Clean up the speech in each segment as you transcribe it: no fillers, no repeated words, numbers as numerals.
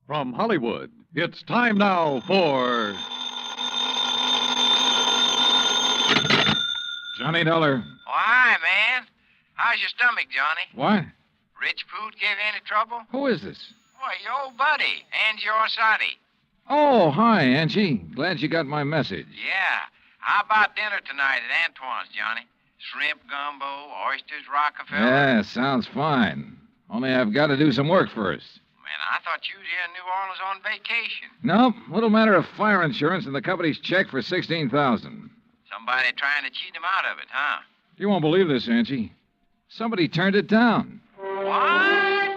From Hollywood, it's time now for... Johnny Dollar. Oh, hi, man. How's your stomach, Johnny? What? Rich food give you any trouble? Who is this? Why, your old buddy, Angie Orsatti. Oh, hi, Angie. Glad you got my message. Yeah. How about dinner tonight at Antoine's, Johnny? Shrimp gumbo, oysters, Rockefeller. Yeah, sounds fine. Only I've got to do some work first. Man, I thought you was here in New Orleans on vacation. Nope. Little matter of fire insurance and the company's check for $16,000. Somebody trying to cheat him out of it, huh? You won't believe this, Angie. Somebody turned it down. What?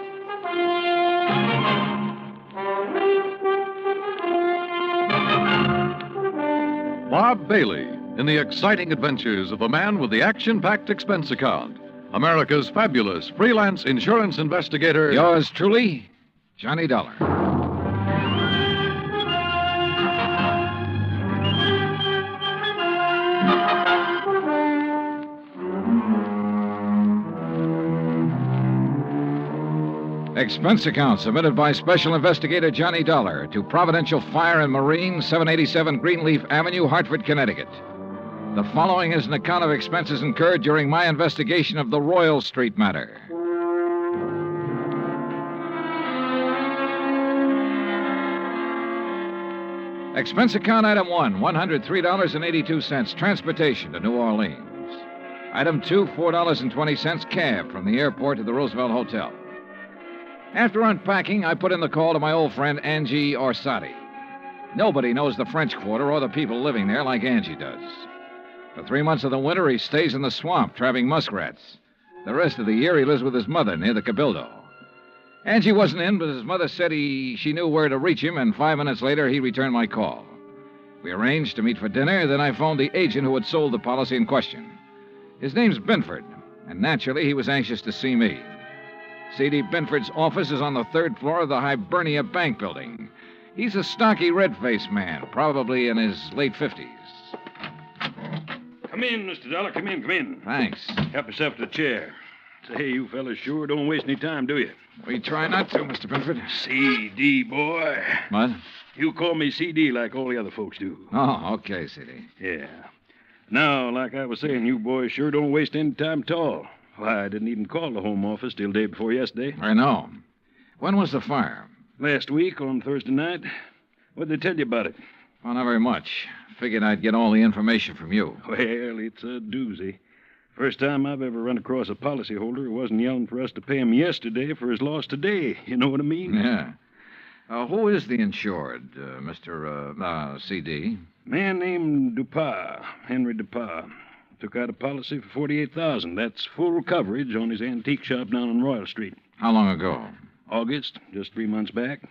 Bob Bailey in the exciting adventures of the man with the action-packed expense account. America's fabulous freelance insurance investigator. Yours truly, Johnny Dollar. Expense account submitted by Special Investigator Johnny Dollar to Providential Fire and Marine, 787 Greenleaf Avenue, Hartford, Connecticut. The following is an account of expenses incurred during my investigation of the Royal Street matter. Expense account item 1, $103.82, transportation to New Orleans. Item 2, $4.20, cab from the airport to the Roosevelt Hotel. After unpacking, I put in the call to my old friend Angie Orsatti. Nobody knows the French Quarter or the people living there like Angie does. For 3 months of the winter, he stays in the swamp trapping muskrats. The rest of the year, he lives with his mother near the Cabildo. Angie wasn't in, but his mother said she knew where to reach him, and 5 minutes later, he returned my call. We arranged to meet for dinner, then I phoned the agent who had sold the policy in question. His name's Binford, and naturally, he was anxious to see me. C.D. Binford's office is on the 3rd floor of the Hibernia Bank building. He's a stocky, red-faced man, probably in his late 50s. Come in, Mr. Dollar. Come in. Thanks. Help yourself to the chair. Say, you fellas sure don't waste any time, do you? We try not to, Mr. Binford. C.D., boy. What? You call me C.D. like all the other folks do. Oh, okay, C.D. Yeah. Now, like I was saying, you boys sure don't waste any time at all. Why, I didn't even call the home office till day before yesterday. I know. When was the fire? Last week on Thursday night. What'd they tell you about it? Oh, not very much. Figured I'd get all the information from you. Well, it's a doozy. First time I've ever run across a policyholder who wasn't yelling for us to pay him yesterday for his loss today. You know what I mean? Yeah. Who is the insured, Mr. C.D.? Man named Dupas, Henry Dupas. Took out a policy for $48,000. That's full coverage on his antique shop down on Royal Street. How long ago? August, just 3 months back.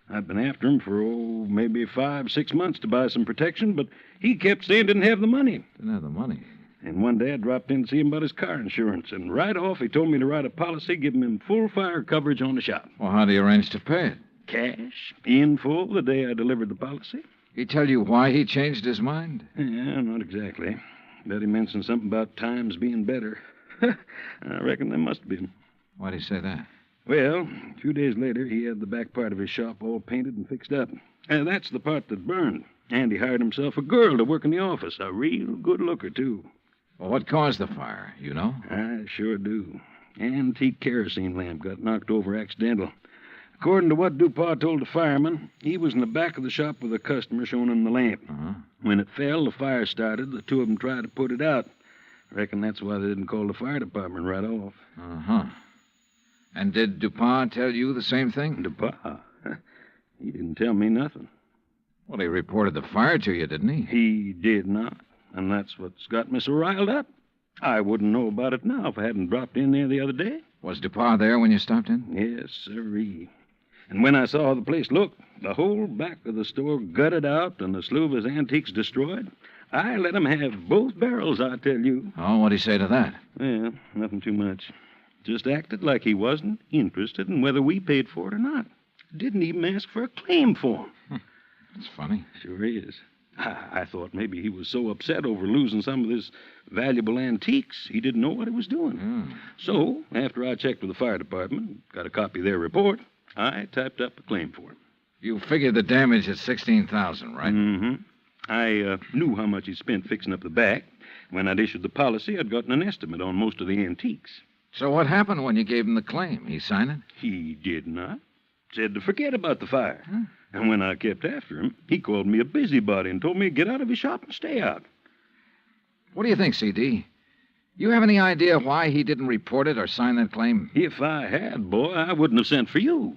I've been after him for, maybe 5-6 months to buy some protection, but he kept saying didn't have the money. Didn't have the money? And one day I dropped in to see him about his car insurance, and right off he told me to write a policy giving him full fire coverage on the shop. Well, how do you arrange to pay it? Cash, in full, the day I delivered the policy. He tell you why he changed his mind? Yeah, not exactly. Bet he mentioned something about times being better. I reckon there must have been. Why'd he say that? Well, a few days later, he had the back part of his shop all painted and fixed up. And that's the part that burned. And he hired himself a girl to work in the office. A real good looker, too. Well, what caused the fire? You know? I sure do. Antique kerosene lamp got knocked over accidental. According to what Dupas told the fireman, he was in the back of the shop with a customer showing him the lamp. Uh-huh. When it fell, the fire started. The two of them tried to put it out. I reckon that's why they didn't call the fire department right off. Uh-huh. And did Dupas tell you the same thing? Dupas? He didn't tell me nothing. Well, he reported the fire to you, didn't he? He did not. And that's what's got me so riled up. I wouldn't know about it now if I hadn't dropped in there the other day. Was Dupas there when you stopped in? Yes, sirree. And when I saw how the place looked, the whole back of the store gutted out and a slew of his antiques destroyed, I let him have both barrels, I tell you. Oh, what'd he say to that? Well, nothing too much. Just acted like he wasn't interested in whether we paid for it or not. Didn't even ask for a claim for him. That's funny. Sure is. I thought maybe he was so upset over losing some of his valuable antiques, he didn't know what he was doing. So, after I checked with the fire department, got a copy of their report, I typed up a claim for him. You figured the damage at $16,000, right? Mm-hmm. I knew how much he spent fixing up the back. When I'd issued the policy, I'd gotten an estimate on most of the antiques. So what happened when you gave him the claim? He signed it? He did not. Said to forget about the fire. Huh? And when I kept after him, he called me a busybody and told me to get out of his shop and stay out. What do you think, C.D.? You have any idea why he didn't report it or sign that claim? If I had, boy, I wouldn't have sent for you.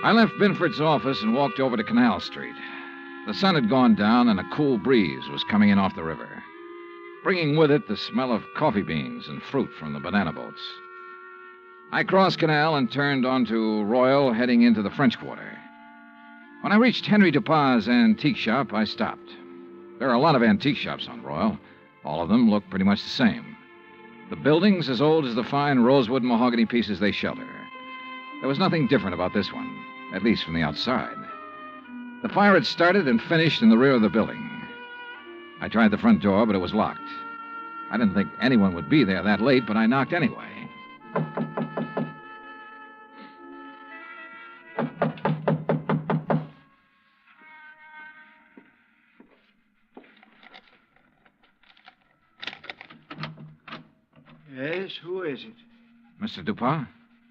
I left Binford's office and walked over to Canal Street. The sun had gone down and a cool breeze was coming in off the river, bringing with it the smell of coffee beans and fruit from the banana boats. I crossed Canal and turned onto Royal, heading into the French Quarter. When I reached Henry Dupin's antique shop, I stopped. There are a lot of antique shops on Royal. All of them look pretty much the same. The buildings as old as the fine rosewood and mahogany pieces they shelter. There was nothing different about this one, at least from the outside. The fire had started and finished in the rear of the building. I tried the front door, but it was locked. I didn't think anyone would be there that late, but I knocked anyway. Yes, who is it? Mr. Dupin?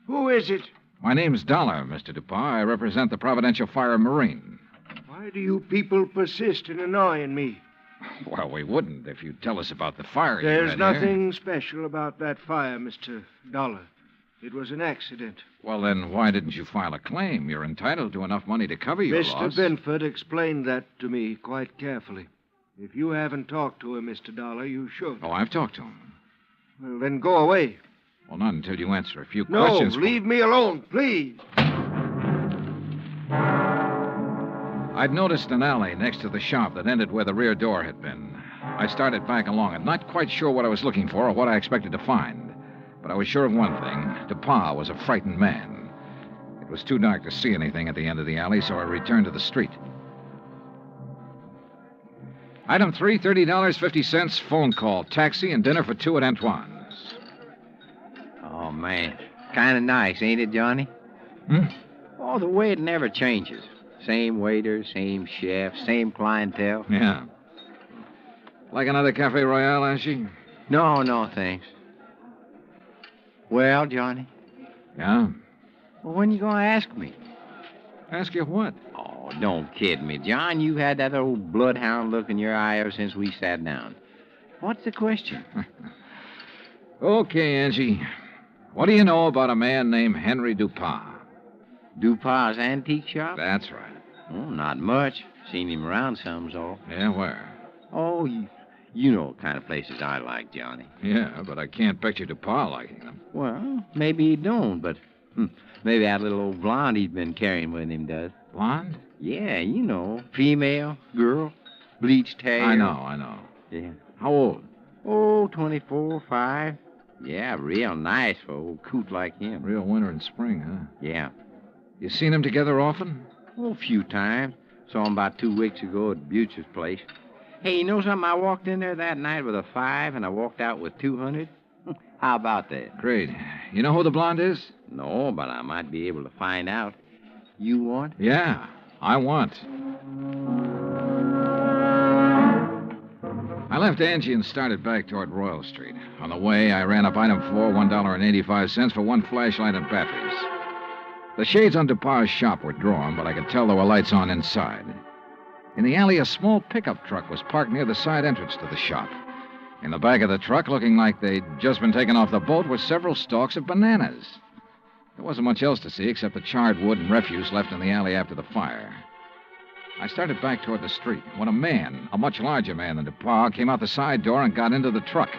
Who is it? My name's Dollar, Mr. Dupin. I represent the Providential Fire and Marine. Why do you people persist in annoying me? Well, we wouldn't if you'd tell us about the fire. There's you had nothing special about that fire, Mr. Dollar. It was an accident. Well, then why didn't you file a claim? You're entitled to enough money to cover your Mr. loss. Binford explained that to me quite carefully. If you haven't talked to him, Mr. Dollar, you should. Oh, I've talked to him. Well, then go away. Well, not until you answer a few No, questions. leave me alone, please. I'd noticed an alley next to the shop that ended where the rear door had been. I started back along it, not quite sure what I was looking for or what I expected to find. But I was sure of one thing. Dupin was a frightened man. It was too dark to see anything at the end of the alley, so I returned to the street. Item 3, $30.50, phone call, taxi, and dinner for two at Antoine's. Oh, man. Kind of nice, ain't it, Johnny? Hmm? Oh, the way it never changes. Same waiter, same chef, same clientele. Yeah. Like another Cafe Royale, Ashy? No, thanks. Well, Johnny, Yeah? well, when you going to ask me? Ask you what? Oh, don't kid me, John. You've had that old bloodhound look in your eye ever since we sat down. What's the question? Okay, Angie. What do you know about a man named Henry Dupin? Dupin's antique shop? That's right. Oh, not much. Seen him around some's all. Yeah, where? Oh, you know what kind of places I like, Johnny. Yeah, but I can't picture Dupin liking them. Well, maybe he don't, but maybe that little old blonde he's been carrying with him does. Blonde? Yeah, you know, female, girl, bleached hair. I know. Yeah. How old? Oh, 24, 5. Yeah, real nice for an old coot like him. Real winter and spring, huh? Yeah. You seen them together often? Oh, a few times. Saw him about 2 weeks ago at Butcher's place. Hey, you know something? I walked in there that night with a 5, and I walked out with 200. How about that? Great. You know who the blonde is? No, but I might be able to find out. You want? Yeah, I want. I left Angie and started back toward Royal Street. On the way, I ran up item 4, $1.85 for one flashlight and batteries. The shades on Dupin's shop were drawn, but I could tell there were lights on inside. In the alley, a small pickup truck was parked near the side entrance to the shop. In the back of the truck, looking like they'd just been taken off the boat, were several stalks of bananas. There wasn't much else to see except the charred wood and refuse left in the alley after the fire. I started back toward the street when a man, a much larger man than Dupin, came out the side door and got into the truck.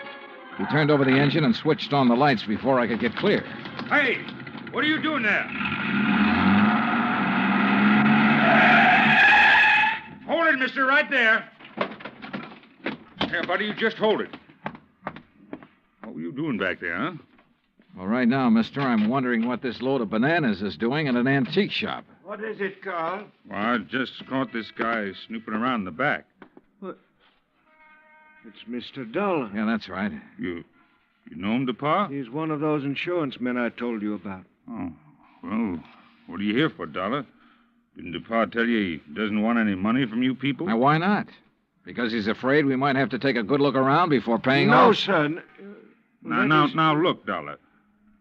He turned over the engine and switched on the lights before I could get clear. Hey, what are you doing there? Hold it, mister, right there. Here, buddy, you just hold it. What were you doing back there, huh? Well, right now, mister, I'm wondering what this load of bananas is doing in an antique shop. What is it, Carl? Well, I just caught this guy snooping around in the back. What? It's Mr. Dollar. Yeah, that's right. You know him, Dupin? He's one of those insurance men I told you about. Oh, well, What are you here for, Dollar? Didn't DuPont tell you he doesn't want any money from you people? Now, why not? Because he's afraid we might have to take a good look around before paying No, off? son. Now, look, Dollar.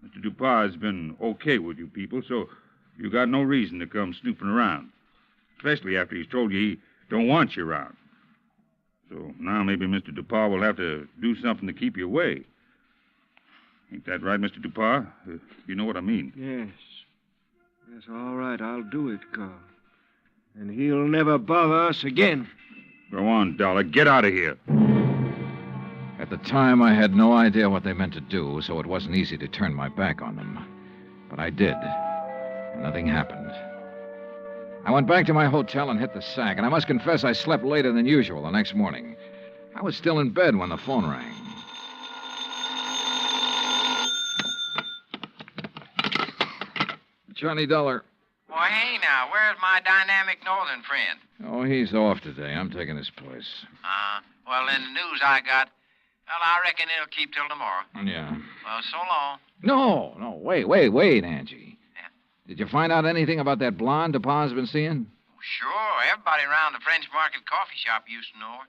Mr. DuPont has been okay with you people, so you got no reason to come snooping around. Especially after he's told you he don't want you around. So now maybe Mr. DuPont will have to do something to keep you away. Ain't that right, Mr. DuPont? You know what I mean. Yes. Yes, all right, I'll do it, Carl. And he'll never bother us again. Go on, Dollar. Get out of here. At the time, I had no idea what they meant to do, so it wasn't easy to turn my back on them. But I did. And nothing happened. I went back to my hotel and hit the sack, and I must confess I slept later than usual the next morning. I was still in bed when the phone rang. Johnny Dollar. Why, hey, now, where's my dynamic northern friend? Oh, he's off today. I'm taking his place. Well, in the news I got, well, I reckon it'll keep till tomorrow. Yeah. Well, so long. No, wait, Angie. Yeah. Did you find out anything about that blonde DuPont's been seeing? Sure, everybody around the French Market coffee shop used to know her.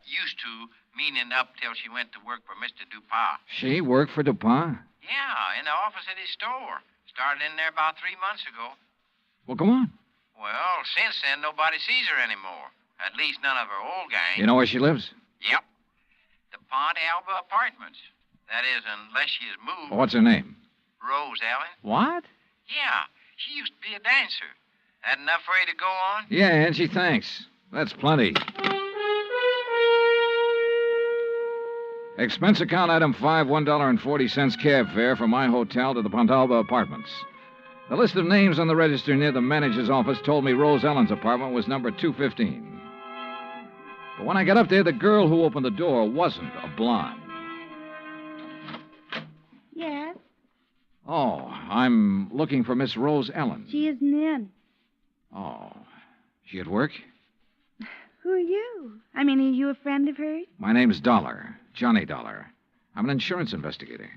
Used to, meaning up till she went to work for Mr. DuPont. She worked for DuPont? Yeah, in the office at his store. Started in there about 3 months ago. Well, come on. Well, since then, nobody sees her anymore. At least none of her old gang. You know where she lives? Yep. The Pont Alba Apartments. That is, unless she's moved. Well, what's her name? Rose Ellen. What? Yeah, she used to be a dancer. That enough for you to go on? Yeah, Angie, thanks. That's plenty. Expense account item 5, $1.40 cab fare from my hotel to the Pontalba Apartments. The list of names on the register near the manager's office told me Rose Ellen's apartment was number 215. But when I got up there, the girl who opened the door wasn't a blonde. Yes? Oh, I'm looking for Miss Rose Ellen. She isn't in. Oh, she at work? Who are you? I mean, are you a friend of hers? My name's Dollar, Johnny Dollar. I'm an insurance investigator.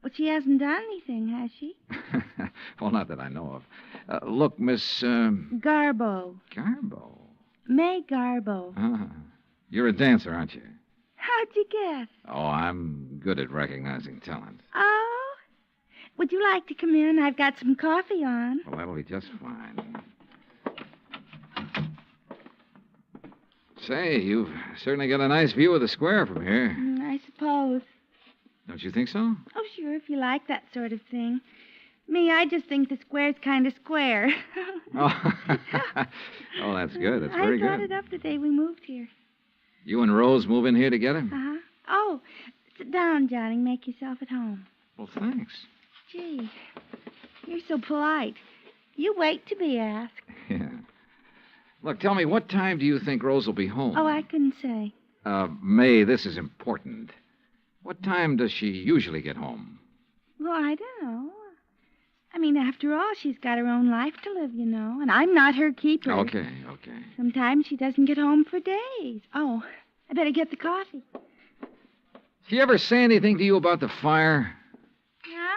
Well, she hasn't done anything, has she? Well, not that I know of. Look, Miss, Garbo. Garbo. May Garbo. You're a dancer, aren't you? How'd you guess? Oh, I'm good at recognizing talent. Oh? Would you like to come in? I've got some coffee on. Well, that'll be just fine. Say, you've certainly got a nice view of the square from here. I suppose. Don't you think so? Oh, sure, if you like that sort of thing. Me, I just think the square's kind of square. Oh. Oh, that's good. That's very I brought good. it up the day we moved here. You and Rose move in here together? Uh-huh. Oh, sit down, Johnny. Make yourself at home. Well, thanks. Gee, you're so polite. You wait to be asked. Yeah. Look, tell me, what time do you think Rose will be home? Oh, I couldn't say. May, this is important. What time does she usually get home? Well, I don't know. I mean, after all, she's got her own life to live, you know, and I'm not her keeper. Okay. Sometimes she doesn't get home for days. Oh, I better get the coffee. She ever say anything to you about the fire? Yeah?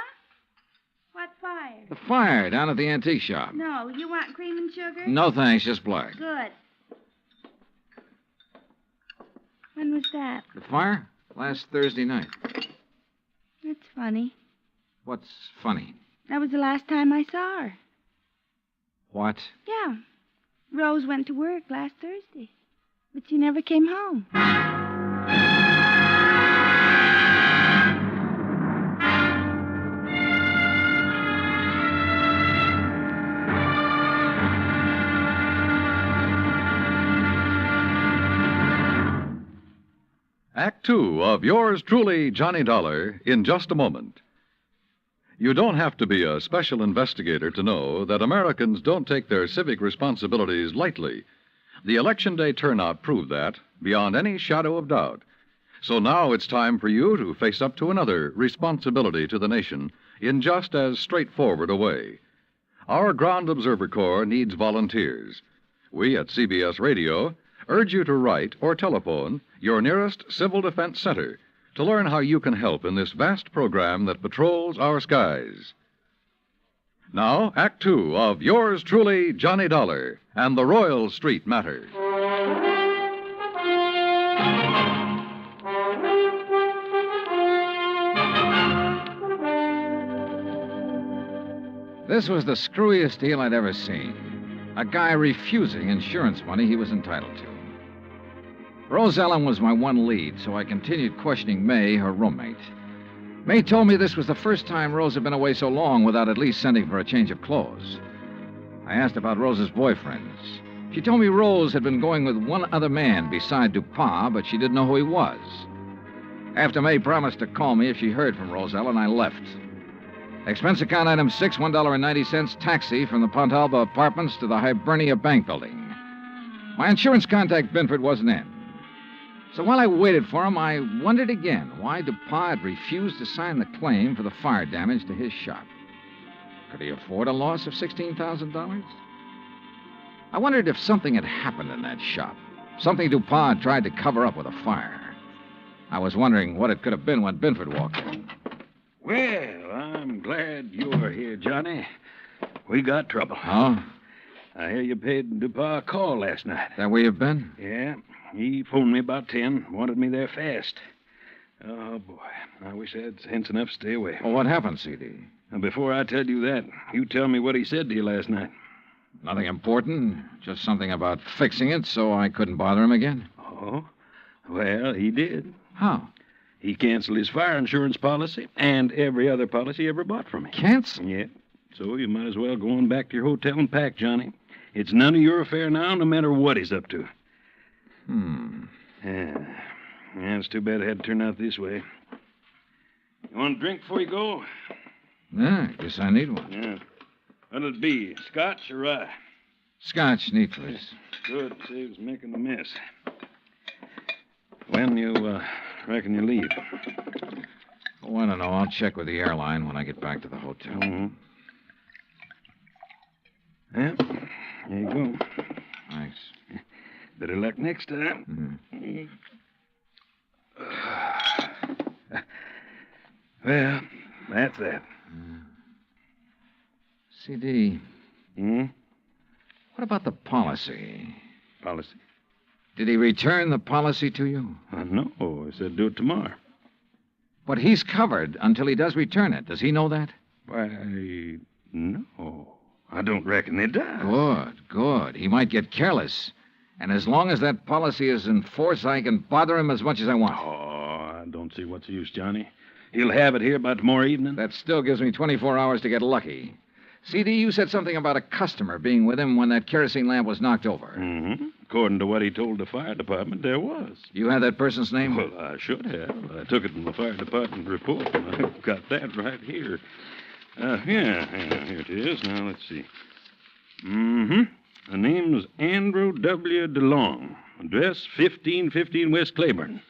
What fire? The fire down at the antique shop. No, you want cream and sugar? No, thanks, just black. Good. When was that? The fire? Last Thursday night. That's funny. What's funny? That was the last time I saw her. What? Yeah. Rose went to work last Thursday, but she never came home. Act 2 of yours truly, Johnny Dollar, in just a moment. You don't have to be a special investigator to know that Americans don't take their civic responsibilities lightly. The Election Day turnout proved that, beyond any shadow of doubt. So now it's time for you to face up to another responsibility to the nation in just as straightforward a way. Our Ground Observer Corps needs volunteers. We at CBS Radio urge you to write or telephone your nearest Civil Defense Center to learn how you can help in this vast program that patrols our skies. Now, Act Two of yours truly, Johnny Dollar, and the Royal Street Matter. This was the screwiest deal I'd ever seen. A guy refusing insurance money he was entitled to. Rose Ellen was my one lead, so I continued questioning May, her roommate. May told me this was the first time Rose had been away so long without at least sending for a change of clothes. I asked about Rose's boyfriends. She told me Rose had been going with one other man beside Dupont, but she didn't know who he was. After May promised to call me if she heard from Rose Ellen, I left. Expense account item 6, $1.90, taxi from the Pontalba Apartments to the Hibernia Bank Building. My insurance contact, Binford, wasn't in. So while I waited for him, I wondered again why Dupont had refused to sign the claim for the fire damage to his shop. Could he afford a loss of $16,000? I wondered if something had happened in that shop, something Dupont tried to cover up with a fire. I was wondering what it could have been when Binford walked in. Well, I'm glad you're here, Johnny. We got trouble. Oh? I hear you paid Dupont a call last night. That where you've been? Yeah. He phoned me about 10, wanted me there fast. Oh, boy. I wish I had sense enough to stay away. Well, what happened, CD? And before I tell you that, you tell me what he said to you last night. Nothing important. Just something about fixing it so I couldn't bother him again. Oh? Well, he did. How? He canceled his fire insurance policy and every other policy he ever bought from me. Cancel? Yeah. So you might as well go on back to your hotel and pack, Johnny. It's none of your affair now, no matter what he's up to. Yeah, it's too bad it had to turn out this way. You want a drink before you go? Yeah, I guess I need one. Yeah. What'll it be, scotch or rye? Scotch, neat, please. Good, saves making a mess. When you reckon you leave? Oh, I don't know. I'll check with the airline when I get back to the hotel. Mm-hmm. Yeah, there you go. Thanks. Better luck next time. Mm-hmm. Well, that's that. CD, Hmm? what about the policy? Policy? Did he return the policy to you? No, he said do it tomorrow. But he's covered until he does return it. Does he know that? Why, no. I don't reckon he does. Good. He might get careless. And as long as that policy is in force, I can bother him as much as I want. Oh, I don't see what's the use, Johnny. He'll have it here by tomorrow evening. That still gives me 24 hours to get lucky. CD, you said something about a customer being with him when that kerosene lamp was knocked over. Mm-hmm. According to what he told the fire department, there was. You had that person's name? Well, I should have. I took it from the fire department report. I've got that right here. Yeah, here it is. Now, let's see. Mm-hmm. The name's Andrew W. DeLong. Address 1515 West Claiborne.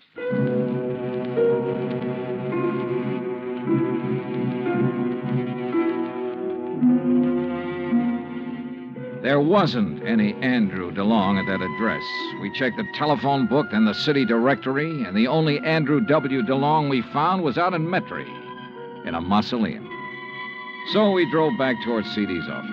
There wasn't any Andrew DeLong at that address. We checked the telephone book and the city directory, and the only Andrew W. DeLong we found was out in Metairie, in a mausoleum. So we drove back towards CD's office.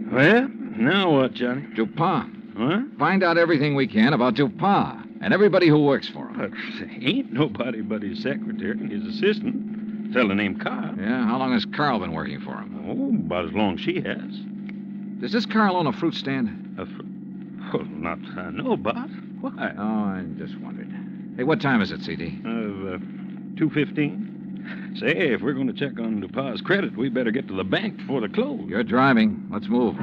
Well, now what, Johnny? Dupont. What? Find out everything we can about Dupont and everybody who works for him. But ain't nobody but his secretary and his assistant. Fellow named Carl. Yeah, how long has Carl been working for him? Oh, about as long as she has. Does this Carl own a fruit stand? Well, not that I know about. Why? Oh, I just wondered. Hey, what time is it, CD? 2:15. Say, if we're going to check on Dupont's credit, we better get to the bank before they close. You're driving. Let's move.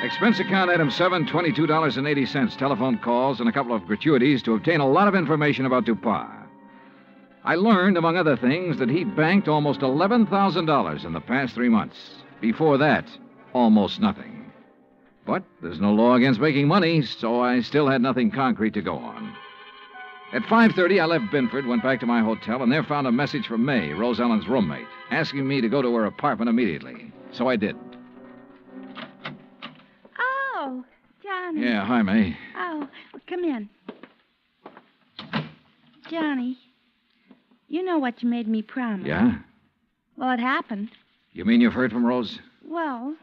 Expense account item 7, $22.80. Telephone calls and a couple of gratuities to obtain a lot of information about Dupont. I learned, among other things, that he'd banked almost $11,000 in the past 3 months. Before that, almost nothing. But there's no law against making money, so I still had nothing concrete to go on. At 5:30, I left Binford, went back to my hotel, and there found a message from May, Rose Ellen's roommate, asking me to go to her apartment immediately. So I did. Oh, Johnny. Yeah, hi, May. Oh, well, come in. Johnny, You know what you made me promise. Yeah? Well, it happened. You mean you've heard from Rose? Well,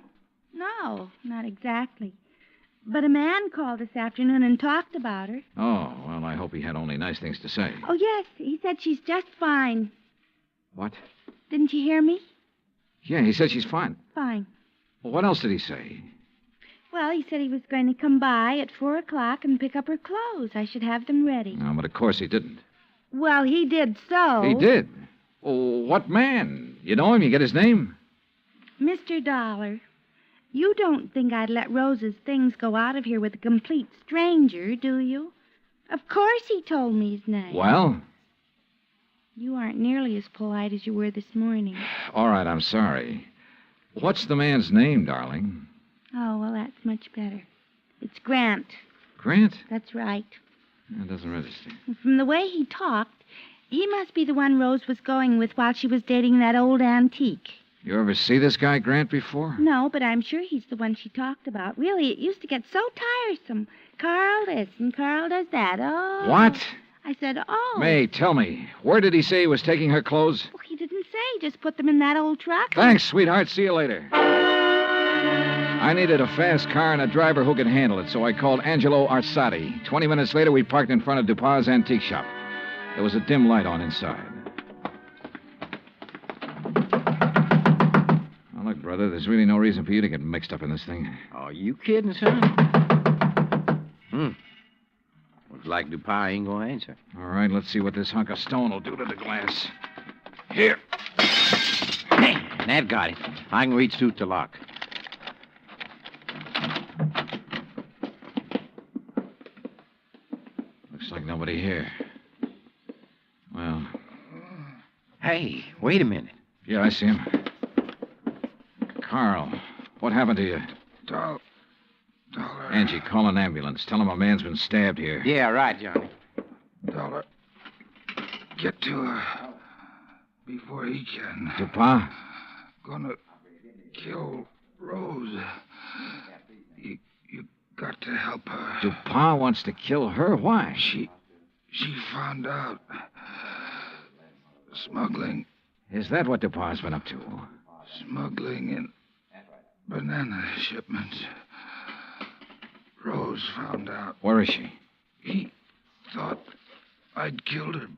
no, not exactly. But a man called this afternoon and talked about her. Oh, well, I hope he had only nice things to say. Oh, yes, he said she's just fine. What? Didn't you hear me? Yeah, he said she's fine. Fine. Well, what else did he say? Well, he said he was going to come by at 4 o'clock and pick up her clothes. I should have them ready. No, but of course he didn't. Well, he did so. He did? Oh, what man? You know him? You get his name? Mr. Dollar, you don't think I'd let Rose's things go out of here with a complete stranger, do you? Of course he told me his name. Well? You aren't nearly as polite as you were this morning. All right, I'm sorry. What's the man's name, darling? Oh, well, that's much better. It's Grant. Grant? That's right. That doesn't register. From the way he talked, he must be the one Rose was going with while she was dating that old antique. You ever see this guy, Grant, before? No, but I'm sure he's the one she talked about. Really, it used to get so tiresome. Carl this and Carl does that. Oh. What? I said, oh. May, tell me, where did he say he was taking her clothes? Well, he didn't say. He just put them in that old truck. Thanks, sweetheart. See you later. I needed a fast car and a driver who could handle it, so I called Angelo Arsati. 20 minutes later, we parked in front of Dupas' antique shop. There was a dim light on inside. Now, look, brother, there's really no reason for you to get mixed up in this thing. Are you kidding, son? Looks like Dupas ain't gonna answer. All right, let's see what this hunk of stone will do to the glass. Here. Man, that got it. I can reach through the lock. Looks like nobody here. Well. Hey, wait a minute. Yeah, I see him. Carl, what happened to you? Dollar. Angie, call an ambulance. Tell him a man's been stabbed here. Yeah, right, Johnny. Dollar. Get to her before he can. Dupas? Gonna kill Rose. You got to help her. Dupas wants to kill her? Why? She found out. Smuggling. Is that what Dupas been up to? Smuggling in banana shipments. Rose found out. Where is she? He thought I'd killed her,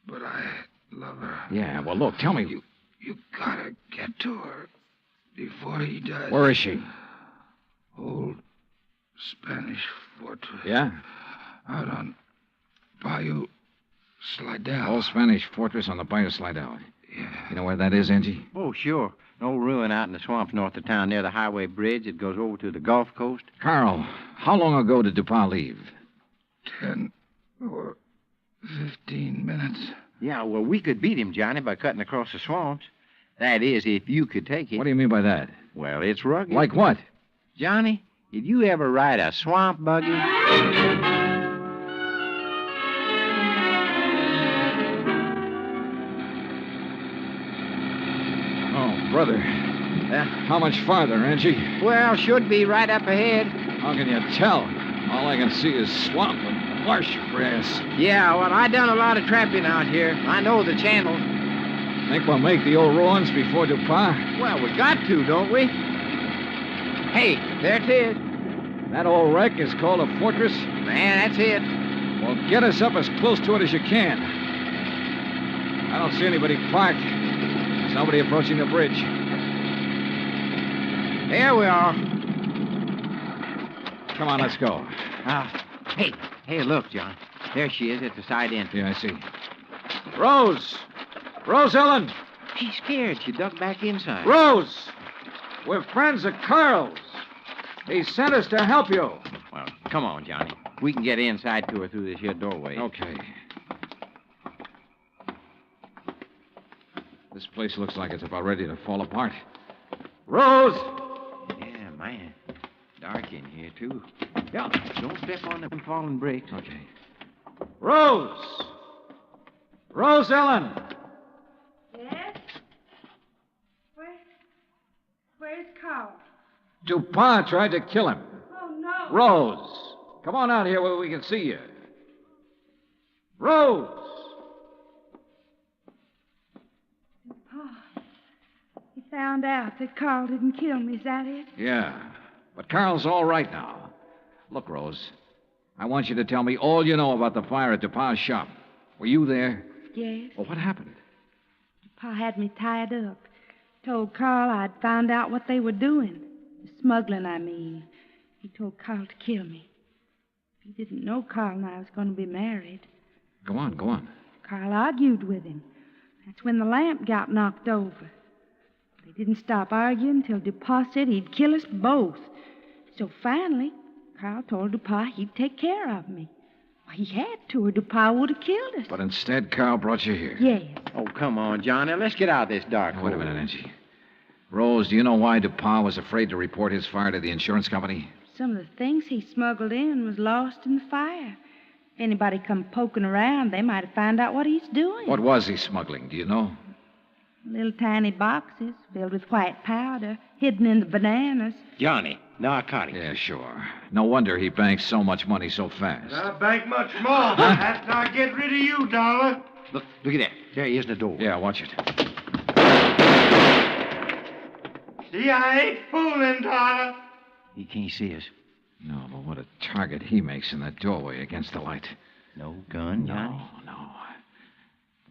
but I love her. Yeah, well, look, tell me. You gotta get to her before he does. Where is she? Old Spanish fortress. Yeah? Out on Bayou Slidell. Old Spanish fortress on the Bayou Slidell. Yeah. You know where that is, Angie? Oh, sure. An old ruin out in the swamps north of town near the highway bridge that goes over to the Gulf Coast. Carl, how long ago did Dupas leave? 10 or 15 minutes. Yeah, well, we could beat him, Johnny, by cutting across the swamps. That is, if you could take it. What do you mean by that? Well, it's rugged. Like what? Johnny, did you ever ride a swamp buggy? Oh, brother. How much farther, Angie? Well, should be right up ahead. How can you tell? All I can see is swamp and marsh grass. Yeah, well, I done a lot of trapping out here. I know the channel. Think we'll make the old ruins before Dupas? Well, we got to, don't we? Hey, there it is. That old wreck is called a fortress? Man, that's it. Well, get us up as close to it as you can. I don't see anybody parked. There's nobody approaching the bridge. There we are. Come on, let's go. Hey, look, John. There she is at the side entrance. Yeah, I see. Rose! Rose Ellen! She's scared. She ducked back inside. Rose! We're friends of Carl's. He sent us to help you. Well, come on, Johnny. We can get inside to her through this here doorway. Okay. This place looks like it's about ready to fall apart. Rose! Yeah, man. Dark in here, too. Yeah, don't step on them falling bricks. Okay. Rose! Rose Ellen! Yes? Where's Carl? Dupas tried to kill him. Oh, no. Rose! Come on out here where we can see you. Rose! found out that Carl didn't kill me, is that it? Yeah. But Carl's all right now. Look, Rose, I want you to tell me all you know about the fire at DuPa's shop. Were you there? Yes. Well, what happened? Pa had me tied up. Told Carl I'd found out what they were doing. Smuggling, I mean. He told Carl to kill me. He didn't know Carl and I was going to be married. Go on, go on. Carl argued with him. That's when the lamp got knocked over. They didn't stop arguing until DuPas said he'd kill us both. So finally, Carl told DuPas he'd take care of me. Well, he had to, or DuPas would have killed us. But instead, Carl brought you here. Yes. Oh, come on, Johnny. Let's get out of this dark Wait a hole. minute, Angie. Rose, do you know why DuPas was afraid to report his fire to the insurance company? Some of the things he smuggled in was lost in the fire. If anybody come poking around, they might have found out what he's doing. What was he smuggling, do you know? Little tiny boxes filled with white powder, hidden in the bananas. Johnny, narcotics. Yeah, sure. No wonder he banked so much money so fast. I'll bank much more after I get rid of you, Dollar. Look at that. There he is in the door. Yeah, watch it. See, I ain't fooling, Dollar. He can't see us. No, but what a target he makes in that doorway against the light. No gun, Johnny? No.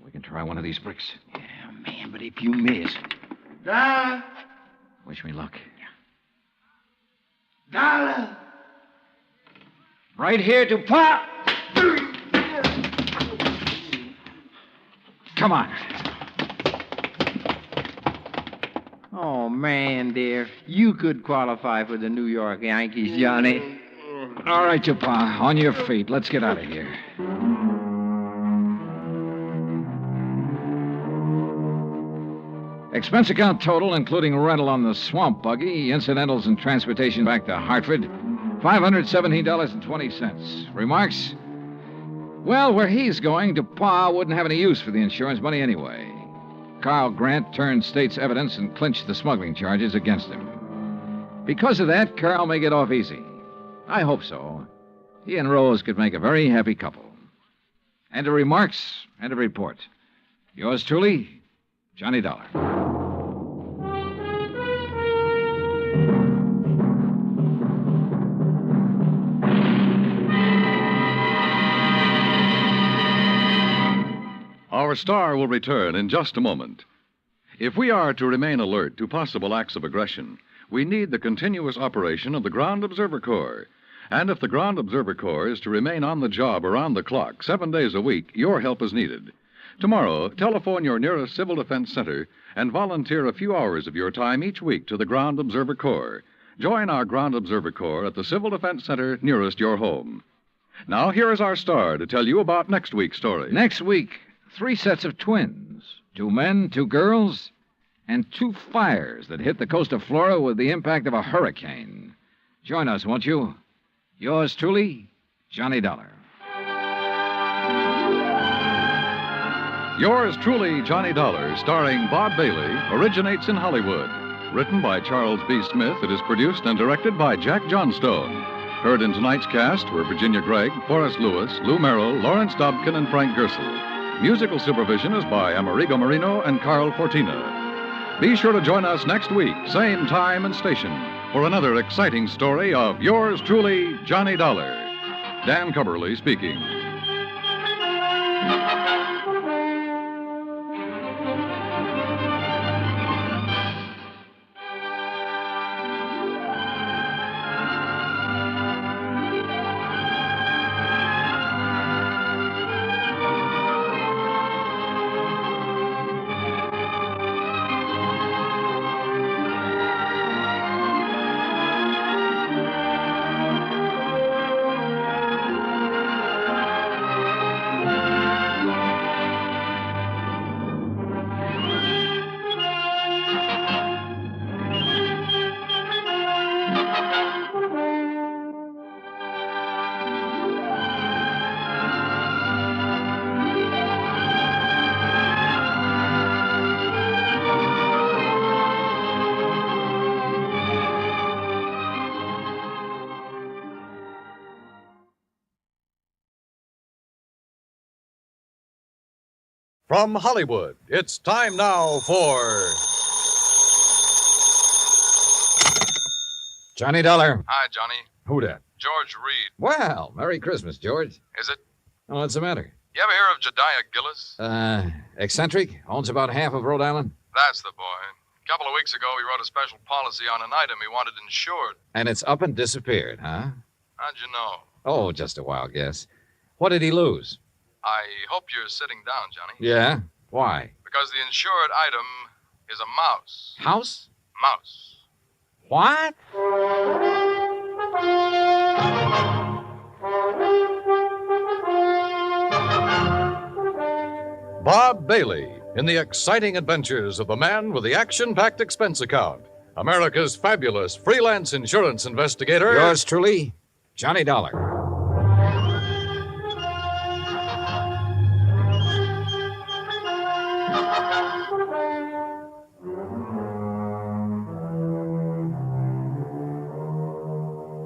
We can try one of these bricks. Yeah, man, but if you miss... Dollar. Wish me luck. Dollar. Right here to pop! Come on. Oh, man, dear. You could qualify for the New York Yankees, Johnny. All right, DuPas. On your feet. Let's get out of here. Expense account total, including rental on the swamp buggy, incidentals and transportation back to Hartford, $517.20. Remarks? Well, where he's going, DuPas wouldn't have any use for the insurance money anyway. Carl Grant turned state's evidence and clinched the smuggling charges against him. Because of that, Carl may get off easy. I hope so. He and Rose could make a very happy couple. End of remarks, end of report. Yours truly, Johnny Dollar. Our star will return in just a moment. If we are to remain alert to possible acts of aggression, we need the continuous operation of the Ground Observer Corps. And if the Ground Observer Corps is to remain on the job around the clock, 7 days a week, your help is needed. Tomorrow, telephone your nearest Civil Defense Center and volunteer a few hours of your time each week to the Ground Observer Corps. Join our Ground Observer Corps at the Civil Defense Center nearest your home. Now, here is our star to tell you about next week's story. Next week, 3 sets of twins, 2 men, 2 girls, and 2 fires that hit the coast of Florida with the impact of a hurricane. Join us, won't you? Yours truly, Johnny Dollar. Yours truly, Johnny Dollar, starring Bob Bailey, originates in Hollywood. Written by Charles B. Smith, it is produced and directed by Jack Johnstone. Heard in tonight's cast were Virginia Gregg, Forrest Lewis, Lou Merrill, Lawrence Dobkin, and Frank Gersel. Musical supervision is by Amerigo Marino and Carl Fortina. Be sure to join us next week, same time and station, for another exciting story of yours truly, Johnny Dollar. Dan Cubberly speaking. From Hollywood, it's time now for Johnny Dollar. Hi, Johnny. Who dat? George Reed. Well, Merry Christmas, George. Is it? Oh, what's the matter? You ever hear of Jediah Gillis? Eccentric? Owns about half of Rhode Island? That's the boy. A couple of weeks ago, he wrote a special policy on an item he wanted insured. And it's up and disappeared, huh? How'd you know? Oh, just a wild guess. What did he lose? I hope you're sitting down, Johnny. Yeah? Why? Because the insured item is a mouse. House? Mouse. What? Bob Bailey in the exciting adventures of the man with the action-packed expense account. America's fabulous freelance insurance investigator. Yours truly, Johnny Dollar.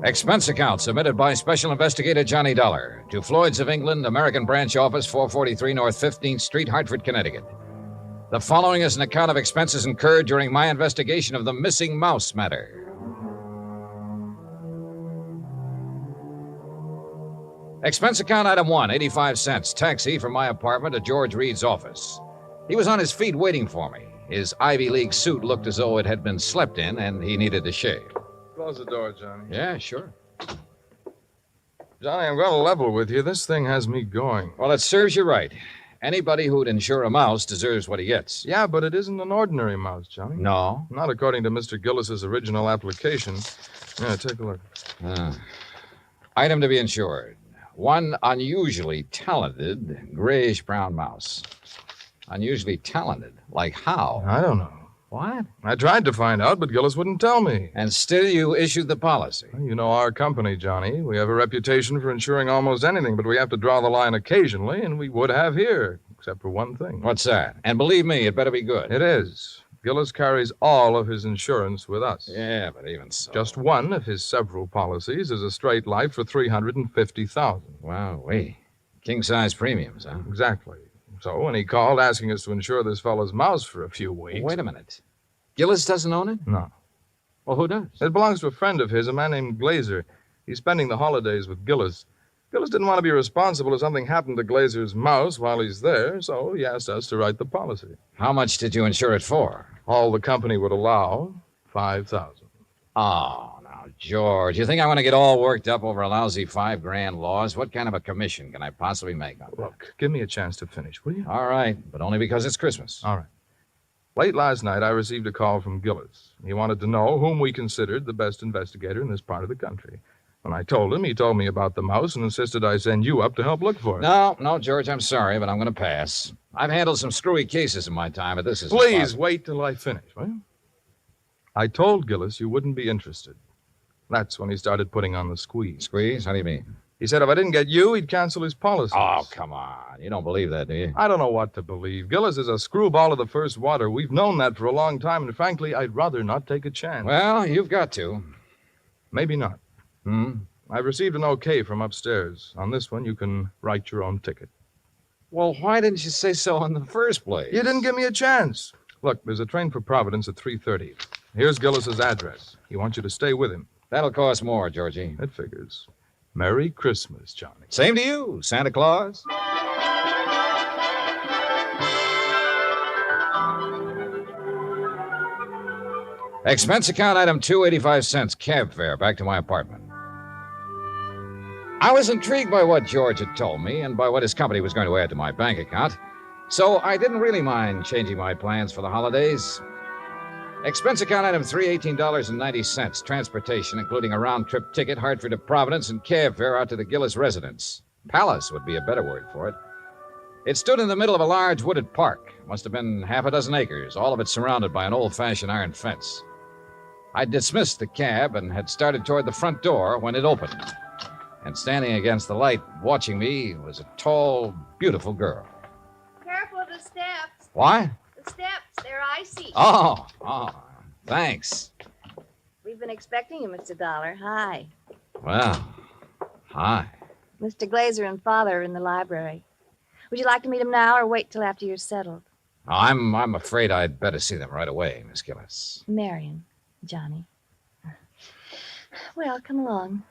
Expense account submitted by Special Investigator Johnny Dollar to Floyd's of England, American Branch Office, 443 North 15th Street, Hartford, Connecticut. The following is an account of expenses incurred during my investigation of the missing mouse matter. Expense account item 1, 85 cents. Taxi from my apartment to George Reed's office. He was on his feet waiting for me. His Ivy League suit looked as though it had been slept in, and he needed to shave. Close the door, Johnny. Yeah, sure. Johnny, I'm going to level with you. This thing has me going. Well, it serves you right. Anybody who'd insure a mouse deserves what he gets. Yeah, but it isn't an ordinary mouse, Johnny. No? Not according to Mr. Gillis's original application. Yeah, take a look. Item to be insured. One unusually talented grayish-brown mouse. Unusually talented? Like how? I don't know. What? I tried to find out, but Gillis wouldn't tell me. And still you issued the policy. Well, you know our company, Johnny. We have a reputation for insuring almost anything, but we have to draw the line occasionally, and we would have here, except for one thing. What's that? And believe me, it better be good. It is. Gillis carries all of his insurance with us. Yeah, but even so. Just one of his several policies is a straight life for $350,000. Wow, king-size premiums, huh? Exactly. So when he called asking us to insure this fellow's mouse for a few weeks... Wait a minute. Gillis doesn't own it? No. Well, who does? It belongs to a friend of his, a man named Glazer. He's spending the holidays with Gillis. Gillis didn't want to be responsible if something happened to Glazer's mouse while he's there, so he asked us to write the policy. How much did you insure it for? All the company would allow, $5,000. Oh, now, George, you think I want to get all worked up over a lousy $5,000 loss? What kind of a commission can I possibly make on that? Look, give me a chance to finish, will you? All right, but only because it's Christmas. All right. Late last night, I received a call from Gillis. He wanted to know whom we considered the best investigator in this part of the country. When I told him, he told me about the mouse and insisted I send you up to help look for it. No, George, I'm sorry, but I'm going to pass. I've handled some screwy cases in my time, but this is... Please wait till I finish, will you? I told Gillis you wouldn't be interested. That's when he started putting on the squeeze. Squeeze? How do you mean? He said if I didn't get you, he'd cancel his policy. Oh, come on. You don't believe that, do you? I don't know what to believe. Gillis is a screwball of the first water. We've known that for a long time, and frankly, I'd rather not take a chance. Well, you've got to. Maybe not. I've received an okay from upstairs. On this one, you can write your own ticket. Well, why didn't you say so in the first place? You didn't give me a chance. Look, there's a train for Providence at 3:30. Here's Gillis's address. He wants you to stay with him. That'll cost more, Georgie. It figures. Merry Christmas, Johnny. Same to you, Santa Claus. Expense account item 2, 85 cents. Cab fare back to my apartment. I was intrigued by what George had told me and by what his company was going to add to my bank account, so I didn't really mind changing my plans for the holidays. Expense account item 3, $18.90. Transportation, including a round-trip ticket, Hartford to Providence, and cab fare out to the Gillis residence. Palace would be a better word for it. It stood in the middle of a large wooded park. Must have been half a dozen acres, all of it surrounded by an old-fashioned iron fence. I dismissed the cab and had started toward the front door when it opened. And standing against the light, watching me, was a tall, beautiful girl. Careful of the steps. What? The steps, they're icy. Oh, thanks. We've been expecting you, Mr. Dollar. Hi. Well, hi. Mr. Glazer and Father are in the library. Would you like to meet them now or wait till after you're settled? I'm afraid I'd better see them right away, Miss Gillis. Marion, Johnny. Well, come along.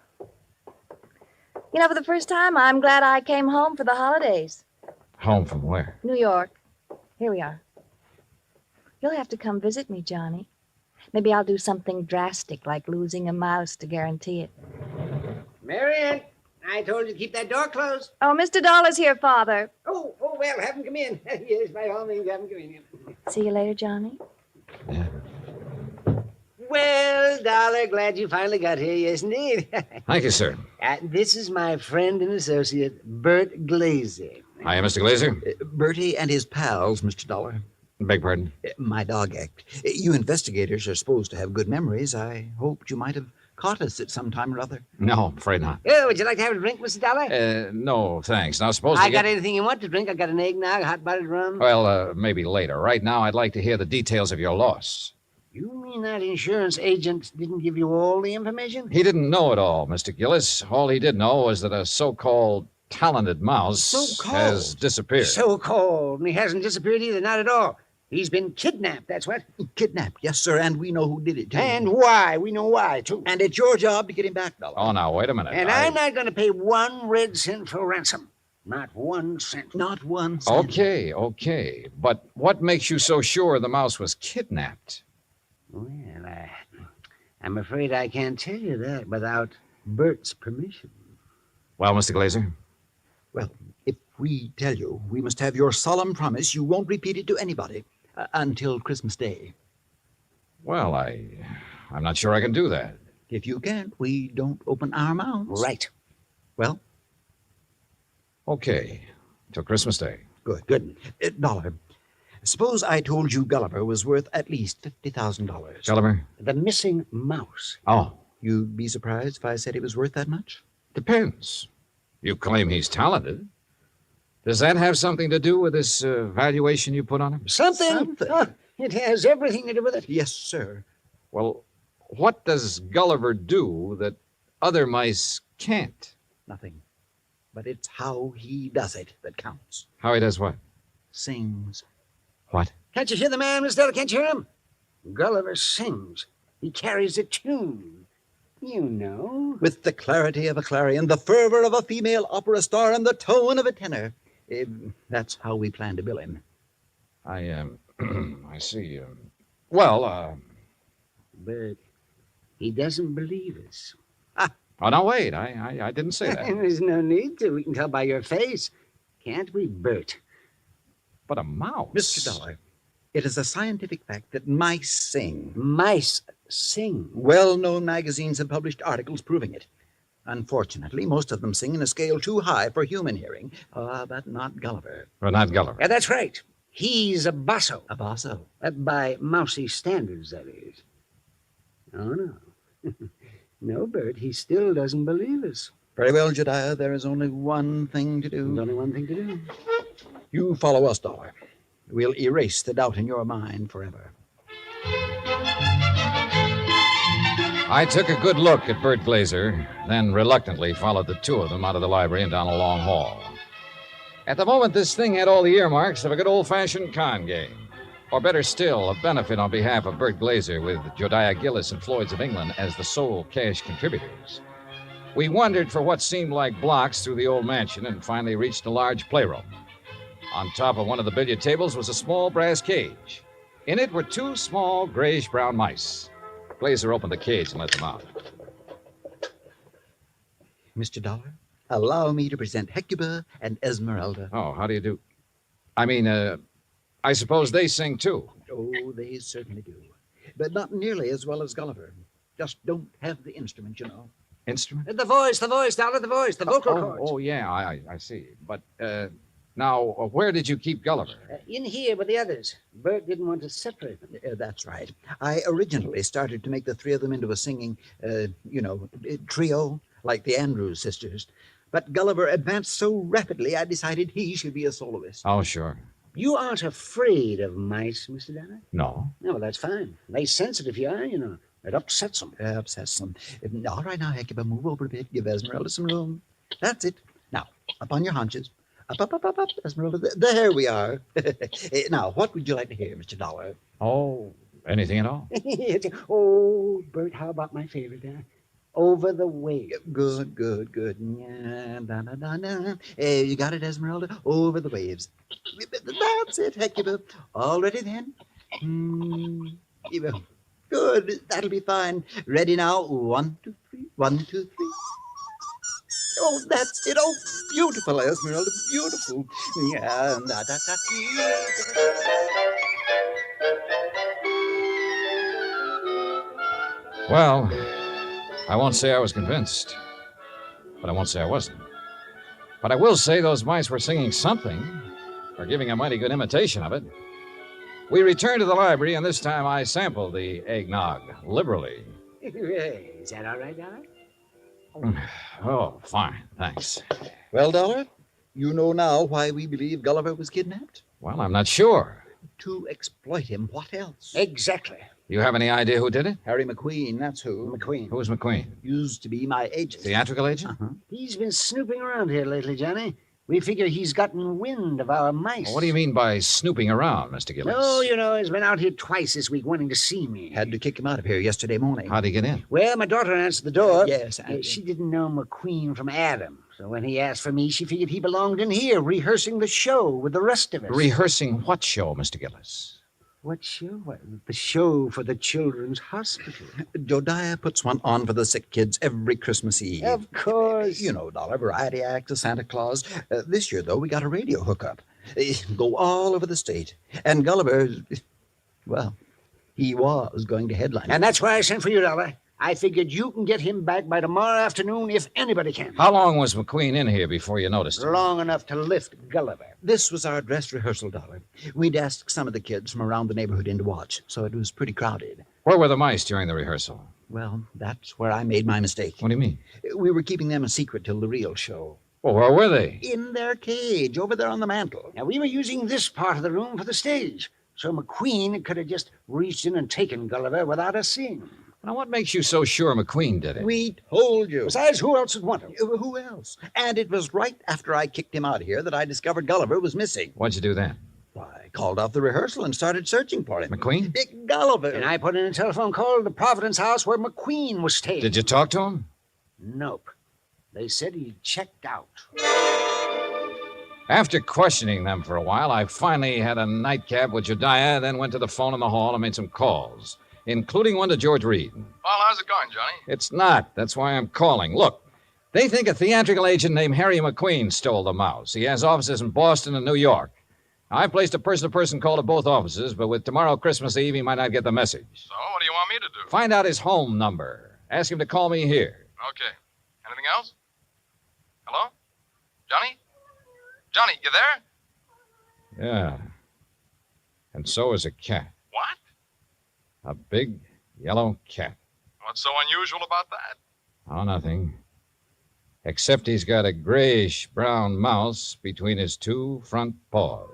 You know, for the first time, I'm glad I came home for the holidays. Home from where? New York. Here we are. You'll have to come visit me, Johnny. Maybe I'll do something drastic, like losing a mouse to guarantee it. Marion, I told you to keep that door closed. Oh, Mr. Dollar's here, Father. Oh, well, have him come in. Yes, by all means, have him come in. See you later, Johnny. Yeah. Well, Dollar, glad you finally got here. Yes, indeed. Thank you, sir. This is my friend and associate, Bert Glazer. Hiya, Mr. Glazer. Bertie and his pals, Mr. Dollar. Beg pardon? My dog act. You investigators are supposed to have good memories. I hoped you might have caught us at some time or other. No, afraid not. Oh, would you like to have a drink, Mr. Dollar? No, thanks. Now, suppose I got anything you want to drink. I got an eggnog, hot buttered rum. Well, maybe later. Right now, I'd like to hear the details of your loss. You mean that insurance agent didn't give you all the information? He didn't know it all, Mr. Gillis. All he did know was that a so-called talented mouse has disappeared. So-called. And he hasn't disappeared either, not at all. He's been kidnapped, that's what. Kidnapped, yes, sir, and we know who did it, too. And why. We know why, too. And it's your job to get him back, Dollar. Oh, now, wait a minute. And I'm not going to pay 1 red cent for ransom. Not 1 cent. Not 1 cent. Okay. But what makes you so sure the mouse was kidnapped? Well, I'm afraid I can't tell you that without Bert's permission. Well, Mr. Glazer? Well, if we tell you, we must have your solemn promise you won't repeat it to anybody until Christmas Day. Well, I'm not sure I can do that. If you can't, we don't open our mouths. Right. Well? Okay. Till Christmas Day. Good. Dollar, suppose I told you Gulliver was worth at least $50,000. Gulliver? The missing mouse. Oh. You'd be surprised if I said he was worth that much? Depends. You claim he's talented. Does that have something to do with this valuation you put on him? Something. Oh, it has everything to do with it. Yes, sir. Well, what does Gulliver do that other mice can't? Nothing. But it's how he does it that counts. How he does what? Sings. What? Can't you hear the man, Miss Della? Can't you hear him? Gulliver sings. He carries a tune. You know. With the clarity of a clarion, the fervor of a female opera star, and the tone of a tenor. That's how we plan to bill him. I see. But he doesn't believe us. Oh, no, wait. I didn't say that. There's no need to. We can tell by your face. Can't we, Bert? But a mouse. Mr. Dollar, it is a scientific fact that mice sing. Mice sing? Well-known magazines have published articles proving it. Unfortunately, most of them sing in a scale too high for human hearing. But not Gulliver. Well, not Gulliver. Yeah, that's right. He's a basso. A basso? By mousy standards, that is. Oh, no. No, Bert, he still doesn't believe us. Very well, Jedediah, there is only one thing to do. There's only one thing to do. You follow us, Dollar. We'll erase the doubt in your mind forever. I took a good look at Bert Glazer, then reluctantly followed the two of them out of the library and down a long hall. At the moment, this thing had all the earmarks of a good old-fashioned con game. Or better still, a benefit on behalf of Bert Glazer with Josiah Gillis and Floyd's of England as the sole cash contributors. We wandered for what seemed like blocks through the old mansion and finally reached a large playroom. On top of one of the billiard tables was a small brass cage. In it were 2 small grayish-brown mice. Glazer opened the cage and let them out. Mr. Dollar, allow me to present Hecuba and Esmeralda. Oh, how do you do? I suppose they sing, too. Oh, they certainly do. But not nearly as well as Gulliver. Just don't have the instrument, you know. Instrument? The voice, Dollar, the voice, the vocal cords. Oh, yeah, I see. But, now, where did you keep Gulliver? In here with the others. Bert didn't want to separate them. That's right. I originally started to make the 3 of them into a singing, trio, like the Andrews sisters. But Gulliver advanced so rapidly, I decided he should be a soloist. Oh, sure. You aren't afraid of mice, Mr. Dollar? No. No, well, that's fine. They sense it if you are, you know. It upsets them. Upsets them. All right, now, Hecuba, move over a bit. Give Esmeralda some room. That's it. Now, up on your haunches. Up, Esmeralda. There we are. Now, what would you like to hear, Mr. Dollar? Oh, anything at all. Oh, Bert, how about my favorite, huh? Over the waves. Good, good, good. Yeah, da, da, da, da. You got it, Esmeralda? Over the waves. That's it, Hecuba. All ready then? Good. That'll be fine. Ready now? 1, 2, 3. 1, 2, 3. Oh, that's it. Oh, beautiful, Esmeralda. Beautiful. Yeah, da, da, da. Well, I won't say I was convinced, but I won't say I wasn't. But I will say those mice were singing something, or giving a mighty good imitation of it. We returned to the library, and this time I sampled the eggnog liberally. Is that all right, Dollar? Oh, fine, thanks. Well, Dollar, you know now why we believe Gulliver was kidnapped? Well, I'm not sure. To exploit him. What else? Exactly. You have any idea who did it? Harry McQueen, that's who. McQueen. Who's McQueen? Used to be my agent. Theatrical agent? Uh-huh. He's been snooping around here lately, Johnny. We figure he's gotten wind of our mice. Well, what do you mean by snooping around, Mr. Gillis? Oh, you know, he's been out here twice this week wanting to see me. Had to kick him out of here yesterday morning. How'd he get in? Well, my daughter answered the door. Yes. She didn't know McQueen from Adam. So when he asked for me, she figured he belonged in here, rehearsing the show with the rest of us. Rehearsing what show, Mr. Gillis? What show? What, the show for the Children's Hospital. Jodiah puts one on for the sick kids every Christmas Eve. Of course. You know, Dollar, variety act, a Santa Claus. This year, though, we got a radio hookup. Go all over the state. And Gulliver, well, he was going to headline. And that's why I sent for you, Dollar. I figured you can get him back by tomorrow afternoon if anybody can. How long was McQueen in here before you noticed him? Long enough to lift Gulliver. This was our dress rehearsal, Dollar. We'd asked some of the kids from around the neighborhood in to watch, so it was pretty crowded. Where were the mice during the rehearsal? Well, that's where I made my mistake. What do you mean? We were keeping them a secret till the real show. Well, where were they? In their cage, over there on the mantel. Now, we were using this part of the room for the stage, so McQueen could have just reached in and taken Gulliver without us seeing him. Now, what makes you so sure McQueen did it? We told you. Besides, who else would want him? Who else? And it was right after I kicked him out of here that I discovered Gulliver was missing. What'd you do then? I called off the rehearsal and started searching for him. McQueen? Big Gulliver. And I put in a telephone call to the Providence house where McQueen was staying. Did you talk to him? Nope. They said he checked out. After questioning them for a while, I finally had a nightcap with Jediah, then went to the phone in the hall and made some calls, including one to George Reed. Well, how's it going, Johnny? It's not. That's why I'm calling. Look, they think a theatrical agent named Harry McQueen stole the mouse. He has offices in Boston and New York. I placed a person-to-person call to both offices, but with tomorrow Christmas Eve, he might not get the message. So, what do you want me to do? Find out his home number. Ask him to call me here. Okay. Anything else? Hello? Johnny? Johnny, you there? Yeah. And so is a cat. What? A big yellow cat. What's so unusual about that? Oh, nothing. Except he's got a grayish-brown mouse between his two front paws.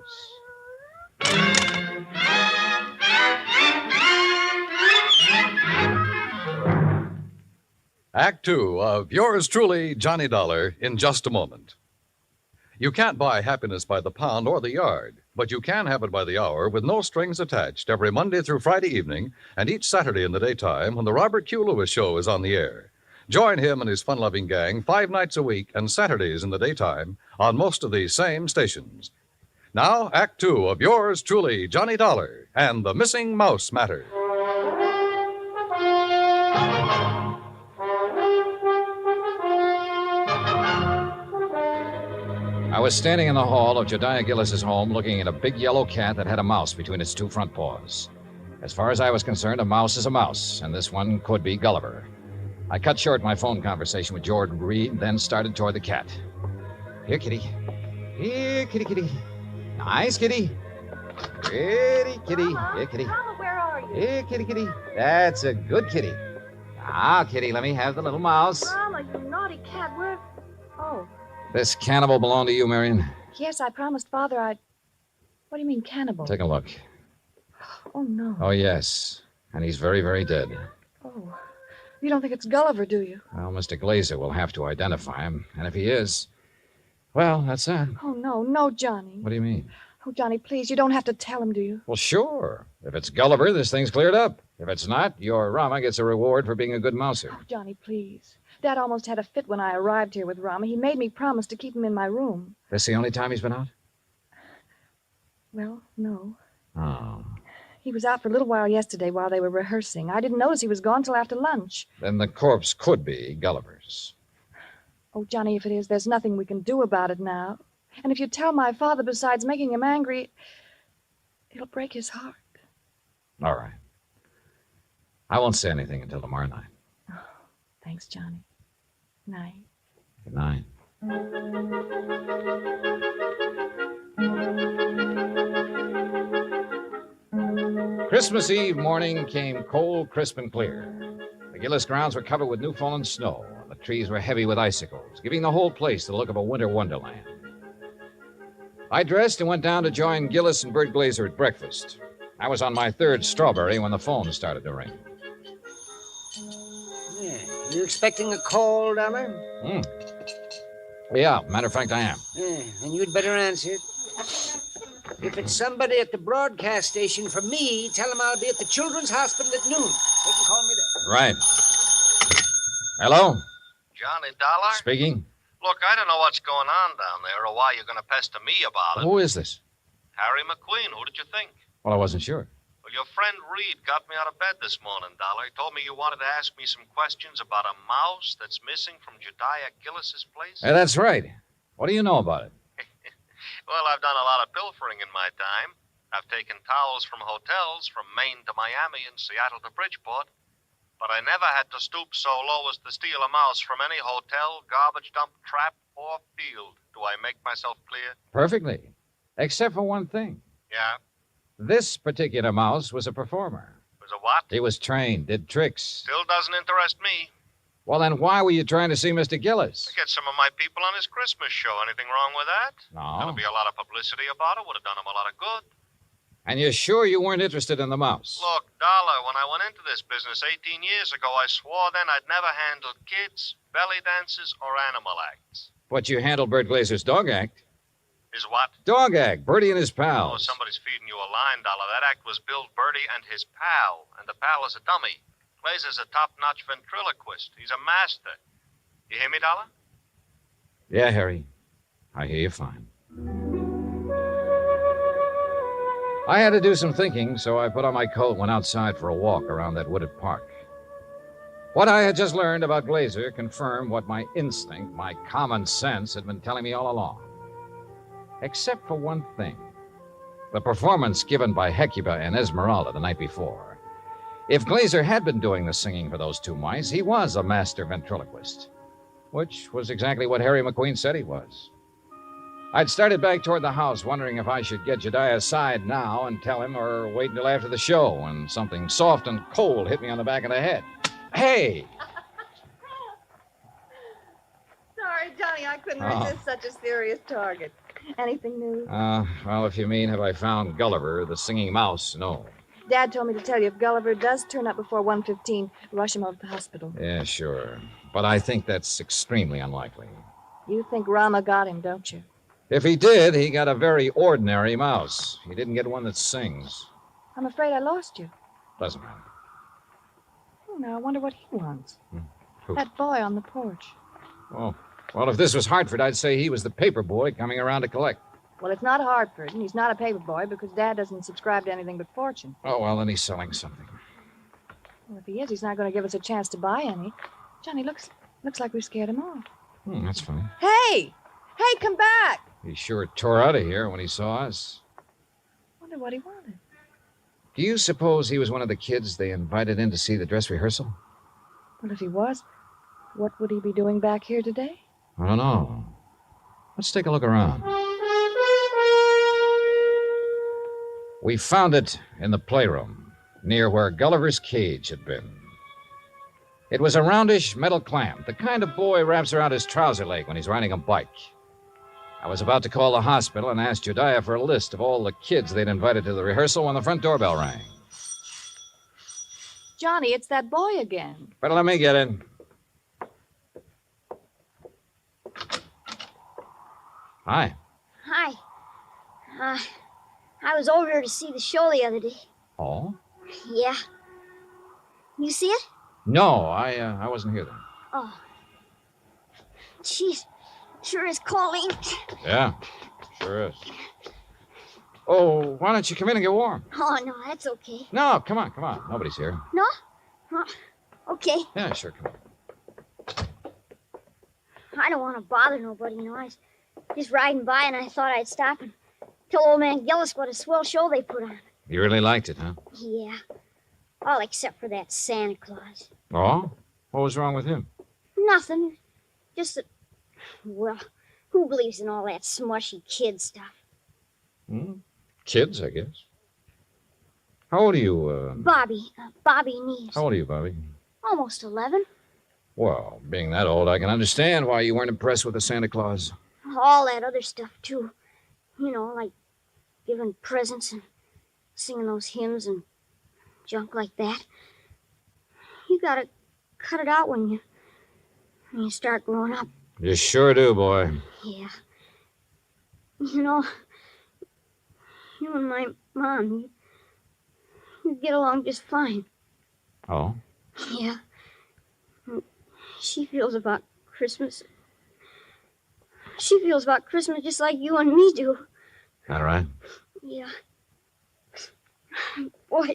Act Two of yours truly, Johnny Dollar, in just a moment. You can't buy happiness by the pound or the yard, but you can have it by the hour with no strings attached every Monday through Friday evening and each Saturday in the daytime when the Robert Q. Lewis Show is on the air. Join him and his fun-loving gang 5 nights a week and Saturdays in the daytime on most of these same stations. Now, Act Two of yours truly, Johnny Dollar, and the Missing Mouse Matter. I was standing in the hall of Jediah Gillis's home looking at a big yellow cat that had a mouse between its two front paws. As far as I was concerned, a mouse is a mouse, and this one could be Gulliver. I cut short my phone conversation with George Reed, then started toward the cat. Here, kitty. Here, kitty, kitty. Nice, kitty. Pretty kitty. Mama, Here, kitty. Mama, where are you? Here, kitty, kitty. That's a good kitty. Now, kitty, let me have the little mouse. Mama, you naughty cat. Where? Oh, This cannibal belong to you, Marion? yes, I promised Father I'd... What do you mean, cannibal? Take a look. Oh, no. Oh, yes. And he's very, very dead. Oh, you don't think it's Gulliver, do you? Well, Mr. Glazer will have to identify him. And if he is, well, that's that. Oh, no, Johnny. What do you mean? Oh, Johnny, please, you don't have to tell him, do you? Well, sure. If it's Gulliver, this thing's cleared up. If it's not, your Rama gets a reward for being a good mouser. Oh, Johnny, please. Dad almost had a fit when I arrived here with Rama. He made me promise to keep him in my room. This the only time he's been out? Well, no. Oh. He was out for a little while yesterday while they were rehearsing. I didn't notice he was gone till after lunch. Then the corpse could be Gulliver's. Oh, Johnny, if it is, there's nothing we can do about it now. And if you tell my father, besides making him angry, it'll break his heart. All right. I won't say anything until tomorrow night. Oh, thanks, Johnny. Night. Good night. Christmas Eve morning came cold, crisp, and clear. The Gillis grounds were covered with new fallen snow, and the trees were heavy with icicles, giving the whole place the look of a winter wonderland. I dressed and went down to join Gillis and Bert Glazer at breakfast. I was on my third strawberry when the phone started to ring. Yeah. You expecting a call, Dollar? Yeah, matter of fact, I am. Yeah, and you'd better answer it. If it's somebody at the broadcast station from me, tell them I'll be at the Children's Hospital at noon. They can call me there. Right. Hello? Johnny Dollar? Speaking. Look, I don't know what's going on down there or why you're going to pester me about it. Who is this? Harry McQueen. Who did you think? Well, I wasn't sure. Well, your friend Reed got me out of bed this morning, Dollar. He told me you wanted to ask me some questions about a mouse that's missing from Jediah Gillis's place. Hey, that's right. What do you know about it? Well, I've done a lot of pilfering in my time. I've taken towels from hotels from Maine to Miami and Seattle to Bridgeport. But I never had to stoop so low as to steal a mouse from any hotel, garbage dump, trap, or field. Do I make myself clear? Perfectly. Except for one thing. Yeah? This particular mouse was a performer. Was a what? He was trained, did tricks. Still doesn't interest me. Well, then why were you trying to see Mr. Gillis? To get some of my people on his Christmas show. Anything wrong with that? No. There'll be a lot of publicity about it. Would have done him a lot of good. And you're sure you weren't interested in the mouse? Look, Dollar, when I went into this business 18 years ago, I swore then I'd never handled kids, belly dances, or animal acts. But you handled Bert Glazer's dog act. Is what? Dog act. Bertie and his Oh, pals. somebody's feeding you a line, Dollar. That act was Bill Bertie and his pal, and the pal is a dummy. Glazer's a top-notch ventriloquist. He's a master. You hear me, Dollar? Yeah, Harry. I hear you fine. I had to do some thinking, so I put on my coat and went outside for a walk around that wooded park. What I had just learned about Glazer confirmed what my instinct, my common sense, had been telling me all along. Except for one thing. The performance given by Hecuba and Esmeralda the night before. If Glazer had been doing the singing for those two mice, he was a master ventriloquist. Which was exactly what Harry McQueen said he was. I'd started back toward the house, wondering if I should get Jediah aside now and tell him or wait until after the show when something soft and cold hit me on the back of the head. Hey! Sorry, Johnny, I couldn't resist such a serious target. Anything new? Well, if you mean have I found Gulliver, the singing mouse, no. Dad told me to tell you if Gulliver does turn up before 1:15, rush him over to the hospital. Yeah, sure. But I think that's extremely unlikely. You think Rama got him, don't you? If he did, he got a very ordinary mouse. He didn't get one that sings. I'm afraid I lost you. Doesn't matter. Oh, now I wonder what he wants. Who? That boy on the porch. Oh, well, if this was Hartford, I'd say he was the paper boy coming around to collect. Well, it's not Hartford, and he's not a paper boy because Dad doesn't subscribe to anything but Fortune. Oh, well, then he's selling something. Well, if he is, he's not going to give us a chance to buy any. Johnny, looks like we scared him off. That's funny. Hey! Hey, come back! He sure tore out of here when he saw us. Wonder what he wanted. Do you suppose he was one of the kids they invited in to see the dress rehearsal? Well, if he was, what would he be doing back here today? I don't know. Let's take a look around. We found it in the playroom, near where Gulliver's cage had been. It was a roundish metal clamp, the kind of boy wraps around his trouser leg when he's riding a bike. I was about to call the hospital and ask Jediah for a list of all the kids they'd invited to the rehearsal when the front doorbell rang. Johnny, it's that boy again. Better let me get in. Hi. Hi. I was over to see the show the other day. Oh? Yeah. You see it? No, I wasn't here then. Oh. Jeez. Sure is cold. Yeah, sure is. Oh, why don't you come in and get warm? Oh, no, that's okay. No, come on. Nobody's here. No? Okay. Yeah, sure, come on. I don't want to bother nobody, I was just riding by and I thought I'd stop and tell old man Gillis what a swell show they put on. You really liked it, huh? Yeah. All except for that Santa Claus. Oh? What was wrong with him? Nothing. Just that, well, who believes in all that smushy kid stuff? Kids, I guess. How old are you, Bobby Neves. How old are you, Bobby? Almost 11. Well, being that old, I can understand why you weren't impressed with the Santa Claus. All that other stuff, too. Like giving presents and singing those hymns and junk like that. You gotta cut it out when you start growing up. You sure do, boy. Yeah. You and my mom, you get along just fine. Oh? Yeah. She feels about Christmas. She feels about Christmas just like you and me do. All right. Yeah. Boy,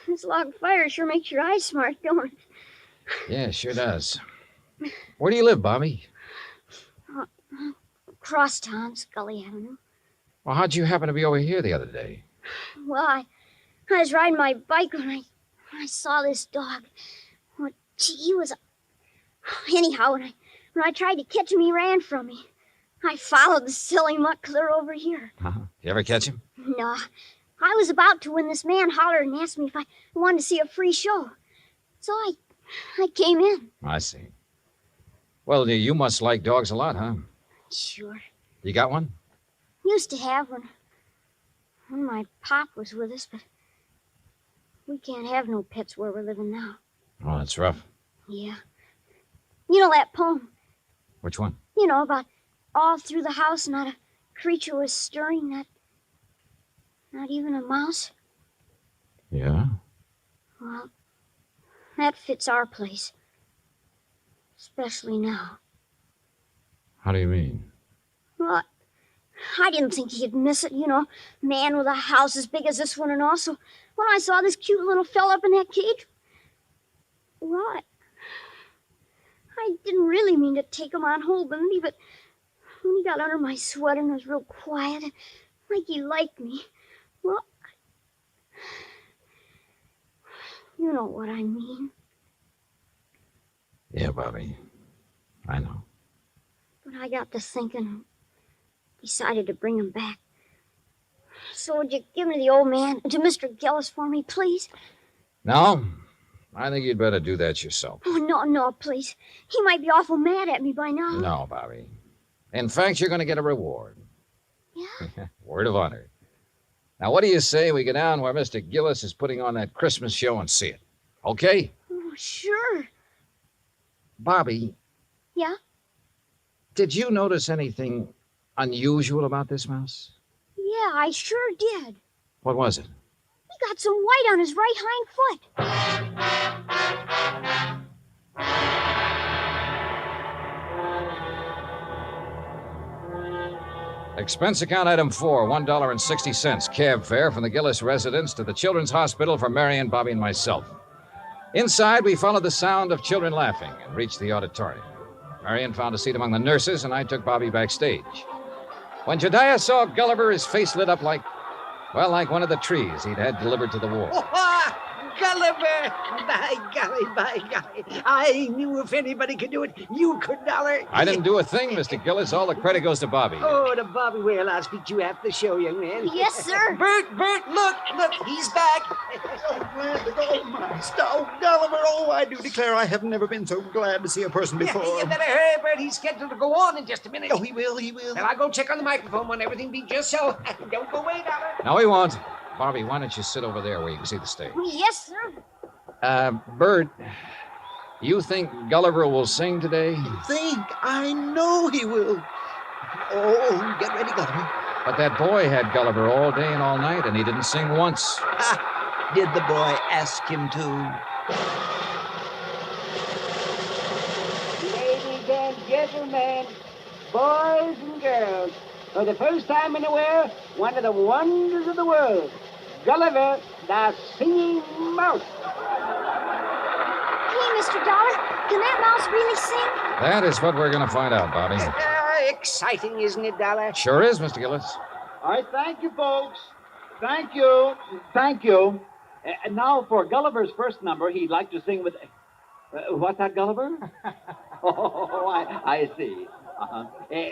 this log fire sure makes your eyes smart, don't it? Yeah, sure does. Where do you live, Bobby? Crosstown, Scully Avenue. Well, how'd you happen to be over here the other day? Well, I was riding my bike when I saw this dog. Well, gee, he was... Anyhow, when I tried to catch him, he ran from me. I followed the silly mutt clear over here. You ever catch him? No. I was about to when this man hollered and asked me if I wanted to see a free show. So I came in. I see. Well, you must like dogs a lot, huh? Sure. You got one? Used to have when my pop was with us, but we can't have no pets where we're living now. Oh, that's rough. Yeah. You know that poem? Which one? About all through the house not a creature was stirring, not even a mouse. Yeah? Well, that fits our place. Especially now. How do you mean? Well, I didn't think he'd miss it, man with a house as big as this one and all. So when I saw this cute little fella up in that cage, well, I didn't really mean to take him on holding me, but when he got under my sweater and was real quiet, like he liked me, well, you know what I mean. Yeah, Bobby. I know. But I got to thinking and decided to bring him back. So would you give me the old man to Mr. Gillis for me, please? No, I think you'd better do that yourself. Oh, no, please. He might be awful mad at me by now. No, Bobby. In fact, you're going to get a reward. Yeah? Word of honor. Now, what do you say we go down where Mr. Gillis is putting on that Christmas show and see it? Okay? Oh, sure. Bobby. Yeah? Did you notice anything unusual about this mouse? Yeah, I sure did. What was it? He got some white on his right hind foot. Expense account item 4, $1.60. Cab fare from the Gillis residence to the Children's Hospital for Mary and Bobby and myself. Inside, we followed the sound of children laughing and reached the auditorium. Marion found a seat among the nurses, and I took Bobby backstage. When Jediah saw Gulliver, his face lit up like one of the trees he'd had delivered to the war. Oh, Gulliver! By golly. I knew if anybody could do it, you could, Dollar. I didn't do a thing, Mr. Gillis. All the credit goes to Bobby. Oh, to Bobby. Well, I'll speak to you after the show, young man. Yes, sir. Bert, look, he's back. So glad to go, my stout Gulliver. Oh, I do declare I have never been so glad to see a person before. Yeah, you better hurry, Bert. He's scheduled to go on in just a minute. Oh, he will. Well, I'll go check on the microphone when everything be just so. Don't go away, Dollar. No, he won't. Bobby, why don't you sit over there where you can see the stage? Yes, sir. Bert, you think Gulliver will sing today? Think? I know he will. Oh, get ready, Gulliver. But that boy had Gulliver all day and all night, and he didn't sing once. Did the boy ask him to? Ladies and gentlemen, boys and girls, for the first time in the world, one of the wonders of the world, Gulliver, the singing mouse. Hey, Mr. Dollar, can that mouse really sing? That is what we're going to find out, Bobby. Exciting, isn't it, Dollar? Sure is, Mr. Gillis. All right, thank you, folks. Thank you. Thank you. Now, for Gulliver's first number, he'd like to sing with... what's that, Gulliver? Oh, I see. Uh-huh.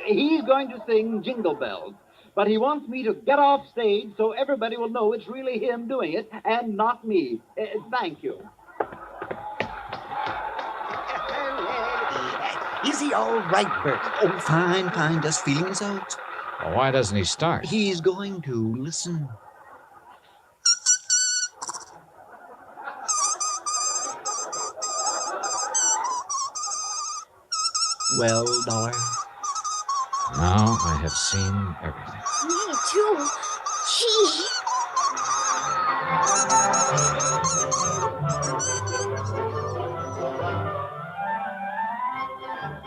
He's going to sing Jingle Bells, but he wants me to get off stage so everybody will know it's really him doing it and not me. Thank you. Is he all right, Bert? Oh, fine, fine. Just feeling his out. Well, why doesn't he start? He's going to. Listen. Well, Dollar. Now I have seen everything. Me too. Gee.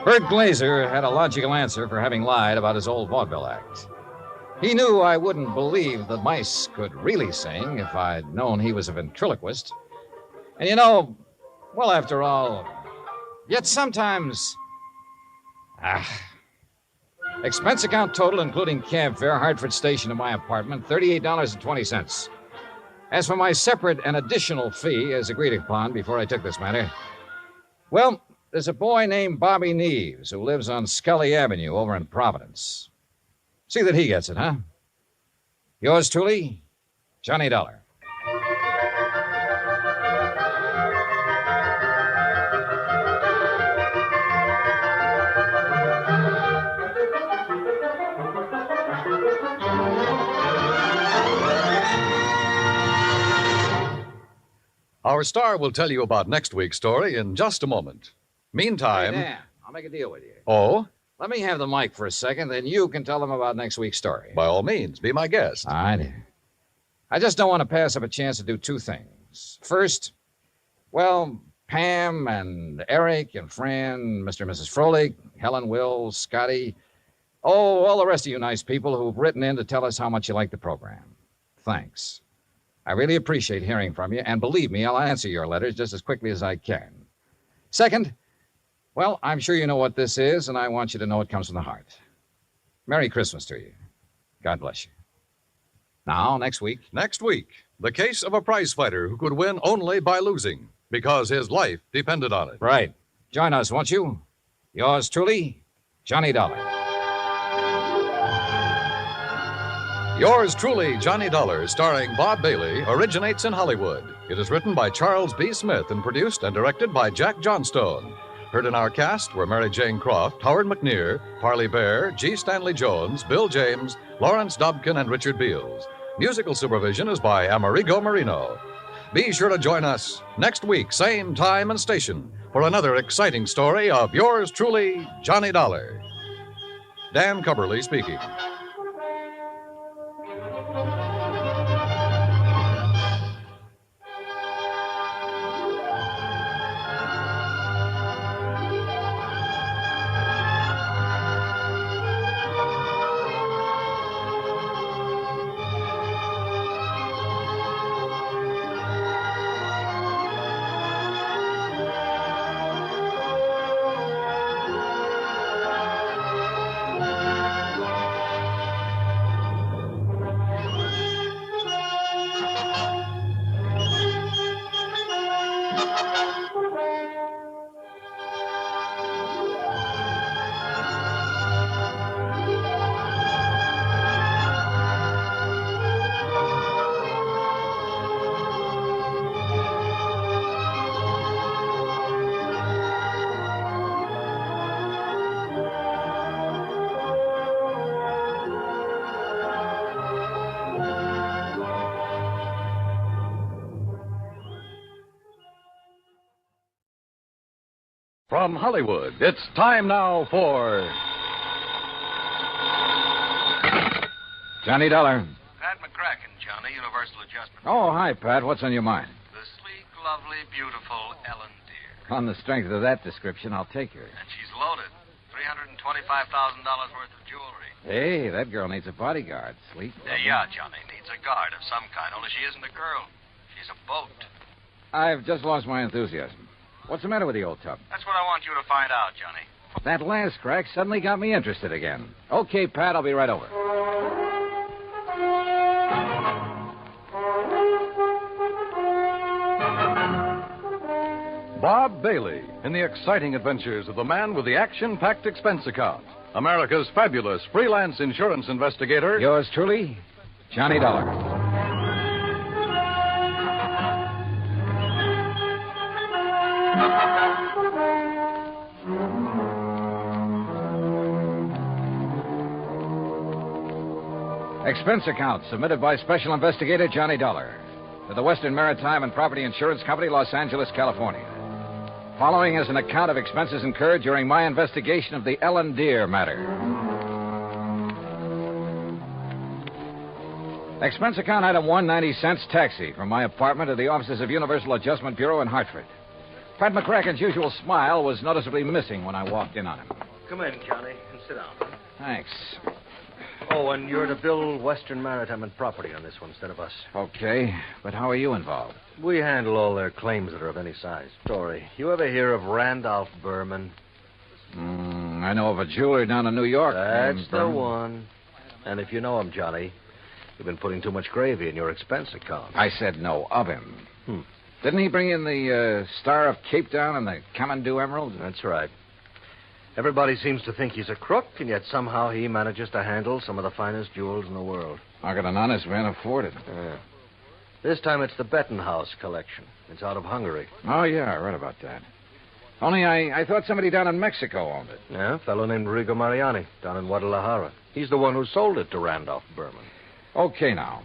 Bert Glazer had a logical answer for having lied about his old vaudeville act. He knew I wouldn't believe the mice could really sing if I'd known he was a ventriloquist. And you know, well, after all, yet sometimes... Expense account total, including cab fare, Hartford Station to my apartment, $38.20. As for my separate and additional fee, as agreed upon before I took this matter, well, there's a boy named Bobby Neves who lives on Scully Avenue over in Providence. See that he gets it, huh? Yours truly, Johnny Dollar. Our star will tell you about next week's story in just a moment. Meantime... Hey, Dan, I'll make a deal with you. Oh? Let me have the mic for a second, then you can tell them about next week's story. By all means, be my guest. All right. I just don't want to pass up a chance to do two things. First, well, Pam and Eric and Fran, Mr. and Mrs. Froelich, Helen, Will, Scotty, all the rest of you nice people who've written in to tell us how much you like the program. Thanks. I really appreciate hearing from you, and believe me, I'll answer your letters just as quickly as I can. Second, well, I'm sure you know what this is, and I want you to know it comes from the heart. Merry Christmas to you. God bless you. Now, next week. Next week, the case of a prize fighter who could win only by losing, because his life depended on it. Right. Join us, won't you? Yours truly, Johnny Dollar. Yours truly, Johnny Dollar, starring Bob Bailey, originates in Hollywood. It is written by Charles B. Smith and produced and directed by Jack Johnstone. Heard in our cast were Mary Jane Croft, Howard McNear, Parley Bear, G. Stanley Jones, Bill James, Lawrence Dobkin, and Richard Beals. Musical supervision is by Amerigo Marino. Be sure to join us next week, same time and station, for another exciting story of yours truly, Johnny Dollar. Dan Cubberly speaking. From Hollywood, it's time now for... Johnny Dollar. Pat McCracken, Johnny, Universal Adjustment. Oh, hi, Pat. What's on your mind? The sleek lovely, beautiful Ellen Deer. On the strength of that description, I'll take her. And she's loaded. $325,000 worth of jewelry. Hey, that girl needs a bodyguard. Sweet. Yeah, Johnny. Needs a guard of some kind, only she isn't a girl. She's a boat. I've just lost my enthusiasm. What's the matter with the old tub? That's what I want you to find out, Johnny. That last crack suddenly got me interested again. Okay, Pat, I'll be right over. Bob Bailey in the exciting adventures of the man with the action-packed expense account. America's fabulous freelance insurance investigator. Yours truly, Johnny Dollar. Expense account submitted by Special Investigator Johnny Dollar to the Western Maritime and Property Insurance Company, Los Angeles, California. Following is an account of expenses incurred during my investigation of the Ellen Deer matter. Expense account item 1, 90 cents taxi from my apartment to the offices of Universal Adjustment Bureau in Hartford. Pat McCracken's usual smile was noticeably missing when I walked in on him. Come in, Johnny, and sit down. Thanks. Oh, and you're to bill Western Maritime and Property on this one instead of us. Okay, but how are you involved? We handle all their claims that are of any size. Story. You ever hear of Randolph Berman? I know of a jeweler down in New York. That's the one. And if you know him, Johnny, you've been putting too much gravy in your expense account. I said no of him. Didn't he bring in the Star of Cape Town and the Kamandu emeralds? That's right. Everybody seems to think he's a crook, and yet somehow he manages to handle some of the finest jewels in the world. How can an honest man afford it? Yeah. This time it's the Bettenhaus collection. It's out of Hungary. Oh, yeah, I read about that. Only I thought somebody down in Mexico owned it. Yeah, a fellow named Rigo Mariani down in Guadalajara. He's the one who sold it to Randolph Berman. Okay, now.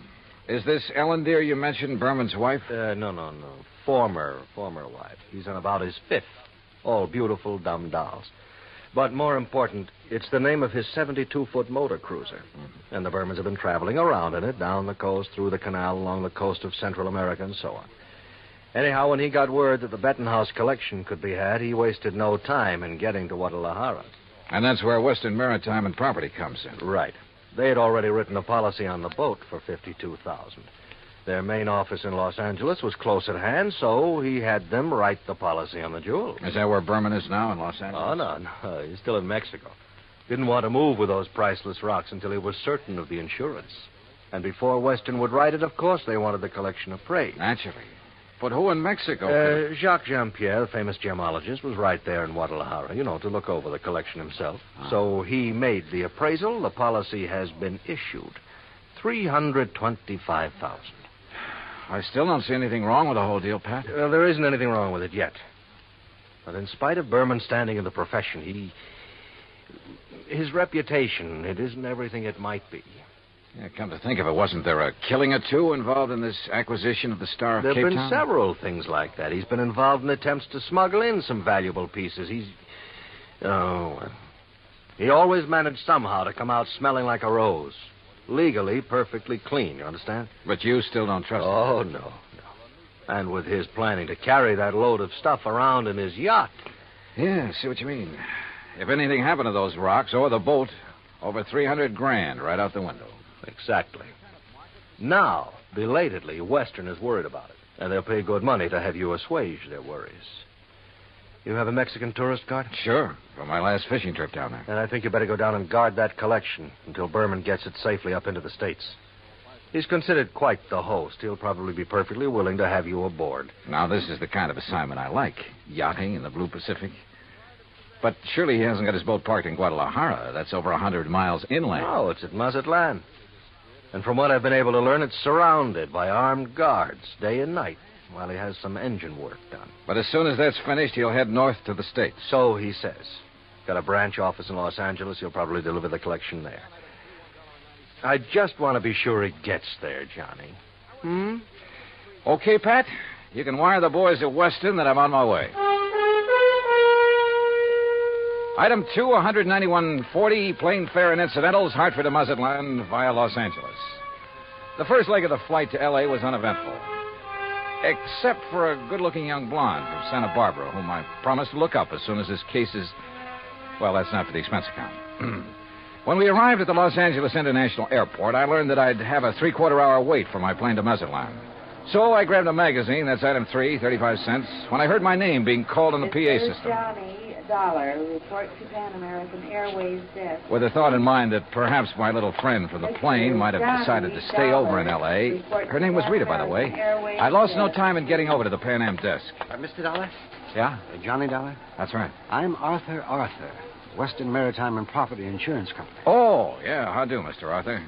Is this Ellen Deer you mentioned Berman's wife? No. Former wife. He's on about his fifth. All beautiful, dumb dolls. But more important, it's the name of his 72-foot motor cruiser. And the Bermans have been traveling around in it, down the coast, through the canal, along the coast of Central America, and so on. Anyhow, when he got word that the Bettenhaus collection could be had, he wasted no time in getting to Guadalajara. And that's where Western Maritime and Property comes in. Right. They had already written a policy on the boat for $52,000. Their main office in Los Angeles was close at hand, so he had them write the policy on the jewels. Is that where Berman is now, in Los Angeles? Oh, no. He's still in Mexico. Didn't want to move with those priceless rocks until he was certain of the insurance. And before Western would write it, of course, they wanted the collection appraised. Naturally. But who in Mexico? Jacques Jean-Pierre, the famous gemologist, was right there in Guadalajara, to look over the collection himself. So he made the appraisal. The policy has been issued. $325,000. I still don't see anything wrong with the whole deal, Pat. There isn't anything wrong with it yet. But in spite of Berman's standing in the profession, his reputation, it isn't everything it might be. Yeah, come to think of it, wasn't there a killing or two involved in this acquisition of the Star of Cape Town? There have been several things like that. He's been involved in attempts to smuggle in some valuable pieces. He always managed somehow to come out smelling like a rose. Legally, perfectly clean, you understand? But you still don't trust him? Oh, no. And with his planning to carry that load of stuff around in his yacht. Yeah, I see what you mean. If anything happened to those rocks or the boat, over $300,000 right out the window. Exactly. Now, belatedly, Western is worried about it. And they'll pay good money to have you assuage their worries. You have a Mexican tourist card? Sure, from my last fishing trip down there. And I think you better go down and guard that collection until Berman gets it safely up into the States. He's considered quite the host. He'll probably be perfectly willing to have you aboard. Now, this is the kind of assignment I like. Yachting in the Blue Pacific. But surely he hasn't got his boat parked in Guadalajara. That's over 100 miles inland. No, it's at Mazatlan. And from what I've been able to learn, it's surrounded by armed guards day and night while he has some engine work done. But as soon as that's finished, he'll head north to the States. So he says. Got a branch office in Los Angeles. He'll probably deliver the collection there. I just want to be sure he gets there, Johnny. Okay, Pat. You can wire the boys at Weston that I'm on my way. Item 2, $191.40, plane fare and incidentals, Hartford to Mazatlan via Los Angeles. The first leg of the flight to L.A. was uneventful. Except for a good-looking young blonde from Santa Barbara, whom I promised to look up as soon as this case is... Well, that's not for the expense account. When we arrived at the Los Angeles International Airport, I learned that I'd have a three-quarter-hour wait for my plane to Mazatlan. So I grabbed a magazine, that's item 3, 35 cents, when I heard my name being called on the PA system. Johnny, $1. Report to Pan American Airways desk. With the thought in mind that perhaps my little friend from the plane might have decided to stay over in L.A. Her name was Rita, by the way. I lost no time in getting over to the Pan Am desk. Mr. Dollar? Yeah? Johnny Dollar? That's right. I'm Arthur, Western Maritime and Property Insurance Company. Oh, yeah, how do, Mr. Arthur?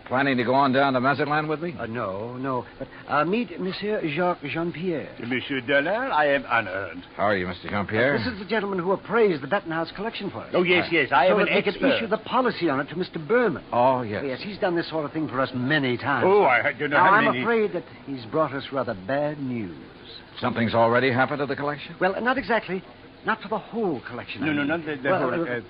Planning to go on down to Mazatlan with me? No. But meet Monsieur Jacques Jean-Pierre. Monsieur Dollar, I am honored. How are you, Mr. Jean-Pierre? This is the gentleman who appraised the Bettenhouse collection for us. Oh, yes. I am an they could expert. issue the policy on it to Mr. Berman. Oh, yes. Yes, he's done this sort of thing for us many times. Oh, I don't know now, how I'm many. afraid that he's brought us rather bad news. Something's already happened to the collection? Well, not exactly. Not for the whole collection. No, not the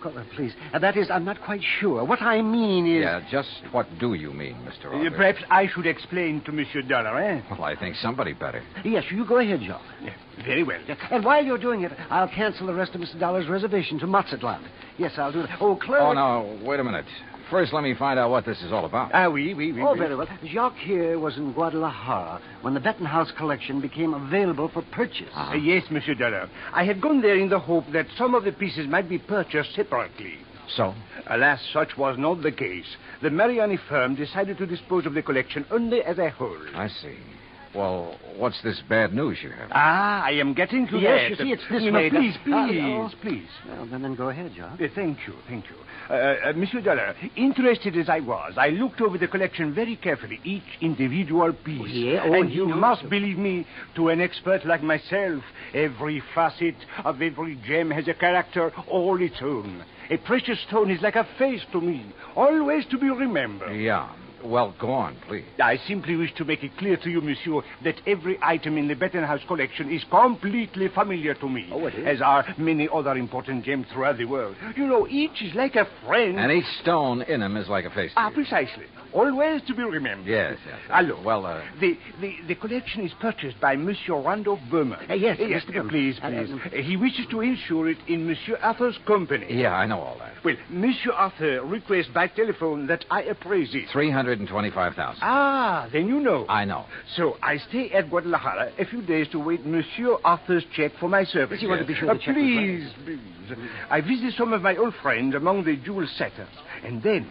whole... please. That is, I'm not quite sure. What I mean is... Yeah, just what do you mean, Mr. Arthur? Perhaps I should explain to Monsieur Dollar, eh? Well, I think somebody better. Yes, you go ahead, Jacques. Yeah, very well. And while you're doing it, I'll cancel the rest of Mr. Dollar's reservation to Mazatlan. Yes, I'll do that. Oh, clerk... Oh, no, wait a minute. First, let me find out what this is all about. Oui. Oh, very well. Jacques here was in Guadalajara when the Bettenhouse collection became available for purchase. Yes, Monsieur Dollar. I had gone there in the hope that some of the pieces might be purchased separately. So? Alas, such was not the case. The Mariani firm decided to dispose of the collection only as a whole. I see. Well, what's this bad news you have? I am getting to that. Yes, you see, it's this way. Please. Well, then go ahead, Jacques. Thank you. Monsieur Dollar, interested as I was, I looked over the collection very carefully, each individual piece. And you must believe me, to an expert like myself, every facet of every gem has a character all its own. A precious stone is like a face to me, always to be remembered. Yeah. Well, go on, please. I simply wish to make it clear to you, monsieur, that every item in the Bettenhouse collection is completely familiar to me. Oh, it is? As are many other important gems throughout the world. You know, each is like a friend. And each stone in them is like a face to you. Precisely. Always to be remembered. Yes. Allô. Well, The collection is purchased by Monsieur Randolph Berman. Yes, Mr. Berman. Please. He wishes to insure it in Monsieur Arthur's company. Yeah, I know all that. Well, Monsieur Arthur requests by telephone that I appraise it. $325,000. Then you know. I know. So I stay at Guadalajara a few days to wait Monsieur Arthur's check for my service. You want to be sure the check please. I visit some of my old friends among the jewel setters. And then,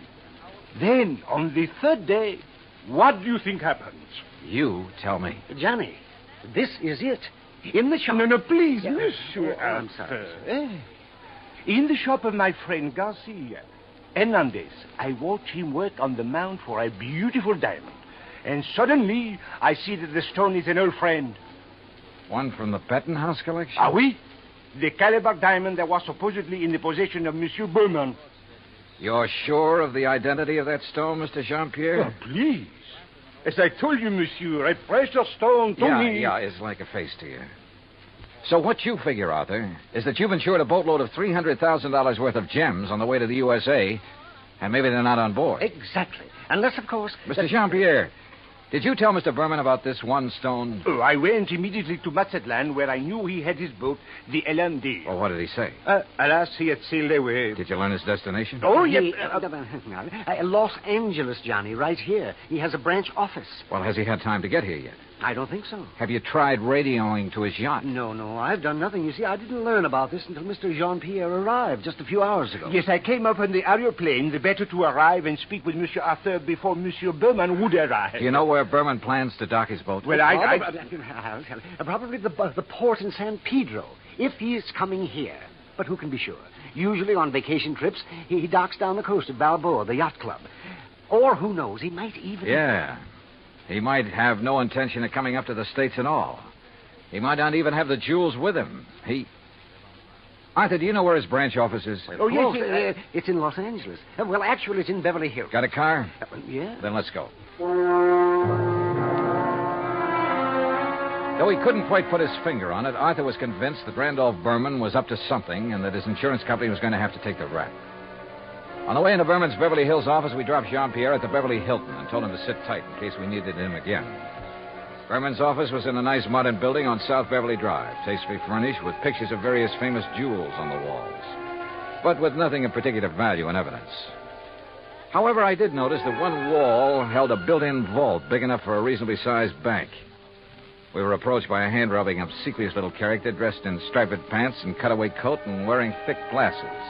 on the third day, what do you think happens? You tell me. Johnny, this is it. In the shop. No, please, Monsieur I'm sorry. In the shop of my friend Garcia Hernandez, I watch him work on the mount for a beautiful diamond. And suddenly, I see that the stone is an old friend. One from the Bettenhouse collection? Oui. The Calabar diamond that was supposedly in the possession of Monsieur Berman. You're sure of the identity of that stone, Mr. Jean-Pierre? Oh, please. As I told you, monsieur, a precious stone to me. Yeah, it's like a face to you. So what you figure, Arthur, is that you've insured a boatload of $300,000 worth of gems on the way to the USA, and maybe they're not on board. Exactly. Unless, of course... Mr. Jean-Pierre, did you tell Mr. Berman about this one stone? Oh, I went immediately to Mazatlan, where I knew he had his boat, the LMD. Well, what did he say? Alas, he had sailed away. Did you learn his destination? Oh, yes. Los Angeles, Johnny, right here. He has a branch office. Well, has he had time to get here yet? I don't think so. Have you tried radioing to his yacht? No, I've done nothing. You see, I didn't learn about this until Mr. Jean-Pierre arrived just a few hours ago. Yes, I came up on the aeroplane, the better to arrive and speak with Monsieur Arthur before Monsieur Berman would arrive. Do you know where Berman plans to dock his boat? Well, I'll tell you. Probably the port in San Pedro, if he is coming here. But who can be sure? Usually on vacation trips, he docks down the coast at Balboa, the yacht club. Or who knows, he might even... Yeah. He might have no intention of coming up to the States at all. He might not even have the jewels with him. Arthur, do you know where his branch office is? Oh, yes, it's in Los Angeles. Well, actually, it's in Beverly Hills. Got a car? Yeah. Then let's go. Though he couldn't quite put his finger on it, Arthur was convinced that Randolph Berman was up to something and that his insurance company was going to have to take the rap. On the way into Berman's Beverly Hills office, we dropped Jean-Pierre at the Beverly Hilton and told him to sit tight in case we needed him again. Berman's office was in a nice modern building on South Beverly Drive, tastefully furnished with pictures of various famous jewels on the walls, but with nothing of particular value in evidence. However, I did notice that one wall held a built-in vault big enough for a reasonably sized bank. We were approached by a hand-rubbing, obsequious little character dressed in striped pants and cutaway coat and wearing thick glasses.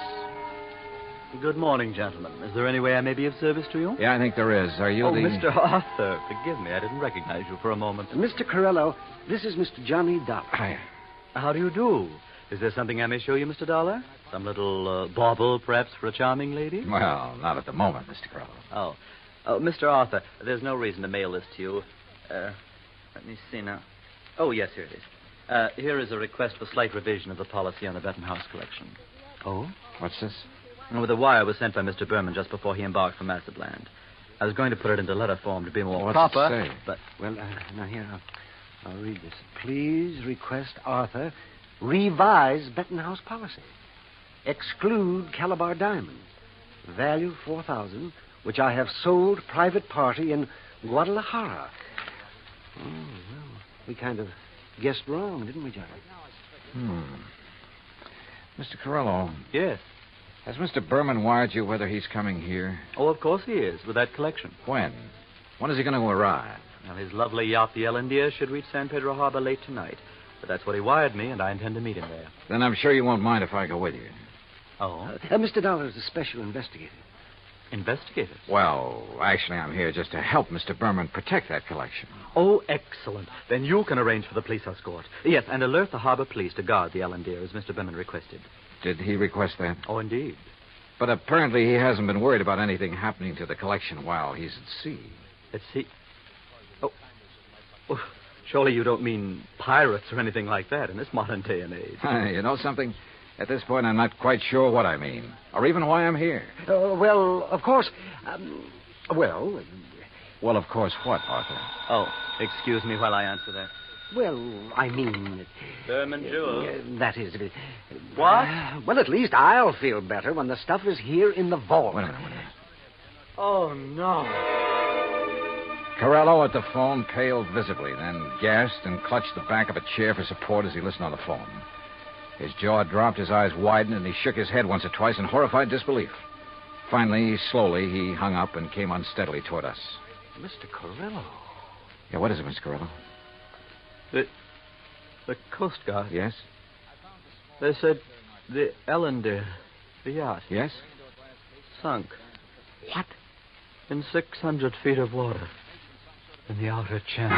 Good morning, gentlemen. Is there any way I may be of service to you? Yeah, I think there is. Are you the... Mr. Arthur. Forgive me. I didn't recognize you for a moment. Mr. Corello, this is Mr. Johnny Dollar. Hi. How do you do? Is there something I may show you, Mr. Dollar? Some little bauble, perhaps, for a charming lady? Well, not at the moment, Mr. Corello. Oh, Mr. Arthur, there's no reason to mail this to you. Let me see now. Oh, yes, here it is. Here is a request for slight revision of the policy on the Bettenhouse collection. Oh? What's this? Well, the wire was sent by Mr. Berman just before he embarked for Mazatlan. I was going to put it into letter form to be more What's proper, it say? but... Well, now here, I'll read this. Please request Arthur revise Bettenhouse policy. Exclude Calabar diamonds. Value $4,000, which I have sold private party in Guadalajara. Oh, well, we kind of guessed wrong, didn't we, Johnny? Mr. Corello. Yes? Has Mr. Berman wired you whether he's coming here? Oh, of course he is, with that collection. When? When is he going to arrive? Now, his lovely yacht, the Ellendeer, should reach San Pedro Harbor late tonight. But that's what he wired me, and I intend to meet him there. Then I'm sure you won't mind if I go with you. Oh? Mr. Dollar is a special investigator. Investigator? Well, actually, I'm here just to help Mr. Berman protect that collection. Oh, excellent. Then you can arrange for the police escort. Yes, and alert the harbor police to guard the Ellendeer, as Mr. Berman requested. Did he request that? Oh, indeed. But apparently he hasn't been worried about anything happening to the collection while he's at sea. At sea? Oh, surely you don't mean pirates or anything like that in this modern day and age. You know something? At this point, I'm not quite sure what I mean, or even why I'm here. Well, of course... Well, of course what, Arthur? Oh, excuse me while I answer that. Well, I mean... Berman Jewels. That is... What? Well, at least I'll feel better when the stuff is here in the vault. Wait a minute. Oh, no. Corello at the phone paled visibly, then gasped and clutched the back of a chair for support as he listened on the phone. His jaw dropped, his eyes widened, and he shook his head once or twice in horrified disbelief. Finally, slowly, he hung up and came unsteadily toward us. Mr. Corello. Yeah, what is it, Mr. Corello? The Coast Guard. Yes? They said the Ellendeer, the yacht. Yes? Sunk. What? In 600 feet of water. In the outer channel.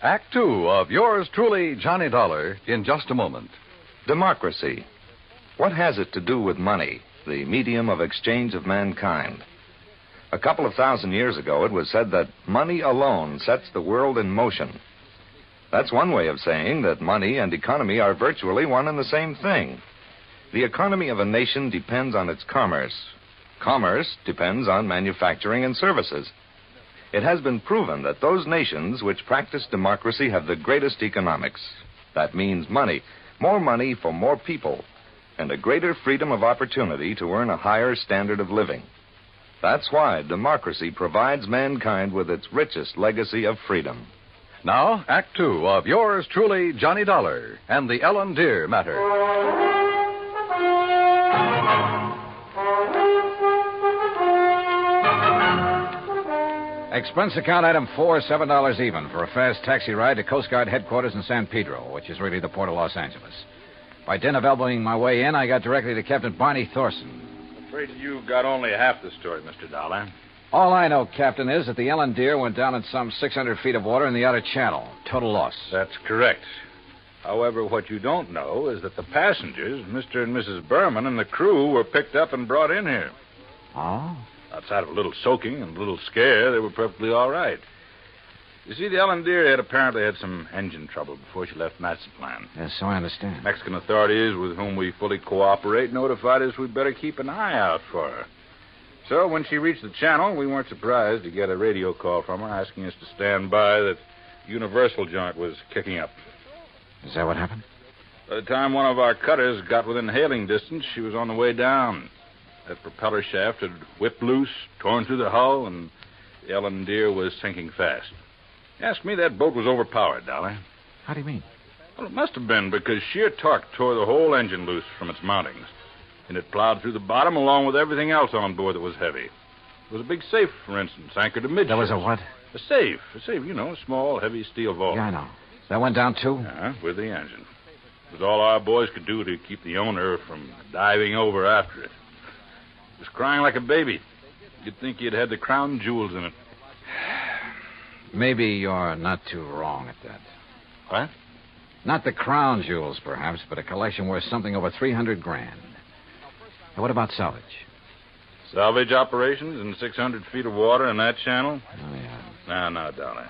Act two of yours truly, Johnny Dollar, in just a moment. Democracy. What has it to do with money, the medium of exchange of mankind? A couple of thousand years ago, it was said that money alone sets the world in motion. That's one way of saying that money and economy are virtually one and the same thing. The economy of a nation depends on its commerce. Commerce depends on manufacturing and services. It has been proven that those nations which practice democracy have the greatest economics. That means money, more money for more people, and a greater freedom of opportunity to earn a higher standard of living. That's why democracy provides mankind with its richest legacy of freedom. Now, Act two of yours truly, Johnny Dollar, and the Ellendeer matter. Expense account item 4, $7 even for a fast taxi ride to Coast Guard headquarters in San Pedro, which is really the port of Los Angeles. By dint of elbowing my way in, I got directly to Captain Barney Thorson. I'm afraid you got only half the story, Mr. Dollar. All I know, Captain, is that the Ellendeer went down in some 600 feet of water in the outer channel. Total loss. That's correct. However, what you don't know is that the passengers, Mr. and Mrs. Berman, and the crew were picked up and brought in here. Oh? Outside of a little soaking and a little scare, they were perfectly all right. You see, the Ellendeer had apparently had some engine trouble before she left Mazatlan. Yes, so I understand. Mexican authorities, with whom we fully cooperate, notified us we'd better keep an eye out for her. So when she reached the channel, we weren't surprised to get a radio call from her asking us to stand by, that Universal joint was kicking up. Is that what happened? By the time one of our cutters got within hailing distance, she was on the way down. That propeller shaft had whipped loose, torn through the hull, and the Ellendeer was sinking fast. Ask me, that boat was overpowered, Dolly. How do you mean? Well, it must have been, because sheer torque tore the whole engine loose from its mountings. And it plowed through the bottom along with everything else on board that was heavy. There was a big safe, for instance, anchored amidships. There was a what? A safe, you know, a small, heavy steel vault. Yeah, I know. That went down, too? With the engine. It was all our boys could do to keep the owner from diving over after it. It was crying like a baby. You'd think he'd had the crown jewels in it. Maybe you're not too wrong at that. What? Not the crown jewels, perhaps, but a collection worth something over $300,000. And what about salvage? Salvage operations in 600 feet of water in that channel? Oh, yeah. No, Dolly.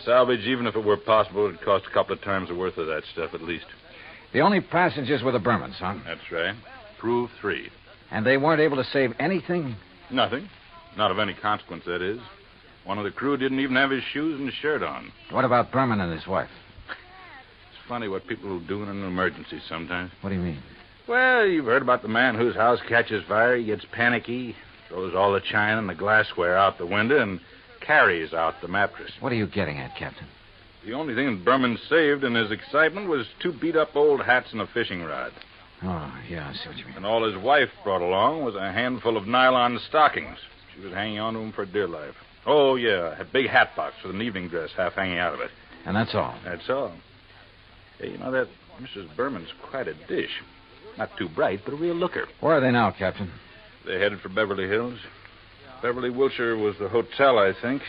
Salvage, even if it were possible, it'd cost a couple of times the worth of that stuff at least. The only passengers were the Bermans, huh? That's right. Crew of 3. And they weren't able to save anything? Nothing. Not of any consequence, that is. One of the crew didn't even have his shoes and shirt on. What about Berman and his wife? It's funny what people will do in an emergency sometimes. What do you mean? Well, you've heard about the man whose house catches fire. He gets panicky, throws all the china and the glassware out the window, and carries out the mattress. What are you getting at, Captain? The only thing that Berman saved in his excitement was 2 beat-up old hats and a fishing rod. Oh, yeah, I see what you mean. And all his wife brought along was a handful of nylon stockings. She was hanging on to them for dear life. Oh, yeah, a big hat box with an evening dress half hanging out of it. And that's all? That's all. Hey, you know, that Mrs. Berman's quite a dish. Not too bright, but a real looker. Where are they now, Captain? They're headed for Beverly Hills. Beverly, Wilshire was the hotel, I think.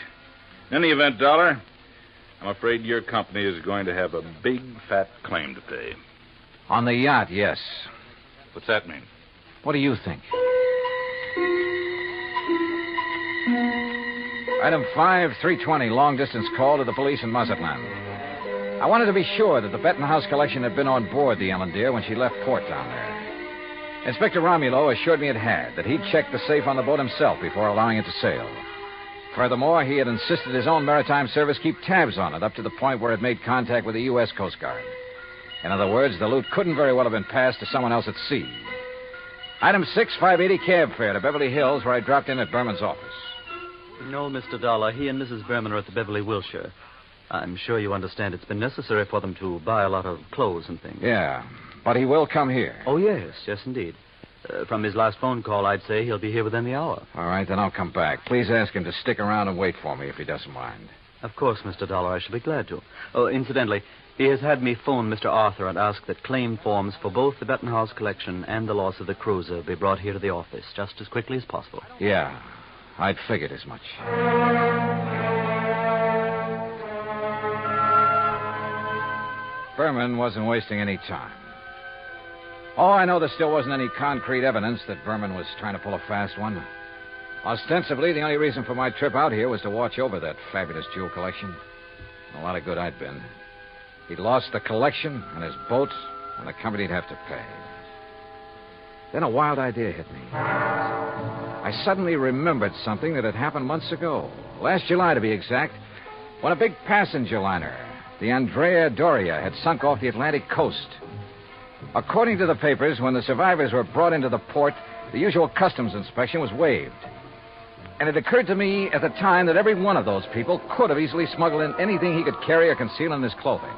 In any event, Dollar, I'm afraid your company is going to have a big, fat claim to pay. On the yacht, yes. What's that mean? What do you think? Item 5, 320, long-distance call to the police in Mazatlan. I wanted to be sure that the Benton House collection had been on board the Ellendeer when she left port down there. Inspector Romulo assured me it had, that he'd checked the safe on the boat himself before allowing it to sail. Furthermore, he had insisted his own maritime service keep tabs on it up to the point where it made contact with the U.S. Coast Guard. In other words, the loot couldn't very well have been passed to someone else at sea. Item 6, 580 cab fare to Beverly Hills, where I dropped in at Berman's office. No, Mr. Dollar. He and Mrs. Berman are at the Beverly Wilshire. I'm sure you understand it's been necessary for them to buy a lot of clothes and things. Yeah, but he will come here. Oh, yes, indeed. From his last phone call, I'd say he'll be here within the hour. All right, then I'll come back. Please ask him to stick around and wait for me if he doesn't mind. Of course, Mr. Dollar, I shall be glad to. Oh, incidentally, he has had me phone Mr. Arthur and ask that claim forms for both the Benton House collection and the loss of the cruiser be brought here to the office just as quickly as possible. Yeah, I'd figured as much. Berman wasn't wasting any time. Oh, I know there still wasn't any concrete evidence that Berman was trying to pull a fast one. Ostensibly, the only reason for my trip out here was to watch over that fabulous jewel collection. A lot of good I'd been. He'd lost the collection and his boat, and the company'd have to pay. Then a wild idea hit me. I suddenly remembered something that had happened months ago. Last July, to be exact, when a big passenger liner, the Andrea Doria, had sunk off the Atlantic coast. According to the papers, when the survivors were brought into the port, the usual customs inspection was waived. And it occurred to me at the time that every one of those people could have easily smuggled in anything he could carry or conceal in his clothing.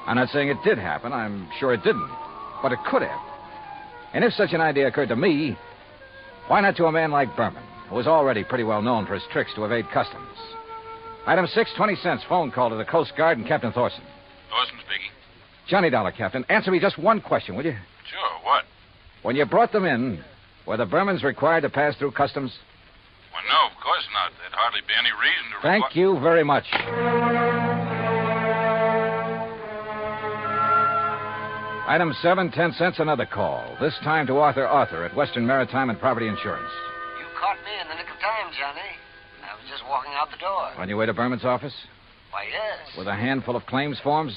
I'm not saying it did happen. I'm sure it didn't. But it could have. And if such an idea occurred to me, why not to a man like Berman, who was already pretty well known for his tricks to evade customs? Item 6, 20 cents, phone call to the Coast Guard and Captain Thorson. Thorson speaking. Johnny Dollar, Captain. Answer me just one question, will you? Sure, what? When you brought them in, were the Bermans required to pass through customs? Well, no, of course not. There'd hardly be any reason to... Thank you very much. Item 7, 10 cents, another call. This time to Arthur at Western Maritime and Property Insurance. You caught me in the nick of time, Johnny. I was just walking out the door. On your way to Berman's office? Why, yes. With a handful of claims forms?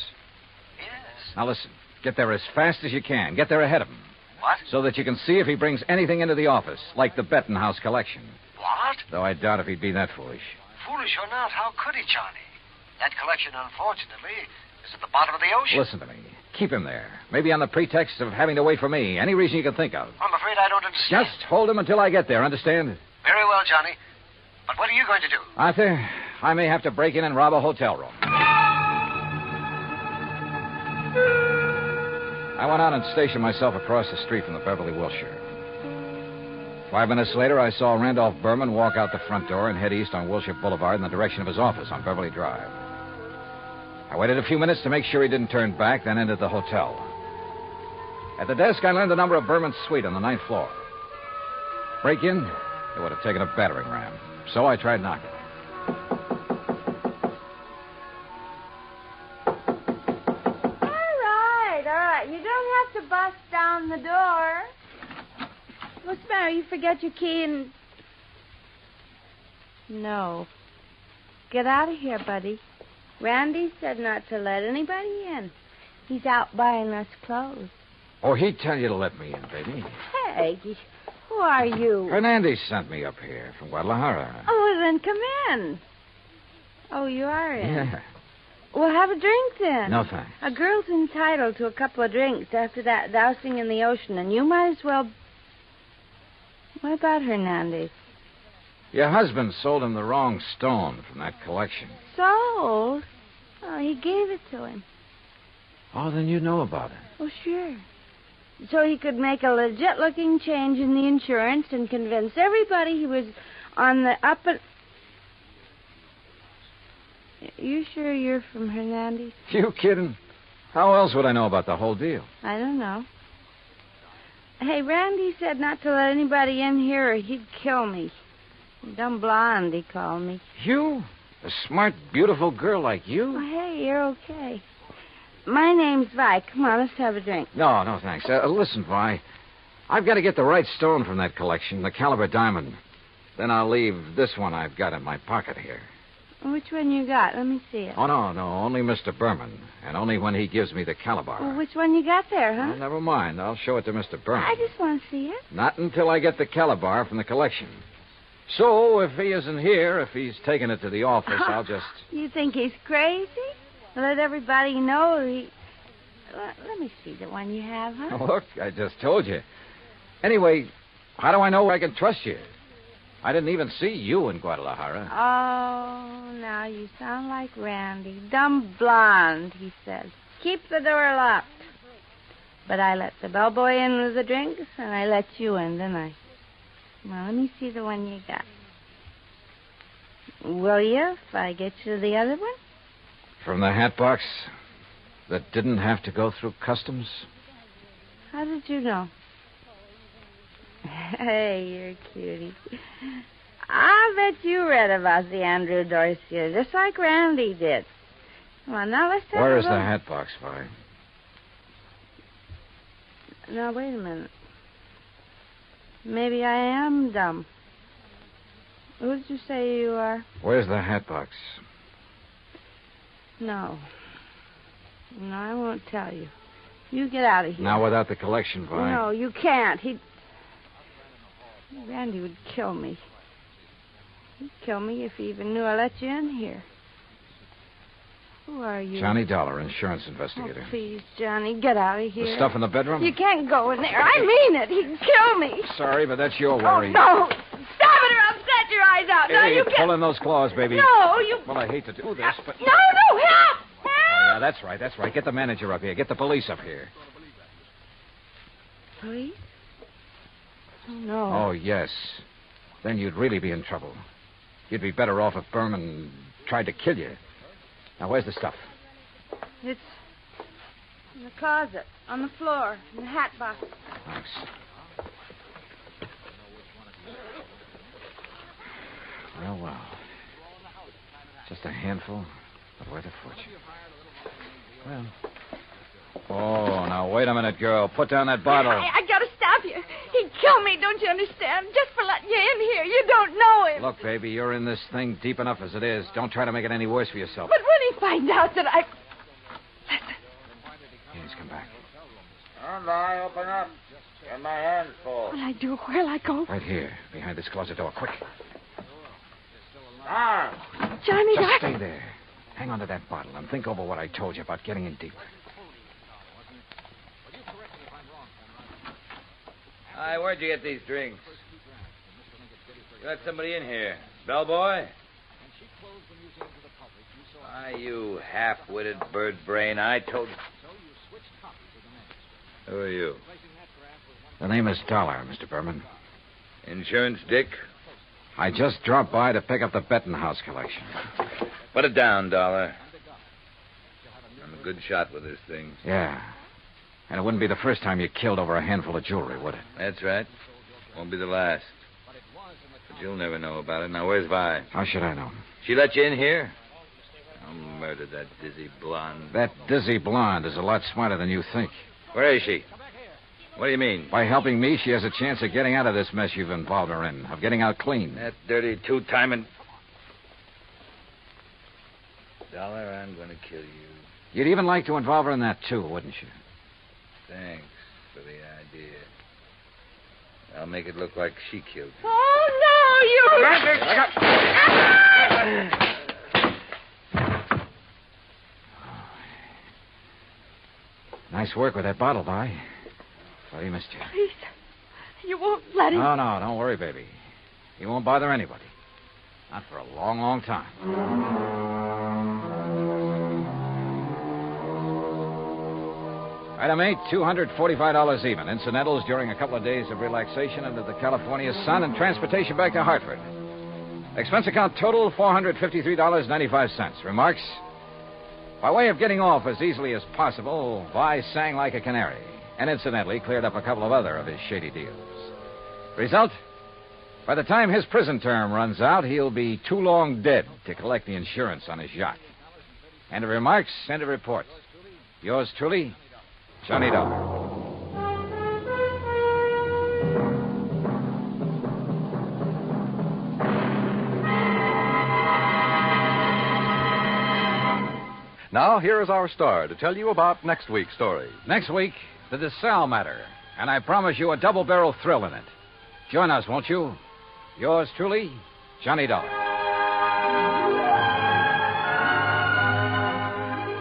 Yes. Now listen, get there as fast as you can. Get there ahead of him. What? So that you can see if he brings anything into the office, like the Benton House collection. What? Though I doubt if he'd be that foolish. Foolish or not, how could he, Johnny? That collection, unfortunately, is at the bottom of the ocean. Listen to me. Keep him there. Maybe on the pretext of having to wait for me. Any reason you can think of. I'm afraid I don't understand. Just hold him until I get there, understand? Very well, Johnny. But what are you going to do? Arthur, I may have to break in and rob a hotel room. I went out and stationed myself across the street from the Beverly Wilshire. 5 minutes later, I saw Randolph Berman walk out the front door and head east on Wilshire Boulevard in the direction of his office on Beverly Drive. I waited a few minutes to make sure he didn't turn back, then entered the hotel. At the desk, I learned the number of Berman's suite on the 9th floor. Break in, it would have taken a battering ram. So I tried knocking. All right. You don't have to bust down the door. What's the matter? You forget your key and... No. Get out of here, buddy. Randy said not to let anybody in. He's out buying us clothes. Oh, he'd tell you to let me in, baby. Hey, who are you? Hernandez sent me up here from Guadalajara. Oh, well, then come in. Oh, you are in? Yeah. Well, have a drink then. No, thanks. A girl's entitled to a couple of drinks after that dousing in the ocean, and you might as well... What about Hernandez? Your husband sold him the wrong stone from that collection. Sold? Oh, he gave it to him. Oh, then you know about it. Oh, sure. So he could make a legit-looking change in the insurance and convince everybody he was on the up and... You sure you're from Hernandez? You kidding? How else would I know about the whole deal? I don't know. Hey, Randy said not to let anybody in here or he'd kill me. Dumb blonde, he called me. You? A smart, beautiful girl like you? Oh, hey, you're okay. My name's Vi. Come on, let's have a drink. No, thanks. Listen, Vi. I've got to get the right stone from that collection, the caliber diamond. Then I'll leave this one I've got in my pocket here. Which one you got? Let me see it. Oh, no. Only Mr. Berman. And only when he gives me the caliber. Well, which one you got there, huh? Well, never mind. I'll show it to Mr. Berman. I just want to see it. Not until I get the caliber from the collection. So, if he isn't here, if he's taken it to the office, I'll just... You think he's crazy? Let everybody know he... Let me see the one you have, huh? Oh, look, I just told you. Anyway, how do I know I can trust you? I didn't even see you in Guadalajara. Oh, now you sound like Randy. Dumb blonde, he says. Keep the door locked. But I let the bellboy in with the drinks, and I let you in, didn't I? Well, let me see the one you got. Will you, if I get you the other one? From the hat box that didn't have to go through customs? How did you know? Hey, you're a cutie. I bet you read about the Andrew Dorsey, just like Randy did. Come on, now let's have Where a is the look. hat box, Vi? Now, wait a minute. Maybe I am dumb. Who did you say you are? Where's the hat box? No, I won't tell you. You get out of here. Now, without the collection, Vi. No, you can't. Randy would kill me. He'd kill me if he even knew I let you in here. Who are you? Johnny Dollar, insurance investigator. Oh, please, Johnny, get out of here. The stuff in the bedroom? You can't go in there. I mean it. He'd kill me. Sorry, but that's your worry. Oh, no. Stop it or I'll set your eyes out. Now Hey, you can't. pull in those claws, baby. No, you... Well, I hate to do this, but... No, help! Oh, yeah, that's right. Get the manager up here. Get the police up here. Police? Oh, no. Oh, yes. Then you'd really be in trouble. You'd be better off if Berman tried to kill you. Now, where's the stuff? It's in the closet, on the floor, in the hat box. Thanks. Well. Just a handful, but worth a fortune. Well. Oh, now, wait a minute, girl. Put down that bottle. I gotta stop you. He'd kill me, don't you understand? Just for letting you in here. You don't know him. Look, baby, you're in this thing deep enough as it is. Don't try to make it any worse for yourself. But when he finds out that I... Listen. He's come back. And I open up. Get my hands full. What'll I do? Where'll I go? Right here, behind this closet door. Quick. Ah. Johnny, Just stay there. Hang on to that bottle and think over what I told you about getting in deep. Hi, where'd you get these drinks? You got somebody in here. Bellboy? Why, you half-witted bird brain, I told you. Who are you? The name is Dollar, Mr. Berman. Insurance Dick? I just dropped by to pick up the Bettenhouse collection. Put it down, Dollar. I'm a good shot with this thing. Yeah. And it wouldn't be the first time you killed over a handful of jewelry, would it? That's right. Won't be the last. But you'll never know about it. Now, where's Vi? How should I know? She let you in here? I'll murder that dizzy blonde. That dizzy blonde is a lot smarter than you think. Where is she? What do you mean? By helping me, she has a chance of getting out of this mess you've involved her in, of getting out clean. That dirty two-timing... Dollar, I'm going to kill you. You'd even like to involve her in that, too, wouldn't you? Thanks for the idea. I'll make it look like she killed you. Oh, no, you... Nice work with that bottle, Vi. Sorry he missed you. Please, you won't let him... No, don't worry, baby. He won't bother anybody. Not for a long, long time. Item 8, $245 even. Incidentals during a couple of days of relaxation under the California sun and transportation back to Hartford. Expense account total, $453.95. Remarks? By way of getting off as easily as possible, Vi sang like a canary, and incidentally cleared up a couple of other of his shady deals. Result? By the time his prison term runs out, he'll be too long dead to collect the insurance on his yacht. End of remarks, end of report. Yours truly, Johnny Dollar. Now, here is our star to tell you about next week's story. Next week, the DeSalle matter, and I promise you a double-barrel thrill in it. Join us, won't you? Yours truly, Johnny Dollar.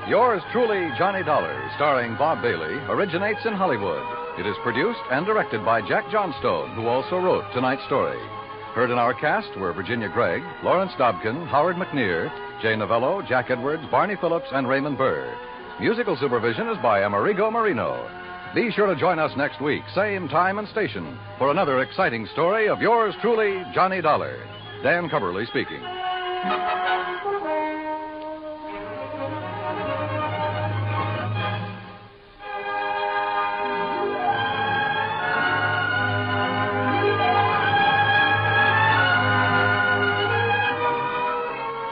Yours truly, Johnny Dollar, starring Bob Bailey, originates in Hollywood. It is produced and directed by Jack Johnstone, who also wrote tonight's story. Heard in our cast were Virginia Gregg, Lawrence Dobkin, Howard McNear, Jay Novello, Jack Edwards, Barney Phillips, and Raymond Burr. Musical supervision is by Amerigo Marino. Be sure to join us next week, same time and station, for another exciting story of yours truly, Johnny Dollar. Dan Coverly speaking.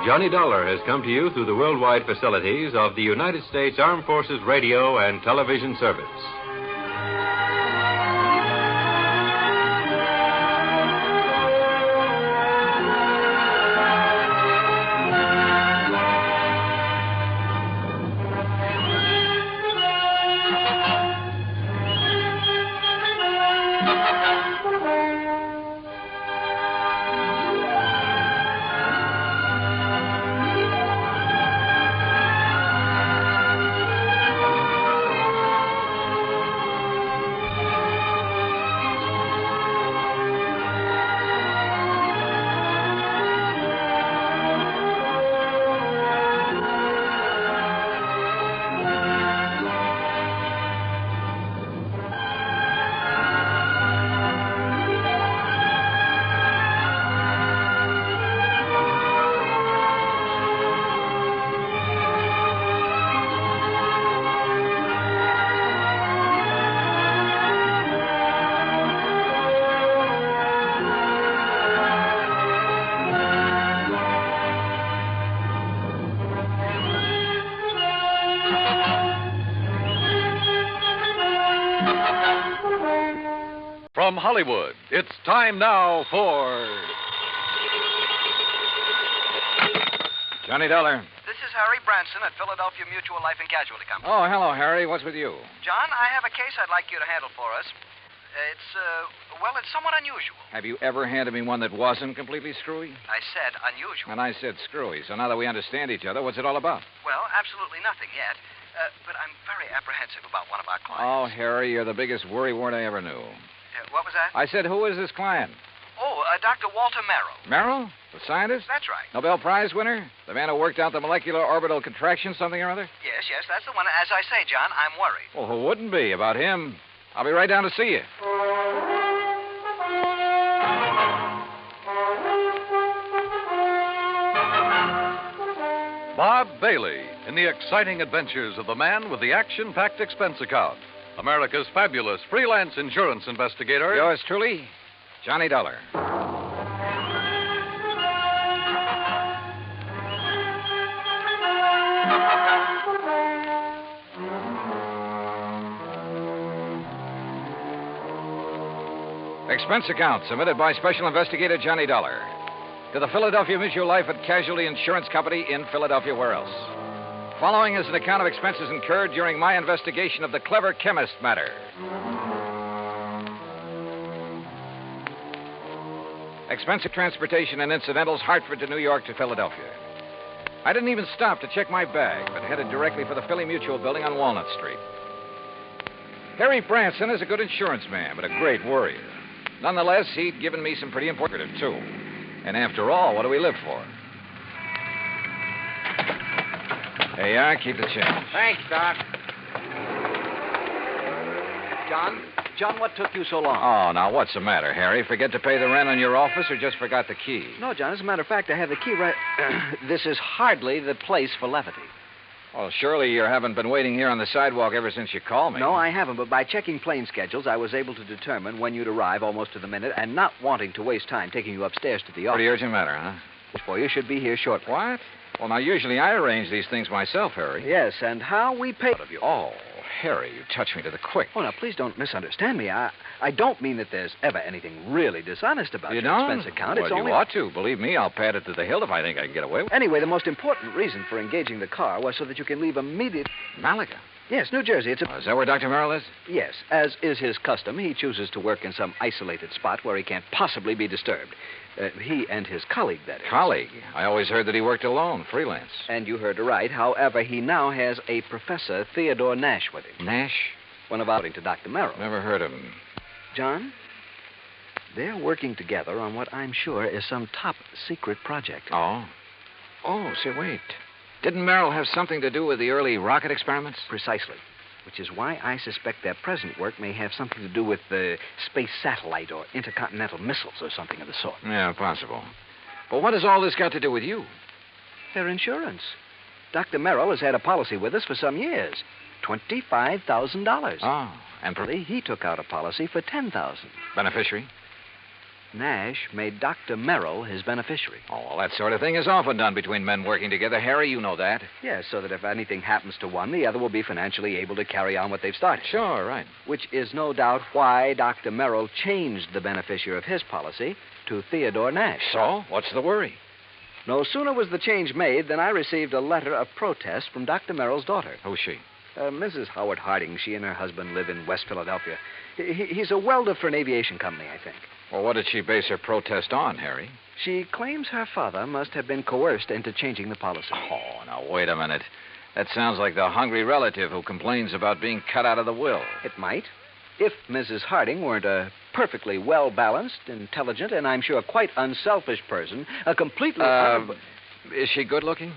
Johnny Dollar has come to you through the worldwide facilities of the United States Armed Forces Radio and Television Service. From Hollywood, it's time now for... Johnny Dollar. This is Harry Branson at Philadelphia Mutual Life and Casualty Company. Oh, hello, Harry. What's with you? John, I have a case I'd like you to handle for us. It's somewhat unusual. Have you ever handed me one that wasn't completely screwy? I said unusual. And I said screwy. So now that we understand each other, what's it all about? Well, absolutely nothing yet. But I'm very apprehensive about one of our clients. Oh, Harry, you're the biggest worrywart I ever knew. What was that? I said, who is this client? Oh, Dr. Walter Merrill. Merrill? The scientist? That's right. Nobel Prize winner? The man who worked out the molecular orbital contraction something or other? Yes, that's the one. As I say, John, I'm worried. Well, who wouldn't be about him? I'll be right down to see you. Bob Bailey in the exciting adventures of the man with the action-packed expense account. America's fabulous freelance insurance investigator. Yours truly, Johnny Dollar. Expense account submitted by Special Investigator Johnny Dollar to the Philadelphia Mutual Life and Casualty Insurance Company in Philadelphia. Where else? Following is an account of expenses incurred during my investigation of the clever chemist matter. Expense of transportation and incidentals, Hartford to New York to Philadelphia. I didn't even stop to check my bag, but headed directly for the Philly Mutual building on Walnut Street. Harry Branson is a good insurance man, but a great worrier. Nonetheless, he'd given me some pretty important, too. And after all, what do we live for? There you are. Keep the change. Thanks, Doc. John, what took you so long? Oh, now, what's the matter, Harry? Forget to pay the rent on your office or just forgot the key? No, John, as a matter of fact, I have the key right... This is hardly the place for levity. Well, surely you haven't been waiting here on the sidewalk ever since you called me. No, I haven't, but by checking plane schedules, I was able to determine when you'd arrive almost to the minute, and not wanting to waste time taking you upstairs to the office. Pretty urgent matter, huh? For you should be here shortly. What? Well, now, usually I arrange these things myself, Harry. Yes, and how we pay... Of you. Oh, Harry, you touched me to the quick. Oh, now, please don't misunderstand me. I don't mean that there's ever anything really dishonest about you your don't? expense account. Well, It's only... you ought to. Believe me, I'll pad it to the hilt if I think I can get away with it. Anyway, the most important reason for engaging the car was so that you can leave immediate... Malaga? Yes, New Jersey. It's a... Is that where Dr. Merrill is? Yes. As is his custom, he chooses to work in some isolated spot where he can't possibly be disturbed. He and his colleague, that is. Colleague? I always heard that he worked alone, freelance. And you heard right. However, he now has a Professor Theodore Nash with him. Nash? One of according to Dr. Merrill. Never heard of him. John, they're working together on what I'm sure is some top secret project. Oh? Oh, say, wait. Didn't Merrill have something to do with the early rocket experiments? Precisely. Which is why I suspect their present work may have something to do with the space satellite or intercontinental missiles or something of the sort. Yeah, possible. But what has all this got to do with you? Their insurance. Dr. Merrill has had a policy with us for some years. $25,000. Oh, and he took out a policy for $10,000. Beneficiary? Nash made Dr. Merrill his beneficiary. Oh, well, that sort of thing is often done between men working together. Harry, you know that. Yes, so that if anything happens to one, the other will be financially able to carry on what they've started. Sure, right. Which is no doubt why Dr. Merrill changed the beneficiary of his policy to Theodore Nash. So, what's the worry? No sooner was the change made than I received a letter of protest from Dr. Merrill's daughter. Who's she? Mrs. Howard Harding. She and her husband live in West Philadelphia. He's a welder for an aviation company, I think. Well, what did she base her protest on, Harry? She claims her father must have been coerced into changing the policy. Oh, now, wait a minute. That sounds like the hungry relative who complains about being cut out of the will. It might. If Mrs. Harding weren't a perfectly well-balanced, intelligent, and I'm sure quite unselfish person, a completely... Is she good-looking?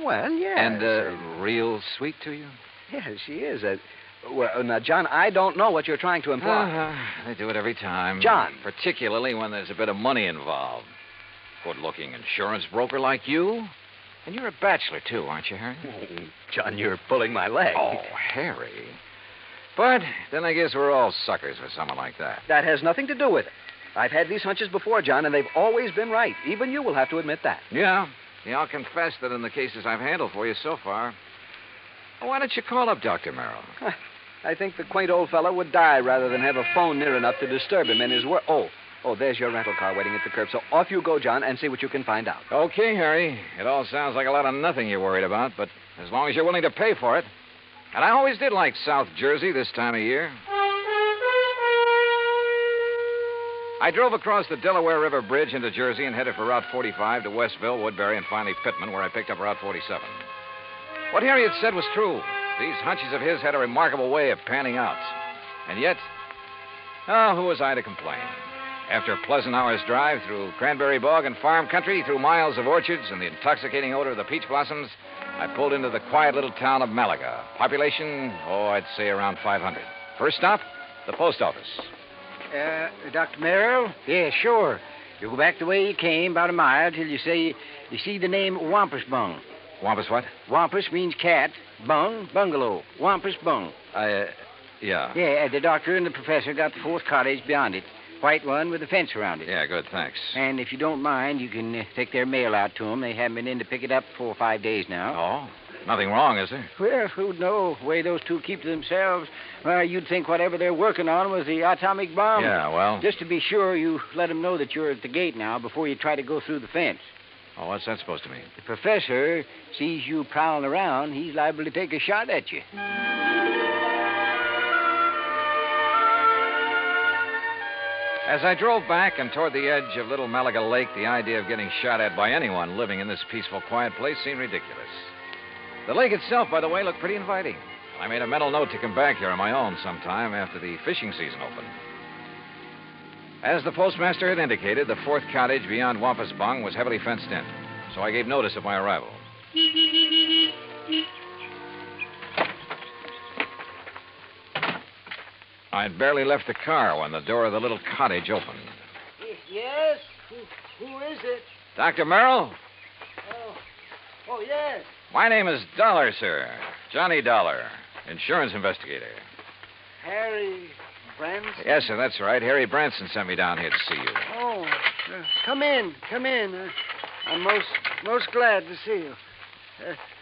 Well, yes. And real sweet to you? Yes, she is. Well, now, John, I don't know what you're trying to imply. They do it every time. John. Particularly when there's a bit of money involved. Good-looking insurance broker like you. And you're a bachelor, too, aren't you, Harry? John, you're pulling my leg. Oh, Harry. But then I guess we're all suckers for someone like that. That has nothing to do with it. I've had these hunches before, John, and they've always been right. Even you will have to admit that. Yeah, I'll confess that in the cases I've handled for you so far. Why don't you call up Dr. Merrill? I think the quaint old fellow would die rather than have a phone near enough to disturb him in his work. Oh, there's your rental car waiting at the curb. So off you go, John, and see what you can find out. Okay, Harry. It all sounds like a lot of nothing you're worried about, but as long as you're willing to pay for it. And I always did like South Jersey this time of year. I drove across the Delaware River Bridge into Jersey and headed for Route 45 to Westville, Woodbury, and finally Pittman, where I picked up Route 47. What Harry had said was true. These hunches of his had a remarkable way of panning out. And yet, who was I to complain? After a pleasant hour's drive through cranberry bog and farm country, through miles of orchards and the intoxicating odor of the peach blossoms, I pulled into the quiet little town of Malaga. Population, I'd say around 500. First stop, the post office. Dr. Merrill? Yeah, sure. You go back the way you came, about a mile, till you see the name Wampus Bung. Wampus what? Wampus means cat. Bung, bungalow. Wampus Bung. Yeah. Yeah, the doctor and the professor got the fourth cottage beyond it. White one with a fence around it. Yeah, good, thanks. And if you don't mind, you can take their mail out to them. They haven't been in to pick it up 4 or 5 days now. Oh? Nothing wrong, is there? Well, who'd know? The way those two keep to themselves. Well, you'd think whatever they're working on was the atomic bomb. Yeah, well... Just to be sure, you let them know that you're at the gate now before you try to go through the fence. Oh, what's that supposed to mean? The professor sees you prowling around, he's liable to take a shot at you. As I drove back and toward the edge of Little Malaga Lake, the idea of getting shot at by anyone living in this peaceful, quiet place seemed ridiculous. The lake itself, by the way, looked pretty inviting. I made a mental note to come back here on my own sometime after the fishing season opened. As the postmaster had indicated, the fourth cottage beyond Wampus Bung was heavily fenced in, so I gave notice of my arrival. I'd barely left the car when the door of the little cottage opened. Yes? Who is it? Dr. Merrill? Oh, yes. My name is Dollar, sir. Johnny Dollar, insurance investigator. Harry Branson? Yes, sir, that's right. Harry Branson sent me down here to see you. Oh, come in. I'm most glad to see you.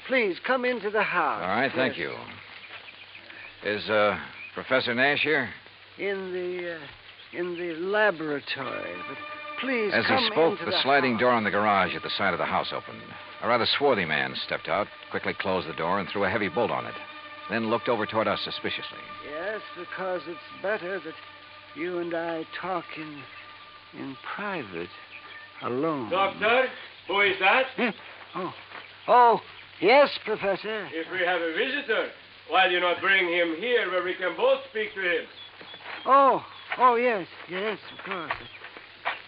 Please, come into the house. All right, thank you. Is, Professor Nash here? In the laboratory. But please, As come he spoke, into the sliding house. door on the garage at the side of the house opened. A rather swarthy man stepped out, quickly closed the door, and threw a heavy bolt on it. Then looked over toward us suspiciously. Yes, because it's better that you and I talk in private, alone. Doctor, who is that? Oh, yes, Professor. If we have a visitor, why do you not bring him here where we can both speak to him? Oh, yes, of course.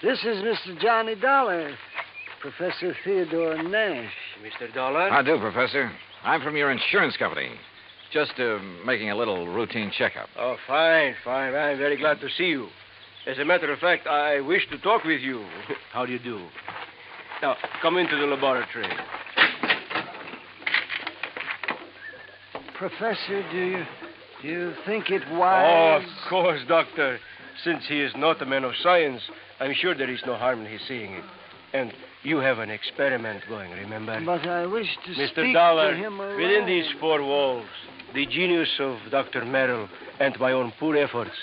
This is Mr. Johnny Dollar, Professor Theodore Nash. Mr. Dollar? How do, Professor? I'm from your insurance company. Just making a little routine checkup. Oh, fine. I'm very glad to see you. As a matter of fact, I wish to talk with you. How do you do? Now, come into the laboratory. Professor, do you think it wise? Oh, of course, Doctor. Since he is not a man of science, I'm sure there is no harm in his seeing it. And you have an experiment going, remember? But I wish to Mr. speak Dollar, to him alone. within these four walls, the genius of Dr. Merrill and my own poor efforts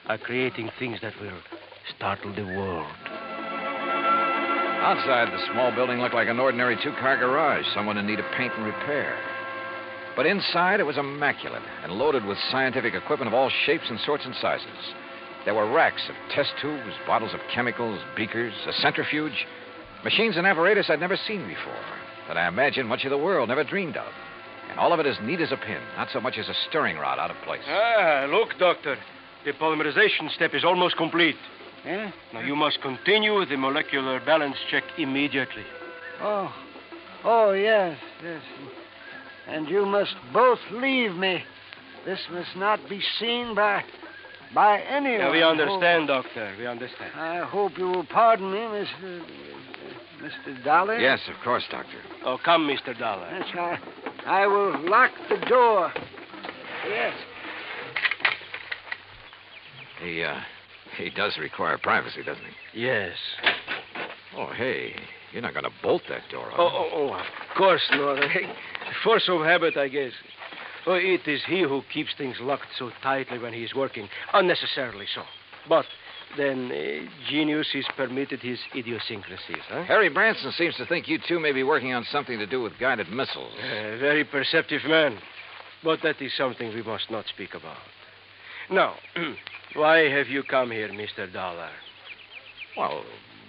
are creating things that will startle the world. Outside, the small building looked like an ordinary two-car garage, someone in need of paint and repair. But inside, it was immaculate and loaded with scientific equipment of all shapes and sorts and sizes. There were racks of test tubes, bottles of chemicals, beakers, a centrifuge, machines and apparatus I'd never seen before, that I imagine much of the world never dreamed of. And all of it as neat as a pin, not so much as a stirring rod out of place. Look, Doctor. The polymerization step is almost complete. Eh? Now, you must continue the molecular balance check immediately. Oh, yes. And you must both leave me. This must not be seen by anyone. Yeah, we understand, Doctor. We understand. I hope you will pardon me, Mr. Dollar. Yes, of course, Doctor. Oh, come, Mr. Dollar. Yes, I will lock the door. Yes. He does require privacy, doesn't he? Yes. Oh, hey, you're not going to bolt that door, are you? Oh, of course not. Force of habit, I guess. Oh, it is he who keeps things locked so tightly when he is working, unnecessarily so. But then genius is permitted his idiosyncrasies, huh? Harry Branson seems to think you two may be working on something to do with guided missiles. Very perceptive man. But that is something we must not speak about. Now, why have you come here, Mr. Dollar? Well,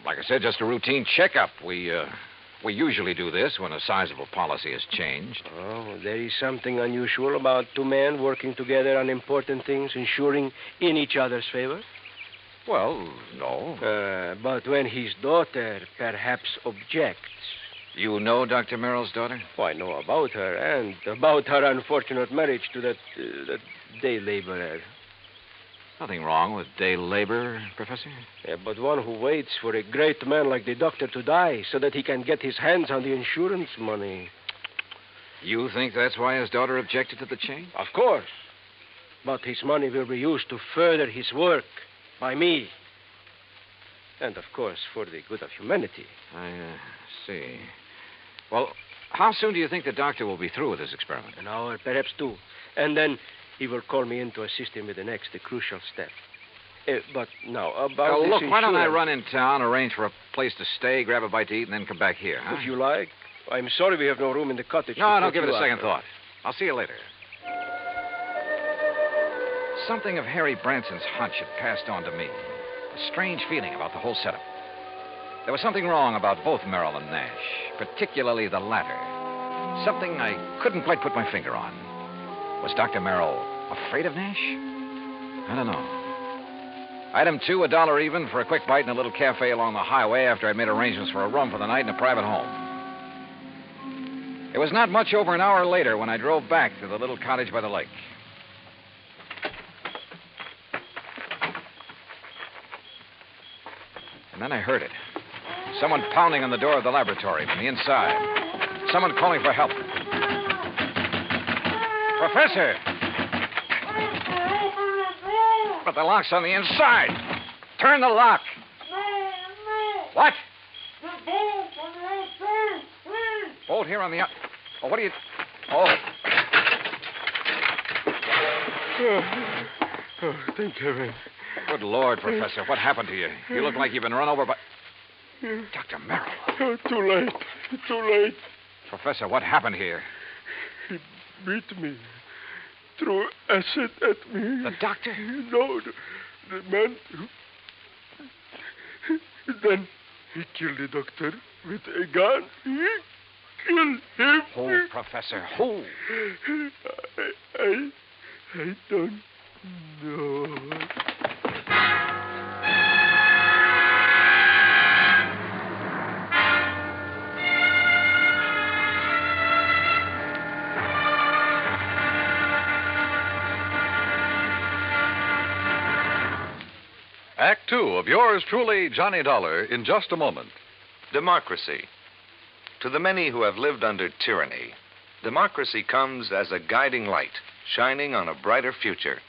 like I said, just a routine checkup. We usually do this when a sizable policy has changed. Oh, there is something unusual about two men working together on important things, ensuring in each other's favor? Well, no. But when his daughter perhaps objects. You know Dr. Merrill's daughter? Oh, I know about her and about her unfortunate marriage to that day laborer. Nothing wrong with day labor, Professor. Yeah, but one who waits for a great man like the doctor to die so that he can get his hands on the insurance money. You think that's why his daughter objected to the change? Of course. But his money will be used to further his work by me. And, of course, for the good of humanity. I see. Well, how soon do you think the doctor will be through with his experiment? An hour, perhaps two. And then he will call me in to assist him with the next, the crucial step. But now, about this look, why don't I insurance- run in town, arrange for a place to stay, grab a bite to eat, and then come back here, huh? If you like. I'm sorry we have no room in the cottage. No, to don't put give it you a up. second thought. I'll see you later. Something of Harry Branson's hunch had passed on to me. A strange feeling about the whole setup. There was something wrong about both Merrill and Nash, particularly the latter. Something I couldn't quite put my finger on. Was Dr. Merrill afraid of Nash? I don't know. Item 2, $1 even for a quick bite in a little cafe along the highway after I'd made arrangements for a room for the night in a private home. It was not much over an hour later when I drove back to the little cottage by the lake. And then I heard it. Someone pounding on the door of the laboratory from the inside. Someone calling for help. Professor! But the lock's on the inside. Turn the lock. What? Bolt here on the... Oh, what are you... Oh. Oh, thank heaven. Good Lord, Professor. What happened to you? You look like you've been run over by... Dr. Merrill. Oh, too late. Too late. Professor, what happened here? He beat me. Threw acid at me. The doctor? No, the man. Then he killed the doctor with a gun. He killed him. Who, Professor? Who? I don't know. Act 2 of yours truly, Johnny Dollar, in just a moment. Democracy. To the many who have lived under tyranny, democracy comes as a guiding light, shining on a brighter future.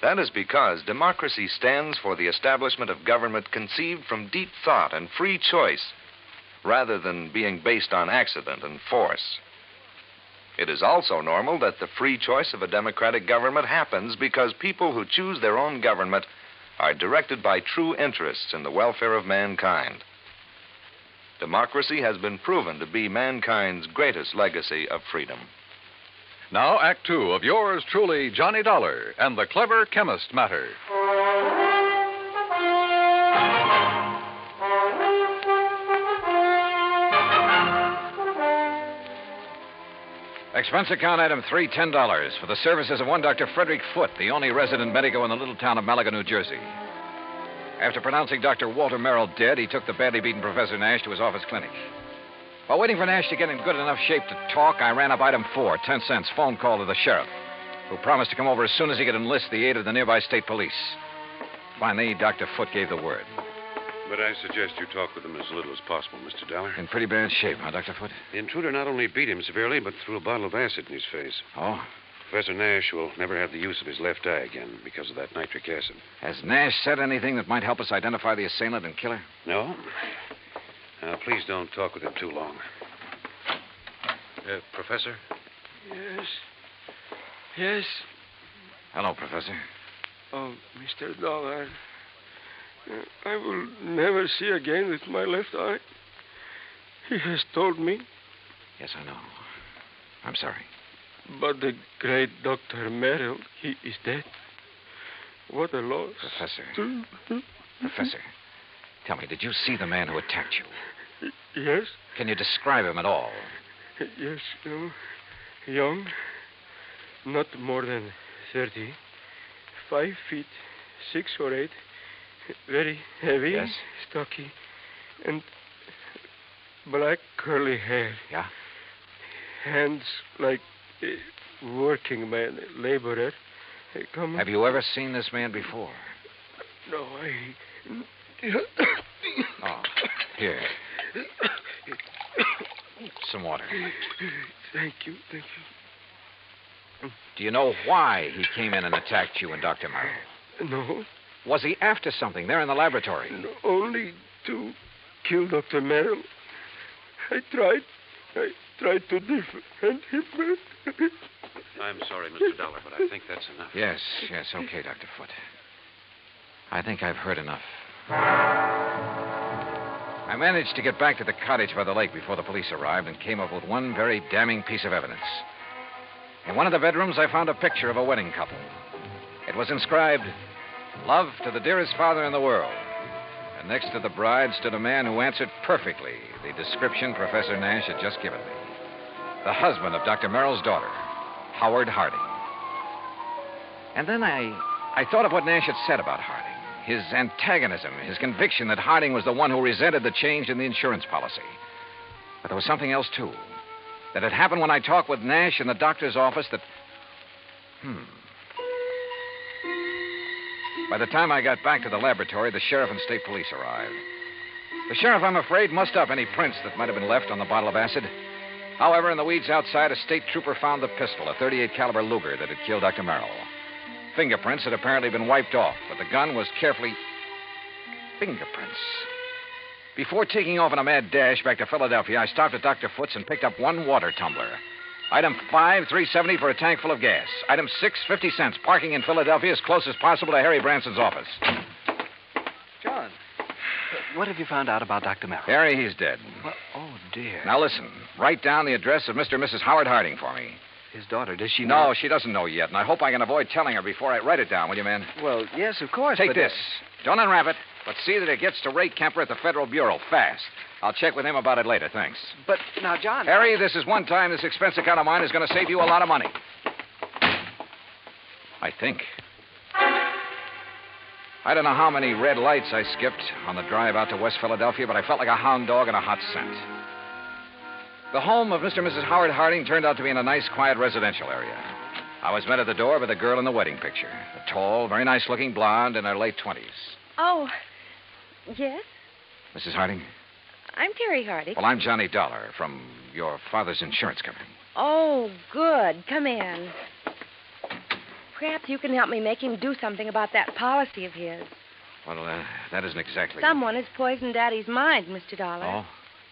That is because democracy stands for the establishment of government conceived from deep thought and free choice, rather than being based on accident and force. It is also normal that the free choice of a democratic government happens because people who choose their own government are directed by true interests in the welfare of mankind. Democracy has been proven to be mankind's greatest legacy of freedom. Now, Act 2 of yours truly, Johnny Dollar, and the Clever Chemist matter. Expense account item 3, $10 for the services of one Dr. Frederick Foote, the only resident medico in the little town of Malaga, New Jersey. After pronouncing Dr. Walter Merrill dead, he took the badly beaten Professor Nash to his office clinic. While waiting for Nash to get in good enough shape to talk, I ran up item 4, 10 cents, phone call to the sheriff, who promised to come over as soon as he could enlist the aid of the nearby state police. Finally, Dr. Foote gave the word. But I suggest you talk with him as little as possible, Mr. Dollar. In pretty bad shape, huh, Dr. Foote? The intruder not only beat him severely, but threw a bottle of acid in his face. Oh? Professor Nash will never have the use of his left eye again because of that nitric acid. Has Nash said anything that might help us identify the assailant and killer? No? Now, please don't talk with him too long. Professor? Yes. Yes. Hello, Professor. Oh, Mr. Dollar. I will never see again with my left eye. He has told me. Yes, I know. I'm sorry. But the great Dr. Merrill, he is dead. What a loss. Professor. Professor, Tell me, did you see the man who attacked you? Yes? Can you describe him at all? Yes, young, not more than 30, 5 feet, 6 or 8, very heavy, Yes? stocky, and black curly hair. Yeah? Hands like working man, laborer. Have you ever seen this man before? No, Oh, here. Some water. Thank you. Do you know why he came in and attacked you and Dr. Merrill? No. Was he after something there in the laboratory? No, only to kill Dr. Merrill. I tried to defend him. I'm sorry, Mr. Dollar, but I think that's enough. Yes, okay, Dr. Foote. I think I've heard enough. I managed to get back to the cottage by the lake before the police arrived and came up with one very damning piece of evidence. In one of the bedrooms, I found a picture of a wedding couple. It was inscribed, "Love to the dearest father in the world." And next to the bride stood a man who answered perfectly the description Professor Nash had just given me. The husband of Dr. Merrill's daughter, Howard Harding. And then I thought of what Nash had said about Harding. His antagonism, his conviction that Harding was the one who resented the change in the insurance policy. But there was something else, too. That had happened when I talked with Nash in the doctor's office that... By the time I got back to the laboratory, the sheriff and state police arrived. The sheriff, I'm afraid, mussed up any prints that might have been left on the bottle of acid. However, in the weeds outside, a state trooper found the pistol, a .38 caliber Luger that had killed Dr. Merrill. Fingerprints had apparently been wiped off, but the gun was carefully... Fingerprints. Before taking off on a mad dash back to Philadelphia, I stopped at Dr. Foote's and picked up one water tumbler. Item 5, $3.70 for a tank full of gas. Item 6, 50 cents. Parking in Philadelphia as close as possible to Harry Branson's office. John, what have you found out about Dr. Merrill? Harry, he's dead. Well, oh, dear. Now, listen. Write down the address of Mr. and Mrs. Howard Harding for me. His daughter, does she know? No, she doesn't know yet, and I hope I can avoid telling her before I write it down, will you, man? Well, yes, of course. Take this. Don't unwrap it, but see that it gets to Ray Kemper at the Federal Bureau fast. I'll check with him about it later, thanks. But now, John... Harry, this is one time this expense account of mine is going to save you a lot of money. I think. I don't know how many red lights I skipped on the drive out to West Philadelphia, but I felt like a hound dog in a hot scent. The home of Mr. and Mrs. Howard Harding turned out to be in a nice, quiet residential area. I was met at the door by the girl in the wedding picture. A tall, very nice-looking blonde in her late 20s. Oh, yes? Mrs. Harding? I'm Terry Harding. Well, I'm Johnny Dollar from your father's insurance company. Oh, good. Come in. Perhaps you can help me make him do something about that policy of his. Well, that isn't exactly... Someone has poisoned Daddy's mind, Mr. Dollar. Oh?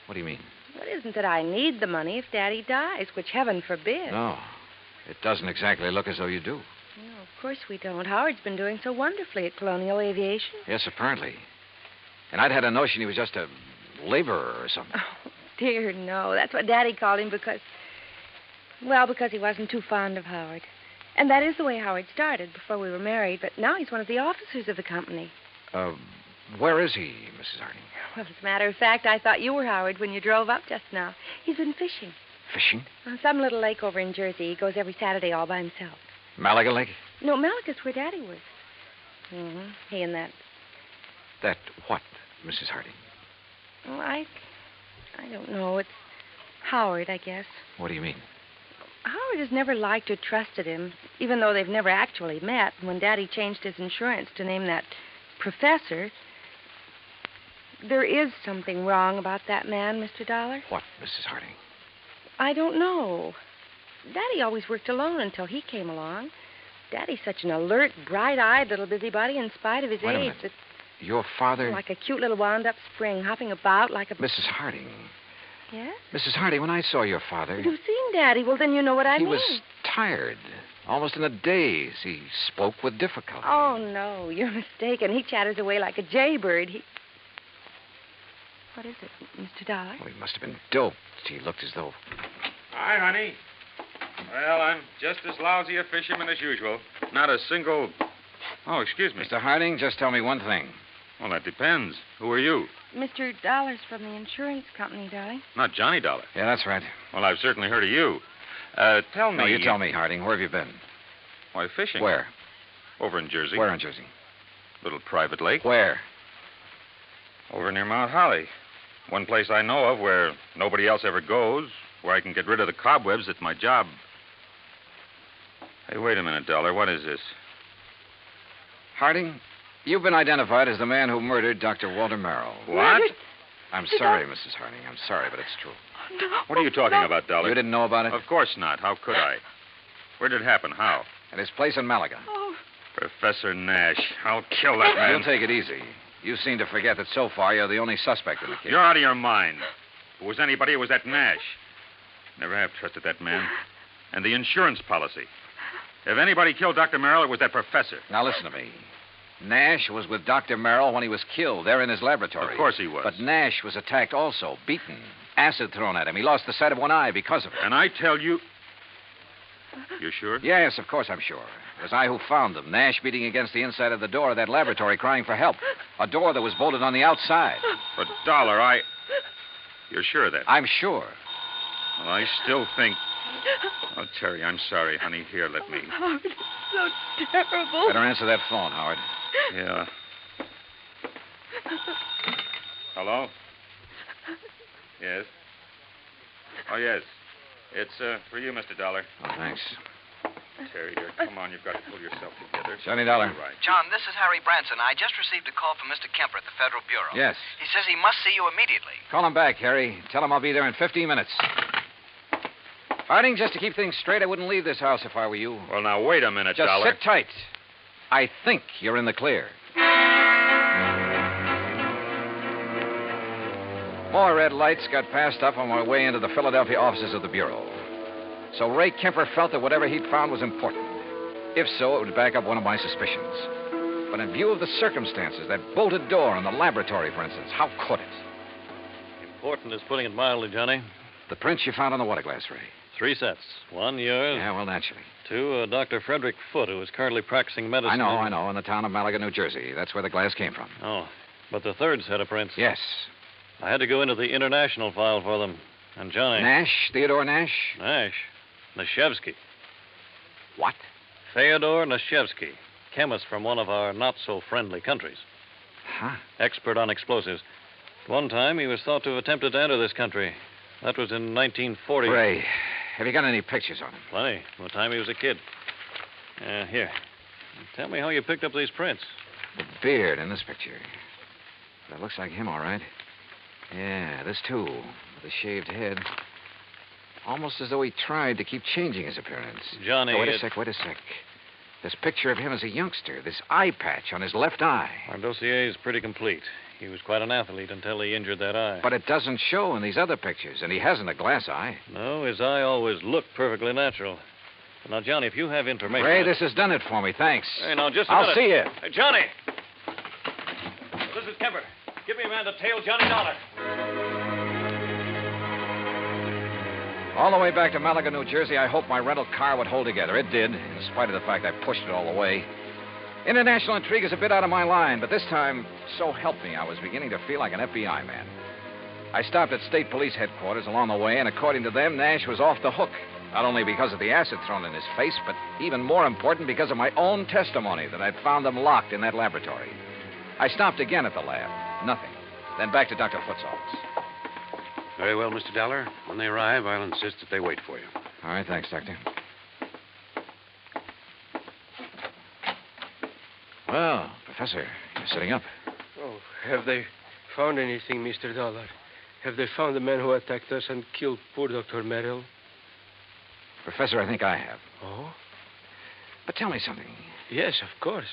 What do you mean? Well, it isn't that I need the money if Daddy dies, which heaven forbid. No. It doesn't exactly look as though you do. No, of course we don't. Howard's been doing so wonderfully at Colonial Aviation. Yes, apparently. And I'd had a notion he was just a laborer or something. Oh, dear, no. That's what Daddy called him because he wasn't too fond of Howard. And that is the way Howard started before we were married, but now he's one of the officers of the company. Where is he, Mrs. Harding? Well, as a matter of fact, I thought you were Howard when you drove up just now. He's been fishing. Fishing? On some little lake over in Jersey. He goes every Saturday all by himself. Malaga Lake? No, Malaga's where Daddy was. Mm-hmm. He and that. That what, Mrs. Harding? Well, I don't know. It's Howard, I guess. What do you mean? Howard has never liked or trusted him, even though they've never actually met. When Daddy changed his insurance to name that professor, there is something wrong about that man, Mr. Dollar. What, Mrs. Harding? I don't know. Daddy always worked alone until he came along. Daddy's such an alert, bright-eyed little busybody in spite of his Wait a age. minute. Your father... Like a cute little wound-up spring, hopping about like a... Mrs. Harding. Yes? Mrs. Harding, when I saw your father... You've seen Daddy. Well, then you know what I mean. He was tired, almost in a daze. He spoke with difficulty. Oh, no, you're mistaken. He chatters away like a jaybird. What is it, Mr. Dollar? Well, he must have been doped. He looked as though... Hi, honey. Well, I'm just as lousy a fisherman as usual. Not a single... Oh, excuse me. Mr. Harding, just tell me one thing. Well, that depends. Who are you? Mr. Dollar's from the insurance company, darling. Not Johnny Dollar. Yeah, that's right. Well, I've certainly heard of you. Tell me... No, you tell me, Harding. Where have you been? Why, fishing. Where? Over in Jersey. Where in Jersey? Little private lake. Where? Over near Mount Holly. One place I know of where nobody else ever goes, where I can get rid of the cobwebs at my job. Hey, wait a minute, Dollar. What is this? Harding, you've been identified as the man who murdered Dr. Walter Merrill. What? I'm sorry, Mrs. Harding. I'm sorry, but it's true. What are you talking about, Dollar? You didn't know about it? Of course not. How could I? Where did it happen? How? At his place in Malaga. Professor Nash. I'll kill that man. You'll take it easy. You seem to forget that so far you're the only suspect in the case. You're out of your mind. If it was anybody, it was that Nash. Never have trusted that man. And the insurance policy. If anybody killed Dr. Merrill, it was that professor. Now listen to me. Nash was with Dr. Merrill when he was killed, there in his laboratory. Of course he was. But Nash was attacked also, beaten, acid thrown at him. He lost the sight of one eye because of it. And I tell you... You're sure? Yes, of course I'm sure. It was I who found them. Nash beating against the inside of the door of that laboratory, crying for help. A door that was bolted on the outside. But, Dollar, You're sure of that? I'm sure. Well, I still think... Oh, Terry, I'm sorry, honey. Here, let me... Howard, it's so terrible. Better answer that phone, Howard. Yeah. Hello? Yes? Oh, yes. It's for you, Mr. Dollar. Oh, thanks. Terry, dear, come on. You've got to pull yourself together. Johnny Dollar. Right. John, this is Harry Branson. I just received a call from Mr. Kemper at the Federal Bureau. Yes. He says he must see you immediately. Call him back, Harry. Tell him I'll be there in 15 minutes. Harding, just to keep things straight, I wouldn't leave this house if I were you. Well, now, wait a minute, Just Dollar. sit tight. I think you're in the clear. More red lights got passed up on my way into the Philadelphia offices of the Bureau. So Ray Kemper felt that whatever he'd found was important. If so, it would back up one of my suspicions. But in view of the circumstances, that bolted door in the laboratory, for instance, how could it? Important is putting it mildly, Johnny. The prints you found on the water glass, Ray. 3 sets. 1, yours. Yeah, well, naturally. 2, Dr. Frederick Foote, who is currently practicing medicine. I know, in the town of Malaga, New Jersey. That's where the glass came from. Oh, but the 3rd set of prints. Yes. I had to go into the international file for them. And Johnny... Nash? Theodore Nash? Nash. Nashevsky. What? Theodore Nashevsky, chemist from one of our not-so-friendly countries. Huh? Expert on explosives. At one time, he was thought to have attempted to enter this country. That was in 1940. Ray, have you got any pictures on him? Plenty. From the time he was a kid. Here. Tell me how you picked up these prints. The beard in this picture. That looks like him, all right. Yeah, this too, with a shaved head. Almost as though he tried to keep changing his appearance. Johnny... Oh, wait a sec. This picture of him as a youngster, this eye patch on his left eye. Our dossier is pretty complete. He was quite an athlete until he injured that eye. But it doesn't show in these other pictures, and he hasn't a glass eye. No, his eye always looked perfectly natural. Now, Johnny, if you have information... Ray, this has done it for me, thanks. Hey, now, just a I'll minute. see you. Hey, Johnny! This is Kemper. Give me a man to tail Johnny Dollar. All the way back to Malaga, New Jersey, I hoped my rental car would hold together. It did, in spite of the fact I pushed it all the way. International intrigue is a bit out of my line, but this time, so help me, I was beginning to feel like an FBI man. I stopped at State Police headquarters along the way, and according to them, Nash was off the hook. Not only because of the acid thrown in his face, but even more important, because of my own testimony that I'd found them locked in that laboratory. I stopped again at the lab. Nothing. Then back to Dr. Foote's office. Very well, Mr. Dollar. When they arrive, I'll insist that they wait for you. All right, thanks, Doctor. Well, Professor, you're sitting up. Oh, have they found anything, Mr. Dollar? Have they found the man who attacked us and killed poor Dr. Merrill? Professor, I think I have. Oh? But tell me something. Yes, of course.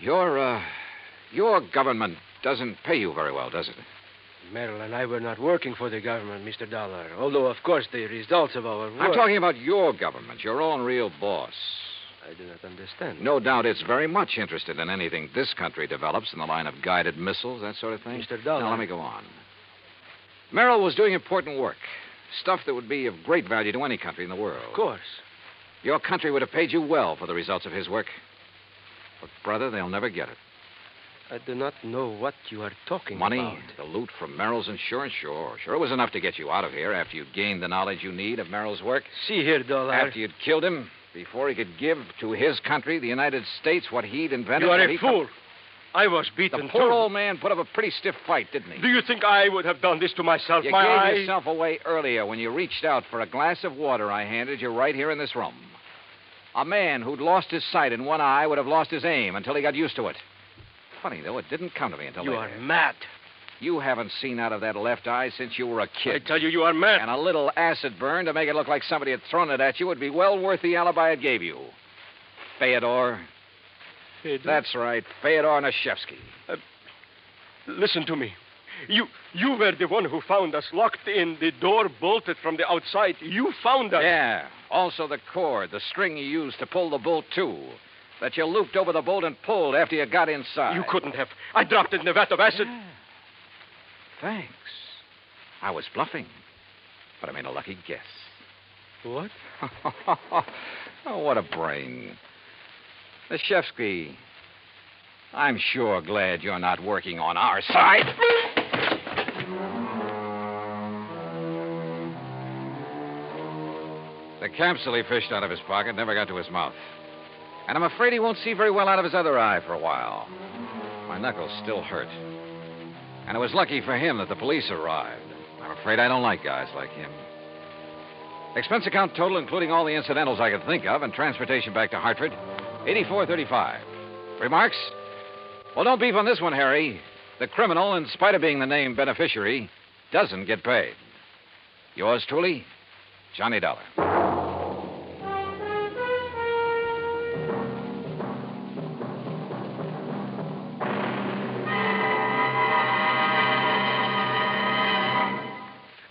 Your government doesn't pay you very well, does it? Merrill and I were not working for the government, Mr. Dollar. Although, of course, the results of our work... I'm talking about your government, your own real boss. I do not understand. No doubt it's very much interested in anything this country develops in the line of guided missiles, that sort of thing. Mr. Dollar... Now, let me go on. Merrill was doing important work. Stuff that would be of great value to any country in the world. Of course. Your country would have paid you well for the results of his work. But, brother, they'll never get it. I do not know what you are talking Money, about. the loot from Merrill's insurance, sure. Sure, it was enough to get you out of here after you'd gained the knowledge you need of Merrill's work. See here, Dollar. After you'd killed him, before he could give to his country, the United States, what he'd invented. You are a fool. I was beaten, The poor old man put up a pretty stiff fight, didn't he? Do you think I would have done this to myself? You My gave eye... yourself away earlier when you reached out for a glass of water I handed you right here in this room. A man who'd lost his sight in one eye would have lost his aim until he got used to it. Funny, though, it didn't come to me until You later. are mad. You haven't seen out of that left eye since you were a kid. I tell you, you are mad. And a little acid burn to make it look like somebody had thrown it at you would be well worth the alibi it gave you. Fyodor. That's right, Fyodor Nashevsky. Listen to me. You were the one who found us locked in, the door bolted from the outside. You found us. Yeah. Also the cord, the string you used to pull the bolt to. That you looped over the bolt and pulled after you got inside. You couldn't have. I dropped it in a vat of acid. Yeah. Thanks. I was bluffing. But I made a lucky guess. What? Oh, what a brain. Nashevsky, I'm sure glad you're not working on our side. The capsule he fished out of his pocket never got to his mouth. And I'm afraid he won't see very well out of his other eye for a while. My knuckles still hurt. And it was lucky for him that the police arrived. I'm afraid I don't like guys like him. Expense account total, including all the incidentals I could think of, and transportation back to Hartford, $84.35. Remarks? Well, don't beef on this one, Harry. The criminal, in spite of being the named beneficiary, doesn't get paid. Yours truly, Johnny Dollar.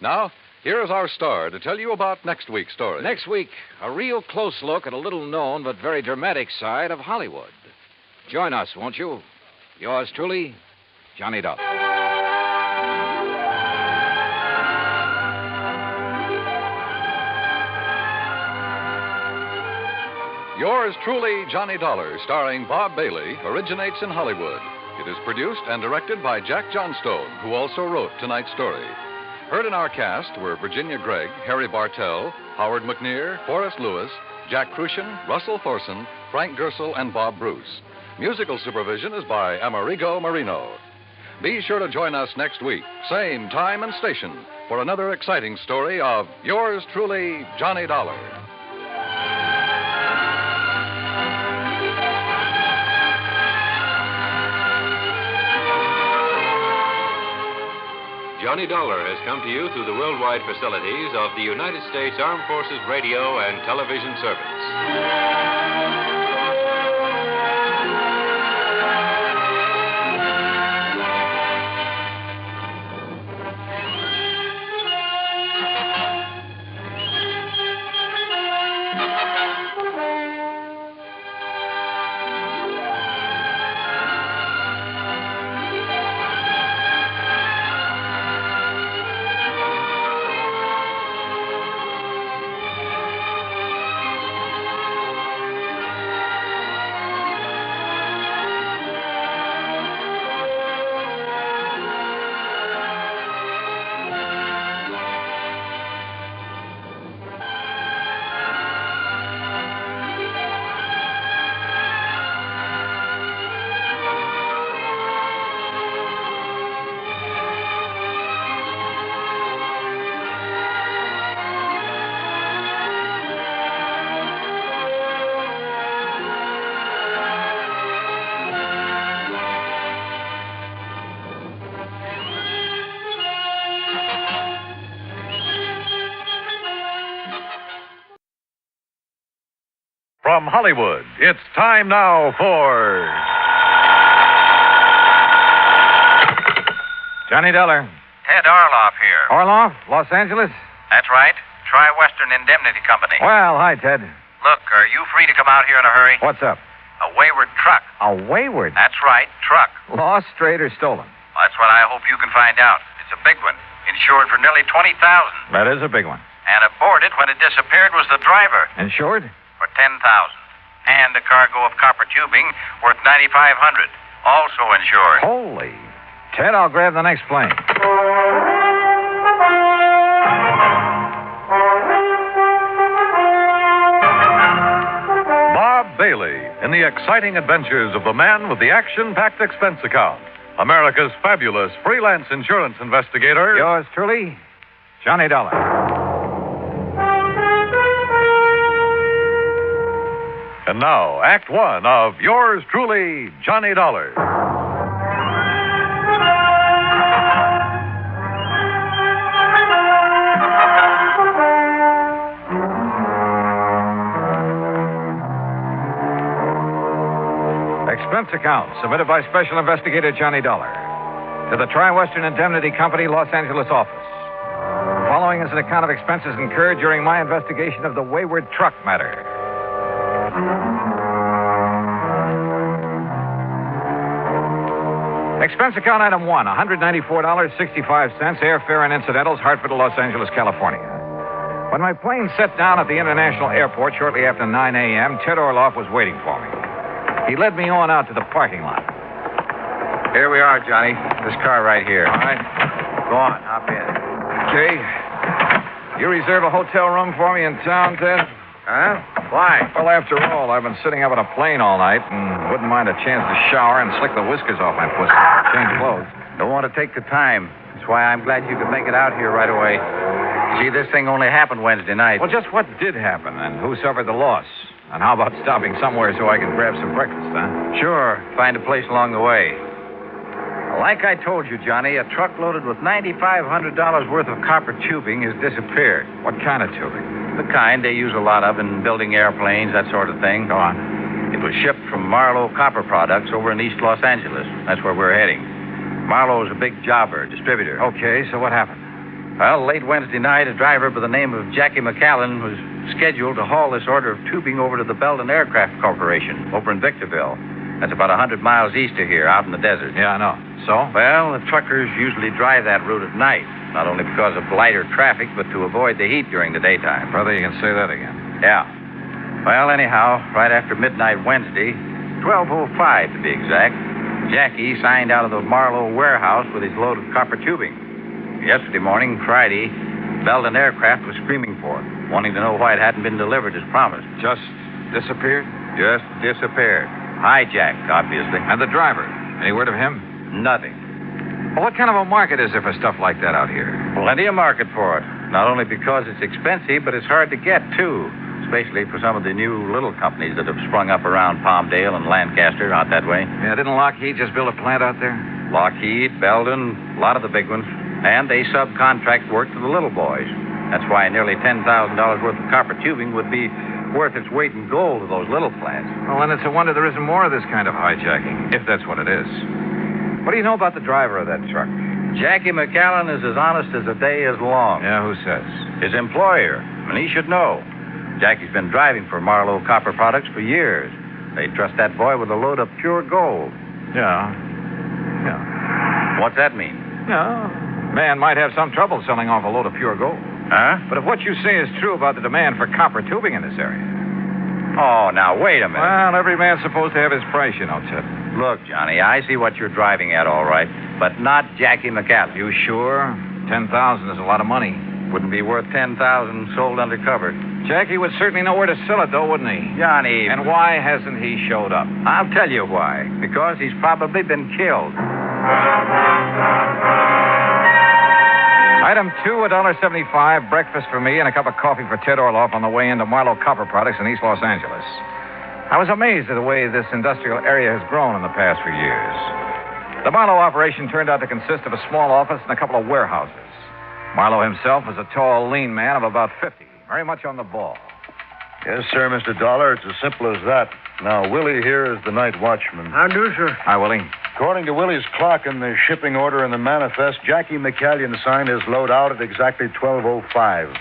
Now, here is our star to tell you about next week's story. Next week, a real close look at a little-known but very dramatic side of Hollywood. Join us, won't you? Yours truly, Johnny Dollar. Yours truly, Johnny Dollar, starring Bob Bailey, originates in Hollywood. It is produced and directed by Jack Johnstone, who also wrote tonight's story. Heard in our cast were Virginia Gregg, Harry Bartell, Howard McNear, Forrest Lewis, Jack Crucian, Russell Thorson, Frank Gersel, and Bob Bruce. Musical supervision is by Amerigo Marino. Be sure to join us next week, same time and station, for another exciting story of yours truly, Johnny Dollar. Johnny Dollar has come to you through the worldwide facilities of the United States Armed Forces Radio and Television Service. From Hollywood, it's time now for Johnny Dollar. Ted Orloff here. Orloff, Los Angeles? That's right. Tri-Western Indemnity Company. Well, hi, Ted. Look, are you free to come out here in a hurry? What's up? A wayward truck. A Wayward? That's right, truck. Lost, strayed, or stolen? Well, that's what I hope you can find out. It's a big one. Insured for nearly $20,000. That is a big one. And aboard it when it disappeared was the driver. Insured? For $10,000. And a cargo of copper tubing worth $9,500. Also insured. Holy. Ted, I'll grab the next plane. Bob Bailey in the exciting adventures of the man with the action-packed expense account. America's fabulous freelance insurance investigator. Yours truly, Johnny Dollar. And now, Act One of yours truly, Johnny Dollar. Expense account submitted by Special Investigator Johnny Dollar to the Tri-Western Indemnity Company, Los Angeles office. The following is an account of expenses incurred during my investigation of the Wayward truck matter. Expense account item 1, $194.65, airfare and incidentals, Hartford to Los Angeles, California. When my plane set down at the International Airport shortly after 9 a.m., Ted Orloff was waiting for me. He led me on out to the parking lot. Here we are, Johnny. This car right here. All right. Go on, hop in. Okay. You reserve a hotel room for me in town, Ted? Huh? Why? Well, after all, I've been sitting up in a plane all night and wouldn't mind a chance to shower and slick the whiskers off my pussy. Change clothes. Don't want to take the time. That's why I'm glad you could make it out here right away. See, this thing only happened Wednesday night. Well, just what did happen and who suffered the loss? And how about stopping somewhere so I can grab some breakfast, huh? Sure. Find a place along the way. Like I told you, Johnny, a truck loaded with $9,500 worth of copper tubing has disappeared. What kind of tubing? The kind they use a lot of in building airplanes, that sort of thing. Go on. It was shipped from Marlowe Copper Products over in East Los Angeles. That's where we're heading. Marlowe's a big jobber, distributor. Okay, so what happened? Well, late Wednesday night, a driver by the name of Jackie McAllen was scheduled to haul this order of tubing over to the Belle Aircraft Corporation over in Victorville. That's about 100 miles east of here, out in the desert. Yeah, I know. So? Well, the truckers usually drive that route at night, not only because of lighter traffic, but to avoid the heat during the daytime. Brother, you can say that again. Yeah. Well, anyhow, right after midnight Wednesday, 12:05 to be exact, Jackie signed out of the Marlowe warehouse with his load of copper tubing. Yesterday morning, Friday, Belden Aircraft was screaming for it, wanting to know why it hadn't been delivered as promised. Just disappeared? Just disappeared. Hijacked, obviously. And the driver? Any word of him? Nothing. Well, what kind of a market is there for stuff like that out here? Plenty of market for it. Not only because it's expensive, but it's hard to get, too. Especially for some of the new little companies that have sprung up around Palmdale and Lancaster, out that way. Yeah, didn't Lockheed just build a plant out there? Lockheed, Belden, a lot of the big ones. And they subcontract work to the little boys. That's why nearly $10,000 worth of copper tubing would be worth its weight in gold to those little plants. Well, then it's a wonder there isn't more of this kind of hijacking, if that's what it is. What do you know about the driver of that truck? Jackie McAllen is as honest as the day is long. Yeah, who says? His employer, and he should know. Jackie's been driving for Marlowe Copper Products for years. They trust that boy with a load of pure gold. Yeah. What's that mean? Yeah. Man might have some trouble selling off a load of pure gold. Huh? But if what you say is true about the demand for copper tubing in this area. Oh, now, wait a minute. Well, every man's supposed to have his price, you know, Ted. Look, Johnny, I see what you're driving at, all right, but not Jackie McAllen. You sure? 10,000 is a lot of money. Wouldn't be worth 10,000 sold undercover. Jackie would certainly know where to sell it, though, wouldn't he? Johnny. And why hasn't he showed up? I'll tell you why. Because he's probably been killed. Item 2, $1.75, breakfast for me and a cup of coffee for Ted Orloff on the way into Marlowe Copper Products in East Los Angeles. I was amazed at the way this industrial area has grown in the past few years. The Marlowe operation turned out to consist of a small office and a couple of warehouses. Marlowe himself was a tall, lean man of about 50, very much on the ball. Yes, sir, Mr. Dollar. It's as simple as that. Now, Willie here is the night watchman. How do, sir? Hi, Willie. According to Willie's clock in the shipping order in the manifest, Jackie McAllen signed his load out at exactly 12:05.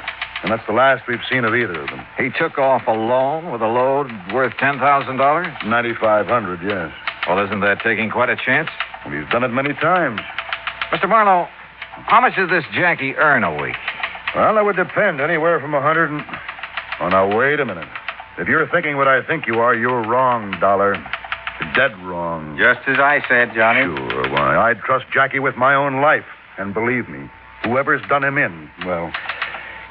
And that's the last we've seen of either of them. He took off alone with a load worth $10,000? $9,500, yes. Well, isn't that taking quite a chance? Well, he's done it many times. Mr. Marlowe, how much does this Jackie earn a week? Well, that would depend. Anywhere from 100 and... Oh, now, wait a minute. If you're thinking what I think you are, you're wrong, Dollar. Dead wrong. Just as I said, Johnny. Sure, why? I'd trust Jackie with my own life. And believe me, whoever's done him in, well,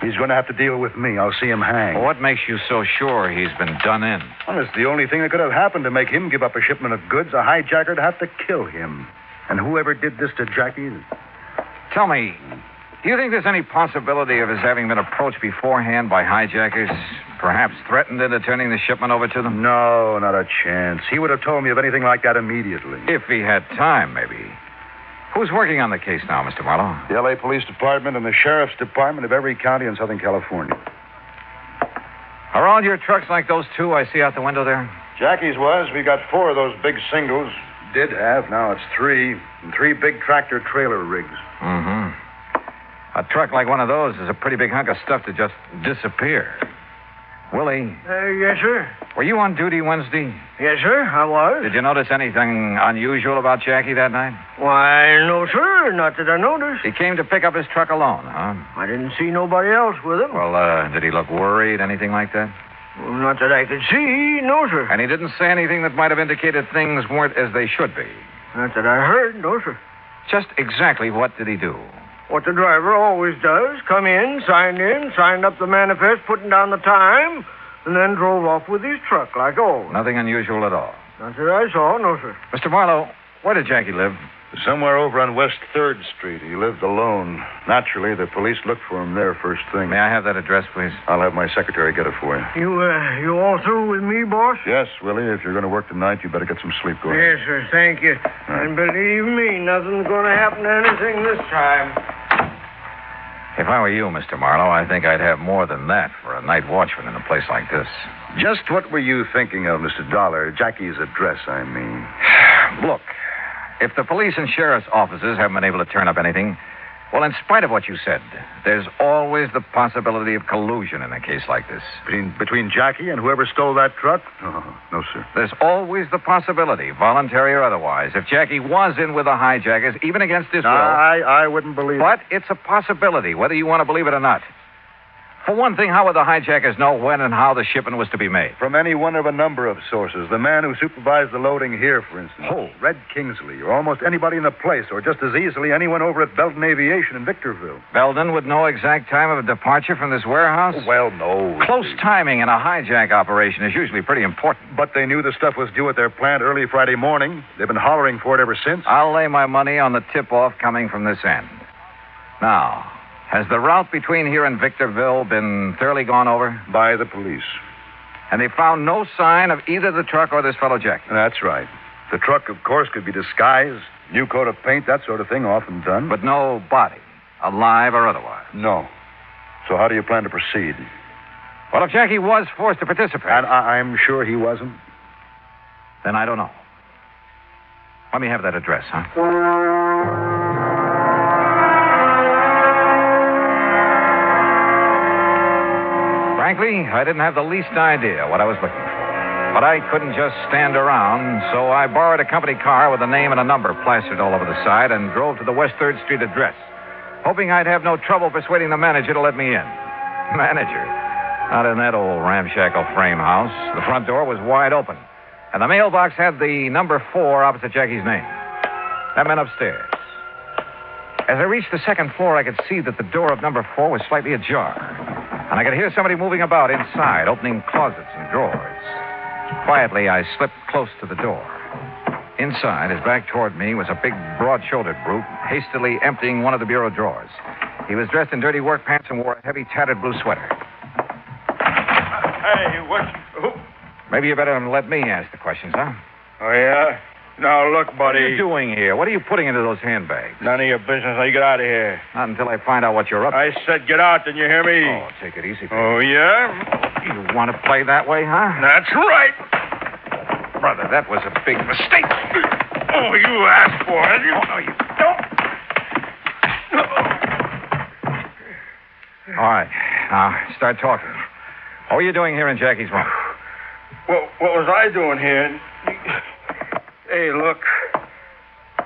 he's going to have to deal with me. I'll see him hang. Well, what makes you so sure he's been done in? Well, it's the only thing that could have happened to make him give up a shipment of goods. A hijacker'd have to kill him. And whoever did this to Jackie... Tell me, do you think there's any possibility of his having been approached beforehand by hijackers? Perhaps threatened into turning the shipment over to them? No, not a chance. He would have told me of anything like that immediately. If he had time, maybe. Who's working on the case now, Mr. Marlowe? The L.A. Police Department and the Sheriff's Department of every county in Southern California. Are all your trucks like those two I see out the window there? Jackie's was. We got 4 of those big singles. Did have. Now it's 3. And 3 big tractor-trailer rigs. Mm-hmm. A truck like one of those is a pretty big hunk of stuff to just disappear. Willie. Yes, sir. Were you on duty Wednesday? Yes, sir, I was. Did you notice anything unusual about Jackie that night? Why, no, sir. Not that I noticed. He came to pick up his truck alone, huh? I didn't see nobody else with him. Well, did he look worried, anything like that? Well, not that I could see, no, sir. And he didn't say anything that might have indicated things weren't as they should be? Not that I heard, no, sir. Just exactly what did he do? What the driver always does. Come in, signed up the manifest, putting down the time, and then drove off with his truck like always. Nothing unusual at all? Not that I saw, no, sir. Mr. Marlowe, where did Jackie live? Somewhere over on West 3rd Street. He lived alone. Naturally, the police looked for him there first thing. May I have that address, please? I'll have my secretary get it for you. You all through with me, boss? Yes, Willie. If you're going to work tonight, you better get some sleep. Go ahead. Yes, sir. Thank you. And believe me, nothing's going to happen to anything this time. If I were you, Mr. Marlowe, I think I'd have more than that for a night watchman in a place like this. Just what were you thinking of, Mr. Dollar? Jackie's address, I mean. Look, if the police and sheriff's offices haven't been able to turn up anything, well, in spite of what you said, there's always the possibility of collusion in a case like this. Between Jackie and whoever stole that truck? Oh, no, sir. There's always the possibility, voluntary or otherwise, if Jackie was in with the hijackers, even against his will. I wouldn't believe it. But it's a possibility, whether you want to believe it or not. For one thing, how would the hijackers know when and how the shipment was to be made? From any one of a number of sources. The man who supervised the loading here, for instance. Who? Red Kingsley, or almost anybody in the place, or just as easily anyone over at Belton Aviation in Victorville. Belden would know exact time of departure from this warehouse? Well, no. Close timing in a hijack operation is usually pretty important. But they knew the stuff was due at their plant early Friday morning. They've been hollering for it ever since. I'll lay my money on the tip-off coming from this end. Now, has the route between here and Victorville been thoroughly gone over? By the police. And they found no sign of either the truck or this fellow Jackie? That's right. The truck, of course, could be disguised, new coat of paint, that sort of thing, often done. But no body, alive or otherwise? No. So how do you plan to proceed? Well, if Jackie was forced to participate... And I'm sure he wasn't. Then I don't know. Let me have that address, huh? Frankly, I didn't have the least idea what I was looking for. But I couldn't just stand around, so I borrowed a company car with a name and a number plastered all over the side and drove to the West 3rd Street address, hoping I'd have no trouble persuading the manager to let me in. Manager? Not in that old ramshackle frame house. The front door was wide open, and the mailbox had the number 4 opposite Jackie's name. That meant upstairs. As I reached the second floor, I could see that the door of number 4 was slightly ajar. And I could hear somebody moving about inside, opening closets and drawers. Quietly, I slipped close to the door. Inside, his back toward me, was a big, broad-shouldered brute, hastily emptying one of the bureau drawers. He was dressed in dirty work pants and wore a heavy, tattered blue sweater. Hey, what? Maybe you better let me ask the questions, huh? Oh, yeah? Now, look, buddy. What are you doing here? What are you putting into those handbags? None of your business. Now, you get out of here. Not until I find out what you're up to. I said get out. Didn't you hear me? Oh, take it easy. Oh, yeah? You want to play that way, huh? That's right. Brother, that was a big mistake. Oh, you asked for it. Oh, no, you don't. All right. Now, start talking. What were you doing here in Jackie's room? What was I doing here? Hey, look.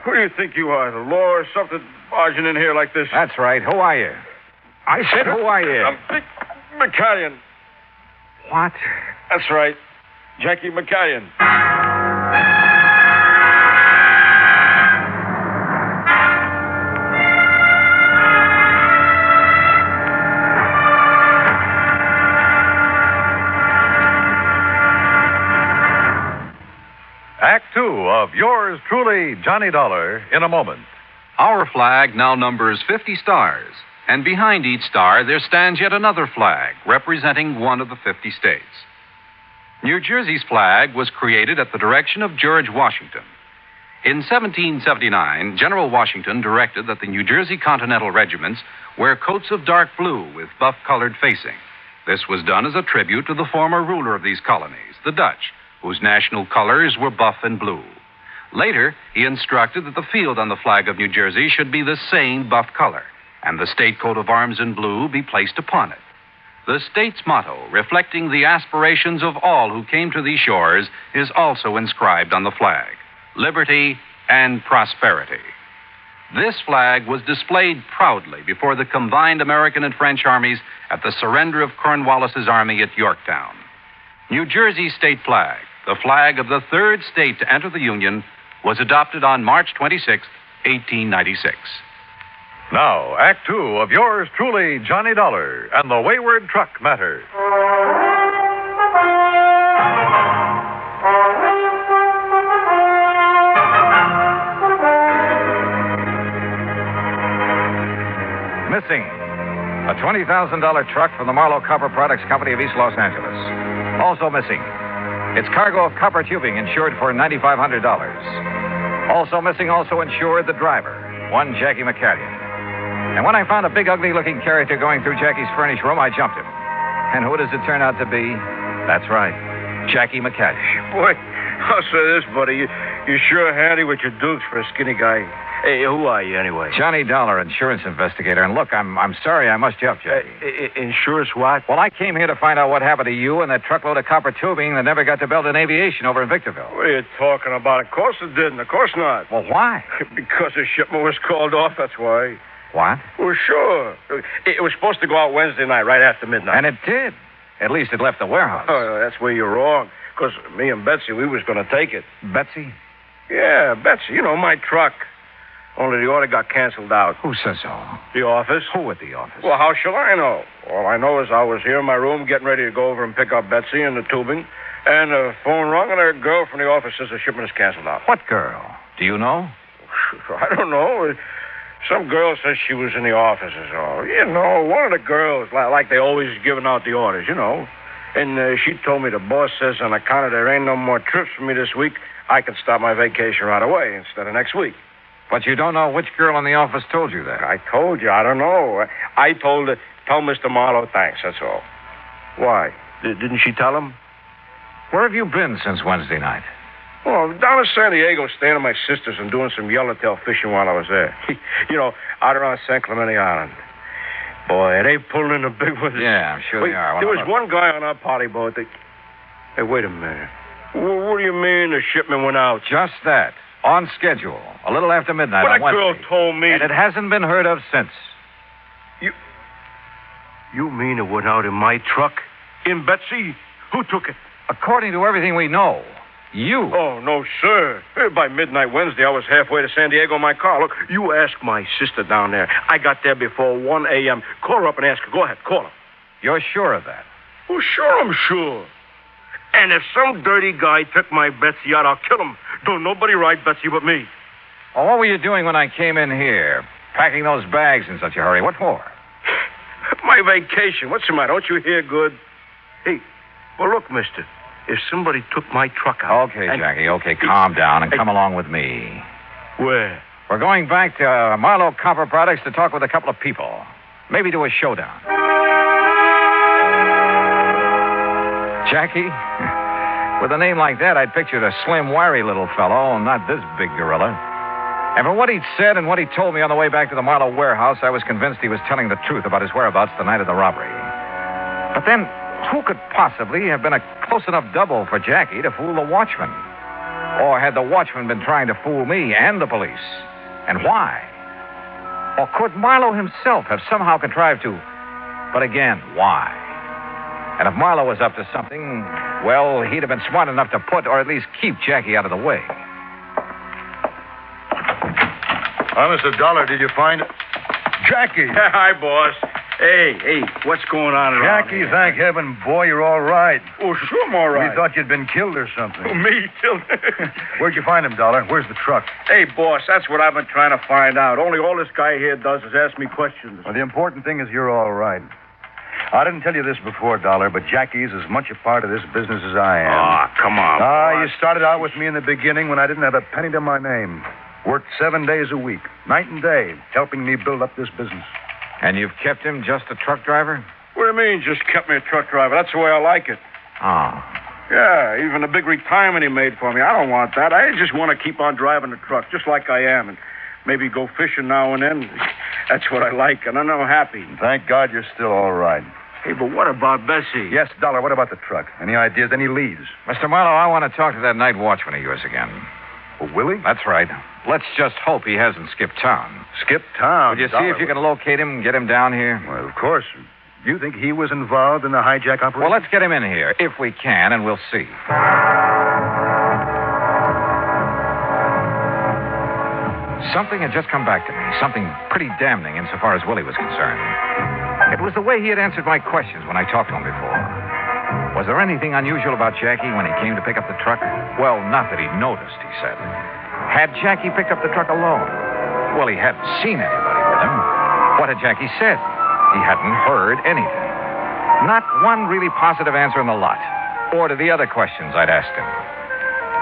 Who do you think you are, the law or something, barging in here like this? That's right. Who are you? I said, who are you? I'm Vic McCallion. What? That's right. Jackie McCallion. Act Two of yours truly, Johnny Dollar, in a moment. Our flag now numbers 50 stars, and behind each star there stands yet another flag representing one of the 50 states. New Jersey's flag was created at the direction of George Washington. In 1779, General Washington directed that the New Jersey Continental regiments wear coats of dark blue with buff-colored facing. This was done as a tribute to the former ruler of these colonies, the Dutch, whose national colors were buff and blue. Later, he instructed that the field on the flag of New Jersey should be the same buff color, and the state coat of arms in blue be placed upon it. The state's motto, reflecting the aspirations of all who came to these shores, is also inscribed on the flag: liberty and prosperity. This flag was displayed proudly before the combined American and French armies at the surrender of Cornwallis's army at Yorktown. New Jersey's state flag, the flag of the third state to enter the Union, was adopted on March 26, 1896. Now, Act Two of yours truly, Johnny Dollar, and the Wayward Truck Matter. Missing. A $20,000 truck from the Marlowe Copper Products Company of East Los Angeles. Also missing. Its cargo of copper tubing insured for $9,500. Also missing, also insured, the driver, one Jackie McCallion. And when I found a big, ugly-looking character going through Jackie's furnished room, I jumped him. And who does it turn out to be? That's right, Jackie McCallion. Boy, I'll say this, buddy. You're sure handy with your dukes for a skinny guy. Hey, who are you, anyway? Johnny Dollar, insurance investigator. And look, I'm sorry I must jump, Jackie. Insurance what? Well, I came here to find out what happened to you and that truckload of copper tubing that never got to Belden Aviation over in Victorville. What are you talking about? Of course it didn't. Of course not. Well, why? Because the shipment was called off, that's why. What? Well, sure. It was supposed to go out Wednesday night, right after midnight. And it did. At least it left the warehouse. Oh, that's where you're wrong. Because me and Betsy, we was going to take it. Betsy? Yeah, Betsy. You know, my truck. Only the order got canceled out. Who says so? The office. Who at the office? Well, how shall I know? All I know is I was here in my room getting ready to go over and pick up Betsy and the tubing, and the phone rung, and a girl from the office says the shipment is canceled out. What girl? Do you know? I don't know. Some girl says she was in the office or so. You know, one of the girls, like they always giving out the orders, you know. And she told me the boss says on account of there ain't no more trips for me this week, I can start my vacation right away instead of next week. But you don't know which girl in the office told you that. I told you. I don't know. I told her, tell Mr. Marlowe thanks, that's all. Why? Didn't she tell him? Where have you been since Wednesday night? Well, down in San Diego, staying at my sister's and doing some yellowtail fishing while I was there. You know, out around San Clemente Island. Boy, they pulled in the big ones. Yeah, I'm sure they are. There was one guy on our party boat that... Hey, wait a minute. What do you mean the shipment went out? Just that. On schedule. A little after midnight But on that Wednesday. girl told me... And it hasn't been heard of since. You mean it went out in my truck? In Betsy? Who took it? According to everything we know, you. Oh, no, sir. By midnight Wednesday, I was halfway to San Diego in my car. Look, you ask my sister down there. I got there before 1 a.m. Call her up and ask her. Go ahead, call her. You're sure of that? Oh, sure, I'm sure. And if some dirty guy took my Betsy out, I'll kill him. Don't nobody ride Betsy but me. Well, what were you doing when I came in here? Packing those bags in such a hurry. What for? My vacation. What's the matter? Don't you hear good? Hey, well, look, mister. If somebody took my truck out... Okay, Jackie, okay, calm down and come along with me. Where? We're going back to Marlowe Copper Products to talk with a couple of people. Maybe do a showdown. Jackie, with a name like that, I'd pictured a slim, wiry little fellow, not this big gorilla. And from what he'd said and what he told me on the way back to the Marlowe warehouse, I was convinced he was telling the truth about his whereabouts the night of the robbery. But then, who could possibly have been a close enough double for Jackie to fool the watchman? Or had the watchman been trying to fool me and the police? And why? Or could Marlowe himself have somehow contrived to... But again, why? And if Marlowe was up to something, well, he'd have been smart enough to put or at least keep Jackie out of the way. Mr. Dollar, did you find... Jackie! Hi, boss. Hey, what's going on around Jackie, here? thank heaven, boy, you're all right. Oh, sure I'm all right. We thought you'd been killed or something. Oh, me killed? Where'd you find him, Dollar? Where's the truck? Hey, boss, that's what I've been trying to find out. Only all this guy here does is ask me questions. Well, the important thing is you're all right. I didn't tell you this before, Dollar, but Jackie's as much a part of this business as I am. Ah, come on, you started out with me in the beginning when I didn't have a penny to my name. Worked 7 days a week, night and day, helping me build up this business. And you've kept him just a truck driver? What do you mean, just kept me a truck driver? That's the way I like it. Oh. Yeah, even the big retirement he made for me. I don't want that. I just want to keep on driving the truck, just like I am, and maybe go fishing now and then. That's what I like, and I'm happy. Thank God you're still all right. Hey, but what about Bessie? Yes, Dollar, what about the truck? Any ideas, any leads? Mr. Marlowe, I want to talk to that night watchman of yours again. Oh, Willie? That's right. Let's just hope he hasn't skipped town. Skipped town? Would you see if you can locate him and get him down here? Well, of course. You think he was involved in the hijack operation? Well, let's get him in here, if we can, and we'll see. Something had just come back to me. Something pretty damning insofar as Willie was concerned. It was the way he had answered my questions when I talked to him before. Was there anything unusual about Jackie when he came to pick up the truck? Well, not that he noticed, he said. Had Jackie picked up the truck alone? Well, he hadn't seen anybody with him. What had Jackie said? He hadn't heard anything. Not one really positive answer in the lot. Or to the other questions I'd asked him.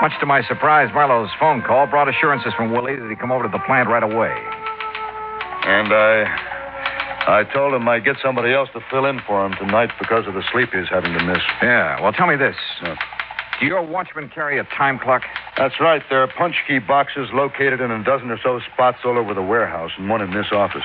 Much to my surprise, Marlowe's phone call brought assurances from Willie that he'd come over to the plant right away. And I told him I'd get somebody else to fill in for him tonight because of the sleep he's having to miss. Yeah, well, tell me this. Do your watchmen carry a time clock? That's right. There are punch key boxes located in a dozen or so spots all over the warehouse and one in this office.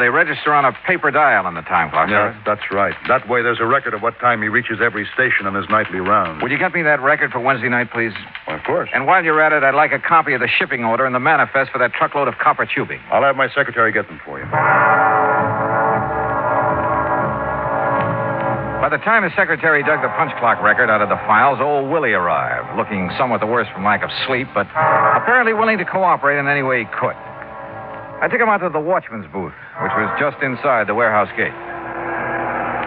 They register on a paper dial on the time clock, Yeah, sir. that's right. That way there's a record of what time he reaches every station on his nightly round. Would you get me that record for Wednesday night, please? Well, of course. And while you're at it, I'd like a copy of the shipping order and the manifest for that truckload of copper tubing. I'll have my secretary get them for you. By the time his secretary dug the punch clock record out of the files, old Willie arrived, looking somewhat the worse from lack of sleep, but apparently willing to cooperate in any way he could. I took him out to the watchman's booth, which was just inside the warehouse gate.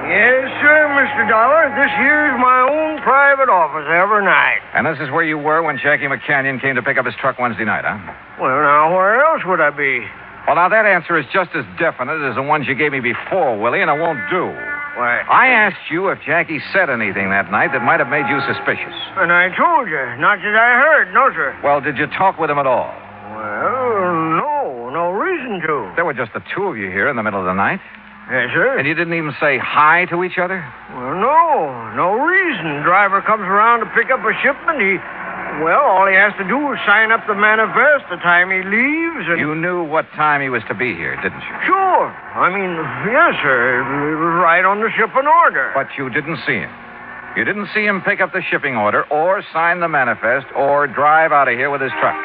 Yes, sir, Mr. Dollar. This here's my own private office every night. And this is where you were when Jackie McCanyon came to pick up his truck Wednesday night, huh? Well, now, where else would I be? Well, now, that answer is just as definite as the ones you gave me before, Willie, and it won't do. Why? I asked you if Jackie said anything that night that might have made you suspicious. And I told you, not that I heard, no, sir. Well, did you talk with him at all? Well, no reason to. There were just the two of you here in the middle of the night. Yes, sir. And you didn't even say hi to each other? Well, no reason. Driver comes around to pick up a shipment, all he has to do is sign up the manifest the time he leaves and... You knew what time he was to be here, didn't you? Sure. Yes, sir. It was right on the shipping order. But you didn't see him. You didn't see him pick up the shipping order or sign the manifest or drive out of here with his truck.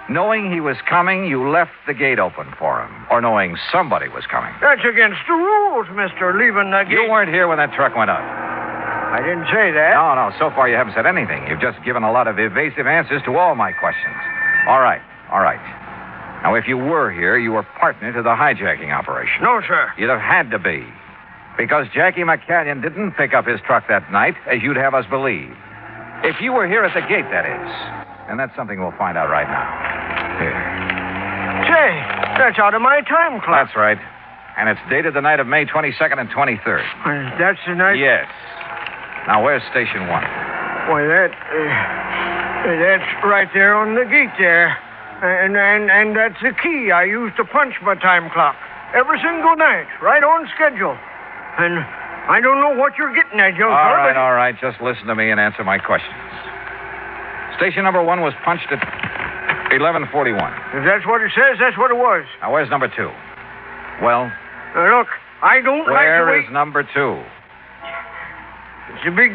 Knowing he was coming, you left the gate open for him. Or knowing somebody was coming. That's against the rules, mister, leaving the gate... You weren't here when that truck went up. I didn't say that. No. So far you haven't said anything. You've just given a lot of evasive answers to all my questions. All right. Now, if you were here, you were partner to the hijacking operation. No, sir. You'd have had to be. Because Jackie McCanyon didn't pick up his truck that night, as you'd have us believe. If you were here at the gate, that is. And that's something we'll find out right now. Here. Say, that's out of my time clock. That's right. And it's dated the night of May 22nd and 23rd. That's the night... Yes. Now, where's Station 1? Why, that's right there on the gate there. And that's the key I use to punch my time clock. Every single night, right on schedule. And I don't know what you're getting at, young fella. All right. Just listen to me and answer my questions. Station number 1 was punched at 11:41. If that's what it says, that's what it was. Now, where's number 2? Well? Look, I don't like the way... Where is number 2? It's the big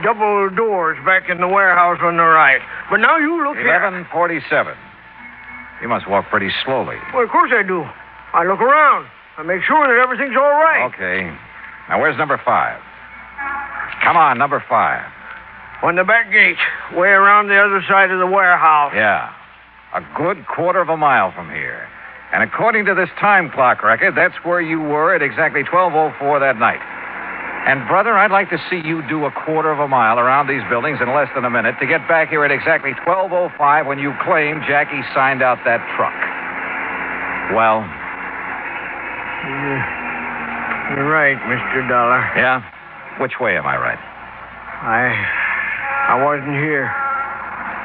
double doors back in the warehouse on the right. But now you look here. 11:47. You must walk pretty slowly. Well, of course I do. I look around. I make sure that everything's all right. Okay. Now, where's number 5? Come on, number 5. On the back gate, way around the other side of the warehouse. Yeah. A good quarter of a mile from here. And according to this time clock record, that's where you were at exactly 12:04 that night. And, brother, I'd like to see you do a quarter of a mile around these buildings in less than a minute to get back here at exactly 12:05 when you claim Jackie signed out that truck. Well? You're right, Mr. Dollar. Yeah? Which way am I right? I wasn't here.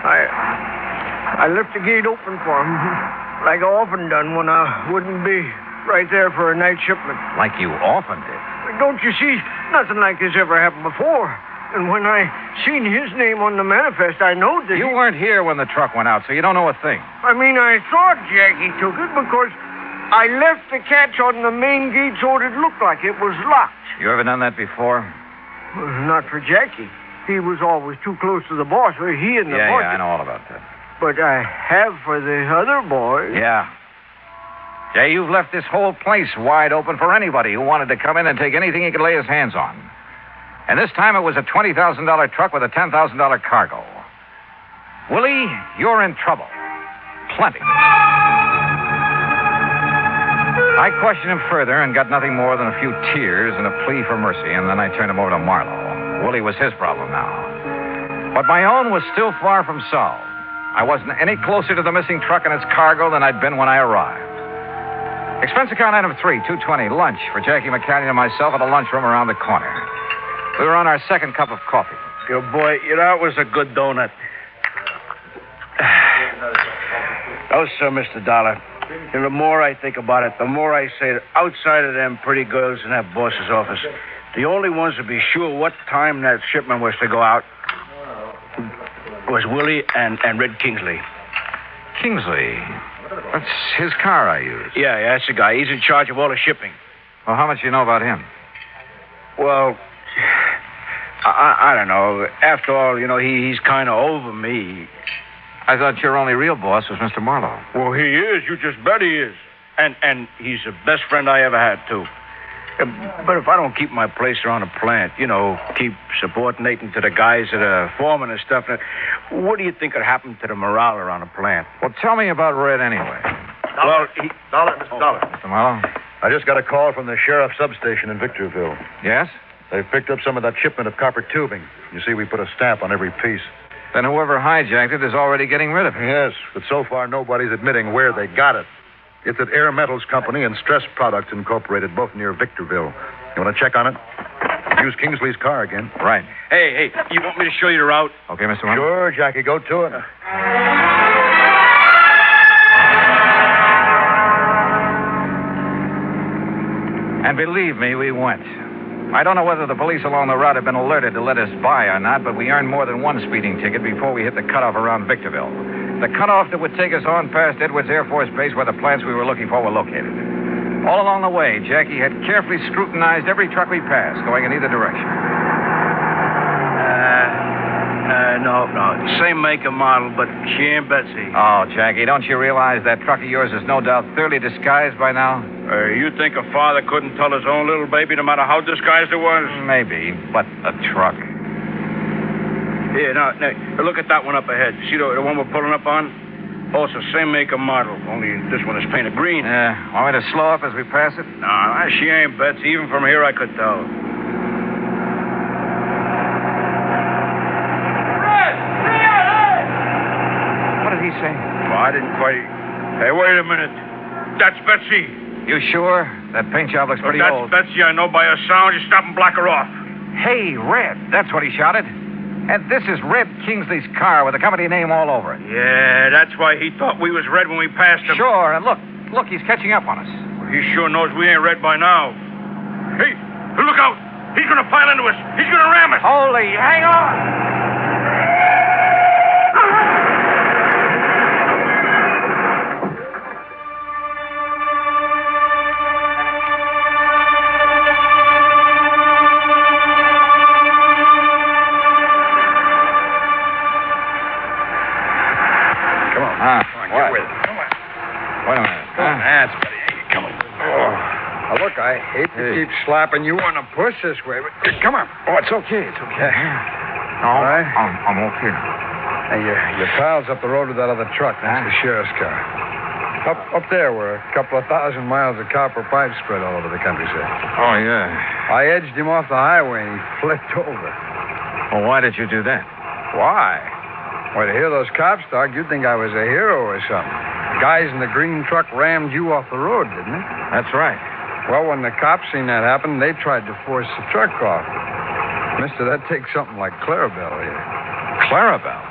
I left the gate open for him, like I often done when I wouldn't be right there for a night shipment. Like you often did? Don't you see? Nothing like this ever happened before. And when I seen his name on the manifest, I knowed that You weren't here when the truck went out, so you don't know a thing. I mean, I thought Jackie took it because I left the catch on the main gate so it looked like it was locked. You ever done that before? Well, not for Jackie. He was always too close to the boss. Well, he and the boss. Yeah, I know all about that. But I have for the other boys. Yeah. Yeah, you've left this whole place wide open for anybody who wanted to come in and take anything he could lay his hands on. And this time it was a $20,000 truck with a $10,000 cargo. Willie, you're in trouble. Plenty. I questioned him further and got nothing more than a few tears and a plea for mercy, and then I turned him over to Marlowe. Willie was his problem now. But my own was still far from solved. I wasn't any closer to the missing truck and its cargo than I'd been when I arrived. Expense account item 3, $220, lunch for Jackie McCallion and myself at a lunchroom around the corner. We were on our second cup of coffee. Good boy. That was a good donut. Oh, sir, Mr. Dollar. And the more I think about it, the more I say that outside of them pretty girls in that boss's office, the only ones to be sure what time that shipment was to go out was Willie and Red Kingsley. Kingsley? That's his car I used. Yeah, that's the guy. He's in charge of all the shipping. Well, how much do you know about him? Well, I don't know. After all, he's kind of over me. I thought your only real boss was Mr. Marlowe. Well, he is. You just bet he is. And he's the best friend I ever had, too. But if I don't keep my place around the plant, keep subordinating to the guys that are foreman and stuff, what do you think would happen to the morale around the plant? Well, tell me about Red anyway. Dollar, Mr. Dollar. Mr. Marlowe? I just got a call from the sheriff's substation in Victorville. Yes? They've picked up some of that shipment of copper tubing. You see, we put a stamp on every piece. Then whoever hijacked it is already getting rid of it. Yes, but so far nobody's admitting where they got it. It's at Air Metals Company and Stress Products Incorporated, both near Victorville. You want to check on it? Use Kingsley's car again. Right. Hey, you want me to show you the route? Okay, Mr. Marlowe. Sure, Jackie, go to it. And believe me, we went. I don't know whether the police along the route have been alerted to let us by or not, but we earned more than one speeding ticket before we hit the cutoff around Victorville. The cutoff that would take us on past Edwards Air Force Base where the plants we were looking for were located. All along the way, Jackie had carefully scrutinized every truck we passed, going in either direction. No. Same make and model, but she ain't Betsy. Oh, Jackie, don't you realize that truck of yours is no doubt thoroughly disguised by now? You think a father couldn't tell his own little baby no matter how disguised it was? Maybe, but a truck. Yeah, now, look at that one up ahead. See the one we're pulling up on? Also, same make and model, only this one is painted green. Want me to slow up as we pass it? No, she ain't Betsy. Even from here, I could tell. What did he say? Well, I didn't quite... Hey, wait a minute. That's Betsy. You sure? That paint job looks pretty old. That's Betsy. I know by her sound. You stop and block her off. Hey, Red. That's what he shouted. And this is Red Kingsley's car with the company name all over it. Yeah, that's why he thought we was Red when we passed him. Sure, and look, he's catching up on us. Well, he sure knows we ain't Red by now. Hey, look out. He's going to pile into us. He's going to ram us. Holy, hang on. Look, I hate to keep slapping you on the push this way, but come on. Oh, it's okay. It's okay. All right? I'm okay. Hey, your pal's up the road with that other truck. That's the sheriff's car. Up there where a couple of 1,000 miles of copper pipe spread all over the countryside. Oh, yeah. I edged him off the highway and he flipped over. Well, why did you do that? Why? Well, to hear those cops talk, you'd think I was a hero or something. The guys in the green truck rammed you off the road, didn't they? That's right. Well, when the cops seen that happen, they tried to force the truck off. Mister, that takes something like Clarabelle here. Clarabelle?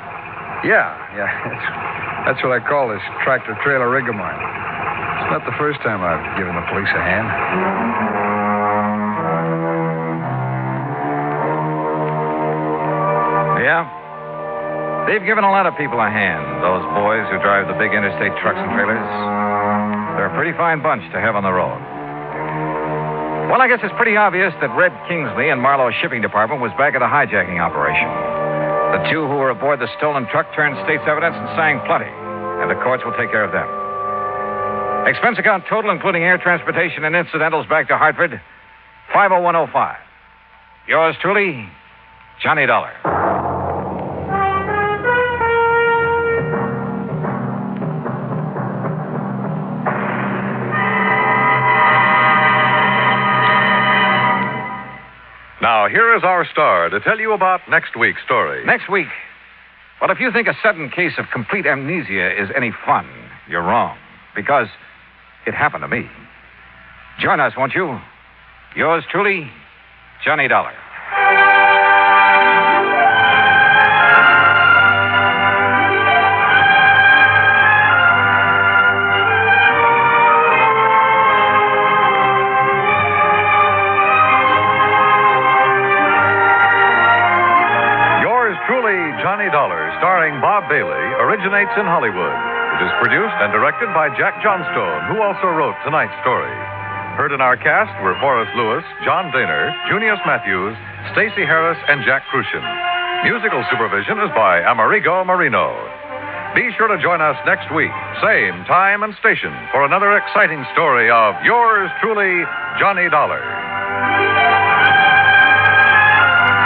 Yeah. That's what I call this tractor-trailer rig of mine. It's not the first time I've given the police a hand. Yeah? They've given a lot of people a hand, those boys who drive the big interstate trucks and trailers. They're a pretty fine bunch to have on the road. Well, I guess it's pretty obvious that Red Kingsley and Marlowe's shipping department was back at the hijacking operation. The two who were aboard the stolen truck turned state's evidence and sang plenty, and the courts will take care of them. Expense account total, including air transportation and incidentals back to Hartford, $50105. Yours truly, Johnny Dollar. Now, here is our star to tell you about next week's story. Next week? Well, if you think a sudden case of complete amnesia is any fun, you're wrong. Because it happened to me. Join us, won't you? Yours truly, Johnny Dollar. Johnny Dollar, starring Bob Bailey, originates in Hollywood. It is produced and directed by Jack Johnstone, who also wrote tonight's story. Heard in our cast were Forrest Lewis, John Daner, Junius Matthews, Stacey Heiress, and Jack Crucian. Musical supervision is by Amerigo Marino. Be sure to join us next week, same time and station, for another exciting story of yours truly, Johnny Dollar.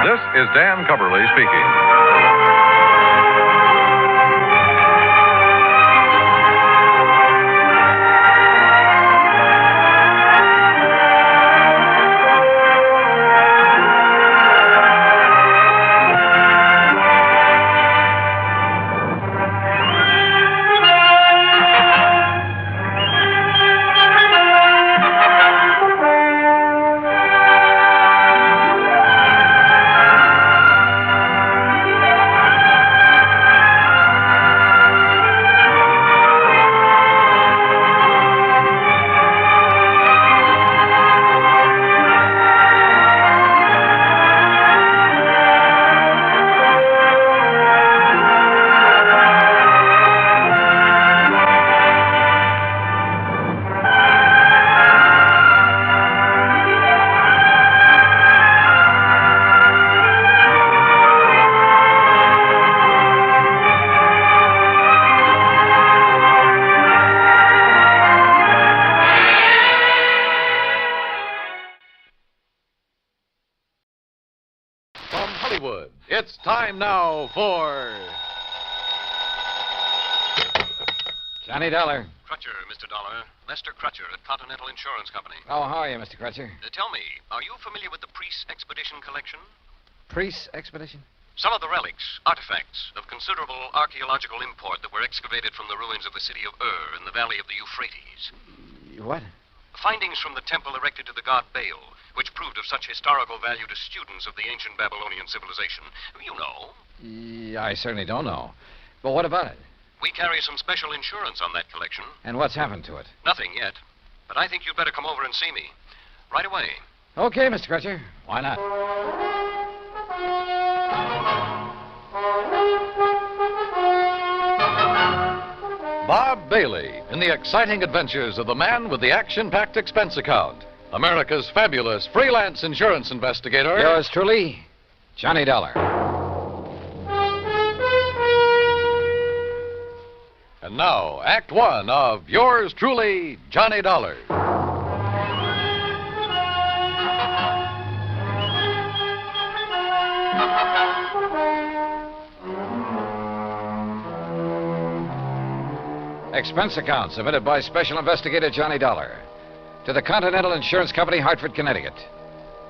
This is Dan Cubberly speaking. It's time now for Johnny Dollar. Crutcher, Mr. Dollar. Lester Crutcher at Continental Insurance Company. Oh, how are you, Mr. Crutcher? Tell me, are you familiar with the Priest Expedition collection? Priest Expedition? Some of the relics, artifacts of considerable archaeological import that were excavated from the ruins of the city of Ur in the valley of the Euphrates. What? Findings from the temple erected to the god Bale, which proved of such historical value to students of the ancient Babylonian civilization. You know. Yeah, I certainly don't know. But what about it? We carry some special insurance on that collection. And what's happened to it? Nothing yet. But I think you'd better come over and see me. Right away. Okay, Mr. Crutcher. Why not? Bob Bailey in the exciting adventures of the man with the action-packed expense account. America's fabulous freelance insurance investigator. Yours truly, Johnny Dollar. And now, Act One of yours truly, Johnny Dollar. Expense account submitted by Special Investigator Johnny Dollar to the Continental Insurance Company, Hartford, Connecticut.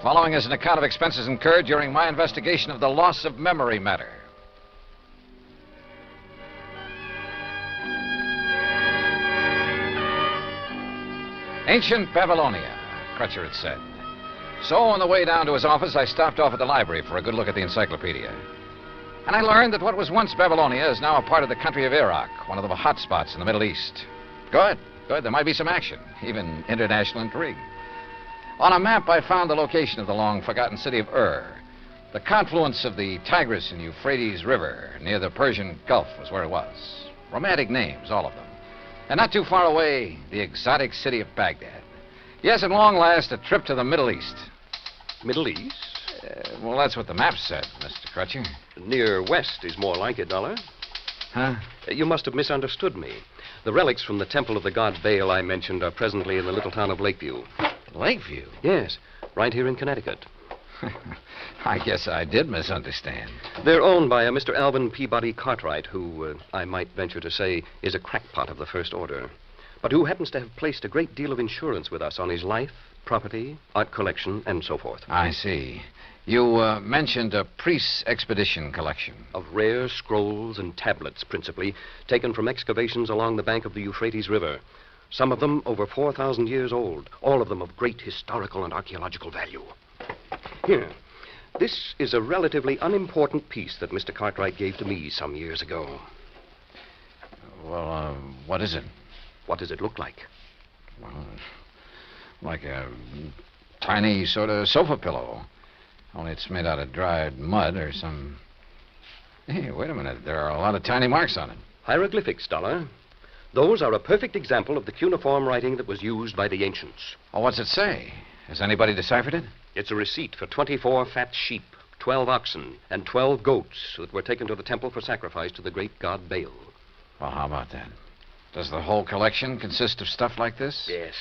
Following is an account of expenses incurred during my investigation of the loss of memory matter. Ancient Babylonia, Crutcher had said. So on the way down to his office, I stopped off at the library for a good look at the encyclopedia. And I learned that what was once Babylonia is now a part of the country of Iraq, one of the hot spots in the Middle East. Good. There might be some action, even international intrigue. On a map, I found the location of the long-forgotten city of The confluence of the Tigris and Euphrates River near the Persian Gulf was where it was. Romantic names, all of them. And not too far away, the exotic city of Baghdad. Yes, at long last, a trip to the Middle East. Middle East? Well, that's what the map said, Mr. Crutcher. Near west is more like it, Dollar. Huh? You must have misunderstood me. The relics from the temple of the god Bale I mentioned are presently in the little town of Lakeview. Lakeview? Yes, right here in Connecticut. I guess I did misunderstand. They're owned by a Mr. Alvin Peabody Cartwright, who, I might venture to say, is a crackpot of the first order, but who happens to have placed a great deal of insurance with us on his life, property, art collection, and so forth. I see. You mentioned a priest's expedition collection. Of rare scrolls and tablets, principally, taken from excavations along the bank of the Euphrates River. Some of them over 4,000 years old, all of them of great historical and archaeological value. Here, this is a relatively unimportant piece that Mr. Cartwright gave to me some years ago. Well, what is it? What does it look like? Well, like a tiny sort of sofa pillow. Only it's made out of dried mud or some... Hey, wait a minute. There are a lot of tiny marks on it. Hieroglyphics, Dollar. Those are a perfect example of the cuneiform writing that was used by the ancients. Oh, what's it say? Has anybody deciphered it? It's a receipt for 24 fat sheep, 12 oxen, and 12 goats that were taken to the temple for sacrifice to the great god Bale. Well, how about that? Does the whole collection consist of stuff like this? Yes,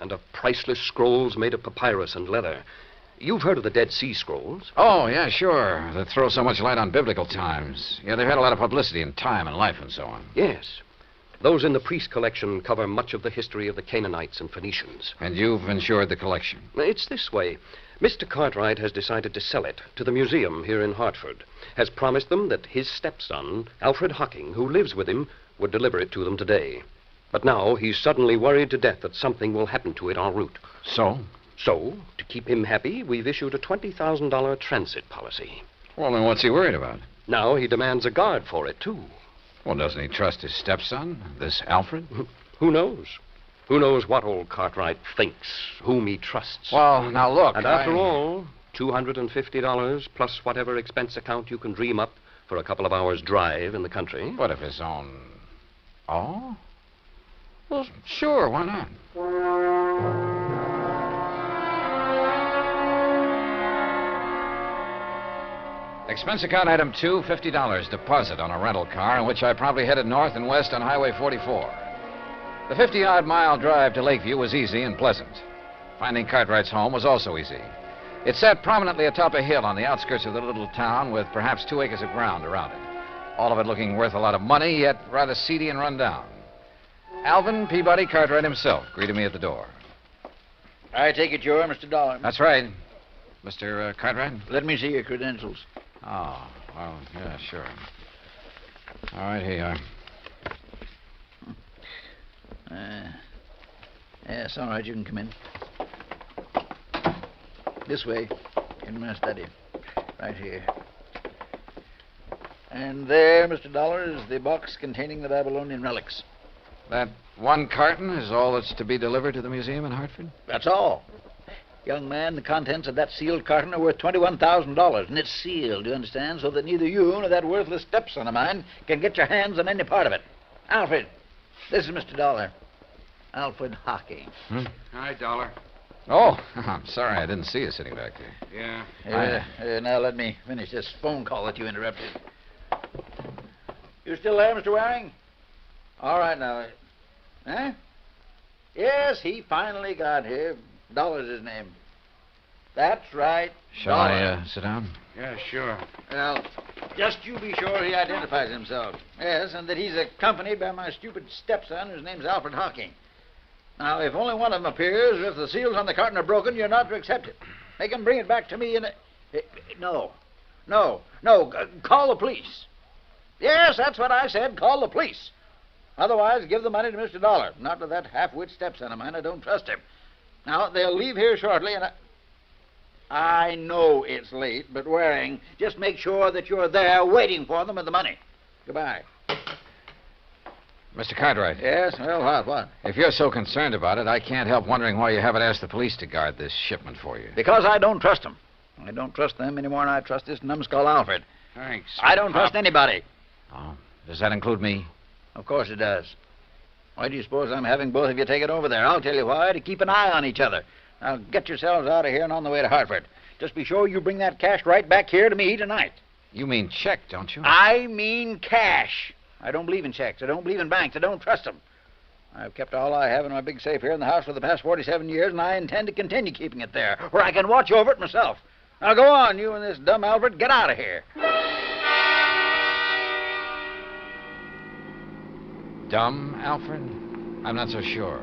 and of priceless scrolls made of papyrus and leather. You've heard of the Dead Sea Scrolls? Oh, yeah, sure. That throw so much light on biblical times. Yeah, they've had a lot of publicity in time and life and so on. Yes. Those in the priest collection cover much of the history of the Canaanites and Phoenicians. And you've insured the collection? It's this way. Mr. Cartwright has decided to sell it to the museum here in Hartford. Has promised them that his stepson, Alfred Hocking, who lives with him, would deliver it to them today. But now he's suddenly worried to death that something will happen to it en route. So? So, to keep him happy, we've issued a $20,000 transit policy. Well, then what's he worried about? Now he demands a guard for it, too. Well, doesn't he trust his stepson, this Alfred? Who knows? Who knows what old Cartwright thinks, whom he trusts. Well, now look, And after all, $250 plus whatever expense account you can dream up for a couple of hours' drive in the country. What if his own... Oh? Well, sure, why not? Expense account item 2, $50 deposit on a rental car in which I promptly headed north and west on Highway 44. The 50-odd mile drive to Lakeview was easy and pleasant. Finding Cartwright's home was also easy. It sat prominently atop a hill on the outskirts of the little town with perhaps 2 acres of ground around it. All of it looking worth a lot of money, yet rather seedy and run down. Alvin Peabody Cartwright himself greeted me at the door. I take it you're Mr. Dollar. That's right. Mr. Cartwright? Let me see your credentials. Oh, well, yeah, sure. All right, here you are. Yes, all right, you can come in. This way, in my study. Right here. And there, Mr. Dollar, is the box containing the Babylonian relics. That one carton is all that's to be delivered to the museum in Hartford? That's all. Young man, the contents of that sealed carton are worth $21,000, and it's sealed, you understand, so that neither you nor that worthless stepson of mine can get your hands on any part of it. Alfred, this is Mr. Dollar. Alfred Hocking. Hi, Dollar. Oh, I'm sorry I didn't see you sitting back there. Yeah. Now let me finish this phone call that you interrupted. You still there, Mr. Waring? All right, now. Huh? Yes, he finally got here. Dollar's his name. That's right. Shall I sit down? Yeah, sure. Well, Just you be sure he identifies himself. Yes, and that he's accompanied by my stupid stepson, whose name's Alfred Hawking. Now, if only one of them appears, or if the seals on the carton are broken, you're not to accept it. Make him bring it back to me in a... No. Call the police. Yes, that's what I said. Call the police. Otherwise, give the money to Mr. Dollar. Not to that half-wit stepson of mine. I don't trust him. Now, they'll leave here shortly, and I know it's late, but Waring, just make sure that you're there waiting for them with the money. Goodbye. Mr. Cartwright. Yes? Well, what? If you're so concerned about it, I can't help wondering why you haven't asked the police to guard this shipment for you. Because I don't trust them. I don't trust them any more than I trust this numbskull Alfred. Thanks. I don't trust anybody. Oh, does that include me? Of course it does. Why do you suppose I'm having both of you take it over there? I'll tell you why, to keep an eye on each other. Now, get yourselves out of here and on the way to Hartford. Just be sure you bring that cash right back here to me tonight. You mean check, don't you? I mean cash. I don't believe in checks. I don't believe in banks. I don't trust them. I've kept all I have in my big safe here in the house for the past 47 years, and I intend to continue keeping it there, where I can watch over it myself. Now, go on, you and this dumb Alfred. Get out of here. Dumb, Alfred? I'm not so sure.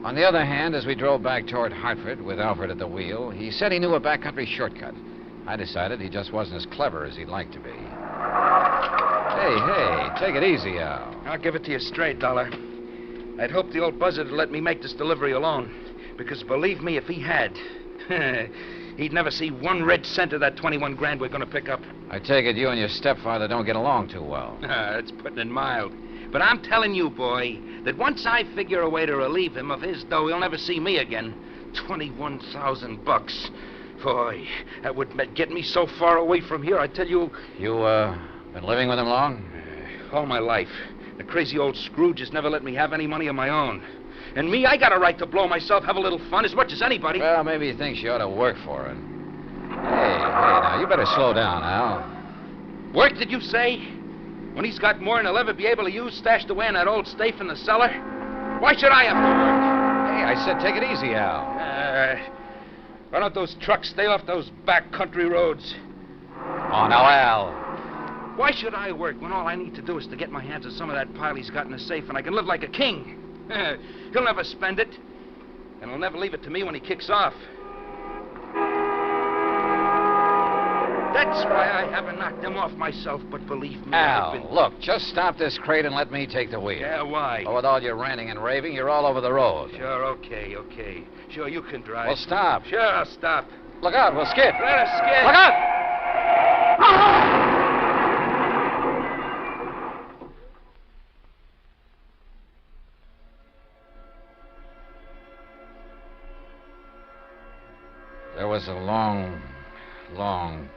On the other hand, as we drove back toward Hartford with Alfred at the wheel, he said he knew a backcountry shortcut. I decided he just wasn't as clever as he'd like to be. Hey, take it easy, Al. I'll give it to you straight, Dollar. I'd hoped the old buzzard would let me make this delivery alone. Because believe me, if he had, he'd never see 1 red cent of that 21 grand we're going to pick up. I take it you and your stepfather don't get along too well. That's putting it mild. But I'm telling you, boy, that once I figure a way to relieve him of his dough, he'll never see me again. $21,000. Boy, that would get me so far away from here, I tell you... You, been living with him long? All my life. The crazy old Scrooge has never let me have any money of my own. And me, I got a right to blow myself, have a little fun, as much as anybody. Well, maybe he thinks you ought to work for it. Hey, now, you better slow down, Al. Work, did you say? When he's got more than he'll ever be able to use stashed away in that old safe in the cellar? Why should I have to work? Hey, I said take it easy, Al. Why don't those trucks stay off those back country roads? Oh, now, Al. Why should I work when all I need to do is to get my hands on some of that pile he's got in the safe and I can live like a king? He'll never spend it, and he'll never leave it to me when he kicks off. That's why I haven't knocked him off myself, but believe me, Al, look, just stop this crate and let me take the wheel. Yeah, why? Oh, with all your ranting and raving, you're all over the road. Sure, okay. Sure, you can drive. Well, stop. Sure, I'll stop. Look out, we'll skid. Let us skid. Look out! There was a long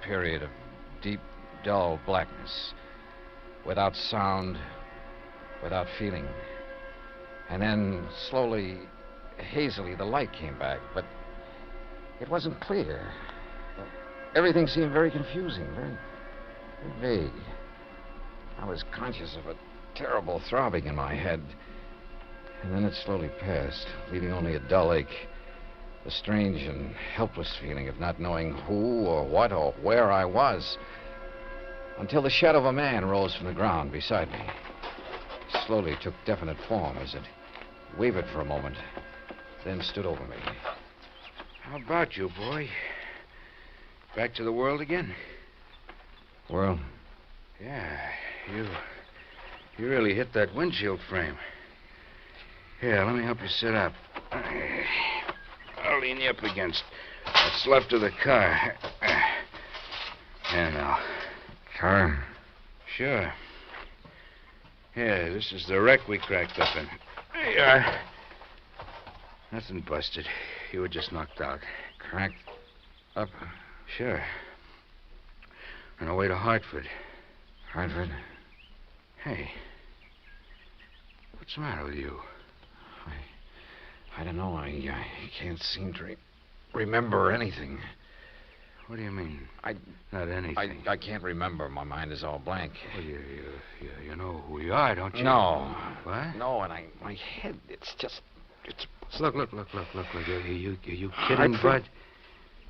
period of deep, dull blackness, without sound, without feeling. And then, slowly, hazily, the light came back, but it wasn't clear. Everything seemed very confusing, very vague. I was conscious of a terrible throbbing in my head, and then it slowly passed, leaving only a dull ache. A strange and helpless feeling of not knowing who or what or where I was, until the shadow of a man rose from the ground beside me. It slowly took definite form as it wavered for a moment, then stood over me. How about you, boy? Back to the world again? World? Yeah, you really hit that windshield frame. Here, let me help you sit up. I'll lean you up against what's left of the car. Here now. Car? Sure. Here, this is the wreck we cracked up in. There you are. Nothing busted. You were just knocked out. Cracked up? Sure. On our way to Hartford. Hartford? Hey. What's the matter with you? I don't know. I can't seem to remember anything. What do you mean? Not anything. I can't remember. My mind is all blank. Well, you know who we are, don't you? No. What? No, and my head, it's... Look. Are you kidding, Bud?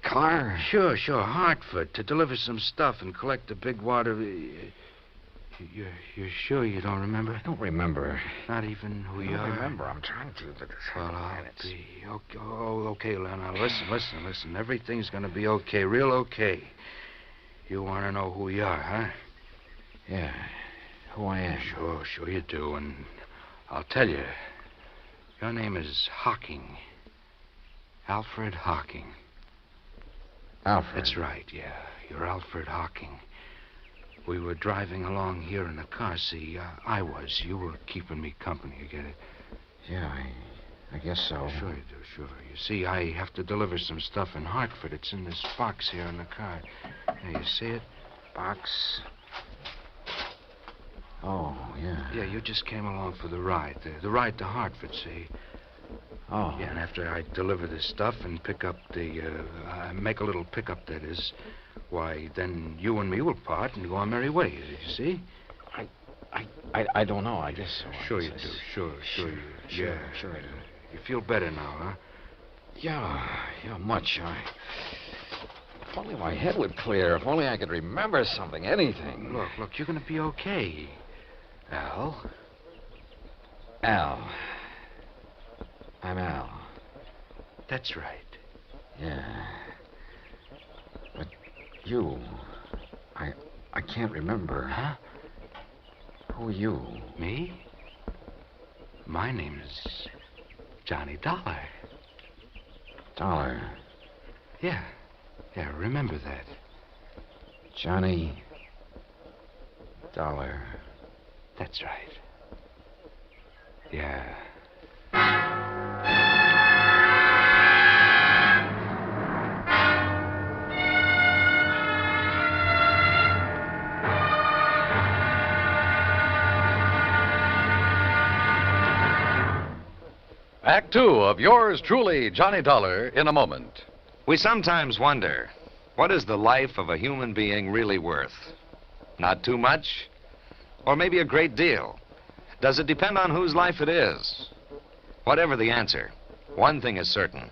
car? Sure. Hartford, to deliver some stuff and collect the big water. You're sure you don't remember? I don't remember. Not even who you are? I don't remember. I'm trying to, but... Well, I'll be... Okay, now listen. Everything's going to be okay, real okay. You want to know who you are, huh? Yeah, who I am. Sure you do, and I'll tell you. Your name is Hocking. Alfred Hocking. Alfred? That's right, yeah. You're Alfred Hocking. We were driving along here in the car. See, I was. You were keeping me company, you get it? Yeah, I guess so. Sure you do, sure. You see, I have to deliver some stuff in Hartford. It's in this box here in the car. There, you see it? Box? Oh, yeah. Yeah, you just came along for the ride. The ride to Hartford, see? Oh. Yeah, and after I deliver this stuff and pick up make a little pickup, that is, why, then you and me will part and go our merry way, you see? I don't know, I guess so. Sure you do, sure you do. Sure I do. You feel better now, huh? Yeah, much. If only my head would clear. If only I could remember something, anything. Look, you're going to be okay. Al? Al. I'm Al. That's right. Yeah. But you... I can't remember. Huh? Who are you? Me? My name is Johnny Dollar. Dollar? Yeah, remember that. Johnny Dollar. That's right. Yeah. Act two of yours truly, Johnny Dollar, in a moment. We sometimes wonder, what is the life of a human being really worth? Not too much? Or maybe a great deal? Does it depend on whose life it is? Whatever the answer, one thing is certain.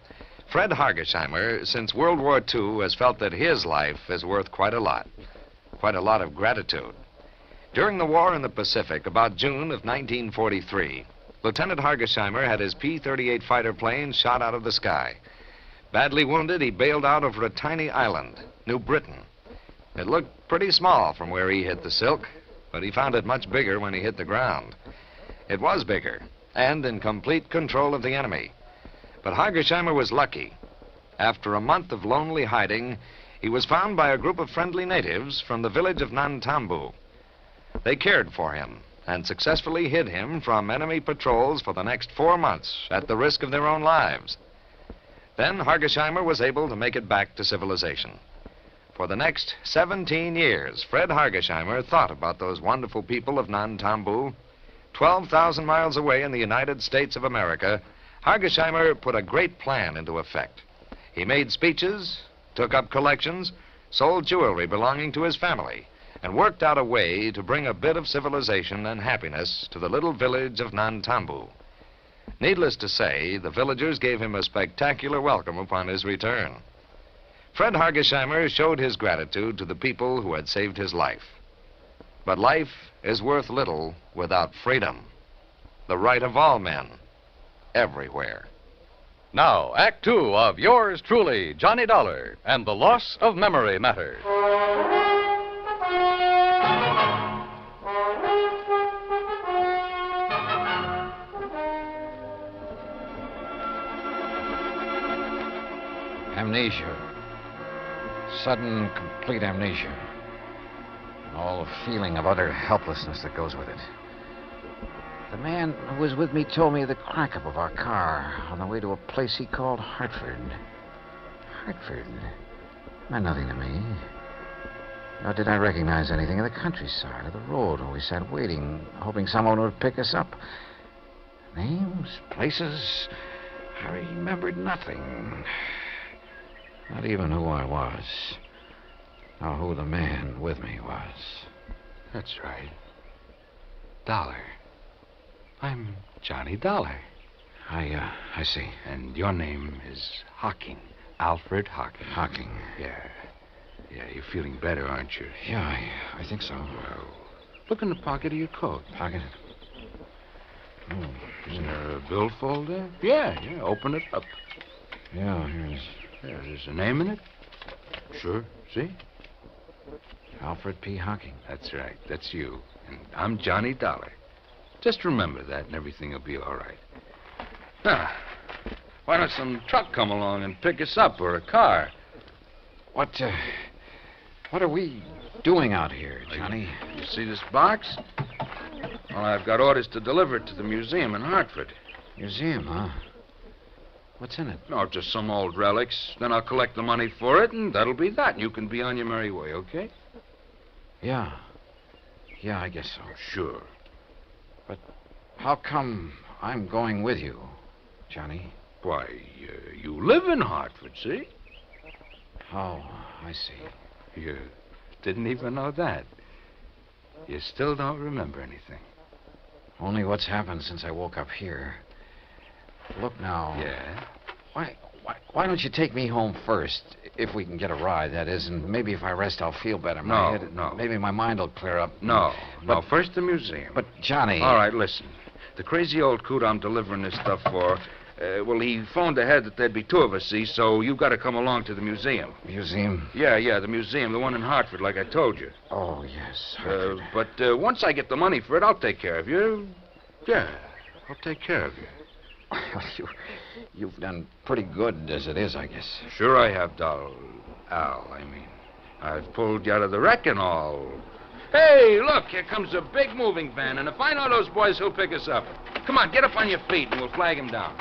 Fred Hargesheimer, since World War II, has felt that his life is worth quite a lot of gratitude. During the war in the Pacific, about June of 1943, Lieutenant Hargesheimer had his P-38 fighter plane shot out of the sky. Badly wounded, he bailed out over a tiny island, New Britain. It looked pretty small from where he hit the silk, but he found it much bigger when he hit the ground. It was bigger, and in complete control of the enemy. But Hargesheimer was lucky. After a month of lonely hiding, he was found by a group of friendly natives from the village of Nantambu. They cared for him and successfully hid him from enemy patrols for the next 4 months at the risk of their own lives. Then Hargesheimer was able to make it back to civilization. For the next 17 years, Fred Hargesheimer thought about those wonderful people of Nantambu. 12,000 miles away in the United States of America, Hargesheimer put a great plan into effect. He made speeches, took up collections, sold jewelry belonging to his family, and worked out a way to bring a bit of civilization and happiness to the little village of Nantambu. Needless to say, the villagers gave him a spectacular welcome upon his return. Fred Hargesheimer showed his gratitude to the people who had saved his life. But life is worth little without freedom, the right of all men, everywhere. Now, Act two of yours truly, Johnny Dollar, and the Loss of Memory Matter. Amnesia. Sudden, complete amnesia. And all the feeling of utter helplessness that goes with it. The man who was with me told me the crack-up of our car on the way to a place he called Hartford. Hartford meant nothing to me. Nor did I recognize anything of the countryside or the road where we sat waiting, hoping someone would pick us up. Names, places, I remembered nothing. Not even who I was, or who the man with me was. That's right. Dollar. I'm Johnny Dollar. I see. And your name is Hocking. Alfred Hocking. Hocking. Yeah. Yeah, you're feeling better, aren't you? Yeah, I think so. Well, look in the pocket of your coat. Pocket? Oh, isn't there a billfold there? Yeah, open it up. Yeah, here's... Yeah, there's a name in it? Sure, see? Alfred P. Hocking. That's right, that's you. And I'm Johnny Dollar. Just remember that and everything will be all right. Now, why don't some truck come along and pick us up, or a car? What are we doing out here, Johnny? You see this box? Well, I've got orders to deliver it to the museum in Hartford. Museum, huh? What's in it? No, just some old relics. Then I'll collect the money for it, and that'll be that. You can be on your merry way, okay? Yeah. Yeah, I guess so. Sure. But how come I'm going with you, Johnny? Why, you live in Hartford, see? Oh, I see. You didn't even know that. You still don't remember anything. Only what's happened since I woke up here. Look now. Yeah? Why don't you take me home first, if we can get a ride, that is, and maybe if I rest, I'll feel better. No. Maybe my mind will clear up. No, first the museum. But, Johnny... All right, listen. The crazy old coot I'm delivering this stuff for, well, he phoned ahead that there'd be two of us, see, so you've got to come along to the museum. Museum? Yeah, the museum, the one in Hartford, like I told you. Oh, yes, Hartford. But once I get the money for it, I'll take care of you. Yeah, I'll take care of you. You've done pretty good as it is, I guess. Sure I have, Al. I mean, I've pulled you out of the wreck and all. Hey, look, here comes a big moving van, and if I know those boys, who'll pick us up. Come on, get up on your feet, and we'll flag him down.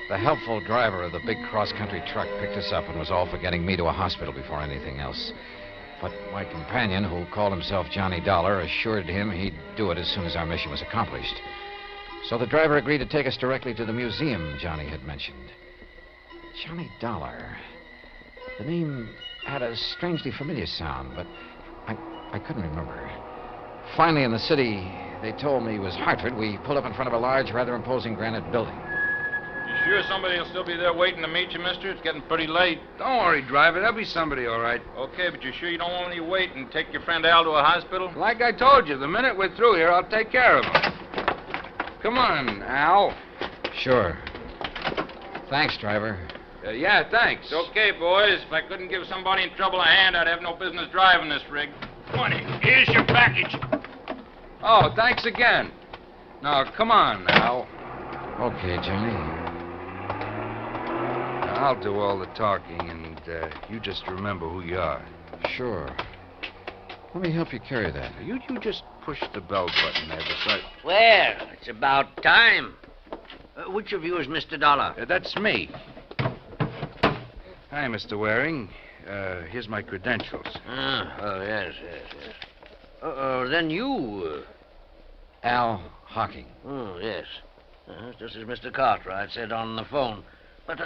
The helpful driver of the big cross-country truck picked us up and was all for getting me to a hospital before anything else. But my companion, who called himself Johnny Dollar, assured him he'd do it as soon as our mission was accomplished. So the driver agreed to take us directly to the museum Johnny had mentioned. Johnny Dollar. The name had a strangely familiar sound, but I couldn't remember. Finally, in the city, they told me it was Hartford. We pulled up in front of a large, rather imposing granite building. You sure somebody will still be there waiting to meet you, mister? It's getting pretty late. Don't worry, driver. There'll be somebody, all right. Okay, but you sure you don't want me to wait and take your friend Al to a hospital? Like I told you, the minute we're through here, I'll take care of him. Come on, Al. Sure. Thanks, driver. Yeah, thanks. Okay, boys. If I couldn't give somebody in trouble a hand, I'd have no business driving this rig. 20. Here's your package. Oh, thanks again. Now, come on, Al. Okay, Johnny. I'll do all the talking, and you just remember who you are. Sure. Let me help you carry that. You just push the bell button there beside... Well, it's about time. Which of you is Mr. Dollar? That's me. Hi, Mr. Waring. Here's my credentials. Yes. Then you... Al Hocking. Oh, yes. Just as Mr. Cartwright said on the phone. But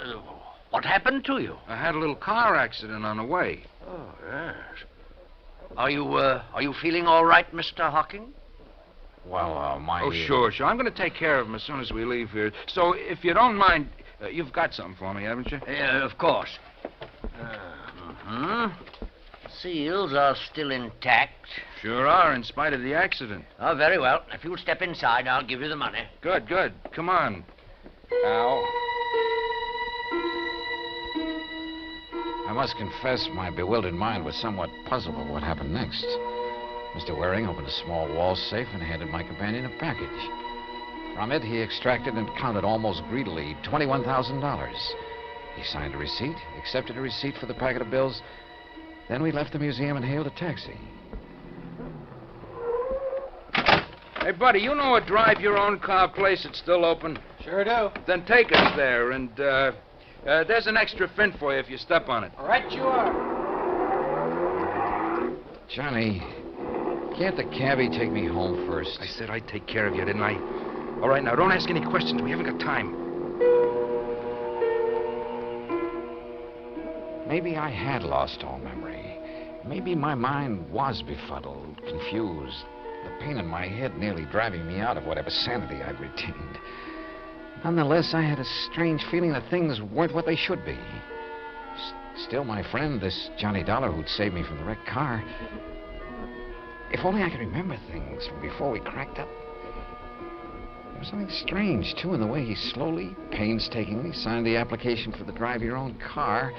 what happened to you? I had a little car accident on the way. Oh, yes. Are you feeling all right, Mr. Hocking? Well, my... Oh, sure. I'm going to take care of him as soon as we leave here. So, if you don't mind, you've got something for me, haven't you? Of course. Seals are still intact. Sure are, in spite of the accident. Oh, very well. If you'll step inside, I'll give you the money. Good. Come on, Al. I must confess my bewildered mind was somewhat puzzled by what happened next. Mr. Waring opened a small wall safe and handed my companion a package. From it, he extracted and counted almost greedily $21,000. He signed a receipt, accepted a receipt for the packet of bills. Then we left the museum and hailed a taxi. Hey, buddy, you know a drive-your-own-car place that's still open? Sure do. Then take us there, and there's an extra fin for you if you step on it. Right you are. Johnny, can't the cabbie take me home first? I said I'd take care of you, didn't I? All right, now, don't ask any questions. We haven't got time. Maybe I had lost all memory. Maybe my mind was befuddled, confused. the pain in my head nearly driving me out of whatever sanity I'd retained. Nonetheless, I had a strange feeling that things weren't what they should be. Still, my friend, this Johnny Dollar who'd saved me from the wrecked car, if only I could remember things from before we cracked up. There was something strange, too, in the way he slowly, painstakingly signed the application for the drive your own car,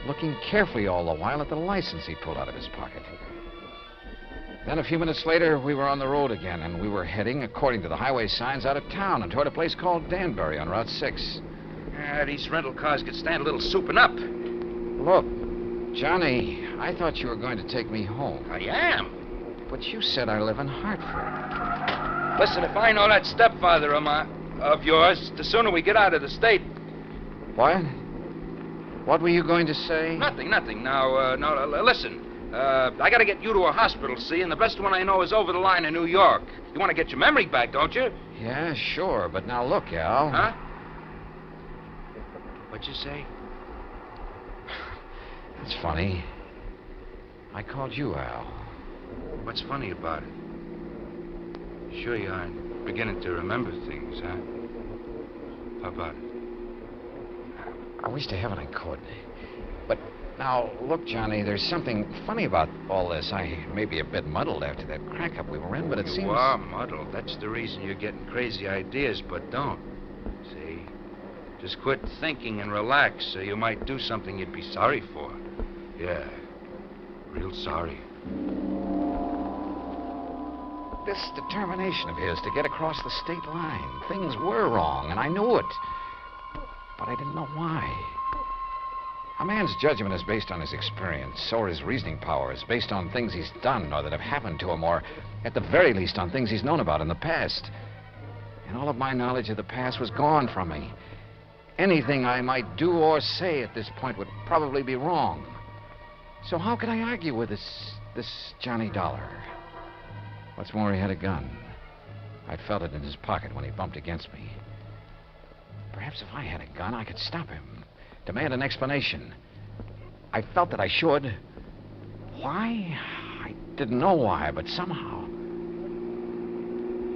looking carefully all the while at the license he pulled out of his pocket. Then a few minutes later, we were on the road again, and we were heading, according to the highway signs, out of town and toward a place called Danbury on Route 6. These rental cars could stand a little souping up. Look, Johnny, I thought you were going to take me home. I am. But you said I live in Hartford. Listen, if I know that stepfather of yours, the sooner we get out of the state. What? What were you going to say? Nothing. Now, listen. I got to get you to a hospital, see, and the best one I know is over the line in New York. You want to get your memory back, don't you? Yeah, sure, but now look, Al. Huh? What'd you say? It's funny. I called you Al. What's funny about it? Sure you aren't beginning to remember things, huh? How about it? I wish to heaven I could. But now, look, Johnny, there's something funny about all this. I may be a bit muddled after that crack-up we were in, but it seems... You are muddled. That's the reason you're getting crazy ideas, but don't. See? Just quit thinking and relax so you might do something you'd be sorry for. Yeah. Real sorry. This determination of his to get across the state line. Things were wrong, and I knew it. But I didn't know why. A man's judgment is based on his experience, or his reasoning power is based on things he's done or that have happened to him, or at the very least on things he's known about in the past. And all of my knowledge of the past was gone from me. Anything I might do or say at this point would probably be wrong. So how could I argue with this Johnny Dollar? What's more, he had a gun. I'd felt it in his pocket when he bumped against me. Perhaps if I had a gun, I could stop him. Demand an explanation. I felt that I should. Why? I didn't know why, but somehow.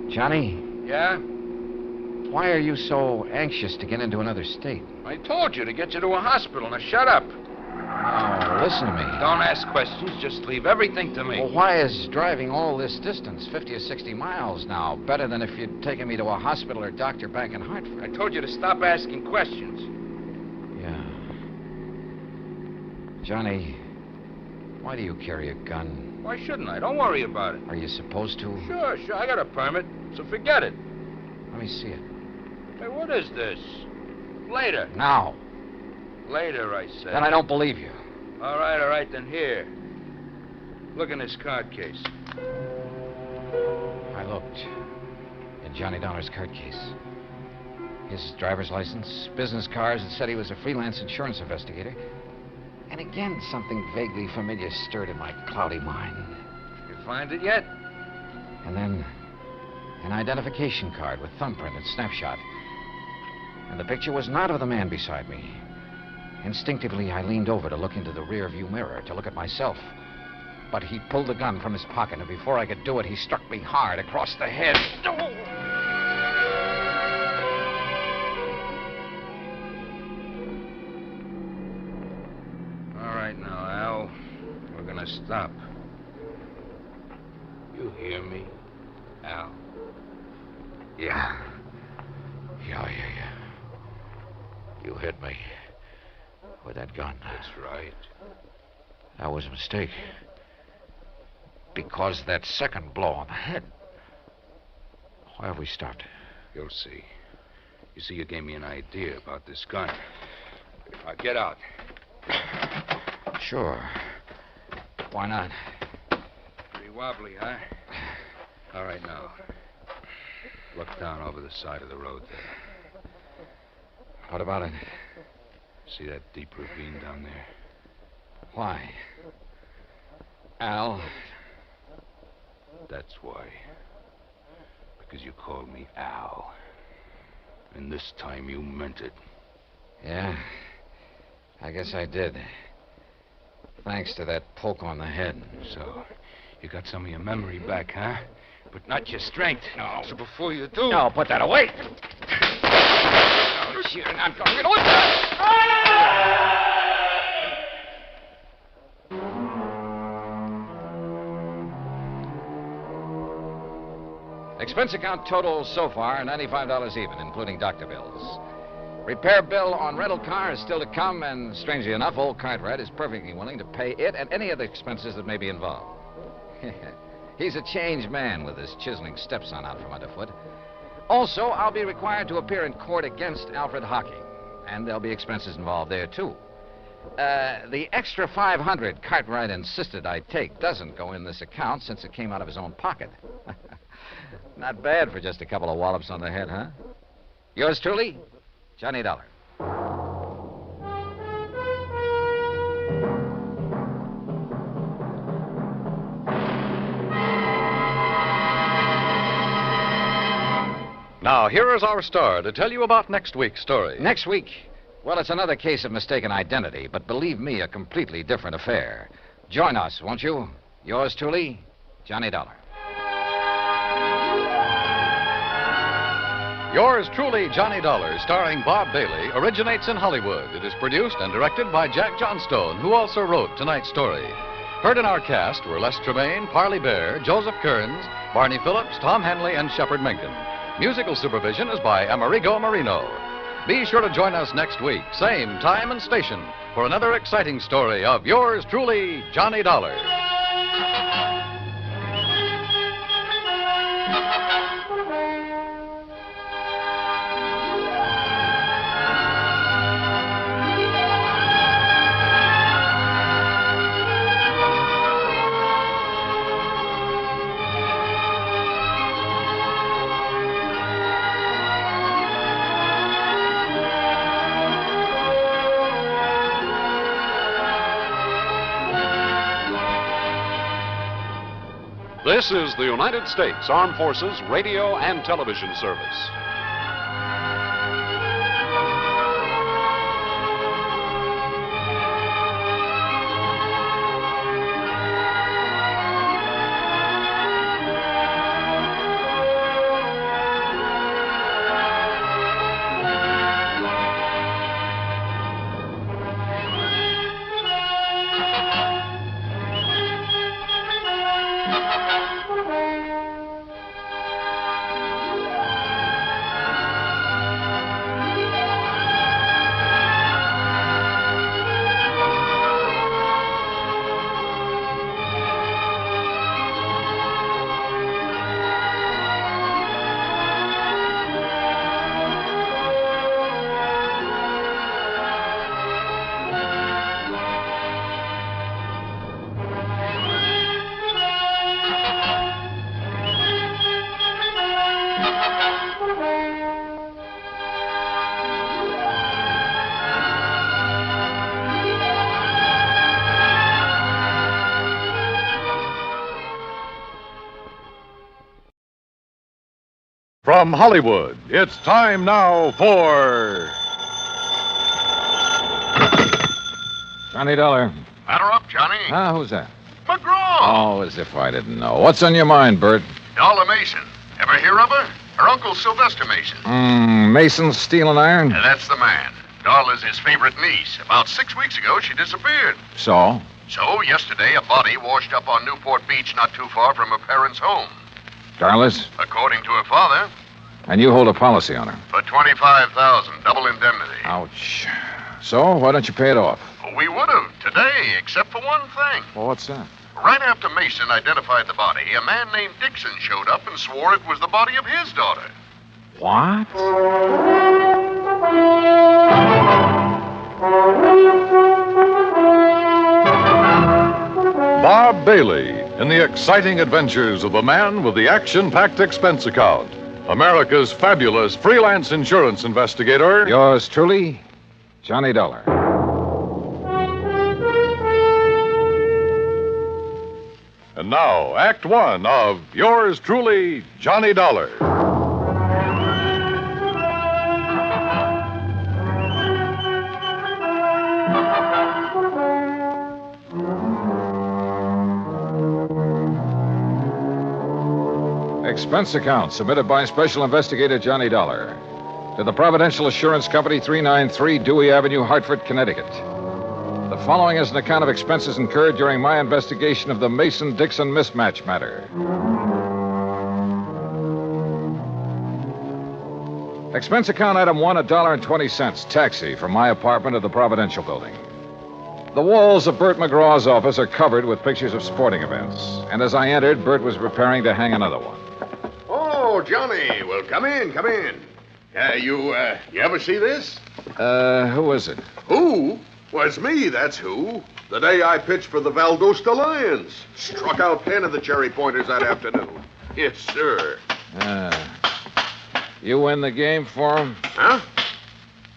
Johnny? Yeah? Why are you so anxious to get into another state? I told you to get you to a hospital. Now shut up. Oh, listen to me. Don't ask questions. Just leave everything to me. Well, why is driving all this distance, 50 or 60 miles now, better than if you'd taken me to a hospital or doctor back in Hartford? I told you to stop asking questions. Yeah. Johnny, why do you carry a gun? Why shouldn't I? Don't worry about it. Are you supposed to? Sure. I got a permit, so forget it. Let me see it. Hey, what is this? Later. Now. Later, I said. Then I don't believe you. All right, then here. Look in this card case. I looked. In Johnny Dollar's card case. His driver's license, business cards that said he was a freelance insurance investigator. And again, something vaguely familiar stirred in my cloudy mind. You find it yet? And then an identification card with thumbprint and snapshot. And the picture was not of the man beside me. Instinctively, I leaned over to look into the rear-view mirror, to look at myself. But he pulled the gun from his pocket, and before I could do it, he struck me hard across the head. All right now, Al. We're gonna stop. You hear me, Al? Yeah. Yeah. You hit me with that gun. That's right. That was a mistake. Because that second blow on the head. Why have we stopped? You'll see. You see, you gave me an idea about this gun. Get out. Sure. Why not? Pretty wobbly, huh? All right, now. Look down over the side of the road there. What about it? See that deep ravine down there? Why? Al? That's why. Because you called me Al. And this time you meant it. Yeah? I guess I did. Thanks to that poke on the head. So, you got some of your memory back, huh? but not your strength. No, so before you do... No, put that away. Oh, you're not going to get away. Expense account total so far, $95 even, including doctor bills. Repair bill on rental car is still to come, and strangely enough, old Cartwright is perfectly willing to pay it and any other expenses that may be involved. He's a changed man with his chiseling stepson out from underfoot. Also, I'll be required to appear in court against Alfred Hocking, and there'll be expenses involved there, too. The extra $500 Cartwright insisted I take doesn't go in this account since it came out of his own pocket. Not bad for just a couple of wallops on the head, huh? Yours truly, Johnny Dollar. Now, here is our star to tell you about next week's story. Next week? Well, it's another case of mistaken identity, but believe me, a completely different affair. Join us, won't you? Yours truly, Johnny Dollar. Yours truly, Johnny Dollar, starring Bob Bailey, originates in Hollywood. It is produced and directed by Jack Johnstone, who also wrote tonight's story. Heard in our cast were Les Tremaine, Parley Bear, Joseph Kearns, Barney Phillips, Tom Henley, and Shepard Menken. Musical supervision is by Amerigo Marino. Be sure to join us next week, same time and station, for another exciting story of yours truly, Johnny Dollar. This is the United States Armed Forces Radio and Television Service. From Hollywood, it's time now for... Johnny Dollar. Batter up, Johnny. Who's that? McGraw. Oh, as if I didn't know. What's on your mind, Bert? Dollar Mason. Ever hear of her? Her uncle, Sylvester Mason. Mason Steel and Iron? That's the man. Dollar's his favorite niece. About 6 weeks ago, she disappeared. So? So, yesterday, a body washed up on Newport Beach not too far from her parents' home. Darless? According to her father. And you hold a policy on her? For $25,000, double indemnity. Ouch. So, why don't you pay it off? We would have today, except for one thing. Well, what's that? Right after Mason identified the body, a man named Dixon showed up and swore it was the body of his daughter. What? Bob Bailey in the exciting adventures of the man with the action-packed expense account. America's fabulous freelance insurance investigator. Yours truly, Johnny Dollar. And now, Act One of yours truly, Johnny Dollar. Expense account submitted by Special Investigator Johnny Dollar to the Providential Assurance Company, 393 Dewey Avenue, Hartford, Connecticut. The following is an account of expenses incurred during my investigation of the Mason-Dixon mismatch matter. Expense account item 1, $1.20, taxi from my apartment to the Providential Building. The walls of Bert McGraw's office are covered with pictures of sporting events. And as I entered, Bert was preparing to hang another one. Oh, Johnny. Well, come in, come in. You ever see this? Who is it? Who? Well, it's me, that's who. The day I pitched for the Valdosta Lions. Struck out 10 of the cherry pointers that afternoon. Yes, sir. You win the game for him? Huh?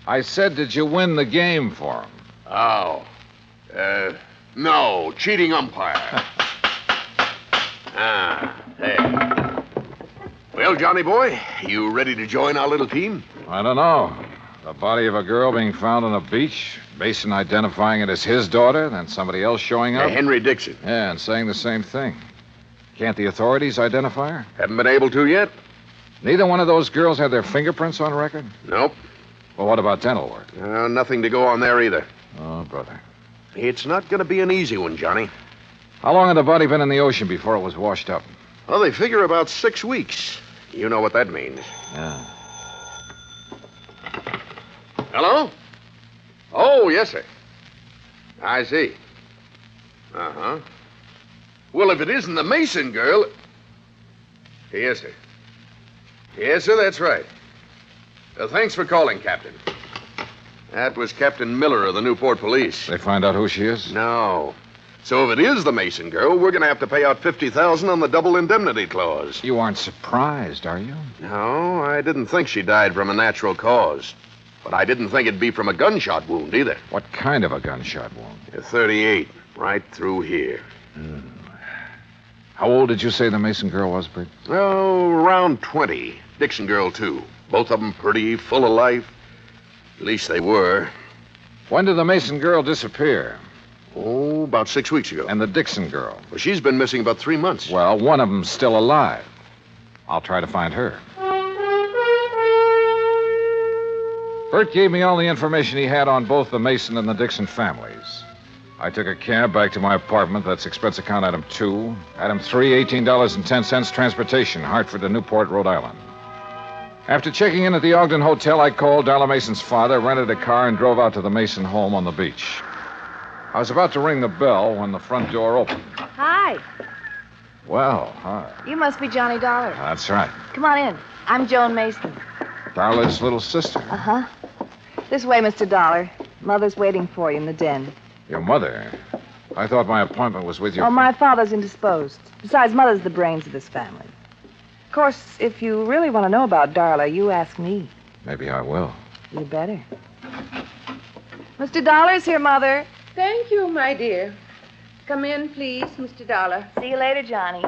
I said, did you win the game for him? Oh. No, cheating umpire. There. Well, Johnny boy, you ready to join our little team? I don't know. The body of a girl being found on a beach, Mason identifying it as his daughter, then somebody else showing up. Henry Dixon. Yeah, and saying the same thing. Can't the authorities identify her? Haven't been able to yet. Neither one of those girls had their fingerprints on record? Nope. Well, what about dental work? Nothing to go on there either. Oh, brother. It's not going to be an easy one, Johnny. How long had the body been in the ocean before it was washed up? Well, they figure about 6 weeks. You know what that means. Yeah. Hello? Oh, yes, sir. I see. Uh-huh. Well, if it isn't the Mason girl... Yes, sir. Yes, sir, that's right. Thanks for calling, Captain. That was Captain Miller of the Newport Police. They find out who she is? No. So if it is the Mason girl, we're going to have to pay out $50,000 on the double indemnity clause. You aren't surprised, are you? No, I didn't think she died from a natural cause. But I didn't think it'd be from a gunshot wound either. What kind of a gunshot wound? A 38, right through here. How old did you say the Mason girl was, Bert? Oh, around 20. Dixon girl, too. Both of them pretty, full of life. At least they were. When did the Mason girl disappear? Oh, about 6 weeks ago. And the Dixon girl? Well, she's been missing about 3 months. Well, one of them's still alive. I'll try to find her. Bert gave me all the information he had on both the Mason and the Dixon families. I took a cab back to my apartment. That's expense account item 2. Item 3, $18.10, transportation, Hartford to Newport, Rhode Island. After checking in at the Ogden Hotel, I called Darla Mason's father, rented a car, and drove out to the Mason home on the beach. I was about to ring the bell when the front door opened. Hi. Well, hi. You must be Johnny Dollar. That's right. Come on in. I'm Joan Mason. Darla's little sister. Uh-huh. This way, Mr. Dollar. Mother's waiting for you in the den. Your mother? I thought my appointment was with your... Oh, my father's indisposed. Besides, Mother's the brains of this family. Of course, if you really want to know about Darla, you ask me. Maybe I will. You better. Mr. Dollar's here, Mother. Thank you, my dear. Come in, please, Mr. Dollar. See you later, Johnny.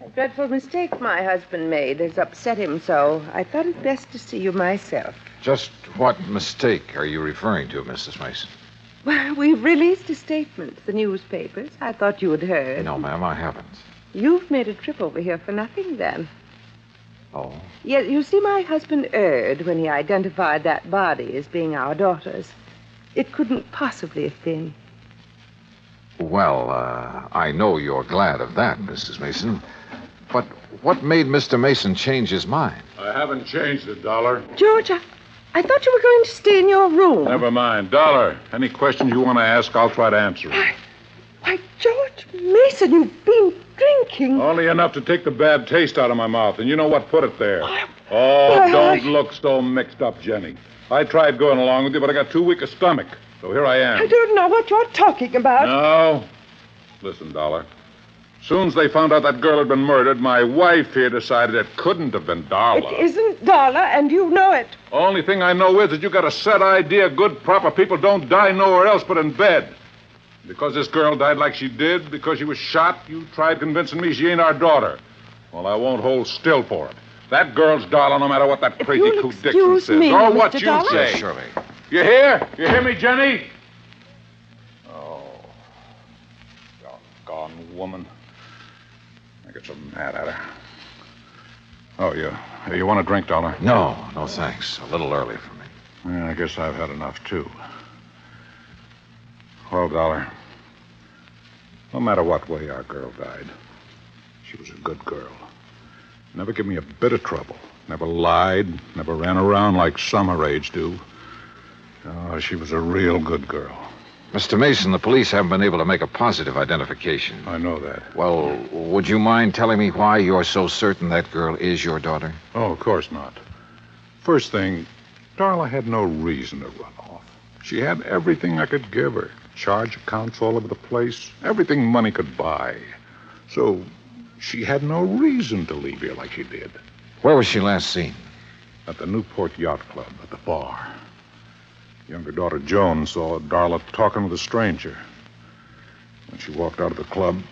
A dreadful mistake my husband made has upset him so. I thought it best to see you myself. Just what mistake are you referring to, Mrs. Mason? Well, we've released a statement to the newspapers. I thought you had heard. No, ma'am, I haven't. You've made a trip over here for nothing, then. Oh? Yes, you see, my husband erred when he identified that body as being our daughter's. It couldn't possibly have been. Well, I know you're glad of that, Mrs. Mason. But what made Mr. Mason change his mind? I haven't changed it, Dollar. George, I thought you were going to stay in your room. Never mind. Dollar, any questions you want to ask, I'll try to answer them. Why, George Mason, you've been drinking. Only enough to take the bad taste out of my mouth, and you know what put it there. Don't look so mixed up, Jenny. I tried going along with you, but I got too weak a stomach. So here I am. I don't know what you're talking about. No. Listen, Dollar. Soon as they found out that girl had been murdered, my wife here decided it couldn't have been Darla. It isn't Darla, and you know it. Only thing I know is that you got a set idea good, proper people don't die nowhere else but in bed. Because this girl died like she did, because she was shot, you tried convincing me she ain't our daughter. Well, I won't hold still for it. That girl's Darla, no matter what that crazy coot Dixon says. Me, or Mr. what you Dollar? say. Yes, surely. You hear? You hear me, Jenny? Oh, doggone woman. I could some mad at her. Oh, you want a drink, Dollar? No, thanks. A little early for me. Yeah, I guess I've had enough, too. Well, Dollar, no matter what way our girl died, she was a good girl. Never gave me a bit of trouble. Never lied, never ran around like some her age do. Oh, she was a real good girl. Mr. Mason, the police haven't been able to make a positive identification. I know that. Well, would you mind telling me why you're so certain that girl is your daughter? Oh, of course not. First thing, Darla had no reason to run off. She had everything I could give her. Charge accounts all over the place. Everything money could buy. So she had no reason to leave here like she did. Where was she last seen? At the Newport Yacht Club, at the bar. Younger daughter Joan saw Darla talking with a stranger. When she walked out of the club,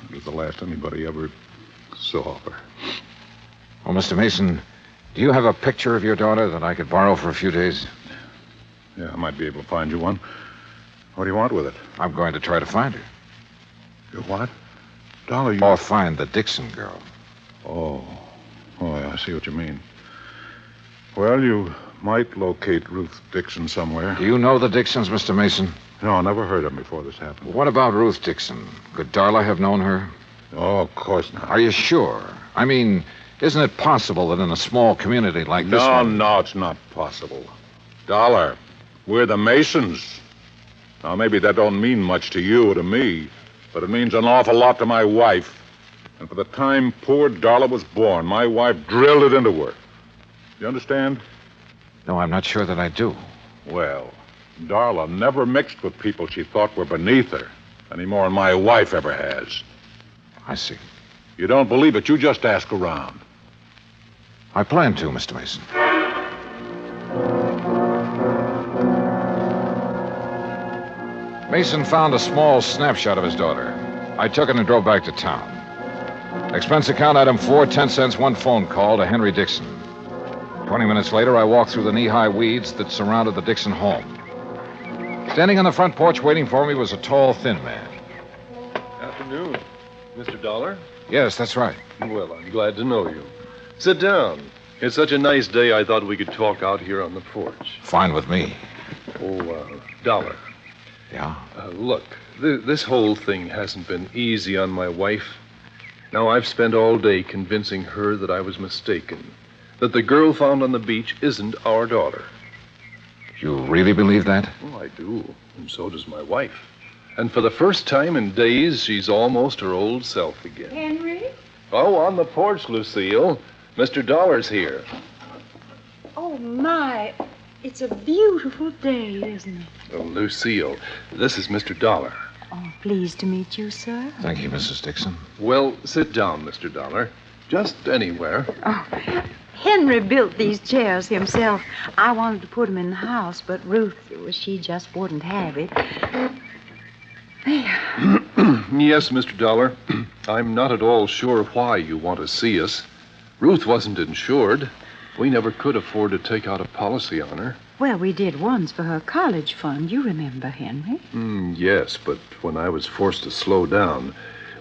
it was the last anybody ever saw of her. Well, Mr. Mason, do you have a picture of your daughter that I could borrow for a few days? Yeah, I might be able to find you one. What do you want with it? I'm going to try to find her. You what? Darla, you... Or find the Dixon girl. Oh, yeah, I see what you mean. Well, you might locate Ruth Dixon somewhere. Do you know the Dixons, Mr. Mason? No, I never heard of them before this happened. What about Ruth Dixon? Could Darla have known her? Oh, of course not. Are you sure? I mean, isn't it possible that in a small community like this one... No, it's not possible. Darla, we're the Masons. Now, maybe that don't mean much to you or to me, but it means an awful lot to my wife. And for the time poor Darla was born, my wife drilled it into her. You understand? No, I'm not sure that I do. Well, Darla never mixed with people she thought were beneath her, any more than my wife ever has. I see. You don't believe it, you just ask around. I plan to, Mr. Mason. Mason found a small snapshot of his daughter. I took it and drove back to town. Expense account item 4, 10 cents, one phone call to Henry Dixon. 20 minutes later, I walked through the knee-high weeds that surrounded the Dixon home. Standing on the front porch waiting for me was a tall, thin man. Afternoon. Mr. Dollar? Yes, that's right. Well, I'm glad to know you. Sit down. It's such a nice day, I thought we could talk out here on the porch. Fine with me. Oh, Dollar. Yeah? Look, this whole thing hasn't been easy on my wife. Now, I've spent all day convincing her that I was mistaken. That the girl found on the beach isn't our daughter. You really believe that? Oh, I do. And so does my wife. And for the first time in days, she's almost her old self again. Henry? Oh, on the porch, Lucille. Mr. Dollar's here. Oh, my. It's a beautiful day, isn't it? Oh, Lucille, this is Mr. Dollar. Oh, pleased to meet you, sir. Thank you, Mrs. Dixon. Well, sit down, Mr. Dollar. Just anywhere. Oh, Henry built these chairs himself. I wanted to put them in the house, but Ruth, she just wouldn't have it. Yes, Mr. Dollar. I'm not at all sure why you want to see us. Ruth wasn't insured. We never could afford to take out a policy on her. Well, we did once for her college fund. You remember, Henry? Yes, but when I was forced to slow down,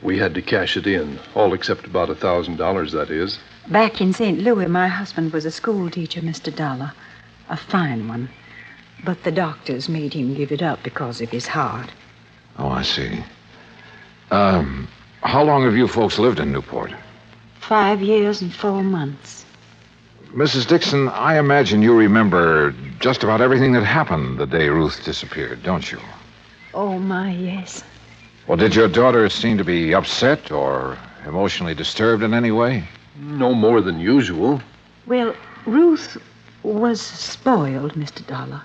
we had to cash it in. All except about $1,000, that is. Back in St. Louis, my husband was a school teacher, Mr. Dollar. A fine one. But the doctors made him give it up because of his heart. Oh, I see. How long have you folks lived in Newport? 5 years and 4 months. Mrs. Dixon, I imagine you remember just about everything that happened the day Ruth disappeared, don't you? Oh, my, yes. Well, did your daughter seem to be upset or emotionally disturbed in any way? No more than usual. Well, Ruth was spoiled, Mr. Dollar.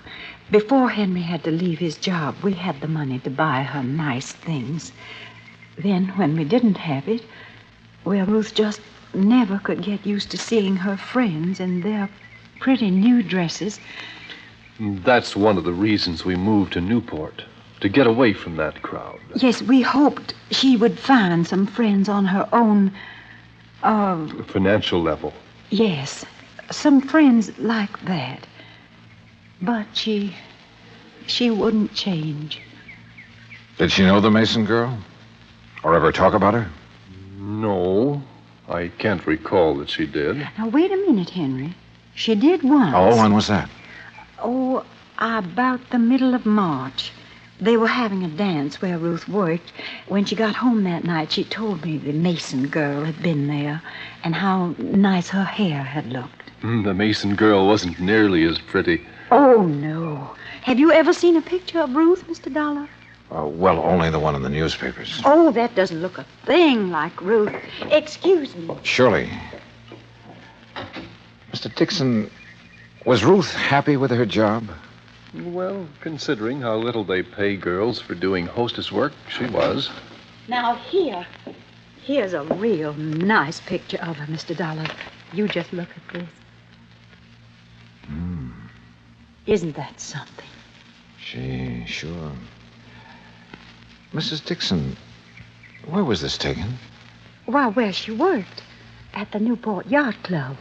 Before Henry had to leave his job, we had the money to buy her nice things. Then, when we didn't have it, well, Ruth just never could get used to seeing her friends in their pretty new dresses. That's one of the reasons we moved to Newport, to get away from that crowd. Yes, we hoped she would find some friends on her own, financial level. Yes, some friends like that. But she wouldn't change. Did she know the Mason girl? Or ever talk about her? No, I can't recall that she did. Now, wait a minute, Henry. She did once. Oh, when was that? Oh, about the middle of March. They were having a dance where Ruth worked. When she got home that night, she told me the Mason girl had been there and how nice her hair had looked. The Mason girl wasn't nearly as pretty. Oh, no. Have you ever seen a picture of Ruth, Mr. Dollar? Well, only the one in the newspapers. Oh, that doesn't look a thing like Ruth. Excuse me. Surely. Mr. Dixon, was Ruth happy with her job? Well, considering how little they pay girls for doing hostess work, she was. Now, here's a real nice picture of her, Mr. Dollar. You just look at this. Isn't that something? Sure. Mrs. Dixon, where was this taken? Why, where she worked. At the Newport Yacht Club.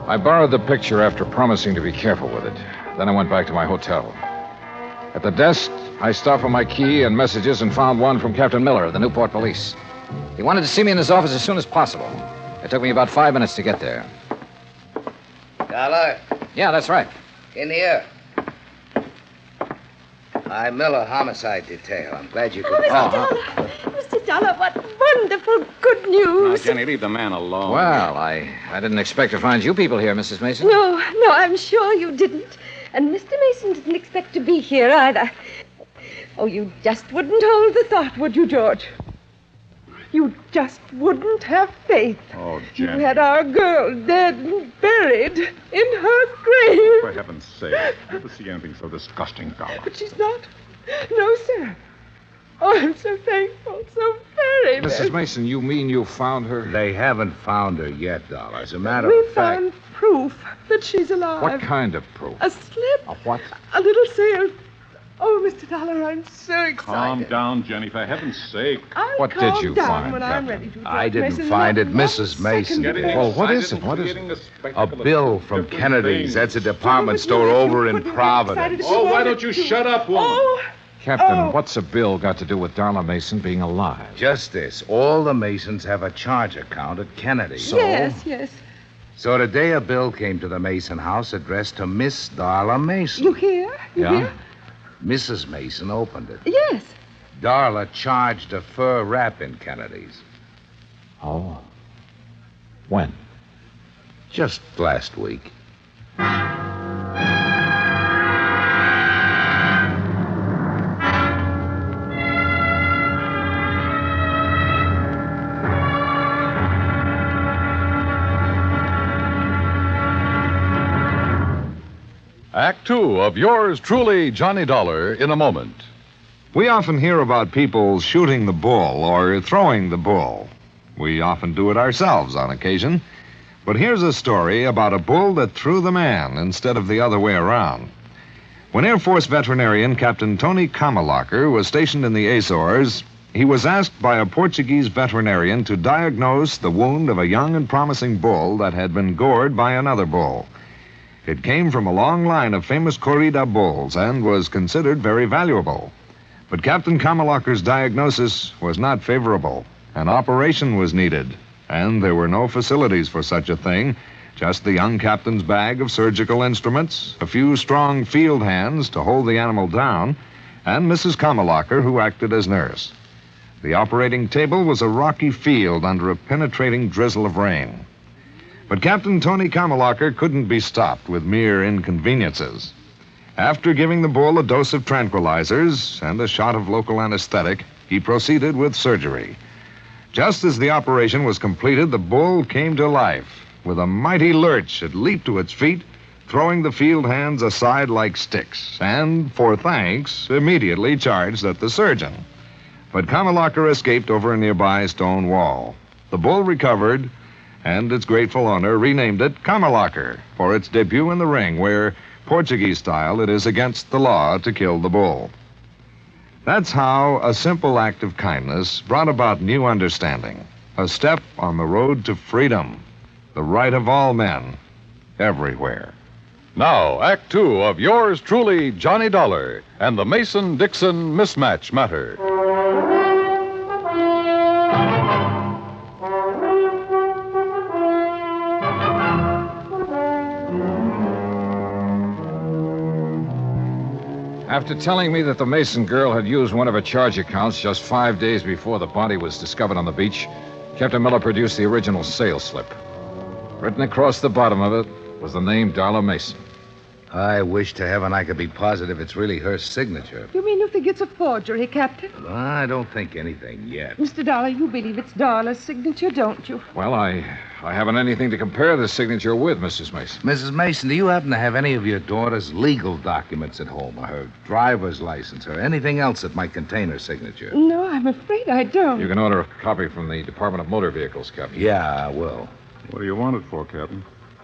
I borrowed the picture after promising to be careful with it. Then I went back to my hotel. At the desk, I stopped for my key and messages and found one from Captain Miller of the Newport Police. He wanted to see me in his office as soon as possible. It took me about 5 minutes to get there. Dollar, Yeah, that's right. in here. I'm Miller, Homicide Detail. I'm glad you could... Mr. Dollar, what wonderful good news. Jenny, leave the man alone. Well, I didn't expect to find you people here, Mrs. Mason. No, I'm sure you didn't. And Mr. Mason didn't expect to be here either. Oh, you just wouldn't hold the thought, would you, George? You just wouldn't have faith. Oh, You Jenny. had our girl dead and buried in her grave. For heaven's sake, never see anything so disgusting, Dollar. But she's not. No, sir. Oh, I'm so thankful, so very Mrs. Mason, you mean you found her? They haven't found her yet, Dollar. As a matter We of fact... found proof that she's alive. What kind of proof? A slip. A what? A little sail. Oh, Mr. Dollar, I'm so excited. Calm down, Jenny, for heaven's sake. I'll What did calm you down find, when I'm ready to. I George didn't Mason, find not it, one Mrs. Mason. second did. Well, what is it? What is it? A bill from Kennedy's. That's a department store over in Providence. Oh, why don't you shut up, woman? Oh, Captain, what's a bill got to do with Darla Mason being alive? Just this. All the Masons have a charge account at Kennedy's. yes. So today a bill came to the Mason house addressed to Miss Darla Mason. You hear? You hear? Mrs. Mason opened it. Yes. Darla charged a fur wrap in Kennedy's. Oh. When? Just last week. Act Two of yours truly, Johnny Dollar, in a moment. We often hear about people shooting the bull or throwing the bull. We often do it ourselves on occasion. But here's a story about a bull that threw the man instead of the other way around. When Air Force veterinarian Captain Tony Kamalacher was stationed in the Azores, he was asked by a Portuguese veterinarian to diagnose the wound of a young and promising bull that had been gored by another bull. It came from a long line of famous corrida bulls and was considered very valuable. But Captain Kamalacher's diagnosis was not favorable. An operation was needed, and there were no facilities for such a thing, just the young captain's bag of surgical instruments, a few strong field hands to hold the animal down, and Mrs. Kamalacher, who acted as nurse. The operating table was a rocky field under a penetrating drizzle of rain. But Captain Tony Kamalacher couldn't be stopped with mere inconveniences. After giving the bull a dose of tranquilizers and a shot of local anesthetic, he proceeded with surgery. Just as the operation was completed, the bull came to life. With a mighty lurch, it leaped to its feet, throwing the field hands aside like sticks, and, for thanks, immediately charged at the surgeon. But Kamalacher escaped over a nearby stone wall. The bull recovered, and its grateful owner renamed it Kamalacher for its debut in the ring, where, Portuguese style, it is against the law to kill the bull. That's how a simple act of kindness brought about new understanding, a step on the road to freedom, the right of all men, everywhere. Now, Act Two of yours truly, Johnny Dollar, and the Mason-Dixon mismatch matter. After telling me that the Mason girl had used one of her charge accounts just 5 days before the body was discovered on the beach, Captain Miller produced the original sales slip. Written across the bottom of it was the name Darla Mason. I wish to heaven I could be positive it's really her signature. You mean you think it's a forgery, Captain? I don't think anything yet. Mr. Dollar, you believe it's Darla's signature, don't you? Well, I haven't anything to compare the signature with, Mrs. Mason. Mrs. Mason, do you happen to have any of your daughter's legal documents at home, or her driver's license, or anything else that might contain her signature? No, I'm afraid I don't. You can order a copy from the Department of Motor Vehicles, Captain. Yeah, I will. What do you want it for, Captain?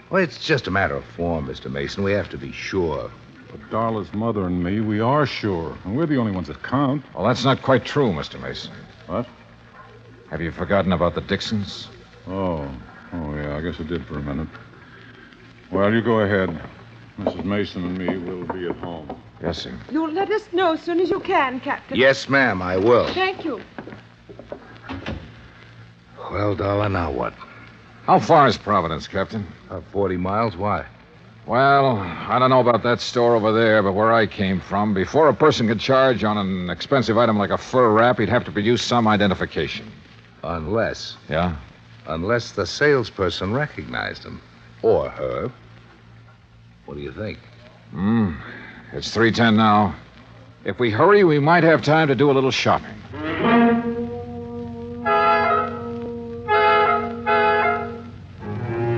Well, it's just a matter of form, Mr. Mason. We have to be sure. But Darla's mother and me, we are sure. And we're the only ones that count. Well, that's not quite true, Mr. Mason. What? Have you forgotten about the Dixons? Oh, yeah, I guess I did for a minute. Well, you go ahead. Mrs. Mason and me will be at home. Yes, sir. You'll let us know as soon as you can, Captain. Yes, ma'am, I will. Thank you. Well, Darla, now what? How far is Providence, Captain? 40 miles. Why? Well, I don't know about that store over there, but where I came from, before a person could charge on an expensive item like a fur wrap, he'd have to produce some identification. Unless. Yeah? Unless the salesperson recognized him. Or her. What do you think? It's 3:10 now. If we hurry, we might have time to do a little shopping.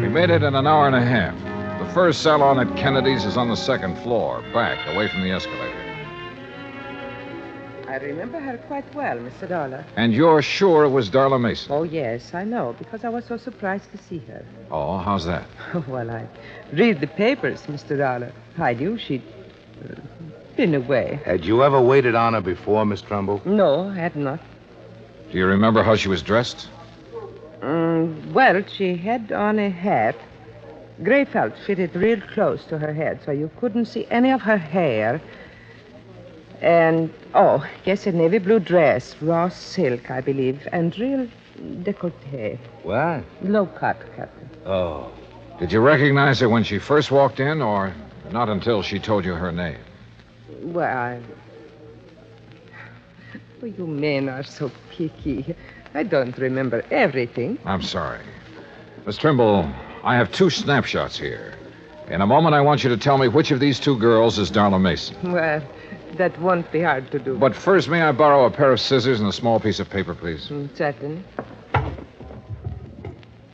We made it in an hour and a half. The first salon at Kennedy's is on the second floor, back, away from the escalator. I remember her quite well, Mr. Dollar. And you're sure it was Darla Mason? Oh, yes, I know, because I was so surprised to see her. Oh, how's that? Well, I read the papers, Mr. Dollar. I knew she'd been away. Had you ever waited on her before, Miss Trumbull? No, I had not. Do you remember how she was dressed? Well, she had on a hat. Gray felt fitted real close to her head, so you couldn't see any of her hair. And, yes, a navy blue dress, raw silk, I believe, and real décolleté. What? Low cut, Captain. Oh. Did you recognize her when she first walked in, or not until she told you her name? Well, you men are so picky. I don't remember everything. I'm sorry. Miss Trimble, I have 2 snapshots here. In a moment, I want you to tell me which of these 2 girls is Darla Mason. Well, that won't be hard to do. But first, may I borrow a pair of scissors and a small piece of paper, please? Certainly.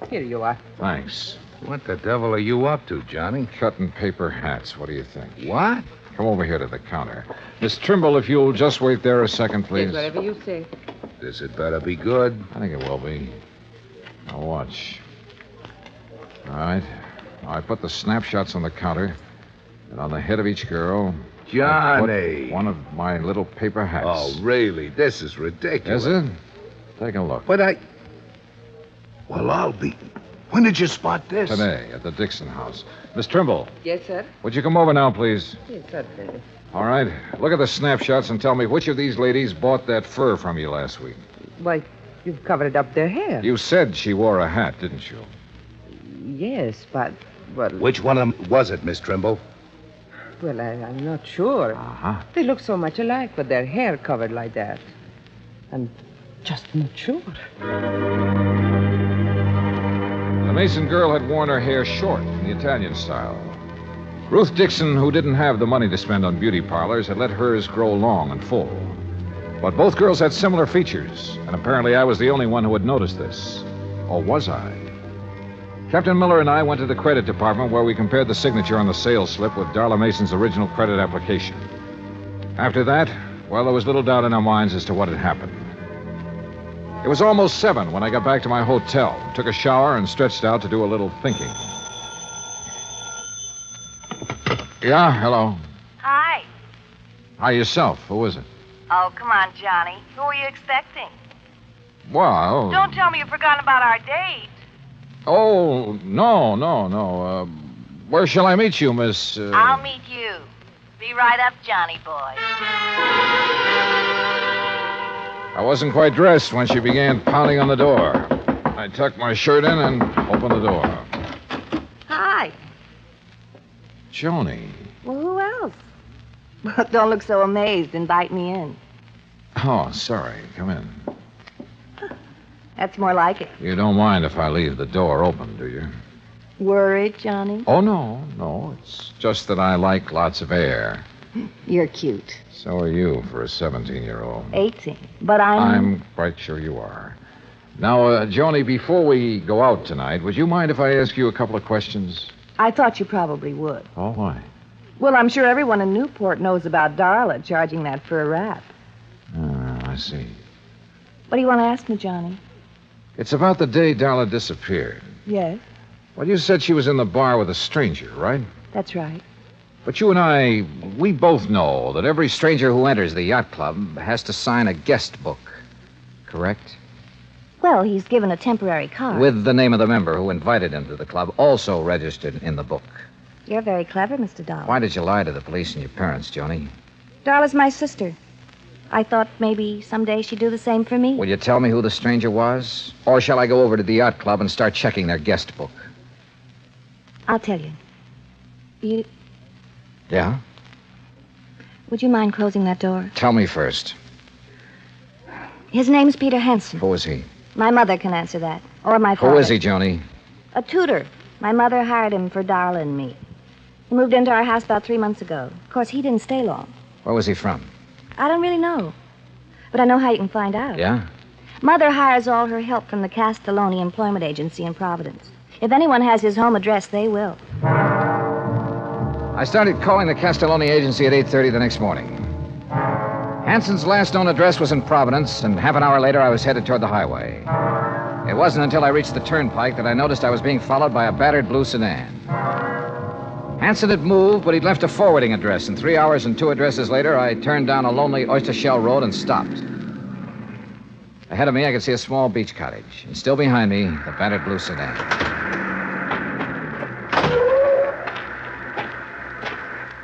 Here you are. Thanks. What the devil are you up to, Johnny? Cutting paper hats. What do you think? What? Come over here to the counter. Miss Trimble, if you'll just wait there a second, please. Yes, whatever you say. This had better be good. I think it will be. Now, watch. All right. Now, I put the snapshots on the counter, and on the head of each girl... Johnny! One of my little paper hats. Oh, really? This is ridiculous. Is it? Take a look. But Well, I'll be... When did you spot this? Today, at the Dixon house. Miss Trimble. Yes, sir? Would you come over now, please? Yes, certainly. All right. Look at the snapshots and tell me which of these ladies bought that fur from you last week. Why, you've covered up their hair. You said she wore a hat, didn't you? Yes, but... Well... Which one of them was it, Miss Trimble? Well, I'm not sure. Uh-huh. They look so much alike with their hair covered like that. I'm just not sure. The Mason girl had worn her hair short in the Italian style. Ruth Dixon, who didn't have the money to spend on beauty parlors, had let hers grow long and full. But both girls had similar features, and apparently I was the only one who had noticed this. Or was I? Captain Miller and I went to the credit department where we compared the signature on the sales slip with Darla Mason's original credit application. After that, well, there was little doubt in our minds as to what had happened. It was almost 7 when I got back to my hotel, took a shower, and stretched out to do a little thinking. Yeah, hello. Hi. Hi, yourself. Who is it? Oh, come on, Johnny. Who are you expecting? Well... Don't tell me you've forgotten about our date. Oh, no. Where shall I meet you, Miss... I'll meet you. Be right up, Johnny boy. I wasn't quite dressed when she began pounding on the door. I tucked my shirt in and opened the door. Hi. Joni. Well, who else? Well, don't look so amazed. Invite me in. Oh, sorry. Come in. That's more like it. You don't mind if I leave the door open, do you? Worried, Johnny? Oh, no. It's just that I like lots of air. You're cute. So are you for a 17-year-old. 18. But I'm quite sure you are. Now, Joni, before we go out tonight, would you mind if I ask you a couple of questions? I thought you probably would. Oh, why? Well, I'm sure everyone in Newport knows about Darla charging that for a rap. I see. What do you want to ask me, Johnny? It's about the day Darla disappeared. Yes, Well, you said she was in the bar with a stranger, right? that's right. But you and I, we both know that every stranger who enters the yacht club has to sign a guest book. Correct? Well, he's given a temporary card. With the name of the member who invited him to the club also registered in the book. You're very clever, Mr. Dollar. Why did you lie to the police and your parents, Joni? Darla's my sister. I thought maybe someday she'd do the same for me. Will you tell me who the stranger was? Or shall I go over to the yacht club and start checking their guest book? I'll tell you. Yeah? Would you mind closing that door? Tell me first. His name's Peter Henson. Who is he? My mother can answer that. Or my father. Who is he, Joni? A tutor. My mother hired him for Darla and me. He moved into our house about 3 months ago. Of course, he didn't stay long. Where was he from? I don't really know. But I know how you can find out. Yeah? Mother hires all her help from the Castelloni Employment Agency in Providence. If anyone has his home address, they will. I started calling the Castelloni agency at 8:30 the next morning. Hanson's last known address was in Providence, and half an hour later I was headed toward the highway. It wasn't until I reached the turnpike that I noticed I was being followed by a battered blue sedan. Hanson had moved, but he'd left a forwarding address, and 3 hours and 2 addresses later, I turned down a lonely oyster shell road and stopped. Ahead of me, I could see a small beach cottage, and still behind me, the battered blue sedan.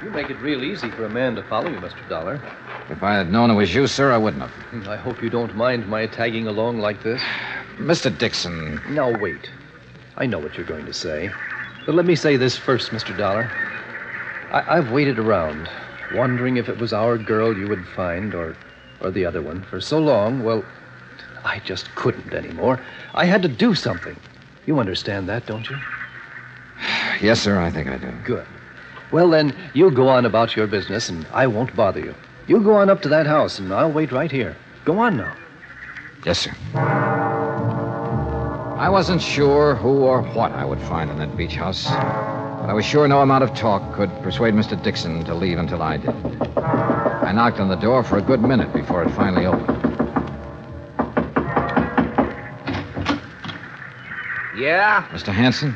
You make it real easy for a man to follow you, Mr. Dollar. If I had known it was you, sir, I wouldn't have. I hope you don't mind my tagging along like this. Mr. Dixon. Now, wait. I know what you're going to say. But let me say this first, Mr. Dollar. I've waited around, wondering if it was our girl you would find or the other one for so long. Well, I just couldn't anymore. I had to do something. You understand that, don't you? Yes, sir, I think I do. Good. Well, then, you go on about your business, and I won't bother you. You go on up to that house, and I'll wait right here. Go on now. Yes, sir. I wasn't sure who or what I would find in that beach house, but I was sure no amount of talk could persuade Mr. Dixon to leave until I did. I knocked on the door for a good minute before it finally opened. Yeah? Mr. Hanson?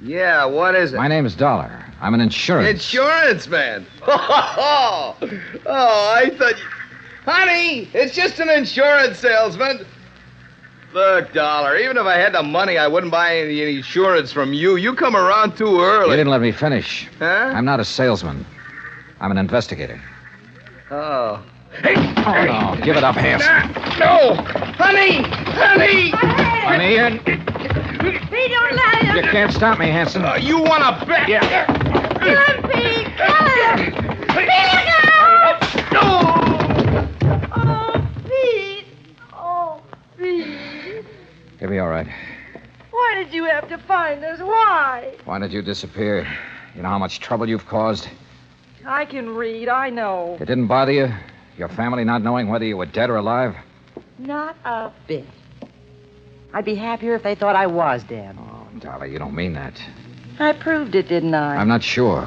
Yeah, what is it? My name is Dollar. I'm an insurance. Insurance man. Oh, I thought you... Honey, it's just an insurance salesman. Look, Dollar, even if I had the money, I wouldn't buy any insurance from you. You come around too early. You didn't let me finish. Huh? I'm not a salesman. I'm an investigator. Oh. Hey! Oh, no. Give it up, Hanson. No! Honey! Honey! Honey, Pete, don't let him. you can't stop me, Hanson. You want to bet? Yeah. Kill him, Pete. Kill him. Pete, no! Oh, Pete. Oh, Pete. He'll be all right. Why did you have to find us? Why? Why did you disappear? You know how much trouble you've caused? I can read, I know. It didn't bother you? Your family not knowing whether you were dead or alive? Not a bit. I'd be happier if they thought I was dead. Oh, Dolly, you don't mean that. I proved it, didn't I? I'm not sure.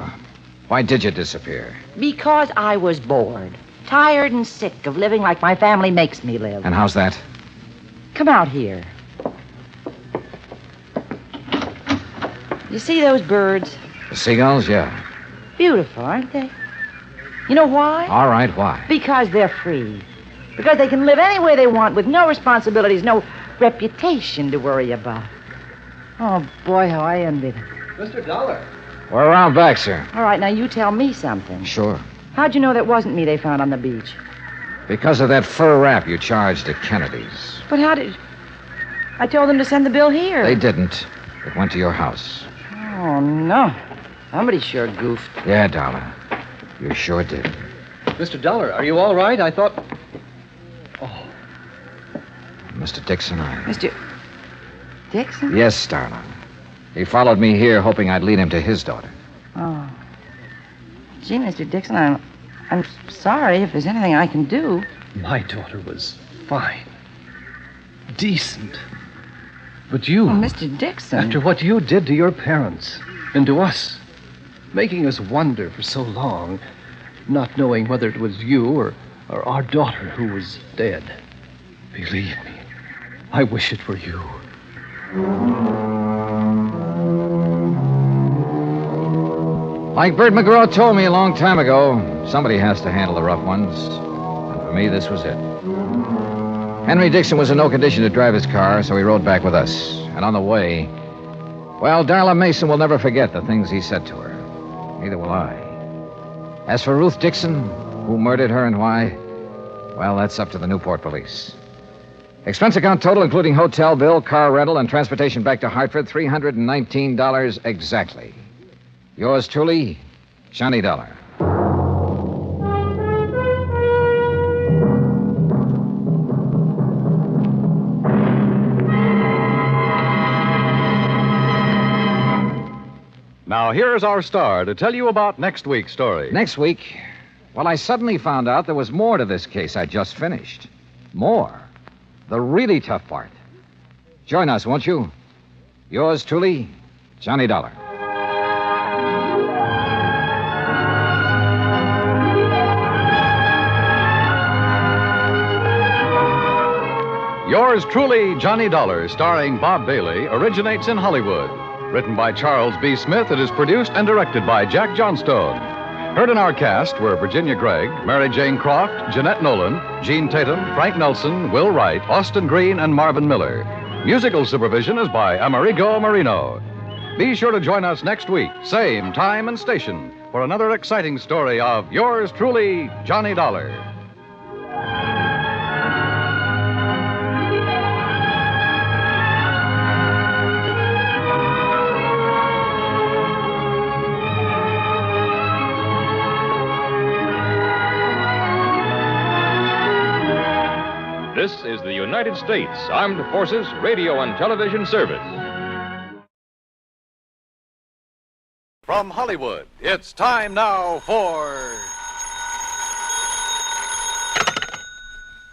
Why did you disappear? Because I was bored. Tired and sick of living like my family makes me live. And how's that? Come out here. You see those birds? The seagulls, yeah. Beautiful, aren't they? You know why? All right, why? Because they're free. Because they can live any way they want with no responsibilities, no reputation to worry about. Oh, boy, how I envy them. Mr. Dollar. We're around back, sir. All right, now you tell me something. Sure. How'd you know that wasn't me they found on the beach? Because of that fur wrap you charged at Kennedy's. But how did... I told them to send the bill here. They didn't. It went to your house. Oh, no. Somebody sure goofed. Yeah, darling. You sure did. Mr. Dollar, are you all right? I thought... Oh. Mr. Dixon, Mr. Dixon? Yes, darling. He followed me here hoping I'd lead him to his daughter. Oh. Gee, Mr. Dixon, I'm sorry if there's anything I can do. My daughter was fine. Decent. But you... Oh, Mr. Dixon. After what you did to your parents and to us, making us wonder for so long, not knowing whether it was you or our daughter who was dead. Believe me, I wish it were you. Like Bert McGraw told me a long time ago, somebody has to handle the rough ones. And for me, this was it. Henry Dixon was in no condition to drive his car, so he rode back with us. And on the way, well, Darla Mason will never forget the things he said to her. Neither will I. As for Ruth Dixon, who murdered her and why, well, that's up to the Newport police. Expense account total, including hotel bill, car rental, and transportation back to Hartford, $319 exactly. Yours truly, Johnny Dollar. Now, here's our star to tell you about next week's story. Next week, well, I suddenly found out there was more to this case I just finished. More. The really tough part. Join us, won't you? Yours truly, Johnny Dollar. Yours truly, Johnny Dollar, starring Bob Bailey, originates in Hollywood. Written by Charles B. Smith, it is produced and directed by Jack Johnstone. Heard in our cast were Virginia Gregg, Mary Jane Croft, Jeanette Nolan, Gene Tatum, Frank Nelson, Will Wright, Austin Green, and Marvin Miller. Musical supervision is by Amerigo Marino. Be sure to join us next week, same time and station, for another exciting story of yours truly, Johnny Dollar. This is the United States Armed Forces Radio and Television Service. From Hollywood, it's time now for...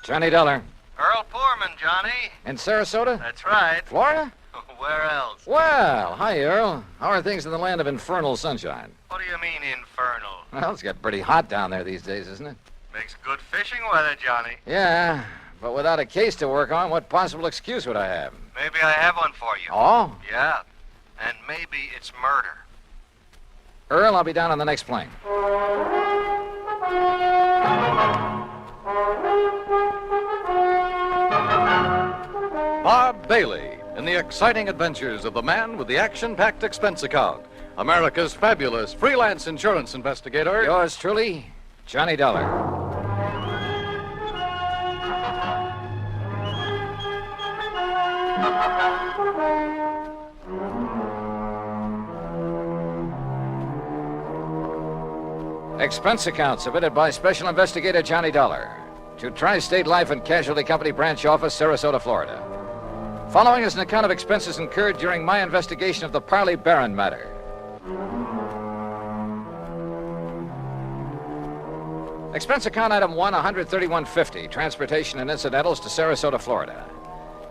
Johnny Dollar. Earl Poorman, Johnny. In Sarasota? That's right. Florida? Where else? Well, hi, Earl. How are things in the land of infernal sunshine? What do you mean, infernal? Well, it's got pretty hot down there these days, isn't it? Makes good fishing weather, Johnny. Yeah, but without a case to work on, what possible excuse would I have? Maybe I have one for you. Oh? Yeah. And maybe it's murder. Earl, I'll be down on the next plane. Bob Bailey in the exciting adventures of the man with the action-packed expense account, America's fabulous freelance insurance investigator. Yours truly, Johnny Dollar. Expense account submitted by Special Investigator Johnny Dollar to Tri-State Life and Casualty Company Branch Office, Sarasota, Florida. Following is an account of expenses incurred during my investigation of the Parley Barron matter. Expense account item 1, $131.50, transportation and incidentals to Sarasota, Florida.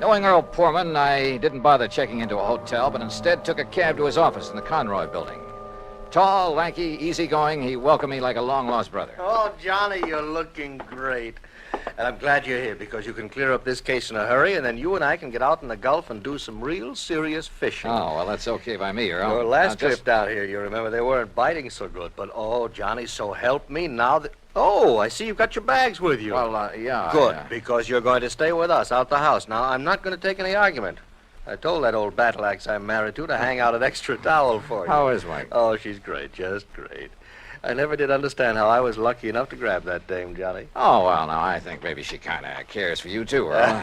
Knowing Earl Poorman, I didn't bother checking into a hotel, but instead took a cab to his office in the Conroy building. Tall, lanky, easygoing, he welcomed me like a long-lost brother. Oh, Johnny, you're looking great. And I'm glad you're here because you can clear up this case in a hurry, and then you and I can get out in the Gulf and do some real serious fishing. Oh, well, that's okay by me, Earl. Your last trip down here, you remember, they weren't biting so good. But, oh, Johnny, so help me now that... Oh, I see you've got your bags with you. Well, yeah. Good, because you're going to stay with us out the house. Now, I'm not going to take any argument. I told that old battle axe I'm married to hang out an extra towel for you. How is Mike? Oh, she's great, just great. I never did understand how I was lucky enough to grab that dame, Johnny. Oh, well, now, I think maybe she kind of cares for you, too, Earl.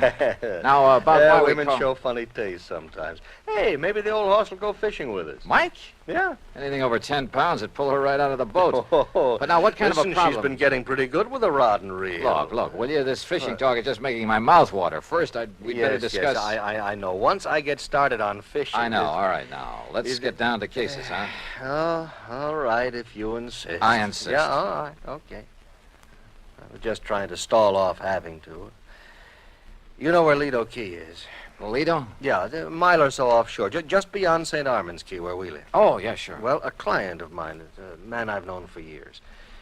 Now, about why women we show funny taste sometimes. Hey, maybe the old horse will go fishing with us. Mike? Yeah. Anything over 10 pounds would pull her right out of the boat. Oh, but now, what kind listen, of a problem? She's been getting pretty good with a rod and reel. Look, will you? This fishing talk is just making my mouth water. First, we'd better discuss... Yes, I know. Once I get started on fishing... I know. All right, now. Let's get down to cases, huh? Oh, all right, if you insist. I insist. Yeah, all right. Okay. I was just trying to stall off having to. You know where Lido Key is? Lido? Yeah, a mile or so offshore, just beyond St. Armand's Key, where we live. Oh, yeah, sure. Well, a client of mine, a man I've known for years.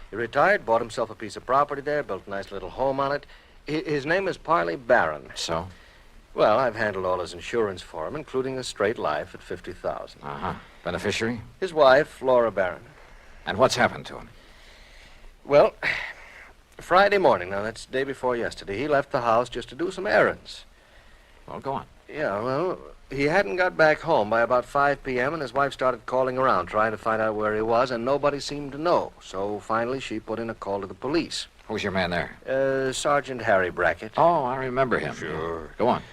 He retired, bought himself a piece of property there, built a nice little home on it. His name is Parley Barron. So? Well, I've handled all his insurance for him, including a straight life at $50,000. Uh-huh. Beneficiary? His wife, Laura Barron. And what's happened to him? Well, Friday morning, now that's the day before yesterday, he left the house just to do some errands. Well, go on. Yeah, well, he hadn't got back home by about 5 p.m., and his wife started calling around, trying to find out where he was, and nobody seemed to know. So finally, she put in a call to the police. Who's your man there? Sergeant Harry Brackett. Oh, I remember him. Sure. Go on.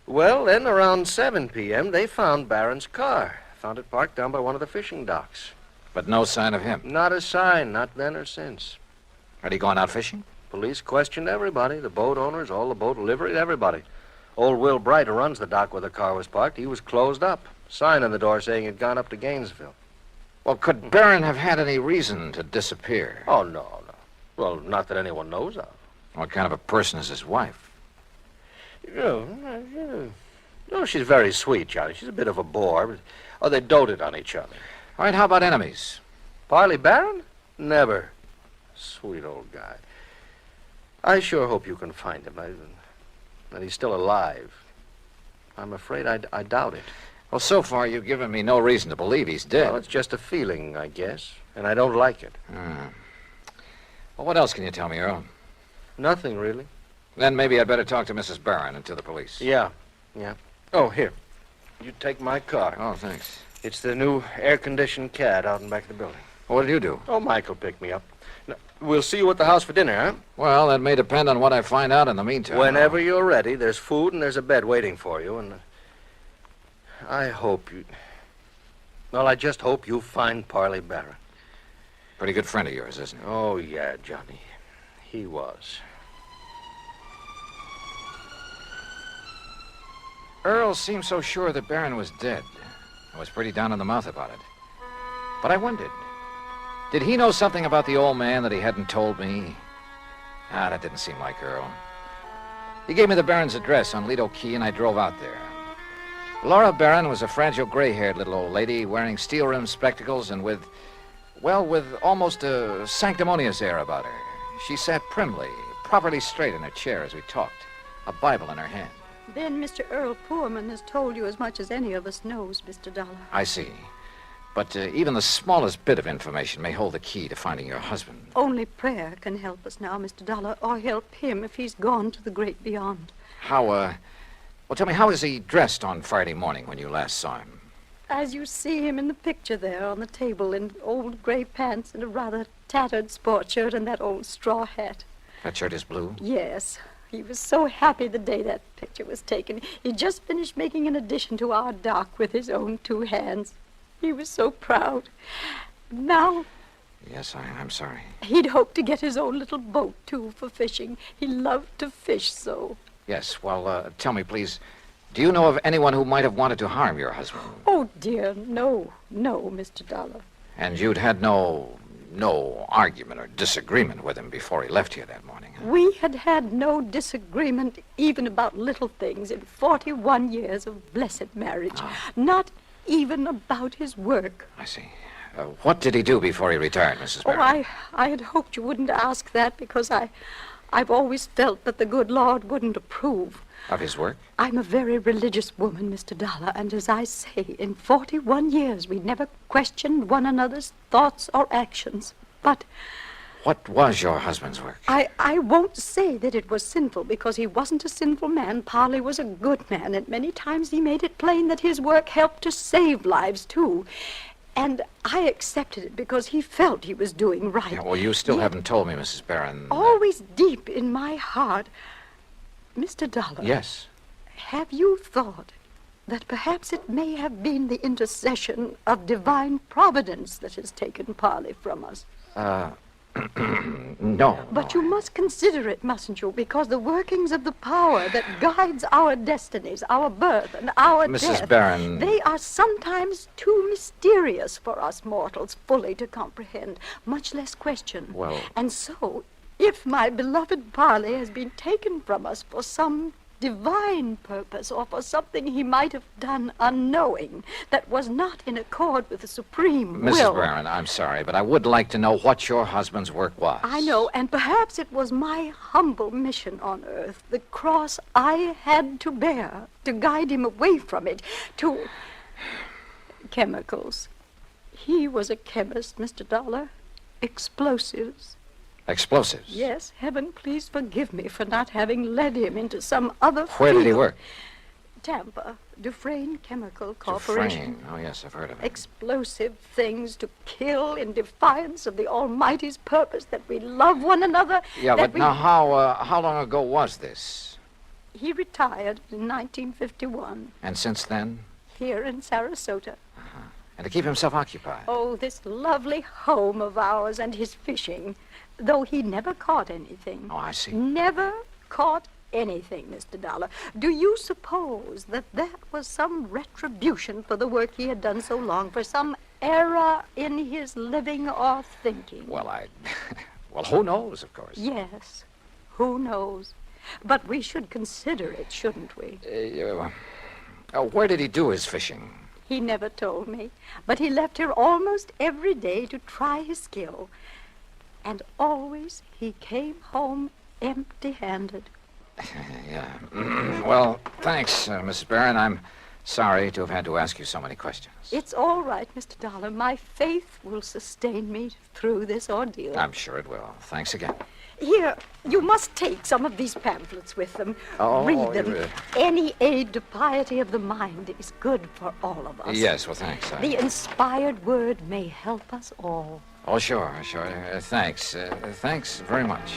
Well, then around 7 p.m., they found Barron's car. Found it parked down by one of the fishing docks. But no sign of him? Not a sign, not then or since. Had he gone out fishing? Police questioned everybody, the boat owners, all the boat livery, everybody. Old Will Bright, who runs the dock where the car was parked, he was closed up. Sign on the door saying he'd gone up to Gainesville. Well, could Barron have had any reason to disappear? Oh, no. Well, not that anyone knows of. What kind of a person is his wife? No, she's very sweet, Johnny. She's a bit of a bore. But, they doted on each other. All right, how about enemies? Parley Barron? Never. Sweet old guy. I sure hope you can find him. That he's still alive. I'm afraid I doubt it. Well, so far you've given me no reason to believe he's dead. Well, it's just a feeling, I guess. And I don't like it. Well, what else can you tell me, Earl? Nothing, really. Then maybe I'd better talk to Mrs. Barron and to the police. Yeah. Oh, here. You take my car. Oh, thanks. It's the new air-conditioned cad out in back of the building. What did you do? Oh, Michael picked me up. Now, we'll see you at the house for dinner, huh? Well, that may depend on what I find out in the meantime. Whenever you're ready, there's food and there's a bed waiting for you, and I hope you... Well, I just hope you find Parley Barron. Pretty good friend of yours, isn't he? Oh, yeah, Johnny. He was. Earl seemed so sure that Barron was dead. I was pretty down in the mouth about it. But I wondered, did he know something about the old man that he hadn't told me? That didn't seem like Earl. He gave me the Barron's address on Lido Key, and I drove out there. Laura Barron was a fragile, gray-haired little old lady wearing steel-rimmed spectacles and with almost a sanctimonious air about her. She sat primly, properly straight in her chair as we talked, a Bible in her hand. Then Mr. Earl Poorman has told you as much as any of us knows, Mr. Dollar. I see. But even the smallest bit of information may hold the key to finding your husband. Only prayer can help us now, Mr. Dollar, or help him if he's gone to the great beyond. Well, tell me, how was he dressed on Friday morning when you last saw him? As you see him in the picture there on the table in old gray pants and a rather tattered sport shirt and that old straw hat. That shirt is blue? Yes. He was so happy the day that picture was taken. He just finished making an addition to our dock with his own 2 hands. He was so proud. Now... Yes, I'm sorry. He'd hoped to get his own little boat, too, for fishing. He loved to fish so. Yes, well, tell me, please, do you know of anyone who might have wanted to harm your husband? Oh, dear, no, Mr. Dollar. And you'd had no argument or disagreement with him before he left here that morning? Huh? We had no disagreement even about little things in 41 years of blessed marriage. Not even about his work. I see. What did he do before he retired, Mrs. Barron? I had hoped you wouldn't ask that because I've always felt that the good Lord wouldn't approve. Of his work? I'm a very religious woman, Mr. Dollar, and as I say, in 41 years we never questioned one another's thoughts or actions. But... What was your husband's work? I won't say that it was sinful, because he wasn't a sinful man. Parley was a good man, and many times he made it plain that his work helped to save lives, too. And I accepted it because he felt he was doing right. Yeah, well, you still haven't told me, Mrs. Barron. Always deep in my heart... Mr. Dollar. Yes? Have you thought that perhaps it may have been the intercession of divine providence that has taken Parley from us. No. But you must consider it, mustn't you? Because the workings of the power that guides our destinies, our birth and our Mrs. death, Barron. they are sometimes too mysterious for us mortals fully to comprehend, much less question. Well... And so, if my beloved Parley has been taken from us for some divine purpose or for something he might have done unknowing that was not in accord with the supreme will... Mrs. Barron, I'm sorry, but I would like to know what your husband's work was. I know, and perhaps it was my humble mission on earth, the cross I had to bear to guide him away from it, to chemicals. He was a chemist, Mr. Dollar. Explosives. Explosives? Yes, heaven, please forgive me for not having led him into some other Where did he field. work? Tampa, Dufresne Chemical Corporation. Dufresne. Oh, yes, I've heard of it. Explosive things to kill in defiance of the Almighty's purpose, that we love one another. Yeah, that but now how long ago was this? He retired in 1951 And since then? here in Sarasota. And to keep himself occupied? Oh, this lovely home of ours and his fishing, though he never caught anything. Oh, I see. Never caught anything, Mr. Dollar. Do you suppose that that was some retribution for the work he had done so long, for some error in his living or thinking? Well, well, who knows, of course. Yes, who knows? But we should consider it, shouldn't we? Where did he do his fishing? He never told me, but he left here almost every day to try his skill. And always he came home empty-handed. Yeah. Well, thanks, Mrs. Barron. I'm sorry to have had to ask you so many questions. It's all right, Mr. Dollar. My faith will sustain me through this ordeal. I'm sure it will. Thanks again. Here, you must take some of these pamphlets with them. Oh, read them. Any aid to piety of the mind is good for all of us. Yes, well, thanks. The inspired word may help us all. Oh, sure. Thanks. Thanks very much.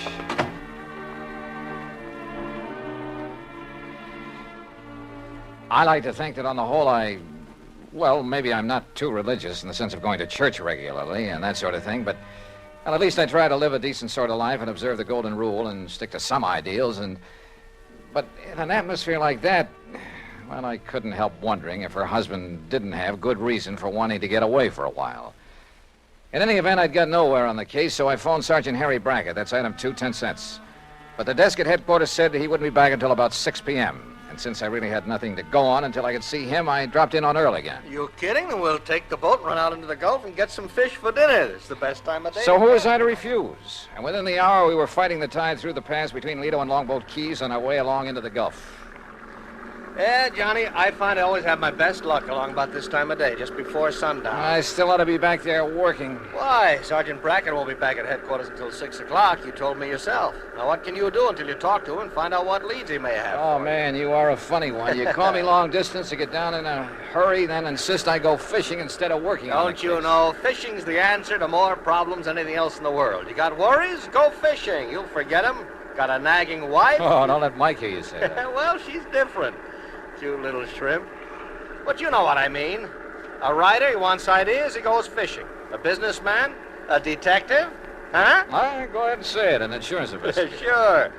I like to think that on the whole well, maybe I'm not too religious in the sense of going to church regularly and that sort of thing, but well, at least I try to live a decent sort of life and observe the golden rule and stick to some ideals. But in an atmosphere like that, well, I couldn't help wondering if her husband didn't have good reason for wanting to get away for a while. In any event, I'd got nowhere on the case, so I phoned Sergeant Harry Brackett. That's item 2, 10 cents. But the desk at headquarters said he wouldn't be back until about 6 p.m. And since I really had nothing to go on until I could see him, I dropped in on Earl again. You kidding? Then we'll take the boat, run out into the Gulf, and get some fish for dinner. It's the best time of day. So who was I to refuse? And within the hour, we were fighting the tide through the pass between Lido and Longboat Keys on our way along into the Gulf. Yeah, Johnny, I find I always have my best luck along about this time of day, just before sundown. I still ought to be back there working. Why? Sergeant Brackett won't be back at headquarters until 6 o'clock. You told me yourself. Now, what can you do until you talk to him and find out what leads he may have? Oh, man, you are a funny one. You call me long distance to get down in a hurry, then insist I go fishing instead of working on the Don't you know, fishing's the answer to more problems than anything else in the world. You got worries? Go fishing. You'll forget them. Got a nagging wife? Oh, don't let Mike hear you say that. Well, she's different. You little shrimp. But you know what I mean. A writer, he wants ideas, he goes fishing. A businessman? A detective? Huh? Go ahead and say it, an insurance investigator. Sure.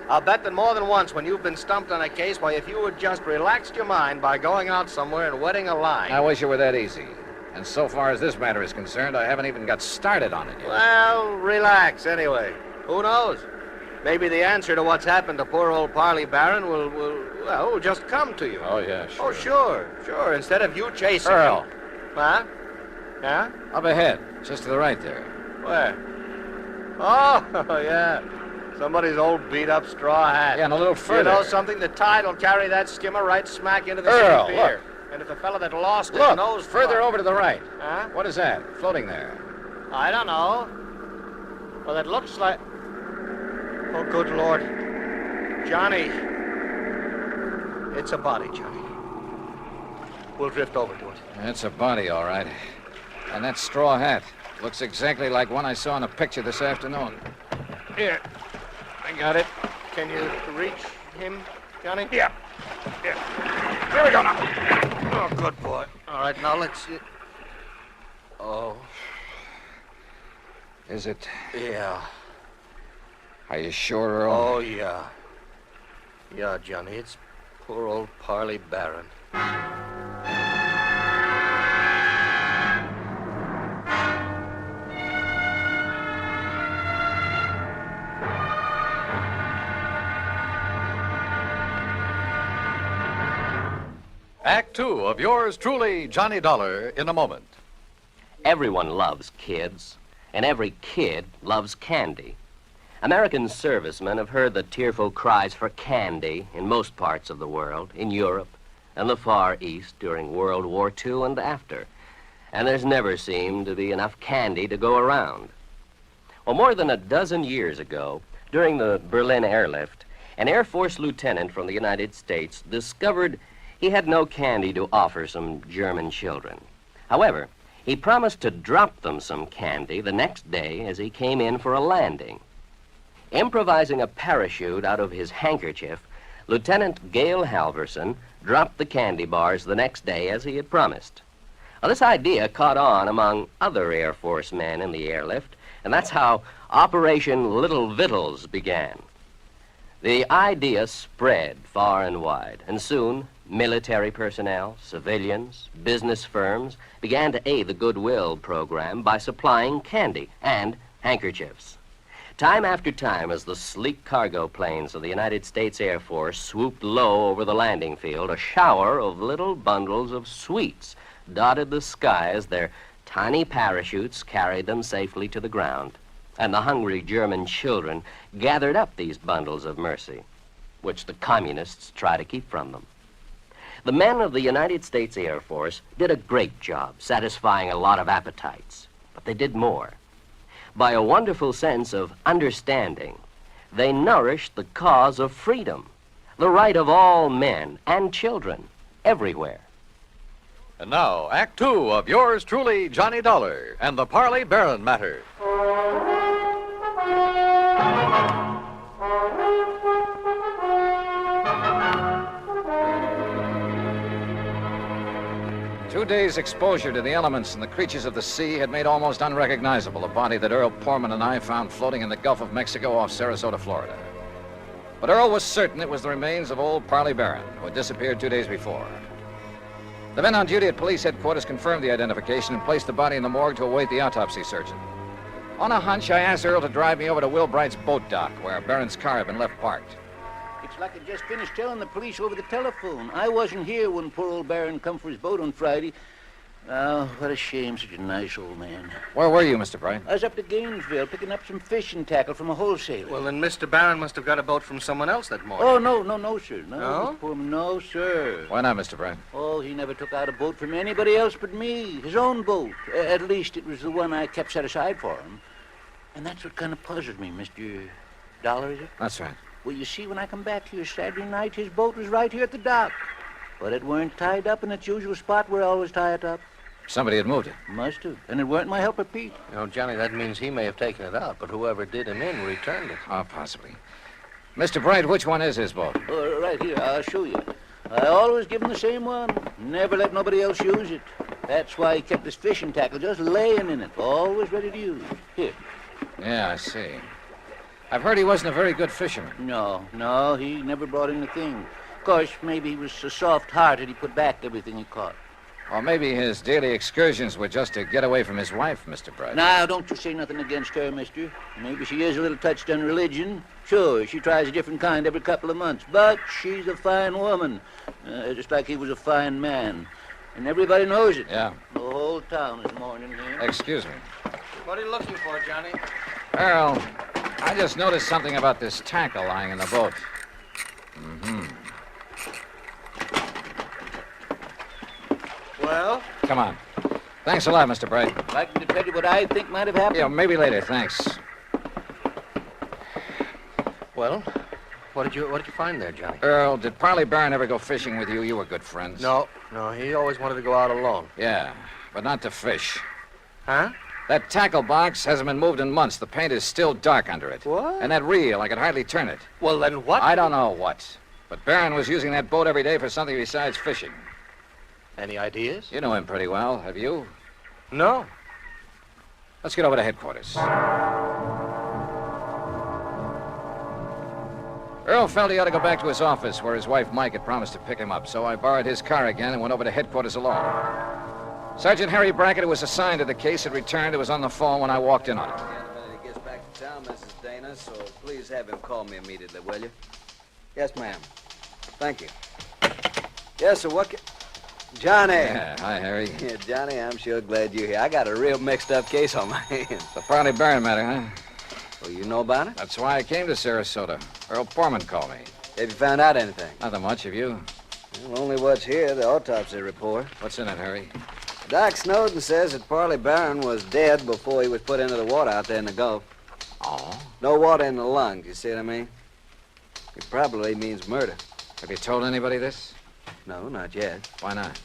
I'll bet that more than once when you've been stumped on a case, why, if you had just relaxed your mind by going out somewhere and wetting a line... I wish it were that easy. And so far as this matter is concerned, I haven't even got started on it yet. Well, relax anyway. Who knows? Maybe the answer to what's happened to poor old Parley Barron will just come to you. Oh, yeah, sure. Oh, sure. Instead of you chasing Earl. him. Huh? Yeah? Up ahead, just to the right there. Where? Oh, yeah. Somebody's old beat-up straw hat. Yeah, and a little further. You know something? The tide will carry that skimmer right smack into the Earl, city pier. look. And if the fellow that lost it Look, knows... further over to the right. Huh? What is that, floating there? I don't know. Well, it looks like... Oh, good Lord. Johnny. It's a body, Johnny. We'll drift over to it. It's a body, all right. And that straw hat looks exactly like one I saw in a picture this afternoon. Here. I got it. Can you reach him, Johnny? Yeah. Here we go now. Oh, good boy. All right, now let's see. Oh. Is it? Yeah. Are you sure, Earl? Oh, yeah. Yeah, Johnny, it's poor old Parley Barron. Act two of yours truly, Johnny Dollar, in a moment. Everyone loves kids, and every kid loves candy. American servicemen have heard the tearful cries for candy in most parts of the world, in Europe and the Far East during World War II and after. And there's never seemed to be enough candy to go around. Well, more than a dozen years ago, during the Berlin airlift, an Air Force lieutenant from the United States discovered he had no candy to offer some German children. However, he promised to drop them some candy the next day as he came in for a landing. Improvising a parachute out of his handkerchief, Lieutenant Gale Halverson dropped the candy bars the next day as he had promised. Now, this idea caught on among other Air Force men in the airlift, and that's how Operation Little Victuals began. The idea spread far and wide, and soon military personnel, civilians, business firms began to aid the Goodwill program by supplying candy and handkerchiefs. Time after time, as the sleek cargo planes of the United States Air Force swooped low over the landing field, a shower of little bundles of sweets dotted the sky as their tiny parachutes carried them safely to the ground. And the hungry German children gathered up these bundles of mercy, which the communists try to keep from them. The men of the United States Air Force did a great job satisfying a lot of appetites, but they did more. By a wonderful sense of understanding, they nourished the cause of freedom, the right of all men and children everywhere. And now, Act two of yours truly, Johnny Dollar, and the Parley Barron matter. Two days' exposure to the elements and the creatures of the sea had made almost unrecognizable the body that Earl Portman and I found floating in the Gulf of Mexico off Sarasota, Florida. But Earl was certain it was the remains of old Parley Barron, who had disappeared 2 days before. The men on duty at police headquarters confirmed the identification and placed the body in the morgue to await the autopsy surgeon. On a hunch, I asked Earl to drive me over to Will Bright's boat dock, where Barron's car had been left parked. It's like I just finished telling the police over the telephone. I wasn't here when poor old Barron come for his boat on Friday. Oh, what a shame, such a nice old man. Where were you, Mr. Bright? I was up to Gainesville picking up some fishing tackle from a wholesaler. Well, then Mr. Barron must have got a boat from someone else that morning. Oh, no, sir. No? No? Poor man, no, sir. Why not, Mr. Bright? Oh, he never took out a boat from anybody else but me. His own boat. At least it was the one I kept set aside for him. And that's what kind of puzzled me, Mr. Dollar, is it? That's right. Well, you see, when I come back here Saturday night, his boat was right here at the dock. But it weren't tied up in its usual spot where I always tie it up. Somebody had moved it. Must have. And it weren't my helper, Pete. You know, Johnny, that means he may have taken it out, but whoever did him in returned it. Oh, possibly. Mr. Bright, which one is his boat? Right here, I'll show you. I always give him the same one. Never let nobody else use it. That's why he kept his fishing tackle just laying in it, always ready to use. Here. Yeah, I see. I've heard he wasn't a very good fisherman. No, he never brought in a thing. Of course, maybe he was so soft-hearted he put back everything he caught. Or maybe his daily excursions were just to get away from his wife, Mr. Bright. Now, don't you say nothing against her, mister. Maybe she is a little touched on religion. Sure, she tries a different kind every couple of months. But she's a fine woman, just like he was a fine man. And everybody knows it. Yeah. The whole town is mourning him. Excuse me. What are you looking for, Johnny? Earl, I just noticed something about this tackle lying in the boat. Mm-hmm. Well? Come on. Thanks a lot, Mr. Bright. I'd like to tell you what I think might have happened. Yeah, maybe later, thanks. Well, what did you find there, Johnny? Earl, did Parley Barron ever go fishing with you? You were good friends. No, he always wanted to go out alone. Yeah, but not to fish. Huh? That tackle box hasn't been moved in months. The paint is still dark under it. What? And that reel, I could hardly turn it. Well, then what? I don't know what. But Barron was using that boat every day for something besides fishing. Any ideas? You know him pretty well, have you? No. Let's get over to headquarters. Earl felt he ought to go back to his office where his wife Mike had promised to pick him up, so I borrowed his car again and went over to headquarters alone. Sergeant Harry Brackett, who was assigned to the case, had returned. He was on the phone when I walked in on him. He gets back to town, Mrs. Dana, so please have him call me immediately, will you? Yes, ma'am. Thank you. Yes, sir, what Johnny. Yeah, hi, Harry. Yeah, Johnny, I'm sure glad you're here. I got a real mixed-up case on my hands. The Parley Barron matter, huh? Well, you know about it? That's why I came to Sarasota. Earl Foreman called me. Have you found out anything? Nothing much, have you? Well, only what's here, the autopsy report. What's in it, Harry? Doc Snowden says that Parley Barron was dead before he was put into the water out there in the Gulf. Oh? No water in the lungs, you see what I mean? It probably means murder. Have you told anybody this? No, not yet. Why not?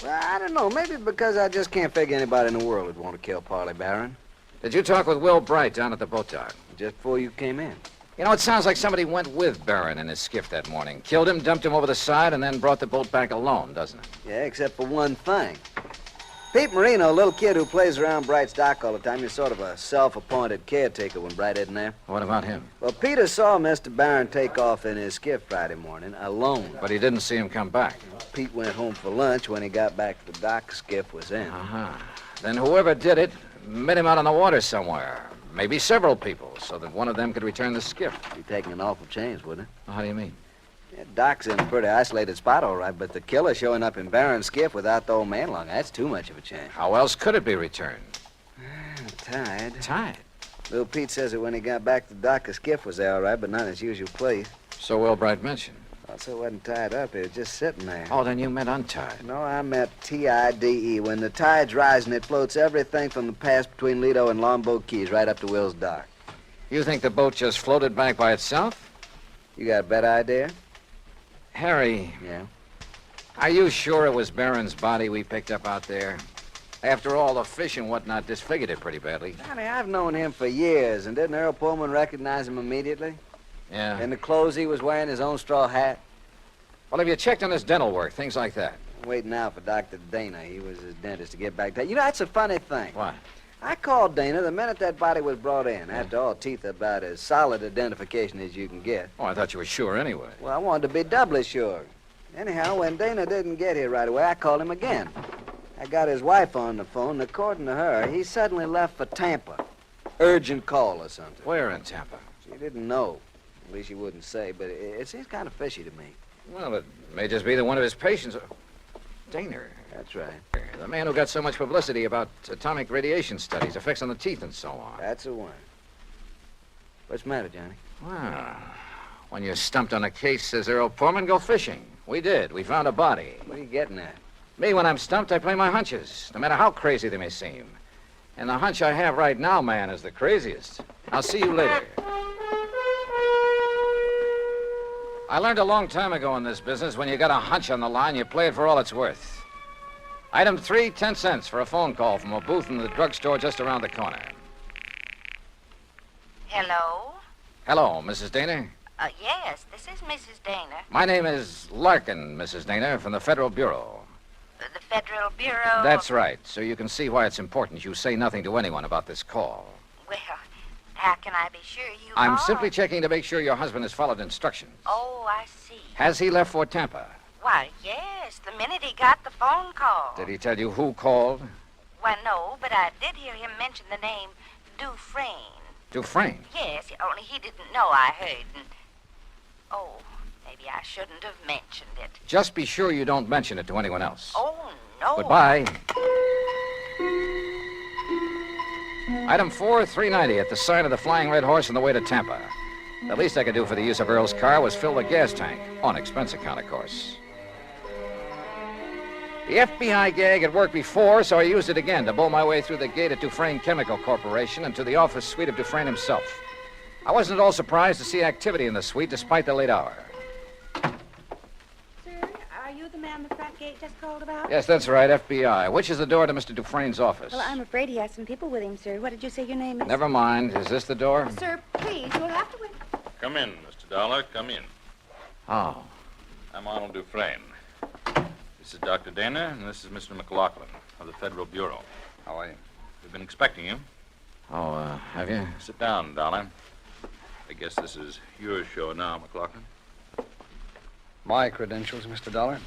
Well, I don't know. Maybe because I just can't figure anybody in the world would want to kill Parley Barron. Did you talk with Will Bright down at the boat dock? Just before you came in. You know, it sounds like somebody went with Barron in his skiff that morning, killed him, dumped him over the side, and then brought the boat back alone, doesn't it? Yeah, except for one thing. Pete Marino, a little kid who plays around Bright's dock all the time, he's sort of a self-appointed caretaker when Bright isn't there. What about him? Well, Peter saw Mr. Barron take off in his skiff Friday morning, alone. But he didn't see him come back. Pete went home for lunch. When he got back to the dock, the skiff was in. Uh-huh. Then whoever did it met him out on the water somewhere. Maybe several people, so that one of them could return the skiff. Be taking an awful chance, wouldn't it? How do you mean? Yeah, Doc's in a pretty isolated spot, all right, but the killer showing up in Barron's skiff without the old man along, that's too much of a chance. How else could it be returned? Tied. Tied? Little Pete says that when he got back to the dock, the skiff was there, all right, but not in its usual place. So Will Bright mentioned. Also, it wasn't tied up. It was just sitting there. Oh, then you meant untied. No, I meant T-I-D-E. When the tide's rising, it floats everything from the pass between Lido and Longboat Keys right up to Will's dock. You think the boat just floated back by itself? You got a better idea? Harry. Yeah? Are you sure it was Barron's body we picked up out there? After all, the fish and whatnot disfigured it pretty badly. Johnny, I've known him for years, and didn't Earl Pullman recognize him immediately? Yeah. In the clothes he was wearing, his own straw hat? Well, have you checked on his dental work, things like that? I'm waiting now for Dr. Dana. He was his dentist to get back to. You know, that's a funny thing. What? I called Dana the minute that body was brought in. After all, teeth are about as solid identification as you can get. Oh, I thought you were sure anyway. Well, I wanted to be doubly sure. Anyhow, when Dana didn't get here right away, I called him again. I got his wife on the phone, and according to her, he suddenly left for Tampa. Urgent call or something. Where in Tampa? She didn't know. At least she wouldn't say, but it seems kind of fishy to me. Well, it may just be that one of his patients... Dana. That's right. The man who got so much publicity about atomic radiation studies, effects on the teeth and so on. That's the one. What's the matter, Johnny? Well, when you're stumped on a case, says Earl Pullman, go fishing. We did. We found a body. What are you getting at? Me, when I'm stumped, I play my hunches, no matter how crazy they may seem. And the hunch I have right now, man, is the craziest. I'll see you later. I learned a long time ago in this business, when you got a hunch on the line, you play it for all it's worth. Item 3, 10 cents for a phone call from a booth in the drugstore just around the corner. Hello? Hello, Mrs. Dana. Yes, this is Mrs. Dana. My name is Larkin, Mrs. Dana, from the Federal Bureau. The Federal Bureau? That's right, so you can see why it's important you say nothing to anyone about this call. Well, how can I be sure you I'm are? simply checking to make sure your husband has followed instructions. Oh, I see. Has he left for Tampa? Why, yes, the minute he got the phone call. Did he tell you who called? Why, no, but I did hear him mention the name Dufresne. Dufresne? Yes, only he didn't know I heard. And... Oh, maybe I shouldn't have mentioned it. Just be sure you don't mention it to anyone else. Oh, no. Goodbye. Item 4, 390 at the sign of the Flying Red Horse on the way to Tampa. The least I could do for the use of Earl's car was fill the gas tank. On expense account, of course. The FBI gag had worked before, so I used it again to bowl my way through the gate at Dufresne Chemical Corporation and to the office suite of Dufresne himself. I wasn't at all surprised to see activity in the suite despite the late hour. Sir, are you the man the front gate just called about? Yes, that's right, FBI. Which is the door to Mr. Dufresne's office? Well, I'm afraid he has some people with him, sir. What did you say your name is? Never mind. Is this the door? Sir, please, you'll have to wait. Come in, Mr. Dollar. Come in. Oh. I'm Arnold Dufresne. This is Dr. Dana, and this is Mr. McLaughlin of the Federal Bureau. How are you? We've been expecting you. Oh, have you? Sit down, Dollar. I guess this is your show now, McLaughlin. My credentials, Mr. Dollar.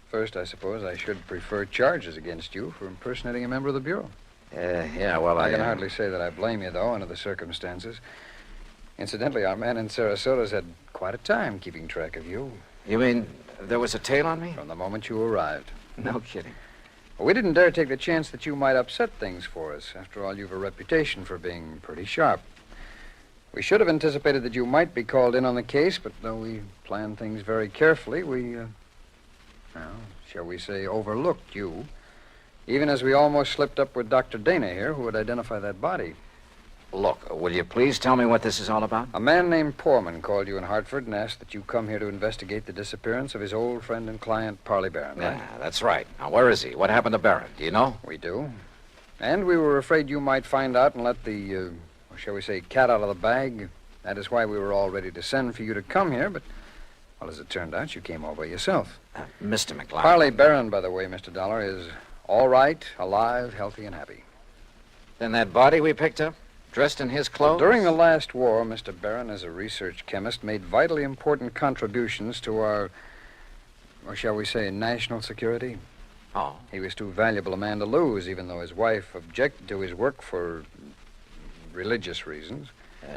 First, I suppose I should prefer charges against you for impersonating a member of the Bureau. Yeah, well, I can hardly say that I blame you, though, under the circumstances. Incidentally, our man in Sarasota's had quite a time keeping track of you. You mean there was a tail on me? From the moment you arrived. No kidding. We didn't dare take the chance that you might upset things for us. After all, you've a reputation for being pretty sharp. We should have anticipated that you might be called in on the case, but though we planned things very carefully, we, shall we say, overlooked you. Even as we almost slipped up with Dr. Dana here, who would identify that body. Look, will you please tell me what this is all about? A man named Poorman called you in Hartford and asked that you come here to investigate the disappearance of his old friend and client, Parley Barron, right? Yeah, that's right. Now, where is he? What happened to Barron? Do you know? We do. And we were afraid you might find out and let the, shall we say, cat out of the bag. That is why we were all ready to send for you to come here, but, well, as it turned out, you came all by yourself. Mr. McLaughlin. Parley Barron, by the way, Mr. Dollar, is all right, alive, healthy, and happy. Then that body we picked up? Dressed in his clothes? During the last war, Mr. Barron, as a research chemist, made vitally important contributions to our, or shall we say, national security. Oh. He was too valuable a man to lose, even though his wife objected to his work for religious reasons.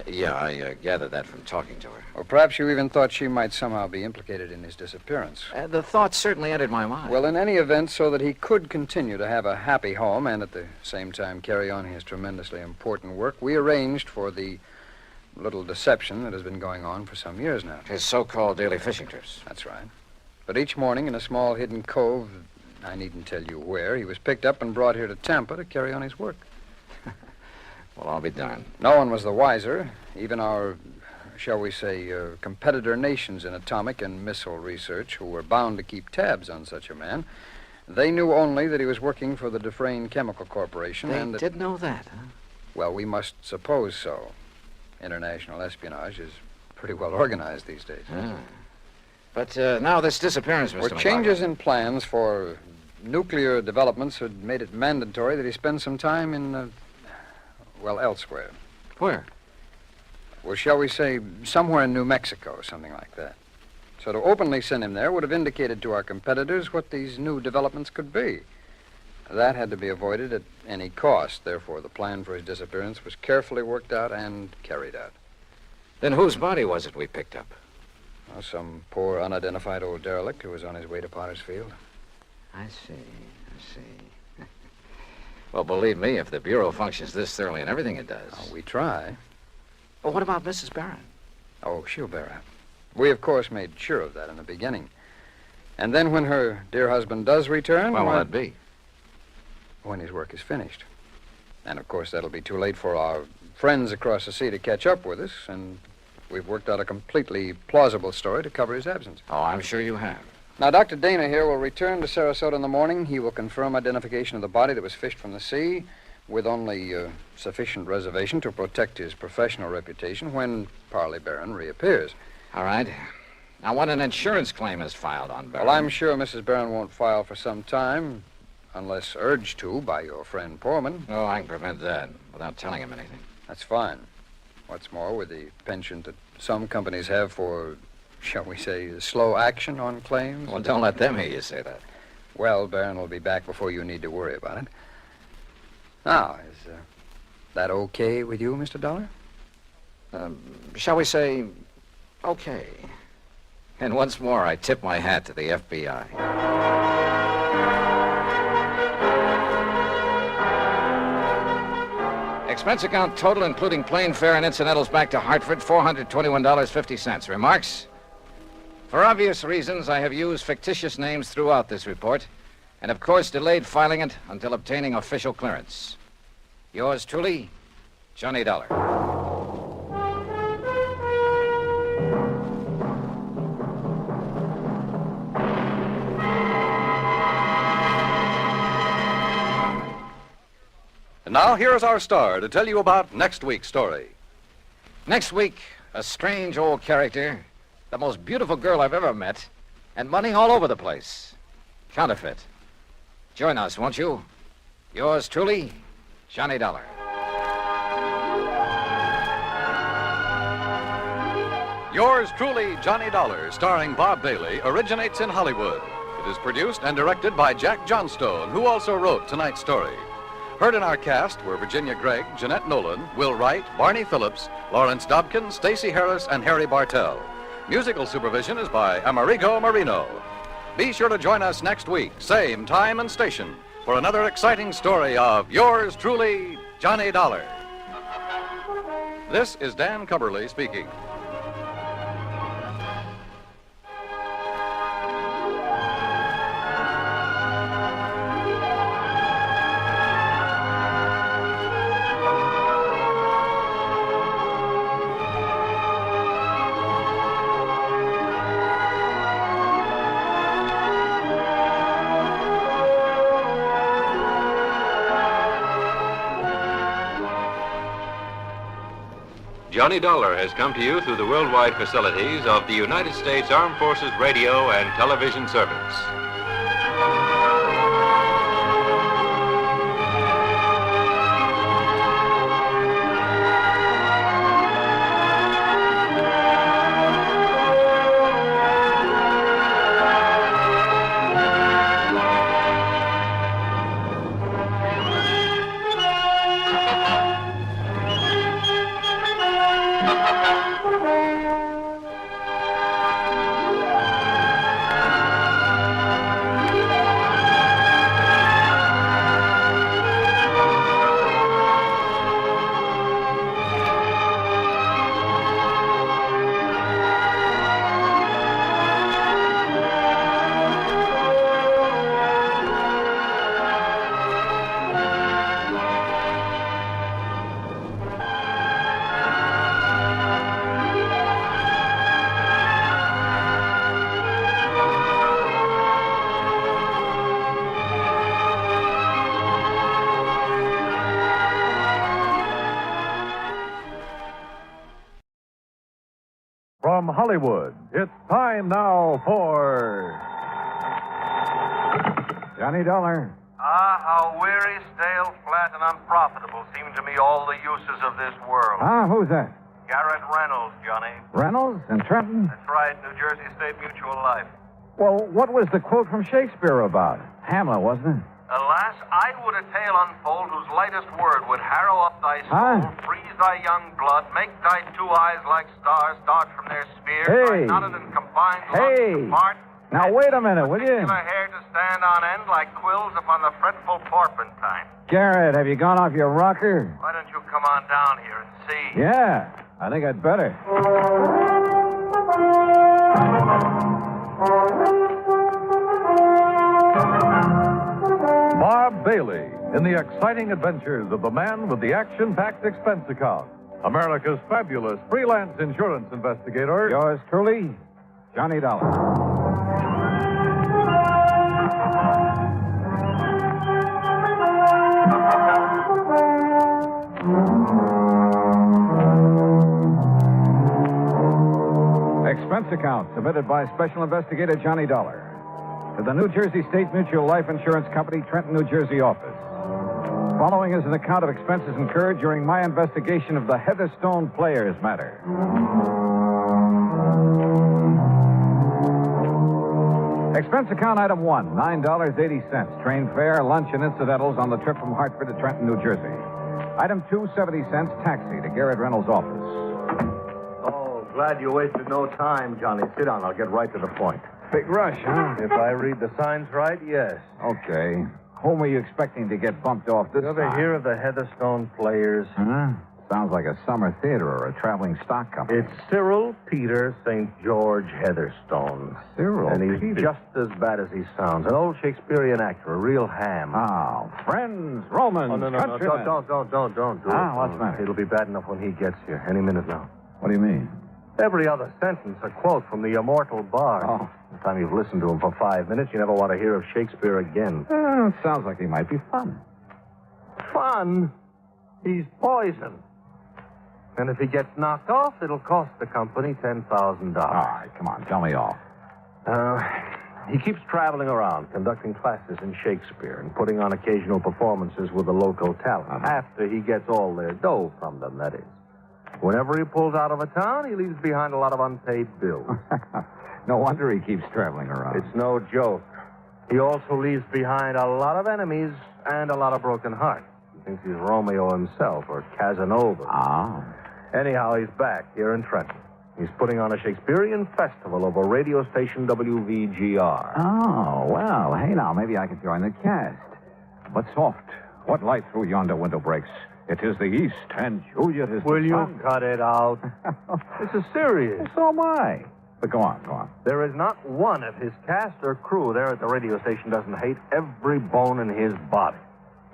Yeah, I gathered that from talking to her. Or perhaps you even thought she might somehow be implicated in his disappearance. The thought certainly entered my mind. Well, in any event, so that he could continue to have a happy home and at the same time carry on his tremendously important work, we arranged for the little deception that has been going on for some years now. His so-called daily fishing trips. That's right. But each morning in a small hidden cove, I needn't tell you where, he was picked up and brought here to Tampa to carry on his work. Well, I'll be darned. No one was the wiser. Even our, shall we say, competitor nations in atomic and missile research, who were bound to keep tabs on such a man, they knew only that he was working for the Dufresne Chemical Corporation. They did know that, huh? Well, we must suppose so. International espionage is pretty well organized these days. But now this disappearance, Mr. Were changes in plans for nuclear developments had made it mandatory that he spend some time in, elsewhere. Where? Well, shall we say, somewhere in New Mexico, something like that. So to openly send him there would have indicated to our competitors what these new developments could be. That had to be avoided at any cost. Therefore, the plan for his disappearance was carefully worked out and carried out. Then whose body was it we picked up? Well, some poor, unidentified old derelict who was on his way to Potter's Field. I see. Well, believe me, if the Bureau functions this thoroughly in everything it does... Oh, we try. Well, what about Mrs. Barron? Oh, she'll bear up. We, of course, made sure of that in the beginning. And then when her dear husband does return... When will that be? When his work is finished. And, of course, that'll be too late for our friends across the sea to catch up with us, and we've worked out a completely plausible story to cover his absence. Oh, I'm sure you have. Now, Dr. Dana here will return to Sarasota in the morning. He will confirm identification of the body that was fished from the sea with only sufficient reservation to protect his professional reputation when Parley Barron reappears. All right. Now, when an insurance claim is filed on Barron... Well, I'm sure Mrs. Barron won't file for some time, unless urged to by your friend Poorman. Oh, I can prevent that without telling him anything. That's fine. What's more, with the penchant that some companies have for... shall we say, slow action on claims? Well, don't let them hear you say that. Well, Barron will be back before you need to worry about it. Now, is that okay with you, Mr. Dollar? Shall we say, okay. And once more, I tip my hat to the FBI. Expense account total, including plane fare and incidentals back to Hartford, $421.50. Remarks? For obvious reasons, I have used fictitious names throughout this report, and of course delayed filing it until obtaining official clearance. Yours truly, Johnny Dollar. And now here's our star to tell you about next week's story. Next week, a strange old character The most beautiful girl I've ever met. And money all over the place. Counterfeit. Join us, won't you? Yours truly, Johnny Dollar. Yours truly, Johnny Dollar, starring Bob Bailey, originates in Hollywood. It is produced and directed by Jack Johnstone, who also wrote tonight's story. Heard in our cast were Virginia Gregg, Jeanette Nolan, Will Wright, Barney Phillips, Lawrence Dobkin, Stacey Heiress, and Harry Bartell. Musical supervision is by Amerigo Marino. Be sure to join us next week, same time and station, for another exciting story of yours truly, Johnny Dollar. This is Dan Cubberly speaking. Johnny Dollar has come to you through the worldwide facilities of the United States Armed Forces Radio and Television Service. From Hollywood, it's time now for Johnny Dollar. Ah, how weary, stale, flat, and unprofitable seem to me all the uses of this world. Who's that? Garrett Reynolds, Johnny. Reynolds in Trenton? That's right, New Jersey State Mutual Life. Well, what was the quote from Shakespeare about? Hamlet, wasn't it? Alas, I would a tale unfold whose lightest word would harrow up thy soul, freeze thy young blood, make thy two eyes like stars start from their spheres, thy knotted and combined lungs apart. Now, wait a minute, will you? Particular hair to stand on end like quills upon the fretful porpentine. Garrett, have you gone off your rocker? Why don't you come on down here and see? Yeah, I think I'd better. Bob Bailey in the exciting adventures of the man with the action-packed expense account. America's fabulous freelance insurance investigator. Yours truly, Johnny Dollar. Expense account submitted by Special Investigator Johnny Dollar to the New Jersey State Mutual Life Insurance Company, Trenton, New Jersey office. Following is an account of expenses incurred during my investigation of the Heatherstone Players matter. Expense account item 1, $9.80. Train fare, lunch, and incidentals on the trip from Hartford to Trenton, New Jersey. Item 2, 70 cents. Taxi to Garrett Reynolds' office. Oh, glad you wasted no time, Johnny. Sit down. I'll get right to the point. Big rush, huh? If I read the signs right, yes. Okay. Whom were you expecting to get bumped off this You ever time? hear of the Heatherstone Players? Huh? Sounds like a summer theater or a traveling stock company. It's Cyril Peter St. George Heatherstone. Cyril And he's Peter. just as bad as he sounds. An old Shakespearean actor, a real ham. Oh, friends, Romans, Oh, no, countrymen. don't do it. What's the matter? It'll be bad enough when he gets here. Any minute now. What do you mean? Every other sentence, a quote from the immortal bard. Oh. By the time you've listened to him for 5 minutes, you never want to hear of Shakespeare again. Sounds like he might be fun. Fun? He's poison. And if he gets knocked off, it'll cost the company $10,000. All right, come on, tell me all. He keeps traveling around, conducting classes in Shakespeare and putting on occasional performances with the local talent. After he gets all their dough from them, that is. Whenever he pulls out of a town, he leaves behind a lot of unpaid bills. No wonder he keeps traveling around. It's no joke. He also leaves behind a lot of enemies and a lot of broken hearts. He thinks he's Romeo himself or Casanova. Anyhow, he's back here in Trenton. He's putting on a Shakespearean festival over radio station WVGR. Oh, well, hey, now, maybe I could join the cast. But soft, what light through yonder window breaks? It is the east, and Juliet is Will the you sun. cut it out? This is serious. So am I. But go on. There is not one of his cast or crew there at the radio station doesn't hate every bone in his body.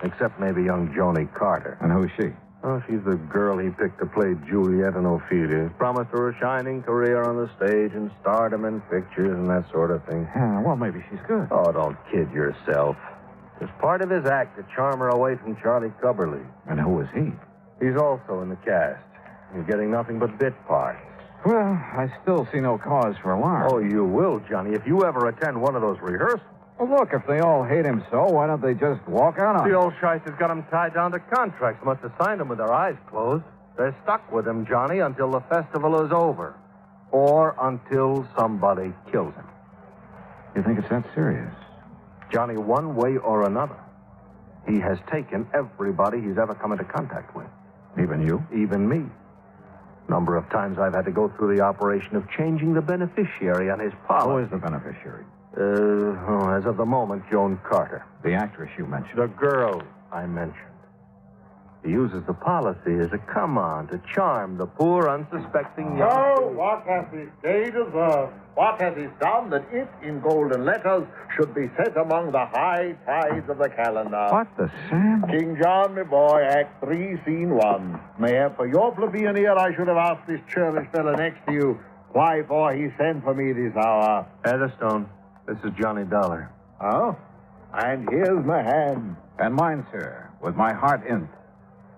Except maybe young Joni Carter. And who's she? Oh, she's the girl he picked to play Juliet and Ophelia. Promised her a shining career on the stage and stardom in pictures and that sort of thing. Yeah, well, maybe she's good. Oh, don't kid yourself. It's part of his act to charm her away from Charlie Cubberly. And who is he? He's also in the cast. He's getting nothing but bit parts. Well, I still see no cause for alarm. Oh, you will, Johnny, if you ever attend one of those rehearsals. Well, look, if they all hate him so, why don't they just walk out on The him? old shice has got him tied down to contracts. Must have signed them with their eyes closed. They're stuck with him, Johnny, until the festival is over. Or until somebody kills him. You think it's that serious? Johnny, one way or another, he has taken everybody he's ever come into contact with. Even you? Even me. Number of times I've had to go through the operation of changing the beneficiary on his policy. Who is the beneficiary? As of the moment, Joan Carter. The actress you mentioned. The girl I mentioned. He uses the policy as a come-on to charm the poor, unsuspecting young... Oh, what has this day deserved? What has it done that it, in golden letters, should be set among the high tides of the calendar? What the Sam? King John, my boy, Act 3, Scene 1. Mayor, for your plebeian ear, I should have asked this churlish fellow next to you why for he sent for me this hour. Heatherstone, this is Johnny Dollar. Oh? And here's my hand. And mine, sir, with my heart in.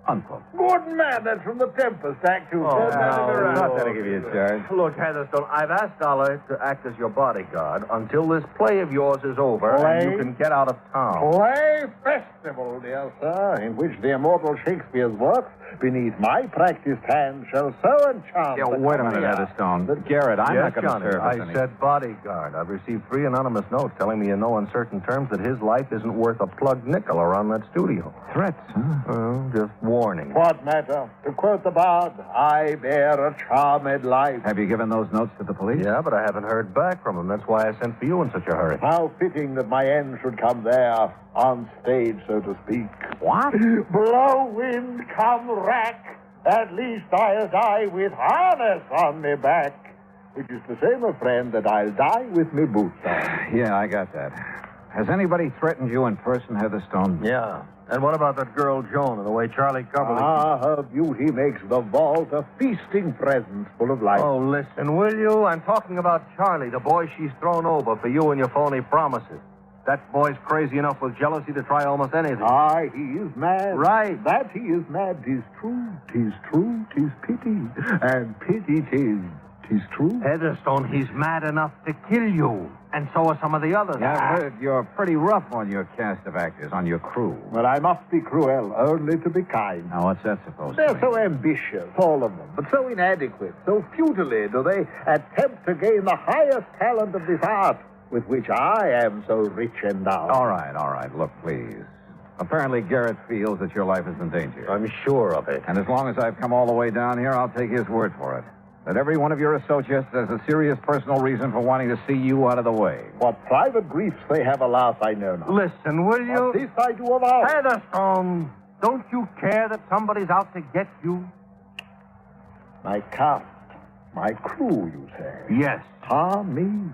Uncle. Good man, that's from the Tempest, Act 2. Oh, not that I give you a charge. Look, Heatherstone, I've asked Dollar to act as your bodyguard until this play of yours is over Play? and you can get out of town. Play festival, dear sir, in which the immortal Shakespeare's works, beneath my practiced hand, shall so enchant. Yeah, wait a minute, Heatherstone. Garrett, I'm not going to serve us I any... said bodyguard. I've received 3 anonymous notes telling me in no uncertain terms that his life isn't worth a plugged nickel around that studio. Threats, huh? Well, just warning. What matter? To quote the bard, I bear a charmed life. Have you given those notes to the police? Yeah, but I haven't heard back from them. That's why I sent for you in such a hurry. How fitting that my end should come there, on stage, so to speak. What? Blow wind, come rack. At least I'll die with harness on me back. Which is to say, my friend, that I'll die with me boots on. Yeah, I got that. Has anybody threatened you in person, Heatherstone? Yeah. And what about that girl, Joan, and the way Charlie Cubberly... Ah, her beauty makes the vault a feasting presence full of life. Oh, listen, will you? I'm talking about Charlie, the boy she's thrown over for you and your phony promises. That boy's crazy enough with jealousy to try almost anything. Aye, he is mad. Right. That he is mad, 'tis true. 'Tis true, 'tis pity. And pity 'tis true. Heatherstone, he's mad enough to kill you. And so are some of the others. Yeah, I've heard you're pretty rough on your cast of actors, on your crew. But I must be cruel, only to be kind. Now, what's that supposed to They're mean? so ambitious, all of them, but so inadequate, so futilely do they attempt to gain the highest talent of this art, with which I am so rich endowed. All right. Look, please. Apparently, Garrett feels that your life is in danger. I'm sure of it. And as long as I've come all the way down here, I'll take his word for it. That every one of your associates has a serious personal reason for wanting to see you out of the way. What private griefs they have, alas, I know not. Listen, will you? But this I do avow. Heatherstone, don't you care that somebody's out to get you? My cast, my crew, you say? Yes. Me?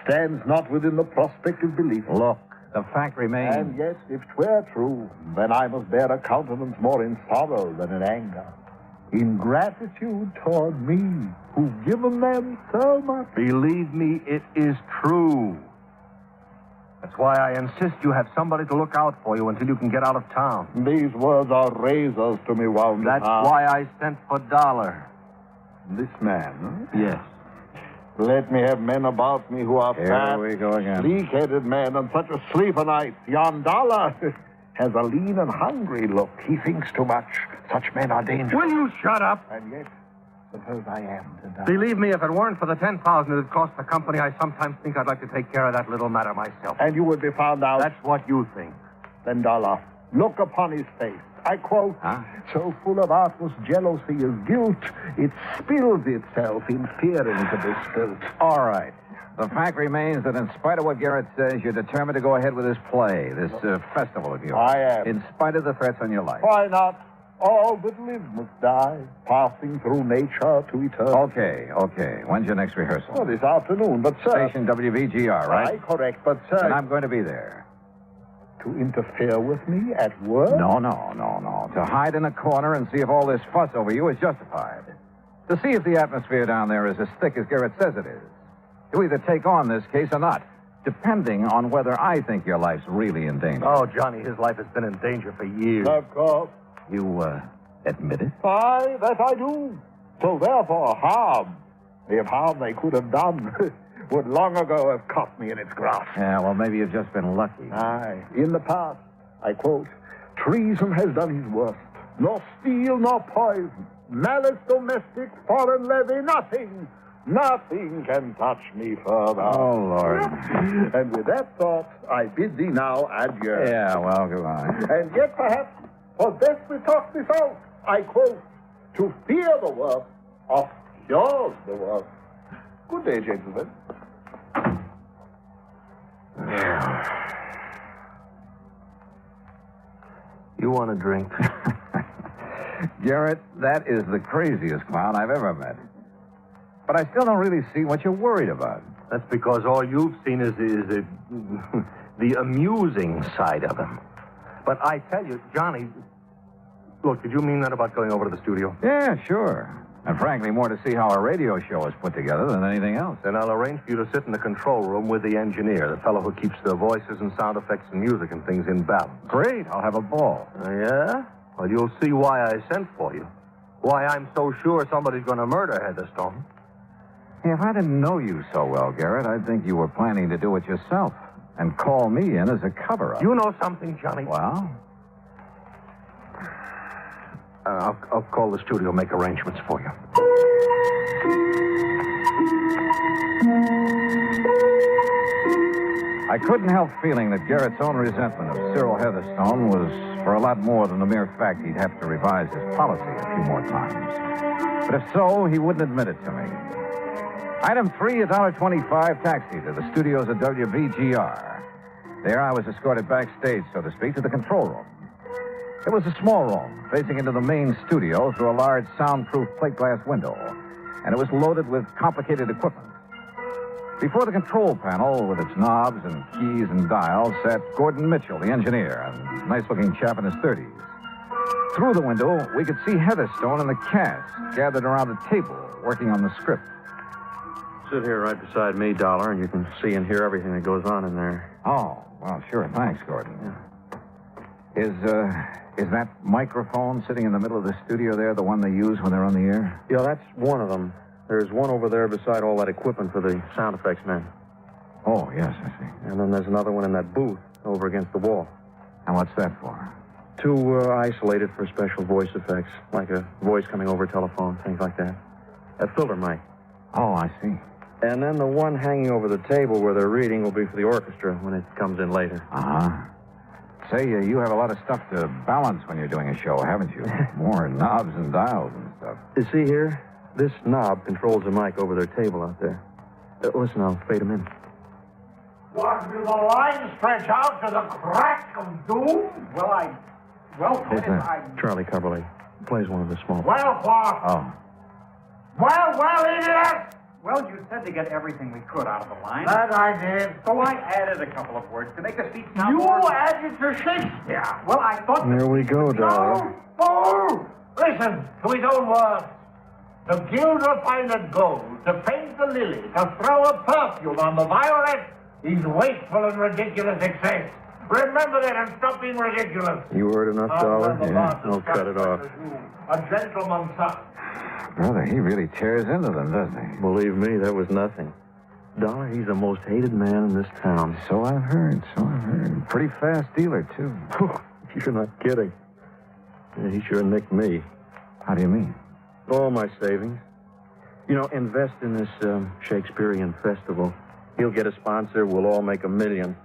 Stands not within the prospect of belief. Look, the fact remains... And yet, if 'twere true, then I must bear a countenance more in sorrow than in anger. In gratitude toward me, who've given them so much. Believe me, it is true. That's why I insist you have somebody to look out for you until you can get out of town. These words are razors to me, wound. That's why I sent for Dollar. This man, huh? Yes. Let me have men about me who are fat, Here we go again. sleek-headed men, and such a sleeper night. Yon Dollar has a lean and hungry look. He thinks too much. Such men are dangerous. Will you shut up? And yet, suppose I am to die. Believe me, if it weren't for the $10,000 it would cost the company, I sometimes think I'd like to take care of that little matter myself. And you would be found out. That's what you think. Then Dollar, look upon his face. I quote, so full of artless jealousy is guilt, it spills itself in fearing to be spilt. All right. The fact remains that in spite of what Garrett says, you're determined to go ahead with this play, this festival of yours. I am. In spite of the threats on your life. Why not? All that live must die, passing through nature to eternity. Okay. When's your next rehearsal? Well, this afternoon, but sir... Station WVGR, right? Aye, correct, but sir... And I'm going to be there. To interfere with me at work? No. To hide in a corner and see if all this fuss over you is justified. To see if the atmosphere down there is as thick as Garrett says it is. To either take on this case or not, depending on whether I think your life's really in danger. Oh, Johnny, his life has been in danger for years. Of course. You, admit it? Aye, that I do. So therefore, harm, if harm they could have done, would long ago have caught me in its grasp. Yeah, well, maybe you've just been lucky. Aye. In the past, I quote, treason has done his worst. Nor steel nor poison, malice domestic, foreign levy, nothing can touch me further. Oh, Lord. And with that thought, I bid thee now adieu. Yeah, well, goodbye. And yet, perhaps, for best we talk this out, I quote, to fear the worst, of yours the worst. Good day, gentlemen. You want a drink? Garrett, that is the craziest clown I've ever met. But I still don't really see what you're worried about. That's because all you've seen is the amusing side of him. But I tell you, Johnny, look, did you mean that about going over to the studio? Yeah, sure. And frankly, more to see how a radio show is put together than anything else. Then I'll arrange for you to sit in the control room with the engineer, the fellow who keeps the voices and sound effects and music and things in balance. Great. I'll have a ball. Yeah? Well, you'll see why I sent for you. Why I'm so sure somebody's going to murder Heatherstone. Hey, if I didn't know you so well, Garrett, I'd think you were planning to do it yourself and call me in as a cover-up. You know something, Johnny? Well? I'll call the studio, make arrangements for you. I couldn't help feeling that Garrett's own resentment of Cyril Heatherstone was for a lot more than the mere fact he'd have to revise his policy a few more times. But if so, he wouldn't admit it to me. Item 3, $1.25 taxi to the studios at WVGR. There I was escorted backstage, so to speak, to the control room. It was a small room, facing into the main studio through a large soundproof plate glass window, and it was loaded with complicated equipment. Before the control panel, with its knobs and keys and dials, sat Gordon Mitchell, the engineer, a nice-looking chap in his 30s. Through the window, we could see Heatherstone and the cast gathered around a table, working on the script. Sit here right beside me, Dollar, and you can see and hear everything that goes on in there. Oh, well, sure. Thanks, Gordon. Is that microphone sitting in the middle of the studio there the one they use when they're on the air? Yeah, that's one of them. There's one over there beside all that equipment for the sound effects men. Oh, yes, I see. And then there's another one in that booth over against the wall. And what's that for? To isolate it for special voice effects, like a voice coming over a telephone, things like that. A filter mic. Oh, I see. And then the one hanging over the table where they're reading will be for the orchestra when it comes in later. Uh-huh. Say, you have a lot of stuff to balance when you're doing a show, haven't you? More knobs and dials and stuff. You see here? This knob controls the mic over their table out there. Listen, I'll fade them in. What, do the lines stretch out to the crack of doom? Who's that? Charlie Coverley. Plays one of the small. Well, what? Oh. Well, idiot! Well, you said to get everything we could out of the line. That I did. So I added a couple of words to make the speech sound You more... added to Shakespeare. Well, I thought... There we go, Dollar. Fool! Listen to his own words. To gild refined gold, to paint the lily, to throw a perfume on the violet, He's wasteful and ridiculous excess. Remember that and stop being ridiculous. You heard enough, Dollar? Yeah, I'll cut it off. A gentleman's son. Brother, he really tears into them, doesn't he? Believe me, that was nothing. Dollar, he's the most hated man in this town. So I've heard. Pretty fast dealer, too. You're not kidding. Yeah, he sure nicked me. How do you mean? All my savings. You know, invest in this Shakespearean festival. He'll get a sponsor. We'll all make $1 million.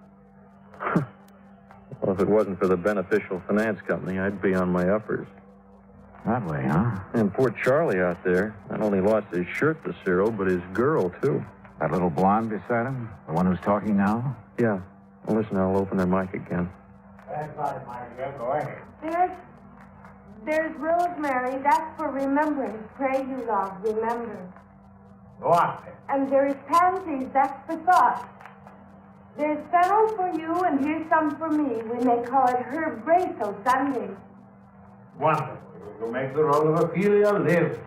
Well, if it wasn't for the beneficial finance company, I'd be on my uppers. That way, huh? And poor Charlie out there not only lost his shirt to Cyril, but his girl, too. That little blonde beside him? The one who's talking now? Yeah. Well, listen, I'll open their mic again. That's right, my dear. Go ahead. There's rosemary. That's for remembrance. Pray you, love, remember. Go on. And there is pansies. That's for thought. There's fennel for you, and here's some for me. We may call it herb bracelet Sunday. Wonderful. You'll make the role of Ophelia live.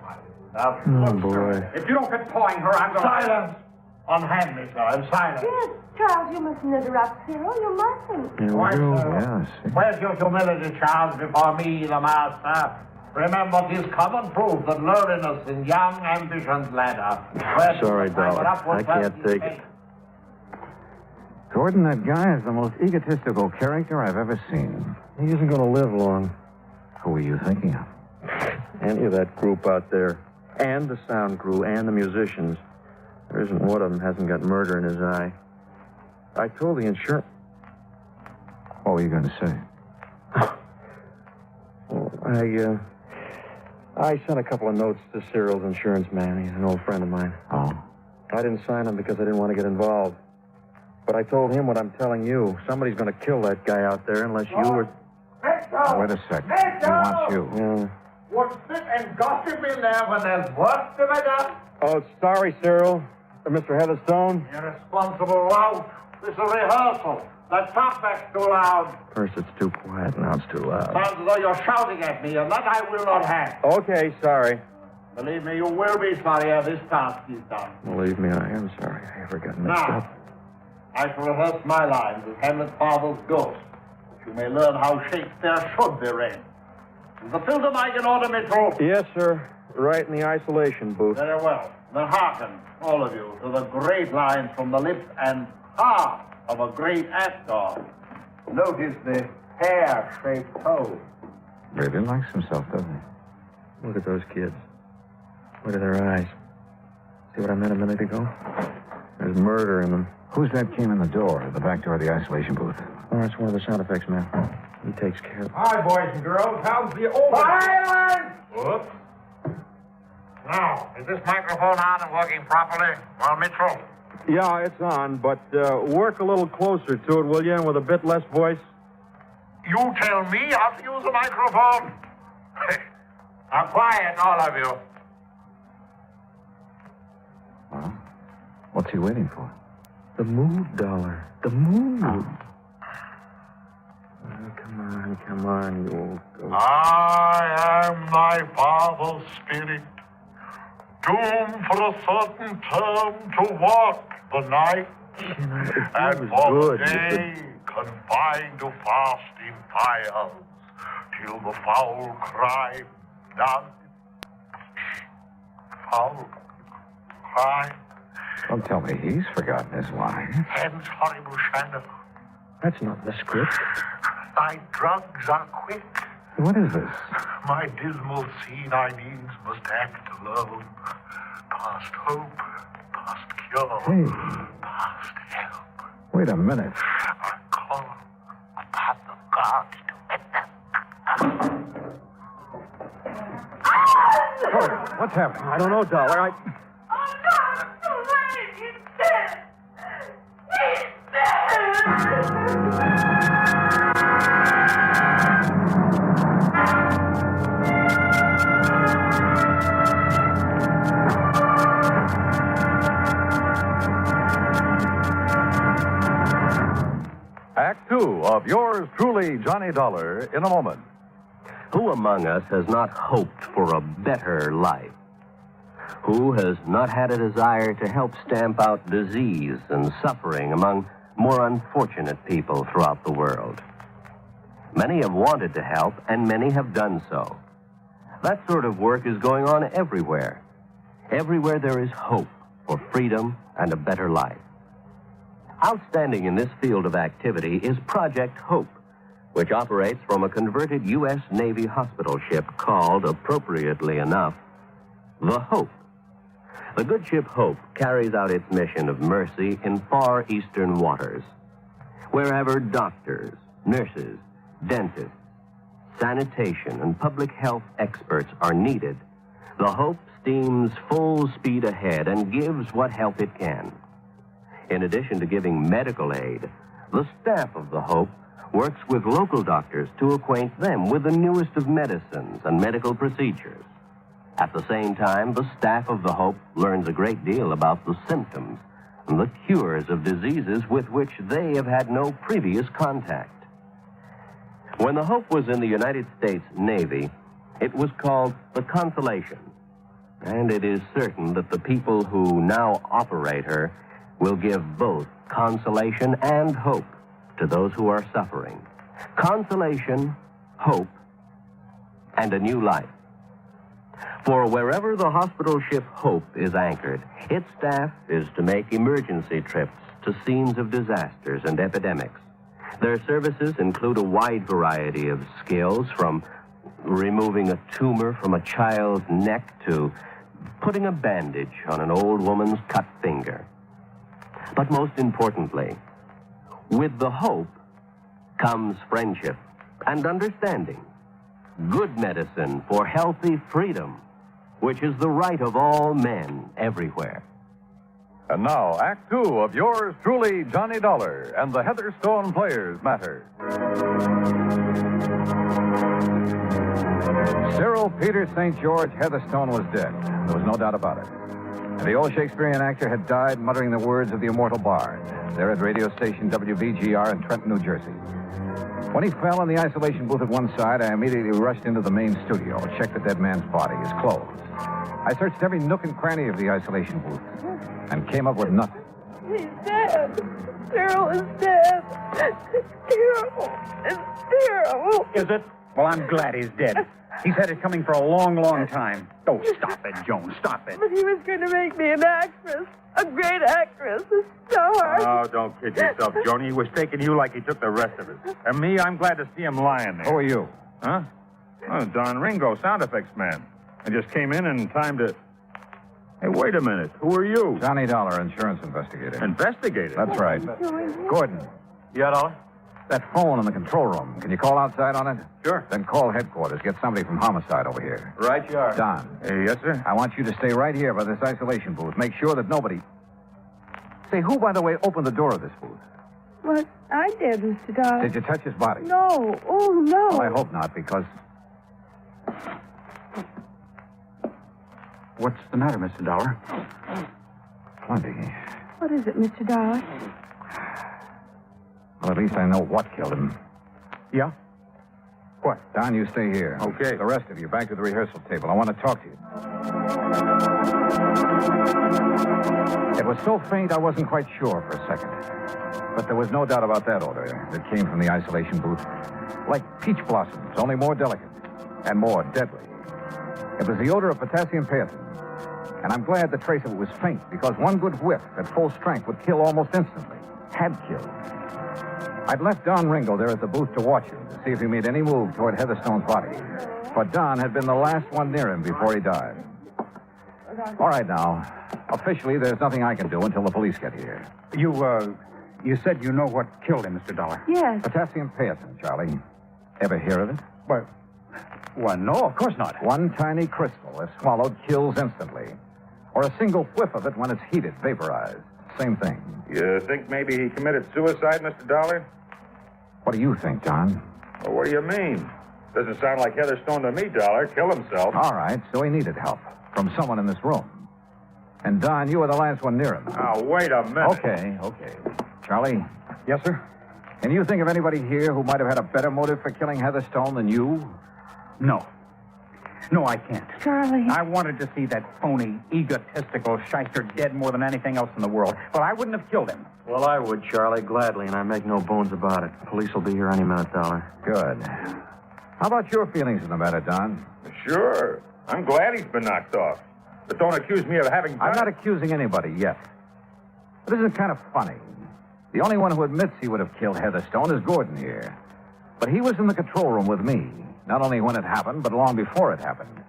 Now, oh, boy. If you don't quit pawing her, I'm going to... Silence! Unhand me, sir. I'm silent. Yes, Charles, you mustn't interrupt Cyril. You mustn't. Why, sir? Yes. Where's your humility, Charles, before me, the master? Remember, 'tis common proof that lowliness in young ambition's ladder. Sorry, Dollar. I can't take it. Gordon, that guy is the most egotistical character I've ever seen. He isn't going to live long. Who are you thinking of? Any of that group out there. And the sound crew and the musicians. There isn't one of them hasn't got murder in his eye. I told the insurance... What were you going to say? Well, I sent a couple of notes to Cyril's insurance man. He's an old friend of mine. Oh? I didn't sign them because I didn't want to get involved. But I told him what I'm telling you. Somebody's going to kill that guy out there unless you were... Wait a sec. He wants you. Yeah. Would sit and gossip in there when there's work to be done? Oh, sorry, Cyril. Mr. Heatherstone. Irresponsible lout. This is a rehearsal. That talkback's too loud. First it's too quiet, now it's too loud. Sounds as though you're shouting at me, and that I will not have. Okay, sorry. Believe me, you will be sorry ere this task is done. Believe me, I am sorry. I ever got mixed up. I shall rehearse my lines as Hamlet's father's ghost, that you may learn how Shakespeare should be read. Is the filter mic in order, Mitchell? Yes, sir. Right in the isolation booth. Very well. Then hearken, all of you, to the great lines from the lips and heart of a great actor. Notice the hair-shaped toe. Really likes himself, doesn't he? Look at those kids. Look at their eyes. See what I meant a minute ago? There's murder in them. Who's that came in the door, the back door of the isolation booth? Oh, that's one of the sound effects men. He takes care of it. Hi, boys and girls. How's the old... Silence! Whoops. Now, is this microphone on and working properly? Well, Mitchell? Yeah, it's on, but work a little closer to it, will you, and with a bit less voice? You tell me how to use a microphone? Now, quiet, all of you. Well, what's he waiting for? The mood, Dollar. The mood. Oh, come on, you old ghost. I am thy father's spirit, doomed for a certain term to walk the night, and for the day confined to fasting fires, till the foul crime done. Foul crime. Don't tell me he's forgotten his lines. Hence horrible shadow. That's not the script. Thy drugs are quick. What is this? My dismal scene I needs must act alone. Past hope, past cure, Hey. past help. Wait a minute. I call upon the gods to Hey, what's happening? I don't know, Dollar. Act two of yours truly, Johnny Dollar, in a moment. Who among us has not hoped for a better life? Who has not had a desire to help stamp out disease and suffering among more unfortunate people throughout the world. Many have wanted to help, and many have done so. That sort of work is going on everywhere. Everywhere there is hope for freedom and a better life. Outstanding in this field of activity is Project Hope, which operates from a converted U.S. Navy hospital ship called, appropriately enough, the Hope. The good ship Hope carries out its mission of mercy in far eastern waters. Wherever doctors, nurses, dentists, sanitation, and public health experts are needed, the Hope steams full speed ahead and gives what help it can. In addition to giving medical aid, the staff of the Hope works with local doctors to acquaint them with the newest of medicines and medical procedures. At the same time, the staff of the Hope learns a great deal about the symptoms and the cures of diseases with which they have had no previous contact. When the Hope was in the United States Navy, it was called the Consolation. And it is certain that the people who now operate her will give both consolation and hope to those who are suffering. Consolation, hope, and a new life. For wherever the hospital ship Hope is anchored, its staff is to make emergency trips to scenes of disasters and epidemics. Their services include a wide variety of skills, from removing a tumor from a child's neck to putting a bandage on an old woman's cut finger. But most importantly, with the Hope comes friendship and understanding. Good medicine for healthy freedom, which is the right of all men everywhere. And now, Act Two of yours truly, Johnny Dollar and the Heatherstone Players Matter. Cyril Peter St. George Heatherstone was dead. There was no doubt about it. And the old Shakespearean actor had died muttering the words of the immortal bard, there at radio station WVGR in Trenton, New Jersey. When he fell in the isolation booth at one side, I immediately rushed into the main studio, checked the dead man's body, his clothes. I searched every nook and cranny of the isolation booth and came up with nothing. He's dead. Cyril is dead. Terrible. It's terrible. Is it? Well, I'm glad he's dead. He's had it coming for a long, long time. Oh, stop it, Joan. Stop it. But he was going to make me an actress. A great actress. A star. Oh, don't kid yourself, Joni. He was taking you like he took the rest of us. And me, I'm glad to see him lying there. Who are you? Huh? Oh, Don Ringo, sound effects man. I just came in time to... Hey, wait a minute. Who are you? Johnny Dollar, insurance investigator. Investigator? That's right. Gordon. Yeah, Dollar? That phone in the control room. Can you call outside on it? Sure. Then call headquarters. Get somebody from Homicide over here. Right you are. Don. Yes, sir? I want you to stay right here by this isolation booth. Make sure that nobody... Say, who, by the way, opened the door of this booth? Well, I did, Mr. Dollar. Did you touch his body? No. Oh, no. Well, I hope not, because... What's the matter, Mr. Dollar? Plenty. What is it, Mr. Dollar? Well, at least I know what killed him. Yeah? What? Don, you stay here. Okay. The rest of you, back to the rehearsal table. I want to talk to you. It was so faint I wasn't quite sure for a second. But there was no doubt about that odor that came from the isolation booth. Like peach blossoms, only more delicate and more deadly. It was the odor of potassium panthen. And I'm glad the trace of it was faint, because one good whiff at full strength would kill almost instantly. Had killed. I'd left Don Ringo there at the booth to watch him, to see if he made any move toward Heatherstone's body. But Don had been the last one near him before he died. All right, now. Officially, there's nothing I can do until the police get here. You said you know what killed him, Mr. Dollar. Yes. Potassium panthen, Charlie. Ever hear of it? Well, no, of course not. One tiny crystal, if swallowed, kills instantly. Or a single whiff of it when it's heated, vaporized. Same thing. You think maybe he committed suicide, Mr. Dollar? What do you think, John? Well, what do you mean? Doesn't sound like Heatherstone to me, Dollar. Kill himself. All right, so he needed help from someone in this room. And, Don, you were the last one near him. Now, wait a minute. Okay. Charlie? Yes, sir? Can you think of anybody here who might have had a better motive for killing Heatherstone than you? No. No, I can't. Charlie. I wanted to see that phony, egotistical shyster dead more than anything else in the world. But I wouldn't have killed him. Well, I would, Charlie, gladly, and I make no bones about it. Police will be here any minute, Dollar. Good. How about your feelings in the matter, Don? Sure. I'm glad he's been knocked off. But don't accuse me of having... I'm not accusing anybody yet. But isn't it kind of funny? The only one who admits he would have killed Heatherstone is Gordon here. But he was in the control room with me, not only when it happened, but long before it happened.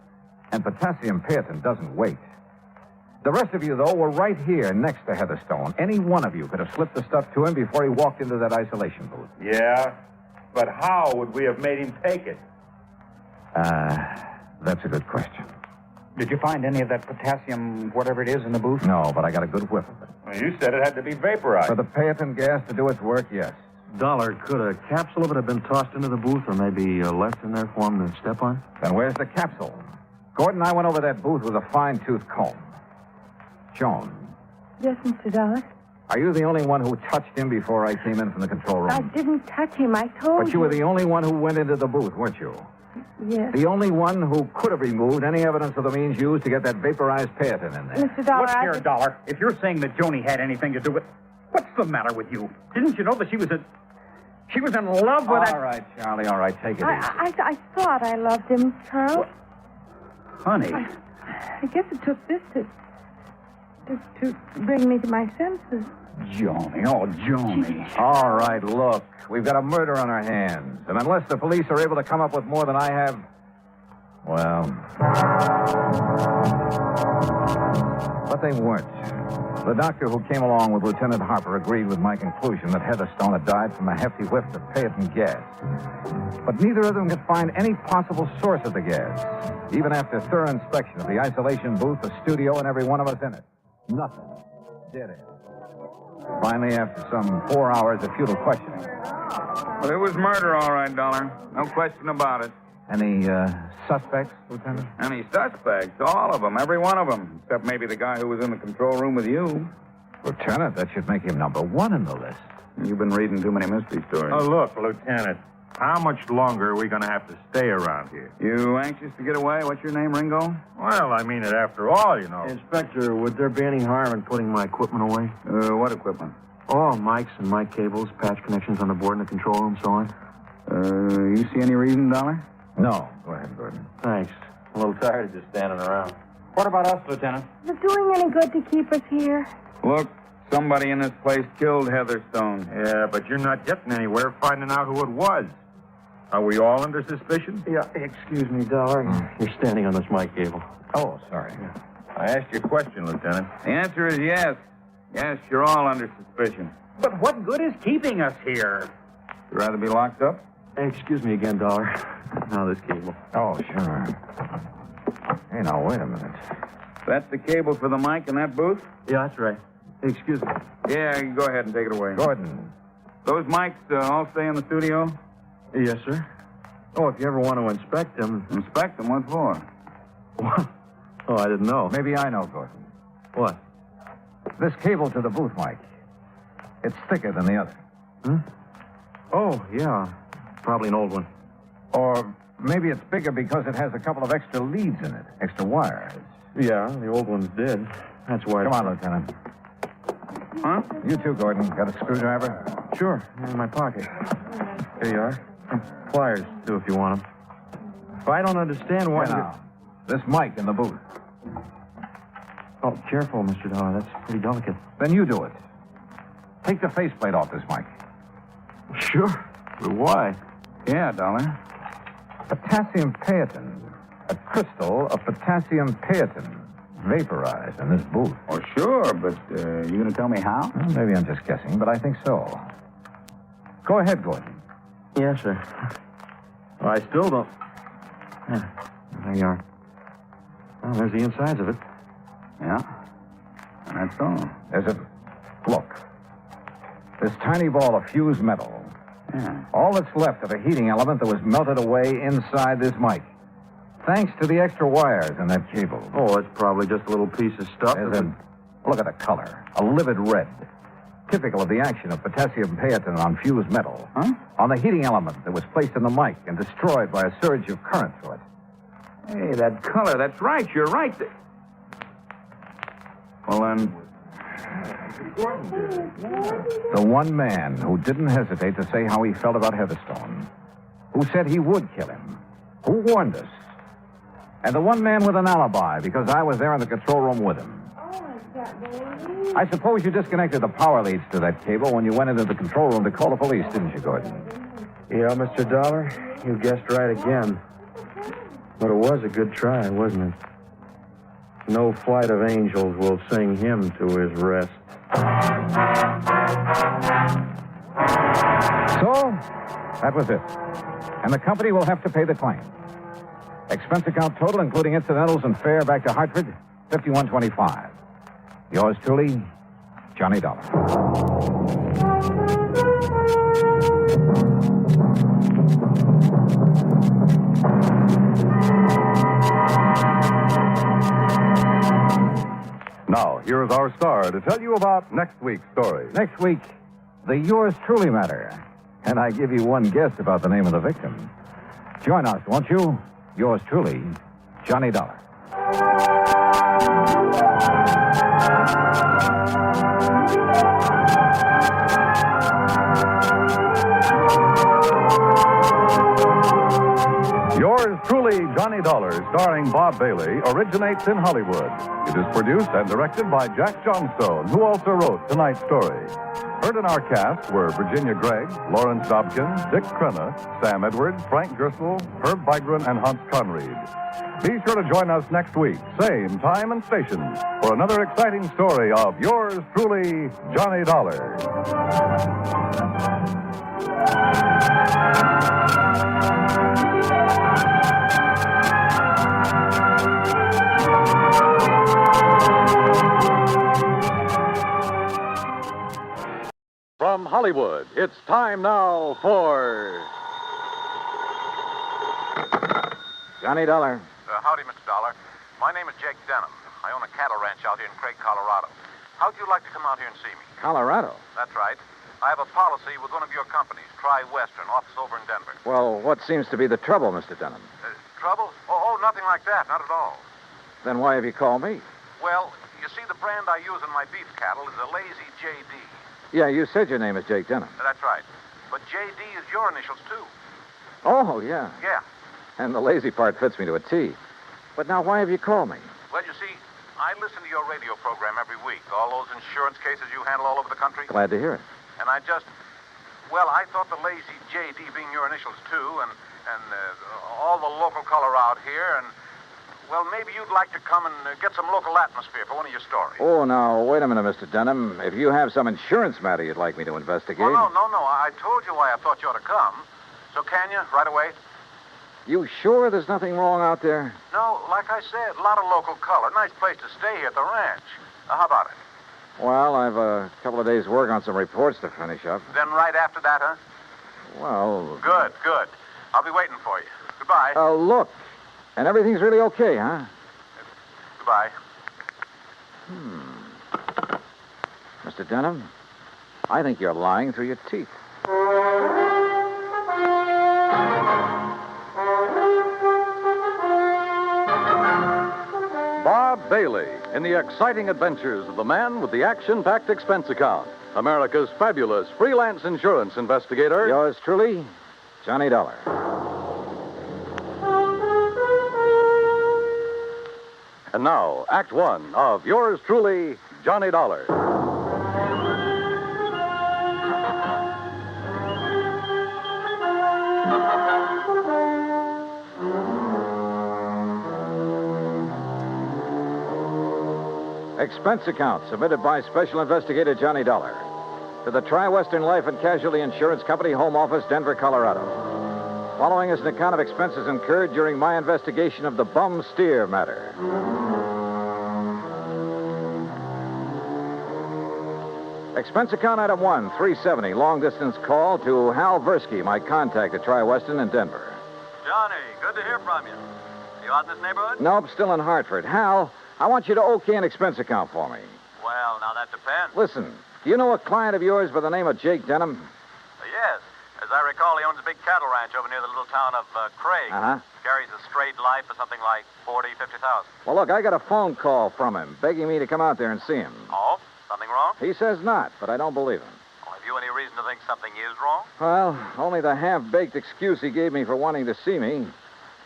And potassium Pearton doesn't wait. The rest of you, though, were right here next to Heatherstone. Any one of you could have slipped the stuff to him before he walked into that isolation booth. Yeah? But how would we have made him take it? That's a good question. Did you find any of that potassium, whatever it is, in the booth? No, but I got a good whiff of it. Well, you said it had to be vaporized. For the Pearton gas to do its work, yes. Dollar, could a capsule of it have been tossed into the booth or maybe left in there for him to step on? Then where's the capsule? Gordon and I went over that booth with a fine-tooth comb. Joan, Yes, Mr. Dollar. are you the only one who touched him before I came in from the control room? I didn't touch him. I told But you were the only one who went into the booth, weren't you? Yes. The only one who could have removed any evidence of the means used to get that vaporized Pearton in there. Mr. Dollar, Look here, Dollar. If you're saying that Joni had anything to do with... What's the matter with you? Didn't you know that she was in love with that... All right, Charlie, all right, take it easy. I thought I loved him, Charles. Honey. I guess it took this to bring me to my senses. Joni, oh, Joni. All right, look, we've got a murder on our hands. And unless the police are able to come up with more than I have, well... But they weren't. The doctor who came along with Lieutenant Harper agreed with my conclusion that Heatherstone had died from a hefty whiff of Pearton gas. But neither of them could find any possible source of the gas, even after thorough inspection of the isolation booth, the studio, and every one of us in it. Nothing. Dead end. Finally, after some 4 hours of futile questioning. Well, it was murder, all right, Dollar. No question about it. Any suspects, Lieutenant? Any suspects? All of them, every one of them. Except maybe the guy who was in the control room with you. Lieutenant, that should make him number one in the list. You've been reading too many mystery stories. Oh, look, Lieutenant. How much longer are we going to have to stay around here? You anxious to get away? What's your name, Ringo? Well, I mean it after all, you know. Inspector, would there be any harm in putting my equipment away? What equipment? Oh, mics and mic cables, patch connections on the board in the control room, so on. You see any reason, Dollar? No. Go ahead, Gordon. Thanks. I'm a little tired of just standing around. What about us, Lieutenant? Is it doing any good to keep us here? Look, somebody in this place killed Heatherstone. Yeah, but you're not getting anywhere finding out who it was. Are we all under suspicion? Yeah, excuse me, Dollar. You're standing on this mic cable. Oh, sorry. I asked you a question, Lieutenant. The answer is yes. Yes, you're all under suspicion. But what good is keeping us here? You'd rather be locked up? Hey, excuse me again, Dollar. Now this cable. Oh, sure. Hey, now, wait a minute. That's the cable for the mic in that booth? Yeah, that's right. Hey, excuse me. Yeah, you go ahead and take it away. Gordon. Those mics all stay in the studio? Yes, sir. Oh, if you ever want to inspect them... Inspect them? What for? What? Oh, I didn't know. Maybe I know, Gordon. What? This cable to the booth mic. It's thicker than the other. Oh, yeah. Probably an old one. Or maybe it's bigger because it has a couple of extra leads in it, extra wires. Yeah, the old ones did. That's why... Come on, Lieutenant. Huh? You too, Gordon. Got a screwdriver? Sure, in my pocket. Here you are. Pliers, too, if you want them. But I don't understand why... Now, this mic in the booth. Oh, careful, Mr. Dollar. That's pretty delicate. Then you do it. Take the faceplate off this mic. Sure. But why? Yeah, Dollar. Potassium Pearton. A crystal of potassium Pearton. Vaporized in this booth. Oh, sure, but you going to tell me how? Well, maybe I'm just guessing, but I think so. Go ahead, Gordon. Yes, sir. Well, I still don't... Yeah, there you are. Well, there's the insides of it. Yeah. That's all. There's a... Look. This tiny ball of fused metal. Yeah. All that's left of a heating element that was melted away inside this mic. Thanks to the extra wires in that cable. Oh, it's probably just a little piece of stuff. Look at the color. A livid red. Typical of the action of potassium Pearton on fused metal. Huh? On the heating element that was placed in the mic and destroyed by a surge of current through it. Hey, that color, that's right. You're right. Well, then, The one man who didn't hesitate to say how he felt about Heatherstone, who said he would kill him, who warned us, and the one man with an alibi because I was there in the control room with him. I suppose you disconnected the power leads to that cable when you went into the control room to call the police, didn't you, Gordon? Yeah, Mr. Dollar, you guessed right again. But it was a good try, wasn't it? No flight of angels will sing him to his rest. So, that was it. And the company will have to pay the claim. Expense account total, including incidentals and fare back to Hartford, $51.25. Yours truly, Johnny Dollar. Now, here is our star to tell you about next week's story. Next week, the Yours Truly matter. And I give you one guess about the name of the victim. Join us, won't you? Yours truly, Johnny Dollar. Yours truly, Johnny Dollar, starring Bob Bailey, originates in Hollywood. It is produced and directed by Jack Johnstone, who also wrote tonight's story. Heard in our cast were Virginia Gregg, Lawrence Dobkin, Dick Crenna, Sam Edwards, Frank Gerstle, Herb Bygren, and Hans Conried. Be sure to join us next week, same time and station, for another exciting story of Yours truly, Johnny Dollar. From Hollywood, it's time now for Johnny Dollar. Howdy, Mr. Dollar. My name is Jake Denham. I own a cattle ranch out here in Craig, Colorado. How'd you like to come out here and see me? Colorado? That's right. I have a policy with one of your companies, Tri-Western, office over in Denver. Well, what seems to be the trouble, Mr. Denham? Trouble? Oh, nothing like that. Not at all. Then why have you called me? Well, you see, the brand I use in my beef cattle is a Lazy JD. Yeah, you said your name is Jake Denham. That's right. But JD is your initials, too. Oh, yeah. Yeah. And the lazy part fits me to a T. But now why have you called me? Well, you see, I listen to your radio program every week. All those insurance cases you handle all over the country. Glad to hear it. And I thought the Lazy JD being your initials, too, and all the local color out here, and, well, maybe you'd like to come and get some local atmosphere for one of your stories. Oh, now, wait a minute, Mr. Denham. If you have some insurance matter you'd like me to investigate... Well, no. I told you why I thought you ought to come. So can you, right away? You sure there's nothing wrong out there? No, like I said, a lot of local color. Nice place to stay here at the ranch. How about it? Well, I've a couple of days' work on some reports to finish up. Then right after that, huh? Well... Good. I'll be waiting for you. Goodbye. Look. And everything's really okay, huh? Goodbye. Mr. Denham, I think you're lying through your teeth. Bob Bailey in the exciting adventures of the man with the action-packed expense account, America's fabulous freelance insurance investigator. Yours truly, Johnny Dollar. And now, Act One of Yours truly, Johnny Dollar. Expense account submitted by Special Investigator Johnny Dollar to the Tri-Western Life and Casualty Insurance Company, Home Office, Denver, Colorado. Following is an account of expenses incurred during my investigation of the bum steer matter. Expense account item 1, 370, long-distance call to Hal Versky, my contact at Tri-Western in Denver. Johnny, good to hear from you. You out in this neighborhood? Nope, still in Hartford. Hal, I want you to okay an expense account for me. Well, now that depends. Listen, do you know a client of yours by the name of Jake Denham? Yes. As I recall, he owns a big cattle ranch over near the little town of Craig. Uh-huh. Carries a straight life for something like 40, 50,000. Well, look, I got a phone call from him begging me to come out there and see him. Oh? Something wrong? He says not, but I don't believe him. Well, have you any reason to think something is wrong? Well, only the half-baked excuse he gave me for wanting to see me.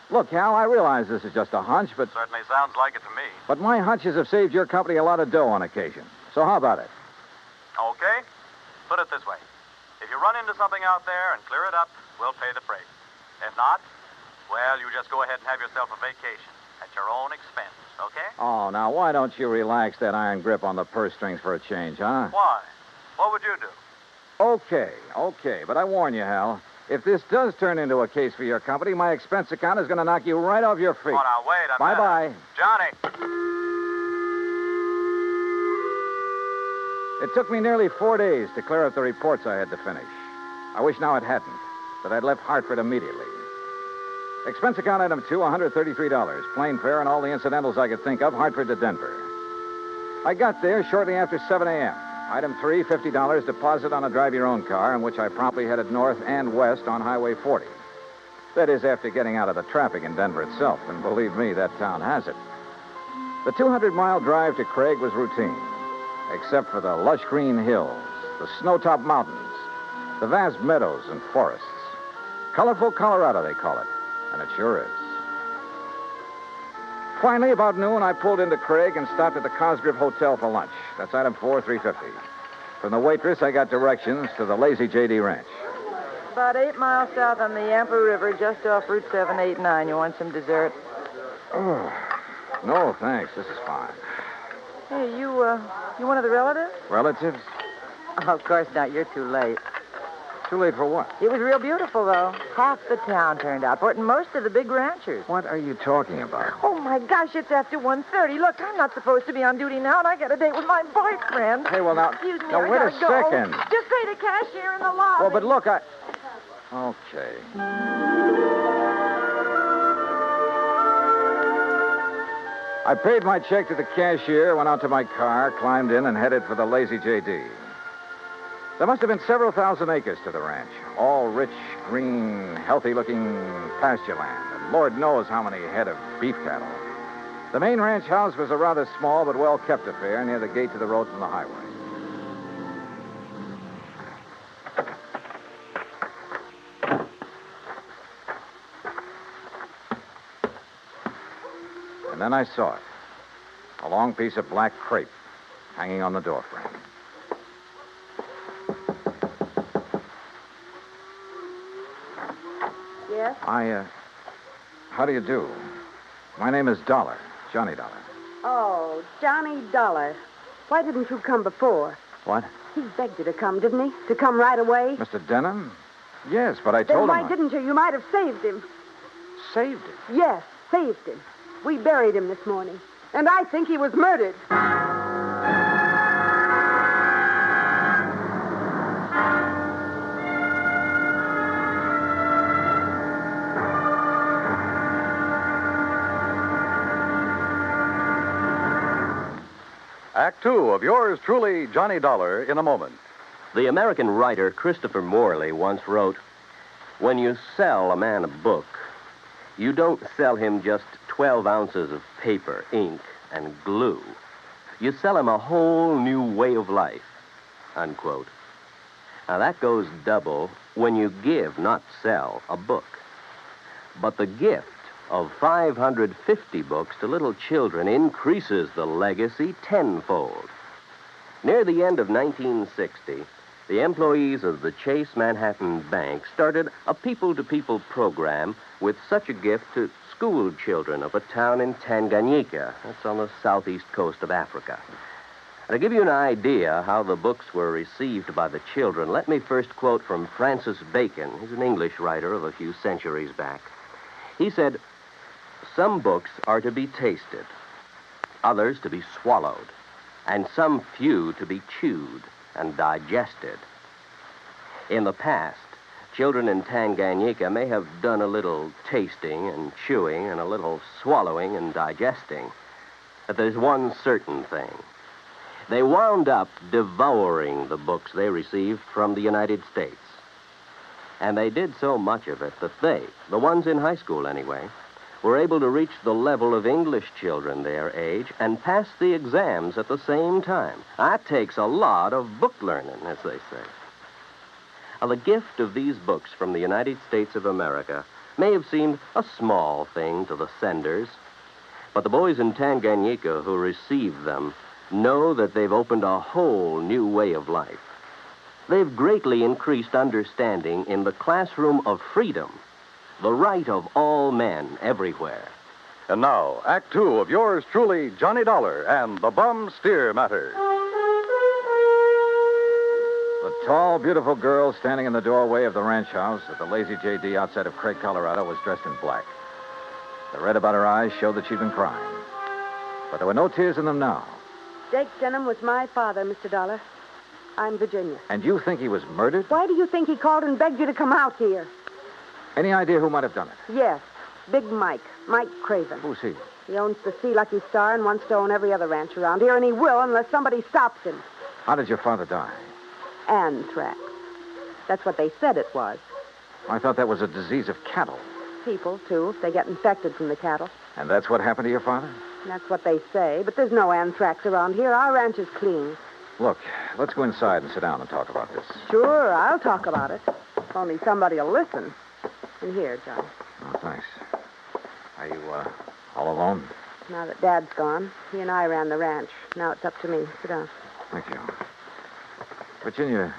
Look, Hal, I realize this is just a hunch, but Certainly sounds like it to me. my hunches have saved your company a lot of dough on occasion. So how about it? Okay? Put it this way. If you run into something out there and clear it up, we'll pay the freight. If not, well, you just go ahead and have yourself a vacation at your own expense, okay? Oh, now, why don't you relax that iron grip on the purse strings for a change, huh? Why? What would you do? Okay. But I warn you, Hal, if this does turn into a case for your company, my expense account is going to knock you right off your feet. Oh, now, wait a minute. Bye-bye. Johnny! It took me nearly 4 days to clear up the reports I had to finish. I wish now it hadn't, that I'd left Hartford immediately. Expense account item 2, $133. Plane fare and all the incidentals I could think of, Hartford to Denver. I got there shortly after 7 a.m. Item 3, $50 deposit on a drive-your-own car, in which I promptly headed north and west on Highway 40. That is, after getting out of the traffic in Denver itself, and believe me, that town has it. The 200-mile drive to Craig was routine, except for the lush green hills, the snow-topped mountains, the vast meadows and forests. Colorful Colorado, they call it, and it sure is. Finally, about noon, I pulled into Craig and stopped at the Cosgrove Hotel for lunch. That's item 4, $3.50. From the waitress, I got directions to the YTJD ranch. About 8 miles south on the Yampa River, just off Route 789. You want some dessert? Oh, no, thanks. This is fine. Hey, you one of the relatives? Relatives? Oh, of course not. You're too late. Too late for what? It was real beautiful, though. Half the town turned out for it, and most of the big ranchers. What are you talking about? Oh, my gosh, it's after 1:30. Look, I'm not supposed to be on duty now, and I got a date with my boyfriend. Hey, well, now... Excuse me, now, I wait a gotta go. second. Just say the cashier in the lobby. Well, but look, Okay. I paid my check to the cashier, went out to my car, climbed in, and headed for the YTJD. There must have been several thousand acres to the ranch, all rich, green, healthy-looking pasture land, and Lord knows how many head of beef cattle. The main ranch house was a rather small but well-kept affair near the gate to the road from the highway. And then I saw it. A long piece of black crepe hanging on the doorframe. Yes? How do you do? My name is Dollar, Johnny Dollar. Oh, Johnny Dollar. Why didn't you come before? What? He begged you to come, didn't he? To come right away? Mr. Denham? Yes, but I Then told why him... didn't you? You might have saved him. Saved him? Yes, saved him. We buried him this morning. And I think he was murdered. Act 2 of yours truly, Johnny Dollar, in a moment. The American writer Christopher Morley once wrote, "When you sell a man a book, you don't sell him just 12 ounces of paper, ink, and glue. You sell him a whole new way of life," unquote. Now, that goes double when you give, not sell, a book. But the gift of 550 books to little children increases the legacy tenfold. Near the end of 1960, the employees of the Chase Manhattan Bank started a people-to-people program with such a gift to school children of a town in Tanganyika. That's on the southeast coast of Africa. To give you an idea how the books were received by the children, let me first quote from Francis Bacon. He's an English writer of a few centuries back. He said, "Some books are to be tasted, others to be swallowed, and some few to be chewed and digested." In the past, children in Tanganyika may have done a little tasting and chewing and a little swallowing and digesting. But there's one certain thing. They wound up devouring the books they received from the United States. And they did so much of it that they, the ones in high school anyway, were able to reach the level of English children their age and pass the exams at the same time. That takes a lot of book learning, as they say. Now, the gift of these books from the United States of America may have seemed a small thing to the senders, but the boys in Tanganyika who received them know that they've opened a whole new way of life. They've greatly increased understanding in the classroom of freedom, the right of all men everywhere. And now, Act Two of yours truly, Johnny Dollar and the Bum Steer Matter. The tall, beautiful girl standing in the doorway of the ranch house at the Lazy JD outside of Craig, Colorado, was dressed in black. The red about her eyes showed that she'd been crying. But there were no tears in them now. Jake Denham was my father, Mr. Dollar. I'm Virginia. And you think he was murdered? Why do you think he called and begged you to come out here? Any idea who might have done it? Yes, Big Mike Craven. Who's he? He owns the Sea Lucky Star and wants to own every other ranch around here, and he will unless somebody stops him. How did your father die? Anthrax. That's what they said it was. I thought that was a disease of cattle. People, too, if they get infected from the cattle. And that's what happened to your father? That's what they say, but there's no anthrax around here. Our ranch is clean. Look, let's go inside and sit down and talk about this. Sure, I'll talk about it. If only somebody will listen. And here, John. Oh, thanks. Are you, all alone? Now that Dad's gone, he and I ran the ranch. Now it's up to me. Sit down. Thank you. Virginia,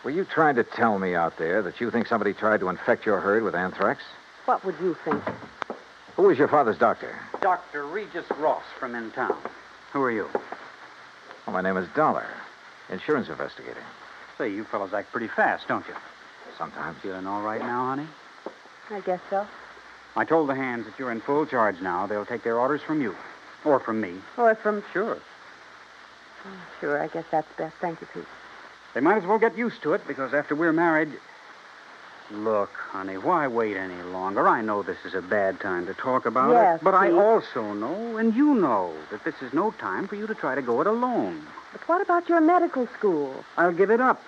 were you trying to tell me out there that you think somebody tried to infect your herd with anthrax? What would you think? Who was your father's doctor? Dr. Regis Ross from in town. Who are you? Well, my name is Dollar, insurance investigator. Say, you fellows act pretty fast, don't you? Sometimes. Feeling all right now, honey? I guess so. I told the hands that you're in full charge now. They'll take their orders from you. Or from me. Or from... Sure. Sure, I guess that's best. Thank you, Pete. They might as well get used to it, because after we're married... Look, honey, why wait any longer? I know this is a bad time to talk about Yes, it, but I Pete. also know, and you know, that this is no time for you to try to go it alone. But what about your medical school? I'll give it up.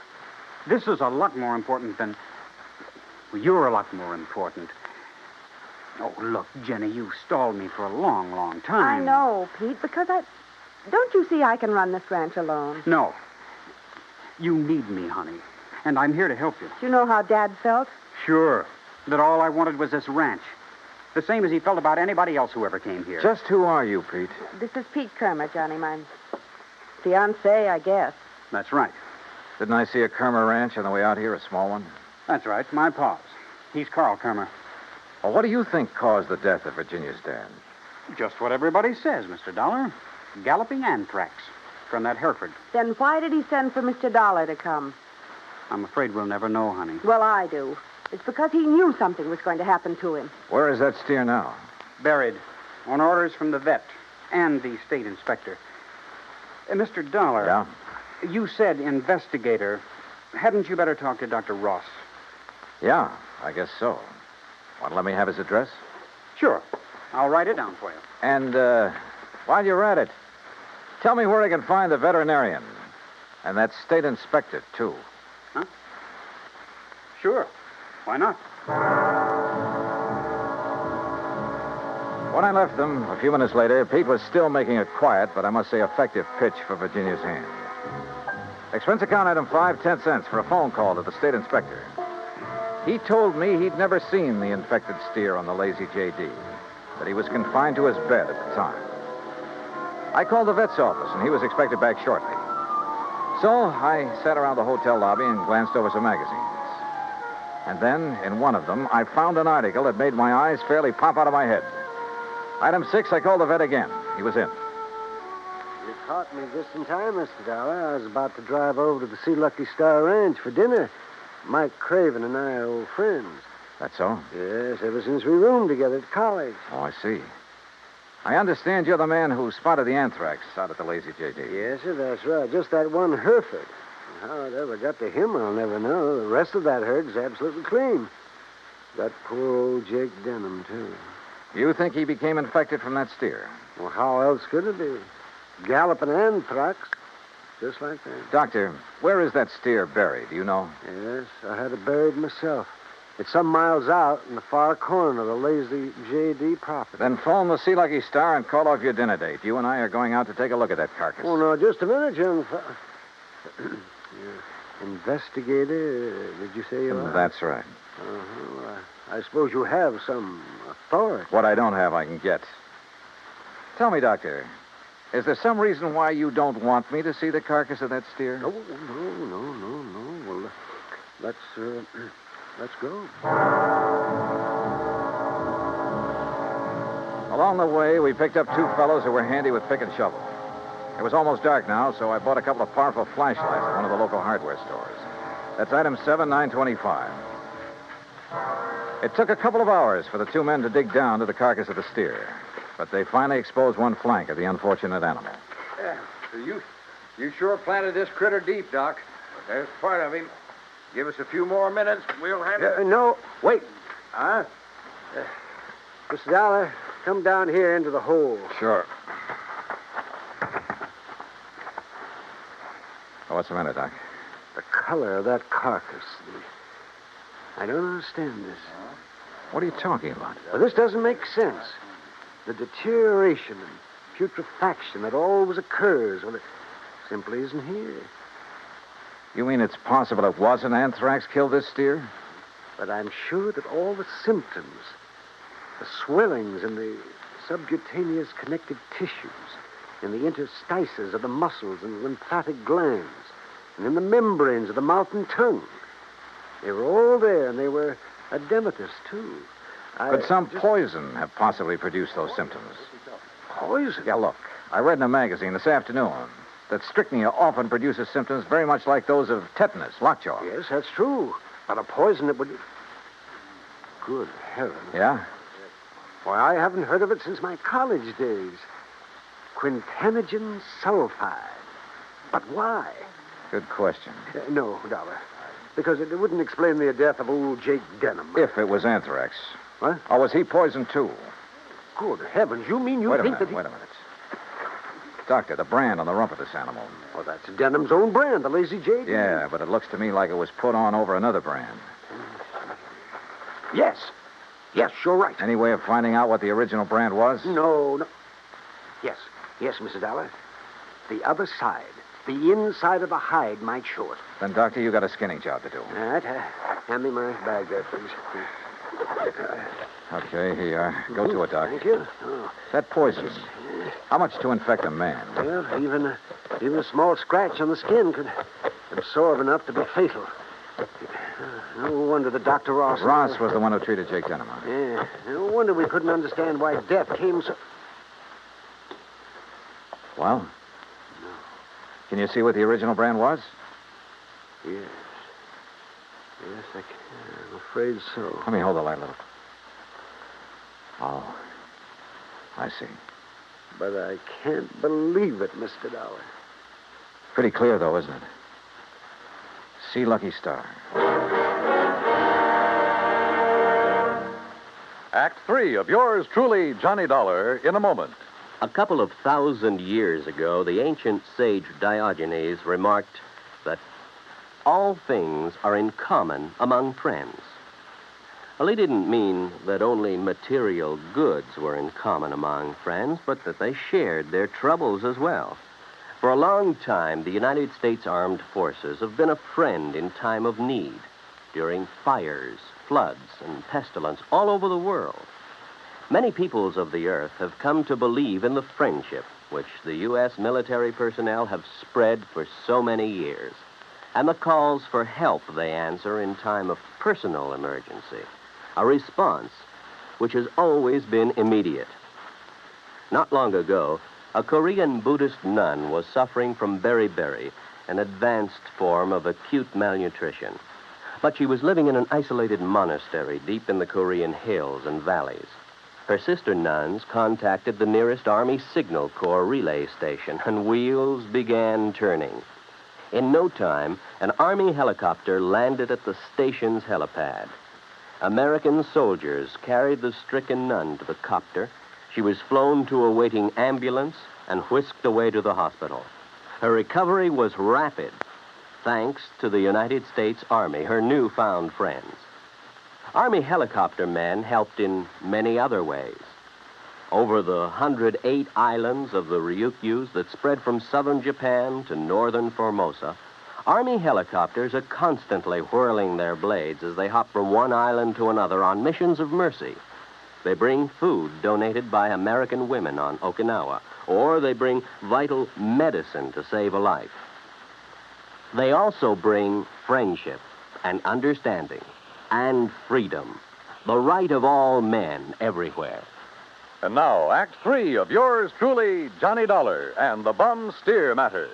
This is a lot more important than... Well, you're a lot more important. Oh, look, Jenny, you stalled me for a long, long time. I know, Pete, because I... Don't you see I can run this ranch alone? No. You need me, honey. And I'm here to help you. Do you know how Dad felt? Sure. That all I wanted was this ranch. The same as he felt about anybody else who ever came here. Just who are you, Pete? This is Pete Kermer, Johnny, my fiancé, I guess. That's right. Didn't I see a Kermer ranch on the way out here, a small one? That's right. My pa's. He's Carl Kermer. Well, what do you think caused the death of Virginia's dad? Just what everybody says, Mr. Dollar. Galloping anthrax from that Hereford. Then why did he send for Mr. Dollar to come? I'm afraid we'll never know, honey. Well, I do. It's because he knew something was going to happen to him. Where is that steer now? Buried. On orders from the vet and the state inspector. Mr. Dollar. Yeah? You said investigator. Hadn't you better talk to Dr. Ross? Yeah, I guess so. Want to let me have his address? Sure. I'll write it down for you. And, while you're at it, tell me where I can find the veterinarian. And that state inspector, too. Huh? Sure. Why not? When I left them, a few minutes later, Pete was still making a quiet, but I must say effective pitch for Virginia's hand. Expense account item 5, 10 cents for a phone call to the state inspector. He told me he'd never seen the infected steer on the Lazy JD, that he was confined to his bed at the time. I called the vet's office, and he was expected back shortly. So I sat around the hotel lobby and glanced over some magazines. And then, in one of them, I found an article that made my eyes fairly pop out of my head. Item 6, I called the vet again. He was in. You caught me just in time, Mr. Dollar. I was about to drive over to the Sea Lucky Star Ranch for dinner. Mike Craven and I are old friends. That's so? Yes, ever since we roomed together at college. Oh, I see. I understand you're the man who spotted the anthrax out at the Lazy JD. Yes, sir, that's right. Just that one Hereford. How it ever got to him, I'll never know. The rest of that herd's absolutely clean. That poor old Jake Denham, too. You think he became infected from that steer? Well, how else could it be? Galloping anthrax. Just like that. Doctor, where is that steer buried? Do you know? Yes, I had it buried myself. It's some miles out in the far corner of the lazy JD property. Then phone the Sea Lucky Star and call off your dinner date. You and I are going out to take a look at that carcass. Oh, no, just a minute, young Investigator, did you say you are? That's right. Uh-huh. I suppose you have some authority. What I don't have, I can get. Tell me, Doctor, is there some reason why you don't want me to see the carcass of that steer? No. Well, let's go. Along the way, we picked up two fellows who were handy with pick and shovel. It was almost dark now, so I bought a couple of powerful flashlights at one of the local hardware stores. That's item 7925. It took a couple of hours for the two men to dig down to the carcass of the steer, but they finally exposed one flank of the unfortunate animal. Yeah, so you sure planted this critter deep, Doc. But there's part of him. Give us a few more minutes, we'll handle it. No, wait. Huh? Mr. Dollar, come down here into the hole. Sure. Oh, what's the matter, Doc? The color of that carcass. I don't understand this. What are you talking about? Well, this doesn't make sense. The deterioration and putrefaction that always occurs, well, it simply isn't here. You mean it's possible it wasn't anthrax killed this steer? But I'm sure that all the symptoms, the swellings in the subcutaneous connective tissues, in the interstices of the muscles and lymphatic glands, and in the membranes of the mouth and tongue, they were all there, and they were edematous, too. Could some poison have possibly produced those symptoms? Poison? Yeah, look. I read in a magazine this afternoon that strychnia often produces symptoms very much like those of tetanus, lockjaw. Yes, that's true. But a poison that would... Good heavens. Yeah? Why, I haven't heard of it since my college days. Quintanogen sulfide. But why? Good question. No, Dollar. Because it wouldn't explain the death of old Jake Denham. If it was anthrax. What? Or was he poisoned, too? Good heavens, you mean you Wait a think minute. Doctor, the brand on the rump of this animal. Well, that's Denham's own brand, the Lazy JD. Yeah, but it looks to me like it was put on over another brand. Yes. Yes, you're right. Any way of finding out what the original brand was? No. Yes, Mr. Dollar. The other side, the inside of the hide might show it. Then, Doctor, you got a skinning job to do. All right. Hand me my bag there, please. Okay, here you are. Go to it, Doc. Thank you. Oh. That poison. How much to infect a man? Well, even a small scratch on the skin could absorb enough to be fatal. No wonder that Dr. Ross... Ross was the one who treated Jake Denham. Yeah. No wonder we couldn't understand why death came so... Well? No. Can you see what the original brand was? Yes. Yes, I can. I'm afraid so. Let me hold the light a little. Oh. I see. But I can't believe it, Mr. Dollar. Pretty clear, though, isn't it? Sea Lucky Star. Act 3 of yours truly, Johnny Dollar, in a moment. A couple of 1,000 years ago, the ancient sage Diogenes remarked that all things are in common among friends. Well, he didn't mean that only material goods were in common among friends, but that they shared their troubles as well. For a long time, the United States Armed Forces have been a friend in time of need, during fires, floods, and pestilence all over the world. Many peoples of the earth have come to believe in the friendship which the U.S. military personnel have spread for so many years, and the calls for help they answer in time of personal emergency, a response which has always been immediate. Not long ago, a Korean Buddhist nun was suffering from beriberi, an advanced form of acute malnutrition. But she was living in an isolated monastery deep in the Korean hills and valleys. Her sister nuns contacted the nearest Army Signal Corps relay station, and wheels began turning. In no time, an Army helicopter landed at the station's helipad. American soldiers carried the stricken nun to the copter. She was flown to a waiting ambulance and whisked away to the hospital. Her recovery was rapid, thanks to the United States Army, her newfound friends. Army helicopter men helped in many other ways. Over the 108 islands of the Ryukyus that spread from southern Japan to northern Formosa, Army helicopters are constantly whirling their blades as they hop from one island to another on missions of mercy. They bring food donated by American women on Okinawa, or they bring vital medicine to save a life. They also bring friendship and understanding and freedom, the right of all men everywhere. And now, Act 3 of yours truly, Johnny Dollar and the Bum Steer Matter.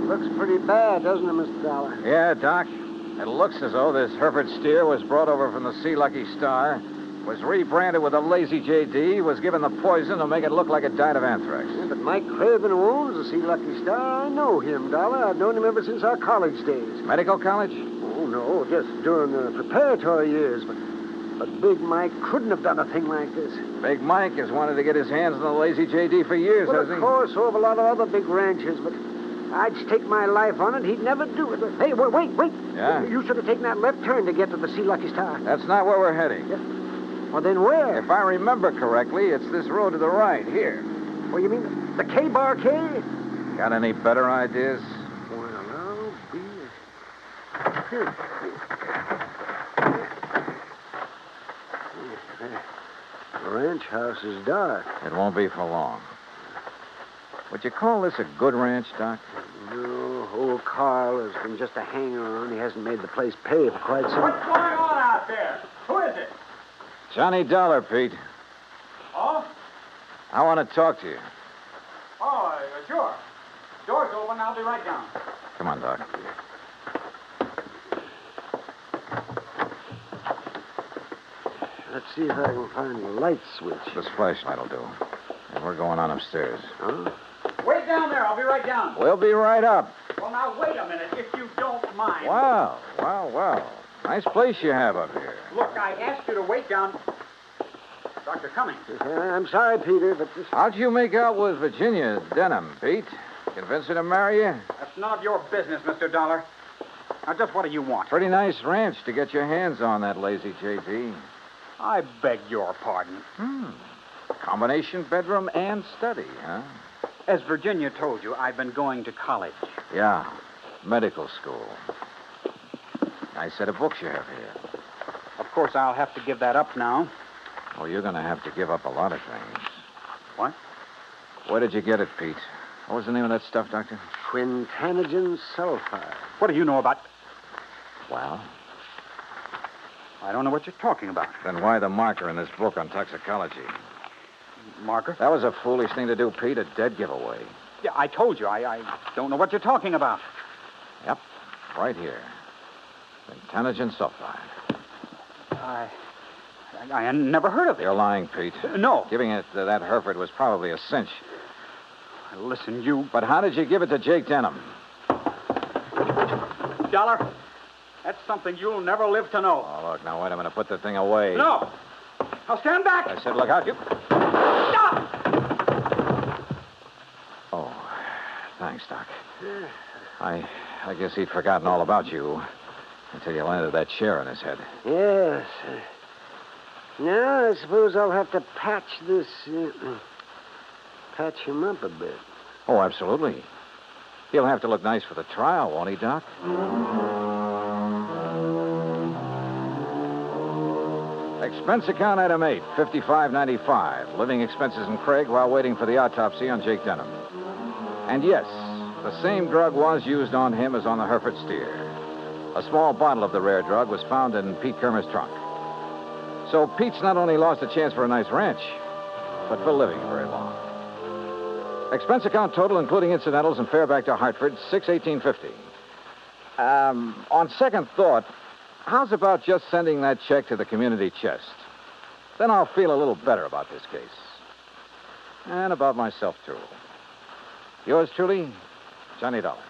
Looks pretty bad, doesn't it, Mr. Dollar? Yeah, Doc. It looks as though this Hereford steer was brought over from the Sea Lucky Star, was rebranded with a Lazy JD, was given the poison to make it look like it died of anthrax. Yeah, but Mike Craven, who owns the Sea Lucky Star, I know him, Dollar. I've known him ever since our college days. Medical college? Oh, no, just during the preparatory years. But Big Mike couldn't have done a thing like this. Big Mike has wanted to get his hands on the Lazy JD for years, Well, hasn't of he? course, so have a lot of other big ranchers, but I'd stake my life on it. He'd never do it. Hey, wait. Yeah? You should have taken that left turn to get to the Sea Lucky Star. That's not where we're heading. Yeah. Well, then where? If I remember correctly, it's this road to the right, here. Well, you mean the K-Bar K? Got any better ideas? Well, I'll be... The ranch house is dark. It won't be for long. Would you call this a good ranch, Doc? No, old Carl has been just a hanger-on. He hasn't made the place pay for quite some... What's going on out there? Who is it? Johnny Dollar, Pete. Oh? I want to talk to you. Oh, sure. Door's open. I'll be right down. Come on, Doc. Let's see if I can find the light switch. This flashlight will do. And we're going on upstairs. Huh? Wait down there. I'll be right down. We'll be right up. Well, now, wait a minute, if you don't mind. Wow. Nice place you have up here. Look, I asked you to wait down. Dr. Cummings. I'm sorry, Peter, but this... How'd you make out with Virginia Denham, Pete? Convince her to marry you? That's none of your business, Mr. Dollar. Now, just what do you want? Pretty nice ranch to get your hands on, that Lazy JD. I beg your pardon. Combination bedroom and study, huh? As Virginia told you, I've been going to college. Yeah, medical school. Nice set of books you have here. Of course, I'll have to give that up now. Oh, you're going to have to give up a lot of things. What? Where did you get it, Pete? What was the name of that stuff, Doctor? Quintanogen sulfide. What do you know about... Well? I don't know what you're talking about. Then why the marker in this book on toxicology? Marker? That was a foolish thing to do, Pete. A dead giveaway. Yeah, I told you. I don't know what you're talking about. Yep, right here. Quintanogen sulfide. I never heard of it. You're lying, Pete. No. Giving it to that Hereford was probably a cinch. Listen, you... But how did you give it to Jake Denham? Dollar, that's something you'll never live to know. Oh, look, now, wait a minute. Put the thing away. No. Now, stand back. I said, look out, you... Stop! Oh, thanks, Doc. I guess he'd forgotten all about you until you landed that chair on his head. Yes. Now, I suppose I'll have to patch this... patch him up a bit. Oh, absolutely. He'll have to look nice for the trial, won't he, Doc? Expense account item 8, $55.95. Living expenses in Craig while waiting for the autopsy on Jake Denham. And yes, the same drug was used on him as on the Hereford steer. A small bottle of the rare drug was found in Pete Kermer's trunk. So Pete's not only lost a chance for a nice ranch, but for living very long. Expense account total, including incidentals and fare back to Hartford, $618.50. On second thought, how's about just sending that check to the community chest? Then I'll feel a little better about this case. And about myself, too. Yours truly, Johnny Dollar.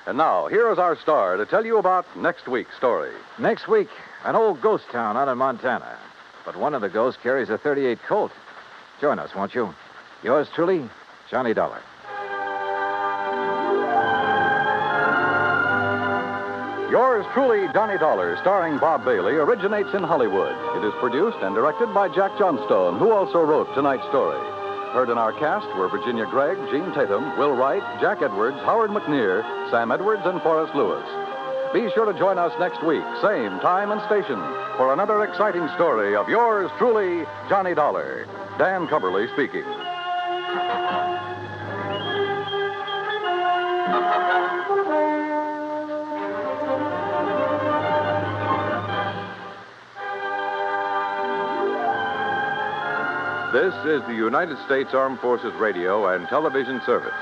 And now, here is our star to tell you about next week's story. Next week, an old ghost town out in Montana. But one of the ghosts carries a .38 Colt. Join us, won't you? Yours truly, Johnny Dollar. Yours truly, Johnny Dollar, starring Bob Bailey, originates in Hollywood. It is produced and directed by Jack Johnstone, who also wrote tonight's story. Heard in our cast were Virginia Gregg, Gene Tatum, Will Wright, Jack Edwards, Howard McNear, Sam Edwards, and Forrest Lewis. Be sure to join us next week, same time and station, for another exciting story of yours truly, Johnny Dollar. Dan Cumberly speaking. This is the United States Armed Forces Radio and Television Service.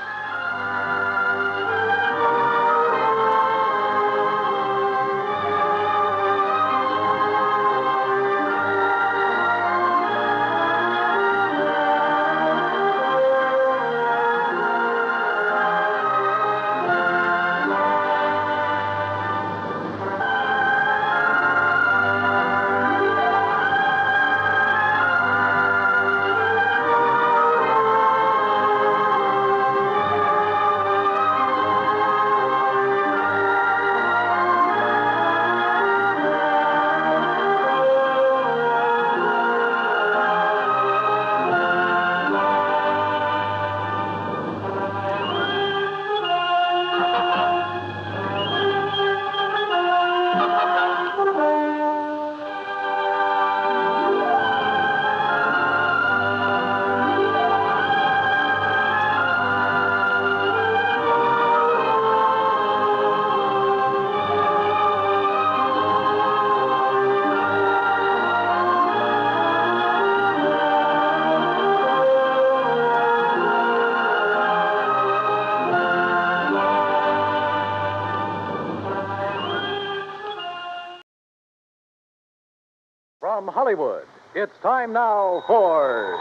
From Hollywood, it's time now for...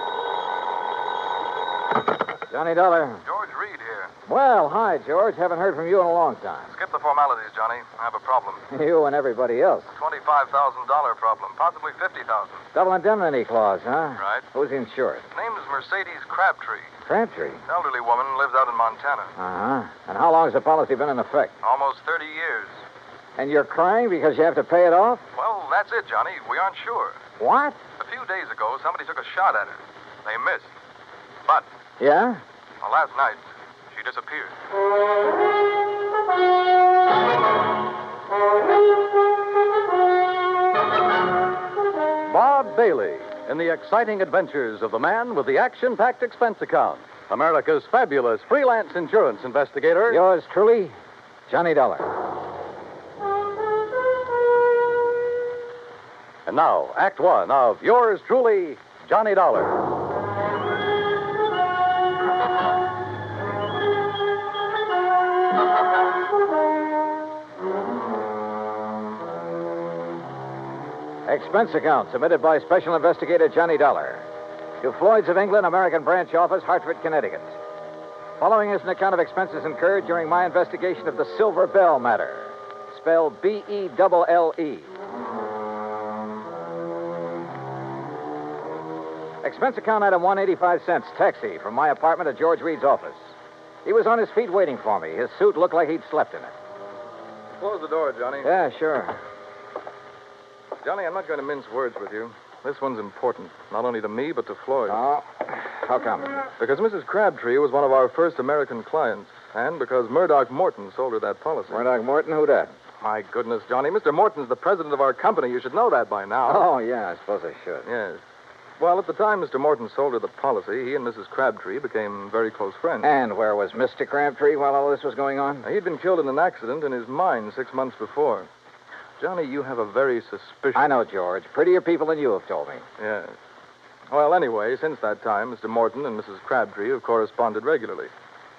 Johnny Dollar. George Reed here. Well, hi, George. Haven't heard from you in a long time. Skip the formalities, Johnny. I have a problem. You and everybody else. $25,000 problem, possibly $50,000. Double indemnity clause, huh? Right. Who's insured? Name's Mercedes Crabtree. Crabtree? Elderly woman, lives out in Montana. Uh-huh. And how long has the policy been in effect? Almost 30 years. And you're crying because you have to pay it off? Well, that's it, Johnny. We aren't sure. What? A few days ago, somebody took a shot at her. They missed. But, Yeah? well, last night, she disappeared. Bob Bailey in the exciting adventures of the man with the action-packed expense account. America's fabulous freelance insurance investigator. Yours truly, Johnny Dollar. And now, Act One of yours truly, Johnny Dollar. Expense account submitted by Special Investigator Johnny Dollar to Floyd's of England, American Branch Office, Hartford, Connecticut. Following is an account of expenses incurred during my investigation of the Silver Belle matter, spelled B-E-L-L-E. Expense account item 185 cents, taxi from my apartment to George Reed's office. He was on his feet waiting for me. His suit looked like he'd slept in it. Close the door, Johnny. Yeah, sure. Johnny, I'm not going to mince words with you. This one's important, not only to me, but to Floyd. Oh, how come? Because Mrs. Crabtree was one of our first American clients, and because Murdoch Morton sold her that policy. Murdoch Morton? Who that? My goodness, Johnny. Mr. Morton's the president of our company. You should know that by now. Oh, yeah, I suppose I should. Yes. Well, at the time Mr. Morton sold her the policy, he and Mrs. Crabtree became very close friends. And where was Mr. Crabtree while all this was going on? He'd been killed in an accident in his mine 6 months before. Johnny, you have a very suspicious... I know, George. Prettier people than you have told me. Yes. Well, anyway, since that time, Mr. Morton and Mrs. Crabtree have corresponded regularly.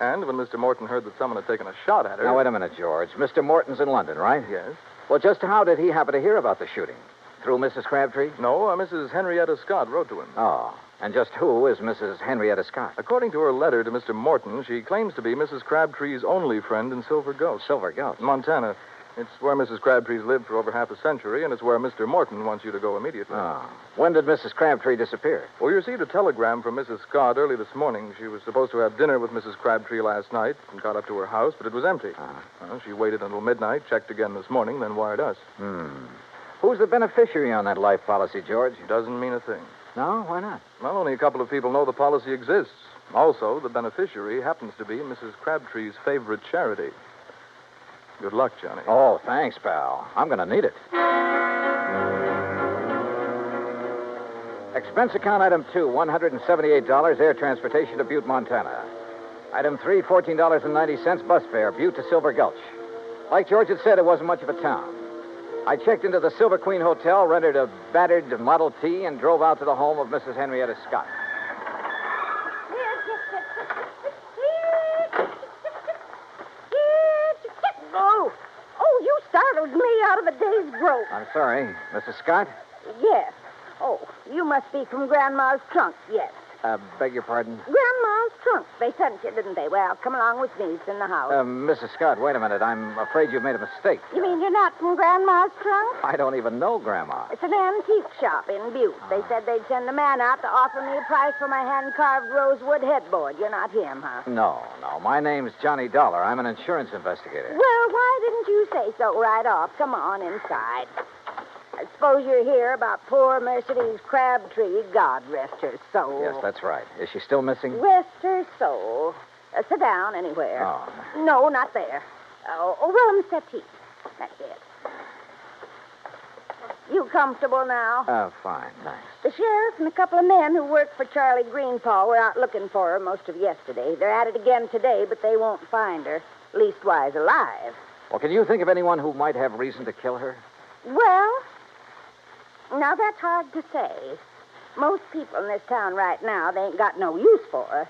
And when Mr. Morton heard that someone had taken a shot at her... Now, wait a minute, George. Mr. Morton's in London, right? Yes. Well, just how did he happen to hear about the shooting? Through Mrs. Crabtree? No, Mrs. Henrietta Scott wrote to him. Oh. And just who is Mrs. Henrietta Scott? According to her letter to Mr. Morton, she claims to be Mrs. Crabtree's only friend in Silver Gulch. Silver Gulch? Montana. It's where Mrs. Crabtree's lived for over half a century, and it's where Mr. Morton wants you to go immediately. Oh. When did Mrs. Crabtree disappear? Well, you received a telegram from Mrs. Scott early this morning. She was supposed to have dinner with Mrs. Crabtree last night and got up to her house, but it was empty. She waited until midnight, checked again this morning, then wired us. Who's the beneficiary on that life policy, George? Doesn't mean a thing. No? Why not? Well, only a couple of people know the policy exists. Also, the beneficiary happens to be Mrs. Crabtree's favorite charity. Good luck, Johnny. Oh, thanks, pal. I'm going to need it. Expense account item 2, $178, air transportation to Butte, Montana. Item 3, $14.90, bus fare, Butte to Silver Gulch. Like George had said, it wasn't much of a town. I checked into the Silver Queen Hotel, rented a battered Model T, and drove out to the home of Mrs. Henrietta Scott. Oh, you startled me out of a day's growth. I'm sorry. Mrs. Scott? Yes. Oh, you must be from Grandma's trunk, yes. Beg your pardon? Grandma's trunk. They sent you, didn't they? Well, come along with me. It's in the house. Mrs. Scott, wait a minute. I'm afraid you've made a mistake. You mean you're not from Grandma's trunk? I don't even know Grandma. It's an antique shop in Butte. They said they'd send a man out to offer me a price for my hand-carved rosewood headboard. You're not him, huh? No. My name's Johnny Dollar. I'm an insurance investigator. Well, why didn't you say so right off? Come on inside. I suppose you're here about poor Mercedes Crabtree. God rest her soul. Yes, that's right. Is she still missing? Rest her soul. Sit down anywhere. Oh. No, not there. Well, settee. That's it. You comfortable now? Fine, thanks. The sheriff and a couple of men who work for Charlie Greenpaw were out looking for her most of yesterday. They're at it again today, but they won't find her. Leastwise, alive. Well, can you think of anyone who might have reason to kill her? Well, now that's hard to say. Most people in this town right now, they ain't got no use for her.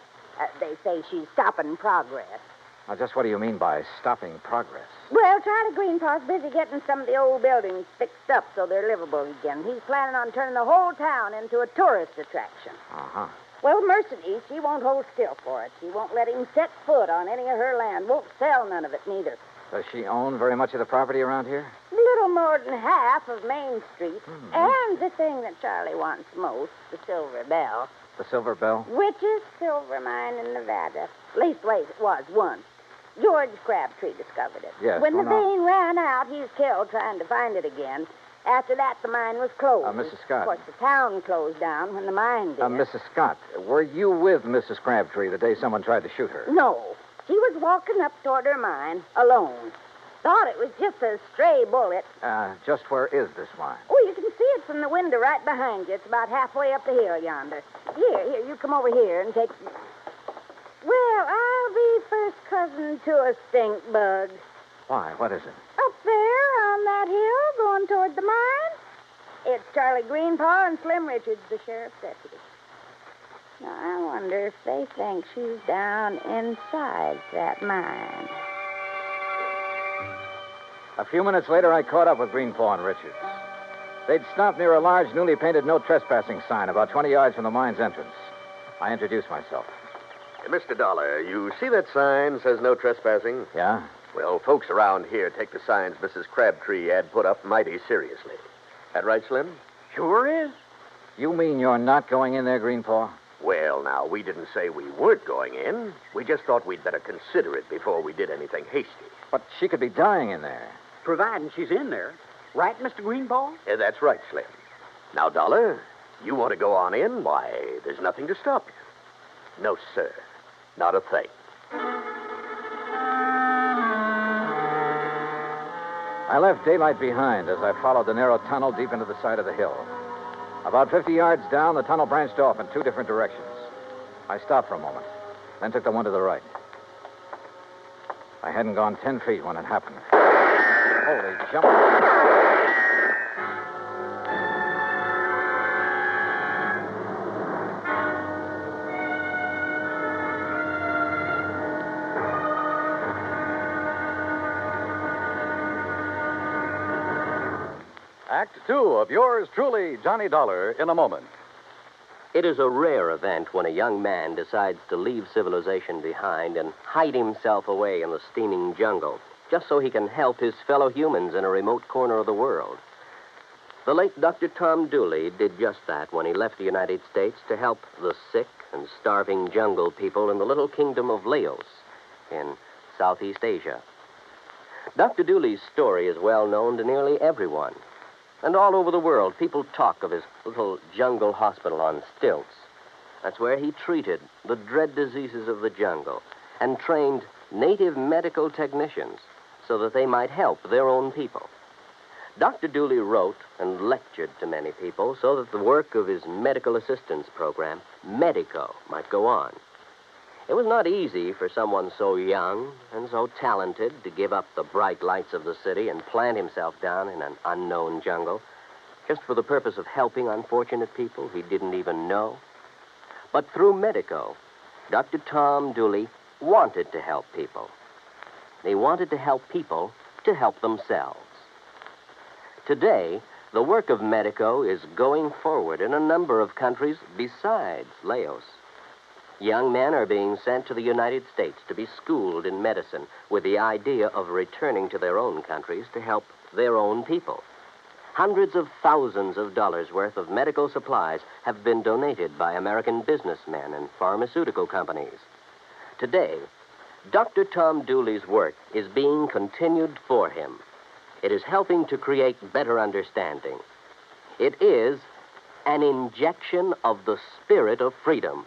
They say she's stopping progress. Now, just what do you mean by stopping progress? Well, Charlie Greenpaw's busy getting some of the old buildings fixed up so they're livable again. He's planning on turning the whole town into a tourist attraction. Uh-huh. Well, Mercedes, she won't hold still for it. She won't let him set foot on any of her land. Won't sell none of it, neither. Does she own very much of the property around here? Little more than half of Main Street. And the thing that Charlie wants most, the Silver Belle. The Silver Belle? Richest silver mine in Nevada. Leastways, it was once. George Crabtree discovered it. Yes. When the vein ran out, he's killed trying to find it again. After that, the mine was closed. Mrs. Scott. Of course, the town closed down when the mine did. Mrs. Scott, were you with Mrs. Crabtree the day someone tried to shoot her? No. She was walking up toward her mine, alone. Thought it was just a stray bullet. Just where is this mine? Oh, you can see it from the window right behind you. It's about halfway up the hill yonder. Here, you come over here and take... Well, I'll be first cousin to a stink bug. Why? What is it? Up there on that hill going toward the mine. It's Charlie Greenpaw and Slim Richards, the sheriff's deputy. Now, I wonder if they think she's down inside that mine. A few minutes later, I caught up with Greenpaw and Richards. They'd stopped near a large, newly painted no trespassing sign about 20 yards from the mine's entrance. I introduced myself. Mr. Dollar, you see that sign says no trespassing? Yeah? Well, folks around here take the signs Mrs. Crabtree had put up mighty seriously. That right, Slim? Sure is. You mean you're not going in there, Greenpaw? Well, now, we didn't say we weren't going in. We just thought we'd better consider it before we did anything hasty. But she could be dying in there. Providing she's in there. Right, Mr. Greenpaw? That's right, Slim. Now, Dollar, you want to go on in? Why, there's nothing to stop you. No, sir. Not a thing. I left daylight behind as I followed the narrow tunnel deep into the side of the hill. About 50 yards down, the tunnel branched off in two different directions. I stopped for a moment, then took the one to the right. I hadn't gone 10 feet when it happened. Holy jump. Act 2 of yours truly, Johnny Dollar, in a moment. It is a rare event when a young man decides to leave civilization behind and hide himself away in the steaming jungle, just so he can help his fellow humans in a remote corner of the world. The late Dr. Tom Dooley did just that when he left the United States to help the sick and starving jungle people in the little kingdom of Laos in Southeast Asia. Dr. Dooley's story is well known to nearly everyone. And all over the world, people talk of his little jungle hospital on stilts. That's where he treated the dread diseases of the jungle and trained native medical technicians so that they might help their own people. Dr. Dooley wrote and lectured to many people so that the work of his medical assistance program, Medico, might go on. It was not easy for someone so young and so talented to give up the bright lights of the city and plant himself down in an unknown jungle just for the purpose of helping unfortunate people he didn't even know. But through Medico, Dr. Tom Dooley wanted to help people. He wanted to help people to help themselves. Today, the work of Medico is going forward in a number of countries besides Laos. Young men are being sent to the United States to be schooled in medicine with the idea of returning to their own countries to help their own people. Hundreds of thousands of dollars worth of medical supplies have been donated by American businessmen and pharmaceutical companies. Today, Dr. Tom Dooley's work is being continued for him. It is helping to create better understanding. It is an injection of the spirit of freedom.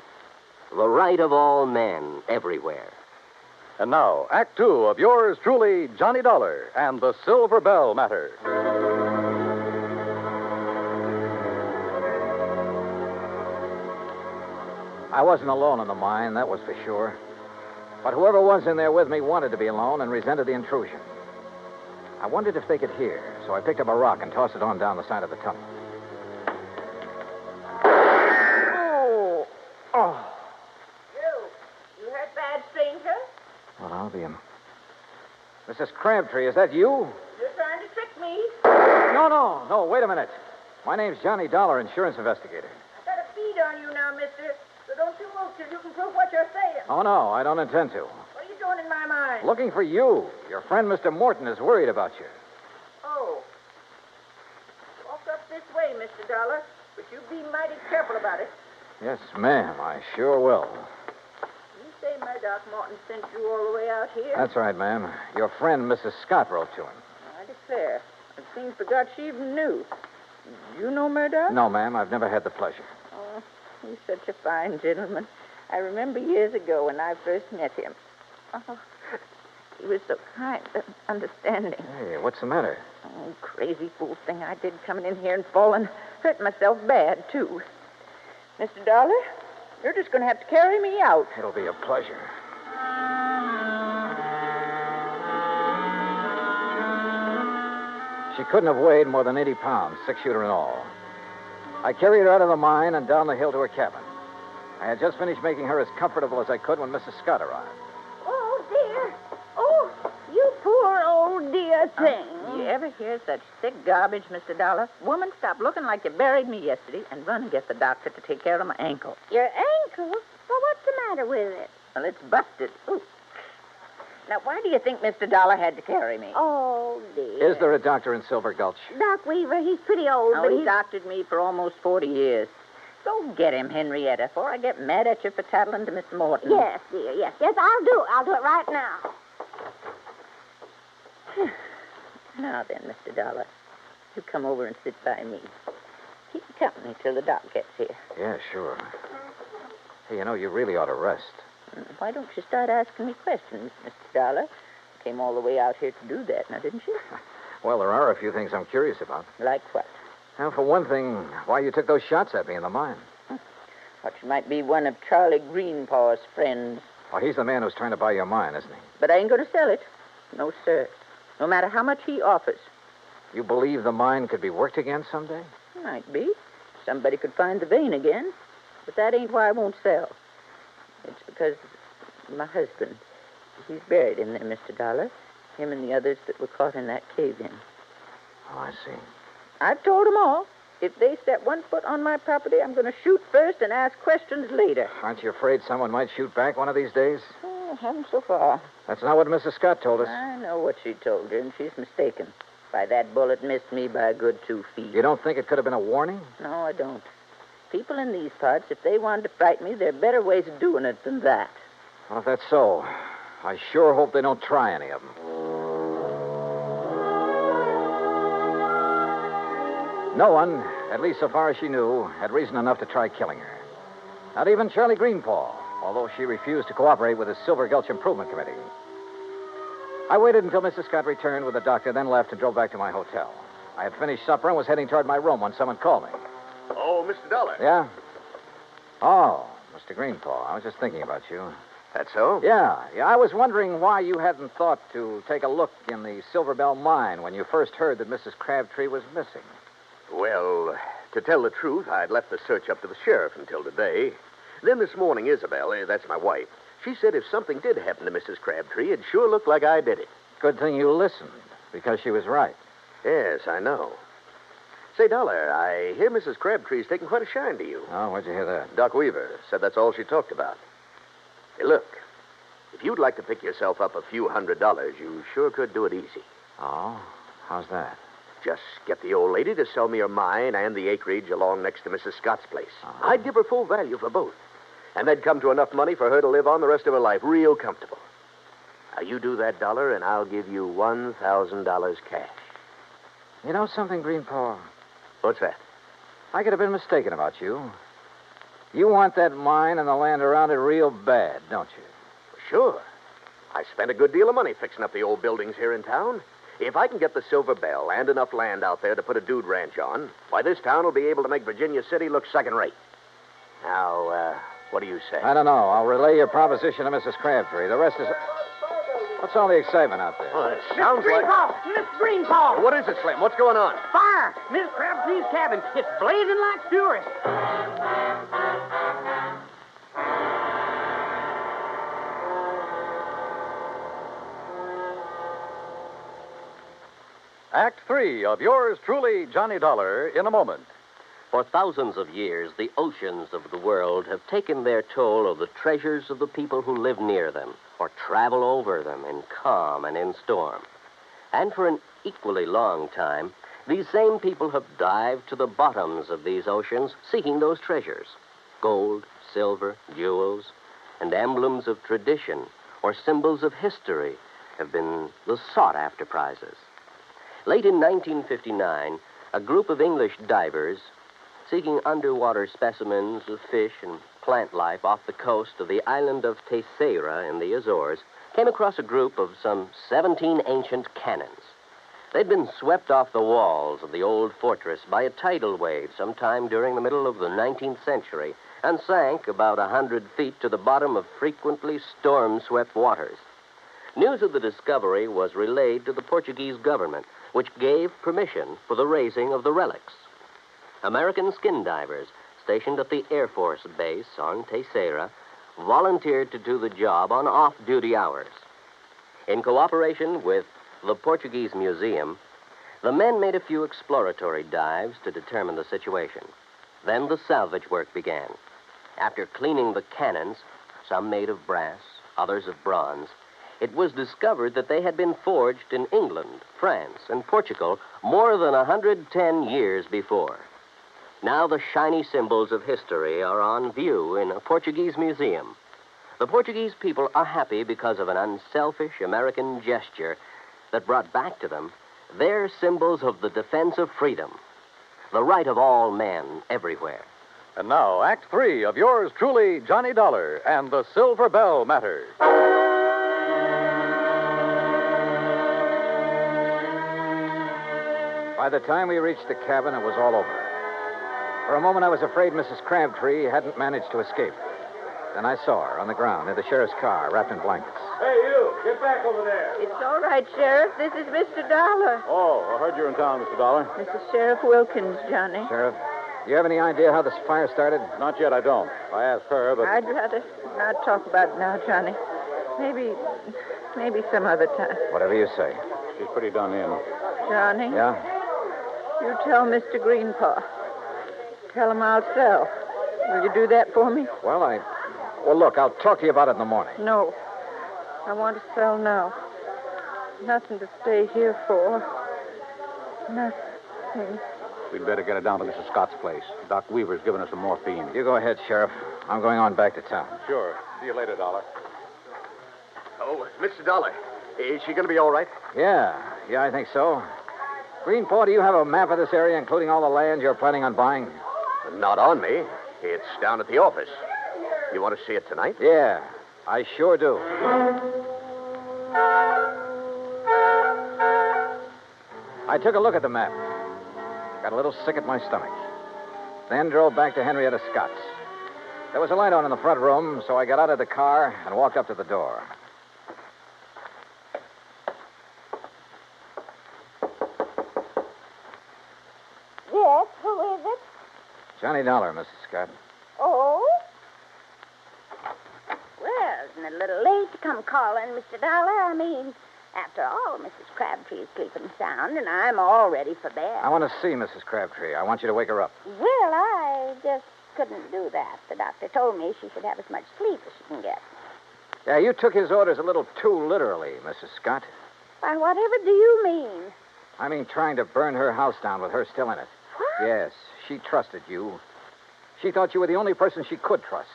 The right of all men everywhere. And now, Act Two of yours truly, Johnny Dollar and the Silver Bell Matter. I wasn't alone in the mine, that was for sure. But whoever was in there with me wanted to be alone and resented the intrusion. I wondered if they could hear, so I picked up a rock and tossed it on down the side of the tunnel. Oh. You hurt bad, stranger? Well, I'll be Mrs. Crabtree, is that you? You're trying to trick me. No, wait a minute. My name's Johnny Dollar, insurance investigator. I've got a bead on you now, mister. So don't you move till you can prove what you're saying. Oh, no, I don't intend to. What are you doing in my mind? Looking for you. Your friend, Mr. Morton, is worried about you. Oh. Walk up this way, Mr. Dollar, but you be mighty careful about it. Yes, ma'am, I sure will. You say my Doc Morton sent you all the way out here? That's right, ma'am. Your friend, Mrs. Scott, wrote to him. I declare. It seems forgot she even knew. You know Murdoch? No, ma'am, I've never had the pleasure. Oh, he's such a fine gentleman. I remember years ago when I first met him. Oh, he was so kind and understanding. Hey, what's the matter? Oh, crazy fool thing I did coming in here and falling. Hurt myself bad, too. Mr. Dollar, you're just going to have to carry me out. It'll be a pleasure. She couldn't have weighed more than 80 pounds, 6-shooter and all. I carried her out of the mine and down the hill to her cabin. I had just finished making her as comfortable as I could when Mrs. Scott arrived. Oh, dear. Oh, you poor old dear thing. You ever hear such thick garbage, Mr. Dollar? Woman, stop looking like you buried me yesterday and run and get the doctor to take care of my ankle. Your ankle? Well, what's the matter with it? Well, it's busted. Ooh. Now, why do you think Mr. Dollar had to carry me? Oh, dear. Is there a doctor in Silver Gulch? Doc Weaver, he's pretty old, Oh, but he's doctored me for almost 40 years. Go get him, Henrietta, before I get mad at you for tattling to Mr. Morton. Yes, dear, yes. Yes, I'll do it. I'll do it right now. Now then, Mr. Dollar, you come over and sit by me. Keep company till the doc gets here. Yeah, sure. Hey, you know, you really ought to rest. Why don't you start asking me questions, Mr. Dollar? Came all the way out here to do that, now, didn't you? Well, there are a few things I'm curious about. Like what? Well, for one thing, why you took those shots at me in the mine. Thought you might be one of Charlie Greenpaw's friends. Well, he's the man who's trying to buy your mine, isn't he? But I ain't going to sell it. No, sir. No matter how much he offers. You believe the mine could be worked again someday? Might be. Somebody could find the vein again. But that ain't why I won't sell. It's because my husband, he's buried in there, Mr. Dollar. Him and the others that were caught in that cave-in. Oh, I see. I've told them all. If they step one foot on my property, I'm going to shoot first and ask questions later. Aren't you afraid someone might shoot back one of these days? Oh, haven't so far. That's not what Mrs. Scott told us. I know what she told you, and she's mistaken. Why, that bullet missed me by a good 2 feet. You don't think it could have been a warning? No, I don't. People in these parts, if they wanted to frighten me, there are better ways of doing it than that. Well, if that's so, I sure hope they don't try any of them. No one, at least so far as she knew, had reason enough to try killing her. Not even Charlie Greenpaw, although she refused to cooperate with the Silver Gulch Improvement Committee. I waited until Mrs. Scott returned with the doctor, then left and drove back to my hotel. I had finished supper and was heading toward my room when someone called me. Oh, Mr. Dollar. Yeah? Oh, Mr. Greenpaw, I was just thinking about you. That's so? Yeah. I was wondering why you hadn't thought to take a look in the Silver Bell mine when you first heard that Mrs. Crabtree was missing. Well, to tell the truth, I'd left the search up to the sheriff until today. Then this morning, Isabel, that's my wife, she said if something did happen to Mrs. Crabtree, it'd sure look like I did it. Good thing you listened, because she was right. Yes, I know. Say, Dollar, I hear Mrs. Crabtree's taking quite a shine to you. Oh, where'd you hear that? Doc Weaver said that's all she talked about. Hey, look, if you'd like to pick yourself up a few $100s, you sure could do it easy. Oh? How's that? Just get the old lady to sell me her mine and the acreage along next to Mrs. Scott's place. I'd give her full value for both. And that'd come to enough money for her to live on the rest of her life real comfortable. Now, you do that, Dollar, and I'll give you $1,000 cash. You know something, Greenpaw? What's that? I could have been mistaken about you. You want that mine and the land around it real bad, don't you? Sure. I spent a good deal of money fixing up the old buildings here in town. If I can get the Silver Bell and enough land out there to put a dude ranch on, why, this town will be able to make Virginia City look second-rate. Now, what do you say? I don't know. I'll relay your proposition to Mrs. Crabtree. The rest is... What's all the excitement out there? Oh, it sounds like... Miss Greenpaw! What is it, Slim? What's going on? Fire! Miss Crabtree's cabin. It's blazing like fury. Act 3 of yours truly, Johnny Dollar, in a moment. For thousands of years, the oceans of the world have taken their toll of the treasures of the people who live near them or travel over them in calm and in storm. And for an equally long time, these same people have dived to the bottoms of these oceans seeking those treasures. Gold, silver, jewels, and emblems of tradition or symbols of history have been the sought-after prizes. Late in 1959, a group of English divers seeking underwater specimens of fish and plant life off the coast of the island of Terceira in the Azores came across a group of some 17 ancient cannons. They'd been swept off the walls of the old fortress by a tidal wave sometime during the middle of the 19th century and sank about 100 feet to the bottom of frequently storm-swept waters. News of the discovery was relayed to the Portuguese government, which gave permission for the raising of the relics. American skin divers stationed at the Air Force Base on Terceira volunteered to do the job on off-duty hours. In cooperation with the Portuguese Museum, the men made a few exploratory dives to determine the situation. Then the salvage work began. After cleaning the cannons, some made of brass, others of bronze, it was discovered that they had been forged in England, France, and Portugal more than 110 years before. Now the shiny symbols of history are on view in a Portuguese museum. The Portuguese people are happy because of an unselfish American gesture that brought back to them their symbols of the defense of freedom, the right of all men everywhere. And now, Act 3 of yours truly, Johnny Dollar and the Silver Bell Matter. By the time we reached the cabin, it was all over. For a moment, I was afraid Mrs. Crabtree hadn't managed to escape. Then I saw her on the ground near the sheriff's car, wrapped in blankets. Hey, you! Get back over there! It's all right, Sheriff. This is Mr. Dollar. Oh, I heard you're in town, Mr. Dollar. This is Sheriff Wilkins, Johnny. Sheriff, do you have any idea how this fire started? Not yet, I don't. I asked her, but... I'd rather not talk about it now, Johnny. Maybe some other time. Whatever you say. She's pretty done in. Johnny? Yeah? You tell Mr. Greenpaw. tell him I'll sell. Will you do that for me? Well, look, I'll talk to you about it in the morning. No. I want to sell now. Nothing to stay here for. Nothing. We'd better get it down to Mrs. Scott's place. Doc Weaver's given us some morphine. You go ahead, Sheriff. I'm going on back to town. Sure. See you later, Dollar. Oh, Mr. Dollar. Is she going to be all right? Yeah, I think so. Greenpaw, do you have a map of this area, including all the land you're planning on buying? Not on me. It's down at the office. You want to see it tonight? Yeah, I sure do. I took a look at the map. Got a little sick at my stomach. Then drove back to Henrietta Scott's. There was a light on in the front room, so I got out of the car and walked up to the door. Yes, who is it? Johnny Dollar, Mrs. Scott. Oh? Well, isn't it a little late to come calling, Mr. Dollar? I mean, after all, Mrs. Crabtree is sleeping sound, and I'm all ready for bed. I want to see Mrs. Crabtree. I want you to wake her up. Well, I just couldn't do that. The doctor told me she should have as much sleep as she can get. Yeah, you took his orders a little too literally, Mrs. Scott. Why, whatever do you mean? I mean trying to burn her house down with her still in it. What? Yes, she trusted you. She thought you were the only person she could trust.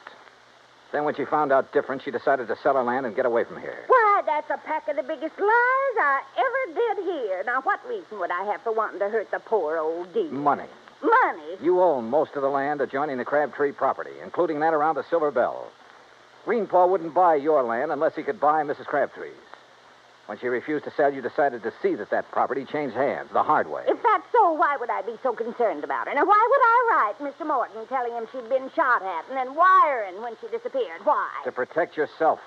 Then when she found out different, she decided to sell her land and get away from here. Why, that's a pack of the biggest lies I ever did hear. Now, what reason would I have for wanting to hurt the poor old dear? Money. Money? You own most of the land adjoining the Crabtree property, including that around the Silver Bell. Greenpaw wouldn't buy your land unless he could buy Mrs. Crabtree's. When she refused to sell, you decided to see that property changed hands the hard way. If that's so, why would I be so concerned about her? Now, why would I write Mr. Morton telling him she'd been shot at and then wiring when she disappeared? Why? To protect yourself.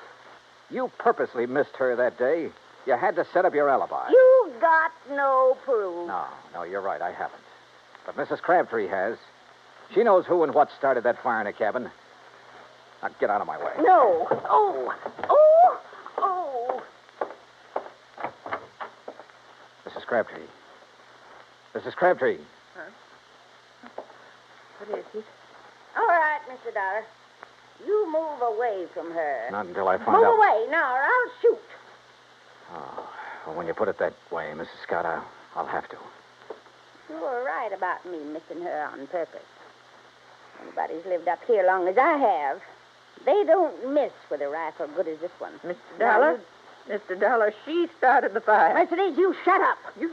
You purposely missed her that day. You had to set up your alibi. You got no proof. No, you're right. I haven't. But Mrs. Crabtree has. She knows who and what started that fire in her cabin. Now, get out of my way. No. Oh. Mrs. Crabtree. Mrs. Crabtree. Huh? What is it? All right, Mr. Dollar. You move away from her. Not until I find Move out. away now, or I'll shoot. Oh, well, when you put it that way, Mrs. Scott, I'll have to. You were right about me missing her on purpose. Anybody's lived up here long as I have, they don't miss with a rifle good as this one. Mr. Dollar? Mr. Dollar, she started the fire. Mercedes, you shut up. You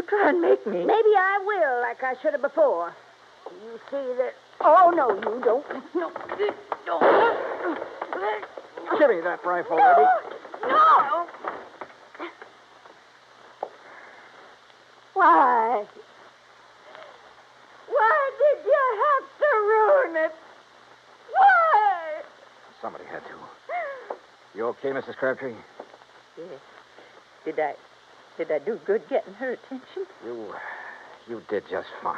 try and make me. Maybe I will, like I should have before. You see that... Oh, no, you don't. No. Give me that rifle, no. lady. No. Why? Why did you have to ruin it? Why? Somebody had to. You okay, Mrs. Crabtree? Yes. Did I do good getting her attention? You did just fine.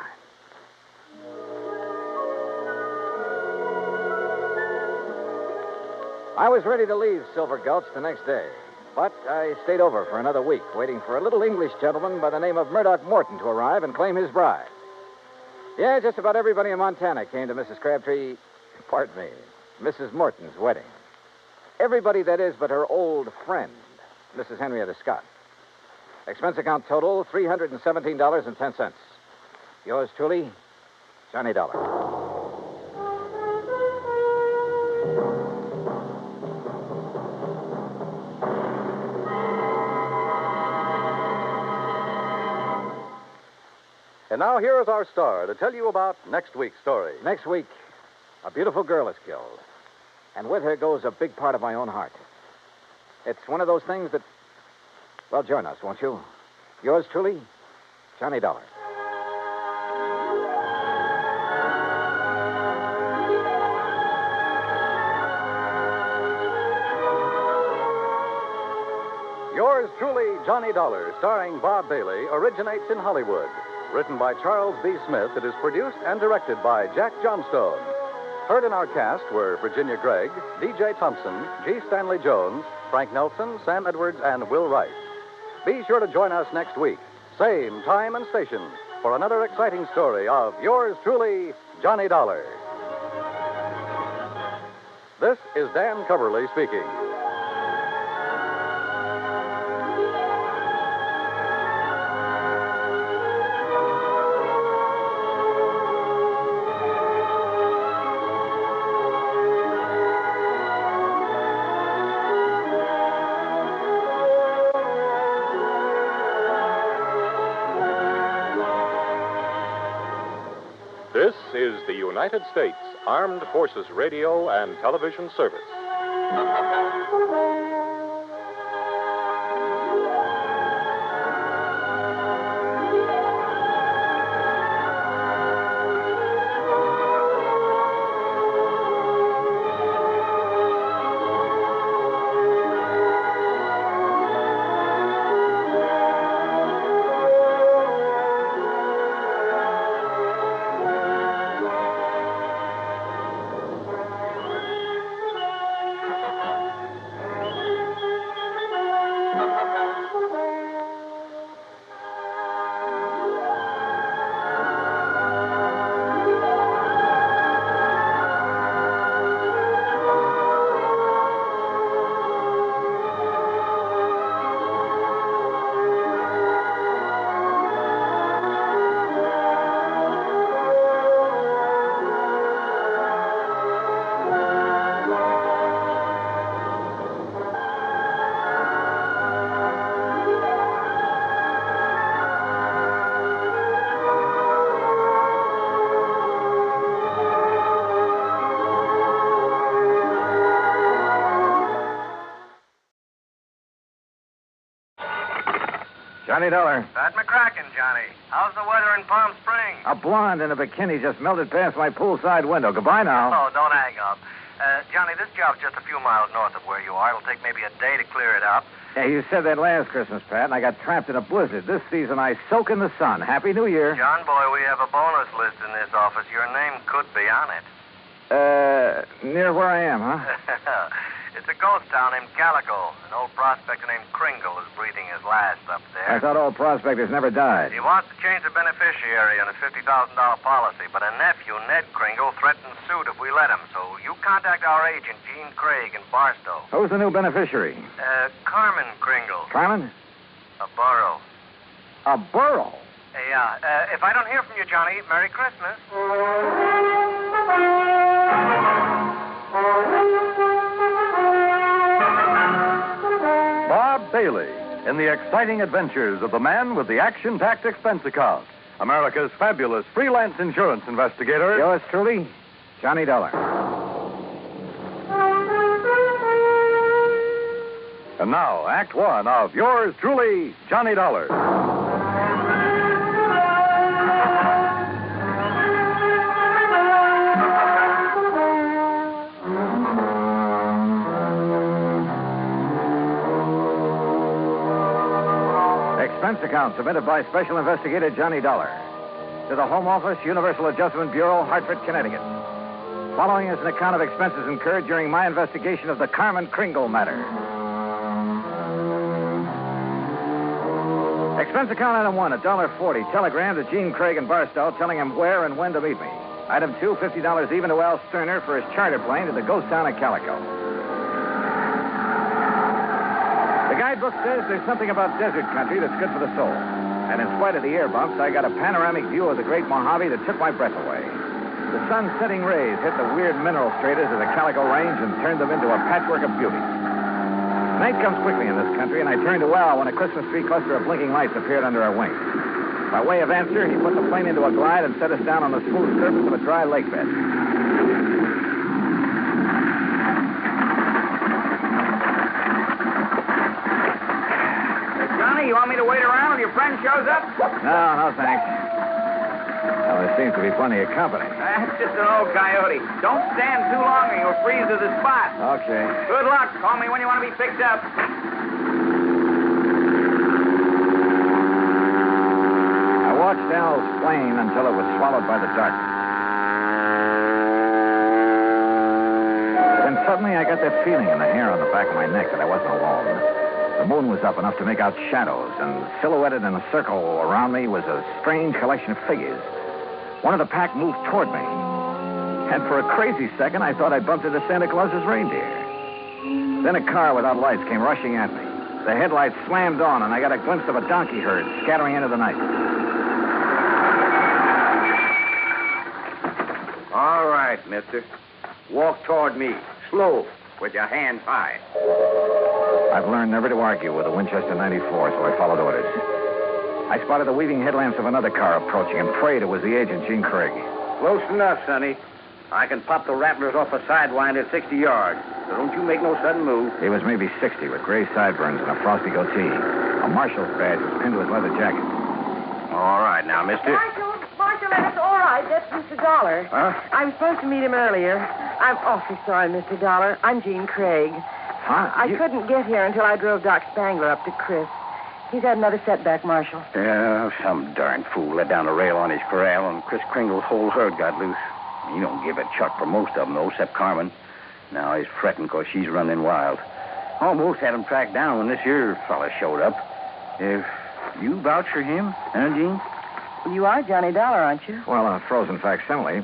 I was ready to leave Silver Gulch the next day, but I stayed over for another week, waiting for a little English gentleman by the name of Murdoch Morton to arrive and claim his bride. Yeah, just about everybody in Montana came to Mrs. Crabtree, pardon me, Mrs. Morton's wedding. Everybody, that is, but her old friend, Mrs. Henrietta Scott. Expense account total, $317.10. Yours truly, Johnny Dollar. And now here is our star to tell you about next week's story. Next week, a beautiful girl is killed. And with her goes a big part of my own heart. It's one of those things that... Well, join us, won't you? Yours truly, Johnny Dollar. Yours truly, Johnny Dollar, starring Bob Bailey, originates in Hollywood. Written by Charles B. Smith, it is produced and directed by Jack Johnstone. Heard in our cast were Virginia Gregg, D.J. Thompson, G. Stanley Jones, Frank Nelson, Sam Edwards, and Will Wright. Be sure to join us next week, same time and station, for another exciting story of yours truly, Johnny Dollar. This is Dan Coverly speaking. This is the United States Armed Forces Radio and Television Service. Johnny Dollar. Pat McCracken, Johnny. How's the weather in Palm Springs? A blonde in a bikini just melted past my poolside window. Goodbye now. Oh, don't hang up. Johnny, this job's just a few miles north of where you are. It'll take maybe a day to clear it up. Yeah, you said that last Christmas, Pat, and I got trapped in a blizzard. This season, I soak in the sun. Happy New Year. John boy, we have a bonus list in this office. Your name could be on it. Near where I am, huh? It's a ghost town named Calico. An old prospector named Kringle is breathing his last up there. I thought old prospectors never died. He wants to change the beneficiary on his $50,000 policy, but a nephew, Ned Kringle, threatened suit if we let him. So you contact our agent, Gene Craig, in Barstow. Who's the new beneficiary? Carmen Kringle. Carmen? A burro. A burro? Yeah. If I don't hear from you, Johnny, Merry Christmas. Bob Bailey in the exciting adventures of the man with the action-packed expense account. America's fabulous freelance insurance investigator. Yours truly, Johnny Dollar. And now, Act One of yours truly, Johnny Dollar. Expense account submitted by Special Investigator Johnny Dollar to the Home Office, Universal Adjustment Bureau, Hartford, Connecticut. Following is an account of expenses incurred during my investigation of the Carmen Kringle matter. Expense account item 1, $1.40. Telegram to Gene Craig in Barstow telling him where and when to meet me. Item 2, $50 even to Al Sterner for his charter plane to the ghost town of Calico. The guidebook says there's something about desert country that's good for the soul. And in spite of the air bumps, I got a panoramic view of the great Mojave that took my breath away. The sun's setting rays hit the weird mineral straters of the Calico Range and turned them into a patchwork of beauty. Night comes quickly in this country, and I turned to Al when a Christmas tree cluster of blinking lights appeared under our wings. By way of answer, he put the plane into a glide and set us down on the smooth surface of a dry lake bed. Johnny, you want me to wait around till your friend shows up? No, thanks. Well, there seems to be plenty of company. That's just an old coyote. Don't stand too long or you'll freeze to the spot. Okay. Good luck. Call me when you want to be picked up. I watched Al's plane until it was swallowed by the darkness. Then suddenly I got that feeling in the hair on the back of my neck that I wasn't alone. The moon was up enough to make out shadows, and silhouetted in a circle around me was a strange collection of figures. One of the pack moved toward me. And for a crazy second, I thought I bumped into Santa Claus's reindeer. Then a car without lights came rushing at me. The headlights slammed on, and I got a glimpse of a donkey herd scattering into the night. All right, mister. Walk toward me. Slow, with your hands high. I've learned never to argue with a Winchester 94, so I followed orders. I spotted the weaving headlamps of another car approaching and prayed it was the agent, Gene Craig. Close enough, Sonny. I can pop the rattlers off a sidewind at 60 yards, so don't you make no sudden move. He was maybe 60 with gray sideburns and a frosty goatee. A marshal's badge was pinned to his leather jacket. All right, now, mister. Marshal, that's all right. That's Mr. Dollar. Huh? I was supposed to meet him earlier. I'm awfully sorry, Mr. Dollar. I'm Jean Craig. Huh? I couldn't get here until I drove Doc Spangler up to Chris. He's had another setback, Marshal. Yeah, some darn fool let down a rail on his corral, and Chris Kringle's whole herd got loose. He don't give a chuck for most of them, though, except Carmen. Now he's fretting because she's running wild. Almost had him tracked down when this here fella showed up. If you vouch for him, huh, Gene? You are Johnny Dollar, aren't you? Well, a frozen facsimile.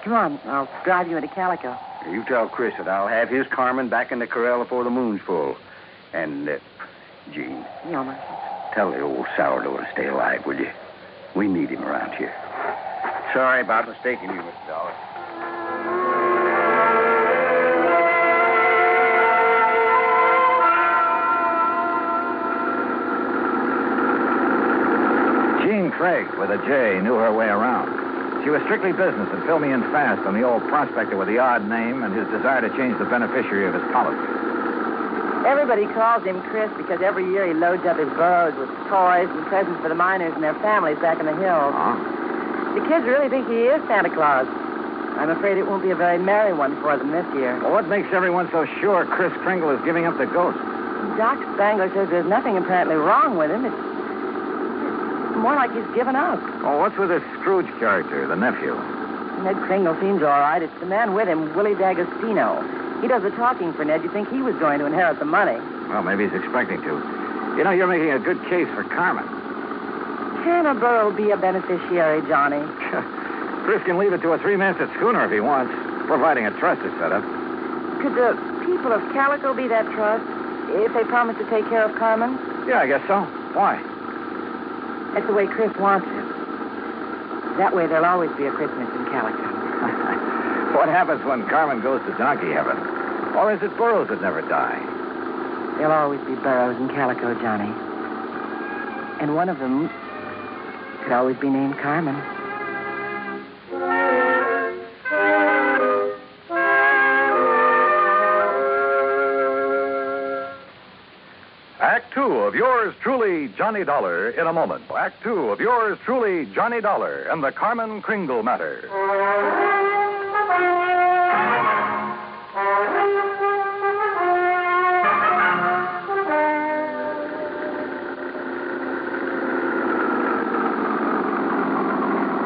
Come on, I'll drive you into Calico. You tell Chris that I'll have his Carmen back in the corral before the moon's full. And, Gene. Yeah, Marshal. Tell the old sourdough to stay alive, will you? We need him around here. Sorry about mistaking you, Mr. Dollar. Jean Craig, with a J, knew her way around. She was strictly business and filled me in fast on the old prospector with the odd name and his desire to change the beneficiary of his policy. Everybody calls him Chris because every year he loads up his burros with toys and presents for the miners and their families back in the hills. Huh? The kids really think he is Santa Claus. I'm afraid it won't be a very merry one for them this year. Well, what makes everyone so sure Chris Kringle is giving up the ghost? Doc Spangler says there's nothing apparently wrong with him. It's more like he's given up. Oh, what's with this Scrooge character, the nephew? Ned Kringle seems all right. It's the man with him, Willie D'Agostino. He does the talking for Ned. You'd think he was going to inherit the money. Well, maybe he's expecting to. You know, you're making a good case for Carmen. Can a burro be a beneficiary, Johnny? Chris can leave it to a three-masted schooner if he wants, providing a trust is set up. Could the people of Calico be that trust if they promise to take care of Carmen? Yeah, I guess so. Why? That's the way Chris wants it. That way there'll always be a Christmas in Calico. What happens when Carmen goes to donkey heaven? Or is it burros that never die? There'll always be burros in Calico, Johnny. And one of them could always be named Carmen. Act two of yours truly, Johnny Dollar, in a moment. Act two of yours truly, Johnny Dollar, and the Carmen Kringle matter.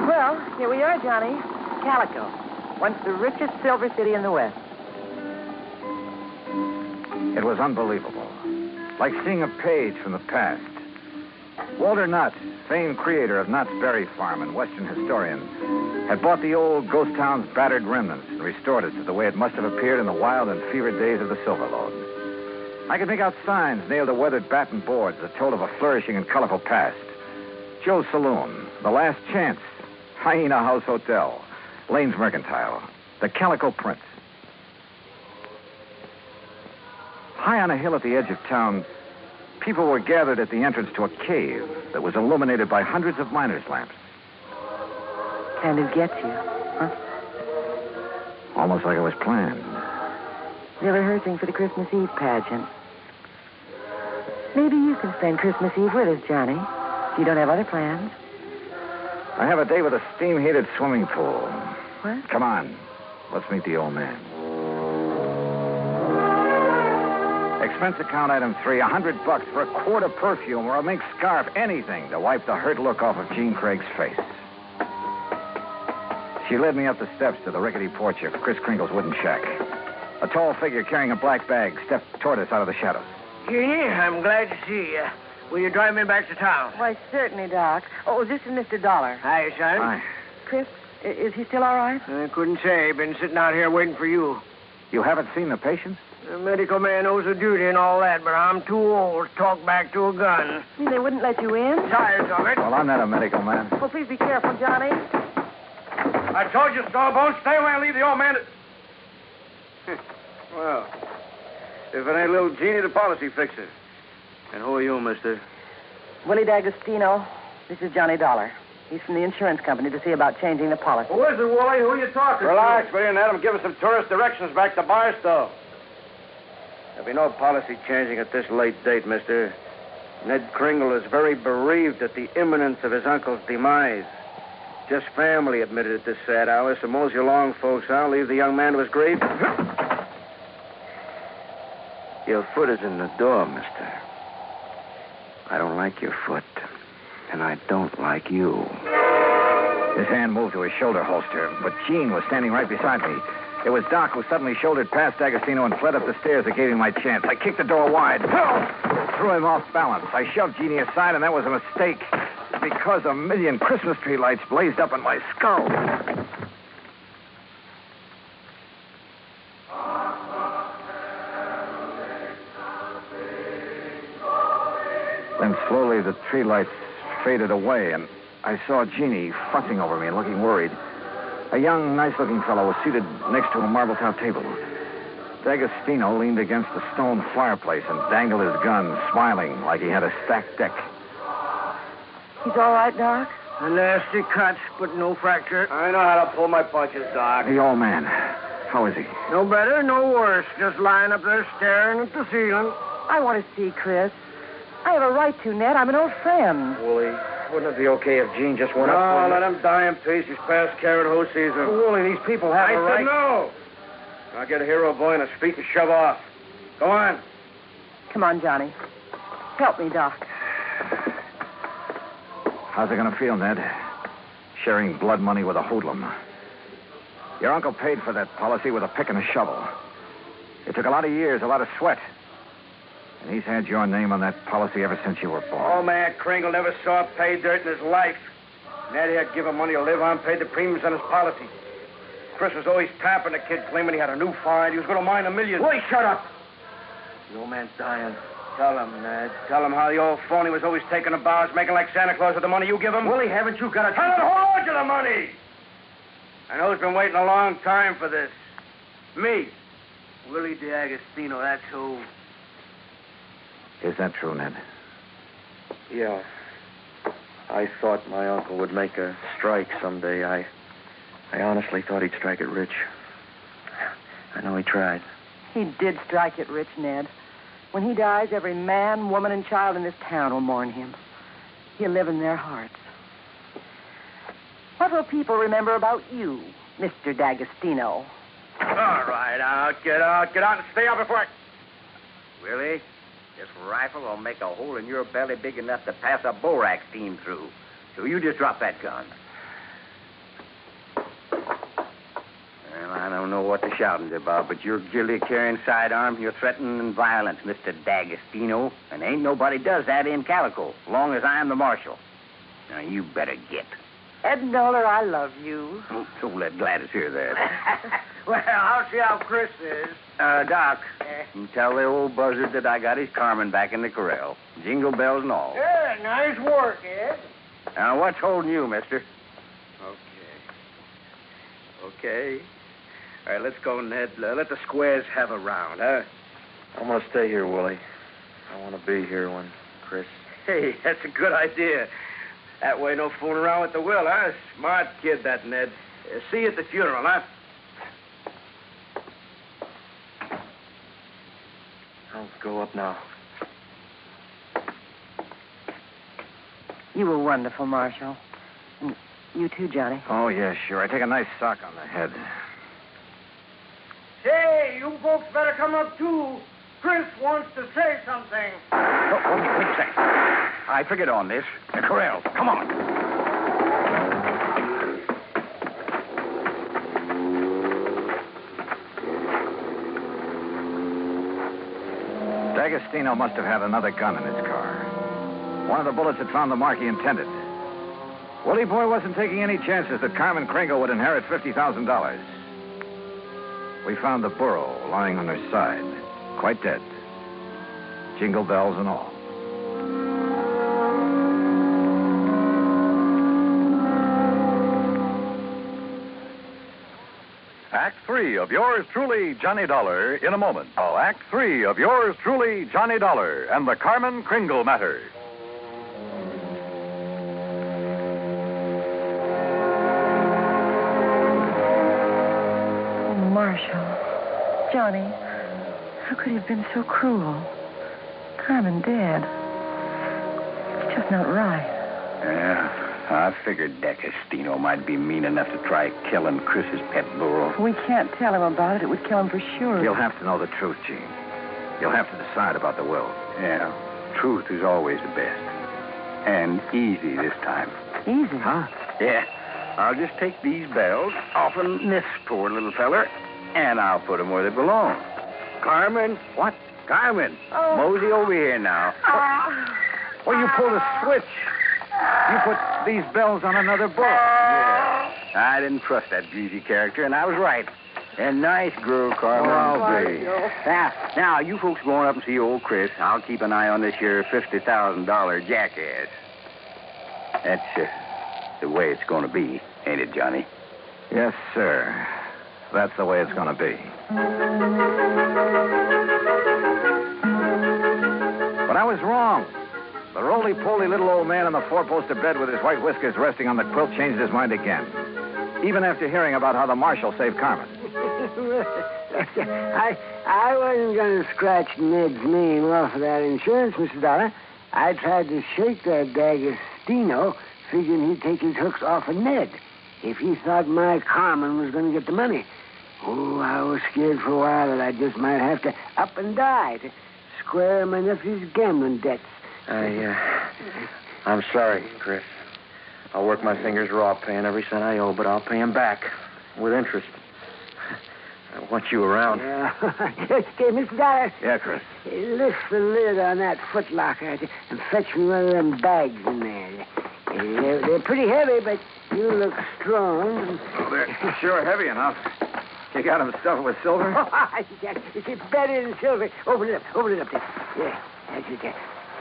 Well, here we are, Johnny. Calico, once the richest silver city in the West. It was unbelievable. Like seeing a page from the past. Walter Knott, famed creator of Knott's Berry Farm and Western historian, had bought the old ghost town's battered remnants and restored it to the way it must have appeared in the wild and fevered days of the Silver Lode. I could make out signs nailed to weathered batten boards that told of a flourishing and colorful past. Joe's Saloon, The Last Chance, Hyena House Hotel, Lane's Mercantile, the Calico Print. High on a hill at the edge of town, people were gathered at the entrance to a cave that was illuminated by hundreds of miners' lamps. Kind of gets you, huh? Almost like it was planned. They're rehearsing for the Christmas Eve pageant. Maybe you can spend Christmas Eve with us, Johnny. If you don't have other plans. I have a day with a steam-heated swimming pool. What? Come on. Let's meet the old man. Expense account item 3, $100 for a quart of perfume or a mink scarf, anything to wipe the hurt look off of Jean Craig's face. She led me up the steps to the rickety porch of Chris Kringle's wooden shack. A tall figure carrying a black bag stepped toward us out of the shadows. Jeannie, I'm glad to see you. Will you drive me back to town? Why, certainly, Doc. Oh, this is Mr. Dollar. Hi, son. Hi. Chris, Is he still all right? I couldn't say. Been sitting out here waiting for you. You haven't seen the patient? The medical man knows the duty and all that, but I'm too old to talk back to a gun. You mean they wouldn't let you in? Tired of it. Well, I'm not a medical man. Well, please be careful, Johnny. I told you, Stallbone, stay away and leave the old man Well, if it ain't little Jeannie, the policy fixer. And who are you, mister? Willie D'Agostino. This is Johnny Dollar. He's from the insurance company to see about changing the policy. Who is it, Wooly? Who are you talking Relax, will you, and let him give us some tourist directions back to Barstow. There'll be no policy changing at this late date, mister. Ned Kringle is very bereaved at the imminence of his uncle's demise. Just family admitted at this sad hour, so mosey along, folks. I'll leave the young man to his grave. Your foot is in the door, mister. I don't like your foot, and I don't like you. His hand moved to his shoulder holster, but Jean was standing right beside me. It was Doc who suddenly shouldered past D'Agostino and fled up the stairs that gave him my chance. I kicked the door wide. Threw him off balance. I shoved Jeannie aside, and that was a mistake. Because a million Christmas tree lights blazed up in my skull. Then slowly the tree lights faded away, and I saw Jeannie fussing over me and looking worried. A young, nice-looking fellow was seated next to a marble-top table. D'Agostino leaned against the stone fireplace and dangled his gun, smiling like he had a stacked deck. He's all right, Doc? A nasty cut, but no fracture. I know how to pull my punches, Doc. The old man. How is he? No better, no worse. Just lying up there staring at the ceiling. I want to see Chris. I have a right to, Ned. I'm an old friend. Wooly, wouldn't it be okay if Jean just went up? No, let him die in peace. He's past care and who sees him. Wooly, these people have a right. I said no. I'll get a hero boy on his feet and shove off. Go on. Come on, Johnny. Help me, Doc. How's it going to feel, Ned? Sharing blood money with a hoodlum. Your uncle paid for that policy with a pick and a shovel. It took a lot of years, a lot of sweat. And he's had your name on that policy ever since you were born. Old man Kringle never saw pay dirt in his life. Ned had given money to live on, paid the premiums on his policy. Chris was always tapping the kid, claiming he had a new find. He was going to mine $1 million. Willie, shut up. The old man's dying. Tell him, Ned. Tell him how the old phony was always taking the bows, making like Santa Claus with the money you give him. Willie, haven't you got a... Tell him who owed you the money? I know he's been waiting a long time for this. Me. Willie D'Agostino, that's who. Is that true, Ned? Yeah. I thought my uncle would make a strike someday. I honestly thought he'd strike it rich. I know he tried. He did strike it rich, Ned. When he dies, every man, woman, and child in this town will mourn him. He'll live in their hearts. What will people remember about you, Mr. D'Agostino? All right, get out and stay out before I... Willie, this rifle will make a hole in your belly big enough to pass a borax team through. So you just drop that gun. Well, I don't know what the shouting's about, but you're guilty of carrying sidearms. You're threatening violence, Mr. D'Agostino. And ain't nobody does that in Calico, as long as I'm the marshal. Now, you better get. Ed Noller, I love you. So let Gladys hear that. Well, I'll see how Chris is. Doc, you tell the old buzzard that I got his Carmen back in the corral. Jingle bells and all. Yeah, nice work, Ed. Now, what's holding you, mister? Okay. All right, let's go, Ned. Let the squares have a round, huh? I'm going to stay here, Willie. I want to be here when Chris... Hey, that's a good idea. That way, no fooling around with the will, huh? Smart kid, that Ned. See you at the funeral, huh? I'll go up now. You were wonderful, Marshal. And you too, Johnny. Oh, yeah, sure. I take a nice sock on the head. Say, you folks better come up, too. Chris wants to say something. Oh, wait a second. I figured on this. The corral. Come on. D'Agostino must have had another gun in his car. One of the bullets had found the mark he intended. Willie Boy wasn't taking any chances that Carmen Kringle would inherit $50,000. We found the burro lying on her side, quite dead. Jingle bells and all. Act 3 of yours truly, Johnny Dollar, in a moment. Oh, Act 3 of yours truly, Johnny Dollar, and the Carmen Kringle matter. Oh, Marshall. Johnny, how could you have been so cruel? Carmen dead. It's just not right. Yeah. I figured D'Agostino might be mean enough to try killing Chris's pet burro. We can't tell him about it. It would kill him for sure. You'll have to know the truth, Gene. You'll have to decide about the will. Yeah, truth is always the best. And easy this time. Easy? Huh? Yeah. I'll just take these bells off of this poor little feller, and I'll put them where they belong. Carmen? What? Carmen. Oh. Mosey over here now. Well, you pulled a switch. You put these bells on another burro. Yeah. I didn't trust that greasy character, and I was right. A nice girl, Carmen. I'll be. Now, you folks go on up and see old Chris. I'll keep an eye on this here $50,000 jackass. That's the way it's going to be, ain't it, Johnny? Yes, sir. That's the way it's going to be. But I was wrong. The roly-poly little old man on the four-poster bed with his white whiskers resting on the quilt changed his mind again. Even after hearing about how the marshal saved Carmen. I wasn't going to scratch Ned's name off of that insurance, Mr. Dollar. I tried to shake that D'Agostino, figuring he'd take his hooks off of Ned if he thought my Carmen was going to get the money. Oh, I was scared for a while that I just might have to up and die to square my nephew's gambling debts. I'm sorry, Chris. I'll work my fingers raw paying every cent I owe, but I'll pay him back with interest. I want you around. Yeah. Okay, Mr. Dollar. Yeah, Chris. Lift the lid on that footlocker and fetch me one of them bags in there. They're pretty heavy, but you look strong. Oh, they're sure heavy enough. You got them stuffed with silver? It's better than silver. Open it up there. Yeah, that's it.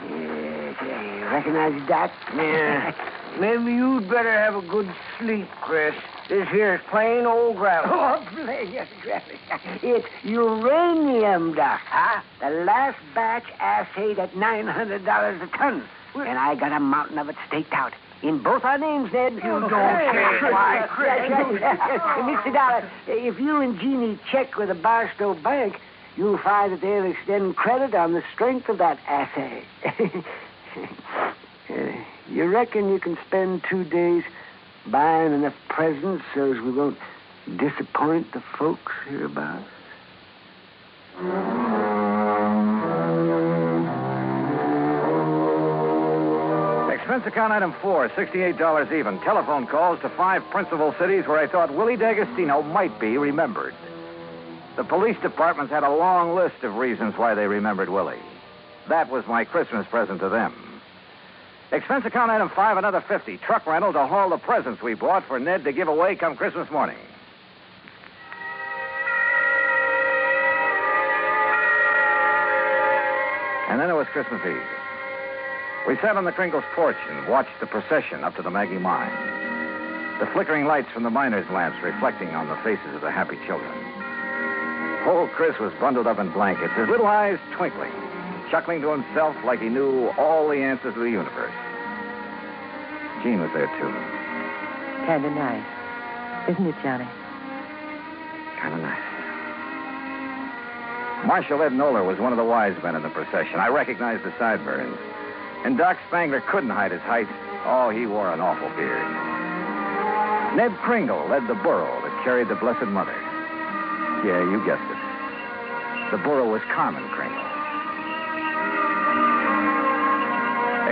You recognize the Doc? Yeah. Maybe you'd better have a good sleep, Chris. This here is plain old gravel. Oh, plain gravel. It's uranium, Doc. Huh? The last batch assayed at $900 a ton. And I got a mountain of it staked out. In both our names, Ned. You don't say why, Chris. Mr. Dollar, if you and Jeannie check with the Barstow Bank, you'll find that they'll extend credit on the strength of that assay. You reckon you can spend 2 days buying enough presents so as we won't disappoint the folks hereabouts? Expense account item 4, $68 even. Telephone calls to 5 principal cities where I thought Willie D'Agostino might be remembered. The police departments had a long list of reasons why they remembered Willie. That was my Christmas present to them. Expense account item 5, another $50. Truck rental to haul the presents we bought for Ned to give away come Christmas morning. And then it was Christmas Eve. We sat on the Kringle's porch and watched the procession up to the Maggie mine. The flickering lights from the miners' lamps reflecting on the faces of the happy children. Old Chris was bundled up in blankets, his little eyes twinkling, chuckling to himself like he knew all the answers to the universe. Jean was there, too. Kind of nice. Isn't it, Johnny? Kind of nice. Marshal Ed Noller was one of the wise men in the procession. I recognized the sideburns. And Doc Spangler couldn't hide his height. Oh, he wore an awful beard. Ned Kringle led the burro that carried the Blessed Mother. Yeah, you guessed it. The burro was Carmen Kringle.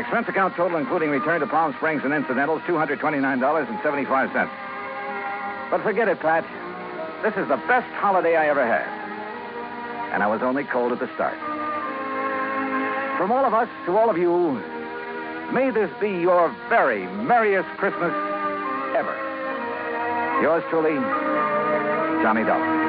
Expense account total, including return to Palm Springs and incidentals, $229.75. But forget it, Pat. This is the best holiday I ever had. And I was only cold at the start. From all of us to all of you, May this be your very merriest Christmas ever. Yours truly, Johnny Dollar.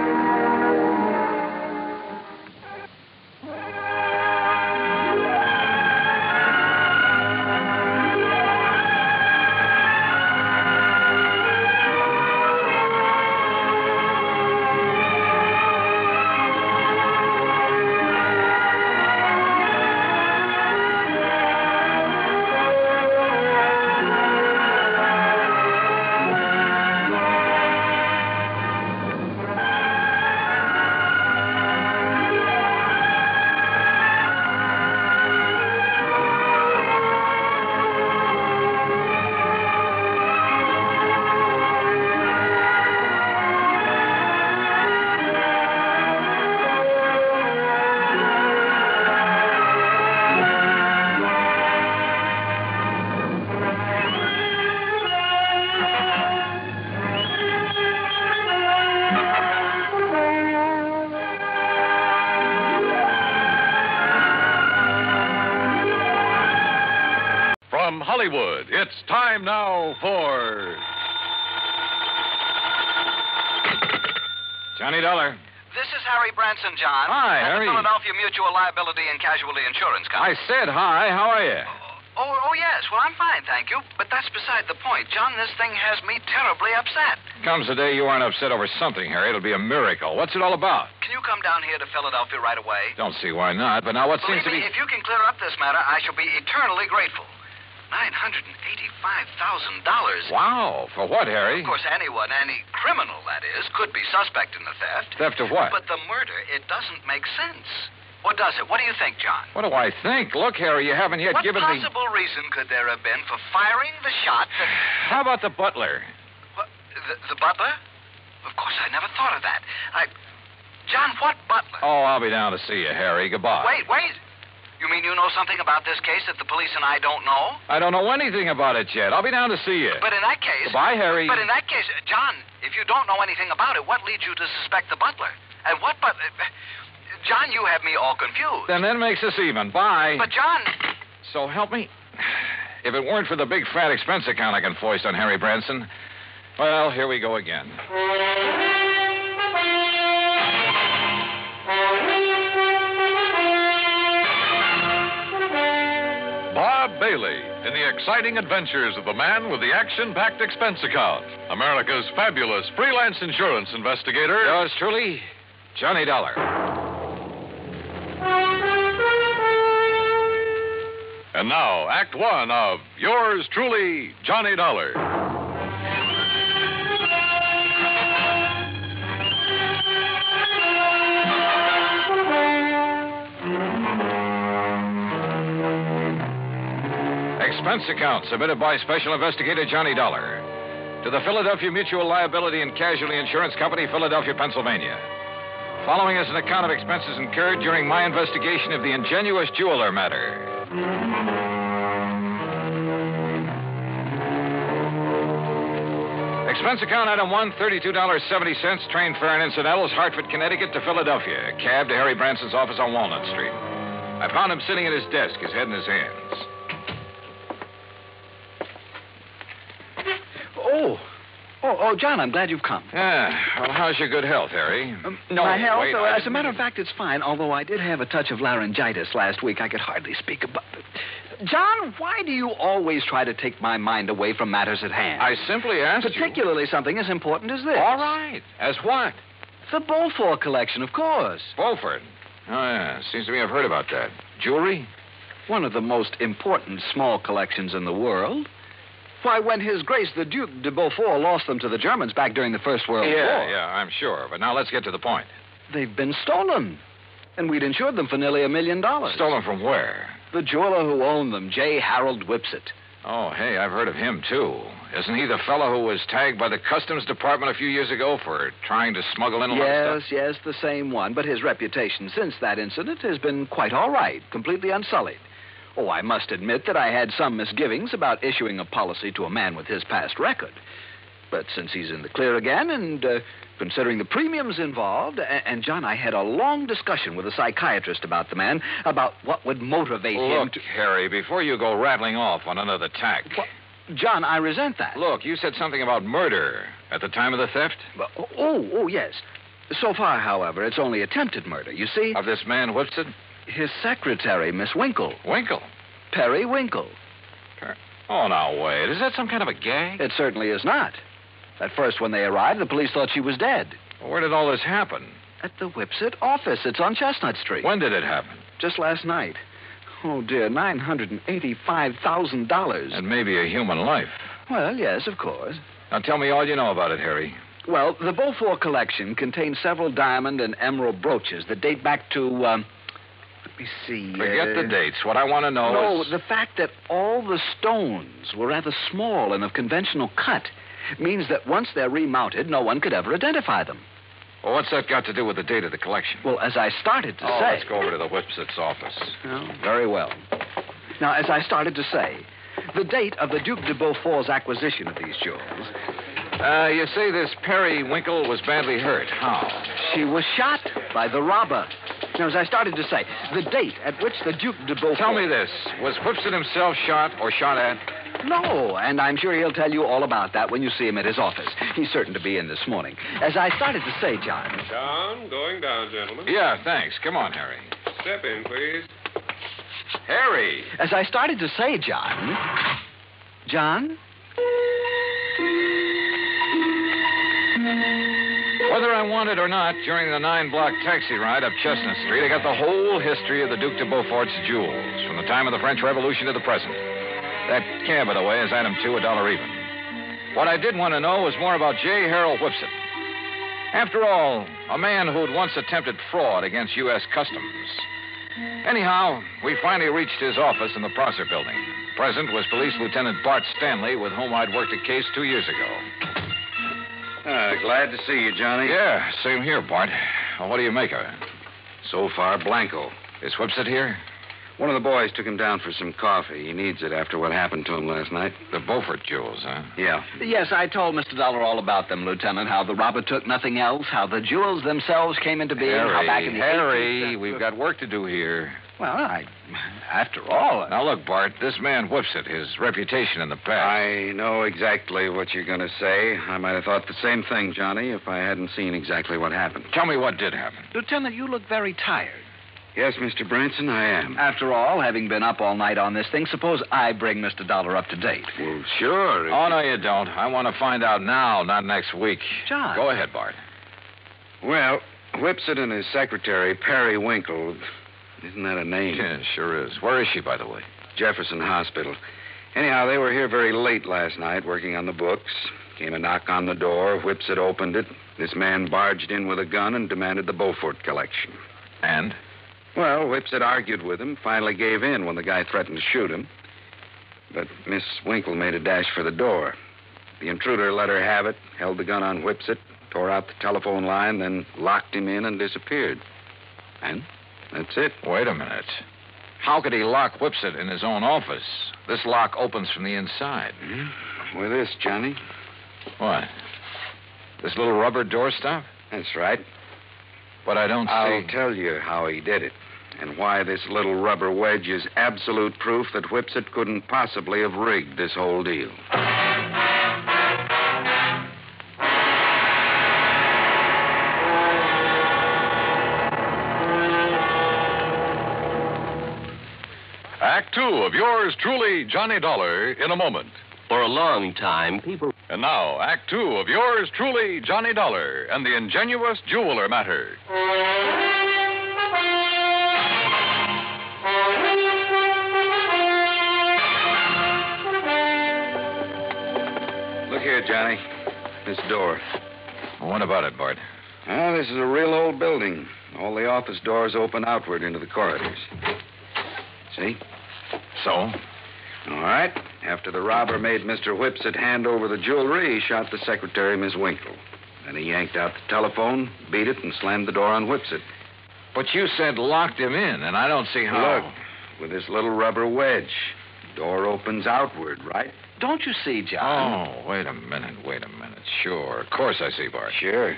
From Hollywood, it's time now for... Johnny Dollar. This is Harry Branson, John. Hi, at Harry. the Philadelphia Mutual Liability and Casualty Insurance I Company. said hi. How are you? Oh, yes. Well, I'm fine, thank you. But that's beside the point. John, this thing has me terribly upset. Comes the day you aren't upset over something, Harry. It'll be a miracle. What's it all about? Can you come down here to Philadelphia right away? Don't see why not. But now what Believe seems to me, be... if you can clear up this matter, I shall be eternally grateful. $985,000. Wow. For what, Harry? Of course, anyone, any criminal, that is, could be suspect in the theft. Theft of what? But the murder, it doesn't make sense. What does it? What do you think, John? What do I think? Look, Harry, you haven't yet given me... What possible reason could there have been for firing the shot that... How about the butler? What, the butler? Of course, I never thought of that. John, what butler? Oh, I'll be down to see you, Harry. Goodbye. Wait. You mean you know something about this case that the police and I don't know? I don't know anything about it yet. I'll be down to see you. But in that case... Goodbye, Harry. But in that case, John, if you don't know anything about it, what leads you to suspect the butler? And what butler... John, you have me all confused. Then that makes us even. Bye. But, John... So help me. If it weren't for the big fat expense account I can foist on Harry Branson, well, here we go again. Bob Bailey in the exciting adventures of the man with the action-packed expense account. America's fabulous freelance insurance investigator. Yours truly, Johnny Dollar. And now, Act One of Yours Truly, Johnny Dollar. Expense account submitted by Special Investigator Johnny Dollar to the Philadelphia Mutual Liability and Casualty Insurance Company, Philadelphia, Pennsylvania. Following is an account of expenses incurred during my investigation of the Ingenuous jeweler matter. Expense account item 1, $32.70, train fare and incidentals, Hartford, Connecticut to Philadelphia. Cab to Harry Branson's office on Walnut Street. I found him sitting at his desk, his head in his hands. Oh, John, I'm glad you've come. Yeah. Well, how's your good health, Harry? My health? wait, As a matter of fact, it's fine, although I did have a touch of laryngitis last week. I could hardly speak about it. John, why do you always try to take my mind away from matters at hand? I simply asked Particularly something as important as this. All right. As what? The Beaufort collection, of course. Beaufort? Oh, yeah. Seems to me I've heard about that. Jewelry? One of the most important small collections in the world. Why, when His Grace the Duke de Beaufort lost them to the Germans back during the First World War. Yeah, I'm sure. But now let's get to the point. They've been stolen. And we'd insured them for nearly $1 million. Stolen from where? The jeweler who owned them, J. Harold Whipsett. Oh, hey, I've heard of him, too. Isn't he the fellow who was tagged by the Customs Department a few years ago for trying to smuggle in a lot of stuff? Yes, the same one. But his reputation since that incident has been quite all right, completely unsullied. Oh, I must admit that I had some misgivings about issuing a policy to a man with his past record. But since he's in the clear again and considering the premiums involved. And John, I had a long discussion with a psychiatrist about the man, about what would motivate him Look, Harry, before you go rattling off on another tack. John, I resent that. Look, you said something about murder at the time of the theft? Oh, yes. So far, however, it's only attempted murder, you see? Of this man Whipsit? His secretary, Miss Winkle. Winkle? Perry Winkle. Oh, now, wait. Is that some kind of a gag? It certainly is not. At first, when they arrived, the police thought she was dead. Well, where did all this happen? At the Whipsit office. It's on Chestnut Street. When did it happen? Just last night. Oh, dear, $985,000. And maybe a human life. Well, yes, of course. Now, tell me all you know about it, Harry. Well, the Beaufort collection contains several diamond and emerald brooches that date back to, let me see. Forget the dates. What I want to know is... No, the fact that all the stones were rather small and of conventional cut means that once they're remounted, no one could ever identify them. Well, what's that got to do with the date of the collection? Well, as I started to say... let's go over to the Whipsit's office. Oh, very well. Now, as I started to say, the date of the Duc de Beaufort's acquisition of these jewels... you say this Perry Winkle was badly hurt. How? She was shot by the robber. Now, as I started to say, the date at which the Duc de Beaufort... Tell me this. Was Whipsit himself shot or shot at? No, and I'm sure he'll tell you all about that when you see him at his office. He's certain to be in this morning. As I started to say, John... John, going down, gentlemen. Yeah, thanks. Come on, Harry. Step in, please. Harry! As I started to say, John... John? Whether I want it or not, during the 9-block taxi ride up Chestnut Street, I got the whole history of the Duc de Beaufort's jewels, from the time of the French Revolution to the present. That cab, by the way, is item 2, $1 even. What I did want to know was more about J. Harold Whipsit. After all, a man who'd once attempted fraud against U.S. Customs. Anyhow, we finally reached his office in the Prosser building. Present was Police Lieutenant Bart Stanley, with whom I'd worked a case 2 years ago. Glad to see you, Johnny. Yeah, same here, Bart. Well, what do you make of it? So far, blanco. Is Whipsit here? One of the boys took him down for some coffee. He needs it after what happened to him last night. The Beaufort jewels, huh? Yeah. Yes, I told Mr. Dollar all about them, Lieutenant. How the robber took nothing else, how the jewels themselves came into being, how back in the Harry, we've got work to do here. Well, after all... Now, look, Bart, this man Whipsit, his reputation in the past... I know exactly what you're going to say. I might have thought the same thing, Johnny, if I hadn't seen exactly what happened. Tell me what did happen. Lieutenant, you look very tired. Yes, Mr. Branson, I am. After all, having been up all night on this thing, suppose I bring Mr. Dollar up to date. Well, sure. Oh, no, you don't. I want to find out now, not next week. John. Go ahead, Bart. Well, Whipsit and his secretary, Perry Winkle... Isn't that a name? Yeah, sure is. Where is she, by the way? Jefferson Hospital. Anyhow, they were here very late last night working on the books. Came a knock on the door. Whipsit opened it. This man barged in with a gun and demanded the Beaufort collection. And? Well, Whipsit argued with him, finally gave in when the guy threatened to shoot him. But Miss Winkle made a dash for the door. The intruder let her have it, held the gun on Whipsit, tore out the telephone line, then locked him in and disappeared. And that's it. Wait a minute. How could he lock Whipsit in his own office? This lock opens from the inside. With this, Johnny. What? This little rubber doorstop? That's right. But I don't see... I'll tell you how he did it, and why this little rubber wedge is absolute proof that Whipsit couldn't possibly have rigged this whole deal. Act 2 of yours truly, Johnny Dollar, in a moment. For a long time, people... And now, Act 2 of yours truly, Johnny Dollar, and the Ingenuous Jeweler Matter. Look here, Johnny. This door. What about it, Bart? Well, this is a real old building. All the office doors open outward into the corridors. See? So? All right. After the robber made Mr. Whipsit hand over the jewelry, he shot the secretary, Miss Winkle. Then he yanked out the telephone, beat it, and slammed the door on Whipsit. But you said locked him in, and I don't see how... Look, with this little rubber wedge, the door opens outward, right? Don't you see, John? Oh, wait a minute. Sure. Of course I see, Bart. Sure.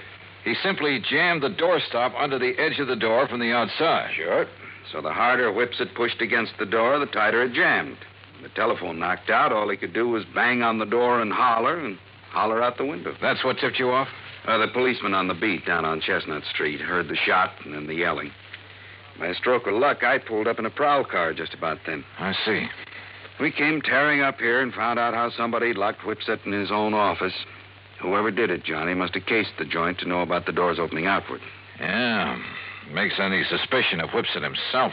He simply jammed the doorstop under the edge of the door from the outside. Sure. So the harder Whipsit pushed against the door, the tighter it jammed. The telephone knocked out. All he could do was bang on the door and holler out the window. That's what tipped you off? The policeman on the beat down on Chestnut Street heard the shot and then the yelling. By a stroke of luck, I pulled up in a prowl car just about then. I see. We came tearing up here and found out how somebody locked Whipsit in his own office. Whoever did it, Johnny, must have cased the joint to know about the doors opening outward. Yeah. Makes any suspicion of Whipsit himself.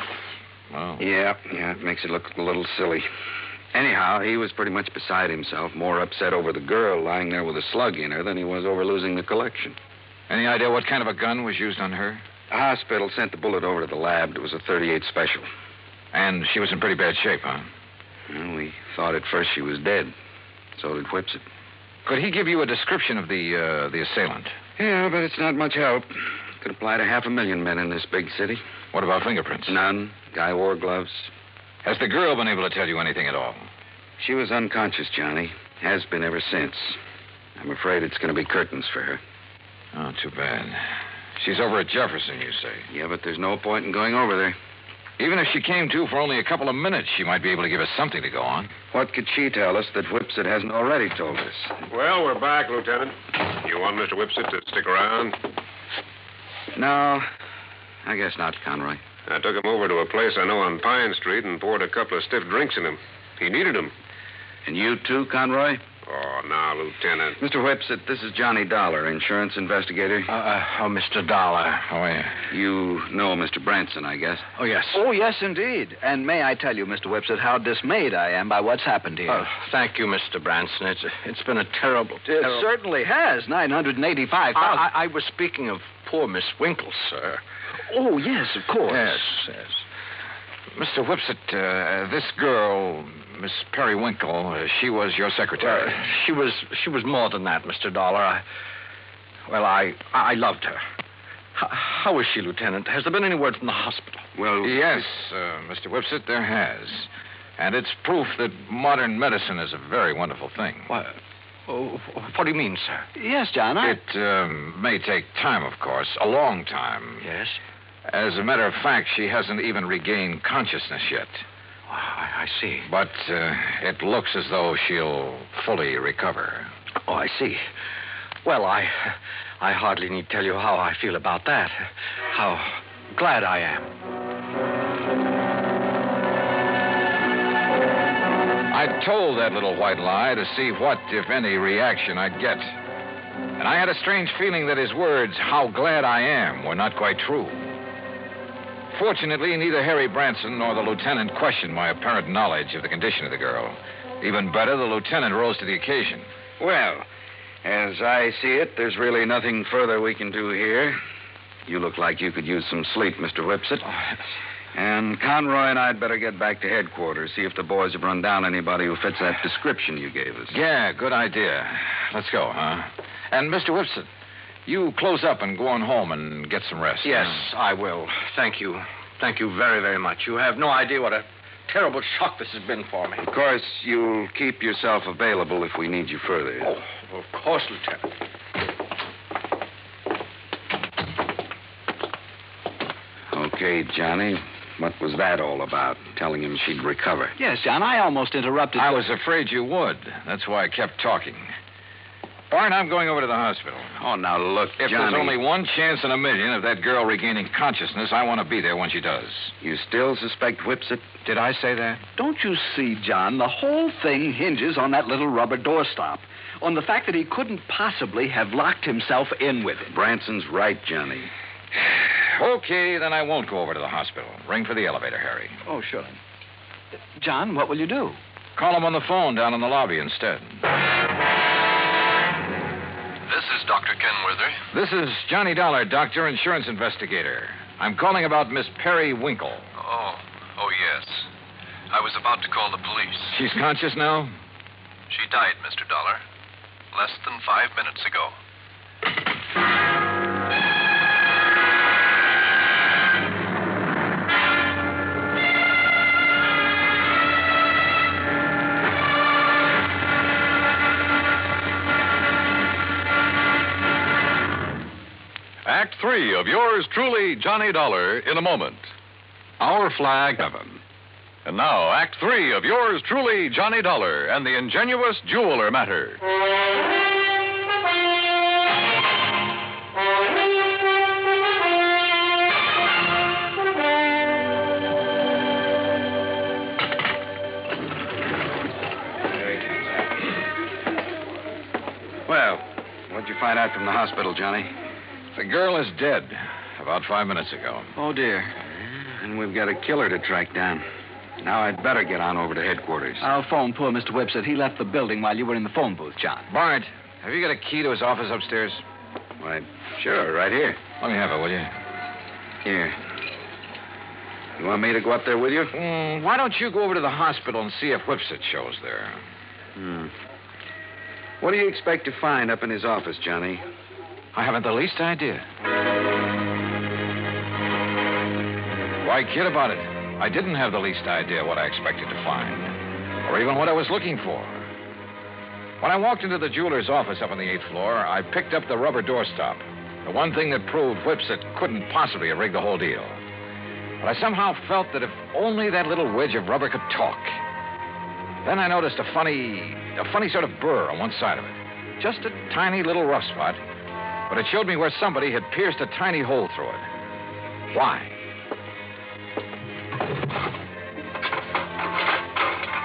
Well. Yeah, it makes it look a little silly. Anyhow, he was pretty much beside himself, more upset over the girl lying there with a slug in her than he was over losing the collection. Any idea what kind of a gun was used on her? The hospital sent the bullet over to the lab. It was a .38 special. And she was in pretty bad shape, huh? Well, we thought at first she was dead. So did Whipsit. Could he give you a description of the assailant? Yeah, but it's not much help. Could apply to 500,000 men in this big city. What about fingerprints? None. Guy wore gloves. Has the girl been able to tell you anything at all? She was unconscious, Johnny. Has been ever since. I'm afraid it's going to be curtains for her. Oh, too bad. She's over at Jefferson, you say? Yeah, but there's no point in going over there. Even if she came to for only a couple of minutes, she might be able to give us something to go on. What could she tell us that Whipsit hasn't already told us? Well, we're back, Lieutenant. You want Mr. Whipsit to stick around? No, I guess not, Conroy. I took him over to a place I know on Pine Street and poured a couple of stiff drinks in him. He needed them. And you too, Conroy? Oh, now, Lieutenant. Mr. Whipsit, this is Johnny Dollar, insurance investigator. Mr. Dollar. How are you? You know Mr. Branson, I guess. Oh, yes. Oh, yes, indeed. And may I tell you, Mr. Whipsit, how dismayed I am by what's happened here. Thank you, Mr. Branson. It's been a terrible... It certainly has. $985,000. I was speaking of poor Miss Winkle, sir. Oh, yes, of course. Yes. Mr. Whipsit, this girl, Miss Periwinkle, she was your secretary. She was more than that, Mr. Dollar. I loved her. How is she, Lieutenant? Has there been any word from the hospital? Well, yes, Mr. Whipsit, there has. And it's proof that modern medicine is a very wonderful thing. What do you mean, sir? Yes, John, It may take time, of course, a long time. Yes? As a matter of fact, she hasn't even regained consciousness yet. I see. But it looks as though she'll fully recover. Oh, I see. Well, I hardly need tell you how I feel about that. How glad I am. I told that little white lie to see what, if any, reaction I'd get. And I had a strange feeling that his words, how glad I am, were not quite true. Fortunately, neither Harry Branson nor the lieutenant questioned my apparent knowledge of the condition of the girl. Even better, the lieutenant rose to the occasion. Well, as I see it, there's really nothing further we can do here. You look like you could use some sleep, Mr. Whipsit. And Conroy and I'd better get back to headquarters, see if the boys have run down anybody who fits that description you gave us. Yeah, good idea. Let's go, huh? And Mr. Whipsit, you close up and go on home and get some rest. Yes, I will. Thank you. Thank you very, very much. You have no idea what a terrible shock this has been for me. Of course, you'll keep yourself available if we need you further. Oh, of course, Lieutenant. Okay, Johnny. What was that all about? Telling him she'd recover. Yes, John, I almost interrupted. I was afraid you would. That's why I kept talking. Barron, I'm going over to the hospital. Oh, now look, If Johnny. there's only one chance in a million of that girl regaining consciousness, I want to be there when she does. You still suspect Whipsit? Did I say that? Don't you see, John, the whole thing hinges on that little rubber doorstop. On the fact that he couldn't possibly have locked himself in with it. Branson's right, Johnny. Okay, then I won't go over to the hospital. Ring for the elevator, Harry. Oh, sure. John, what will you do? Call him on the phone down in the lobby instead. This is Dr. Kenworthy. This is Johnny Dollar, doctor, insurance investigator. I'm calling about Miss Periwinkle. Oh, yes. I was about to call the police. She's conscious now? She died, Mr. Dollar, less than 5 minutes ago. Act 3 of yours truly, Johnny Dollar, in a moment. Our flag, heaven. And now, Act 3 of yours truly, Johnny Dollar, and the Ingenuous Jeweler Matter. Well, what'd you find out from the hospital, Johnny? The girl is dead about 5 minutes ago. Oh, dear. And we've got a killer to track down. Now I'd better get on over to headquarters. I'll phone poor Mr. Whipsett. He left the building while you were in the phone booth, John. Bart, have you got a key to his office upstairs? Why, sure, right here. Let me have it, will you? Here. You want me to go up there with you? Why don't you go over to the hospital and see if Whipsett shows there? What do you expect to find up in his office, Johnny? I haven't the least idea. Why kid about it? I didn't have the least idea what I expected to find, or even what I was looking for. When I walked into the jeweler's office up on the 8th floor, I picked up the rubber doorstop, the one thing that proved Whipsett couldn't possibly have rigged the whole deal. But I somehow felt that if only that little wedge of rubber could talk. Then I noticed a funny sort of burr on one side of it. Just a tiny little rough spot, but it showed me where somebody had pierced a tiny hole through it. Why?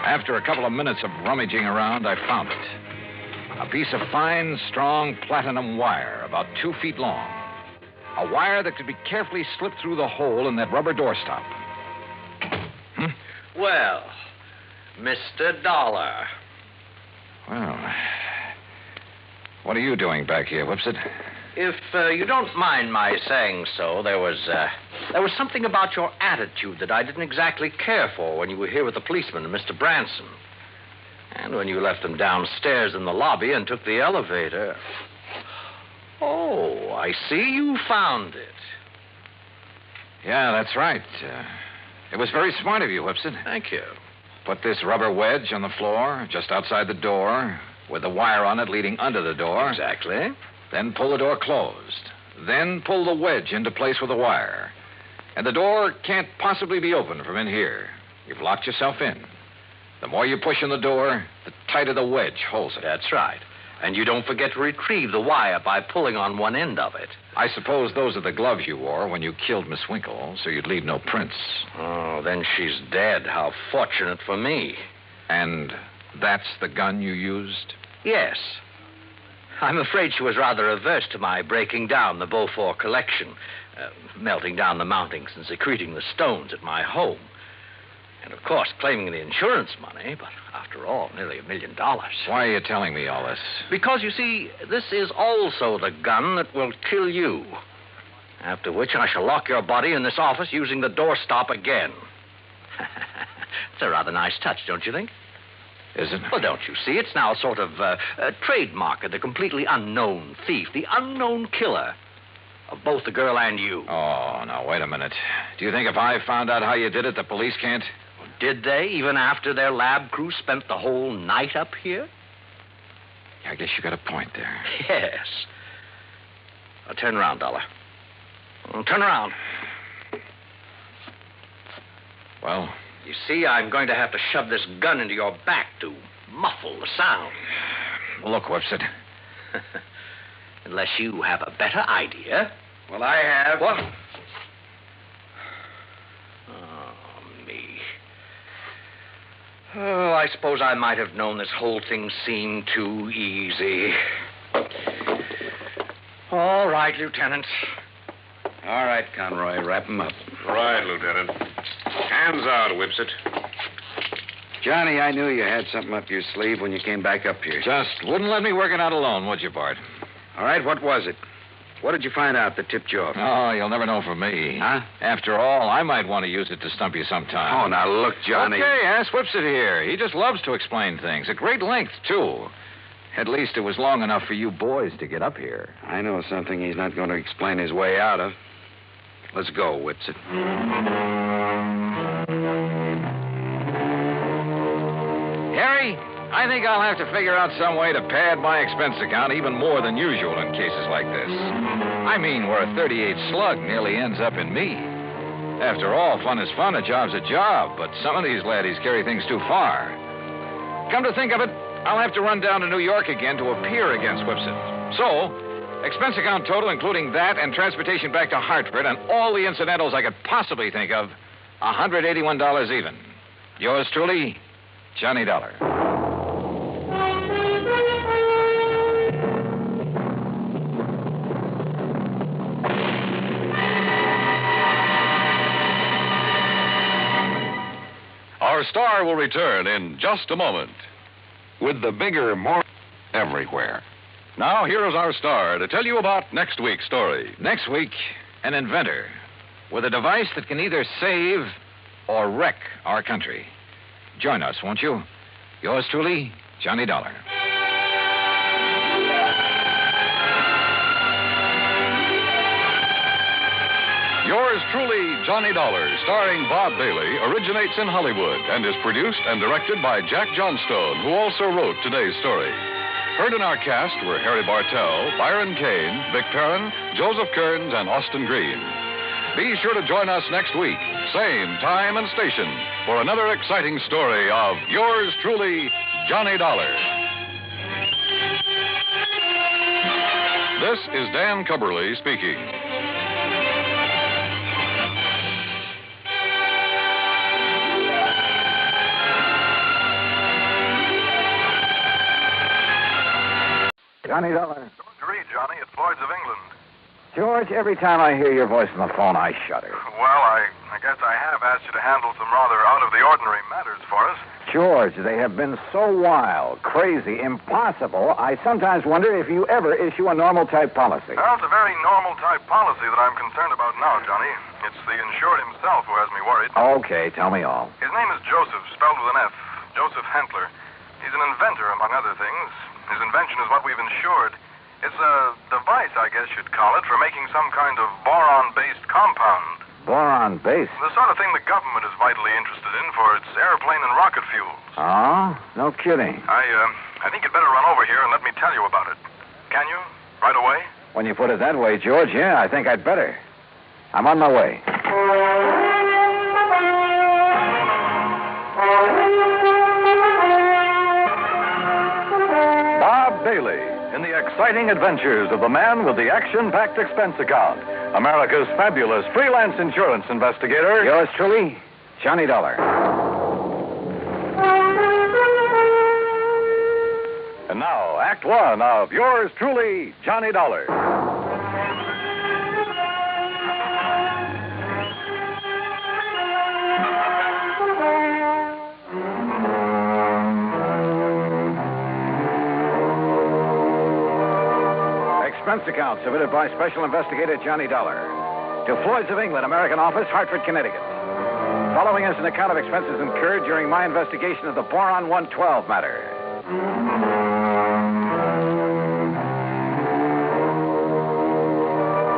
After a couple of minutes of rummaging around, I found it. A piece of fine, strong platinum wire, about 2 feet long. A wire that could be carefully slipped through the hole in that rubber doorstop. Well, Mr. Dollar. Well, what are you doing back here, Whipsett? If you don't mind my saying so, there was something about your attitude that I didn't exactly care for when you were here with the policeman and Mr. Branson. And when you left them downstairs in the lobby and took the elevator. Oh, I see you found it. Yeah, that's right. It was very smart of you, Whipsett. Thank you. Put this rubber wedge on the floor, just outside the door, with the wire on it leading under the door. Exactly. Then pull the door closed. Then pull the wedge into place with the wire. And the door can't possibly be opened from in here. You've locked yourself in. The more you push on the door, the tighter the wedge holds it. That's right. And you don't forget to retrieve the wire by pulling on one end of it. I suppose those are the gloves you wore when you killed Miss Winkle, so you'd leave no prints. Oh, then she's dead. How fortunate for me. And that's the gun you used? Yes. I'm afraid she was rather averse to my breaking down the Beaufort collection, melting down the mountings and secreting the stones at my home. And, of course, claiming the insurance money, but after all, nearly $1 million. Why are you telling me all this? Because, you see, this is also the gun that will kill you. After which I shall lock your body in this office using the doorstop again. It's a rather nice touch, don't you think? Is it? Well, don't you see? It's now a sort of a trademark of the completely unknown thief, the unknown killer of both the girl and you. Oh, now, wait a minute. Do you think if I found out how you did it, the police can't? Did they, even after their lab crew spent the whole night up here? I guess you got a point there. Yes. Now, turn around, Dollar. Turn around. Well? You see, I'm going to have to shove this gun into your back to muffle the sound. Look, Whipsett. Unless you have a better idea. Well, I have. What? Oh, me. Oh, I suppose I might have known this whole thing seemed too easy. All right, Lieutenant. All right, Conroy, wrap him up. Right, Lieutenant. Hands out, Whipsett. Johnny, I knew you had something up your sleeve when you came back up here. Just wouldn't let me work it out alone, would you, Bart? All right, what was it? What did you find out that tipped you off? Oh, you'll never know from me. Huh? After all, I might want to use it to stump you sometime. Oh, now look, Johnny. Okay, ask Whipsett here. He just loves to explain things, at great length, too. At least it was long enough for you boys to get up here. I know something he's not going to explain his way out of. Let's go, Whipsett. Harry, I think I'll have to figure out some way to pad my expense account even more than usual in cases like this. I mean, where a 38 slug nearly ends up in me. After all, fun is fun, a job's a job, but some of these laddies carry things too far. Come to think of it, I'll have to run down to New York again to appear against Whipsit. So, expense account total, including that and transportation back to Hartford and all the incidentals I could possibly think of, $181 even. Yours truly, Johnny Dollar. Our star will return in just a moment. With the bigger, more everywhere. Now, here is our star to tell you about next week's story. Next week, an inventor with a device that can either save or wreck our country. Join us, won't you? Yours truly, Johnny Dollar. Yours truly, Johnny Dollar, starring Bob Bailey, originates in Hollywood and is produced and directed by Jack Johnstone, who also wrote today's story. Heard in our cast were Harry Bartell, Byron Kane, Vic Perrin, Joseph Kearns, and Austin Green. Be sure to join us next week, same time and station, for another exciting story of Yours truly, Johnny Dollar. This is Dan Cubberly speaking. Johnny Dollar. George Reed, Johnny, at Floyd's of England. George, every time I hear your voice on the phone, I shudder. Well, I guess I have asked you to handle some rather out-of-the-ordinary matters for us. George, they have been so wild, crazy, impossible, I sometimes wonder if you ever issue a normal-type policy. Well, it's a very normal-type policy that I'm concerned about now, Johnny. It's the insured himself who has me worried. Okay, tell me all. His name is Joseph, spelled with an F. Joseph Hentler. He's an inventor, among other things. His invention is what we've insured. It's a device, I guess you'd call it, for making some kind of boron-based compound. Boron-based? The sort of thing the government is vitally interested in for its airplane and rocket fuels. Oh? No kidding. I think you'd better run over here and let me tell you about it. Can you? Right away? When you put it that way, George, yeah, I think I'd better. I'm on my way. Bob Bailey in the exciting adventures of the man with the action-packed expense account, America's fabulous freelance insurance investigator. Yours truly, Johnny Dollar. And now, Act One of Yours truly, Johnny Dollar. Expense account submitted by Special Investigator Johnny Dollar to Floyd's of England, American Office, Hartford, Connecticut. Following is an account of expenses incurred during my investigation of the Boron 112 matter.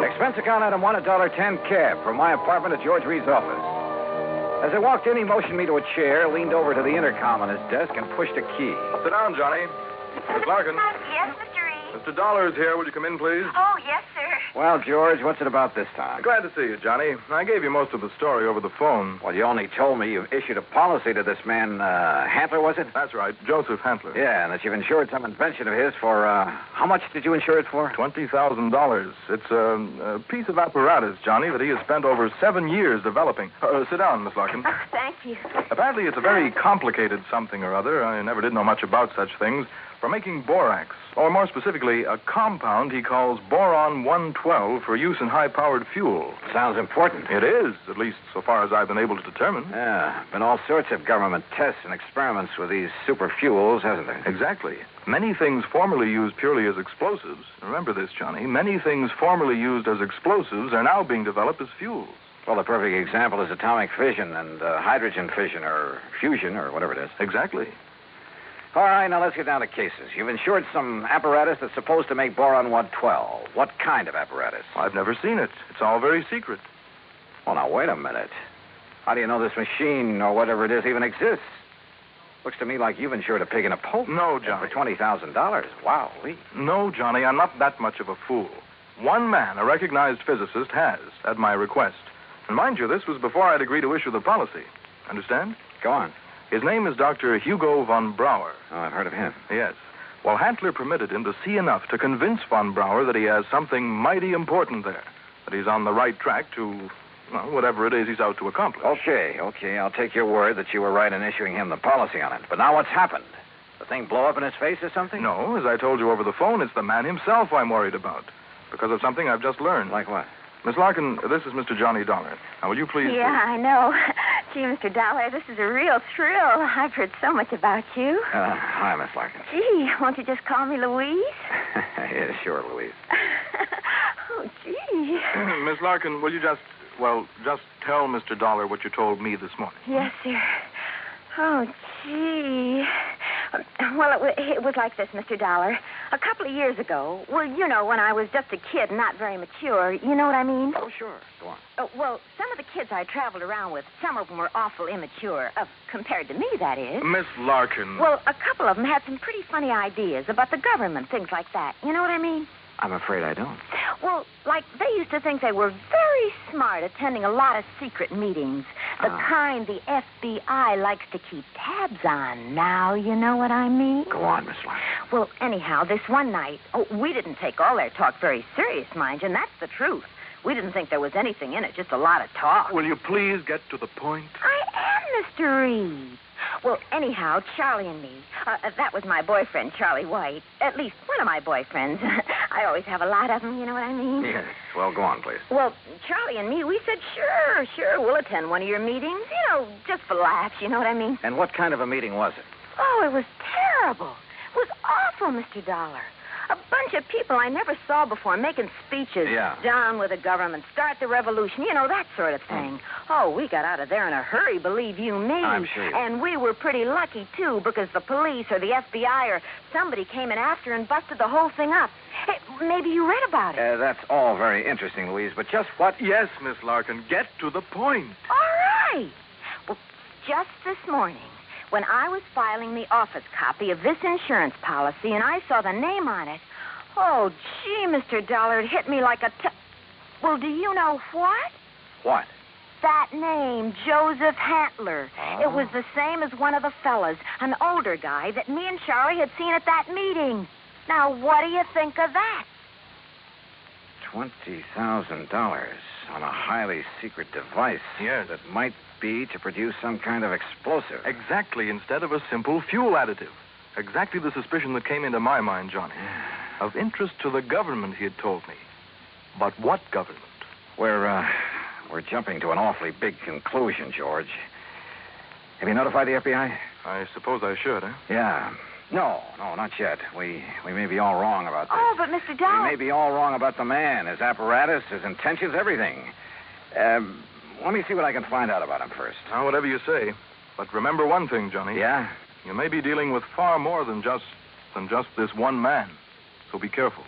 Expense account item 1, $1.10 cab from my apartment to George Reed's office. As I walked in, he motioned me to a chair, leaned over to the intercom on his desk, and pushed a key. Sit down, Johnny. Miss Larkin. Yes, Mr. Reed. Mr. Dollar is here. Will you come in, please? Oh, yes, sir. Well, George, what's it about this time? Glad to see you, Johnny. I gave you most of the story over the phone. Well, you only told me you've issued a policy to this man, Hantler, was it? That's right, Joseph Hentler. Yeah, and that you've insured some invention of his for, how much did you insure it for? $20,000. It's a piece of apparatus, Johnny, that he has spent over 7 years developing. Sit down, Miss Larkin. Oh, thank you. Apparently, it's a very complicated something or other. I never did know much about such things. For making borax, or more specifically, a compound he calls Boron 112 for use in high-powered fuel. Sounds important. It is, at least so far as I've been able to determine. Yeah, been all sorts of government tests and experiments with these super fuels, hasn't there? Exactly. Many things formerly used purely as explosives, remember this, Johnny, many things formerly used as explosives are now being developed as fuels. Well, the perfect example is atomic fission and hydrogen fission or fusion or whatever it is. Exactly. All right, now let's get down to cases. You've insured some apparatus that's supposed to make boron 112. What kind of apparatus? I've never seen it. It's all very secret. Well, now, wait a minute. How do you know this machine or whatever it is even exists? Looks to me like you've insured a pig in a poke. No, Johnny. For $20,000. Wow. No, Johnny, I'm not that much of a fool. One man, a recognized physicist, has, at my request. And mind you, this was before I'd agreed to issue the policy. Understand? Go on. His name is Dr. Hugo von Brauer. Oh, I've heard of him. Yes. Well, Hantler permitted him to see enough to convince von Brauer that he has something mighty important there. That he's on the right track to, well, whatever it is he's out to accomplish. Okay. I'll take your word that you were right in issuing him the policy on it. But now what's happened? The thing blow up in his face or something? No, as I told you over the phone, it's the man himself I'm worried about. Because of something I've just learned. Like what? Miss Larkin, this is Mr. Johnny Dollar. Now, will you please... Yeah, I know. Gee, Mr. Dollar, this is a real thrill. I've heard so much about you. Hi, Miss Larkin. Gee, won't you just call me Louise? Yeah, sure, Louise. Oh, gee. Miss Larkin, will you just tell Mr. Dollar what you told me this morning? Yes, sir. Oh, gee. Well, it was like this, Mr. Dollar. A couple of years ago, well, you know, when I was just a kid, not very mature, you know what I mean? Oh, sure. Go on. Well, some of the kids I traveled around with, some of them were awful immature, compared to me, that is. Miss Larkin. Well, a couple of them had some pretty funny ideas about the government, things like that. You know what I mean? I'm afraid I don't. Well, like, they used to think they were very smart attending a lot of secret meetings. The kind the FBI likes to keep tabs on. Now, you know what I mean? Go on, Miss Larkin. Well, anyhow, this one night, we didn't take all their talk very serious, mind you, and that's the truth. We didn't think there was anything in it, just a lot of talk. Will you please get to the point? I am, Mr. Reed. Well, anyhow, Charlie and me, that was my boyfriend, Charlie White. At least one of my boyfriends. I always have a lot of them, you know what I mean? Yes. Well, go on, please. Well, Charlie and me, we said, sure, we'll attend one of your meetings. You know, just for laughs, you know what I mean? And what kind of a meeting was it? Oh, it was terrible. It was awful, Mr. Dollar. A bunch of people I never saw before making speeches. Yeah. Down with the government, start the revolution, you know, that sort of thing. Oh, we got out of there in a hurry, believe you me. I'm sure. And we were pretty lucky, too, because the police or the FBI or somebody came in after and busted the whole thing up. Hey, maybe you read about it. That's all very interesting, Louise, but just what... Yes, Miss Larkin, get to the point. All right. Well, just this morning, when I was filing the office copy of this insurance policy and I saw the name on it, oh, gee, Mr. Dollar, it hit me like a... Well, do you know what? What? That name, Joseph Hantler. Oh. It was the same as one of the fellas, an older guy that me and Charlie had seen at that meeting. Now, what do you think of that? $20,000 on a highly secret device. Yes. That might be to produce some kind of explosive. Exactly, instead of a simple fuel additive. Exactly the suspicion that came into my mind, Johnny. Of interest to the government, he had told me. But what government? We're jumping to an awfully big conclusion, George. Have you notified the FBI? I suppose I should, eh? Yeah. No, not yet. We may be all wrong about this. Oh, but Mr. Dollar... We may be all wrong about the man, his apparatus, his intentions, everything. Let me see what I can find out about him first. Now, whatever you say. But remember one thing, Johnny. Yeah? You may be dealing with far more than just this one man. So be careful.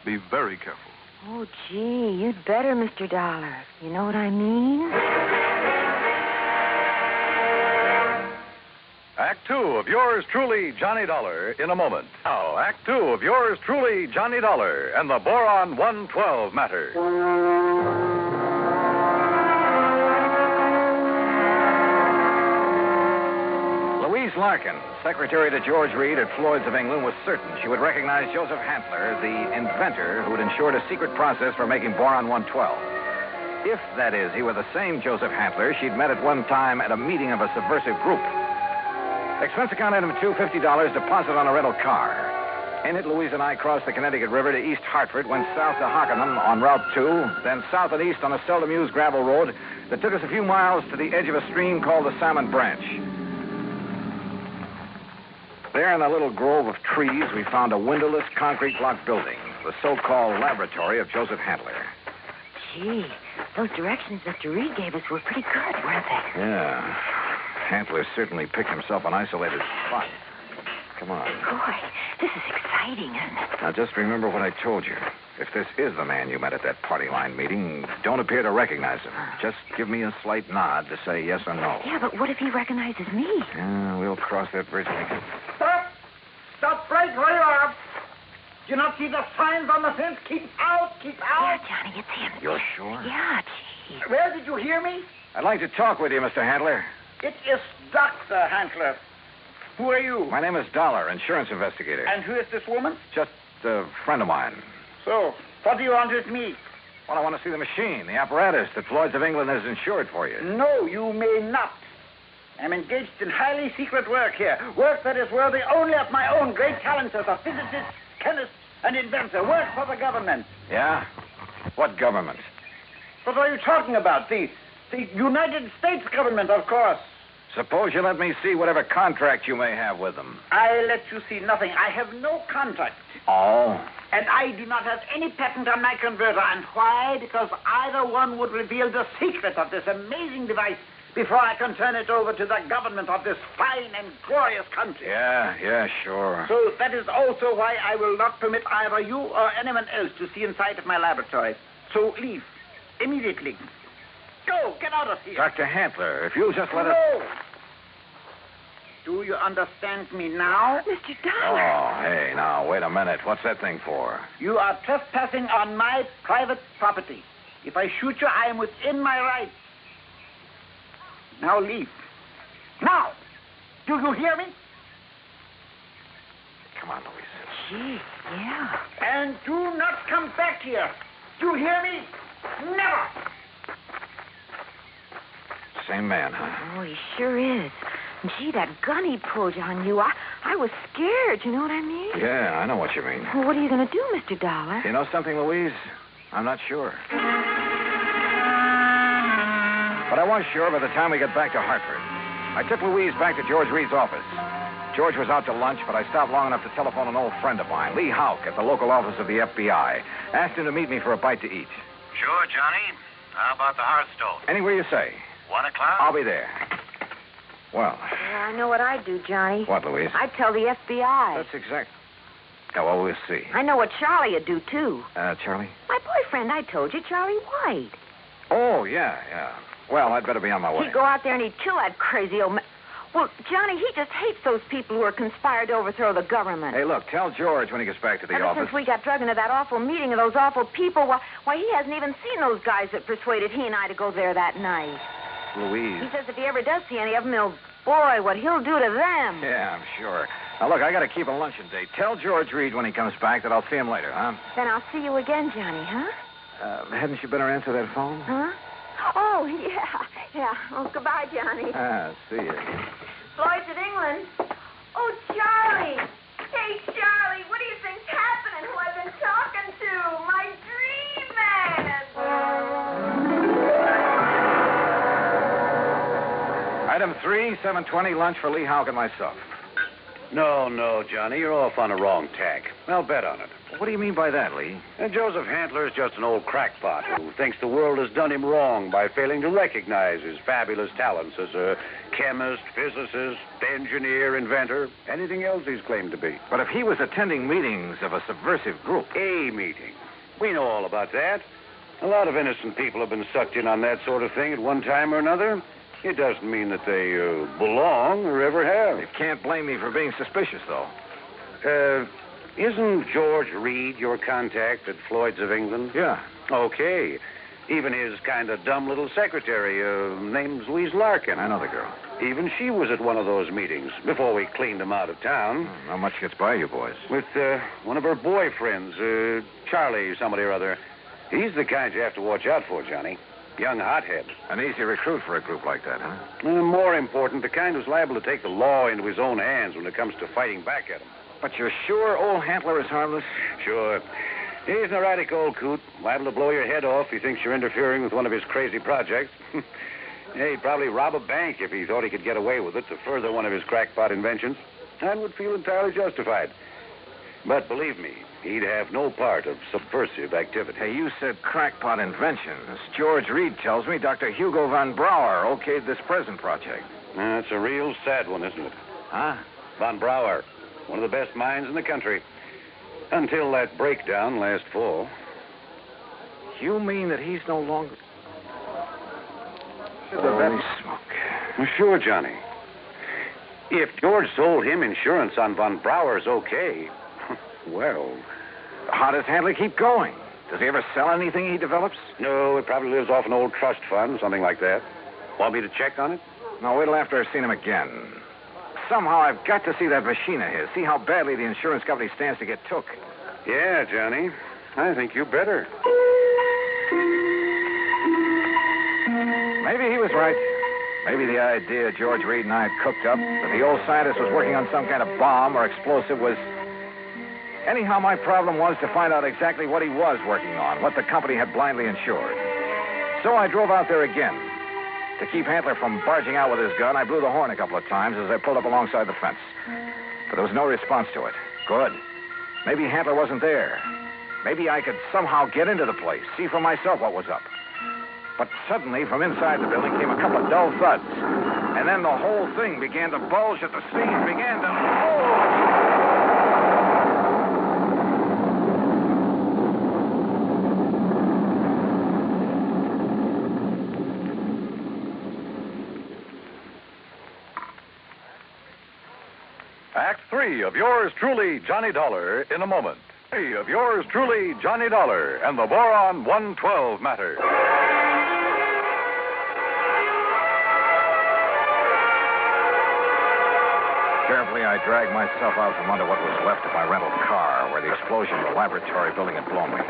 Be very careful. Oh, gee, you'd better, Mr. Dollar. You know what I mean? Act 2 of yours truly, Johnny Dollar, in a moment. Now, Act 2 of yours truly, Johnny Dollar, and the Boron 112 matter. Louise Larkin, secretary to George Reed at Floyd's of England, was certain she would recognize Joseph Hantler, the inventor who had ensured a secret process for making Boron 112. If, that is, he were the same Joseph Hantler she'd met at one time at a meeting of a subversive group. Expense account item $250, deposit on a rental car. In it, Louise and I crossed the Connecticut River to East Hartford, went south to Hockenham on Route 2, then south and east on a seldom used gravel road that took us a few miles to the edge of a stream called the Salmon Branch. There in a little grove of trees, we found a windowless concrete block building, the so-called laboratory of Joseph Hantler. Gee, those directions Mr. Reed gave us were pretty good, weren't they? Yeah. Hantler certainly picked himself an isolated spot. Come on. Boy, this is exciting, isn't it? Now, just remember what I told you. If this is the man you met at that party line meeting, don't appear to recognize him. Just give me a slight nod to say yes or no. Yeah, but what if he recognizes me? Yeah, we'll cross that bridge when we get... Stop! Stop right where you are! Do you not see the signs on the fence? Keep out, keep out. Yeah, Johnny, it's him. You're sure? Yeah, gee. Well, did you hear me? I'd like to talk with you, Mr. Handler. It is Dr. Handler. Who are you? My name is Dollar, insurance investigator. And who is this woman? Just a friend of mine. So, what do you want with me? Well, I want to see the machine, the apparatus that Floyd's of England has insured for you. No, you may not. I'm engaged in highly secret work here. Work that is worthy only of my own great talents as a physicist, chemist, and inventor. Work for the government. Yeah? What government? What are you talking about? The United States government, of course. Suppose you let me see whatever contract you may have with them. I let you see nothing. I have no contract. Oh? And I do not have any patent on my converter. And why? Because either one would reveal the secret of this amazing device before I can turn it over to the government of this fine and glorious country. Yeah, sure. So that is also why I will not permit either you or anyone else to see inside of my laboratory. So leave. Immediately. Go, get out of here. Dr. Handler, if you'll just let us... No. Do you understand me now? Mr. Dollar. Oh, hey, now, wait a minute. What's that thing for? You are trespassing on my private property. If I shoot you, I am within my rights. Now leave. Now! Do you hear me? Come on, Louise. Gee, yeah. And do not come back here. Do you hear me? Never! Same man, huh? Oh, he sure is. And gee, that gun he pulled on you, I was scared, you know what I mean? Yeah, I know what you mean. Well, what are you going to do, Mr. Dollar? You know something, Louise? I'm not sure. But I was sure by the time we get back to Hartford. I took Louise back to George Reed's office. George was out to lunch, but I stopped long enough to telephone an old friend of mine, Lee Houck, at the local office of the FBI. Asked him to meet me for a bite to eat. Sure, Johnny. How about the Hearthstone? Anywhere you say. 1 o'clock? I'll be there. Well. Yeah, I know what I'd do, Johnny. What, Louise? I'd tell the FBI. That's exact. Yeah, well, we'll see. I know what Charlie would do, too. Charlie? My boyfriend, I told you, Charlie White. Oh, yeah. Well, I'd better be on my way. He'd go out there and he'd kill that crazy old man. Well, Johnny, he just hates those people who are conspired to overthrow the government. Hey, look, tell George when he gets back to the Ever office. since we got drugged into that awful meeting of those awful people, why, he hasn't even seen those guys that persuaded he and I to go there that night. Louise. He says if he ever does see any of them, boy, what he'll do to them. Yeah, I'm sure. Now, look, I got to keep a luncheon date. Tell George Reed when he comes back that I'll see him later, huh? Then I'll see you again, Johnny, huh? Hadn't you better answer that phone? Huh? Oh, yeah. Oh, goodbye, Johnny. See you. Floyd's in England. Oh, Charlie. Hey, Charlie, what do you think's happening? Who I've been talking to? My dream man. Item 3, 7:20, lunch for Lee Houck and myself. No, Johnny, you're off on the wrong tack. I'll bet on it. What do you mean by that, Lee? And Joseph Handler is just an old crackpot who thinks the world has done him wrong by failing to recognize his fabulous talents as a chemist, physicist, engineer, inventor, anything else he's claimed to be. But if he was attending meetings of a subversive group... A meeting. We know all about that. A lot of innocent people have been sucked in on that sort of thing at one time or another. It doesn't mean that they belong or ever have. You can't blame me for being suspicious, though. Isn't George Reed your contact at Floyd's of England? Yeah. Okay. Even his kind of dumb little secretary, name's Louise Larkin. I know the girl. Even she was at one of those meetings before we cleaned him out of town. Not much gets by you boys. With one of her boyfriends, Charlie somebody or other. He's the kind you have to watch out for, Johnny. Young hothead. An easy recruit for a group like that, huh? More important, the kind who's liable to take the law into his own hands when it comes to fighting back at him. But you're sure old Handler is harmless? Sure. He's an erratic old coot, liable to blow your head off if he thinks you're interfering with one of his crazy projects. He'd probably rob a bank if he thought he could get away with it to further one of his crackpot inventions, and would feel entirely justified. But believe me, he'd have no part of subversive activity. Hey, you said crackpot inventions. George Reed tells me Dr. Hugo von Brauer okayed this present project. It's a real sad one, isn't it? Huh? Von Brauer, one of the best minds in the country. Until that breakdown last fall. You mean that he's no longer... Holy smoke. Well, sure, Johnny. If George sold him insurance on von Brauer's okay, well... How does Handler keep going? Does he ever sell anything he develops? No, it probably lives off an old trust fund, something like that. Want me to check on it? No, wait till after I've seen him again. Somehow I've got to see that machine of his, see how badly the insurance company stands to get took. Yeah, Johnny. I think you better. Maybe he was right. Maybe the idea George Reed and I had cooked up, that the old scientist was working on some kind of bomb or explosive, was... Anyhow, my problem was to find out exactly what he was working on, what the company had blindly insured. So I drove out there again. To keep Handler from barging out with his gun, I blew the horn a couple of times as I pulled up alongside the fence. But there was no response to it. Good. Maybe Handler wasn't there. Maybe I could somehow get into the place, see for myself what was up. But suddenly, from inside the building came a couple of dull thuds. And then the whole thing began to bulge at the seams, began to... Act 3 of yours truly, Johnny Dollar, in a moment. 3 of yours truly, Johnny Dollar, and the Boron 112 matter. Carefully, I dragged myself out from under what was left of my rental car, where the explosion of the laboratory building had blown me.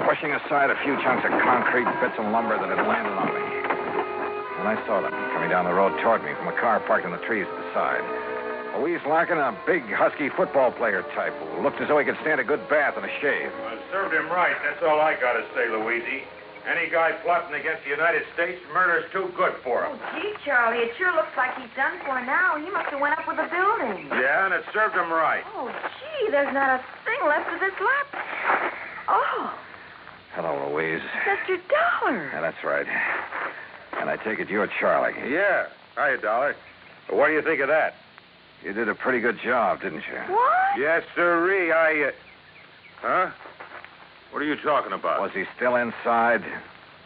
Pushing aside a few chunks of concrete, bits of lumber that had landed on me. And I saw them coming down the road toward me from a car parked in the trees at the side. Louise Larkin, a big, husky football player type who looked as though he could stand a good bath and a shave. Well, served him right. That's all I got to say, Louise. Any guy plotting against the United States, murder's too good for him. Oh, gee, Charlie, it sure looks like he's done for now. He must have went up with the building. Yeah, and it served him right. Oh, gee, there's not a thing left of this lap. Oh, Hello, Louise. Mr. Dollar. Yeah, that's right. And I take it you're Charlie. Yeah. Hiya, Dollar. Well, what do you think of that? You did a pretty good job, didn't you? What? Yes, sirree. Huh? What are you talking about? Was he still inside?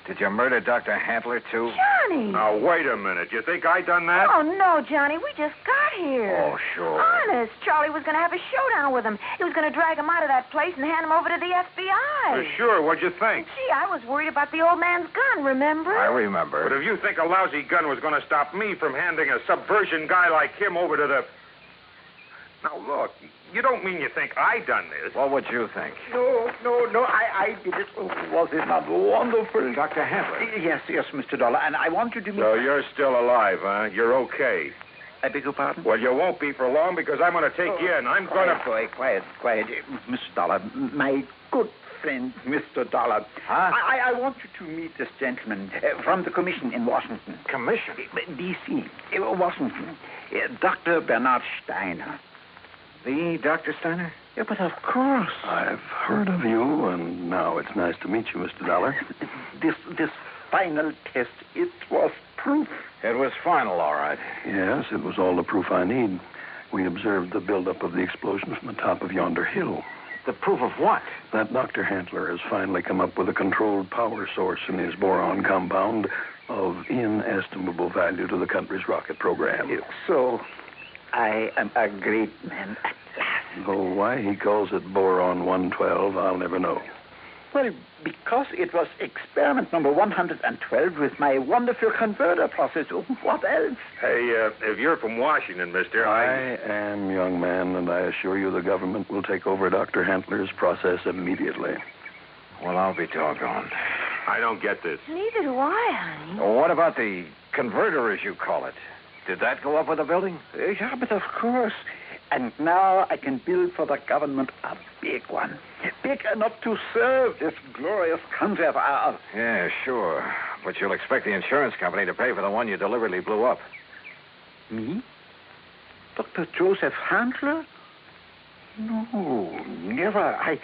Did you murder Dr. Handler, too? Johnny! Now, wait a minute. You think I done that? Oh, no, Johnny. We just got here. Oh, sure. Honest. Charlie was going to have a showdown with him. He was going to drag him out of that place and hand him over to the FBI. Sure. What'd you think? Gee, I was worried about the old man's gun, remember? I remember. But if you think a lousy gun was going to stop me from handing a subversion guy like him over to the... Now, look, you don't mean you think I done this. What would you think? No, I did it. Oh, was it not wonderful? Dr. Handler. Yes, Mr. Dollar, and I want you to meet... So you're still alive, huh? You're okay. I beg your pardon? Well, you won't be for long because I'm going to take you in. I'm going to... Quiet. Mr. Dollar, my good friend, Mr. Dollar. Huh? I want you to meet this gentleman from the commission in Washington. Commission? D.C., Washington. Dr. Bernard Steiner. The Dr. Steiner? Yeah, but of course. I've heard of you, and now it's nice to meet you, Mr. Dollar. This final test, it was proof. It was final, all right. Yes, it was all the proof I need. We observed the buildup of the explosion from the top of yonder hill. The proof of what? That Dr. Handler has finally come up with a controlled power source in his boron compound of inestimable value to the country's rocket program. So, I am a great man at last. Though why he calls it Boron 112, I'll never know. Well, because it was experiment number 112 with my wonderful converter process. What else? Hey, if you're from Washington, mister, I am, young man, and I assure you the government will take over Dr. Handler's process immediately. Well, I'll be doggone. I don't get this. Neither do I, honey. Well, what about the converter, as you call it? Did that go up with the building? Yeah, but of course. And now I can build for the government a big one. Big enough to serve this glorious country of ours. Yeah, sure. But you'll expect the insurance company to pay for the one you deliberately blew up. Me? Dr. Joseph Handler? No, never. I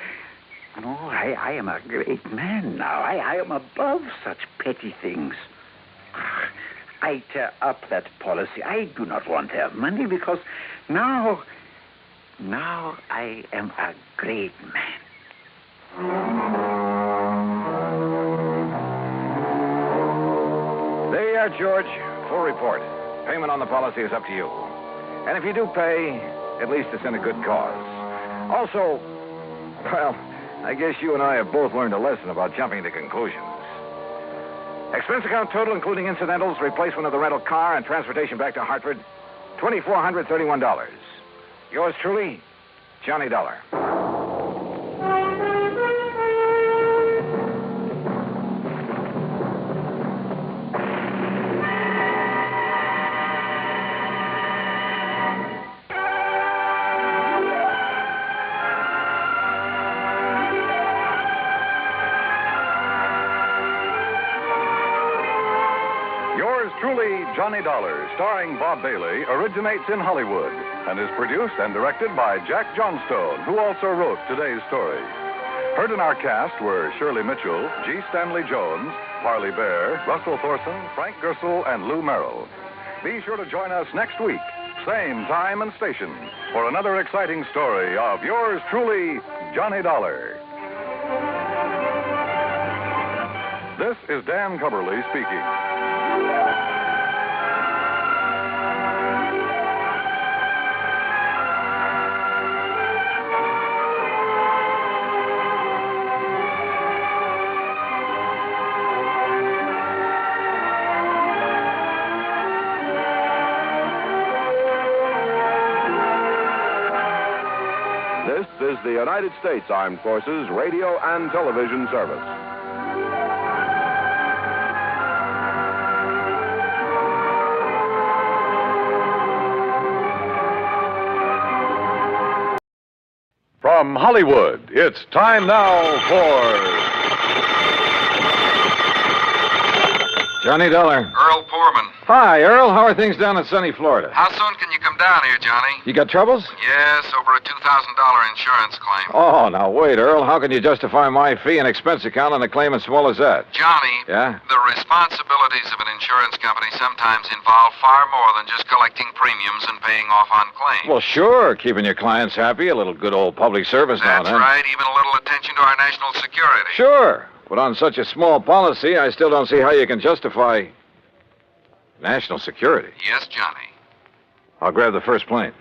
am a great man now. I am above such petty things. I tear up that policy. I do not want their money because now I am a great man. There you are, George. Full report. Payment on the policy is up to you. And if you do pay, at least it's in a good cause. Also, Well, I guess you and I have both learned a lesson about jumping to conclusions. Expense account total, including incidentals, replacement of the rental car, and transportation back to Hartford, $2,431. Yours truly, Johnny Dollar. Truly, Johnny Dollar, starring Bob Bailey, originates in Hollywood and is produced and directed by Jack Johnstone, who also wrote today's story. Heard in our cast were Shirley Mitchell, G. Stanley Jones, Parley Bear, Russell Thorson, Frank Gersel, and Lou Merrill. Be sure to join us next week, same time and station, for another exciting story of yours truly, Johnny Dollar. This is Dan Cubberly speaking. This is the United States Armed Forces Radio and Television Service. From Hollywood, it's time now for Johnny Dollar. Earl Poorman. Hi, Earl. How are things down in sunny Florida? How soon can you come down here, Johnny? You got troubles? Yes, over a $2,000 insurance claim. Oh, now wait, Earl. How can you justify my fee and expense account on a claim as small as that? Johnny. Yeah? The responsibilities of an insurance company sometimes involve far more than just collecting premiums and paying off on claims. Well, sure. Keeping your clients happy, a little good old public service now and That's then. right. Even a little attention to our national security. Sure. But on such a small policy, I still don't see how you can justify national security. Yes, Johnny. I'll grab the first plane.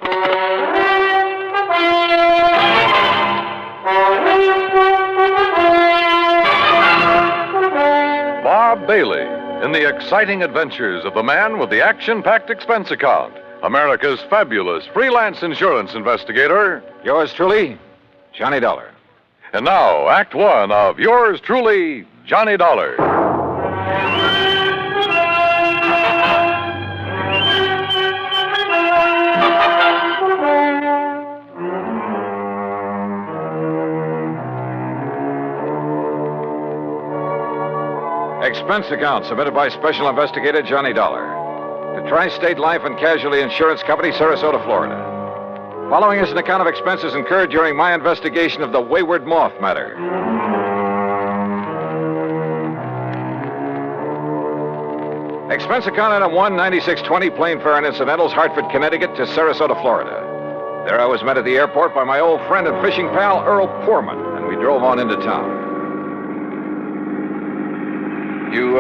Bob Bailey in the exciting adventures of the man with the action-packed expense account, America's fabulous freelance insurance investigator. Yours truly, Johnny Dollar. And now, Act One of yours truly, Johnny Dollar. Expense account submitted by Special Investigator Johnny Dollar to Tri-State Life and Casualty Insurance Company, Sarasota, Florida. Following is an account of expenses incurred during my investigation of the Wayward Moth matter. Expense account item 1, 9620, plane fare and incidentals, Hartford, Connecticut to Sarasota, Florida. There I was met at the airport by my old friend and fishing pal, Earl Poorman, and we drove on into town. You,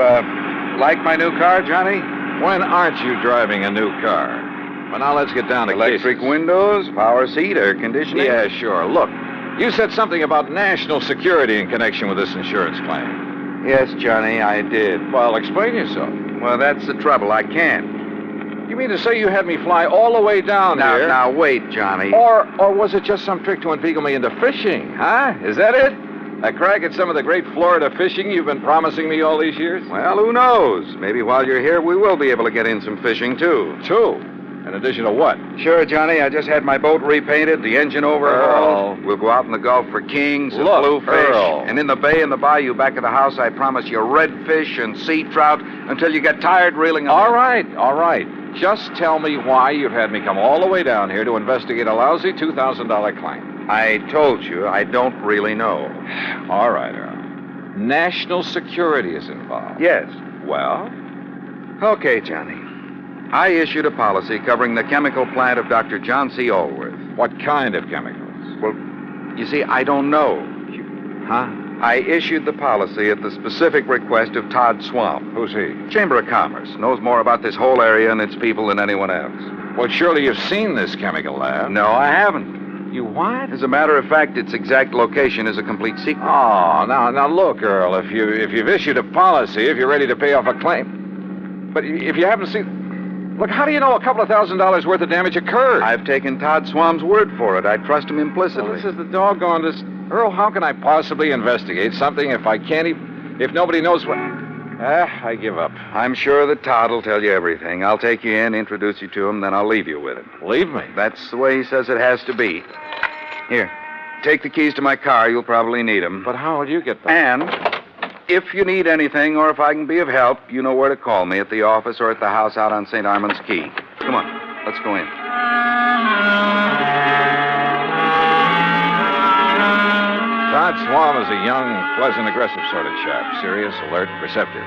like my new car, Johnny? When aren't you driving a new car? Well, now let's get down to electric cases. windows, power seat, air conditioning. Yeah, sure. Look, you said something about national security in connection with this insurance claim. Yes, Johnny, I did. Well, explain yourself. Well, that's the trouble. I can't. You mean to say you had me fly all the way down here? Now, wait, Johnny. Or was it just some trick to inveigle me into fishing, huh? Is that it? A crack at some of the great Florida fishing you've been promising me all these years? Well, who knows? Maybe while you're here, we will be able to get in some fishing, too. In addition to what? Sure, Johnny. I just had my boat repainted, the engine overhauled. We'll go out in the Gulf for kings and bluefish. Earl. And in the bay and the bayou back of the house, I promise you redfish and sea trout until you get tired reeling them. All right. Just tell me why you've had me come all the way down here to investigate a lousy $2,000 claim. I told you I don't really know. All right, Earl. National security is involved. Yes. Well? Okay, Johnny. I issued a policy covering the chemical plant of Dr. John C. Allworth. What kind of chemicals? Well, you see, I don't know. Huh? I issued the policy at the specific request of Todd Swamp. Who's he? Chamber of Commerce. Knows more about this whole area and its people than anyone else. Well, surely you've seen this chemical lab. No, I haven't. You what? As a matter of fact, its exact location is a complete secret. Oh, now look, Earl, if you've issued a policy, if you're ready to pay off a claim. But if you haven't seen... Look, how do you know a couple of $1,000s worth of damage occurred? I've taken Todd Swam's word for it. I trust him implicitly. Well, this is the doggonedest... Earl, how can I possibly investigate something if I can't even... If nobody knows what... I give up. I'm sure that Todd will tell you everything. I'll take you in, introduce you to him, then I'll leave you with him. Leave me? That's the way he says it has to be. Here, take the keys to my car. You'll probably need them. But how will you get them? And if you need anything or if I can be of help, you know where to call me, at the office or at the house out on St. Armand's Key. Come on, let's go in. Todd Swam is a young, pleasant, aggressive sort of chap. Serious, alert, perceptive.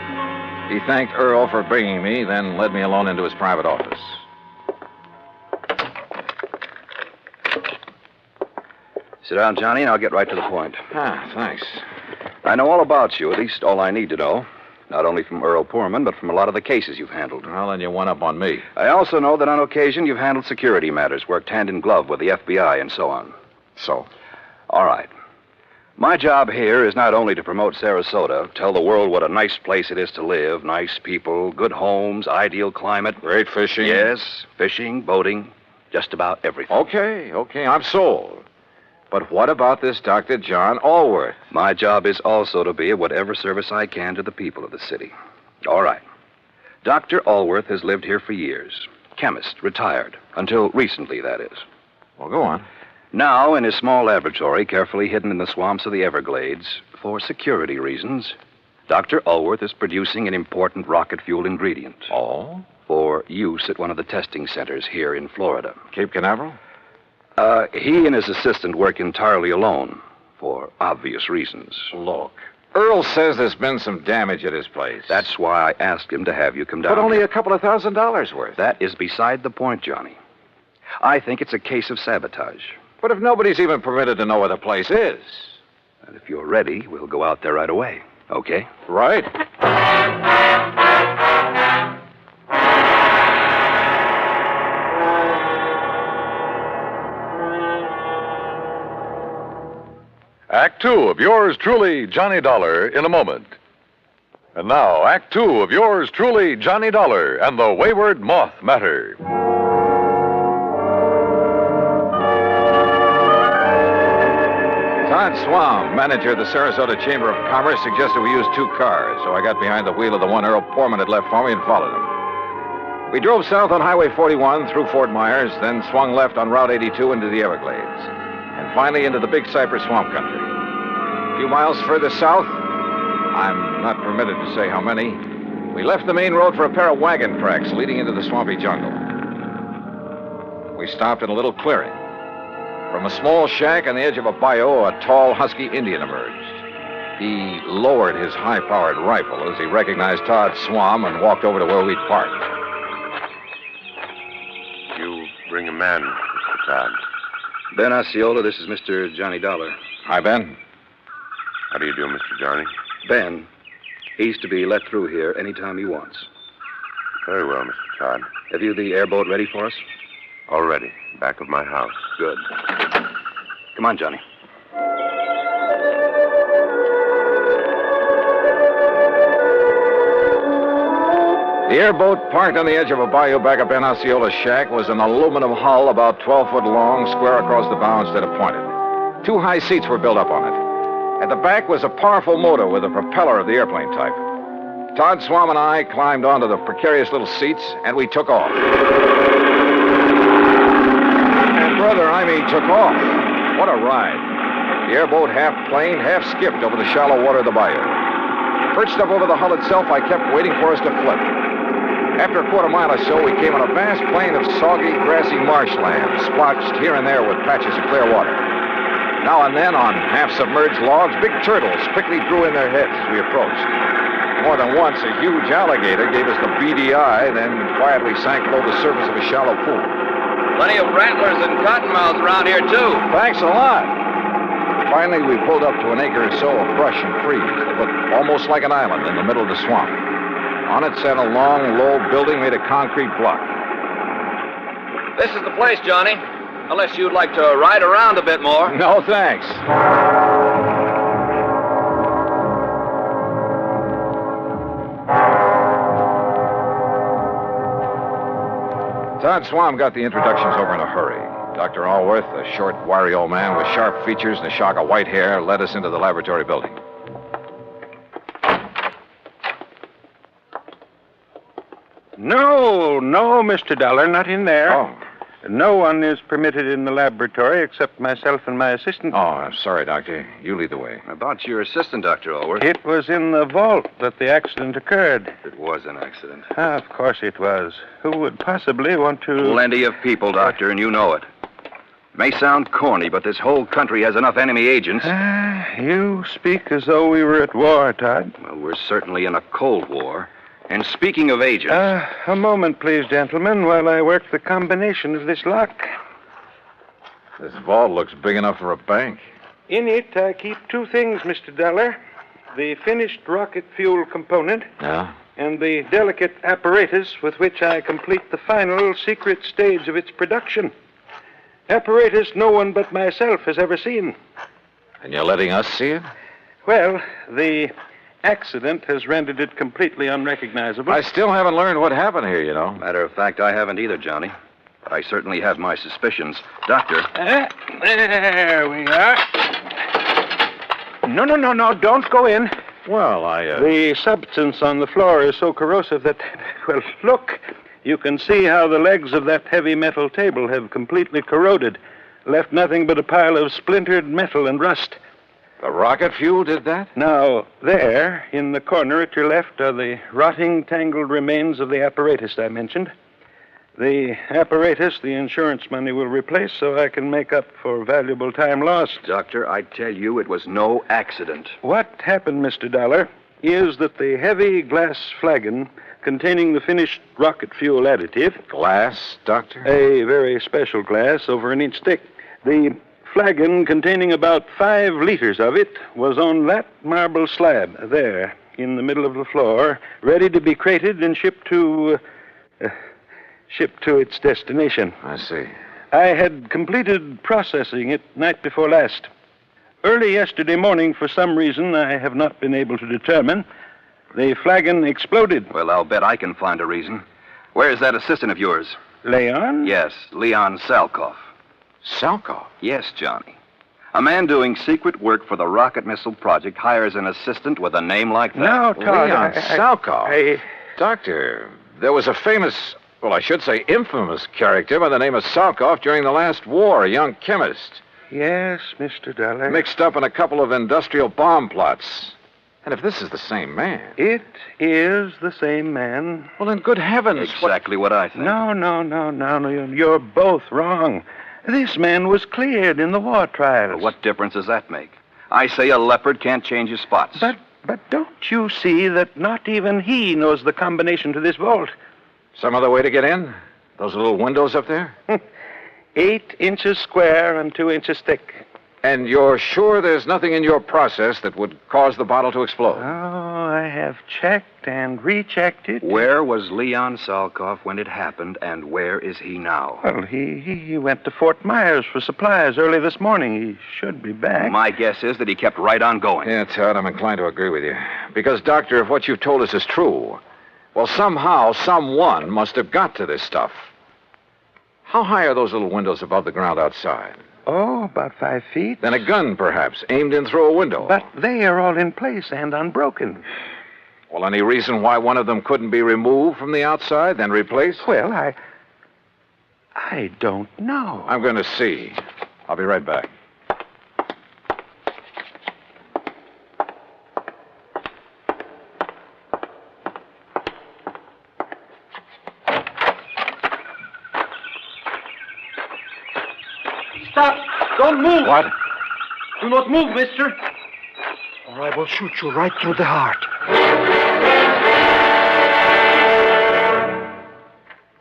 He thanked Earl for bringing me, then led me alone into his private office. Sit down, Johnny, and I'll get right to the point. Thanks. I know all about you, at least all I need to know. Not only from Earl Poorman, but from a lot of the cases you've handled. Well, then you one up on me. I also know that on occasion you've handled security matters, worked hand in glove with the FBI and so on. So? All right. My job here is not only to promote Sarasota, tell the world what a nice place it is to live, nice people, good homes, ideal climate. Great fishing. Yes, fishing, boating, just about everything. Okay, I'm sold. But what about this Dr. John Allworth? My job is also to be of whatever service I can to the people of the city. All right. Dr. Allworth has lived here for years. Chemist, retired. Until recently, that is. Well, go on. Now, in his small laboratory, carefully hidden in the swamps of the Everglades, for security reasons, Dr. Allworth is producing an important rocket-fuel ingredient. Oh? For use at one of the testing centers here in Florida. Cape Canaveral? He and his assistant work entirely alone, for obvious reasons. Look, Earl says there's been some damage at his place. That's why I asked him to have you come down. But only a couple of $1,000s worth. That is beside the point, Johnny. I think it's a case of sabotage. But if nobody's even permitted to know where the place is... And if you're ready, we'll go out there right away, okay? Right. Act Two of yours truly, Johnny Dollar, in a moment. And now, Act Two of yours truly, Johnny Dollar, and the Wayward Moth matter. Todd Swam, manager of the Sarasota Chamber of Commerce, suggested we use 2 cars, so I got behind the wheel of the one Earl Poorman had left for me and followed him. We drove south on Highway 41 through Fort Myers, then swung left on Route 82 into the Everglades, and finally into the Big Cypress Swamp Country. A few miles further south, I'm not permitted to say how many, we left the main road for a pair of wagon tracks leading into the swampy jungle. We stopped in a little clearing. From a small shack on the edge of a bayou, a tall, husky Indian emerged. He lowered his high-powered rifle as he recognized Todd Swam and walked over to where we'd parked. You bring a man, Mr. Todd. Ben Osceola, this is Mr. Johnny Dollar. Hi, Ben. How do you do, Mr. Johnny? Ben, he's to be let through here anytime he wants. Very well, Mr. Todd. Have you the airboat ready for us? All ready. Back of my house. Good. Come on, Johnny. The airboat, parked on the edge of a bayou back of Ben Osceola's shack, was an aluminum hull about 12 foot long, square across the bow instead of pointed. 2 high seats were built up on it. At the back was a powerful motor with a propeller of the airplane type. Todd Swam and I climbed onto the precarious little seats, and we took off. And brother, I mean took off. What a ride. The airboat half planed, half skipped over the shallow water of the bayou. Perched up over the hull itself, I kept waiting for us to flip. After a quarter mile or so, we came on a vast plain of soggy, grassy marshland, splotched here and there with patches of clear water. Now and then, on half-submerged logs, big turtles quickly drew in their heads as we approached. More than once, a huge alligator gave us the beady eye, then quietly sank below the surface of a shallow pool. Plenty of rattlers and cottonmouths around here, too. Thanks a lot. Finally, we pulled up to an acre or so of brush and trees that looked almost like an island in the middle of the swamp. On it sat a long, low building made of concrete block. This is the place, Johnny. Unless you'd like to ride around a bit more. No, thanks. Todd Swam got the introductions over in a hurry. Dr. Allworth, a short, wiry old man with sharp features and a shock of white hair, led us into the laboratory building. No, Mr. Dollar, not in there. Oh. No one is permitted in the laboratory except myself and my assistant. Oh, I'm sorry, Doctor. You lead the way. About your assistant, Dr. Allworth. It was in the vault that the accident occurred. It was an accident. Of course it was. Who would possibly want to... Plenty of people, Doctor, and you know it. May sound corny, but this whole country has enough enemy agents. You speak as though we were at war, Todd. Well, we're certainly in a Cold War. And speaking of agents... A moment, please, gentlemen, while I work the combination of this lock. This vault looks big enough for a bank. In it, I keep two things, Mr. Dollar. The finished rocket fuel component... Yeah? And the delicate apparatus with which I complete the final secret stage of its production. Apparatus no one but myself has ever seen. And you're letting us see it? Well, the accident has rendered it completely unrecognizable. I still haven't learned what happened here, you know. Matter of fact, I haven't either, Johnny. But I certainly have my suspicions. Doctor. There we are. No, don't go in. Well, The substance on the floor is so corrosive that... Well, look. You can see how the legs of that heavy metal table have completely corroded. Left nothing but a pile of splintered metal and rust. The rocket fuel did that? Now, there, in the corner at your left, are the rotting, tangled remains of the apparatus I mentioned. The apparatus the insurance money will replace so I can make up for valuable time lost. Doctor, I tell you, it was no accident. What happened, Mr. Dollar, is that the heavy glass flagon containing the finished rocket fuel additive... Glass, Doctor? A very special glass, over an inch thick. The flagon containing about 5 liters of it was on that marble slab there in the middle of the floor, ready to be crated and shipped to its destination. I see. I had completed processing it night before last. Early yesterday morning, for some reason I have not been able to determine, the flagon exploded. Well, I'll bet I can find a reason. Where is that assistant of yours? Leon? Yes, Leon Salkoff. Salkoff? Yes, Johnny. A man doing secret work for the rocket missile project hires an assistant with a name like that. Now, Todd, Leon Salkoff. Doctor, there was a famous, well, I should say infamous character by the name of Salkoff during the last war, a young chemist. Yes, Mr. Dollar. Mixed up in a couple of industrial bomb plots. And if this is the same man... It is the same man. Well, then, good heavens. Exactly what I think. No. You're both wrong. This man was cleared in the war trials. Well, what difference does that make? I say a leopard can't change his spots. But don't you see that not even he knows the combination to this vault? Some other way to get in? Those little windows up there? 8 inches square and 2 inches thick. And you're sure there's nothing in your process that would cause the bottle to explode? Oh, I have checked and rechecked it. Where was Leon Salkoff when it happened, and where is he now? Well, he went to Fort Myers for supplies early this morning. He should be back. My guess is that he kept right on going. Yeah, Todd, I'm inclined to agree with you. Because, Doctor, if what you've told us is true, well, somehow, someone must have got to this stuff. How high are those little windows above the ground outside? Oh, about 5 feet. Then a gun, perhaps, aimed in through a window. But they are all in place and unbroken. Well, any reason why one of them couldn't be removed from the outside, then replaced? Well, I don't know. I'm going to see. I'll be right back. Stop! Don't move! What? Do not move, mister. Or I will shoot you right through the heart.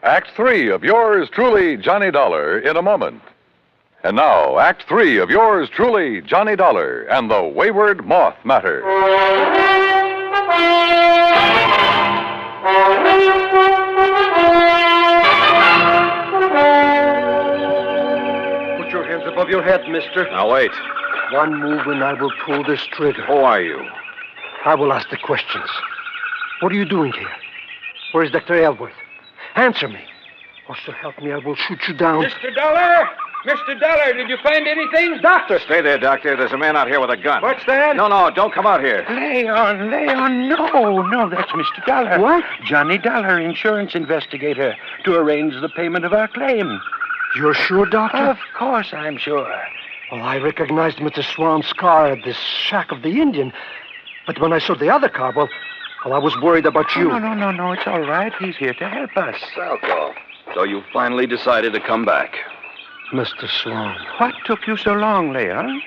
Act 3 of yours truly, Johnny Dollar, in a moment. And now, Act 3 of yours truly, Johnny Dollar, and the Wayward Moth matter. above your head, mister. Now, wait. One move and I will pull this trigger. Who are you? I will ask the questions. What are you doing here? Where is Dr. Aylworth? Answer me. Or so help me, I will shoot you down. Mr. Dollar! Mr. Dollar, did you find anything? Doctor! Stay there, Doctor. There's a man out here with a gun. What's that? No, don't come out here. Leon, no, that's Mr. Dollar. What? Johnny Dollar, insurance investigator, to arrange the payment of our claim. You're sure, Doctor? Of course I'm sure. Well, I recognized him at the Swan's car at the shack of the Indian. But when I saw the other car, well, I was worried about you. No, it's all right. He's here to help us. Salkoff. So you finally decided to come back. Mr. Swan. What took you so long, Leon?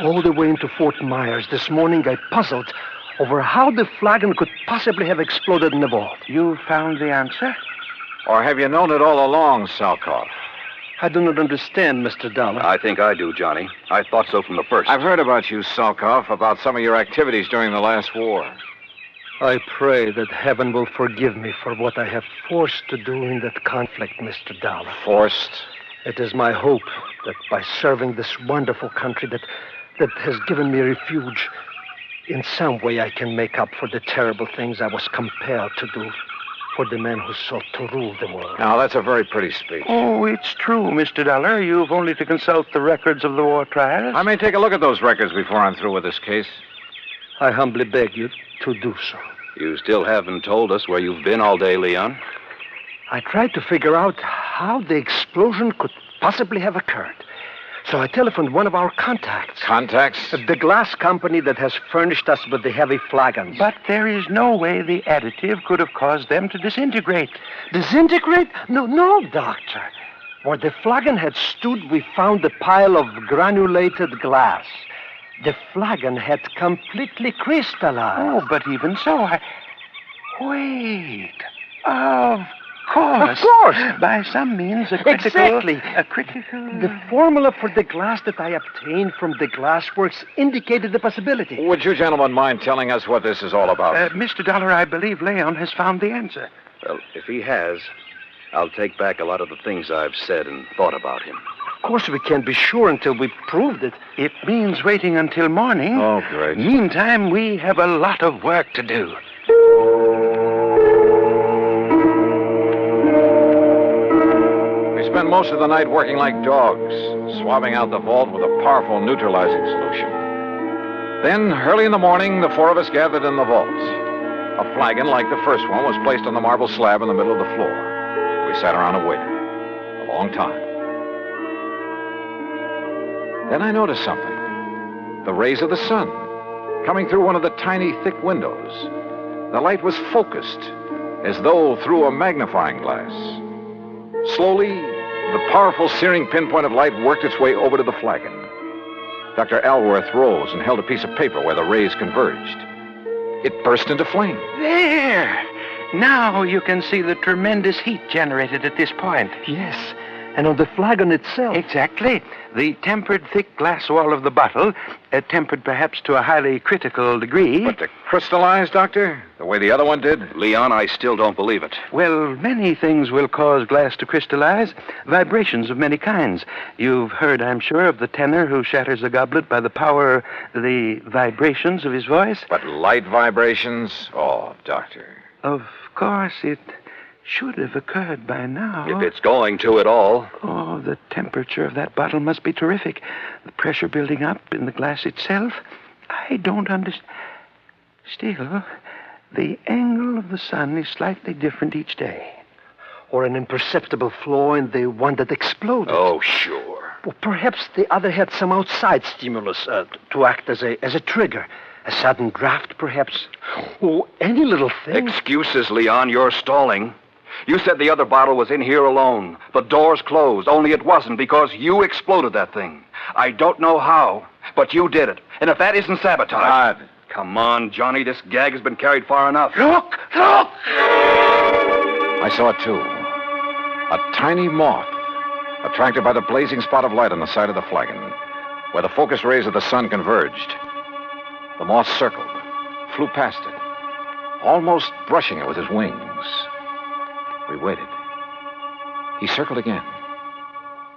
All the way into Fort Myers this morning, I puzzled over how the flagon could possibly have exploded in the vault. You found the answer? Or have you known it all along, Salkoff? I do not understand, Mr. Dollar. I think I do, Johnny. I thought so from the first. I've heard about you, Salkoff, about some of your activities during the last war. I pray that heaven will forgive me for what I have forced to do in that conflict, Mr. Dollar. Forced? It is my hope that by serving this wonderful country that has given me refuge, in some way I can make up for the terrible things I was compelled to do for the men who sought to rule the world. Now, that's a very pretty speech. Oh, it's true, Mr. Dollar. You've only to consult the records of the war trials. I may take a look at those records before I'm through with this case. I humbly beg you to do so. You still haven't told us where you've been all day, Leon. I tried to figure out how the explosion could possibly have occurred. So I telephoned one of our contacts. Contacts? The glass company that has furnished us with the heavy flagons. But there is no way the additive could have caused them to disintegrate. Disintegrate? No, Doctor. Where the flagon had stood, we found a pile of granulated glass. The flagon had completely crystallized. Oh, but even so, Wait. Of course. Of course. By some means, a critical... Exactly. A critical... The formula for the glass that I obtained from the glassworks indicated the possibility. Would you gentlemen mind telling us what this is all about? Mr. Dollar, I believe Leon has found the answer. Well, if he has, I'll take back a lot of the things I've said and thought about him. Of course, we can't be sure until we've proved it. It means waiting until morning. Oh, great. Meantime, we have a lot of work to do. We spent most of the night working like dogs, swabbing out the vault with a powerful neutralizing solution. Then, early in the morning, the four of us gathered in the vault. A flagon like the first one was placed on the marble slab in the middle of the floor. We sat around and waited. A long time. Then I noticed something. The rays of the sun, coming through one of the tiny, thick windows. The light was focused, as though through a magnifying glass. Slowly, the powerful searing pinpoint of light worked its way over to the flagon. Dr. Aylworth rose and held a piece of paper where the rays converged. It burst into flame. There! Now you can see the tremendous heat generated at this point. Yes, and on the flagon itself. Exactly. The tempered thick glass wall of the bottle, tempered perhaps to a highly critical degree. But to crystallize, Doctor, the way the other one did? Leon, I still don't believe it. Well, many things will cause glass to crystallize. Vibrations of many kinds. You've heard, I'm sure, of the tenor who shatters a goblet by the power, the vibrations of his voice. But light vibrations? Oh, Doctor. Of course, it should have occurred by now. If it's going to at all. Oh, the temperature of that bottle must be terrific. The pressure building up in the glass itself. I don't understand. Still, the angle of the sun is slightly different each day. Or an imperceptible flaw in the one that exploded. Oh, sure. Well, perhaps the other had some outside stimulus to act as a trigger. A sudden draft, perhaps. Oh, any little thing. Excuses, Leon. You're stalling. You said the other bottle was in here alone. The door's closed, only it wasn't because you exploded that thing. I don't know how, but you did it. And if that isn't sabotage... God. Come on, Johnny. This gag has been carried far enough. Look! I saw it, too. A tiny moth, attracted by the blazing spot of light on the side of the flagon, where the focus rays of the sun converged. The moth circled, flew past it, almost brushing it with his wings. We waited. He circled again.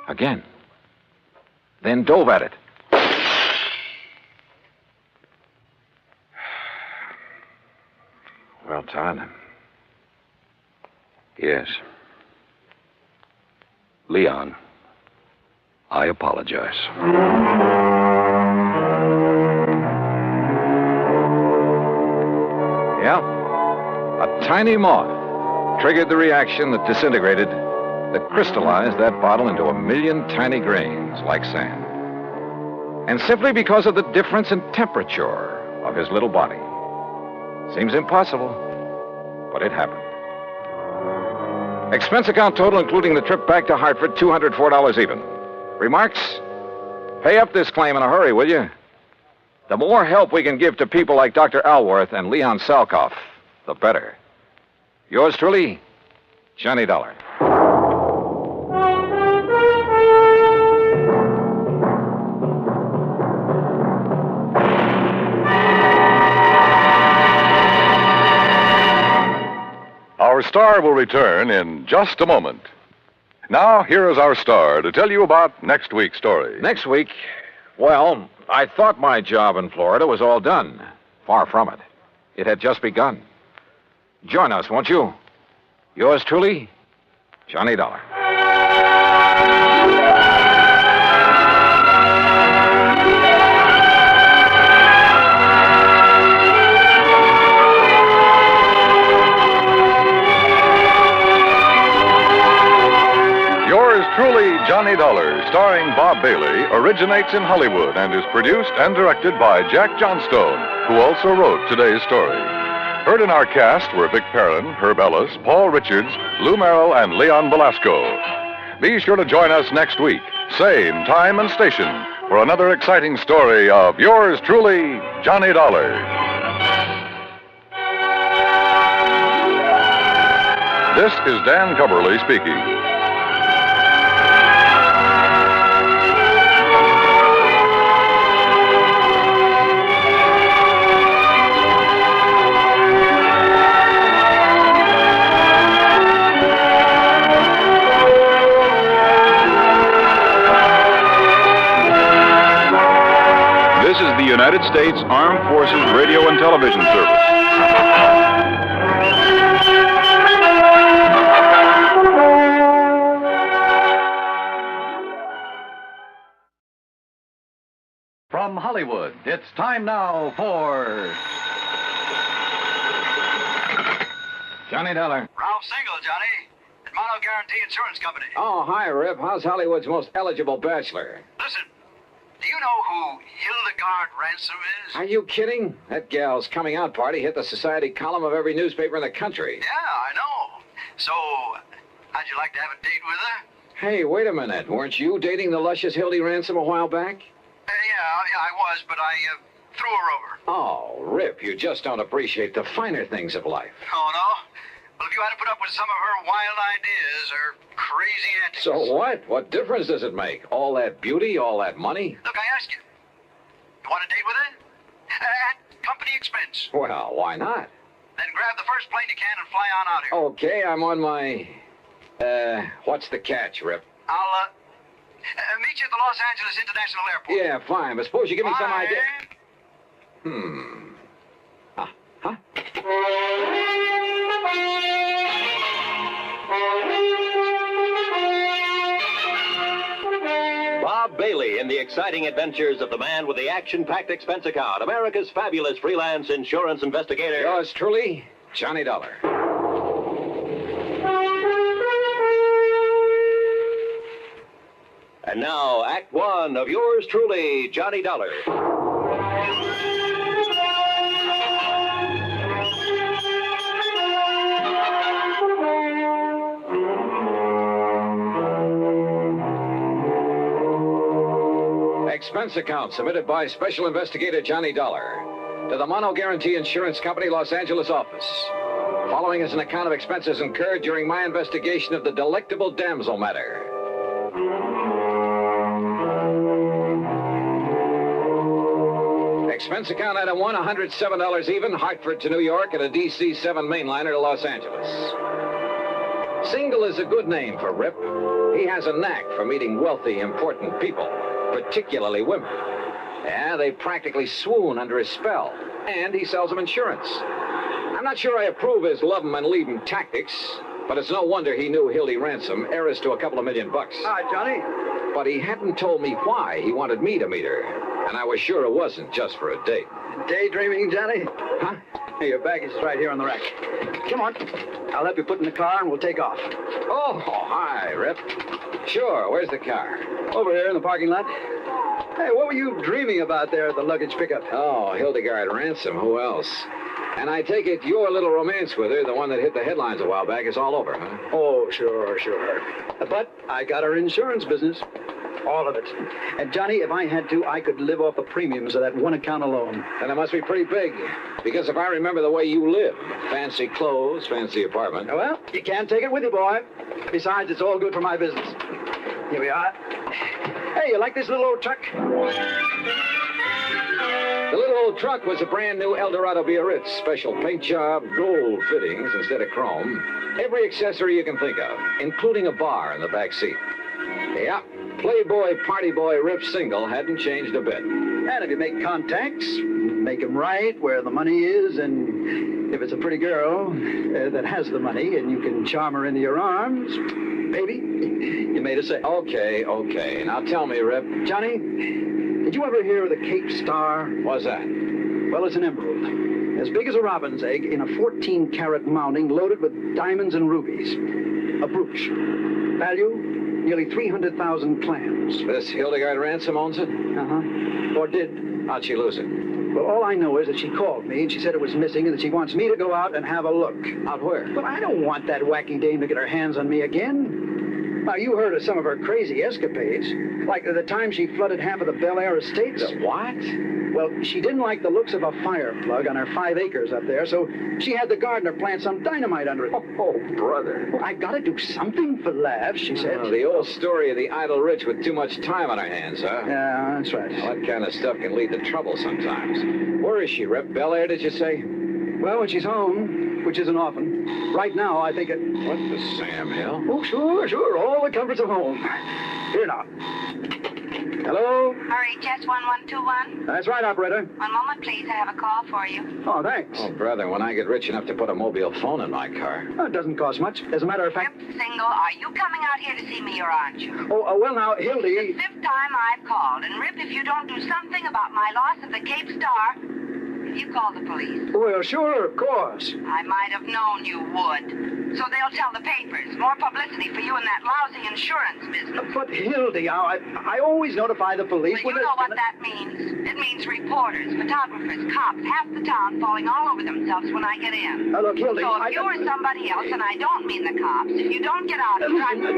Again. then dove at it. Well, Todd. Yes. Leon, I apologize. Yeah. A tiny moth triggered the reaction that disintegrated, that crystallized that bottle into a million tiny grains like sand. And simply because of the difference in temperature of his little body. Seems impossible, but it happened. Expense account total, including the trip back to Hartford, $204 even. Remarks? Pay up this claim in a hurry, will you? The more help we can give to people like Dr. Alworth and Leon Salkoff, the better. Yours truly, Johnny Dollar. Our star will return in just a moment. Now, here is our star to tell you about next week's story. Next week, well, I thought my job in Florida was all done. Far from it. It had just begun. Join us, won't you? Yours truly, Johnny Dollar. Yours truly, Johnny Dollar, starring Bob Bailey, originates in Hollywood and is produced and directed by Jack Johnstone, who also wrote today's story. Heard in our cast were Vic Perrin, Herb Ellis, Paul Richards, Lou Merrill, and Leon Velasco. Be sure to join us next week, same time and station, for another exciting story of yours truly, Johnny Dollar. This is Dan Cubberly speaking. This is the United States Armed Forces Radio and Television Service. From Hollywood, it's time now for Johnny Dollar. Ralph Single, Johnny. At Mono Guarantee Insurance Company. Oh, hi, Rip. How's Hollywood's most eligible bachelor? Listen, do you know who Hildegard Ransom is? Are you kidding? That gal's coming out party hit the society column of every newspaper in the country. Yeah, I know. So, how'd you like to have a date with her? Hey, wait a minute. Weren't you dating the luscious Hildy Ransom a while back? Yeah, I was, but I threw her over. Oh, Rip, you just don't appreciate the finer things of life. Oh, no? Well, if you had to put up with some of her wild ideas or crazy antics... So what? What difference does it make? All that beauty, all that money? Look, I asked you. You want a date with her? At company expense. Well, why not? Then grab the first plane you can and fly on out here. Okay, I'm on my... what's the catch, Rip? I'll, meet you at the Los Angeles International Airport. Yeah, fine, but suppose you give me some Bye. idea... Bob Bailey in the exciting adventures of the man with the action-packed expense account, America's fabulous freelance insurance investigator. Yours truly, Johnny Dollar. And now, Act One of yours truly, Johnny Dollar. Expense account submitted by Special Investigator Johnny Dollar to the Mono Guarantee Insurance Company, Los Angeles office. Following is an account of expenses incurred during my investigation of the Delectable Damsel matter. Expense account item 1, $107 even, Hartford to New York, and a DC-7 mainliner to Los Angeles. Single is a good name for Rip. He has a knack for meeting wealthy, important people, particularly women. Yeah, they practically swoon under his spell, and he sells them insurance. I'm not sure I approve his love 'em and leave 'em tactics, but it's no wonder he knew Hildy Ransom, heiress to a couple of $1 million. Hi, Johnny. But he hadn't told me why he wanted me to meet her, and I was sure it wasn't just for a date. Daydreaming, Johnny? Huh? Hey, your baggage is right here on the rack. Come on. I'll help you put in the car and we'll take off. Oh, hi, Rip. Sure, where's the car? Over here in the parking lot. Hey, what were you dreaming about there at the luggage pickup? Oh, Hildegard Ransom, who else? And I take it your little romance with her, the one that hit the headlines a while back, is all over, huh? Oh, sure. But I got her insurance business. All of it. And, Johnny, if I had to, I could live off the premiums of that one account alone. Then it must be pretty big. Because if I remember the way you live, fancy clothes, fancy apartment. Well, you can't take it with you, boy. Besides, it's all good for my business. Here we are. Hey, you like this little old truck? The little old truck was a brand new Eldorado Biarritz. Special paint job, gold fittings instead of chrome. Every accessory you can think of, including a bar in the back seat. Yeah, Playboy, party boy, Rip Single hadn't changed a bit. And if you make contacts, make them right where the money is, and if it's a pretty girl that has the money and you can charm her into your arms, baby, you made a sale. Okay. Now tell me, Rip. Johnny, did you ever hear of the Cape Star? What's that? Well, it's an emerald. As big as a robin's egg in a 14-carat mounting loaded with diamonds and rubies. A brooch. Value? Nearly 300,000 clams. This Hildegard Ransom owns it? Uh-huh. Or did. How'd she lose it? Well, all I know is that she called me and she said it was missing and that she wants me to go out and have a look. Out where? Well, I don't want that wacky dame to get her hands on me again. Now, you heard of some of her crazy escapades. Like the time she flooded half of the Belle estates. The what? Well, she didn't like the looks of a fire plug on her 5 acres up there, so she had the gardener plant some dynamite under it. Oh, brother. Well, I gotta do something for laughs, she said. The old story of the idle rich with too much time on their hands, huh? Yeah, that's right. Well, that kind of stuff can lead to trouble sometimes. Where is she, Rip? Bel Air, did you say? Well, when she's home, which isn't often. Right now, I think it... What the Sam Hill? Oh, sure. All the comforts of home. Here now. Hello? RHS 1121. That's right, operator. One moment, please. I have a call for you. Oh, thanks. Oh, brother, when I get rich enough to put a mobile phone in my car. Oh, it doesn't cost much. As a matter of fact... Rip Single, are you coming out here to see me or aren't you? Oh, well, now, Hildy... It's the 5th time I've called. And, Rip, if you don't do something about my loss of the Cape Star... You call the police. Well, sure, of course. I might have known you would. So they'll tell the papers. More publicity for you in that lousy insurance business. But, Hildy, I always notify the police... Well, you know what that means. It means reporters, photographers, cops, half the town falling all over themselves when I get in. Look, Hildy... So if you or somebody else, and I don't mean the cops, if you don't get out here...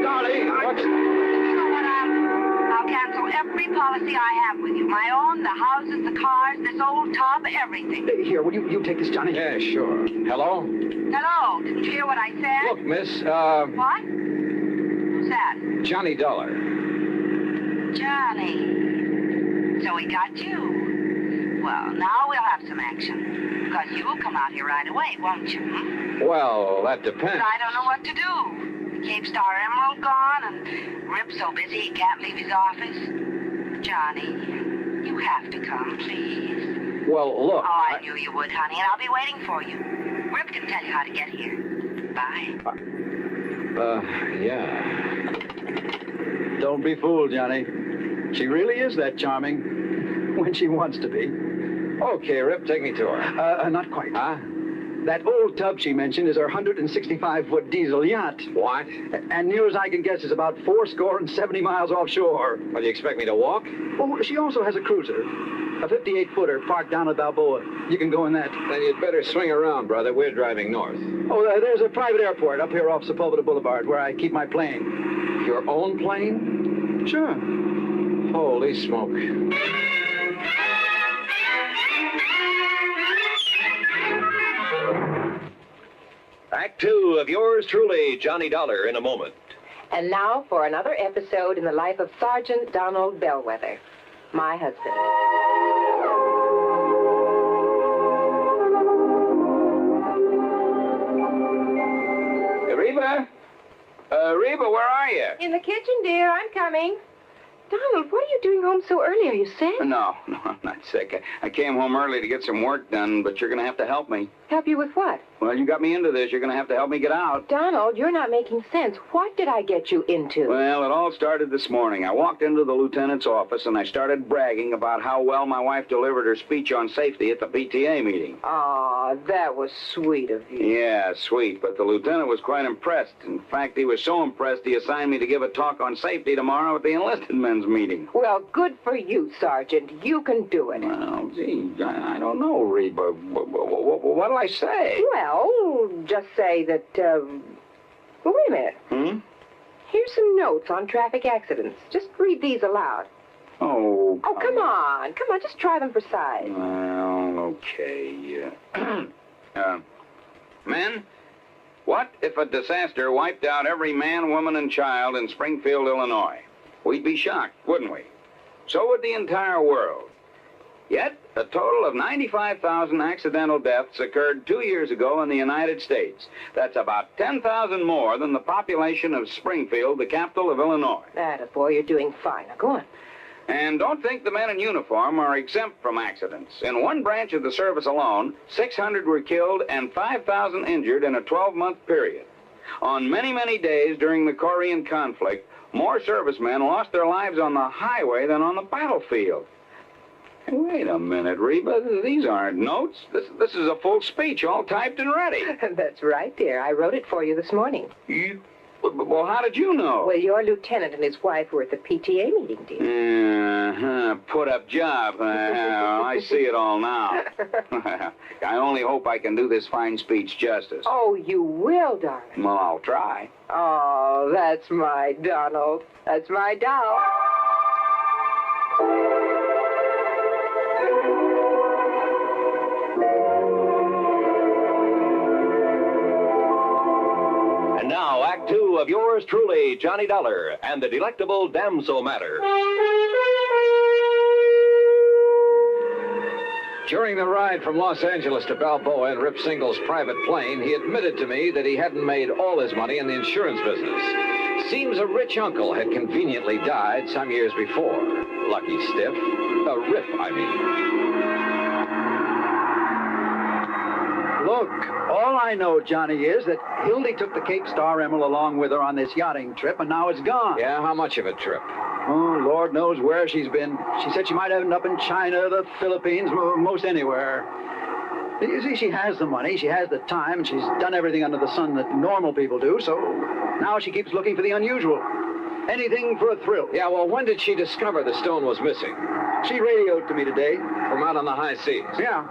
Darling, You know what, I'll cancel every policy I have with you. My own, the houses, the cars, this old tub, everything. Here, will you take this, Johnny? Yeah, sure. Hello? Hello, didn't you hear what I said? Look, miss, What? Who's that? Johnny Dollar. Johnny. So he got you. Well, now we'll have some action. Because you'll come out here right away, won't you? Hmm? Well, that depends. But I don't know what to do. The Cape Star Emerald gone, and Rip's so busy he can't leave his office. Johnny, you have to come, please. Well, look... Oh, I knew you would, honey, and I'll be waiting for you. Rip can tell you how to get here. Bye. Yeah. Don't be fooled, Johnny. She really is that charming. When she wants to be. Okay, Rip, take me to her. Not quite. Huh? That old tub she mentioned is her 165-foot diesel yacht. What? And near as I can guess is about 70 miles offshore. Well, do you expect me to walk? Oh, she also has a cruiser. A 58-footer parked down at Balboa. You can go in that. Then you'd better swing around, brother. We're driving north. Oh, there's a private airport up here off Sepulveda Boulevard where I keep my plane. Your own plane? Sure. Holy smoke. Act 2 of yours truly, Johnny Dollar, in a moment. And now for another episode in the life of Sergeant Donald Bellwether, my husband. Reba? Reba, where are you? In the kitchen, dear. I'm coming. Donald, what are you doing home so early? Are you sick? No, I'm not sick. I came home early to get some work done, but you're going to have to help me. Help you with what? Well, you got me into this. You're going to have to help me get out. Donald, you're not making sense. What did I get you into? Well, it all started this morning. I walked into the lieutenant's office, and I started bragging about how well my wife delivered her speech on safety at the PTA meeting. Aw, that was sweet of you. Yeah, sweet, but the lieutenant was quite impressed. In fact, he was so impressed he assigned me to give a talk on safety tomorrow at the enlisted men's meeting. Well, good for you, Sergeant. You can do it. Well, gee, I don't know, Reba. What'll I say? Well, just say that, well, wait a minute. Here's some notes on traffic accidents. Just read these aloud. Oh, come on. Come on, just try them for size. Well, okay. Men, what if a disaster wiped out every man, woman, and child in Springfield, Illinois? We'd be shocked, wouldn't we? So would the entire world. Yet, a total of 95,000 accidental deaths occurred 2 years ago in the United States. That's about 10,000 more than the population of Springfield, the capital of Illinois. Attaboy, you're doing fine. Now, go on. And don't think the men in uniform are exempt from accidents. In one branch of the service alone, 600 were killed and 5,000 injured in a 12-month period. On many, many days during the Korean conflict, more servicemen lost their lives on the highway than on the battlefield. Hey, wait a minute, Reba. These aren't notes. This is a full speech, all typed and ready. That's right, dear. I wrote it for you this morning. You? Well, how did you know? Well, your lieutenant and his wife were at the PTA meeting, dear. Put up job. I see it all now. I only hope I can do this fine speech justice. Oh, you will, darling. Well, I'll try. Oh, that's my Donald. That's my doll. And now, Act Two of yours truly, Johnny Dollar, and the delectable Damsel matter. During the ride from Los Angeles to Balboa in Rip Single's private plane, he admitted to me that he hadn't made all his money in the insurance business. Seems a rich uncle had conveniently died some years before. Lucky stiff. Rip, I mean. Look, all I know, Johnny, is that Hildy took the Cape Star Emerald along with her on this yachting trip, and now it's gone. Yeah, how much of a trip? Oh, Lord knows where she's been. She said she might end up in China, the Philippines, most anywhere. You see, she has the money, she has the time, and she's done everything under the sun that normal people do, so now she keeps looking for the unusual. Anything for a thrill. Yeah, well, when did she discover the stone was missing? She radioed to me today. From out on the high seas? Yeah.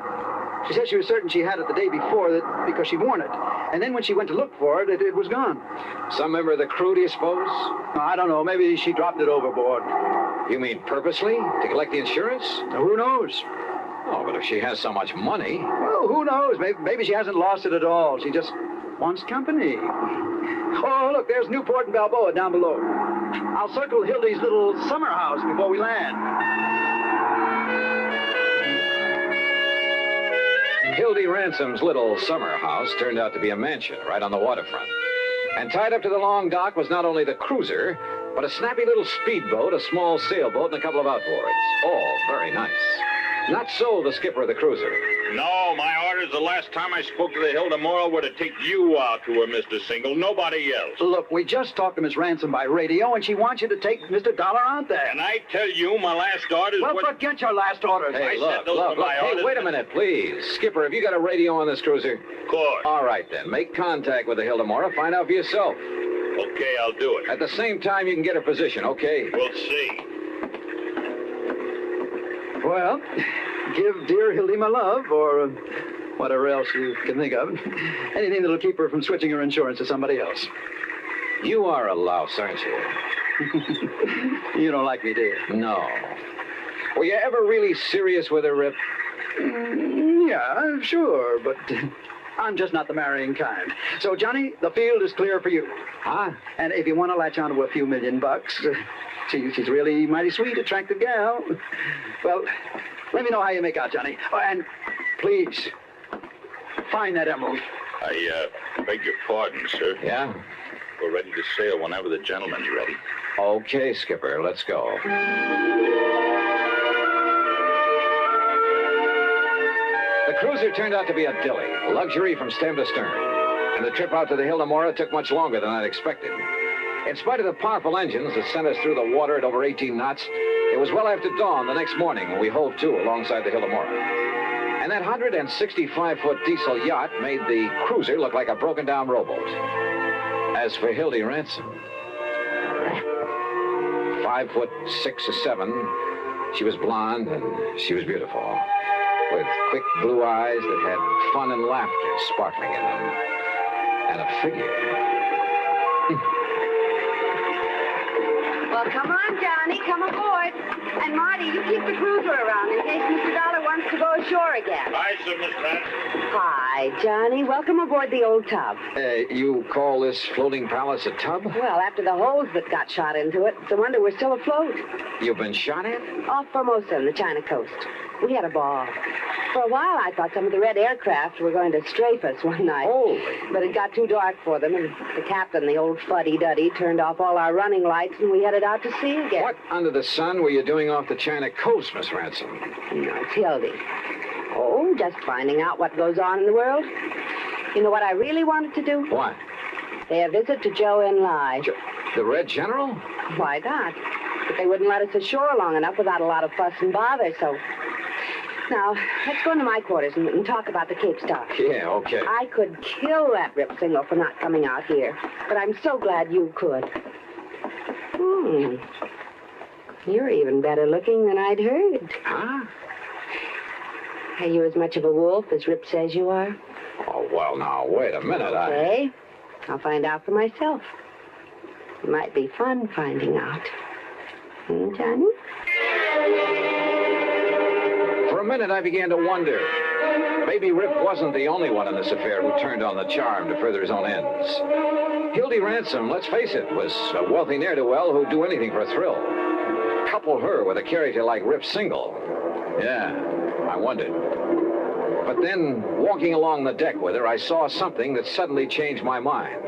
She said she was certain she had it the day before because she'd worn it. And then when she went to look for it, it was gone. Some member of the crew, do you suppose? I don't know. Maybe she dropped it overboard. You mean purposely? To collect the insurance? Who knows? Oh, but if she has so much money... Well, who knows? Maybe she hasn't lost it at all. She just wants company. Oh, look, there's Newport and Balboa down below. I'll circle Hildy's little summer house before we land. Hildy Ransom's little summer house turned out to be a mansion right on the waterfront. And tied up to the long dock was not only the cruiser, but a snappy little speedboat, a small sailboat, and a couple of outboards. All very nice. Not so the skipper of the cruiser. No, my orders the last time I spoke to the Hilda Moral were to take you out to her, Mr. Single, nobody else. Look, we just talked to Miss Ransom by radio, and she wants you to take Mr. Dollar out there. And I tell you, my last orders Well, forget your last orders. Hey, look. Hey, wait a minute, please. Skipper, have you got a radio on this cruiser? Of course. All right, then. Make contact with the Hilda Mora. Find out for yourself. Okay, I'll do it. At the same time, you can get her position, okay? We'll see. Well, give dear Hildy my love, or whatever else you can think of. Anything that'll keep her from switching her insurance to somebody else. You are a louse, aren't you? You don't like me, do you? No. Were you ever really serious with her, Rip? Yeah, sure, but I'm just not the marrying kind. So, Johnny, the field is clear for you. Huh? And if you want to latch on to a few $1 million, she's really mighty sweet, attractive gal. Well, let me know how you make out, Johnny. Oh, and please, find that emerald. I beg your pardon, sir. Yeah? We're ready to sail whenever the gentleman's ready. Okay, Skipper, let's go. The cruiser turned out to be a dilly, luxury from stem to stern. And the trip out to the Hildemora took much longer than I'd expected. In spite of the powerful engines that sent us through the water at over 18 knots, it was well after dawn the next morning when we hove to alongside the Hildemora. And that 165-foot diesel yacht made the cruiser look like a broken-down rowboat. As for Hildy Ransom, 5'6" or 7", she was blonde and she was beautiful, with quick blue eyes that had fun and laughter sparkling in them, and a figure. Well, come on, Johnny, come aboard. And Marty, you keep the cruiser around in case Mr. Dollar wants to go ashore again. Hi, sir, Miss Pratt. Hi, Johnny. Welcome aboard the old tub. You call this floating palace a tub? Well, after the holes that got shot into it, it's a wonder we're still afloat. You've been shot at? Off Formosa in the China coast. We had a ball. For a while, I thought some of the red aircraft were going to strafe us one night. Oh. But it got too dark for them, and the captain, the old fuddy-duddy, turned off all our running lights, and we headed out to sea again. What under the sun were you doing off the China coast, Miss Ransom? No, it's Hildy. Oh, just finding out what goes on in the world. You know what I really wanted to do? What? Pay a visit to Joe and Lai. The Red General? Why not? But they wouldn't let us ashore long enough without a lot of fuss and bother, so... Now, let's go into my quarters and talk about the Cape Star. Yeah, okay. I could kill that Rip Single for not coming out here, but I'm so glad you could. You're even better looking than I'd heard. Huh? Are you as much of a wolf as Rip says you are? Oh, well, now, wait a minute. Okay. I'll find out for myself. It might be fun finding out. Johnny? For a minute, I began to wonder. Maybe Rip wasn't the only one in this affair who turned on the charm to further his own ends. Hildy Ransom, let's face it, was a wealthy ne'er-do-well who'd do anything for a thrill. Couple her with a character like Rip Single. Yeah, I wondered. But then, walking along the deck with her, I saw something that suddenly changed my mind.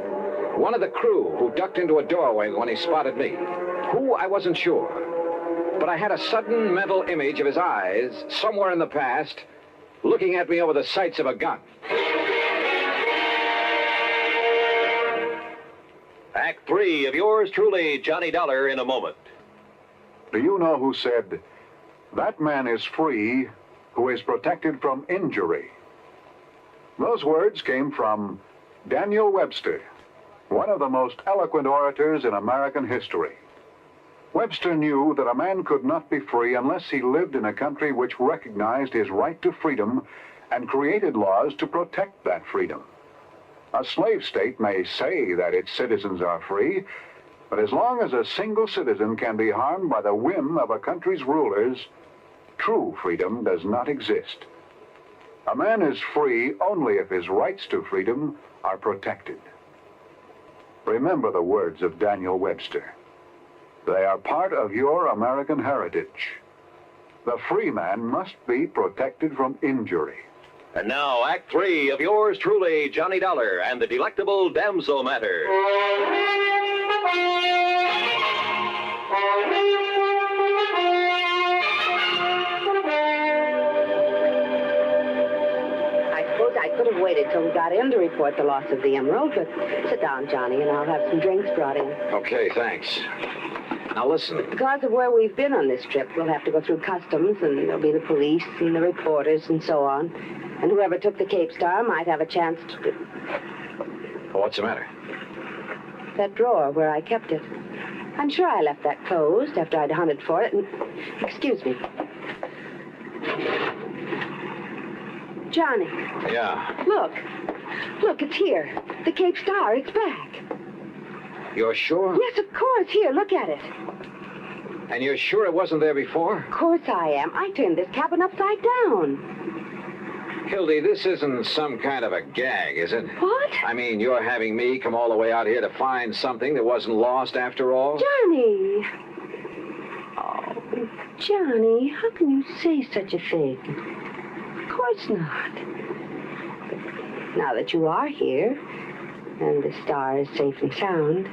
One of the crew who ducked into a doorway when he spotted me. Who, I wasn't sure. But I had a sudden mental image of his eyes, somewhere in the past, looking at me over the sights of a gun. Act 3 of yours truly, Johnny Dollar, in a moment. Do you know who said, "That man is free who is protected from injury"? Those words came from Daniel Webster, one of the most eloquent orators in American history. Webster knew that a man could not be free unless he lived in a country which recognized his right to freedom and created laws to protect that freedom. A slave state may say that its citizens are free, but as long as a single citizen can be harmed by the whim of a country's rulers, true freedom does not exist. A man is free only if his rights to freedom are protected. Remember the words of Daniel Webster. They are part of your American heritage. The free man must be protected from injury. And now, Act 3 of yours truly, Johnny Dollar, and the delectable Damsel matter. I suppose I could have waited till we got in to report the loss of the emerald, but sit down, Johnny, and I'll have some drinks brought in. Okay, thanks. Now listen. Because of where we've been on this trip, we'll have to go through customs, and there'll be the police and the reporters and so on. And whoever took the Cape Star might have a chance to... What's the matter? That drawer where I kept it. I'm sure I left that closed after I'd hunted for it, and... Excuse me. Johnny. Yeah? Look. Look, it's here. The Cape Star, it's back. You're sure? Yes, of course. Here, look at it. And you're sure it wasn't there before? Of course I am. I turned this cabin upside down. Hildy, this isn't some kind of a gag, is it? What? I mean, you're having me come all the way out here to find something that wasn't lost after all? Johnny! Oh, Johnny, how can you say such a thing? Of course not. But now that you are here, and the star is safe and sound,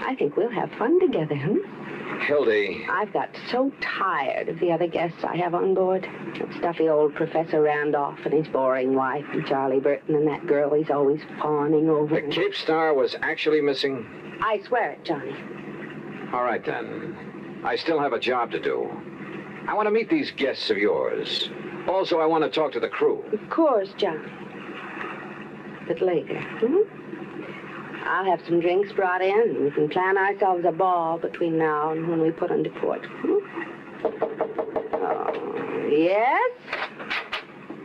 I think we'll have fun together, Hildy. I've got so tired of the other guests I have on board. That stuffy old Professor Randolph and his boring wife, and Charlie Burton, and that girl he's always fawning over. The Cape Star was actually missing? I swear it, Johnny. All right, then. I still have a job to do. I want to meet these guests of yours. Also, I want to talk to the crew. Of course, Johnny. But later, I'll have some drinks brought in, and we can plan ourselves a ball between now and when we put into port. Oh, yes?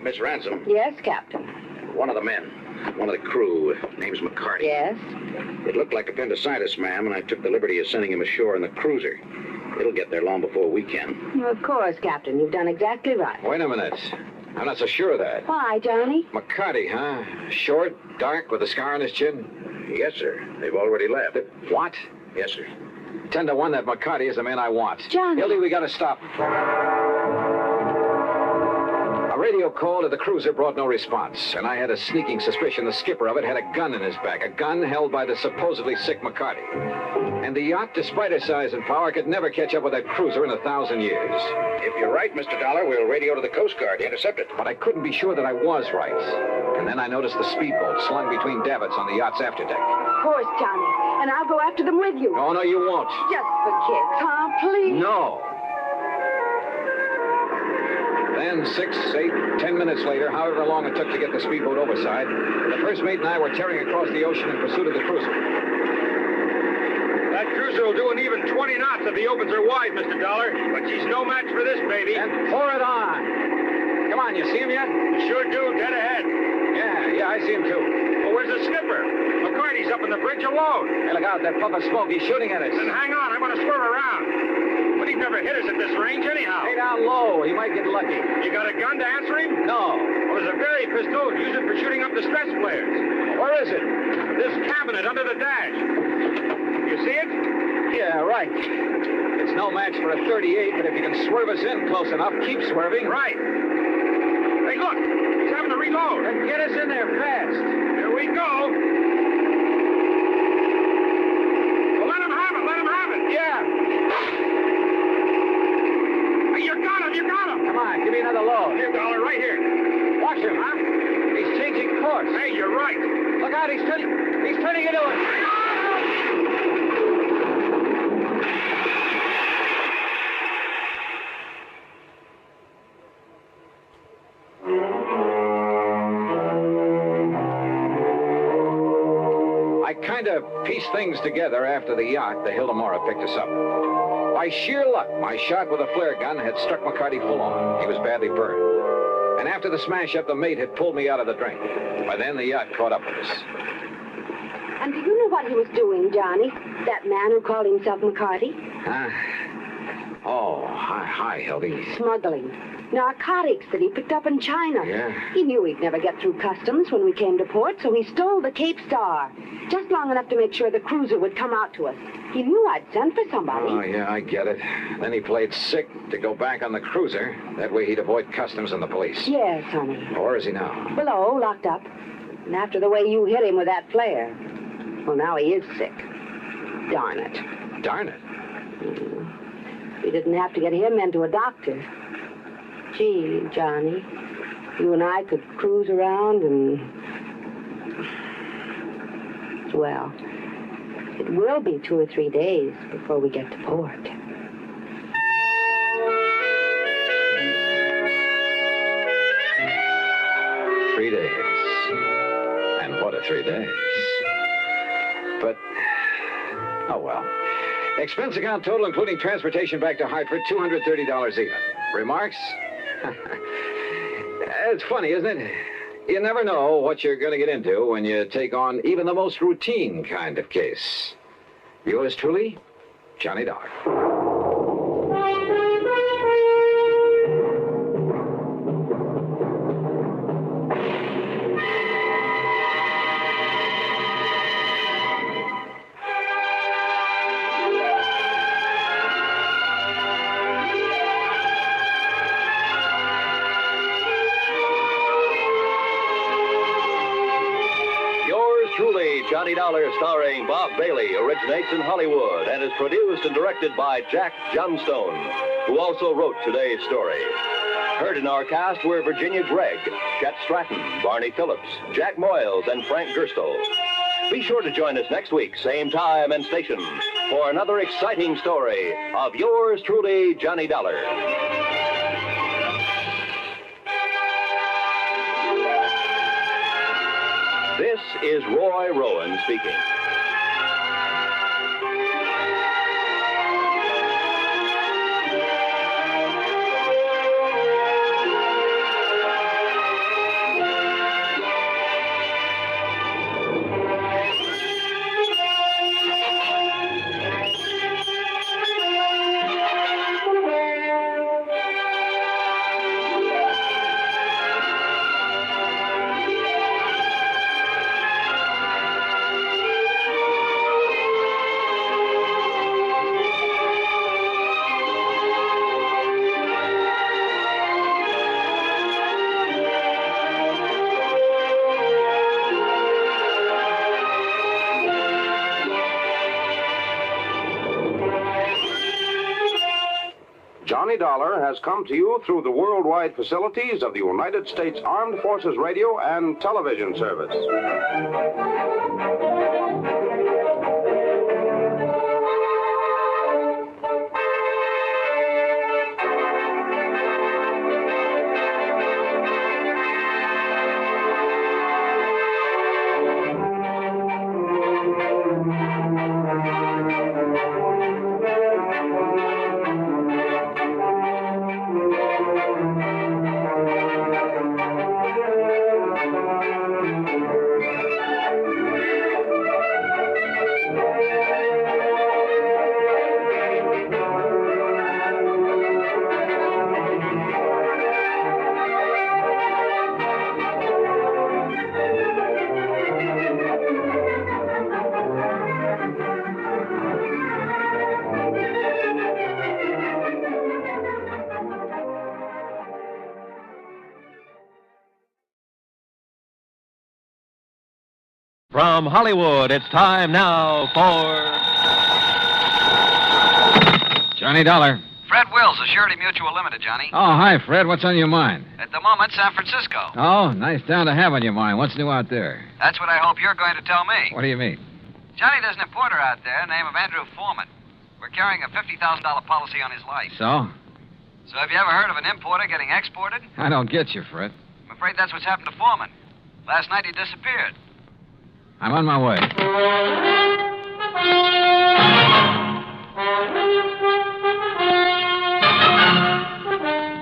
Miss Ransom. Yes, Captain. One of the men. One of the crew. Name's McCarty. Yes? It looked like appendicitis, ma'am, and I took the liberty of sending him ashore in the cruiser. It'll get there long before we can. Of course, Captain. You've done exactly right. Wait a minute. I'm not so sure of that. Why, Johnny? McCarty, huh? Short, dark, with a scar on his chin? Yes, sir. They've already left. What? Yes, sir. 10 to 1 that McCarty is the man I want. Johnny. Hildy, we gotta stop. A radio call to the cruiser brought no response, and I had a sneaking suspicion the skipper of it had a gun in his back, a gun held by the supposedly sick McCarty. And the yacht, despite her size and power, could never catch up with that cruiser in 1,000 years. If you're right, Mr. Dollar, we'll radio to the Coast Guard to intercept it. But I couldn't be sure that I was right. And then I noticed the speedboat slung between davits on the yacht's afterdeck. Of course, Johnny. And I'll go after them with you. Oh, no, you won't. Just for kids, huh? Please. No. Then 6, 8, 10 minutes later, however long it took to get the speedboat overside, the first mate and I were tearing across the ocean in pursuit of the cruiser. That cruiser will do an even 20 knots if the opens are wide, Mr. Dollar. But she's no match for this, baby. And pour it on. Come on, you see him yet? Sure do, dead ahead. Yeah, I see him too. Well, where's the skipper? McCarty's up on the bridge alone. Hey, look out, that puff of smoke. He's shooting at us. Then hang on, I'm going to swerve around. But he'd never hit us at this range anyhow. Stay down low. He might get lucky. You got a gun to answer him? No. Well, there's a very pistol. Use it for shooting up the stress flares. Where is it? This cabinet under the dash. You see it? Yeah, right. It's no match for a 38, but if you can swerve us in close enough, keep swerving. Right. Hey, look. He's having to reload. Then get us in there fast. Here we go. Well, let him have it. Let him have it. Yeah. Hey, you got him. You got him. Come on, give me another load. Here, Dollar, right here. Watch him, huh? He's changing course. Hey, you're right. Look out, he's turning into it. I kind of pieced things together after the yacht, the Hildemora, picked us up. By sheer luck, my shot with a flare gun had struck McCarty full on. He was badly burned. And after the smash-up, the mate had pulled me out of the drink. By then, the yacht caught up with us. And do you know what he was doing, Johnny? That man who called himself McCarty? Oh, hi, Hildy. Smuggling. Narcotics that he picked up in China. Yeah. He knew he'd never get through customs when we came to port, so he stole the Cape Star. Just long enough to make sure the cruiser would come out to us. He knew I'd sent for somebody. Oh, yeah, I get it. Then he played sick to go back on the cruiser. That way he'd avoid customs and the police. Yes, honey. Where is he now? Below, locked up. And after the way you hit him with that flare, well, now he is sick. Darn it. Darn it. We didn't have to get him into a doctor. Gee, Johnny, you and I could cruise around and... Well, it will be 2 or 3 days before we get to port. Three days. And what a 3 days. But, oh well. Expense account total, including transportation back to Hartford, $230 even. Remarks? It's funny, isn't it? You never know what you're going to get into when you take on even the most routine kind of case. Yours truly, Johnny Dollar. Johnny Dollar, starring Bob Bailey, originates in Hollywood and is produced and directed by Jack Johnstone, who also wrote today's story. Heard in our cast were Virginia Gregg, Chet Stratton, Barney Phillips, Jack Moyles, and Frank Gerstle. Be sure to join us next week, same time and station, for another exciting story of yours truly, Johnny Dollar. This is Roy Rowan speaking. Johnny Dollar has come to you through the worldwide facilities of the United States Armed Forces Radio and Television Service. From Hollywood, it's time now for Johnny Dollar. Fred Wills of Surety Mutual Limited, Johnny. Oh, hi, Fred. What's on your mind? At the moment, San Francisco. Oh, nice town to have on your mind. What's new out there? That's what I hope you're going to tell me. What do you mean? Johnny, there's an importer out there named Andrew Foreman. We're carrying a $50,000 policy on his life. So? So have you ever heard of an importer getting exported? I don't get you, Fred. I'm afraid that's what's happened to Foreman. Last night he disappeared. I'm on my way.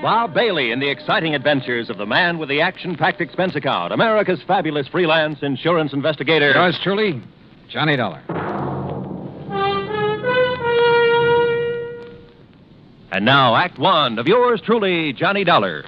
Bob Bailey in the exciting adventures of the man with the action-packed expense account, America's fabulous freelance insurance investigator. Yours truly, Johnny Dollar. And now, Act One of yours truly, Johnny Dollar.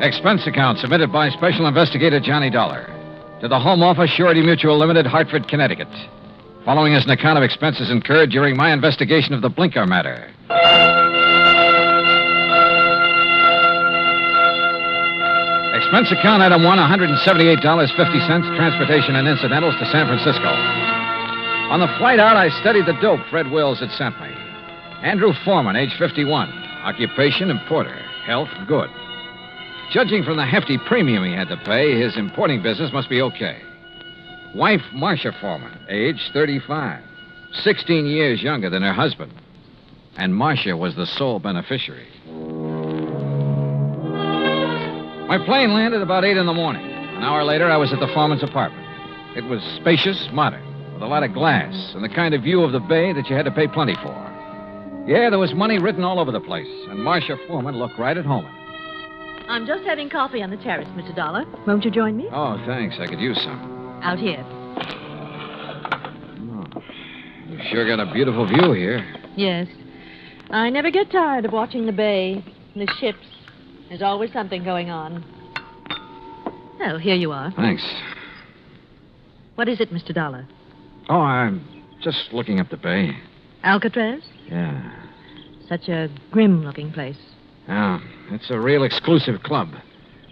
Expense account submitted by Special Investigator Johnny Dollar to the Home Office, Surety Mutual Limited, Hartford, Connecticut. Following is an account of expenses incurred during my investigation of the Blinker matter. Expense account item 1, $178.50, transportation and incidentals to San Francisco. On the flight out, I studied the dope Fred Wills had sent me. Andrew Foreman, age 51. Occupation, importer. Health, good. Judging from the hefty premium he had to pay, his importing business must be okay. Wife, Marcia Foreman, age 35. 16 years younger than her husband. And Marcia was the sole beneficiary. My plane landed about 8 in the morning. An hour later, I was at the Foreman's apartment. It was spacious, modern, with a lot of glass and the kind of view of the bay that you had to pay plenty for. Yeah, there was money written all over the place, and Marcia Foreman looked right at home. I'm just having coffee on the terrace, Mr. Dollar. Won't you join me? Oh, thanks. I could use some. Out here. Oh, you sure got a beautiful view here. Yes. I never get tired of watching the bay, the ships. There's always something going on. Oh, here you are. Thanks. What is it, Mr. Dollar? Oh, I'm just looking up the bay. Alcatraz? Yeah. Such a grim-looking place. Yeah, it's a real exclusive club.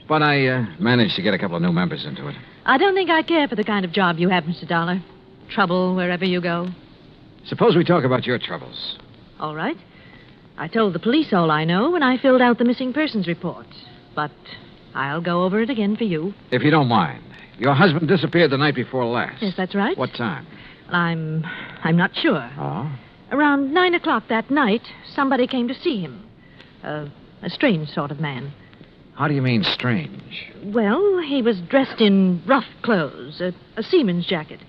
But I managed to get a couple of new members into it. I don't think I care for the kind of job you have, Mr. Dollar. Trouble wherever you go. Suppose we talk about your troubles. All right. I told the police all I know when I filled out the missing persons report. But I'll go over it again for you. If you don't mind. Your husband disappeared the night before last. Yes, that's right. What time? I'm not sure. Oh? Around 9 o'clock that night, somebody came to see him. A strange sort of man. How do you mean strange? Well, he was dressed in rough clothes, a seaman's jacket.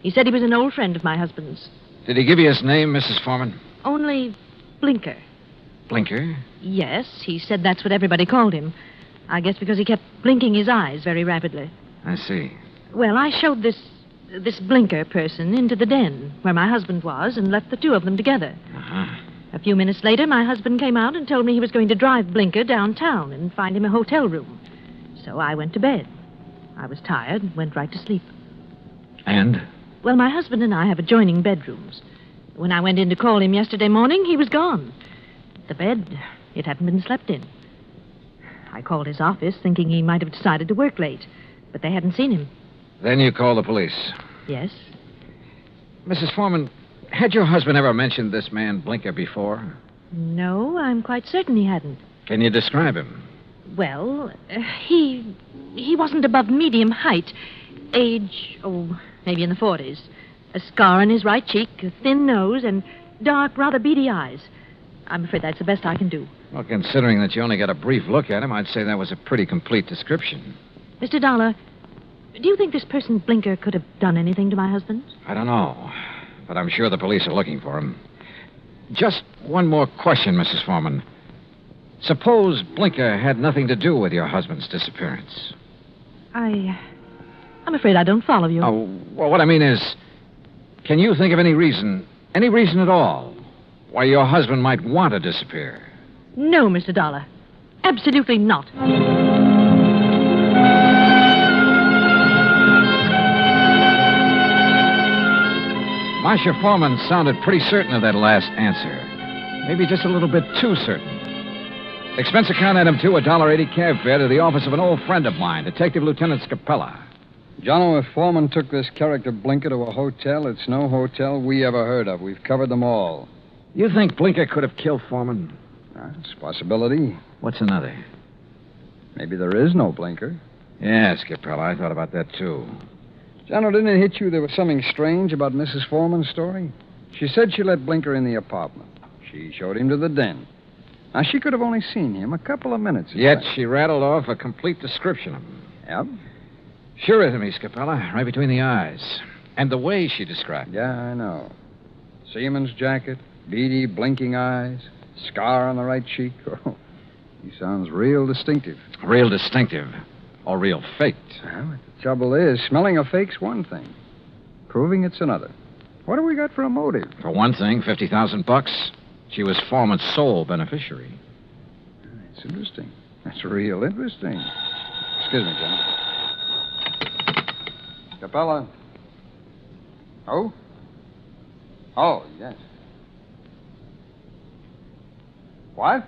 He said he was an old friend of my husband's. Did he give you his name, Mrs. Foreman? Only Blinker. Blinker? Yes, he said that's what everybody called him. I guess because he kept blinking his eyes very rapidly. I see. Well, I showed this Blinker person into the den where my husband was and left the two of them together. Uh-huh. A few minutes later, my husband came out and told me he was going to drive Blinker downtown and find him a hotel room. So I went to bed. I was tired and went right to sleep. And? Well, my husband and I have adjoining bedrooms. When I went in to call him yesterday morning, he was gone. The bed, it hadn't been slept in. I called his office, thinking he might have decided to work late, but they hadn't seen him. Then you called the police. Yes. Mrs. Foreman, had your husband ever mentioned this man Blinker before? No, I'm quite certain he hadn't. Can you describe him? Well, he wasn't above medium height. Age, maybe in the 40s. A scar on his right cheek, a thin nose, and dark, rather beady eyes. I'm afraid that's the best I can do. Well, considering that you only got a brief look at him, I'd say that was a pretty complete description. Mr. Dollar, do you think this person Blinker could have done anything to my husband? I don't know, but I'm sure the police are looking for him. Just one more question, Mrs. Foreman. Suppose Blinker had nothing to do with your husband's disappearance. I'm afraid I don't follow you. Oh, well, what I mean is, can you think of any reason at all, why your husband might want to disappear? No, Mr. Dollar. Absolutely not. Marcia Foreman sounded pretty certain of that last answer. Maybe just a little bit too certain. Expense account item 2, $1.80 cab fare to the office of an old friend of mine, Detective Lieutenant Scapella. Jono, if Foreman took this character Blinker to a hotel, it's no hotel we ever heard of. We've covered them all. You think Blinker could have killed Foreman? It's a possibility. What's another? Maybe there is no Blinker. Yeah, Scapella, I thought about that, too. Jono, didn't it hit you there was something strange about Mrs. Foreman's story? She said she let Blinker in the apartment. She showed him to the den. Now, she could have only seen him a couple of minutes. Yet she rattled off a complete description of him. Yep. Sure is to me, Scapella, right between the eyes. And the way she described it. Yeah, I know. Seaman's jacket, beady, blinking eyes, scar on the right cheek. Oh, he sounds real distinctive. Real distinctive. Or real faked. Well, the trouble is, smelling a fake's one thing. Proving it's another. What have we got for a motive? For one thing, $50,000. She was Foreman's sole beneficiary. That's interesting. That's real interesting. Excuse me, Johnny. Capella. Oh? Oh, yes. What?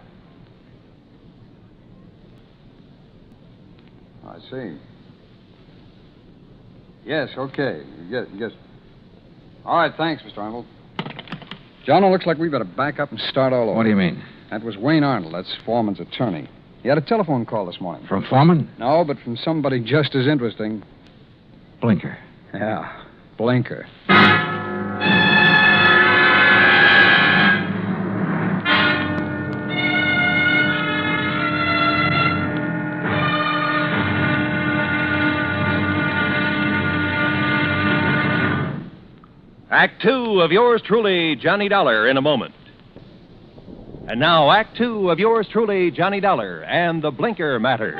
I see. Yes, okay. Yes. All right, thanks, Mr. Arnold. John, it looks like we better back up and start all over. What do you mean? That was Wayne Arnold. That's Foreman's attorney. He had a telephone call this morning. From Foreman? No, but from somebody just as interesting. Blinker. Yeah, Blinker. Act 2 of yours truly, Johnny Dollar, in a moment. And now, Act 2 of yours truly, Johnny Dollar, and the Blinker matter.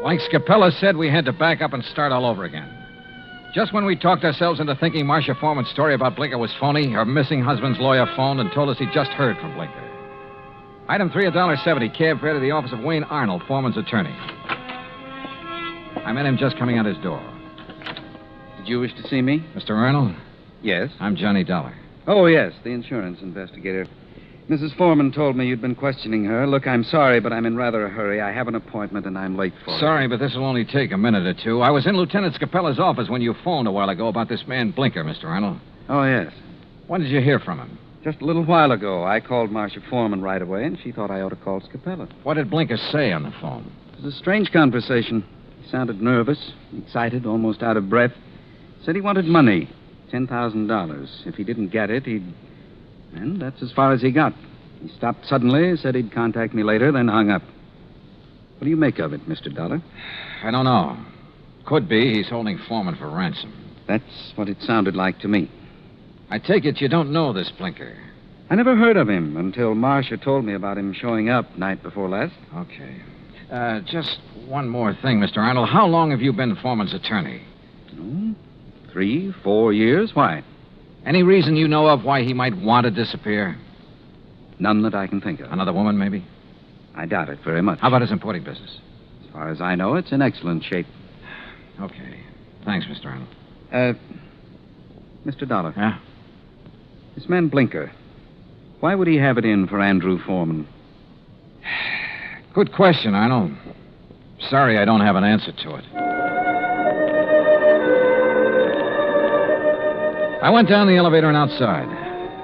Like Scapella said, we had to back up and start all over again. Just when we talked ourselves into thinking Marcia Foreman's story about Blinker was phony, her missing husband's lawyer phoned and told us he'd just heard from Blinker. Item 3, $1.70, cab fare to the office of Wayne Arnold, Foreman's attorney. I met him just coming out his door. Did you wish to see me? Mr. Arnold? Yes. I'm Johnny Dollar. Oh, yes, the insurance investigator. Mrs. Foreman told me you'd been questioning her. Look, I'm sorry, but I'm in rather a hurry. I have an appointment, and I'm late for it. Sorry, but this will only take a minute or two. I was in Lieutenant Scapella's office when you phoned a while ago about this man Blinker, Mr. Arnold. Oh, yes. When did you hear from him? Just a little while ago. I called Marcia Foreman right away, and she thought I ought to call Scapella. What did Blinker say on the phone? It was a strange conversation. He sounded nervous, excited, almost out of breath. Said he wanted money, $10,000. If he didn't get it, he'd... And that's as far as he got. He stopped suddenly, said he'd contact me later, then hung up. What do you make of it, Mr. Dollar? I don't know. Could be he's holding Foreman for ransom. That's what it sounded like to me. I take it you don't know this Blinker. I never heard of him until Marcia told me about him showing up night before last. Okay. Just one more thing, Mr. Arnold. How long have you been Foreman's attorney? 3, 4 years. Why? Any reason you know of why he might want to disappear? None that I can think of. Another woman, maybe? I doubt it very much. How about his importing business? As far as I know, it's in excellent shape. Okay. Thanks, Mr. Arnold. Mr. Dollar. Yeah? This man Blinker, why would he have it in for Andrew Foreman? Good question, Arnold. Sorry I don't have an answer to it. I went down the elevator and outside.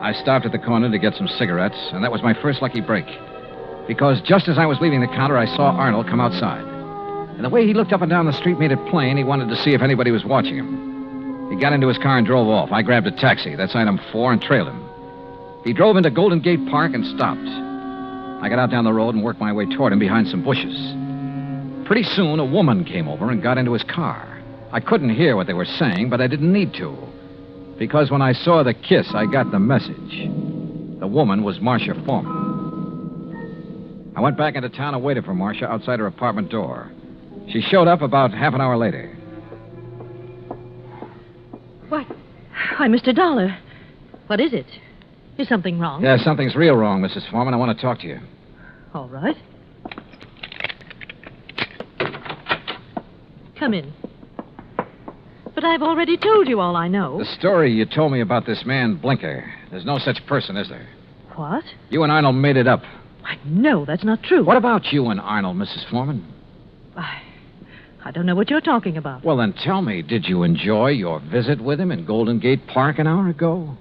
I stopped at the corner to get some cigarettes, and that was my first lucky break. Because just as I was leaving the counter, I saw Arnold come outside. And the way he looked up and down the street made it plain he wanted to see if anybody was watching him. He got into his car and drove off. I grabbed a taxi, that's item 4, and trailed him. He drove into Golden Gate Park and stopped. I got out down the road and worked my way toward him behind some bushes. Pretty soon, a woman came over and got into his car. I couldn't hear what they were saying, but I didn't need to. Because when I saw the kiss, I got the message. The woman was Marcia Foreman. I went back into town and waited for Marcia outside her apartment door. She showed up about half an hour later. Why, Mr. Dollar. What is it? Is something wrong? Yeah, something's real wrong, Mrs. Foreman. I want to talk to you. All right. Come in. But I've already told you all I know. The story you told me about this man, Blinker, there's no such person, is there? What? You and Arnold made it up. No, that's not true. What about you and Arnold, Mrs. Foreman? I don't know what you're talking about. Well, then tell me, did you enjoy your visit with him in Golden Gate Park an hour ago?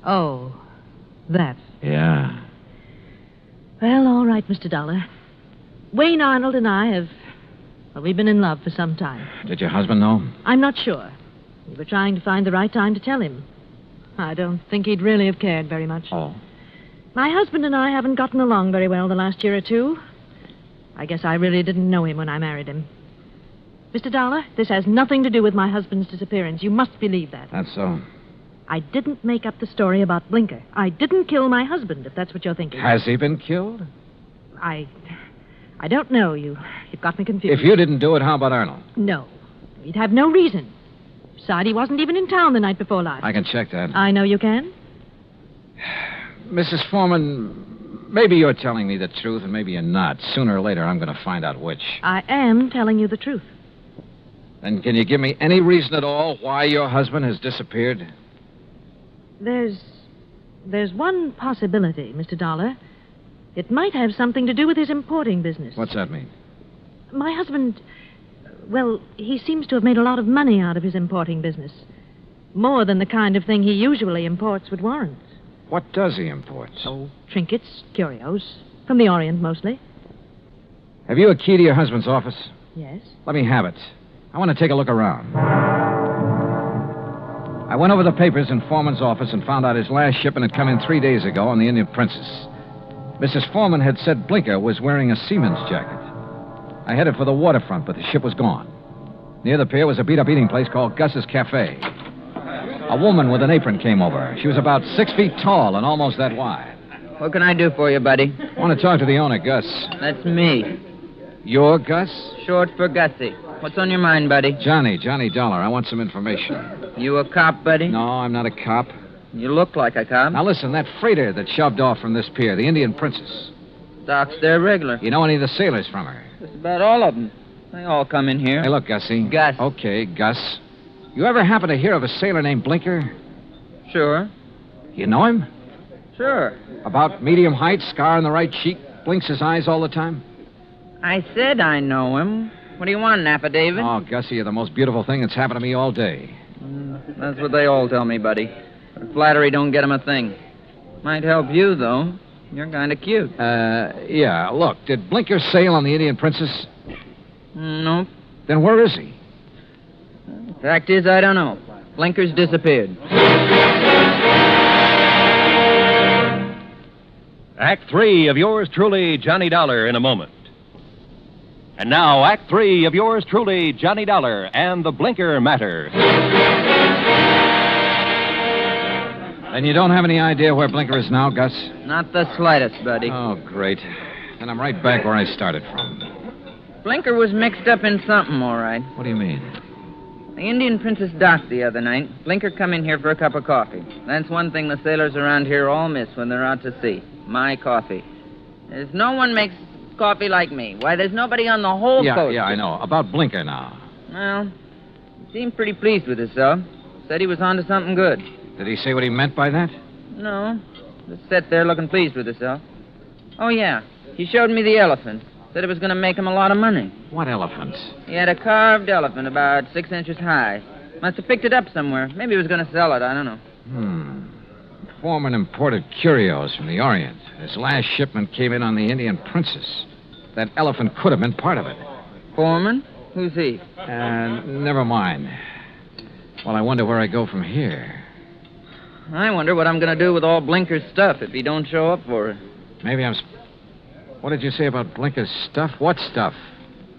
Oh, that. Yeah. Well, all right, Mr. Dollar. Wayne Arnold and I have... Well, we've been in love for some time. Did your husband know? I'm not sure. We were trying to find the right time to tell him. I don't think he'd really have cared very much. Oh. My husband and I haven't gotten along very well the last year or two. I guess I really didn't know him when I married him. Mr. Dollar, this has nothing to do with my husband's disappearance. You must believe that. That's so. I didn't make up the story about Blinker. I didn't kill my husband, if that's what you're thinking. Has he been killed? I don't know. You've got me confused. If you didn't do it, how about Arnold? No. He'd have no reason. Besides, he wasn't even in town the night before last. I can check that. I know you can. Mrs. Foreman, maybe you're telling me the truth and maybe you're not. Sooner or later, I'm going to find out which. I am telling you the truth. Then can you give me any reason at all why your husband has disappeared? There's one possibility, Mr. Dollar. It might have something to do with his importing business. What's that mean? My husband, well, he seems to have made a lot of money out of his importing business. More than the kind of thing he usually imports would warrant. What does he import? Oh, trinkets, curios. From the Orient, mostly. Have you a key to your husband's office? Yes. Let me have it. I want to take a look around. I went over the papers in Foreman's office and found out his last shipment had come in 3 days ago on the Indian Princess. Mrs. Foreman had said Blinker was wearing a seaman's jacket. I headed for the waterfront, but the ship was gone. Near the pier was a beat-up eating place called Gus's Cafe. A woman with an apron came over. She was about 6 feet tall and almost that wide. What can I do for you, buddy? I want to talk to the owner, Gus. That's me. You're Gus? Short for Gussie. What's on your mind, buddy? Johnny Dollar. I want some information. You a cop, buddy? No, I'm not a cop. You look like a cop. Now listen, that freighter that shoved off from this pier, the Indian Princess. Docks there regular. You know any of the sailors from her? Just about all of them. They all come in here. Hey, look, Gussie. Gus. Okay, Gus. You ever happen to hear of a sailor named Blinker? Sure. You know him? Sure. About medium height, scar on the right cheek, blinks his eyes all the time? I said I know him. What do you want, an affidavit? Oh, Gussie, you're the most beautiful thing that's happened to me all day. That's what they all tell me, buddy. But flattery don't get 'em a thing. Might help you, though. You're kind of cute. Yeah, look, did Blinker sail on the Indian Princess? Nope. Then where is he? Fact is, I don't know. Blinker's disappeared. Act 3 of yours truly, Johnny Dollar, in a moment. And now, Act 3 of yours truly, Johnny Dollar, and the Blinker matter. Then you don't have any idea where Blinker is now, Gus? Not the slightest, buddy. Oh, great. Then I'm right back where I started from. Blinker was mixed up in something, all right. What do you mean? The Indian Princess docked the other night. Blinker come in here for a cup of coffee. That's one thing the sailors around here all miss when they're out to sea. My coffee. There's no one makes coffee like me. Why, there's nobody on the whole coast. Yeah, I know. About Blinker now. Well, he seemed pretty pleased with himself. Said he was onto something good. Did he say what he meant by that? No. Just sat there looking pleased with himself. Oh, yeah. He showed me the elephant. Said it was going to make him a lot of money. What elephant? He had a carved elephant about 6 inches high. Must have picked it up somewhere. Maybe he was going to sell it. I don't know. Foreman imported curios from the Orient. His last shipment came in on the Indian Princess. That elephant could have been part of it. Foreman? Who's he? Never mind. Well, I wonder where I go from here. I wonder what I'm going to do with all Blinker's stuff if he don't show up for it. Maybe I'm... What did you say about Blinker's stuff? What stuff?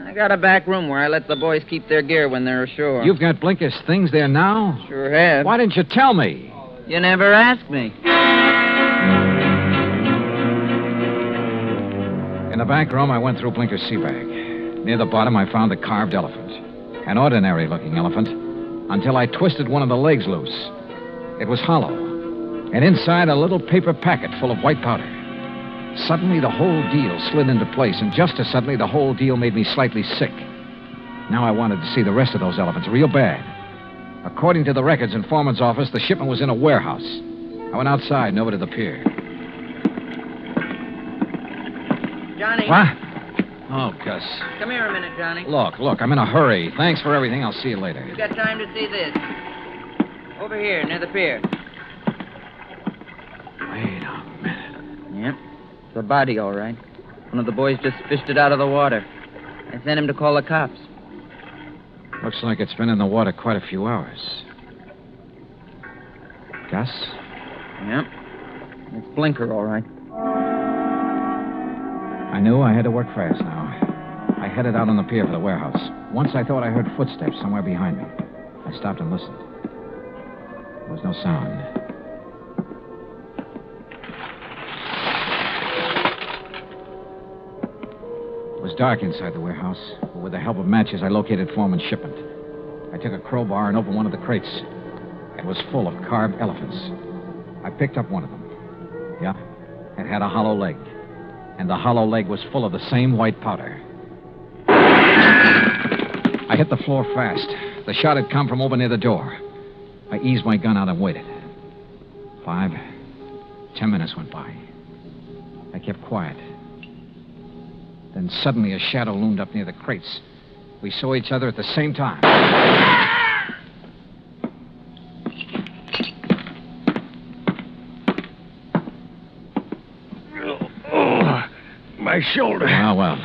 I got a back room where I let the boys keep their gear when they're ashore. You've got Blinker's things there now? Sure have. Why didn't you tell me? You never asked me. In the back room, I went through Blinker's sea bag. Near the bottom, I found a carved elephant. An ordinary-looking elephant, until I twisted one of the legs loose. It was hollow, and inside a little paper packet full of white powder. Suddenly, the whole deal slid into place, and just as suddenly, the whole deal made me slightly sick. Now I wanted to see the rest of those elephants real bad. According to the records in Foreman's office, the shipment was in a warehouse. I went outside and over to the pier. Johnny. What? Oh, Gus. Come here a minute, Johnny. Look, I'm in a hurry. Thanks for everything. I'll see you later. You got time to see this. Over here, near the pier. Wait a minute. Yep. It's a body, all right. One of the boys just fished it out of the water. I sent him to call the cops. Looks like it's been in the water quite a few hours. Gus? Yep. It's Blinker, all right. I knew I had to work fast now. I headed out on the pier for the warehouse. Once I thought I heard footsteps somewhere behind me. I stopped and listened. There was no sound. It was dark inside the warehouse, but with the help of matches, I located Foreman's shipment. I took a crowbar and opened one of the crates. It was full of carved elephants. I picked up one of them. Yeah, it had a hollow leg. And the hollow leg was full of the same white powder. I hit the floor fast. The shot had come from over near the door. I eased my gun out and waited. 5, 10 minutes went by. I kept quiet. Then suddenly a shadow loomed up near the crates. We saw each other at the same time. My shoulder. Well.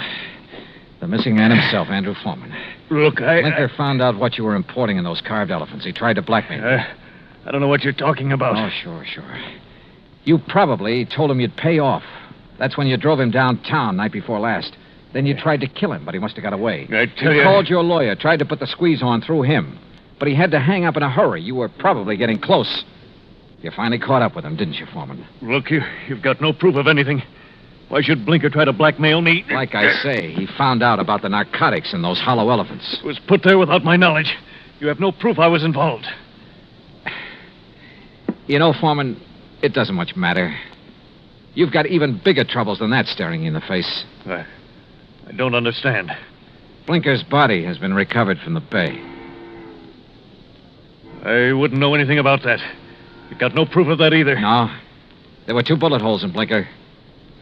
The missing man himself, Andrew Foreman. Look, Blinker found out what you were importing in those carved elephants. He tried to blackmail you. I don't know what you're talking about. Oh, sure. You probably told him you'd pay off. That's when you drove him downtown night before last. Then you tried to kill him, but he must have got away. I tell you... You called your lawyer, tried to put the squeeze on through him. But he had to hang up in a hurry. You were probably getting close. You finally caught up with him, didn't you, Foreman? Look, you've got no proof of anything. Why should Blinker try to blackmail me? Like I say, he found out about the narcotics in those hollow elephants. It was put there without my knowledge. You have no proof I was involved. You know, Foreman, it doesn't much matter. You've got even bigger troubles than that staring you in the face. I don't understand. Blinker's body has been recovered from the bay. I wouldn't know anything about that. You got no proof of that either. No. There were 2 bullet holes in Blinker.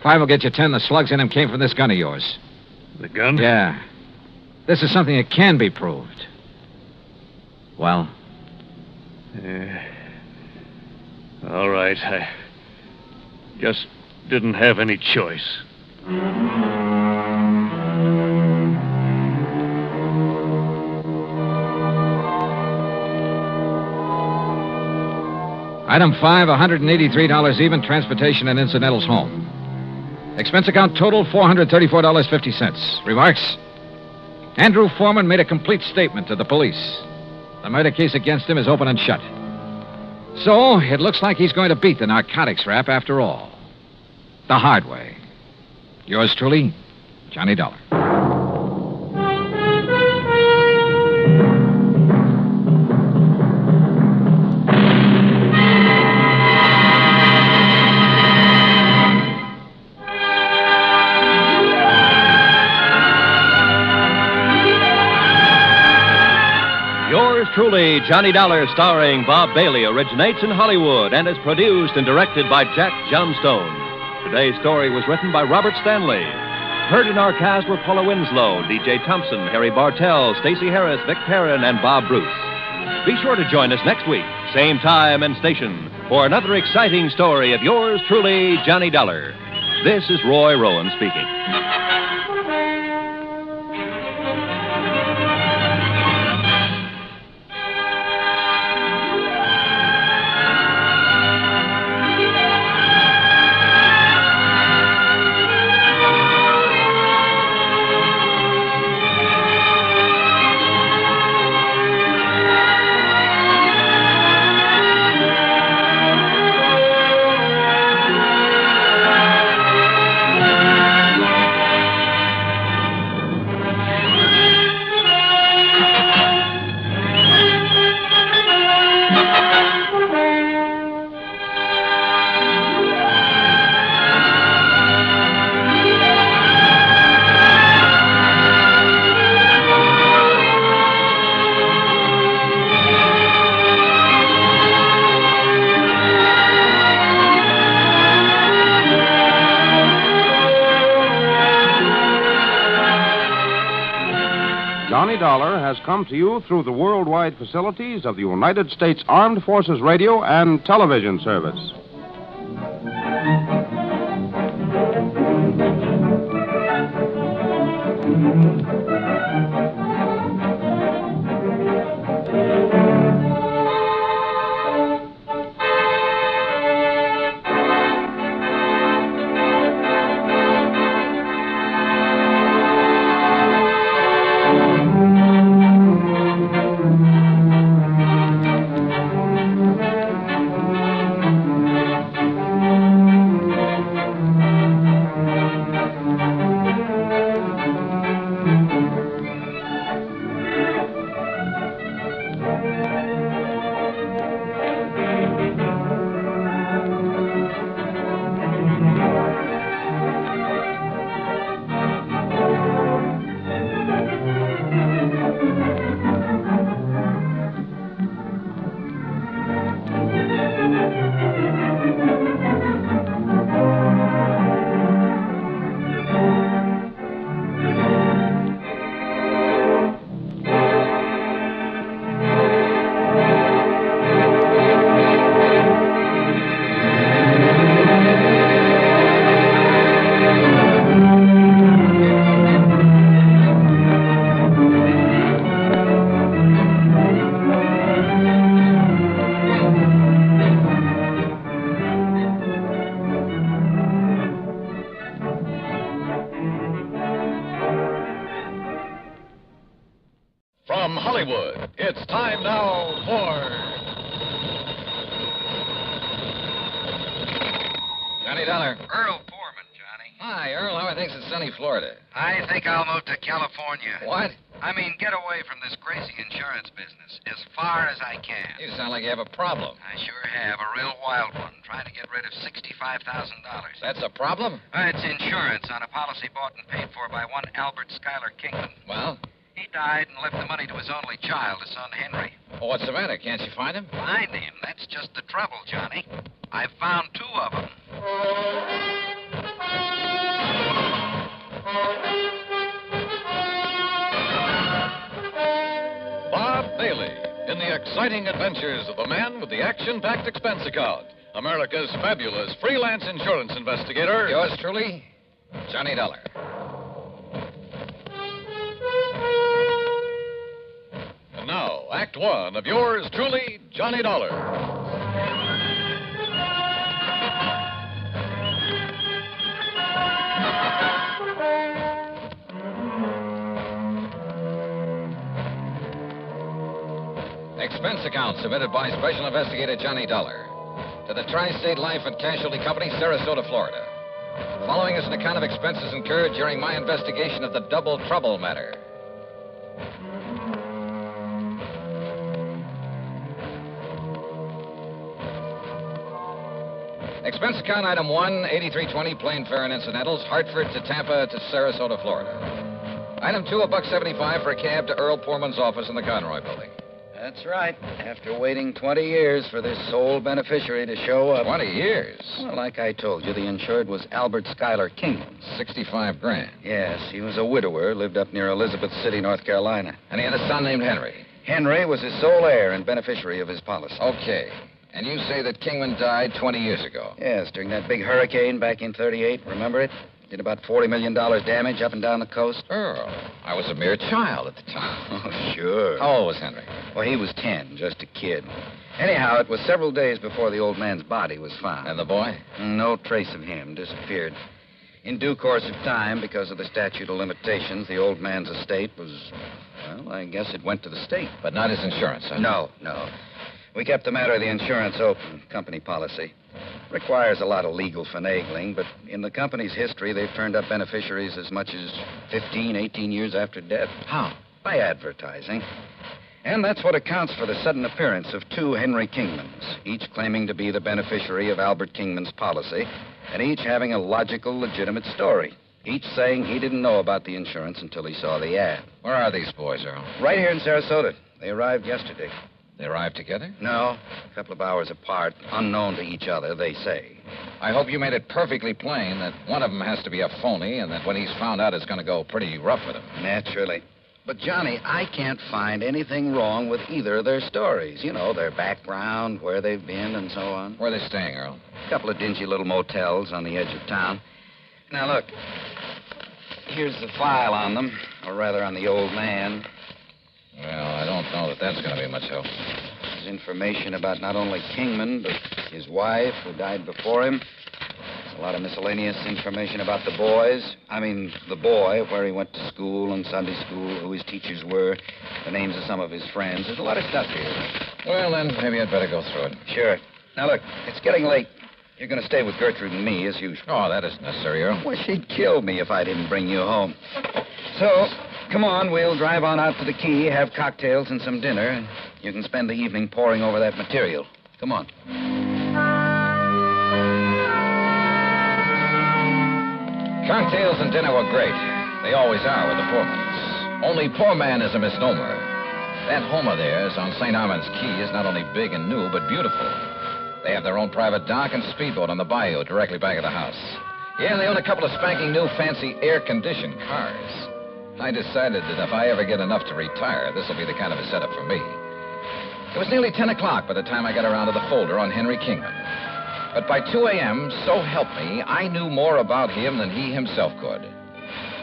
5 will get you 10. The slugs in him came from this gun of yours. The gun? Yeah. This is something that can be proved. Well? All right. I just didn't have any choice. Item 5, $183 even, transportation and incidentals home. Expense account total, $434.50. Remarks? Andrew Foreman made a complete statement to the police. The murder case against him is open and shut. So, it looks like he's going to beat the narcotics rap after all. The hard way. Yours truly, Johnny Dollar. Truly, Johnny Dollar, starring Bob Bailey, originates in Hollywood and is produced and directed by Jack Johnstone. Today's story was written by Robert Stanley. Heard in our cast were Paula Winslow, D.J. Thompson, Harry Bartell, Stacey Heiress, Vic Perrin, and Bob Bruce. Be sure to join us next week, same time and station, for another exciting story of yours truly, Johnny Dollar. This is Roy Rowan speaking. Johnny Dollar has come to you through the worldwide facilities of the United States Armed Forces Radio and Television Service. From Hollywood, it's time now for Johnny Dollar. Earl Foreman, Johnny. Hi, Earl. How are things in sunny Florida? I think I'll move to California. What? I mean, get away from this crazy insurance business as far as I can. You sound like you have a problem. I sure have. A real wild one. Trying to get rid of $65,000. That's a problem? It's insurance on a policy bought and paid for by one Albert Schuyler Kingdom. Well? He died and left the money to his only child, his son Henry. Oh, what's the matter? Can't you find him? Find him? That's just the trouble, Johnny. I've found 2 of them. Bob Bailey in the exciting adventures of the man with the action-packed expense account. America's fabulous freelance insurance investigator. Yours truly, Johnny Dollar. And now, Act One of yours truly, Johnny Dollar. Expense account submitted by Special Investigator Johnny Dollar to the Tri-State Life and Casualty Company, Sarasota, Florida. Following is an account of expenses incurred during my investigation of the Double Trouble matter. Expense account item 1, 8320, plane fare and incidentals, Hartford to Tampa to Sarasota, Florida. Item 2, $1.75 for a cab to Earl Poorman's office in the Conroy building. That's right. After waiting 20 years for this sole beneficiary to show up. 20 years? Well, like I told you, the insured was Albert Schuyler Kingman. 65 grand. Yes, he was a widower, lived up near Elizabeth City, North Carolina. And he had a son named Henry. Henry was his sole heir and beneficiary of his policy. Okay. And you say that Kingman died 20 years ago? Yes, during that big hurricane back in 38. Remember it? Did about $40 million damage up and down the coast. Earl, I was a mere child at the time. Oh, sure. How old was Henry? Well, he was 10, just a kid. Anyhow, it was several days before the old man's body was found. And the boy? No trace of him. Disappeared. In due course of time, because of the statute of limitations, the old man's estate was, well, I guess it went to the state. But not his insurance, huh? No. We kept the matter of the insurance open, company policy. Requires a lot of legal finagling, but in the company's history, they've turned up beneficiaries as much as 15, 18 years after death. How? By advertising. And that's what accounts for the sudden appearance of 2 Henry Kingmans, each claiming to be the beneficiary of Albert Kingman's policy, and each having a logical, legitimate story. Each saying he didn't know about the insurance until he saw the ad. Where are these boys, Earl? Right here in Sarasota. They arrived yesterday. They arrived together? No, a couple of hours apart, unknown to each other, they say. I hope you made it perfectly plain that one of them has to be a phony and that when he's found out it's going to go pretty rough with him. Naturally. But, Johnny, I can't find anything wrong with either of their stories. You know, their background, where they've been, and so on. Where are they staying, Earl? A couple of dingy little motels on the edge of town. Now, look. Here's the file on them, or rather on the old man. Well, I don't know that that's going to be much help. There's information about not only Kingman, but his wife, who died before him. There's a lot of miscellaneous information about the boys. I mean, the boy, where he went to school and Sunday school, who his teachers were, the names of some of his friends. There's a lot of stuff here. Well, then, maybe I'd better go through it. Sure. Now, look, it's getting late. You're going to stay with Gertrude and me, as usual. Oh, that isn't necessary, Earl. Well, she'd kill me if I didn't bring you home. So, come on, we'll drive on out to the quay, have cocktails and some dinner, and you can spend the evening poring over that material. Come on. Cocktails and dinner were great. They always are with the Poormans. Only poor man is a misnomer. That home of theirs on St. Armand's Key is not only big and new, but beautiful. They have their own private dock and speedboat on the bayou directly back of the house. Yeah, they own a couple of spanking new fancy air-conditioned cars. I decided that if I ever get enough to retire, this will be the kind of a setup for me. It was nearly 10 o'clock by the time I got around to the folder on Henry Kingman. But by 2 a.m., so help me, I knew more about him than he himself could.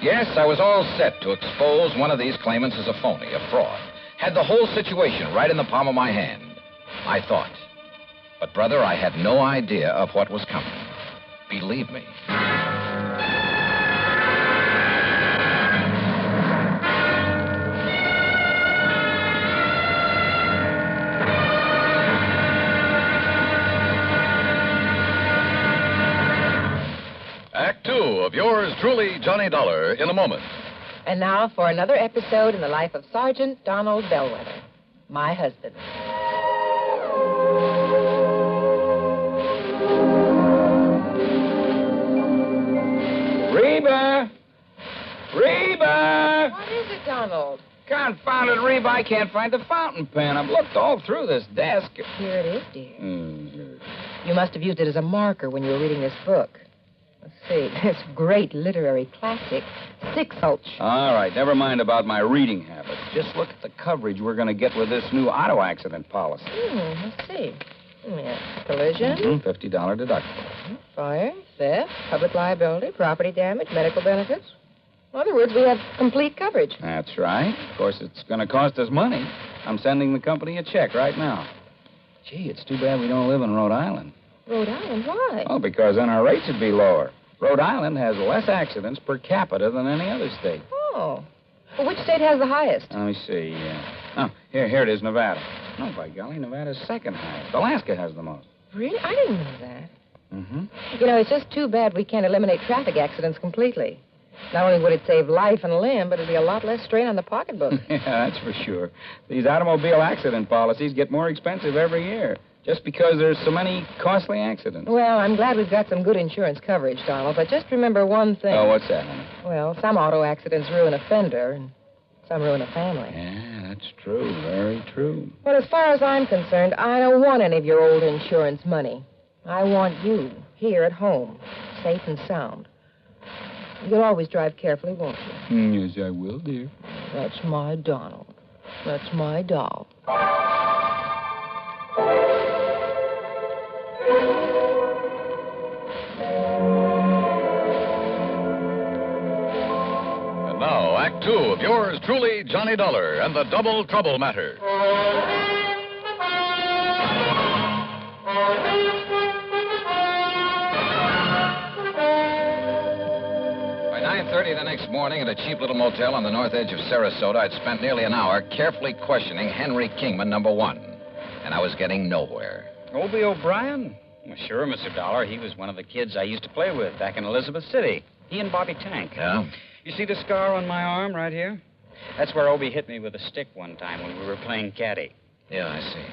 Yes, I was all set to expose one of these claimants as a phony, a fraud. Had the whole situation right in the palm of my hand, I thought. But, brother, I had no idea of what was coming. Believe me. Act Two of yours truly, Johnny Dollar, in a moment. And now for another episode in the life of Sergeant Donald Bellwether, my husband. Reba! Reba! What is it, Donald? Confounded Reeve, I can't find the fountain pen. I've looked all through this desk. Here it is, dear. You must have used it as a marker when you were reading this book. Let's see. This great literary classic, Six Gulch. All right, never mind about my reading habits. Just look at the coverage we're going to get with this new auto accident policy. Let's see. Yeah. Collision, $50 deductible. fire, theft, public liability, property damage, medical benefits. In other words, we have complete coverage. That's right. Of course, it's going to cost us money. I'm sending the company a check right now. Gee, it's too bad we don't live in Rhode Island. Rhode Island? Why? Oh, because then our rates would be lower. Rhode Island has less accidents per capita than any other state. Oh. Well, which state has the highest? Let me see. Here it is, Nevada. No, by golly, Nevada's second highest. Alaska has the most. Really? I didn't know that. Mm-hmm. You know, it's just too bad we can't eliminate traffic accidents completely. Not only would it save life and limb, but it'd be a lot less strain on the pocketbook. Yeah, that's for sure. These automobile accident policies get more expensive every year, just because there's so many costly accidents. Well, I'm glad we've got some good insurance coverage, Donald, but just remember one thing. Oh, what's that, honey? Well, some auto accidents ruin a fender, and some ruin a family. Yeah, that's true. Very true. But as far as I'm concerned, I don't want any of your old insurance money. I want you here at home, safe and sound. You'll always drive carefully, won't you? Yes, I will, dear. That's my Donald. That's my doll. And now, Act Two of yours truly, Johnny Dollar and the Double Trouble Matter. By 9:30 the next morning at a cheap little motel on the north edge of Sarasota, I'd spent nearly an hour carefully questioning Henry Kingman, number one. And I was getting nowhere. Obie O'Brien? Well, sure, Mr. Dollar. He was one of the kids I used to play with back in Elizabeth City. He and Bobby Tank. Yeah? You see the scar on my arm right here? That's where Obie hit me with a stick one time when we were playing caddy. Yeah, I see.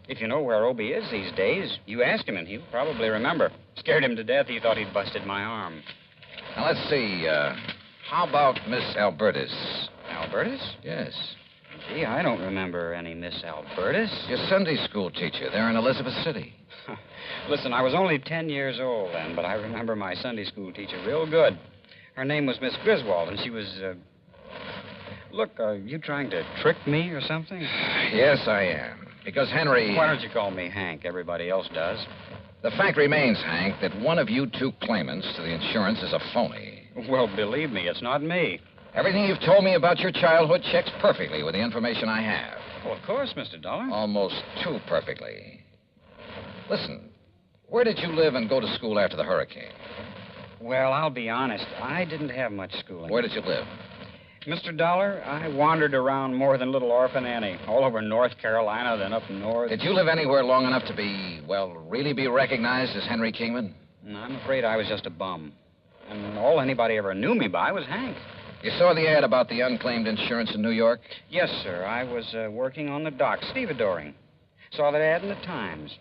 If you know where Obie is these days, you ask him and he'll probably remember. Scared him to death. He thought he'd busted my arm. Now, let's see. How about Miss Albertus? Albertus? Yes. Gee, I don't remember any Miss Albertus. Your Sunday school teacher there in Elizabeth City. Listen, I was only 10 years old then, but I remember my Sunday school teacher real good. Her name was Miss Griswold, and she was, Look, are you trying to trick me or something? Yes, I am. Because Henry... Why don't you call me Hank? Everybody else does. The fact remains, Hank, that one of you two claimants to the insurance is a phony. Well, believe me, it's not me. Everything you've told me about your childhood checks perfectly with the information I have. Well, of course, Mr. Dollar. Almost too perfectly. Listen, where did you live and go to school after the hurricane? Well, I'll be honest. I didn't have much schooling. Where did you live? Mr. Dollar, I wandered around more than little Orphan Annie. All over North Carolina, then up north. Did you live anywhere long enough to be, well, really be recognized as Henry Kingman? No, I'm afraid I was just a bum. And all anybody ever knew me by was Hank. You saw the ad about the unclaimed insurance in New York? Yes, sir. I was working on the dock, stevedoring. Saw that ad in the Times.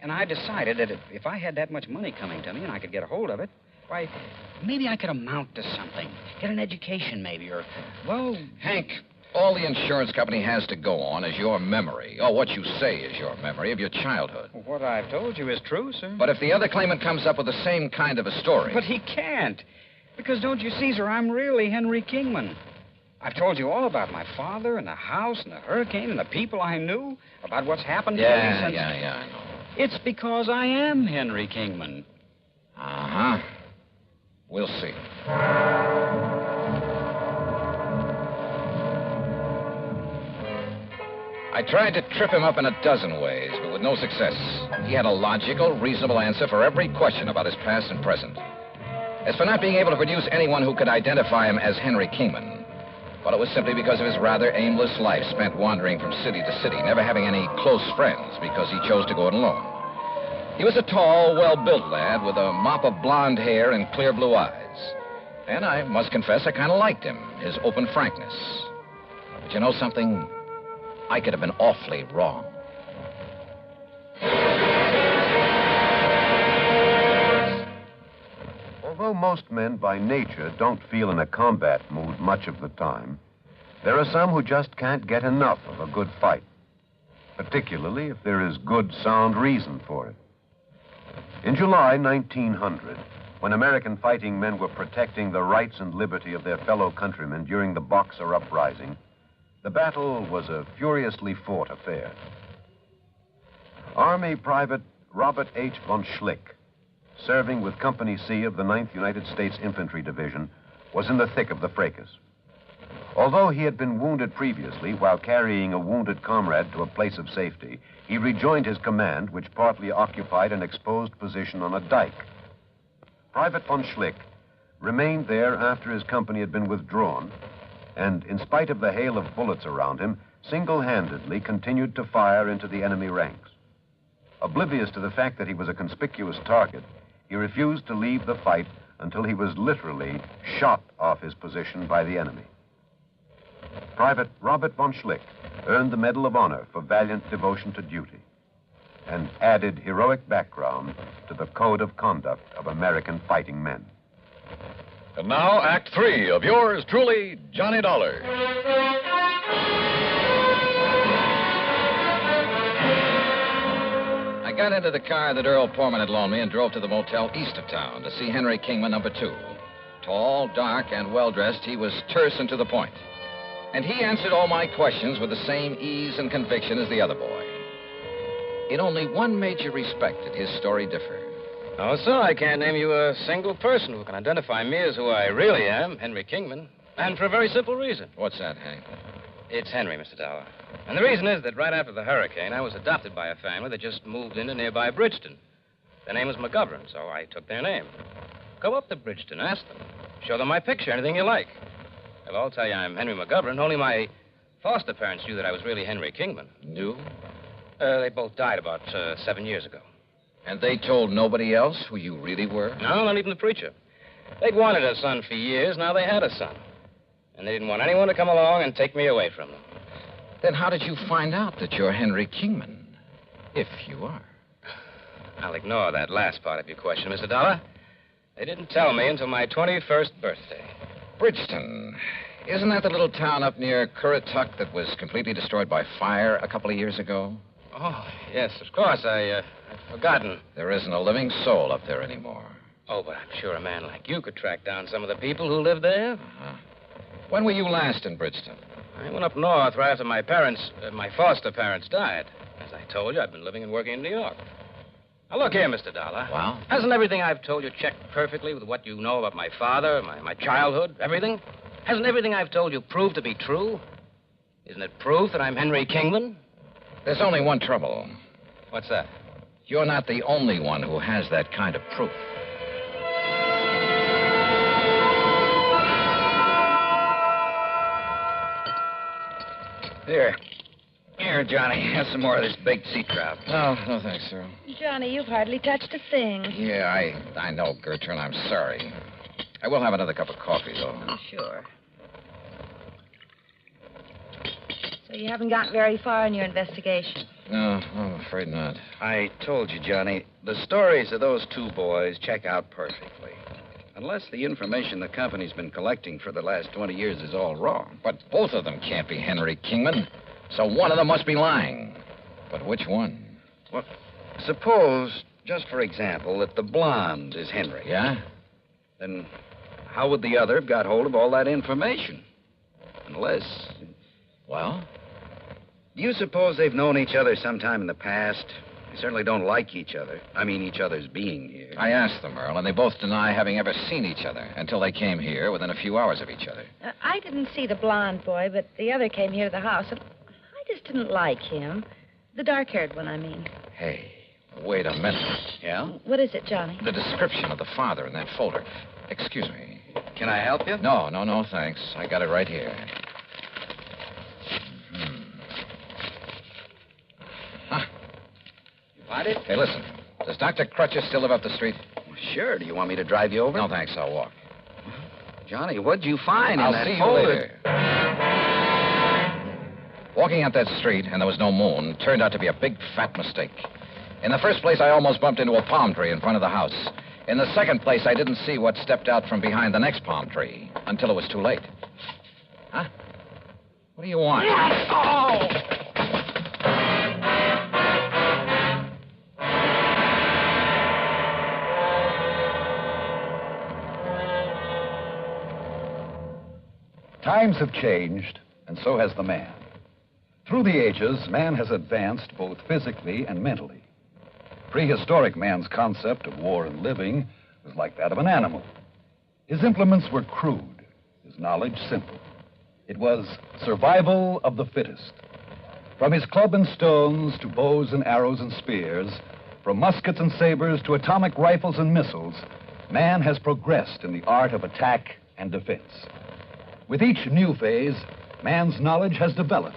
And I decided that if I had that much money coming to me and I could get a hold of it, why, maybe I could amount to something. Get an education, maybe, or, well... Hank, all the insurance company has to go on is your memory, or what you say is your memory of your childhood. What I've told you is true, sir. But if the other claimant comes up with the same kind of a story... But he can't. Because, don't you see, sir, I'm really Henry Kingman. I've told you all about my father and the house and the hurricane and the people I knew, about what's happened to me since... Yeah, I know. It's because I am Henry Kingman. Uh-huh. We'll see. I tried to trip him up in a dozen ways, but with no success. He had a logical, reasonable answer for every question about his past and present. As for not being able to produce anyone who could identify him as Henry Kingman, well, it was simply because of his rather aimless life spent wandering from city to city, never having any close friends because he chose to go it alone. He was a tall, well-built lad with a mop of blonde hair and clear blue eyes. And I must confess I kind of liked him, his open frankness. But you know something? I could have been awfully wrong. Although most men by nature don't feel in a combat mood much of the time, There are some who just can't get enough of a good fight, particularly if there is good, sound reason for it. In July 1900, when American fighting men were protecting the rights and liberty of their fellow countrymen during the Boxer Uprising, the battle was a furiously fought affair. Army Private Robert H. von Schlick, serving with Company C of the 9th United States Infantry Division, was in the thick of the fracas. Although he had been wounded previously while carrying a wounded comrade to a place of safety, he rejoined his command, which partly occupied an exposed position on a dike. Private von Schlick remained there after his company had been withdrawn, and in spite of the hail of bullets around him, single-handedly continued to fire into the enemy ranks. Oblivious to the fact that he was a conspicuous target, he refused to leave the fight until he was literally shot off his position by the enemy. Private Robert von Schlick earned the Medal of Honor for valiant devotion to duty and added heroic background to the code of conduct of American fighting men. And now, Act 3 of yours truly, Johnny Dollar. I got into the car that Earl Portman had loaned me and drove to the motel east of town to see Henry Kingman, number 2. Tall, dark, and well-dressed, he was terse and to the point. And he answered all my questions with the same ease and conviction as the other boy. In only one major respect did his story differ. No, sir, I can't name you a single person who can identify me as who I really am, Henry Kingman. And for a very simple reason. What's that, Hank? It's Henry, Mr. Dollar. And the reason is that right after the hurricane, I was adopted by a family that just moved into nearby Bridgeton. Their name was McGovern, so I took their name. Go up to Bridgeton, ask them. Show them my picture, anything you like. They'll all tell you I'm Henry McGovern. Only my foster parents knew that I was really Henry Kingman. Knew? They both died about 7 years ago. And they told nobody else who you really were? No, not even the preacher. They'd wanted a son for years. Now they had a son. And they didn't want anyone to come along and take me away from them. Then how did you find out that you're Henry Kingman? If you are. I'll ignore that last part of your question, Mr. Dollar. They didn't tell me until my 21st birthday. Bridgeton. Isn't that the little town up near Currituck that was completely destroyed by fire a couple of years ago? Oh, yes, of course. I'd forgotten. There isn't a living soul up there anymore. Oh, but I'm sure a man like you could track down some of the people who live there. Uh-huh. When were you last in Bridgeton? I went up north right after my foster parents died. As I told you, I've been living and working in New York. Now, look here, Mr. Dollar. Well? Hasn't everything I've told you checked perfectly with what you know about my father, my childhood, everything? Hasn't everything I've told you proved to be true? Isn't it proof that I'm Henry Kingman? There's only one trouble. What's that? You're not the only one who has that kind of proof. Here, Johnny. Have some more of this baked sea trout. No, thanks, sir. Johnny, you've hardly touched a thing. Yeah, I know, Gertrude. I'm sorry. I will have another cup of coffee, though. Oh, sure. So you haven't gotten very far in your investigation? No, I'm afraid not. I told you, Johnny, the stories of those two boys check out perfectly. Unless the information the company's been collecting for the last 20 years is all wrong. But both of them can't be Henry Kingman. So one of them must be lying. But which one? Well, suppose, just for example, that the blonde is Henry. Yeah? Then how would the other have got hold of all that information? Unless... Well? Do you suppose they've known each other sometime in the past? They certainly don't like each other. I mean, each other's being here. I asked them, Earl, and they both deny having ever seen each other until they came here within a few hours of each other. I didn't see the blonde boy, but the other came here to the house, and I just didn't like him. The dark-haired one, I mean. Hey, wait a minute. Yeah? What is it, Johnny? The description of the father in that folder. Excuse me. Can I help you? No, thanks. I got it right here. Find it? Hey, listen. Does Dr. Crutcher still live up the street? Sure. Do you want me to drive you over? No, thanks. I'll walk. Johnny, what'd you find I'll in that see you folder? later. Walking up that street, and there was no moon, turned out to be a big, fat mistake. In the first place, I almost bumped into a palm tree in front of the house. In the second place, I didn't see what stepped out from behind the next palm tree until it was too late. Huh? What do you want? Oh! Times have changed, and so has the man. Through the ages, man has advanced both physically and mentally. Prehistoric man's concept of war and living was like that of an animal. His implements were crude, his knowledge simple. It was survival of the fittest. From his club and stones to bows and arrows and spears, from muskets and sabers to atomic rifles and missiles, man has progressed in the art of attack and defense. With each new phase, man's knowledge has developed.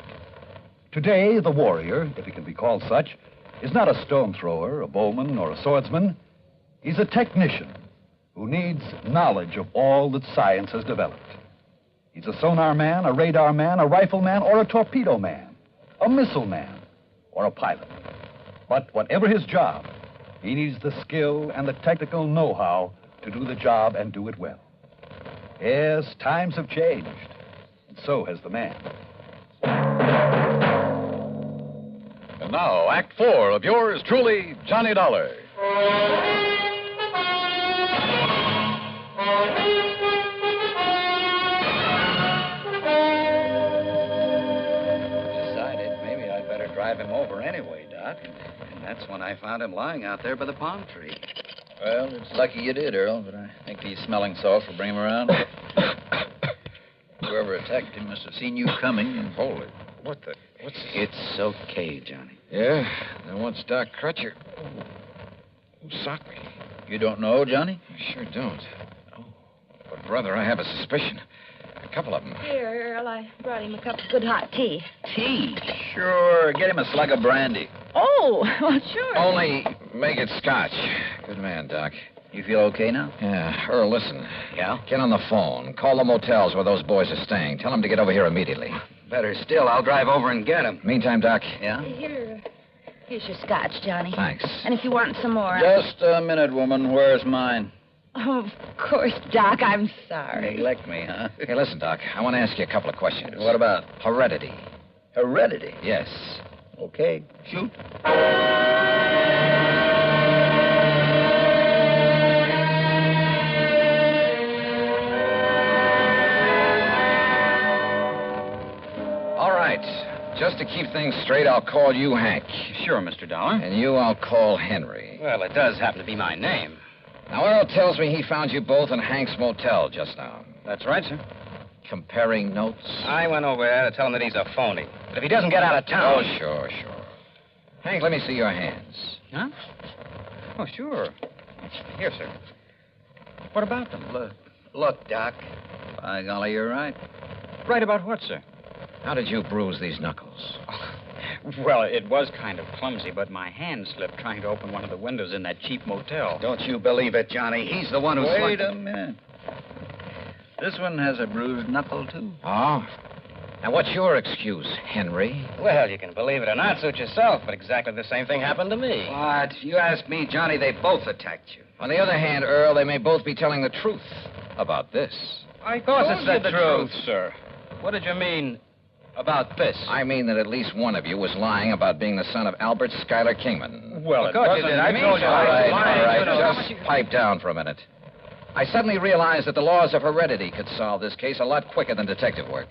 Today, the warrior, if he can be called such, is not a stone thrower, a bowman, or a swordsman. He's a technician who needs knowledge of all that science has developed. He's a sonar man, a radar man, a rifle man, or a torpedo man, a missile man, or a pilot. But whatever his job, he needs the skill and the technical know-how to do the job and do it well. Yes, times have changed, and so has the man. And now, Act 4 of yours truly, Johnny Dollar. Decided maybe I'd better drive him over anyway, Doc. And that's when I found him lying out there by the palm tree. Well, it's lucky you did, Earl, but I think these smelling salts will bring him around. Whoever attacked him must have seen you coming and... Hold it. What's this? It's okay, Johnny. Yeah? Then what's Doc Crutcher? Who socked me? You don't know, Johnny? I sure don't. Oh. But, brother, I have a suspicion. A couple of them. Here, Earl, I brought him a cup of good hot tea. Tea? Sure. Get him a slug of brandy. Oh, well, sure. Only make it scotch. Good man, Doc. You feel okay now? Yeah. Earl, listen. Yeah? Get on the phone. Call the motels where those boys are staying. Tell them to get over here immediately. Better still, I'll drive over and get him. Meantime, Doc. Yeah? Here's your scotch, Johnny. Thanks. And if you want some more... Just a minute, woman. Where's mine? Oh, of course, Doc. I'm sorry. Neglect me, huh? Hey, listen, Doc. I want to ask you a couple of questions. What about? Heredity. Heredity? Yes. Okay. Shoot. All right. Just to keep things straight, I'll call you Hank. Sure, Mr. Dollar. And you I'll call Henry. Well, it does happen to be my name. Now, Earl tells me he found you both in Hank's motel just now. That's right, sir. Comparing notes? I went over there to tell him that he's a phony. But if he doesn't get out of town... Oh, sure. Hank, let me see your hands. Huh? Oh, sure. Here, sir. What about them? Look, Doc. By golly, you're right. Right about what, sir? How did you bruise these knuckles? Well, it was kind of clumsy, but my hand slipped trying to open one of the windows in that cheap motel. Don't you believe it, Johnny. He's the one who... Wait a minute. This one has a bruised knuckle, too. Oh? Now, what's your excuse, Henry? Well, you can believe it or not, suit yourself, but exactly the same thing happened to me. What? You ask me, Johnny, they both attacked you. On the other hand, Earl, they may both be telling the truth about this. Of course it's the truth, sir. What did you mean about this? I mean that at least one of you was lying about being the son of Albert Schuyler Kingman. Well, of course you did. I told you. All right. Just pipe down for a minute. I suddenly realized that the laws of heredity could solve this case a lot quicker than detective work.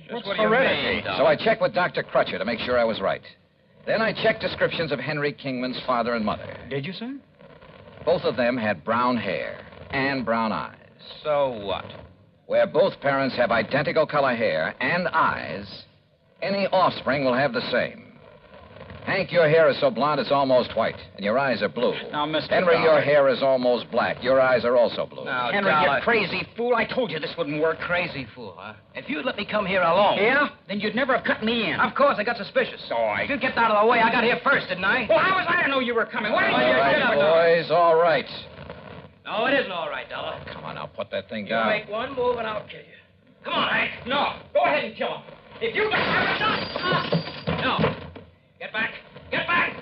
What's heredity? So I checked with Dr. Crutcher to make sure I was right. Then I checked descriptions of Henry Kingman's father and mother. Did you, sir? Both of them had brown hair and brown eyes. So what? Where both parents have identical color hair and eyes, any offspring will have the same. Hank, your hair is so blonde it's almost white, and your eyes are blue. Now, Mr. Henry, Dollar. your hair is almost black. Your eyes are also blue. Now, Henry, you crazy fool. I told you this wouldn't work. Crazy fool, huh? If you'd let me come here alone... Yeah? Then you'd never have cut me in. Of course, I got suspicious. So If you'd kept out of the way, I got here first, didn't I? Well, how was I to know you were coming? Why didn't you All right, boys, all right. No, it isn't all right, Dollar. Come on, now, put that thing You down. make one move and I'll kill you. Come on, Hank. No. Go ahead and kill him. If you... No. Get back. Get back!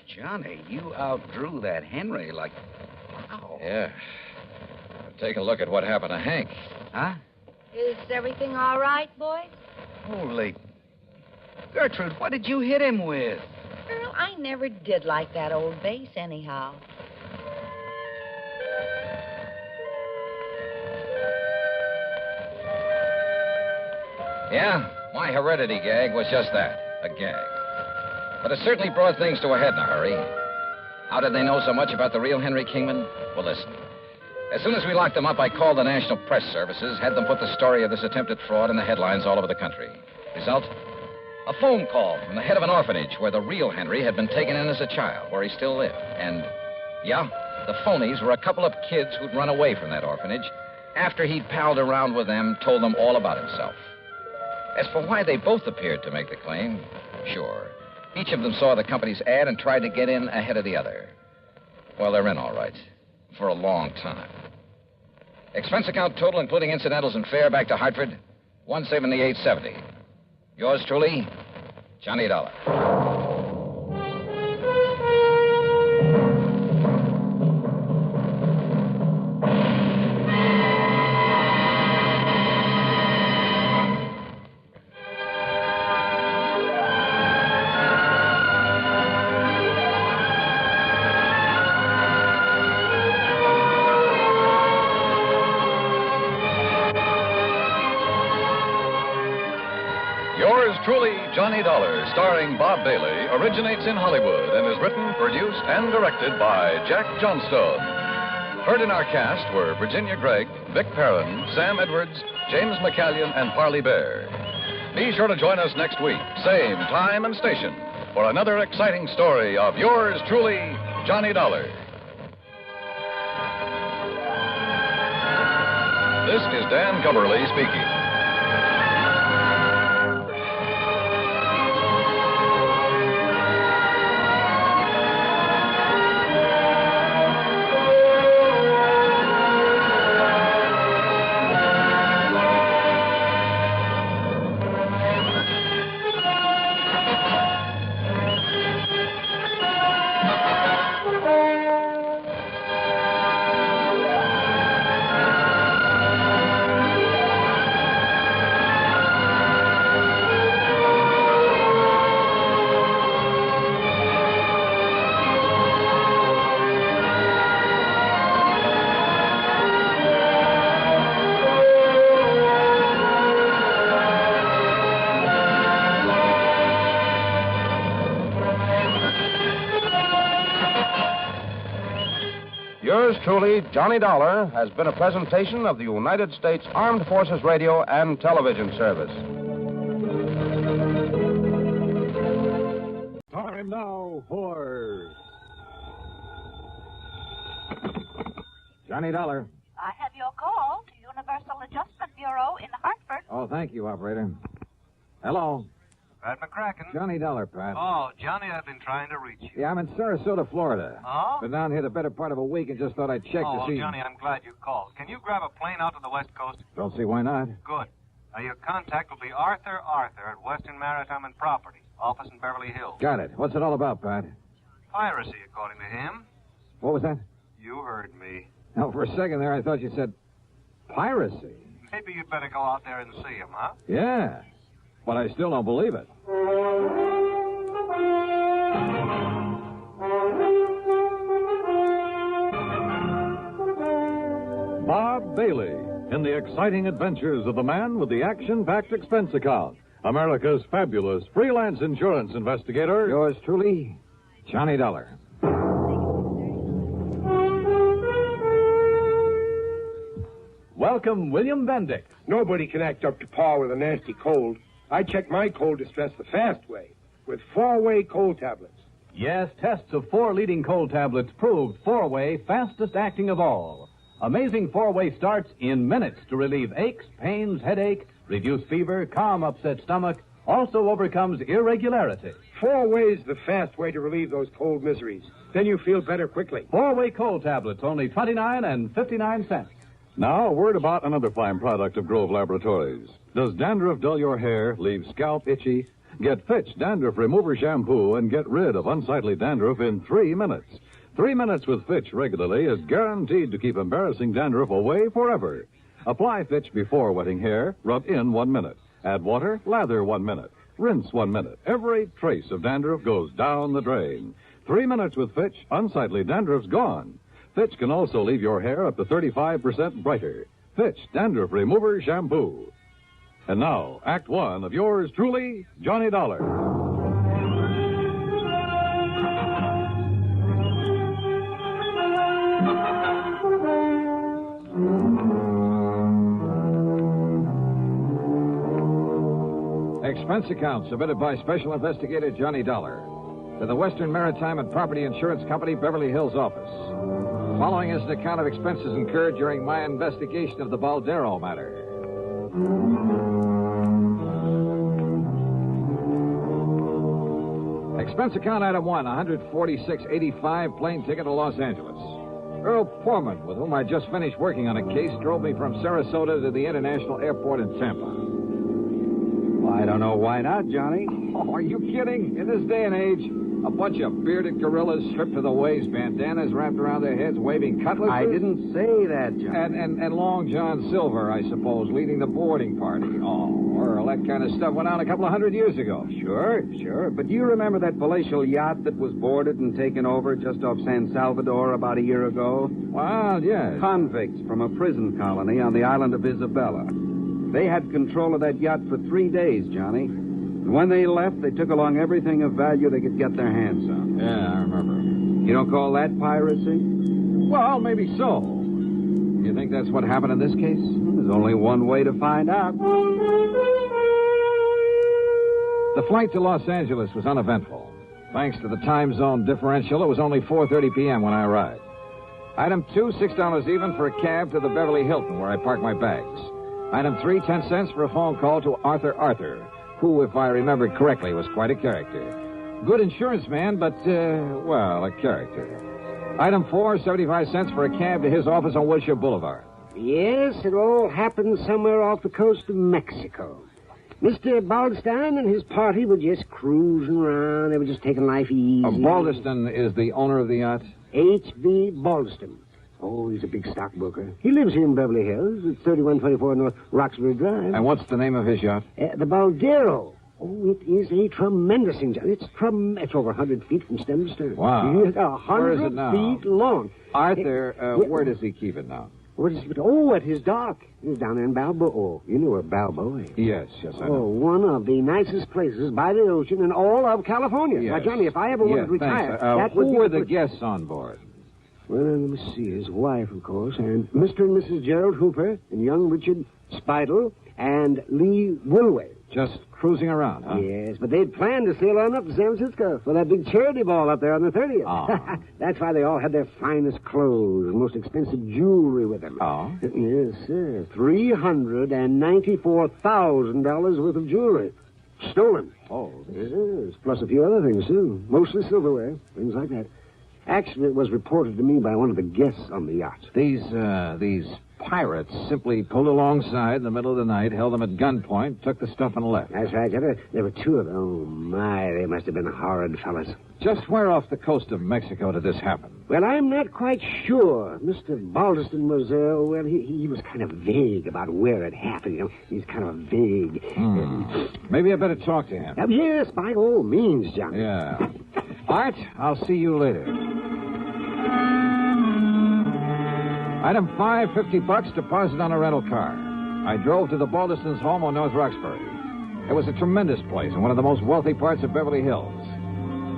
Johnny, you outdrew that Henry like... Wow. Yeah. Take a look at what happened to Hank. Huh? Is everything all right, boys? Holy. Gertrude, what did you hit him with? Girl, I never did like that old bass anyhow. Yeah, my heredity gag was just that, a gag. But it certainly brought things to a head in a hurry. How did they know so much about the real Henry Kingman? Well, listen. As soon as we locked them up, I called the National Press Services, had them put the story of this attempted fraud in the headlines all over the country. Result? A phone call from the head of an orphanage where the real Henry had been taken in as a child, where he still lived. And, yeah, the phonies were a couple of kids who'd run away from that orphanage after he'd palled around with them, told them all about himself. As for why they both appeared to make the claim, sure. Each of them saw the company's ad and tried to get in ahead of the other. Well, they're in all right. For a long time. Expense account total, including incidentals and fare back to Hartford, $178.70. Yours truly, Johnny Dollar. Truly, Johnny Dollar, starring Bob Bailey, originates in Hollywood and is written, produced, and directed by Jack Johnstone. Heard in our cast were Virginia Gregg, Vic Perrin, Sam Edwards, James McCallion, and Parley Bear. Be sure to join us next week, same time and station, for another exciting story of yours truly, Johnny Dollar. This is Dan Gubberly speaking. Yours truly, Johnny Dollar, has been a presentation of the United States Armed Forces Radio and Television Service. Time now for Johnny Dollar. I have your call to Universal Adjustment Bureau in Hartford. Oh, thank you, operator. Hello. Pat McCracken. Johnny Dollar, Pat. Oh, Johnny, I've been trying to reach you. Yeah, I'm in Sarasota, Florida. Oh? Been down here the better part of a week and just thought I'd check to see... Johnny, I'm glad you called. Can you grab a plane out to the West Coast? Don't see why not. Good. Now, your contact will be Arthur at Western Maritime and Property, office in Beverly Hills. Got it. What's it all about, Pat? Piracy, according to him. What was that? You heard me. Now, for a second there, I thought you said piracy. Maybe you'd better go out there and see him, huh? Yeah, but I still don't believe it. Bob Bailey in the exciting adventures of the man with the action-packed expense account. America's fabulous freelance insurance investigator. Yours truly, Johnny Dollar. Welcome, William Bendix. Nobody can act up to par with a nasty cold. I check my cold distress the fast way with 4-way cold tablets. Yes, tests of 4 leading cold tablets proved 4-way fastest acting of all. Amazing 4-way starts in minutes to relieve aches, pains, headache, reduce fever, calm upset stomach, also overcomes irregularity. 4-way's the fast way to relieve those cold miseries. Then you feel better quickly. 4-way cold tablets, only 29 and 59 cents. Now, a word about another fine product of Grove Laboratories. Does dandruff dull your hair, leave scalp itchy? Get Fitch Dandruff Remover Shampoo and get rid of unsightly dandruff in 3 minutes. 3 minutes with Fitch regularly is guaranteed to keep embarrassing dandruff away forever. Apply Fitch before wetting hair, rub in 1 minute. Add water, lather 1 minute. Rinse 1 minute. Every trace of dandruff goes down the drain. 3 minutes with Fitch, unsightly dandruff's gone. Fitch can also leave your hair up to 35% brighter. Fitch Dandruff Remover Shampoo. And now, Act One of yours truly, Johnny Dollar. Expense account submitted by Special Investigator Johnny Dollar to the Western Maritime and Property Insurance Company, Beverly Hills office. Following is an account of expenses incurred during my investigation of the Baldero matter. Expense account item 1, $146.85 plane ticket to Los Angeles. Earl Poorman, with whom I just finished working on a case, drove me from Sarasota to the International Airport in Tampa. I don't know why not, Johnny. Oh, are you kidding? In this day and age, a bunch of bearded gorillas stripped to the waist, bandanas wrapped around their heads, waving cutlasses. I didn't say that, Johnny. And Long John Silver, I suppose, leading the boarding party. Oh, Earl, that kind of stuff went on a couple of 100 years ago. Sure. But do you remember that palatial yacht that was boarded and taken over just off San Salvador about a year ago? Well, yes. Convicts from a prison colony on the island of Isabella. They had control of that yacht for 3 days, Johnny. And when they left, they took along everything of value they could get their hands on. Yeah, I remember. You don't call that piracy? Well, maybe so. You think that's what happened in this case? There's only one way to find out. The flight to Los Angeles was uneventful. Thanks to the time zone differential, it was only 4:30 p.m. when I arrived. Item 2, $6 even for a cab to the Beverly Hilton, where I parked my bags. Item 3, 10 cents for a phone call to Arthur, who, if I remember correctly, was quite a character. Good insurance man, but, a character. Item 4, 75 cents for a cab to his office on Wilshire Boulevard. Yes, it all happened somewhere off the coast of Mexico. Mr. Baldeston and his party were just cruising around. They were just taking life easy. Baldeston is the owner of the yacht? H.V. Baldeston. Oh, he's a big stockbroker. He lives here in Beverly Hills at 3124 North Roxbury Drive. And what's the name of his yacht? The Baldero. Oh, it is a tremendous thing. It's over 100 feet from stem to stern. Wow. It's 100 Where is it now? feet long. Arthur, where does he keep it now? Where does he keep it? Oh, at his dock. He's down there in Balboa. Oh, you know where Balboa is. Yes, I know. Oh, one of the nicest places by the ocean in all of California. Yes. Now, Johnny, if I ever wanted to retire, that would who be were the guests on board? Well, let me see. His wife, of course, and Mr. and Mrs. Gerald Hooper, and young Richard Spidle, and Lee Woolway. Just cruising around, huh? Yes, but they'd planned to sail on up to San Francisco for that big charity ball up there on the 30th. Oh. That's why they all had their finest clothes and most expensive jewelry with them. Oh? Yes, sir. $394,000 worth of jewelry. Stolen. Oh. Yes, plus a few other things, too. Mostly silverware, things like that. Actually, it was reported to me by one of the guests on the yacht. These pirates simply pulled alongside in the middle of the night, held them at gunpoint, took the stuff and left. That's right. There were two of them. Oh, my, they must have been horrid fellas. Just where off the coast of Mexico did this happen? Well, I'm not quite sure. Mr. Baldeston was, he was kind of vague about where it happened. You know, he's kind of vague. Maybe I better talk to him. Yes, by all means, John. Yeah. Art, I'll see you later. Item 5, $50 deposit on a rental car. I drove to the Baldeston's home on North Roxbury. It was a tremendous place in one of the most wealthy parts of Beverly Hills.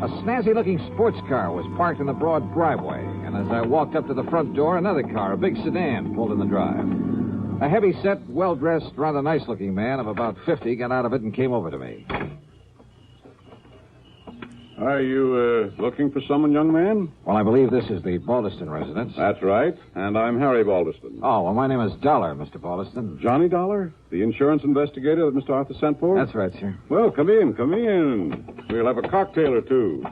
A snazzy-looking sports car was parked in the broad driveway, and as I walked up to the front door, another car, a big sedan, pulled in the drive. A heavy-set, well-dressed, rather nice-looking man of about 50 got out of it and came over to me. Are you looking for someone, young man? Well, I believe this is the Baldeston residence. That's right. And I'm Harry Baldeston. Oh, well, my name is Dollar, Mr. Baldeston. Johnny Dollar? The insurance investigator that Mr. Arthur sent for? That's right, sir. Well, come in. We'll have a cocktail or two.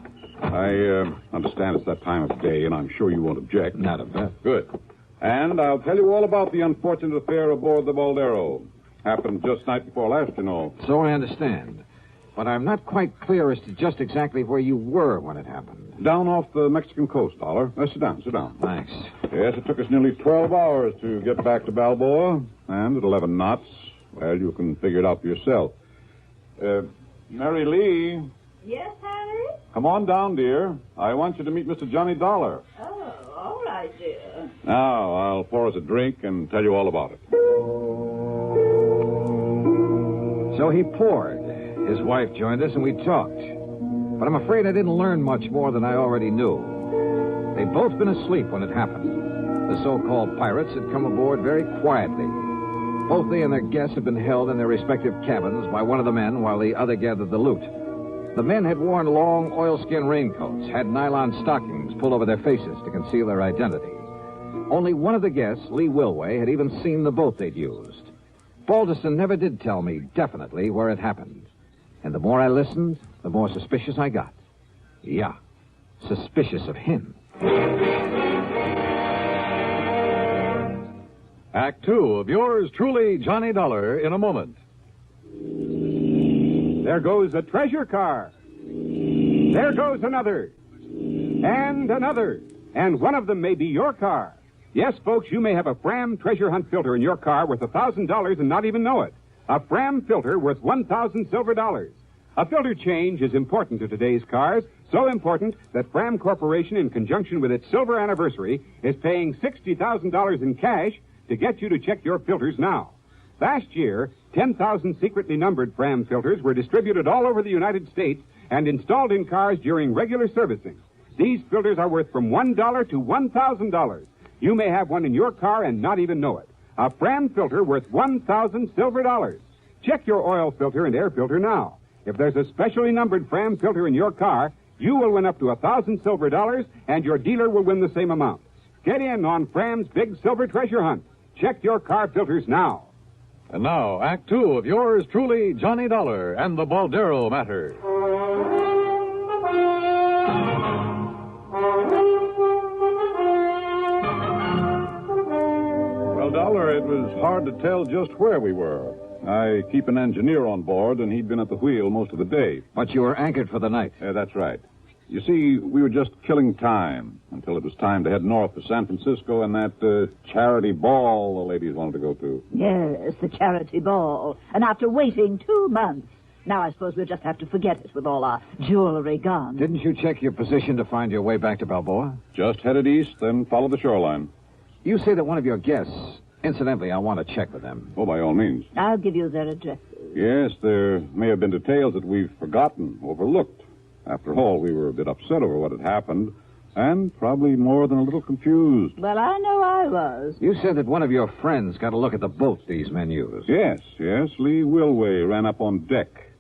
I understand it's that time of day, and I'm sure you won't object. Not a bit. Good. And I'll tell you all about the unfortunate affair aboard the Baldero. Happened just night before last, you know. So I understand. but I'm not quite clear as to just exactly where you were when it happened. Down off the Mexican coast, Dollar. Sit down. Thanks. Yes, it took us nearly 12 hours to get back to Balboa, and at 11 knots, well, you can figure it out for yourself. Mary Lee. Yes, Harry? Come on down, dear. I want you to meet Mr. Johnny Dollar. Oh, all right, dear. Now, I'll pour us a drink and tell you all about it. So he poured. His wife joined us, and we talked. But I'm afraid I didn't learn much more than I already knew. They'd both been asleep when it happened. The so-called pirates had come aboard very quietly. Both they and their guests had been held in their respective cabins by one of the men while the other gathered the loot. The men had worn long oilskin raincoats, had nylon stockings pulled over their faces to conceal their identity. Only one of the guests, Lee Wilway, had even seen the boat they'd used. Baldeston never did tell me definitely where it happened. And the more I listened, the more suspicious I got. Yeah, suspicious of him. Act 2 of yours truly, Johnny Dollar, in a moment. There goes a treasure car. There goes another. And another. And one of them may be your car. Yes, folks, you may have a Fram treasure hunt filter in your car worth $1,000 and not even know it. A Fram filter worth 1,000 silver dollars. A filter change is important to today's cars, so important that Fram Corporation, in conjunction with its silver anniversary, is paying $60,000 in cash to get you to check your filters now. Last year, 10,000 secretly numbered Fram filters were distributed all over the United States and installed in cars during regular servicing. These filters are worth from $1 to $1,000. You may have one in your car and not even know it. A Fram filter worth 1,000 silver dollars. Check your oil filter and air filter now. If there's a specially numbered Fram filter in your car, you will win up to 1,000 silver dollars, and your dealer will win the same amount. Get in on Fram's big silver treasure hunt. Check your car filters now. And now, Act 2 of yours truly, Johnny Dollar and the Baldero matter. Well, Dollar, it was hard to tell just where we were. I keep an engineer on board, and he'd been at the wheel most of the day. But you were anchored for the night. That's right. You see, we were just killing time until it was time to head north to San Francisco and that charity ball the ladies wanted to go to. Yes, the charity ball. And after waiting 2 months. Now I suppose we'll just have to forget it with all our jewelry gone. Didn't you check your position to find your way back to Balboa? Just headed east, then followed the shoreline. You say that one of your guests... Incidentally, I want to check with them. Oh, by all means. I'll give you their addresses. Yes, there may have been details that we've forgotten, overlooked. After all, we were a bit upset over what had happened, and probably more than a little confused. Well, I know I was. You said that one of your friends got a look at the boat these men used. Yes. Lee Wilway ran up on deck.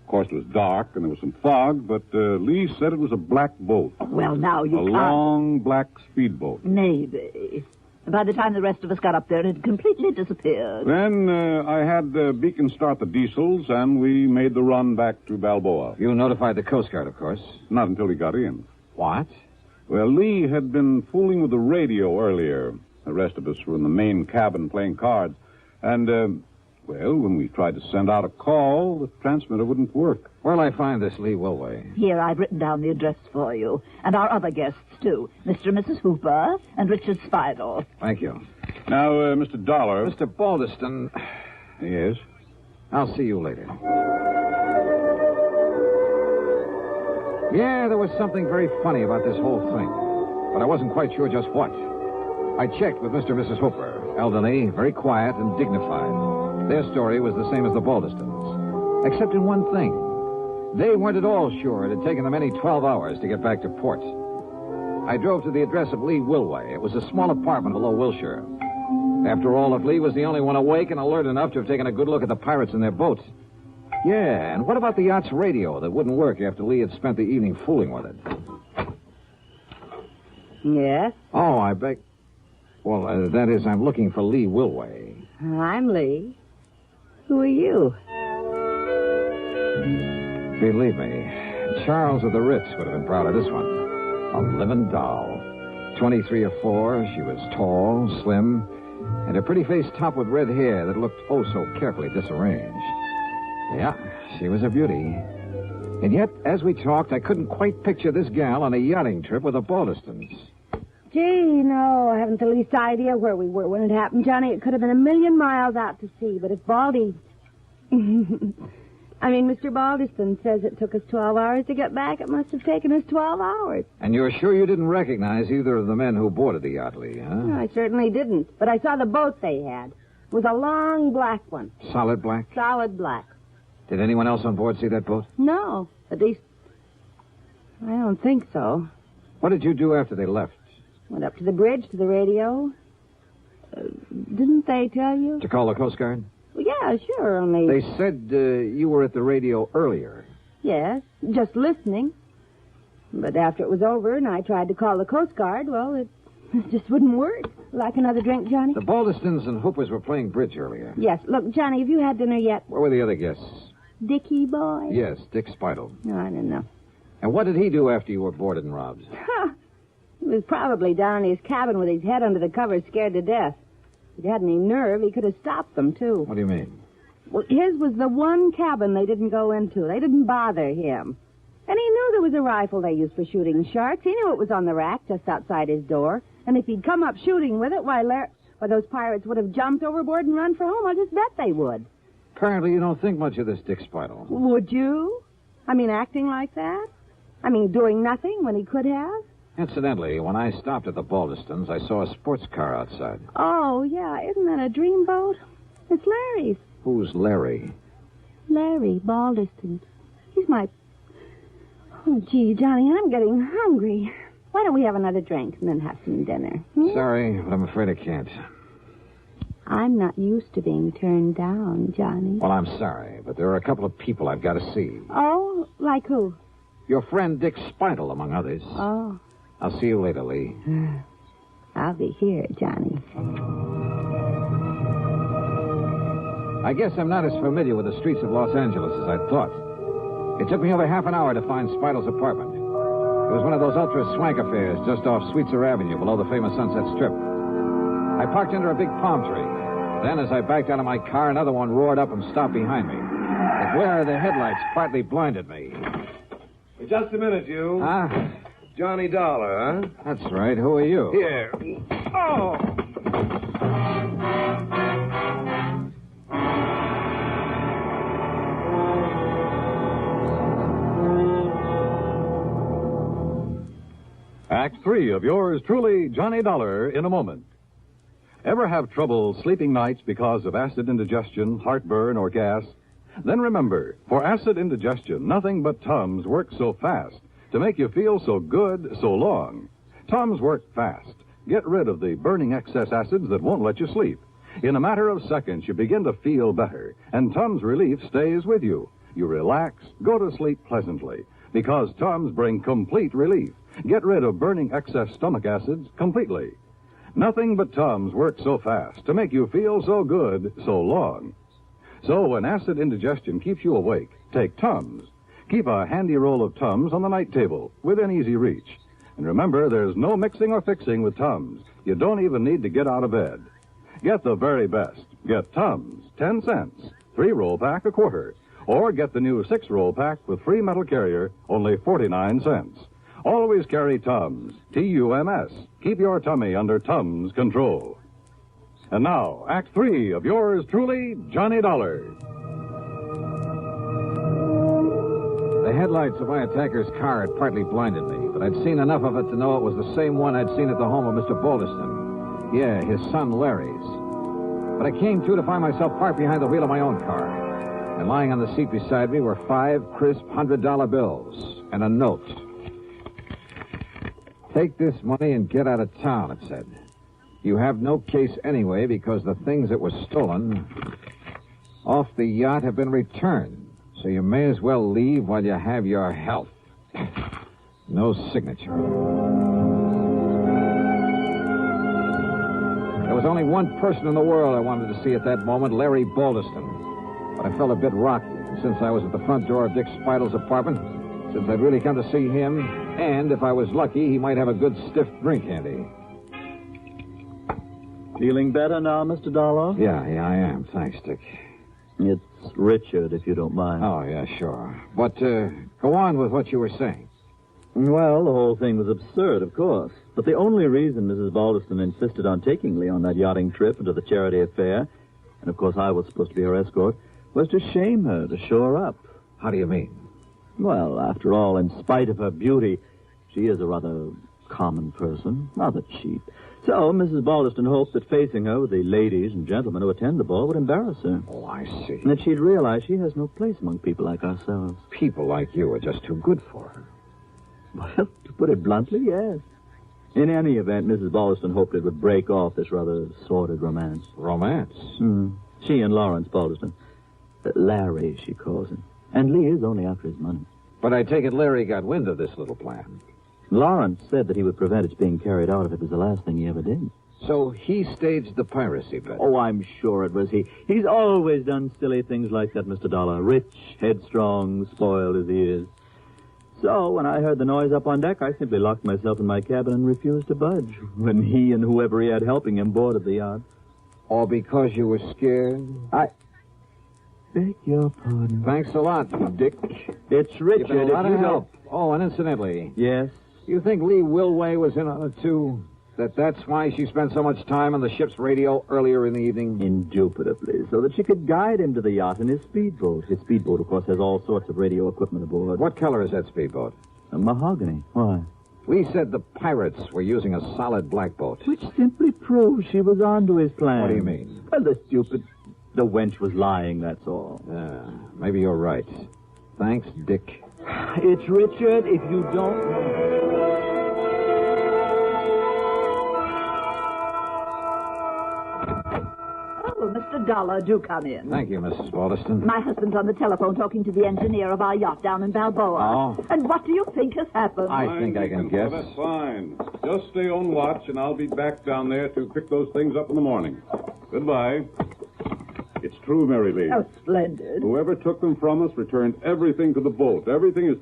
Of course, it was dark, and there was some fog, but Lee said it was a black boat. Well, now you A can't... long black speedboat. Maybe. By the time the rest of us got up there, it had completely disappeared. Then I had Beacon start the diesels, and we made the run back to Balboa. You notified the Coast Guard, of course. Not until we got in. What? Well, Lee had been fooling with the radio earlier. The rest of us were in the main cabin playing cards. And, when we tried to send out a call, the transmitter wouldn't work. Where'll I find this Lee Wilway? Here, I've written down the address for you. And our other guests, too. Mr. and Mrs. Hooper and Richard Spidel. Thank you. Now, Mr. Dollar... Mr. Baldeston... Yes? I'll see you later. Yeah, there was something very funny about this whole thing. But I wasn't quite sure just what. I checked with Mr. and Mrs. Hooper. Elderly, very quiet and dignified. Their story was the same as the Baldestons, except in one thing. They weren't at all sure it had taken them any 12 hours to get back to port. I drove to the address of Lee Wilway. It was a small apartment below Wilshire. After all, if Lee was the only one awake and alert enough to have taken a good look at the pirates in their boat. Yeah, and what about the yacht's radio that wouldn't work after Lee had spent the evening fooling with it? Yes? Oh, I beg... Well, that is, I'm looking for Lee Wilway. I'm Lee. Who are you? Believe me, Charles of the Ritz would have been proud of this one. A living doll. 23 or 4, she was tall, slim, and her pretty face topped with red hair that looked oh so carefully disarranged. Yeah, she was a beauty. And yet, as we talked, I couldn't quite picture this gal on a yachting trip with the Baldestons. Gee, no, I haven't the least idea where we were when it happened, Johnny. It could have been a million miles out to sea, but if Baldy... Mr. Baldeston says it took us 12 hours to get back. It must have taken us 12 hours. And you're sure you didn't recognize either of the men who boarded the yacht, Lee, huh? No, I certainly didn't, but I saw the boat they had. It was a long black one. Solid black? Solid black. Did anyone else on board see that boat? No, at least... I don't think so. What did you do after they left? Went up to the bridge, to the radio. Didn't they tell you? To call the Coast Guard? Well, yeah, sure, only... They said you were at the radio earlier. Yes, just listening. But after it was over and I tried to call the Coast Guard, well, it just wouldn't work. Like another drink, Johnny? The Baldestons and Hoopers were playing bridge earlier. Yes. Look, Johnny, have you had dinner yet? Where were the other guests? Dickie boy? Yes, Dick Spidle. No, I don't know. And what did he do after you were boarded and robbed? He was probably down in his cabin with his head under the covers, scared to death. If he had any nerve, he could have stopped them, too. What do you mean? Well, his was the one cabin they didn't go into. They didn't bother him. And he knew there was a rifle they used for shooting sharks. He knew it was on the rack just outside his door. And if he'd come up shooting with it, why, those pirates would have jumped overboard and run for home. I'll just bet they would. Apparently you don't think much of this Dick Spidle. Would you? Acting like that? Doing nothing when he could have? Incidentally, when I stopped at the Baldestons, I saw a sports car outside. Oh, yeah. Isn't that a dreamboat? It's Larry's. Who's Larry? Larry Baldeston. He's my... Oh, gee, Johnny, I'm getting hungry. Why don't we have another drink and then have some dinner? Sorry, but I'm afraid I can't. I'm not used to being turned down, Johnny. Well, I'm sorry, but there are a couple of people I've got to see. Oh, like who? Your friend Dick Spidle, among others. Oh. I'll see you later, Lee. I'll be here, Johnny. I guess I'm not as familiar with the streets of Los Angeles as I thought. It took me over half an hour to find Spidle's apartment. It was one of those ultra-swank affairs just off Sweetser Avenue below the famous Sunset Strip. I parked under a big palm tree. Then, as I backed out of my car, another one roared up and stopped behind me. The glare of the headlights partly blinded me. Just a minute, you. Huh? Johnny Dollar, huh? That's right. Who are you? Here. Oh! Act 3 of yours truly, Johnny Dollar, in a moment. Ever have trouble sleeping nights because of acid indigestion, heartburn, or gas? Then remember, for acid indigestion, nothing but Tums works so fast to make you feel so good so long. Tums work fast. Get rid of the burning excess acids that won't let you sleep. In a matter of seconds, you begin to feel better, and Tums relief stays with you. You relax, go to sleep pleasantly, because Tums bring complete relief. Get rid of burning excess stomach acids completely. Nothing but Tums work so fast to make you feel so good so long. So when acid indigestion keeps you awake, take Tums. Keep a handy roll of Tums on the night table within easy reach. And remember, there's no mixing or fixing with Tums. You don't even need to get out of bed. Get the very best. Get Tums, 10 cents. 3-roll pack, a quarter. Or get the new 6-roll pack with free metal carrier, only 49 cents. Always carry Tums, T-U-M-S. Keep your tummy under Tums control. And now, Act 3 of yours truly, Johnny Dollar. The headlights of my attacker's car had partly blinded me, but I'd seen enough of it to know it was the same one I'd seen at the home of Mr. Baldeston. Yeah, his son Larry's. But I came to find myself parked behind the wheel of my own car. And lying on the seat beside me were 5 crisp $100 bills and a note. Take this money and get out of town, it said. You have no case anyway because the things that were stolen off the yacht have been returned. So you may as well leave while you have your health. No signature. There was only one person in the world I wanted to see at that moment, Larry Baldeston. But I felt a bit rocky. Since I was at the front door of Dick Spidle's apartment, since I'd really come to see him, and if I was lucky, he might have a good stiff drink handy. Feeling better now, Mr. Dollar? Yeah, I am. Thanks, Dick. It's Richard, if you don't mind. Oh, yeah, sure. But go on with what you were saying. Well, the whole thing was absurd, of course. But the only reason Mrs. Baldeston insisted on taking Lee on that yachting trip and to the charity affair, and of course I was supposed to be her escort, was to shame her, to show her up. How do you mean? Well, after all, in spite of her beauty, she is a rather common person, rather cheap. So Mrs. Baldeston hoped that facing her with the ladies and gentlemen who attend the ball would embarrass her. Oh, I see. And that she'd realize she has no place among people like ourselves. People like you are just too good for her. Well, to put it bluntly, yes. In any event, Mrs. Baldeston hoped it would break off this rather sordid romance. Romance? She and Lawrence Baldeston. Larry, she calls him. And Lee is only after his money. But I take it Larry got wind of this little plan. Lawrence said that he would prevent its being carried out if it was the last thing he ever did. So he staged the piracy bet? Oh, I'm sure it was he. He's always done silly things like that, Mr. Dollar. Rich, headstrong, spoiled as he is. So, when I heard the noise up on deck, I simply locked myself in my cabin and refused to budge when he and whoever he had helping him boarded the yacht. All because you were scared? I beg your pardon. Thanks a lot, Dick. It's Richard. You've been a lot of help. Oh, and incidentally... Yes? You think Lee Wilway was in on it, too? That's why she spent so much time on the ship's radio earlier in the evening? Indubitably, so that she could guide him to the yacht in his speedboat. His speedboat, of course, has all sorts of radio equipment aboard. What color is that speedboat? A mahogany. Why? Lee said the pirates were using a solid black boat. Which simply proves she was onto his plan. What do you mean? Well, the wench was lying, that's all. Maybe you're right. Thanks, Dick. It's Richard, if you don't... Oh, Mr. Dollar, do come in. Thank you, Mrs. Baldeston. My husband's on the telephone talking to the engineer of our yacht down in Balboa. Oh? And what do you think has happened? I think I can guess. That's fine. Just stay on watch, and I'll be back down there to pick those things up in the morning. Goodbye. It's true, Mary Lee. Oh, splendid. Whoever took them from us returned everything to the boat. Everything is...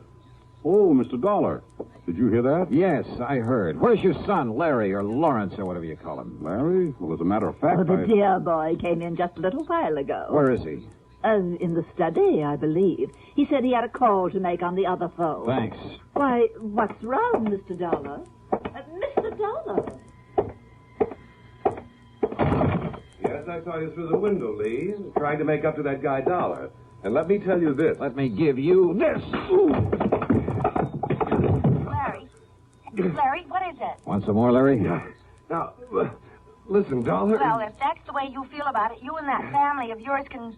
Oh, Mr. Dollar. Did you hear that? Yes, I heard. Where's your son, Larry, or Lawrence, or whatever you call him? Larry? Well, as a matter of fact, Oh, the dear boy came in just a little while ago. Where is he? In the study, I believe. He said he had a call to make on the other phone. Thanks. Why, what's wrong, Mr. Dollar? Mr. Dollar? Yes, I saw you through the window, Lee, trying to make up to that guy Dollar. And let me tell you this. Let me give you this. Larry, what is it? Want some more, Larry? Now, listen, Dollar. Well, if that's the way you feel about it, you and that family of yours can...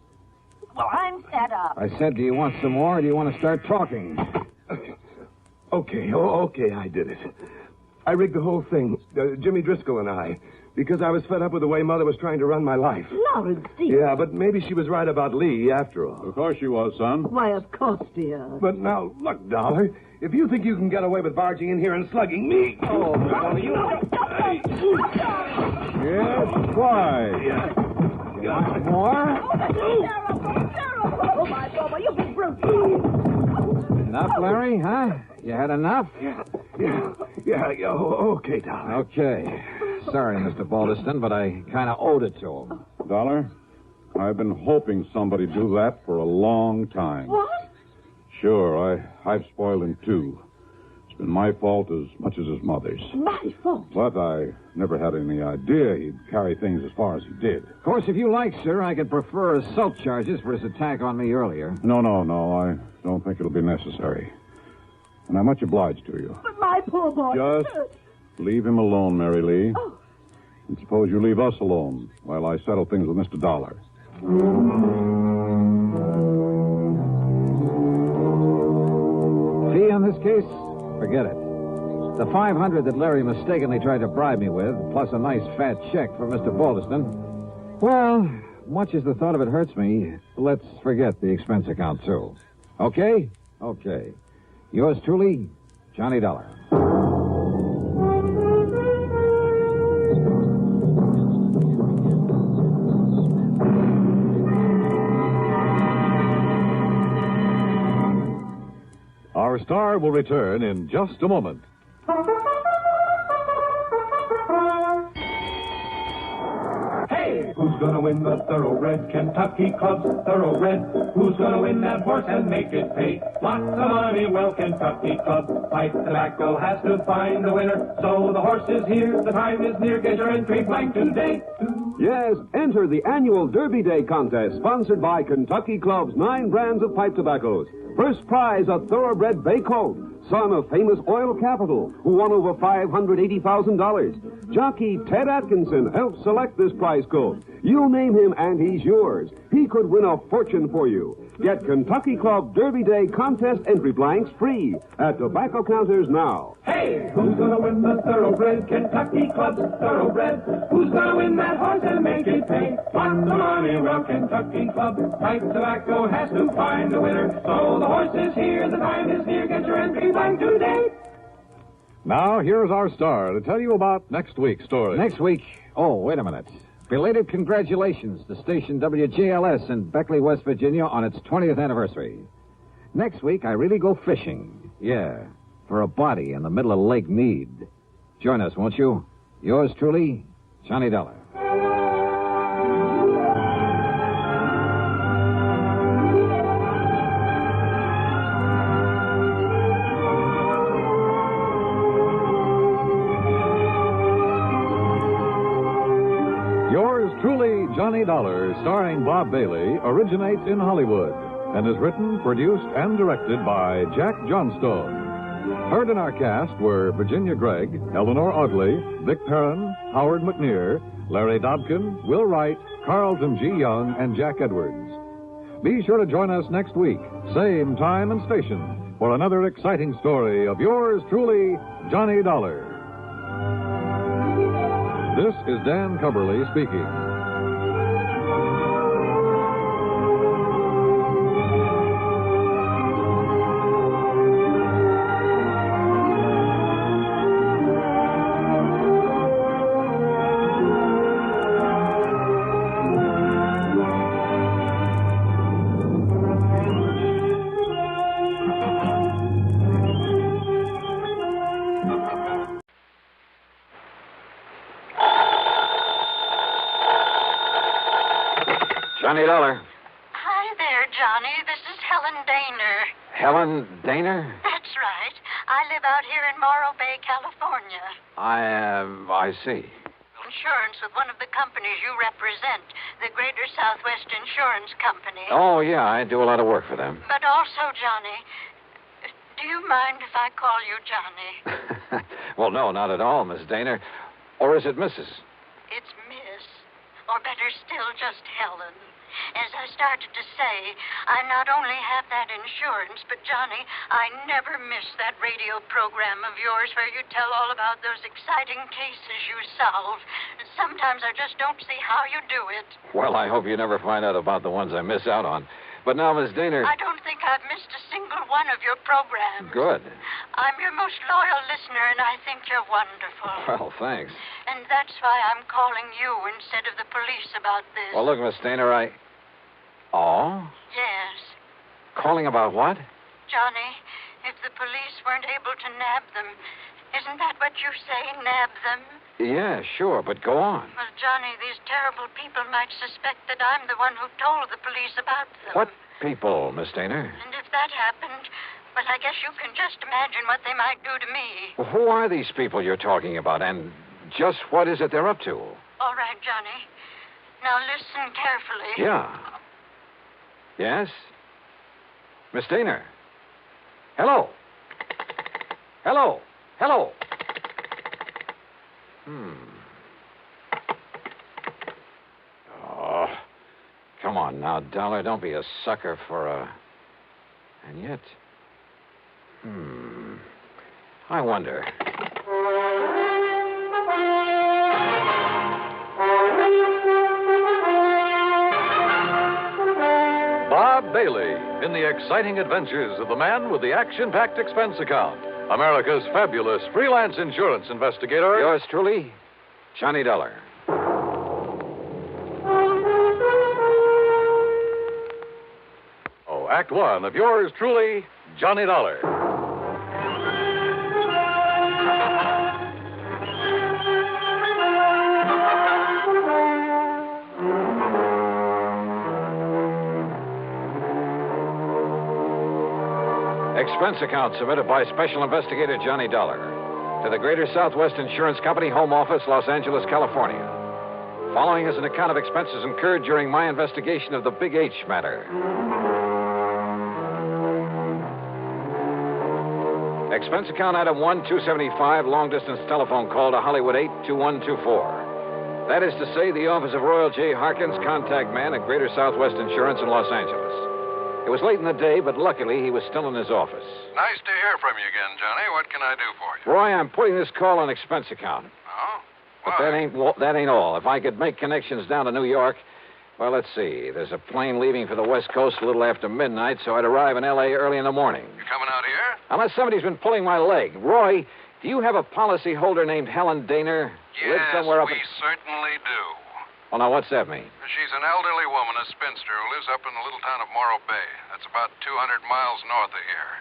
Well, I'm fed up. I said, do you want some more, or do you want to start talking? Okay, I did it. I rigged the whole thing, Jimmy Driscoll and I, because I was fed up with the way Mother was trying to run my life. Lawrence, dear. Yeah, but maybe she was right about Lee, after all. Of course she was, son. Why, of course, dear. But now, look, Dollar, if you think you can get away with barging in here and slugging me... Oh, you... Yes, why? You want more? Oh, my God, you big brute. Enough, Larry, huh? You had enough? Yeah, okay, Dollar. Okay. Sorry, Mr. Baldeston, but I kind of owed it to him. Dollar, I've been hoping somebody'd do that for a long time. What? Sure, I've spoiled him, too. It's been my fault as much as his mother's. My fault? But I never had any idea he'd carry things as far as he did. Of course, if you like, sir, I could prefer assault charges for his attack on me earlier. No, I don't think it'll be necessary. And I'm much obliged to you. But my poor boy... Just leave him alone, Mary Lee. Oh. And suppose you leave us alone while I settle things with Mr. Dollar. Fee on this case? Forget it. The $500 that Larry mistakenly tried to bribe me with, plus a nice fat check for Mr. Baldeston. Well, much as the thought of it hurts me, let's forget the expense account, too. Okay? Okay. Yours truly, Johnny Dollar. Our star will return in just a moment. Hey, Who's gonna win the Thoroughbred Kentucky Club's Thoroughbred? Who's gonna win that horse and make it pay? Lots of money, well, Kentucky Club. Pipe Tobacco has to find the winner. So the horse is here, the time is near. Get your entry blank today. Yes, enter the annual Derby Day contest sponsored by Kentucky Club's 9 brands of pipe tobaccos. First prize, a thoroughbred bay colt, son of famous oil capital, who won over $580,000. Jockey Ted Atkinson helped select this prize colt. You name him and he's yours. He could win a fortune for you. Get Kentucky Club Derby Day contest entry blanks free at tobacco counters now. Hey, who's gonna win the Thoroughbred Kentucky Club's Thoroughbred? Who's gonna win that horse and make it pay? Lots of money, well, Kentucky Club. Pipe Tobacco has to find a winner. So the horse is here, the time is near. Get your entry blank today. Now, here's our star to tell you about next week's story. Next week? Oh, wait a minute. Belated congratulations to station WJLS in Beckley, West Virginia on its 20th anniversary. Next week, I really go fishing. Yeah, for a body in the middle of Lake Mead. Join us, won't you? Yours truly, Johnny Dollar. Yours truly, Johnny Dollar, starring Bob Bailey, originates in Hollywood and is written, produced, and directed by Jack Johnstone. Heard in our cast were Virginia Gregg, Eleanor Audley, Vic Perrin, Howard McNear, Larry Dobkin, Will Wright, Carlton G. Young, and Jack Edwards. Be sure to join us next week, same time and station, for another exciting story of yours truly, Johnny Dollar. This is Dan Cubberly speaking. Johnny Dollar. Hi there, Johnny. This is Helen Daner. Helen Daner? That's right. I live out here in Morro Bay, California. I see. Insurance with one of the companies you represent, the Greater Southwest Insurance Company. Oh, yeah, I do a lot of work for them. But also, Johnny, do you mind if I call you Johnny? Well, no, not at all, Miss Daner. Or is it Mrs.? It's Miss. Or better still, just Helen. As I started to say, I not only have that insurance, but, Johnny, I never miss that radio program of yours where you tell all about those exciting cases you solve. Sometimes I just don't see how you do it. Well, I hope you never find out about the ones I miss out on. But now, Miss Daner... I don't think I've missed a single one of your programs. Good. I'm your most loyal listener, and I think you're wonderful. Well, thanks. And that's why I'm calling you instead of the police about this. Well, look, Miss Daner, Oh? Yes. Calling about what? Johnny, if the police weren't able to nab them, isn't that what you say, nab them? Yeah, sure, but go on. Well, Johnny, these terrible people might suspect that I'm the one who told the police about them. What people, Miss Daner? And if that happened, well, I guess you can just imagine what they might do to me. Well, who are these people you're talking about, and just what is it they're up to? All right, Johnny. Now listen carefully. Yeah. Yes? Miss Daner? Hello? Hello? Hello? Oh, come on now, Dollar. Don't be a sucker for a... And yet... I wonder... Bob Bailey in the exciting adventures of the man with the action-packed expense account. America's fabulous freelance insurance investigator. Yours truly, Johnny Dollar. Oh, Act One of yours truly, Johnny Dollar. expense account submitted by Special Investigator Johnny Dollar to the Greater Southwest Insurance Company, Home Office, Los Angeles, California. Following is an account of expenses incurred during my investigation of the Big H matter. Expense account item 1, 275, long-distance telephone call to Hollywood 82124. That is to say, the office of Royal J. Harkins, contact man at Greater Southwest Insurance in Los Angeles. It was late in the day, but luckily he was still in his office. Nice to hear from you again, Johnny. What can I do for you? Roy, I'm putting this call on expense account. Oh? But that ain't all. If I could make connections down to New York, well, let's see. There's a plane leaving for the West Coast a little after midnight, so I'd arrive in L.A. early in the morning. You coming out here? Unless somebody's been pulling my leg. Roy, do you have a policy holder named Helen Daner? Yes, we certainly do. Well, now, what's that mean? She's an elderly woman, a spinster, who lives up in the little town of Morro Bay. That's about 200 miles north of here.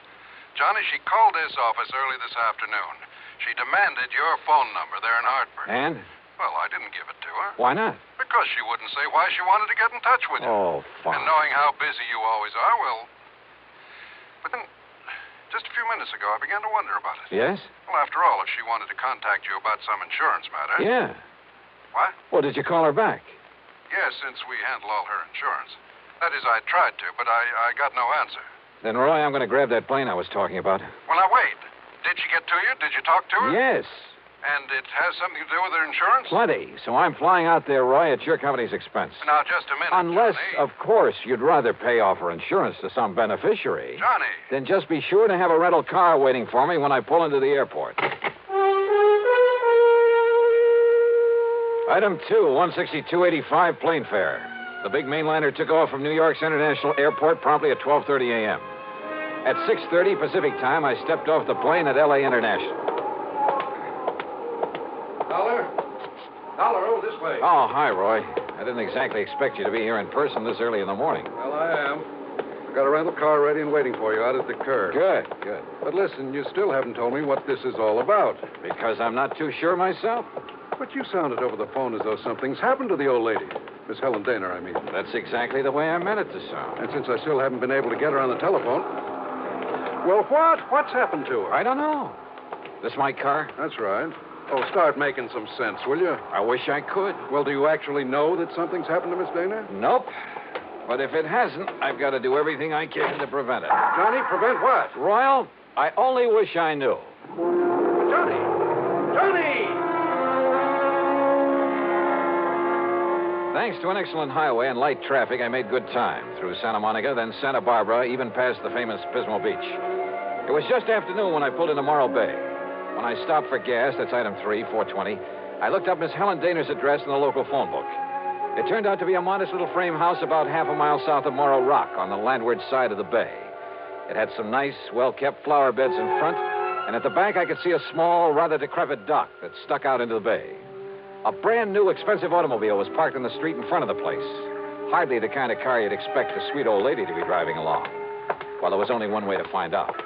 Johnny, she called this office early this afternoon. She demanded your phone number there in Hartford. And? Well, I didn't give it to her. Why not? Because she wouldn't say why she wanted to get in touch with you. Oh, fine. And knowing how busy you always are, well... But then, just a few minutes ago, I began to wonder about it. Yes? Well, after all, if she wanted to contact you about some insurance matter... Yeah. What? Well, did you call her back? Yes, since we handle all her insurance. That is, I tried to, but I got no answer. Then, Roy, I'm going to grab that plane I was talking about. Well, now, wait. Did she get to you? Did you talk to her? Yes. And it has something to do with her insurance? Plenty. So I'm flying out there, Roy, at your company's expense. Now, just a minute, Unless, Johnny. of course, you'd rather pay off her insurance to some beneficiary. Johnny. Then just be sure to have a rental car waiting for me when I pull into the airport. Item 2, 162.85 plane fare. The big mainliner took off from New York's International Airport promptly at 12:30 a.m. At 6:30 Pacific time, I stepped off the plane at L.A. International. Dollar, this way. Oh, hi, Roy. I didn't exactly expect you to be here in person this early in the morning. Well, I am. I've got a rental car ready and waiting for you out at the curb. Good, good. But listen, you still haven't told me what this is all about. Because I'm not too sure myself. But you sounded over the phone as though something's happened to the old lady. Miss Helen Daner, I mean. That's exactly the way I meant it to sound. And since I still haven't been able to get her on the telephone... Well, what? What's happened to her? I don't know. This my car? That's right. Oh, start making some sense, will you? I wish I could. Well, do you actually know that something's happened to Miss Daner? Nope. But if it hasn't, I've got to do everything I can to prevent it. Johnny, prevent what? Royal, I only wish I knew. Johnny! Johnny! Thanks to an excellent highway and light traffic, I made good time through Santa Monica, then Santa Barbara, even past the famous Pismo Beach. It was just afternoon when I pulled into Morro Bay. When I stopped for gas, that's item 3, 420, I looked up Miss Helen Daner's address in the local phone book. It turned out to be a modest little frame house about half a mile south of Morro Rock on the landward side of the bay. It had some nice, well-kept flower beds in front, and at the back I could see a small, rather decrepit dock that stuck out into the bay. A brand-new, expensive automobile was parked in the street in front of the place. Hardly the kind of car you'd expect a sweet old lady to be driving along. Well, there was only one way to find out.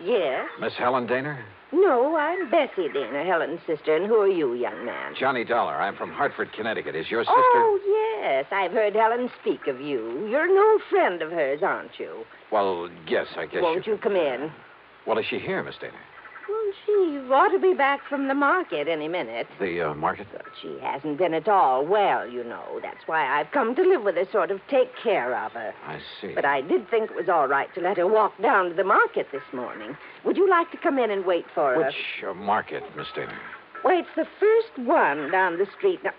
Yes? Miss Helen Daner? No, I'm Bessie Daner, Helen's sister. And who are you, young man? Johnny Dollar. I'm from Hartford, Connecticut. Is your sister? Oh, yes. I've heard Helen speak of you. You're an old friend of hers, aren't you? Well, yes, I guess. Won't you come in? Well, is she here, Miss Daner? Well, she ought to be back from the market any minute. The market? But she hasn't been at all well, you know. That's why I've come to live with her, sort of take care of her. I see. But I did think it was all right to let her walk down to the market this morning. Would you like to come in and wait for her? Which market, Miss Daner? Well, it's the first one down the street. Now,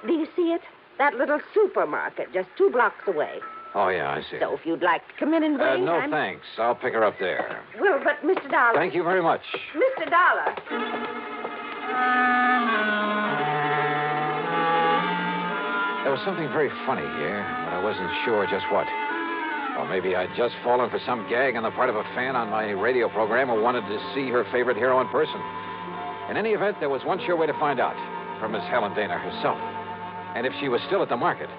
do you see it? That little supermarket just 2 blocks away. Oh, yeah, I see. So if you'd like to come in and wait... No, thanks. I'll pick her up there. Well, but Mr. Dollar... Thank you very much. Mr. Dollar... There was something very funny here, but I wasn't sure just what. Or maybe I'd just fallen for some gag on the part of a fan on my radio program who wanted to see her favorite hero in person. In any event, there was one sure way to find out, from Miss Helen Daner herself. And if she was still at the market.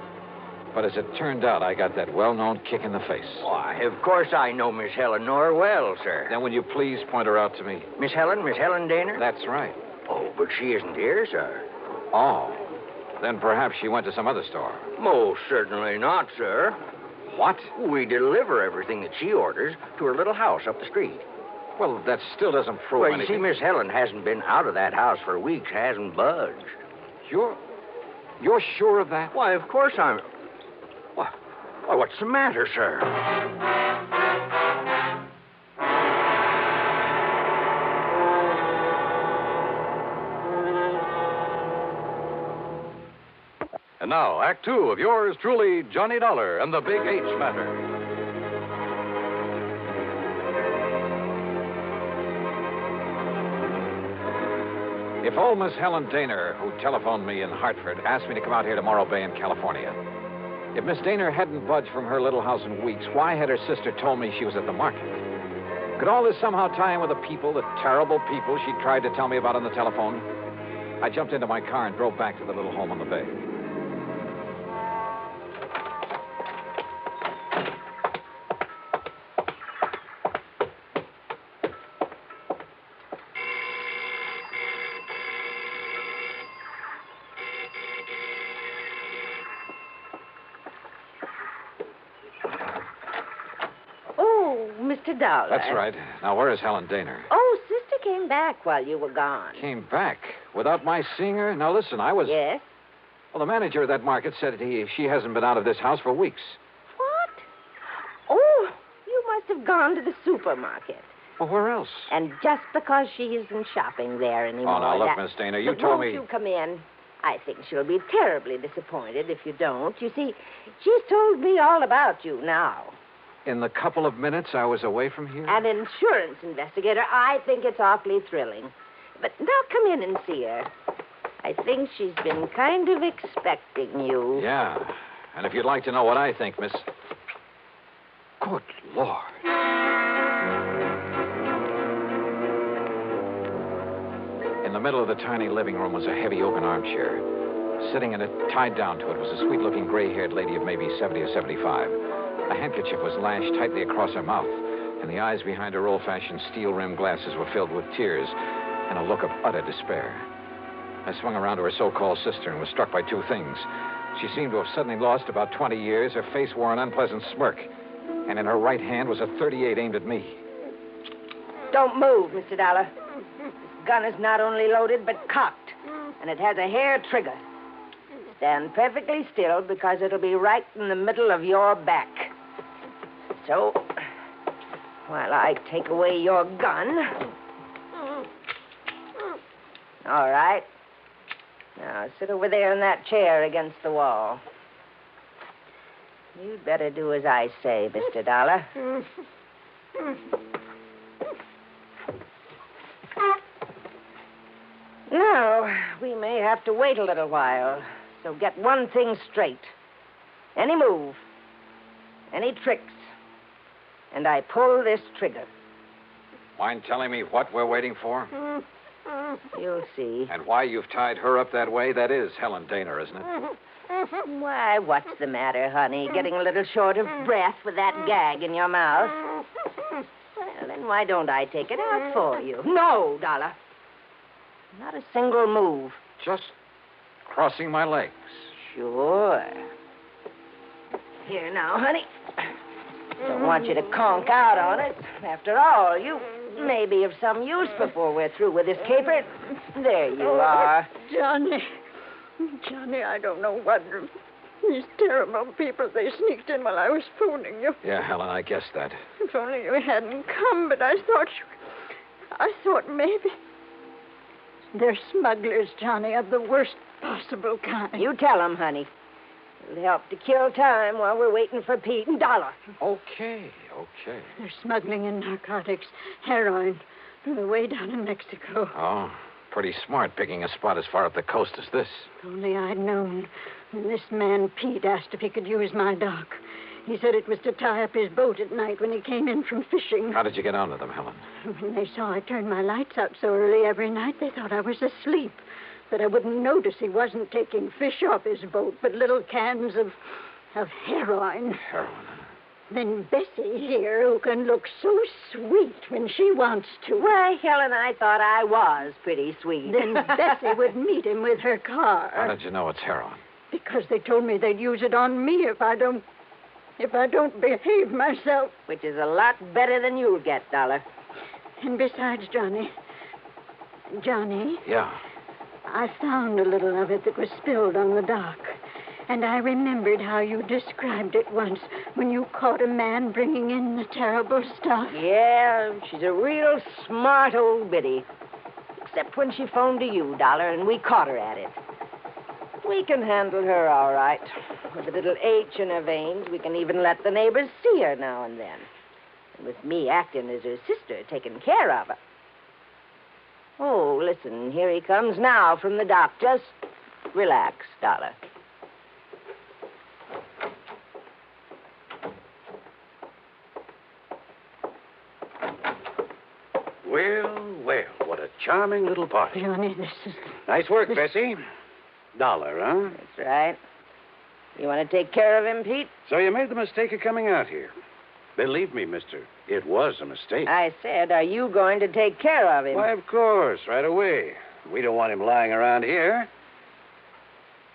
But as it turned out, I got that well-known kick in the face. Why, of course I know Miss Helen Nor well, sir. Then will you please point her out to me? Miss Helen Daner? That's right. Oh, but she isn't here, sir. Oh. Then perhaps she went to some other store. Most certainly not, sir. What? We deliver everything that she orders to her little house up the street. Well, that still doesn't prove Well, you anything. see, Miss Helen hasn't been out of that house for weeks, hasn't budged. You're sure of that? Why, of course I'm... Why, what's the matter, sir? And now, Act Two of yours truly, Johnny Dollar and the Big H Matter. If old Miss Helen Daner, who telephoned me in Hartford, asked me to come out here to Morro Bay in California, if Miss Daner hadn't budged from her little house in weeks, why had her sister told me she was at the market? Could all this somehow tie in with the people, the terrible people she tried to tell me about on the telephone? I jumped into my car and drove back to the little home on the bay. Mr. Dollar. That's right. Now, where is Helen Daner? Oh, Sister came back while you were gone. Came back without my seeing her? Now, listen, I was... Yes? Well, the manager of that market said she hasn't been out of this house for weeks. What? Oh, you must have gone to the supermarket. Well, where else? And just because she isn't shopping there anymore... Oh, now, look, Miss Daner, you told me... Won't you come in? I think she'll be terribly disappointed if you don't. You see, she's told me all about you now. In the couple of minutes I was away from here? An insurance investigator. I think it's awfully thrilling. But now come in and see her. I think she's been kind of expecting you. Yeah. And if you'd like to know what I think, Miss... Good Lord. In the middle of the tiny living room was a heavy oaken armchair. Sitting in it, tied down to it, was a sweet-looking gray-haired lady of maybe 70 or 75. A handkerchief was lashed tightly across her mouth, and the eyes behind her old-fashioned steel-rimmed glasses were filled with tears and a look of utter despair. I swung around to her so-called sister and was struck by two things. She seemed to have suddenly lost about 20 years. Her face wore an unpleasant smirk, and in her right hand was a .38 aimed at me. Don't move, Mr. Dollar. This gun is not only loaded, but cocked, and it has a hair trigger. Stand perfectly still, because it'll be right in the middle of your back. So, while I take away your gun... All right. Now, sit over there in that chair against the wall. You'd better do as I say, Mr. Dollar. Now, we may have to wait a little while. So get one thing straight. Any move, any tricks, and I pull this trigger. Mind telling me what we're waiting for? You'll see. And why you've tied her up that way? That is Helen Daner, isn't it? Why, what's the matter, honey? Getting a little short of breath with that gag in your mouth? Well, then why don't I take it out for you? No, Dollar. Not a single move. Just crossing my legs. Sure. Here now, honey. Don't want you to conk out on it. After all, you may be of some use before we're through with this caper. There you are. Johnny, I don't know what. These terrible people, they sneaked in while I was phoning you. Yeah, Helen, I guessed that. If only you hadn't come, but I thought maybe. They're smugglers, Johnny, of the worst possible kind. You tell them, honey. It'll help to kill time while we're waiting for Pete and Dollar. Okay. They're smuggling in narcotics, heroin, from the way down in Mexico. Oh, pretty smart picking a spot as far up the coast as this. If only I'd known. When this man, Pete, asked if he could use my dock. He said it was to tie up his boat at night when he came in from fishing. How did you get onto them, Helen? When they saw I turned my lights out so early every night, they thought I was asleep. That I wouldn't notice he wasn't taking fish off his boat, but little cans of of heroin. Heroin. Then Bessie here, who can look so sweet when she wants to. Why, Helen, I thought I was pretty sweet. Then Bessie would meet him with her car. How did you know it's heroin? Because they told me they'd use it on me if I don't behave myself. Which is a lot better than you'll get, Dollar. And besides, Johnny. Yeah. I found a little of it that was spilled on the dock. And I remembered how you described it once when you caught a man bringing in the terrible stuff. Yeah, she's a real smart old biddy. Except when she phoned to you, Dollar, and we caught her at it. We can handle her all right. With a little H in her veins, we can even let the neighbors see her now and then. And with me acting as her sister, taking care of her. Oh, listen, here he comes now from the dock. Just relax, Dollar. Well, what a charming little party. Johnny, this is... Nice work, Bessie. Dollar, huh? That's right. You want to take care of him, Pete? So you made the mistake of coming out here. Believe me, mister, it was a mistake. I said, are you going to take care of him? Why, of course, right away. We don't want him lying around here.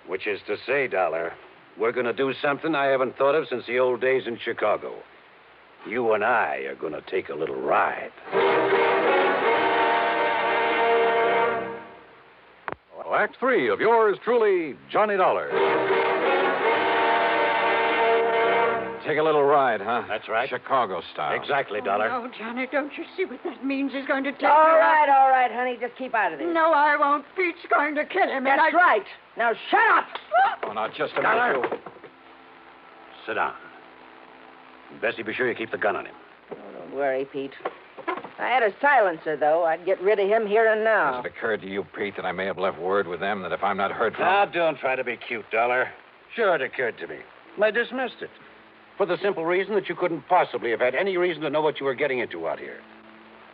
Which is to say, Dollar, we're going to do something I haven't thought of since the old days in Chicago. You and I are going to take a little ride. Well, Act 3 of yours truly, Johnny Dollar. Take a little ride, huh? That's right. Chicago style. Exactly, Dollar. Oh, no, Johnny, don't you see what that means? He's going to take All her right, out. all right, honey. Just keep out of this. No, I won't. Pete's going to kill him. That's right. Now, shut up. Oh, now, just a Dollar. minute, you. Sit down. Bessie, be sure you keep the gun on him. Oh, don't worry, Pete. If I had a silencer, though, I'd get rid of him here and now. Has it occurred to you, Pete, that I may have left word with them that if I'm not heard from... Now, don't try to be cute, Dollar. Sure, it occurred to me. I dismissed it. For the simple reason that you couldn't possibly have had any reason to know what you were getting into out here.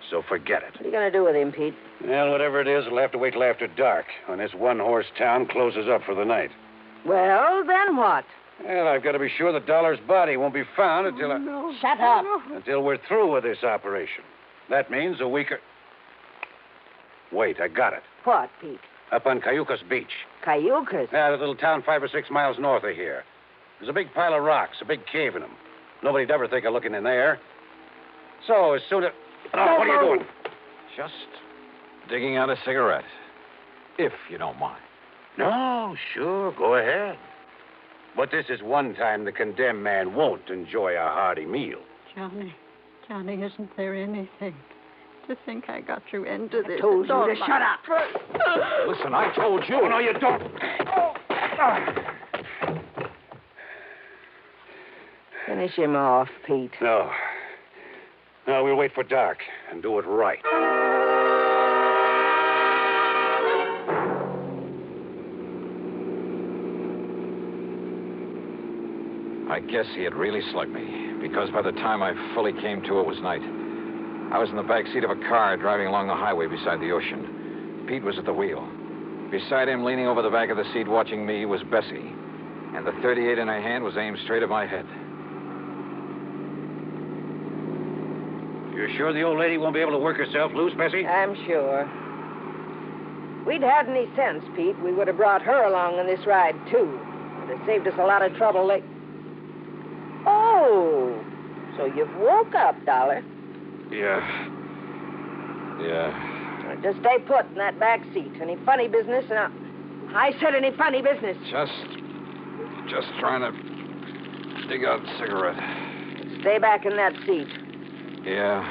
So forget it. What are you going to do with him, Pete? Well, whatever it is, it'll have to wait till after dark, when this one-horse town closes up for the night. Well, then what? Well, I've got to be sure that Dollar's body won't be found until Shut up. until we're through with this operation. That means a week or... Wait, I got it. What, Pete? Up on Cayucas Beach. Cayucas? Yeah, that little town 5 or 6 miles north of here. There's a big pile of rocks, a big cave in them. Nobody'd ever think of looking in there. So, as soon as... Oh, what are you doing? Just digging out a cigarette. If you don't mind. No, sure, go ahead. But this is one time the condemned man won't enjoy a hearty meal. Johnny, isn't there anything? To think I got you into this. I told you to shut up. Listen, I told you. Oh, no, you don't. Finish him off, Pete. No. No, we'll wait for dark and do it right. I guess he had really slugged me, because by the time I fully came to, it was night. I was in the back seat of a car driving along the highway beside the ocean. Pete was at the wheel. Beside him, leaning over the back of the seat watching me, was Bessie. And the .38 in her hand was aimed straight at my head. You're sure the old lady won't be able to work herself loose, Bessie? I'm sure. If we'd had any sense, Pete, we would have brought her along on this ride, too. It would have saved us a lot of trouble. Oh, so you've woke up, Dollar. Yeah. Well, just stay put in that back seat. Any funny business? And I said any funny business. Just trying to dig out a cigarette. Stay back in that seat. Yeah.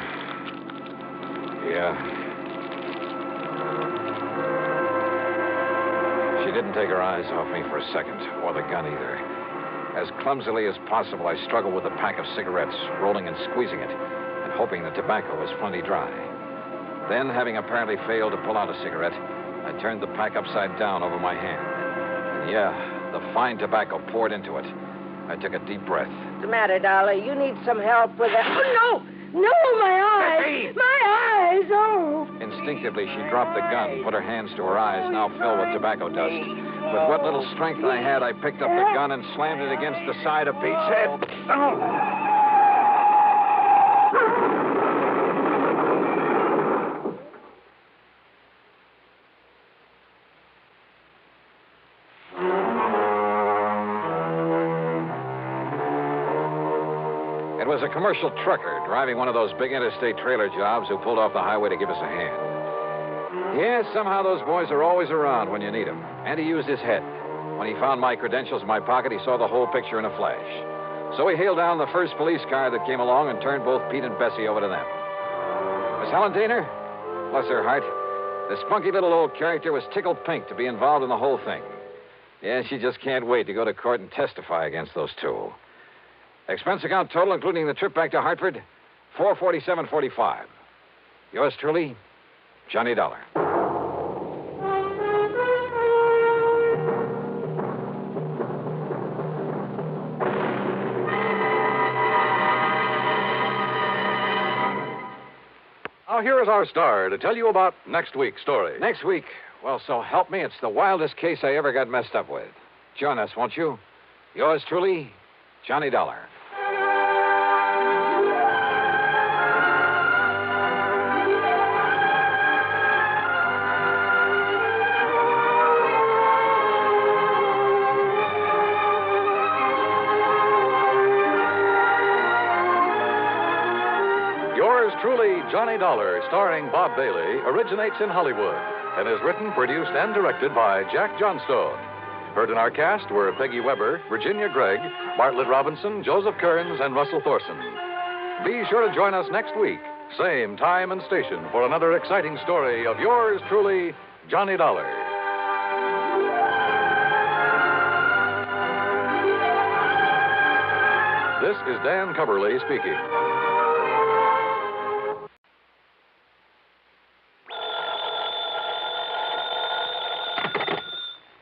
She didn't take her eyes off me for a second, or the gun either. As clumsily as possible, I struggled with a pack of cigarettes, rolling and squeezing it, and hoping the tobacco was plenty dry. Then, having apparently failed to pull out a cigarette, I turned the pack upside down over my hand. And the fine tobacco poured into it. I took a deep breath. What's the matter, Dollar? You need some help with that. Oh, no! No, my eyes! Bessie! My eyes! eyes open. Instinctively, she dropped the gun, put her hands to her eyes, now filled with tobacco dust. With what little strength I had, I picked up the gun and slammed it against the side of Pete's head. It was a commercial trucker driving one of those big interstate trailer jobs who pulled off the highway to give us a hand. Yes, somehow those boys are always around when you need them. And he used his head. When he found my credentials in my pocket, he saw the whole picture in a flash. So he hailed down the first police car that came along and turned both Pete and Bessie over to them. Miss Helen Daner, bless her heart, the spunky little old character was tickled pink to be involved in the whole thing. Yeah, she just can't wait to go to court and testify against those two. Expense account total, including the trip back to Hartford, $447.45. Yours truly, Johnny Dollar. Now, here is our star to tell you about next week's story. Next week? Well, so help me, it's the wildest case I ever got messed up with. Join us, won't you? Yours truly, Johnny Dollar. Yours truly, Johnny Dollar, starring Bob Bailey, originates in Hollywood and is written, produced, and directed by Jack Johnstone. Heard in our cast were Peggy Weber, Virginia Gregg, Bartlett Robinson, Joseph Kearns, and Russell Thorson. Be sure to join us next week, same time and station, for another exciting story of yours truly, Johnny Dollar. This is Dan Coverly speaking.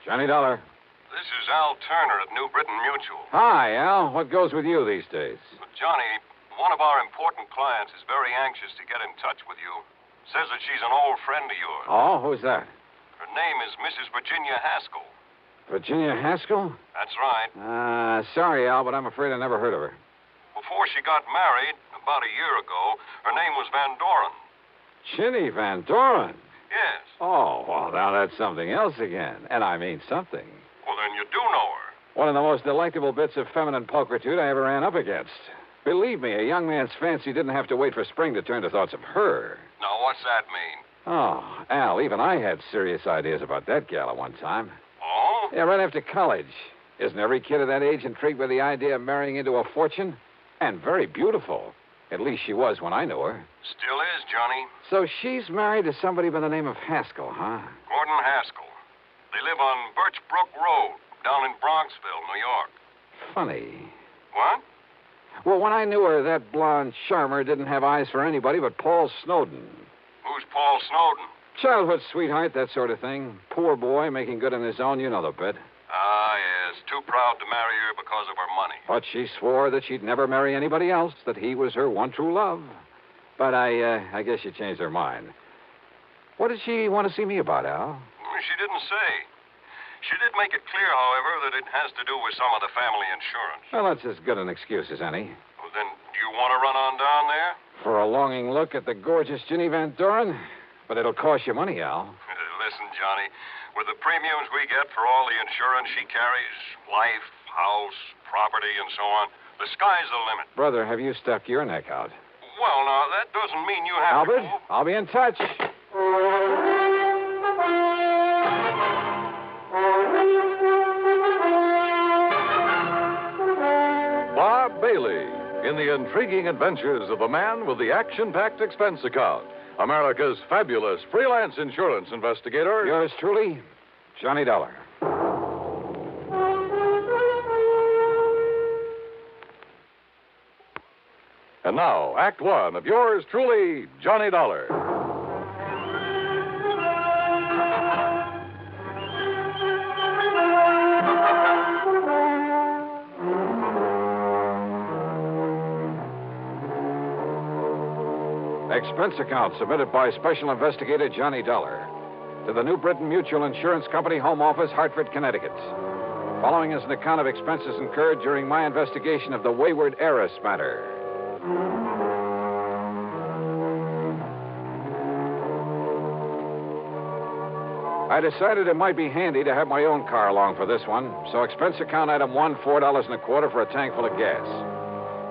Johnny Dollar. This is Al Turner at New Britain Mutual. Hi, Al. What goes with you these days? Johnny, one of our important clients is very anxious to get in touch with you. Says that she's an old friend of yours. Oh, who's that? Her name is Mrs. Virginia Haskell. Virginia Haskell? That's right. Sorry, Al, but I'm afraid I never heard of her. Before she got married, about a year ago, her name was Van Doren. Chinny Van Doren? Yes. Oh, well, now that's something else again. And I mean something. Well, then you do know her. One of the most delectable bits of feminine pulchritude I ever ran up against. Believe me, a young man's fancy didn't have to wait for spring to turn to thoughts of her. Now, what's that mean? Oh, Al, even I had serious ideas about that gal at one time. Oh? Yeah, right after college. Isn't every kid of that age intrigued by the idea of marrying into a fortune? And very beautiful. At least she was when I knew her. Still is, Johnny. So she's married to somebody by the name of Haskell, huh? Gordon Haskell. They live on Birch Brook Road, down in Bronxville, New York. Funny. What? Well, when I knew her, that blonde charmer didn't have eyes for anybody but Paul Snowden. Who's Paul Snowden? Childhood sweetheart, that sort of thing. Poor boy, making good on his own, you know the bit. Ah, yes. Too proud to marry her because of her money. But she swore that she'd never marry anybody else, that he was her one true love. But I guess she changed her mind. What did she want to see me about, Al? She didn't say. She did make it clear, however, that it has to do with some of the family insurance. Well, that's as good an excuse as any. Well, then, do you want to run on down there? For a longing look at the gorgeous Ginny Van Doren? But it'll cost you money, Al. Listen, Johnny, with the premiums we get for all the insurance she carries, life, house, property, and so on, the sky's the limit. Brother, have you stuck your neck out? Well, now, that doesn't mean you have Albert, to... I'll be in touch. Bob Bailey, in the intriguing adventures of the man with the action-packed expense account. America's fabulous freelance insurance investigator. Yours truly, Johnny Dollar. And now, Act One of yours truly, Johnny Dollar. expense account submitted by Special Investigator Johnny Dollar to the New Britain Mutual Insurance Company Home Office, Hartford, Connecticut. Following is an account of expenses incurred during my investigation of the Wayward Heiress matter. I decided it might be handy to have my own car along for this one, so expense account item 1, $4.25 for a tank full of gas.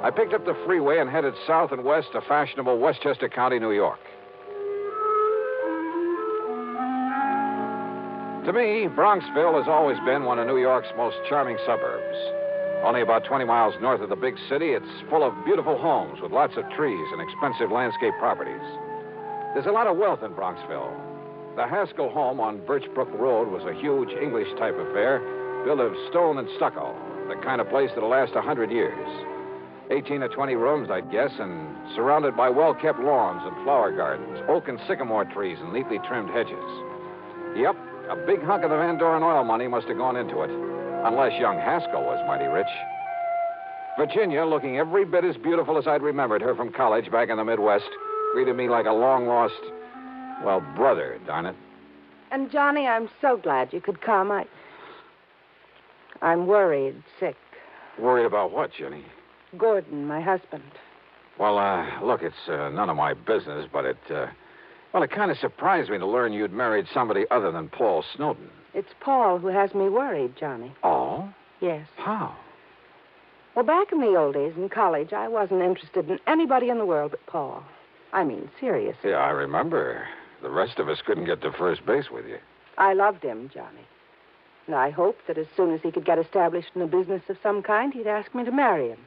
I picked up the freeway and headed south and west to fashionable Westchester County, New York. To me, Bronxville has always been one of New York's most charming suburbs. Only about 20 miles north of the big city, it's full of beautiful homes with lots of trees and expensive landscape properties. There's a lot of wealth in Bronxville. The Haskell home on Birchbrook Road was a huge English-type affair, built of stone and stucco, the kind of place that'll last 100 years. 18 or 20 rooms, I'd guess, and surrounded by well-kept lawns and flower gardens, oak and sycamore trees, and neatly trimmed hedges. Yep, a big hunk of the Van Doren oil money must have gone into it, unless young Haskell was mighty rich. Virginia, looking every bit as beautiful as I'd remembered her from college back in the Midwest, greeted me like a long-lost, well, brother, darn it. And, Johnny, I'm so glad you could come. I'm worried, sick. Worried about what, Jenny? Gordon, my husband. Well, look, it's none of my business, but it kind of surprised me to learn you'd married somebody other than Paul Snowden. It's Paul who has me worried, Johnny. Oh? Yes. How? Well, back in the old days in college, I wasn't interested in anybody in the world but Paul. I mean, seriously. Yeah, I remember. The rest of us couldn't get to first base with you. I loved him, Johnny. And I hoped that as soon as he could get established in a business of some kind, he'd ask me to marry him.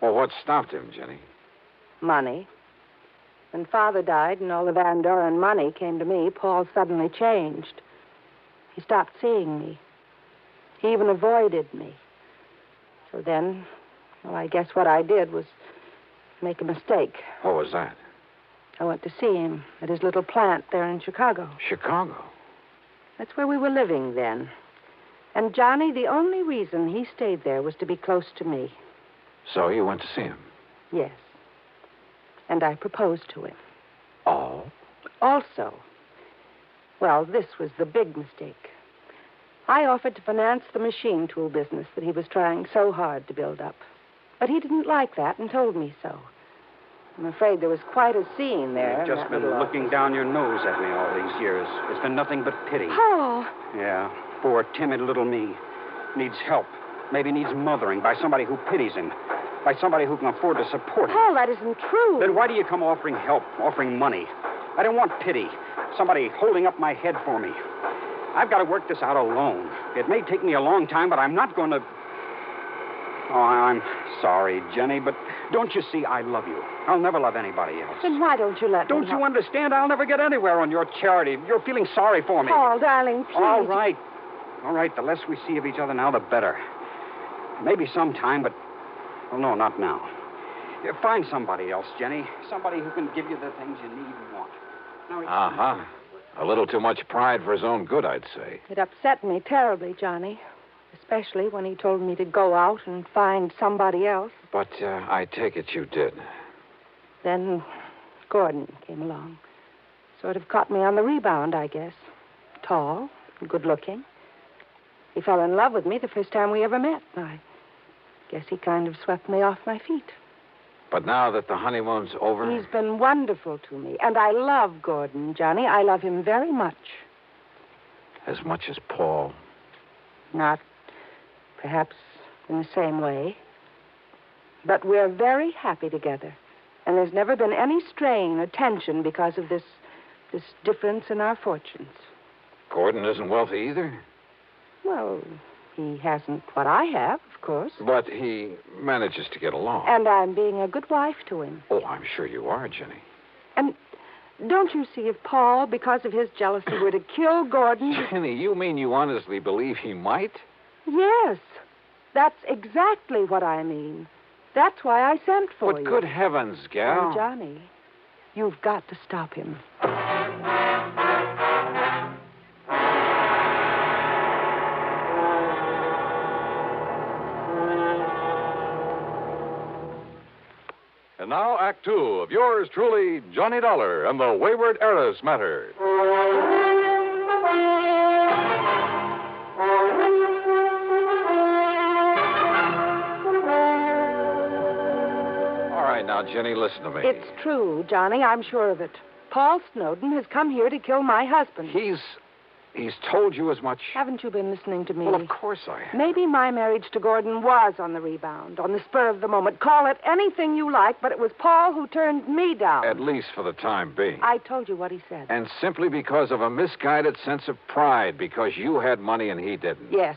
Well, what stopped him, Jenny? Money. When Father died and all the Van Doren money came to me, Paul suddenly changed. He stopped seeing me. He even avoided me. So then, well, I guess what I did was make a mistake. What was that? I went to see him at his little plant there in Chicago. Chicago? That's where we were living then. And, Johnny, the only reason he stayed there was to be close to me. So you went to see him? Yes. And I proposed to him. Oh? Also, well, this was the big mistake. I offered to finance the machine tool business that he was trying so hard to build up. But he didn't like that and told me so. I'm afraid there was quite a scene there. You've just been looking down your nose at me all these years. It's been nothing but pity. Paul! Yeah, poor, timid little me. Needs help. Maybe needs mothering by somebody who pities him. By somebody who can afford to support him. Paul, that isn't true. Then why do you come offering help, offering money? I don't want pity. Somebody holding up my head for me. I've got to work this out alone. It may take me a long time, but I'm not going to... Oh, I'm sorry, Jenny, but don't you see I love you? I'll never love anybody else. Then why don't you let me Don't you understand? I'll never get anywhere on your charity. You're feeling sorry for me. Paul, darling, please. All right. All right, the less we see of each other now, the better. Maybe sometime, but... Well, no, not now. Find somebody else, Jenny. Somebody who can give you the things you need and want. Uh-huh. A little too much pride for his own good, I'd say. It upset me terribly, Johnny. Especially when he told me to go out and find somebody else. But I take it you did. Then Gordon came along. Sort of caught me on the rebound, I guess. Tall, good-looking. He fell in love with me the first time we ever met. I guess he kind of swept me off my feet. But now that the honeymoon's over... He's been wonderful to me. And I love Gordon, Johnny. I love him very much. As much as Paul? Not perhaps in the same way. But we're very happy together. And there's never been any strain or tension because of this difference in our fortunes. Gordon isn't wealthy either? Well, he hasn't what I have, of course. But he manages to get along. And I'm being a good wife to him. Oh, I'm sure you are, Jenny. And don't you see, if Paul, because of his jealousy, were to kill Gordon... Jenny, you mean you honestly believe he might? Yes. That's exactly what I mean. That's why I sent for you. But good heavens, gal. And Johnny, you've got to stop him. And now Act Two of yours truly, Johnny Dollar and the Wayward Heiress matter. All right, now, Jenny, listen to me. It's true, Johnny. I'm sure of it. Paul Snowden has come here to kill my husband. He's told you as much? Haven't you been listening to me? Well, of course I have. Maybe my marriage to Gordon was on the rebound, on the spur of the moment. Call it anything you like, but it was Paul who turned me down. At least for the time being. I told you what he said. And simply because of a misguided sense of pride, because you had money and he didn't. Yes.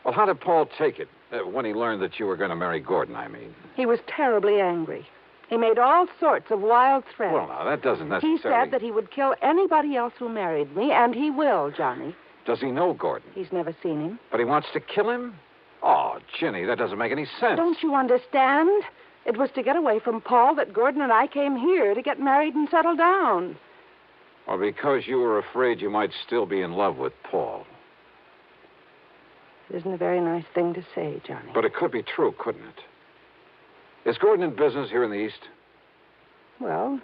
Well, how did Paul take it when he learned that you were going to marry Gordon, I mean? He was terribly angry. He made all sorts of wild threats. Well, now, that doesn't necessarily... He said that he would kill anybody else who married me, and he will, Johnny. Does he know Gordon? He's never seen him. But he wants to kill him? Oh, Jenny, that doesn't make any sense. Don't you understand? It was to get away from Paul that Gordon and I came here to get married and settle down. Or because you were afraid you might still be in love with Paul. It isn't a very nice thing to say, Johnny. But it could be true, couldn't it? Is Gordon in business here in the East? Well,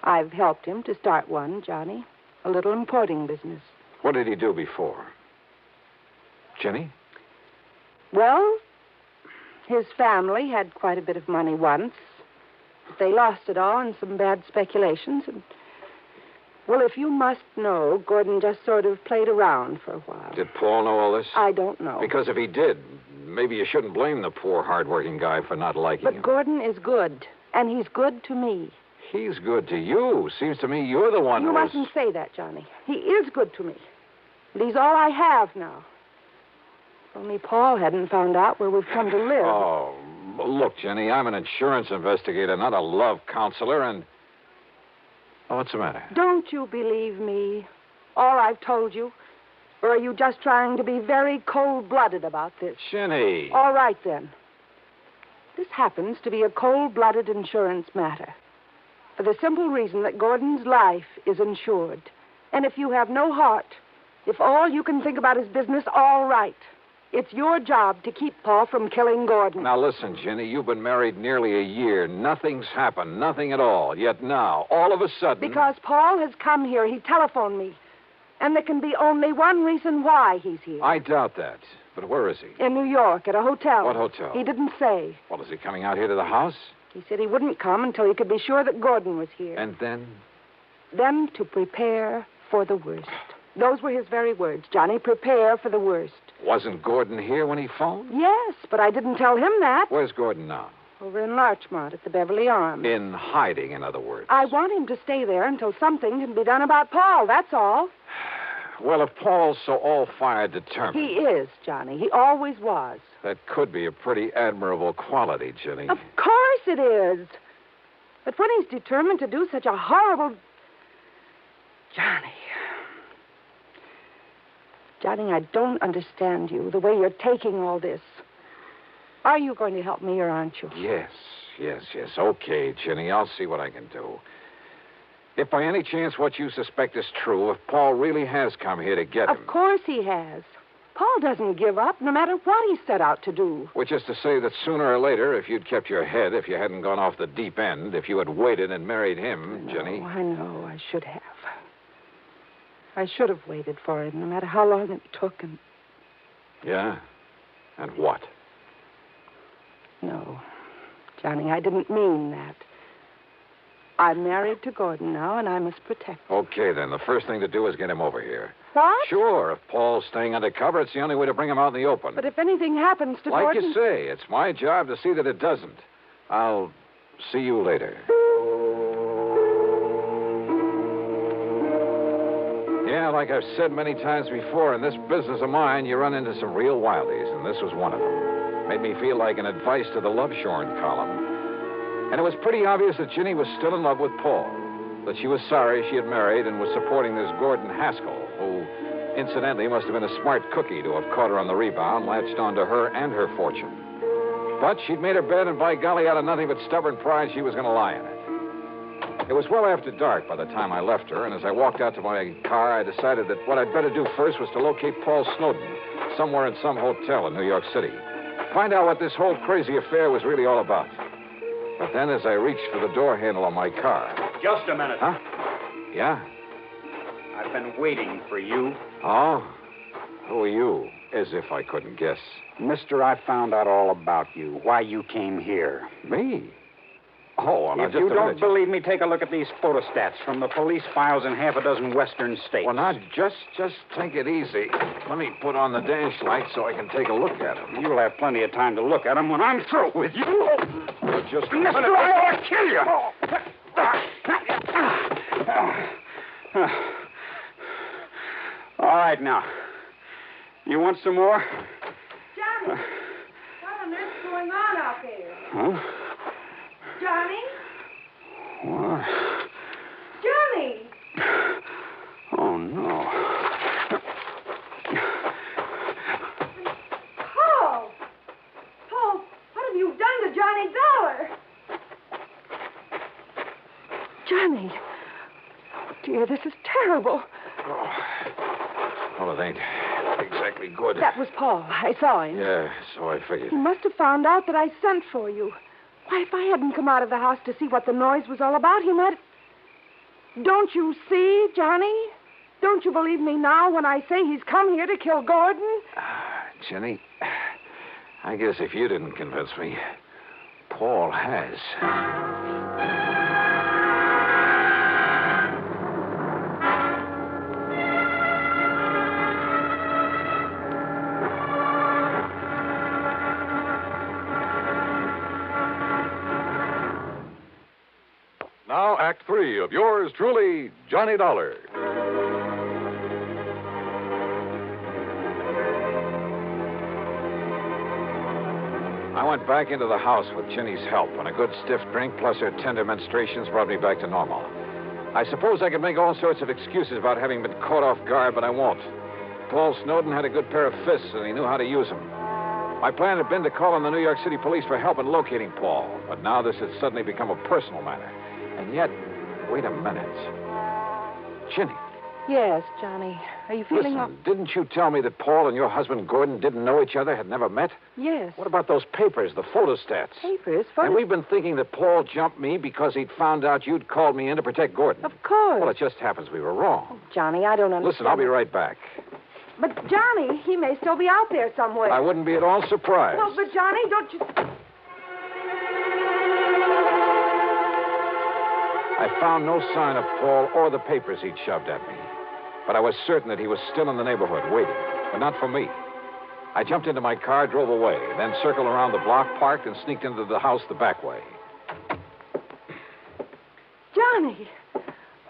I've helped him to start one, Johnny. A little importing business. What did he do before? Jenny? Well, his family had quite a bit of money once. But they lost it all in some bad speculations. And, well, if you must know, Gordon just sort of played around for a while. Did Paul know all this? I don't know. Because if he did, maybe you shouldn't blame the poor, hard-working guy for not liking him. But Gordon is good, and he's good to me. He's good to you. Seems to me you're the one You mustn't say that, Johnny. He is good to me. And he's all I have now. If only Paul hadn't found out where we've come to live. Oh, look, Jenny, I'm an insurance investigator, not a love counselor, and... Oh, what's the matter? Don't you believe me? All I've told you? Or are you just trying to be very cold-blooded about this? Jenny. All right, then. This happens to be a cold-blooded insurance matter. For the simple reason that Gordon's life is insured. And if you have no heart, if all you can think about is business, all right. It's your job to keep Paul from killing Gordon. Now, listen, Jenny, you've been married nearly a year. Nothing's happened, nothing at all. Yet now, all of a sudden... Because Paul has come here. He telephoned me. And there can be only one reason why he's here. I doubt that. But where is he? In New York, at a hotel. What hotel? He didn't say. Well, is he coming out here to the house? He said he wouldn't come until he could be sure that Gordon was here. And then? Then to prepare for the worst. Those were his very words, Johnny. Prepare for the worst. Wasn't Gordon here when he phoned? Yes, but I didn't tell him that. Where's Gordon now? Over in Larchmont at the Beverly Arms. In hiding, in other words. I want him to stay there until something can be done about Paul, that's all. Well, if Paul's so all-fired determined... He is, Johnny. He always was. That could be a pretty admirable quality, Jenny. Of course it is. But when he's determined to do such a horrible... Johnny, I don't understand you, the way you're taking all this. Are you going to help me or aren't you? Yes. Okay, Jenny, I'll see what I can do. If by any chance what you suspect is true, if Paul really has come here to get him... Of course he has. Paul doesn't give up, no matter what he set out to do. Which is to say that sooner or later, if you'd kept your head, if you hadn't gone off the deep end, if you had waited and married him, Jenny... I know, I should have. I should have waited for him, no matter how long it took. And... Yeah? And what? No, Johnny, I didn't mean that. I'm married to Gordon now, and I must protect him. Okay, then. The first thing to do is get him over here. What? Sure. If Paul's staying undercover, it's the only way to bring him out in the open. But if anything happens to Gordon... Like Gordon... you say, it's my job to see that it doesn't. I'll see you later. Yeah, like I've said many times before, in this business of mine, you run into some real wildies, and this was one of them. Made me feel like an advice to the love shorn column. And it was pretty obvious that Ginny was still in love with Paul, that she was sorry she had married and was supporting this Gordon Haskell, who, incidentally, must have been a smart cookie to have caught her on the rebound, latched onto her and her fortune. But she'd made her bed, and by golly, out of nothing but stubborn pride, she was going to lie in it. It was well after dark by the time I left her, and as I walked out to my car, I decided that what I'd better do first was to locate Paul Snowden, somewhere in some hotel in New York City. Find out what this whole crazy affair was really all about. But then as I reached for the door handle on my car... Just a minute. Huh? Yeah? I've been waiting for you. Oh? Who are you? As if I couldn't guess. Mister, I found out all about you, why you came here. Me? Oh, well, now, If just you a don't minute. believe me, take a look at these photostats from the police files in half a dozen western states. Well, now, just take it easy. Let me put on the dash light so I can take a look at them. You'll have plenty of time to look at them when I'm through with you. Well, just a Mister, minute. I ought to kill you. All right, now. You want some more? Johnny, what on earth's going on out there? Huh? Johnny? What? Johnny! Oh, no. Paul! Paul, what have you done to Johnny Dollar? Johnny! Oh, dear, this is terrible. Well, it ain't exactly good. That was Paul. I saw him. Yeah, so I figured. He must have found out that I sent for you. Why, if I hadn't come out of the house to see what the noise was all about, he might... Don't you see, Johnny? Don't you believe me now when I say he's come here to kill Gordon? Jenny, I guess if you didn't convince me, Paul has. Now, Act 3 of yours truly, Johnny Dollar. I went back into the house with Ginny's help, and a good stiff drink plus her tender menstruations brought me back to normal. I suppose I could make all sorts of excuses about having been caught off guard, but I won't. Paul Snowden had a good pair of fists, and he knew how to use them. My plan had been to call on the New York City police for help in locating Paul, but now this had suddenly become a personal matter. And yet, wait a minute. Ginny. Yes, Johnny. Are you feeling Listen, didn't you tell me that Paul and your husband Gordon didn't know each other, had never met? Yes. What about those papers, the photostats? Papers? And we've been thinking that Paul jumped me because he'd found out you'd called me in to protect Gordon. Of course. Well, it just happens we were wrong. Johnny, I don't understand. Listen, I'll be right back. But, Johnny, he may still be out there somewhere. I wouldn't be at all surprised. Well, but, Johnny, don't you... I found no sign of Paul or the papers he'd shoved at me. But I was certain that he was still in the neighborhood, waiting. But not for me. I jumped into my car, drove away, then circled around the block, parked, and sneaked into the house the back way. Johnny!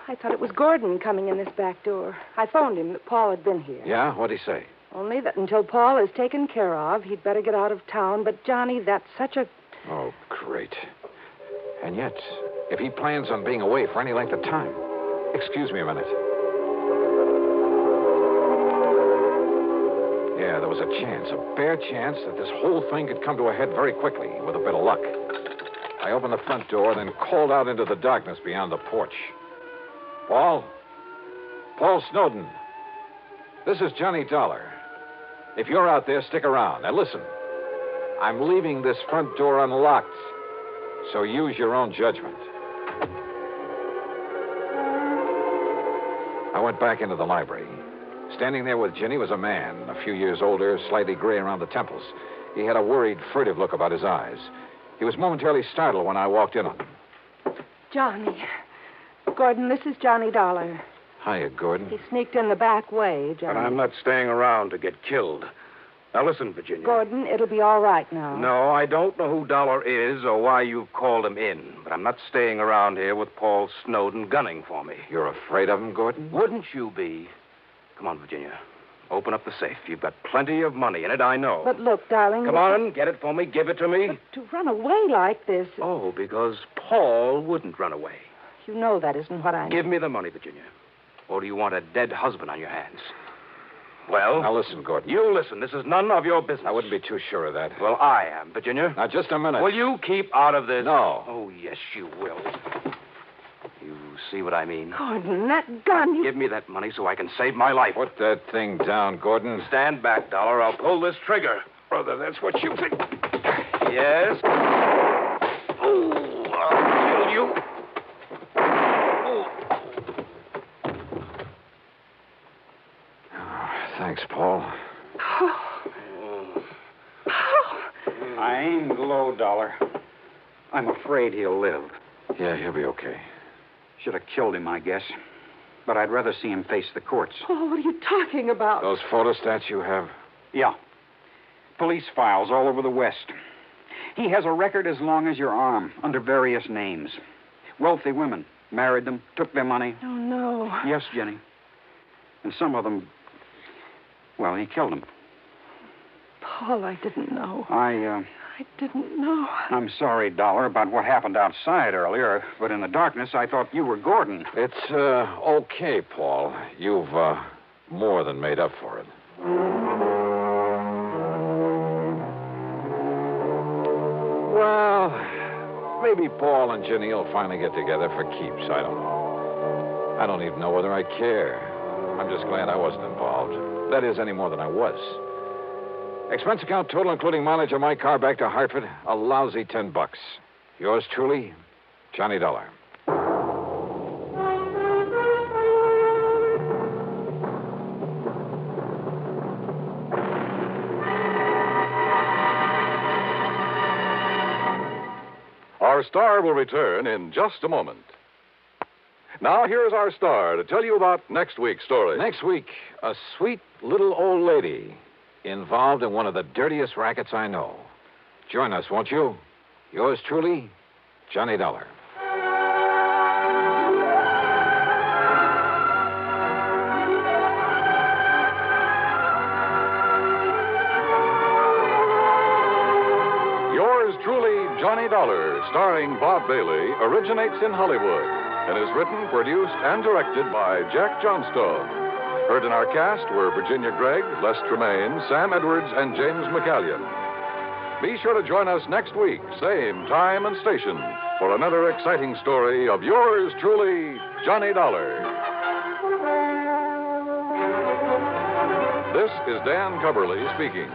I thought it was Gordon coming in this back door. I phoned him that Paul had been here. Yeah? What'd he say? Only that until Paul is taken care of, he'd better get out of town. But, Johnny, that's such a... Oh, great. And yet, if he plans on being away for any length of time... Excuse me a minute. Yeah, there was a chance, a bare chance, that this whole thing could come to a head very quickly, with a bit of luck. I opened the front door, then called out into the darkness beyond the porch. Paul? Paul Snowden. This is Johnny Dollar. If you're out there, stick around. Now listen, I'm leaving this front door unlocked, so use your own judgment. I went back into the library. Standing there with Ginny was a man, a few years older, slightly gray around the temples. He had a worried, furtive look about his eyes. He was momentarily startled when I walked in on him. Johnny. Gordon, this is Johnny Dollar. Hiya, Gordon. He sneaked in the back way, Johnny. But I'm not staying around to get killed. Now, listen, Virginia. Gordon, it'll be all right now. No, I don't know who Dollar is or why you've called him in, but I'm not staying around here with Paul Snowden gunning for me. You're afraid of him, Gordon? Wouldn't you be? Come on, Virginia. Open up the safe. You've got plenty of money in it, I know. But look, darling... Come on, get it for me. Give it to me. But to run away like this... Oh, because Paul wouldn't run away. You know that isn't what I... Give me the money, Virginia. Or do you want a dead husband on your hands? Well... Now listen, Gordon. You listen. This is none of your business. I wouldn't be too sure of that. Well, I am, Virginia. Now, just a minute. Will you keep out of this? No. Oh, yes, you will. You see what I mean? Gordon, that gun... Give me that money so I can save my life. Put that thing down, Gordon. Stand back, Dollar. I'll pull this trigger. Brother, that's what you think. Yes. Ooh. Thanks, Paul. I aimed low, Dollar. I'm afraid he'll live. Yeah, he'll be okay. Should have killed him, I guess. But I'd rather see him face the courts. Oh, what are you talking about? Those photostats you have? Yeah. Police files all over the West. He has a record as long as your arm, under various names. Wealthy women. Married them, took their money. Oh, no. Yes, Jenny. And some of them, well, he killed them. Paul, I didn't know. I didn't know. I'm sorry, Dollar, about what happened outside earlier, but in the darkness, I thought you were Gordon. It's, okay, Paul. You've, more than made up for it. Well, maybe Paul and Jenny will finally get together for keeps. I don't know. I don't even know whether I care. I'm just glad I wasn't involved. That is, any more than I was. Expense account total, including mileage on my car back to Hartford, a lousy $10. Yours truly, Johnny Dollar. Our star will return in just a moment. Now, here's our star to tell you about next week's story. Next week, a sweet little old lady involved in one of the dirtiest rackets I know. Join us, won't you? Yours truly, Johnny Dollar. Yours truly, Johnny Dollar, starring Bob Bailey, originates in Hollywood and is written, produced, and directed by Jack Johnstone. Heard in our cast were Virginia Gregg, Les Tremaine, Sam Edwards, and James McCallion. Be sure to join us next week, same time and station, for another exciting story of yours truly, Johnny Dollar. This is Dan Cubberly speaking.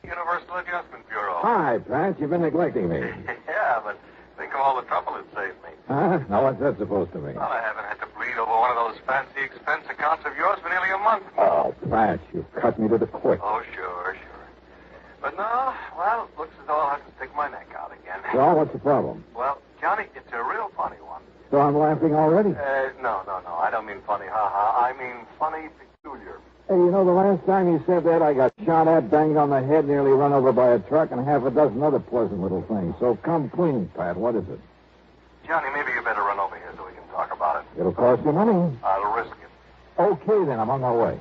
Universal Adjustment Bureau. Hi, Pat. You've been neglecting me. Yeah, but think of all the trouble it saved me. Huh? Now, what's that supposed to mean? Well, I haven't had to bleed over one of those fancy expense accounts of yours for nearly a month. Oh, Pat, you've cut me to the quick. Oh, sure. But no, well, it looks as though I'll have to stick my neck out again. So, what's the problem? Well, Johnny, it's a real funny one. So I'm laughing already? No. I don't mean funny, ha-ha. I mean funny, peculiar. Hey, you know, the last time you said that, I got shot at, banged on the head, nearly run over by a truck, and half a dozen other pleasant little things. So come clean, Pat. What is it? Johnny, maybe you better run over here so we can talk about it. It'll cost you money. I'll risk it. Okay, then. I'm on my way.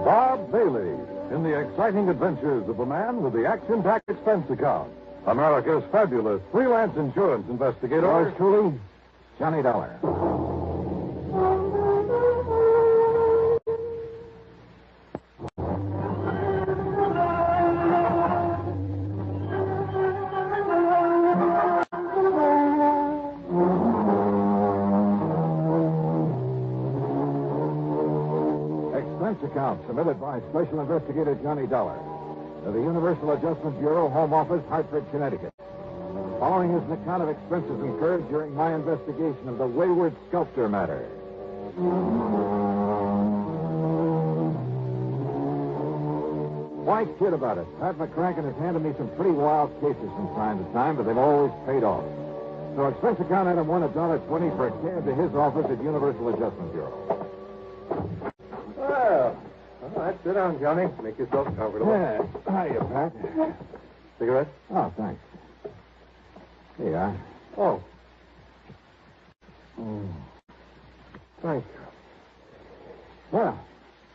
Bob Bailey in the exciting adventures of the man with the action-packed expense account. America's fabulous freelance insurance investigator. Yours truly, Johnny Dollar. Expense account submitted by Special Investigator Johnny Dollar to the Universal Adjustment Bureau, Home Office, Hartford, Connecticut. Following is an account of expenses incurred during my investigation of the Wayward Sculptor matter. Why kid about it? Pat McCracken has handed me some pretty wild cases from time to time, but they've always paid off. So expense account item $1.20 for a cab to his office at Universal Adjustment Bureau. Well, all right, sit down, Johnny. Make yourself comfortable. Yeah. Hiya, Pat. Cigarette? Oh, thanks. Here you are. Oh. Thank you.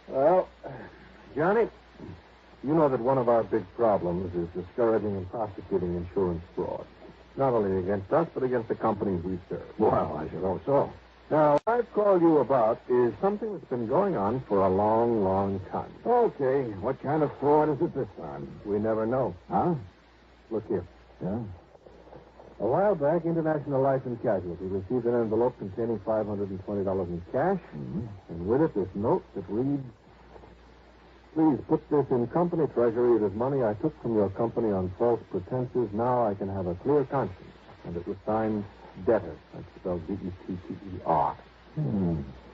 Well, Johnny, you know that one of our big problems is discouraging and prosecuting insurance fraud. Not only against us, but against the companies we serve. Well, I should hope so. Now, what I've called you about is something that's been going on for a long, long time. Okay. What kind of fraud is it this time? We never know. Huh? Look here. Yeah? A while back, International Life and Casualty received an envelope containing $520 in cash, and with it this note that reads, Please put this in company treasury. It is money I took from your company on false pretenses. Now I can have a clear conscience. And it was signed Debtor. That's spelled D-E-T-T-E-R.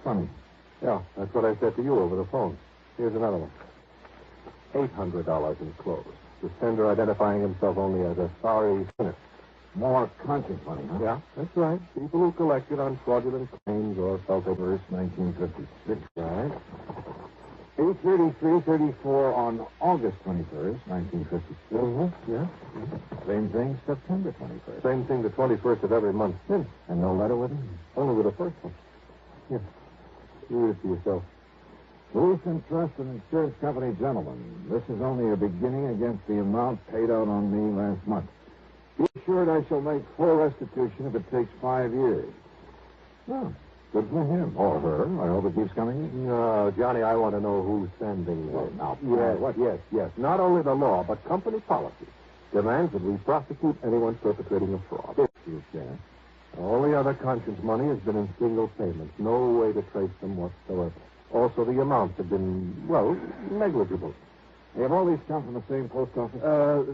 Funny. Yeah, that's what I said to you over the phone. Here's another one. $800 enclosed. The sender identifying himself only as a sorry sinner. More conscience money, huh? Yeah, that's right. People who collected on fraudulent claims or felt over 1956. Right. 833.34 on August 21st, 1956. Yeah. Same thing, September 21st. Same thing the 21st of every month since. And no letter with him? Only with the first one. Here. Read it to yourself. Goof and Trust and Insurance Company, gentlemen. This is only a beginning against the amount paid out on me last month. Be assured I shall make full restitution if it takes 5 years. Oh, good for him. Or her. I hope it keeps coming in. No, Johnny, I want to know who's sending this. Now, Yes. Not only the law, but company policy demands that we prosecute anyone perpetrating a fraud. If you can. All the other conscience money has been in single payments. No way to trace them whatsoever. Also, the amounts have been, well, negligible. Have all these come from the same post office?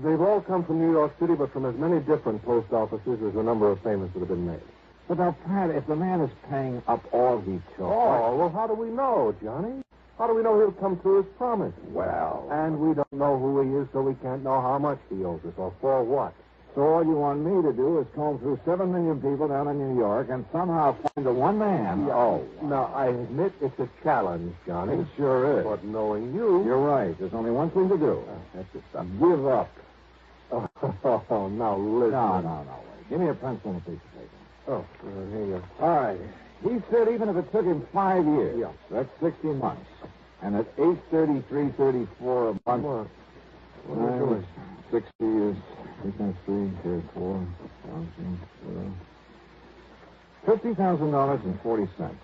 They've all come from New York City, but from as many different post offices as the number of payments that have been made. But now, Pat, if the man is paying up all he took... Oh, well, how do we know, Johnny? How do we know he'll come through his promise? Well... And we don't know who he is, so we can't know how much he owes us or for what. So all you want me to do is comb through 7 million people down in New York and somehow find the one man... Yeah. Oh. Now, I admit it's a challenge, Johnny. It sure is. But knowing you... You're right. There's only one thing to do. That's just stuff. Give up. Oh, now listen. No. Wait. Give me a pencil and a piece of paper. Oh, here you go. All right. He said even if it took him 5 years, Yeah. that's 60 months. And at 833.34 a month... What are you doing? 60 is 3 times 4, $50,000.40.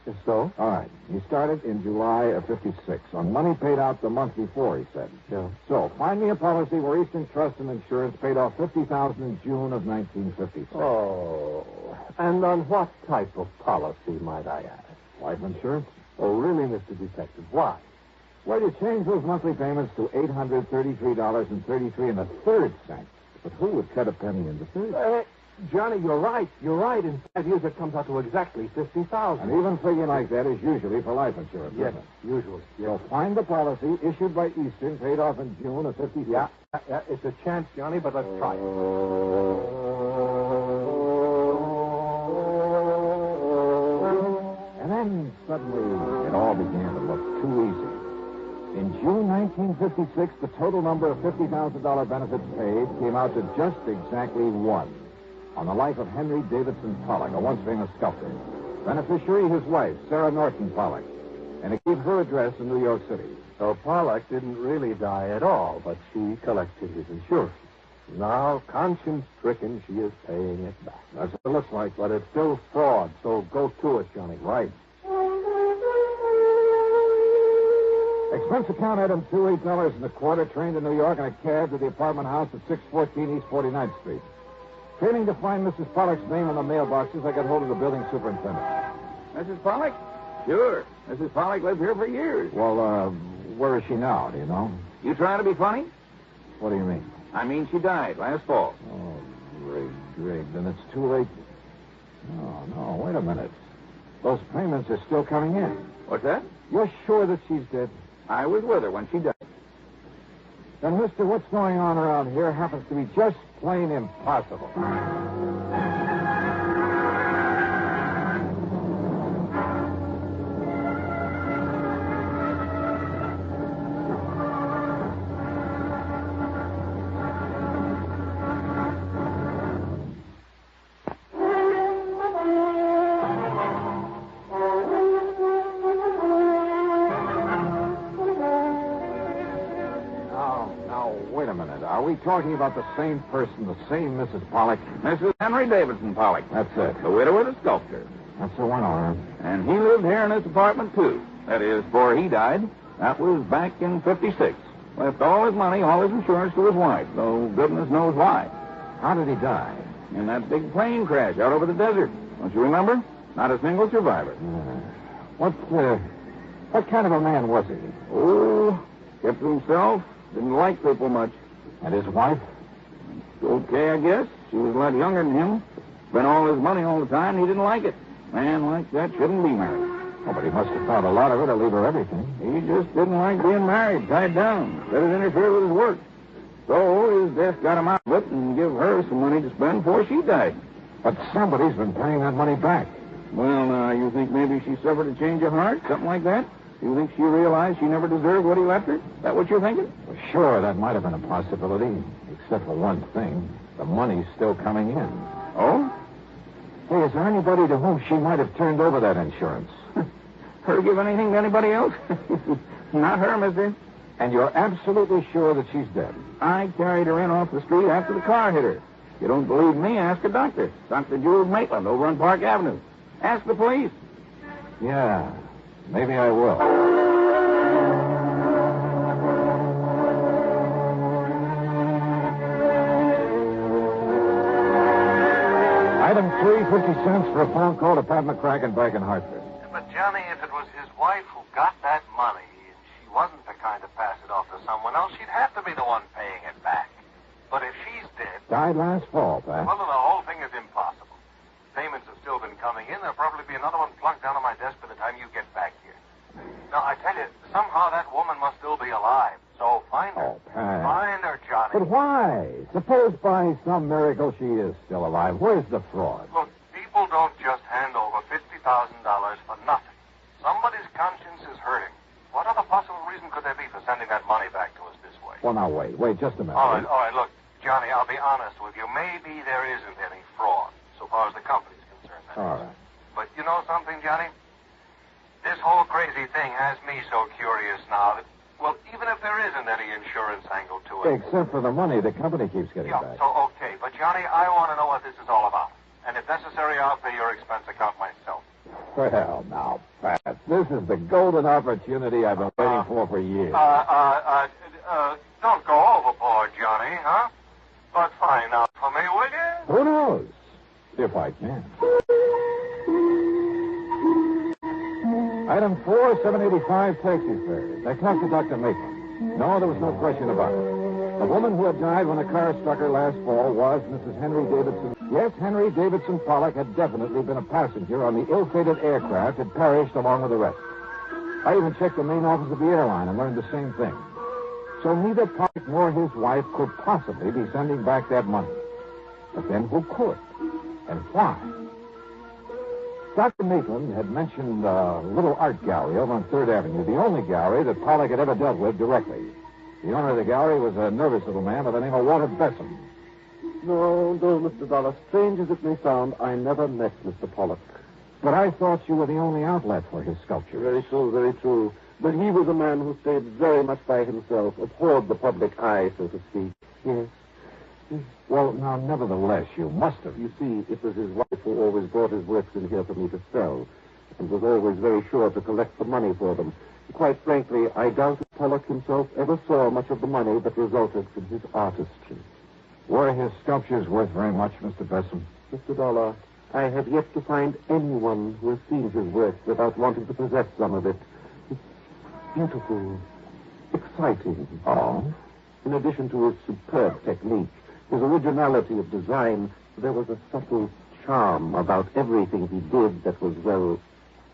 If so? All right. He started in July of 56 on money paid out the month before, he said. Yeah. So, find me a policy where Eastern Trust and Insurance paid off $50,000 in June of 1956. Oh. And on what type of policy, might I ask? Life insurance? Oh, really, Mr. Detective? Why? Well, you change those monthly payments to $833.33 and a third cent. But who would cut a penny into 30? Johnny, you're right. You're right. In 5 years, it comes out to exactly $50,000. And even figuring like that is usually for life insurance. Yes, isn't it? usually. So find the policy issued by Eastern, paid off in June of 56. Yeah, it's a chance, Johnny, but let's try it. And then suddenly it all began to look too easy. In June 1956, the total number of $50,000 benefits paid came out to just exactly one. On the life of Henry Davidson Pollock, a once famous sculptor. Beneficiary, his wife, Sarah Norton Pollock. And it gave her address in New York City. So Pollock didn't really die at all, but she collected his insurance. Now, conscience-stricken, she is paying it back. That's what it looks like. But it's still fraud, so go to it, Johnny. Right. Expense account item $2.25, train to New York in a cab to the apartment house at 614 East 49th Street. Failing to find Mrs. Pollock's name on the mailboxes, I got hold of the building superintendent. Mrs. Pollock? Sure. Mrs. Pollock lived here for years. Well, where is she now, do you know? You trying to be funny? What do you mean? I mean, she died last fall. Oh, Greg, then it's too late. No, wait a minute. Those payments are still coming in. What's that? You're sure that she's dead? I was with her when she died. Then, mister, what's going on around here happens to be just plain impossible. Talking about the same person, the same Mrs. Pollock. Mrs. Henry Davidson Pollock. That's it. The widow of the sculptor. That's the one, all right. And he lived here in this apartment, too. That is, before he died. That was back in 56. Left all his money, all his insurance to his wife, though goodness knows why. How did he die? In that big plane crash out over the desert. Don't you remember? Not a single survivor. What kind of a man was he? Oh, kept to himself. Didn't like people much. And his wife? Okay, I guess. She was a lot younger than him. Spent all his money all the time, and he didn't like it. Man like that shouldn't be married. Oh, but he must have thought a lot of her to leave her everything. He just didn't like being married, tied down. Let it interfere with his work. So his death got him out of it and give her some money to spend before she died. But somebody's been paying that money back. Well, now, you think maybe she suffered a change of heart? Something like that? You think she realized she never deserved what he left her? That what you're thinking? Well, sure, that might have been a possibility. Except for one thing. The money's still coming in. Oh? Hey, is there anybody to whom she might have turned over that insurance? Her give anything to anybody else? Not her, mister. And you're absolutely sure that she's dead? I carried her in off the street after the car hit her. If you don't believe me, ask a doctor. Dr. Jules Maitland over on Park Avenue. Ask the police. Yeah, maybe I will. Item 3, 50 cents for a phone call to Pat McCracken back in Hartford. But, Johnny, if it was his wife who got that money and she wasn't the kind to pass it off to someone else, she'd have to be the one paying it back. But if she's dead... Died last fall, Pat. Well, then the whole thing is impossible. Payments have still been coming in. There'll probably be another one plunked down on my desk by the time you get back here. Now, I tell you, somehow that woman must still be alive. So find her. Oh, Pat. Find her, Johnny. But why? Suppose by some miracle she is still alive. Where's the fraud? Look, people don't just hand over $50,000 for nothing. Somebody's conscience is hurting. What other possible reason could there be for sending that money back to us this way? Well, now, wait just a minute. All right, look, Johnny, I'll be honest with you. Maybe there isn't any fraud, so far as the company's concerned. All right. But you know something, Johnny? This whole crazy thing has me so curious now that, well, even if there isn't any insurance angle to it... Except for the money the company keeps getting back. So, okay. But, Johnny, I want to know what this is all about. And if necessary, I'll pay your expense account myself. Well, now, Pat, this is the golden opportunity I've been waiting for years. Don't go overboard, Johnny, huh? But find out for me, will you? Who knows? If I can. Item 4, 785 taxi fare. I talked to Dr. Maitland. No, there was no question about it. The woman who had died when the car struck her last fall was Mrs. Henry Davidson. Yes, Henry Davidson Pollock had definitely been a passenger on the ill-fated aircraft had perished along with the rest. I even checked the main office of the airline and learned the same thing. So neither Pollock nor his wife could possibly be sending back that money. But then who could? And why? Dr. Maitland had mentioned a little art gallery over on 3rd Avenue, the only gallery that Pollock had ever dealt with directly. The owner of the gallery was a nervous little man by the name of Walter Besson. No, Mr. Dollar. Strange as it may sound, I never met Mr. Pollock. But I thought you were the only outlet for his sculpture. Very true, very true. But he was a man who stayed very much by himself, abhorred the public eye, so to speak. Yes. Well, now, nevertheless, you must have. You see, it was his wife who always brought his works in here for me to sell, and was always very sure to collect the money for them. Quite frankly, I doubt if Pollock himself ever saw much of the money that resulted from his artistry. Were his sculptures worth very much, Mr. Besson? Mr. Dollar, I have yet to find anyone who has seen his work without wanting to possess some of it. It's beautiful, exciting. Oh? In addition to his superb technique, his originality of design, there was a subtle charm about everything he did that was, well,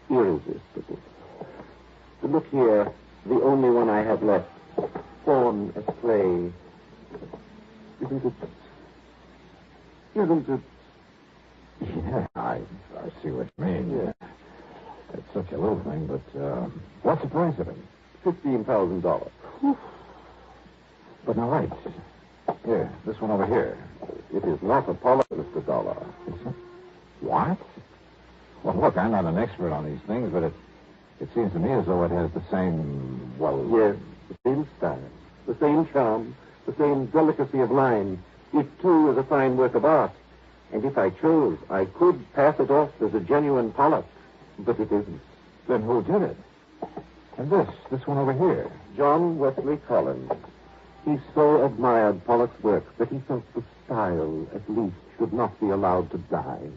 irresistible. Look here, the only one I have left. Fawn at play. Isn't it? Yeah, I see what you mean. Yeah. It's such a little thing, but what's the price of it? $15,000. But now, wait. Here, this one over here. It is not a Pollock, Mr. Dollar. What? Well, look, I'm not an expert on these things, but it seems to me as though it has the same, well... Yes, the same style, the same charm, the same delicacy of line. It, too, is a fine work of art. And if I chose, I could pass it off as a genuine Pollock. But it isn't. Then who did it? And this one over here? John Wesley Collins. He so admired Pollock's work that he felt the style, at least, should not be allowed to die.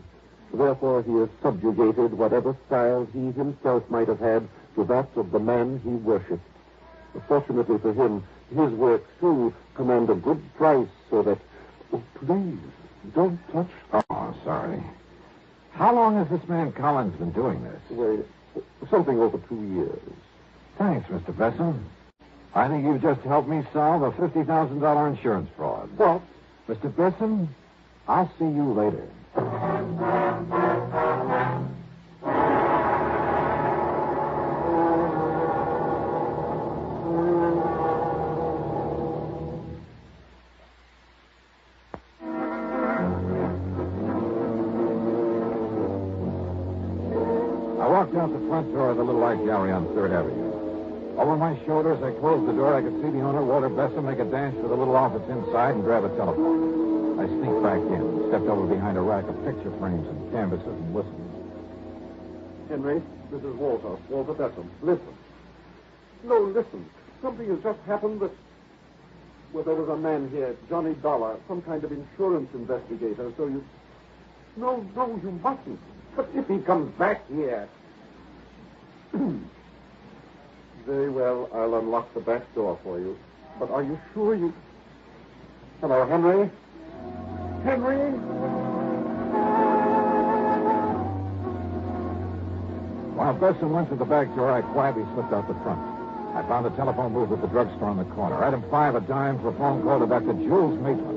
Therefore, he has subjugated whatever style he himself might have had to that of the man he worshipped. Fortunately for him, his work, too, command a good price so that... Oh, please, don't touch... Oh, sorry. How long has this man Collins been doing this? Wait, something over 2 years. Thanks, Mr. Besson. I think you've just helped me solve a $50,000 insurance fraud. What? Mr. Besson, I'll see you later. Out the front door of the little art gallery on 3rd Avenue. Over my shoulders, I closed the door. I could see the owner, Walter Besson, make a dash for the little office inside and grab a telephone. I sneaked back in, stepped over behind a rack of picture frames and canvases and listened. Henry, this is Walter Besson. Listen. No, listen. Something has just happened that... Well, there was a man here, Johnny Dollar, some kind of insurance investigator, so you... No, you mustn't. But if he comes back here... Very well, I'll unlock the back door for you. But are you sure you... Hello, Henry? Henry? While Besson went to the back door, I quietly slipped out the front. I found a telephone booth at the drugstore on the corner. Item 5, a dime for a phone call to Dr. Jules Maitland.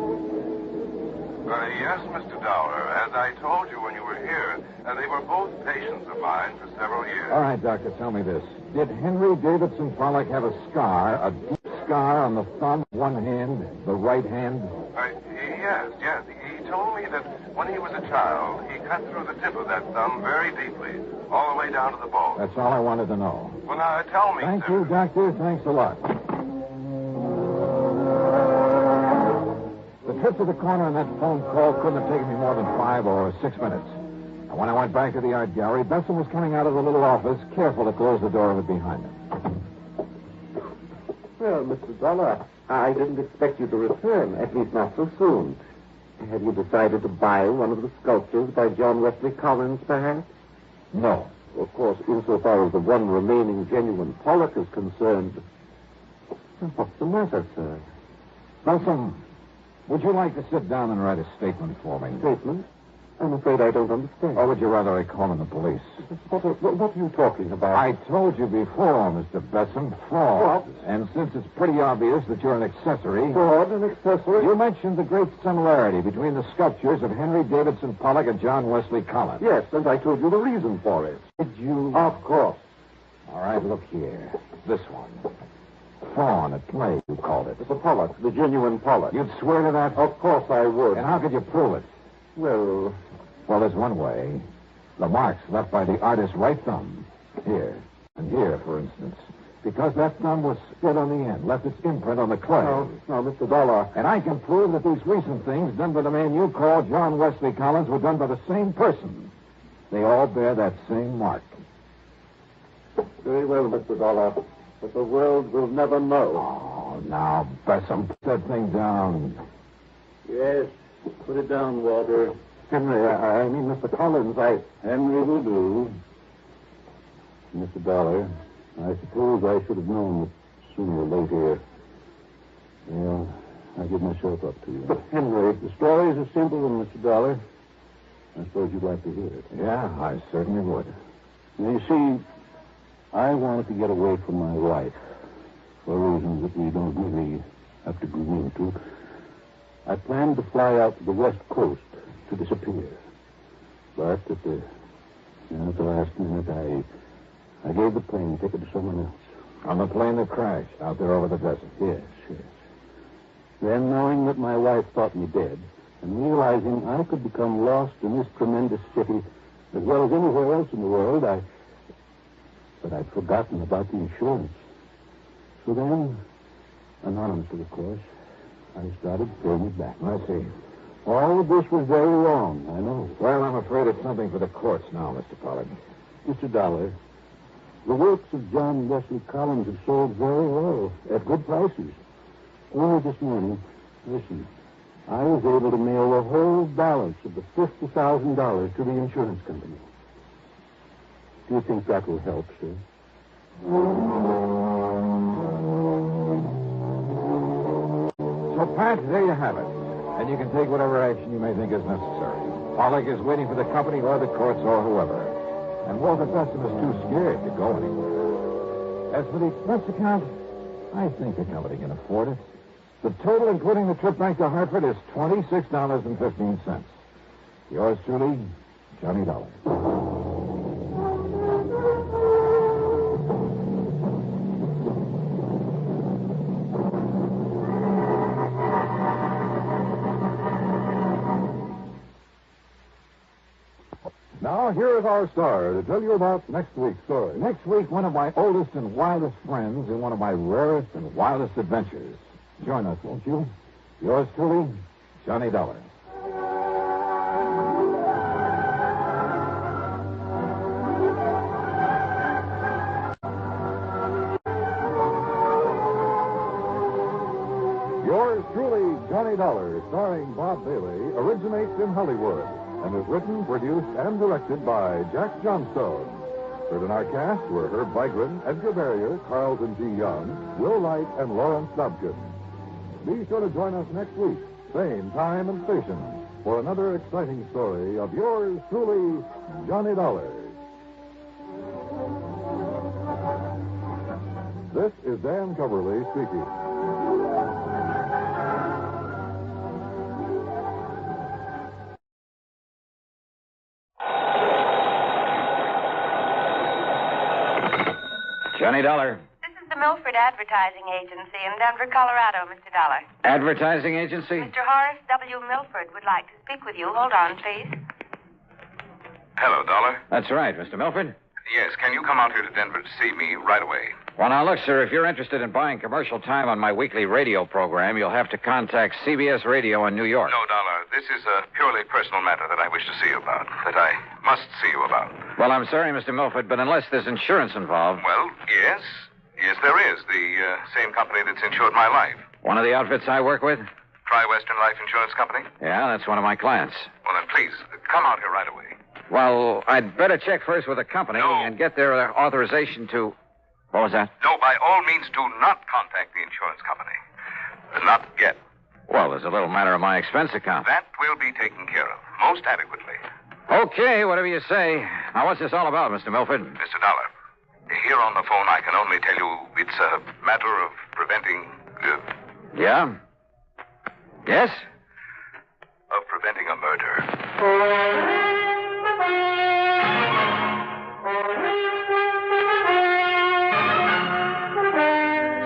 Yes, Mr. Dollar. As I told you when you were here, they were both patients of mine for several years. All right, Doctor, tell me this. Did Henry Davidson Pollock have a scar, a deep scar on the thumb, one hand, the right hand? Yes. He told me that when he was a child, he cut through the tip of that thumb very deeply, all the way down to the bone. That's all I wanted to know. Well, now, tell me, Thank sir. you, Doctor. Thanks a lot. The trip to the corner on that phone call couldn't have taken me more than 5 or 6 minutes. And when I went back to the art gallery, Besson was coming out of the little office, careful to close the door of it behind him. Well, Mr. Dollar, I didn't expect you to return, at least not so soon. Have you decided to buy one of the sculptures by John Wesley Collins, perhaps? No. Of course, insofar as the one remaining genuine Pollock is concerned... What's the matter, sir? Besson, would you like to sit down and write a statement for me? Statement? I'm afraid I don't understand. Or would you rather I call in the police? What are you talking about? I told you before, Mr. Besson, fraud. What? And since it's pretty obvious that you're an accessory... Fraud, an accessory? You mentioned the great similarity between the sculptures of Henry Davidson Pollock and John Wesley Collins. Yes, and I told you the reason for it. Did you? Of course. All right, look here. This one. Fawn at play, you called it. It's a Pollock, the genuine Pollock. You'd swear to that? Of course I would. And how could you prove it? Well, there's one way. The marks left by the artist's right thumb. Here. And here, for instance. Because that thumb was split on the end, left its imprint on the clay. No, Mr. Dollar. And I can prove that these recent things done by the man you call John Wesley Collins were done by the same person. They all bear that same mark. Very well, Mr. Dollar. But the world will never know. Oh, now, Besson, put that thing down. Yes, put it down, Walter. Henry, I mean, Mr. Collins, Henry will do. Mr. Dollar, I suppose I should have known that sooner or later. Well, I give myself up to you. But, Henry... The story is a simple one, Mr. Dollar. I suppose you'd like to hear it. Yeah, I certainly would. Now, you see, I wanted to get away from my wife for reasons that we don't really have to go into. I planned to fly out to the West Coast to disappear. But at the last minute, I gave the plane ticket to someone else. On the plane that crashed out there over the desert? Yes. Then, knowing that my wife thought me dead, and realizing I could become lost in this tremendous city as well as anywhere else in the world, But I'd forgotten about the insurance. So then, anonymously, of course, I started paying it back. I see. All of this was very wrong, I know. Well, I'm afraid it's something for the courts now, Mr. Pollard. Mr. Dollar, the works of John Wesley Collins have sold very well, at good prices. Only this morning, listen, I was able to mail the whole balance of the $50,000 to the insurance company. Do you think that will help, sir? So, Pat, there you have it. And you can take whatever action you may think is necessary. Pollock is waiting for the company or the courts or whoever. And Walter Dustin is too scared to go anywhere. As for the expense account, I think the company can afford it. The total, including the trip back to Hartford, is $26.15. Yours truly, Johnny Dollar. Now, here is our star to tell you about next week's story. Next week, one of my oldest and wildest friends in one of my rarest and wildest adventures. Join us, won't you? Yours truly, Johnny Dollar. Yours truly, Johnny Dollar, starring Bob Bailey, originates in Hollywood and is written, produced, and directed by Jack Johnstone. Heard in our cast were Herb Vigran, Edgar Barrier, Carlton G. Young, Will Wright, and Lawrence Dobkin. Be sure to join us next week, same time and station, for another exciting story of yours truly, Johnny Dollar. This is Dan Coverly speaking. Johnny Dollar. This is the Milford Advertising Agency in Denver, Colorado, Mr. Dollar. Advertising agency? Mr. Horace W. Milford would like to speak with you. Hold on, please. Hello, Dollar. That's right, Mr. Milford. Yes, can you come out here to Denver to see me right away? Well, now, look, sir, if you're interested in buying commercial time on my weekly radio program, you'll have to contact CBS Radio in New York. No, Dollar. This is a purely personal matter that I wish to see you about, that I must see you about. Well, I'm sorry, Mr. Milford, but unless there's insurance involved... Well, yes. Yes, there is. The same company that's insured my life. One of the outfits I work with? Tri-Western Life Insurance Company? Yeah, that's one of my clients. Well, then, please, come out here right away. Well, I'd better check first with the company and get their authorization to... What was that? No, by all means, do not contact the insurance company. Not yet. Well, there's a little matter of my expense account. That will be taken care of, most adequately. Okay, whatever you say. Now, what's this all about, Mr. Milford? Mr. Dollar, here on the phone, I can only tell you it's a matter of preventing... Yeah? Yes? Of preventing a murder.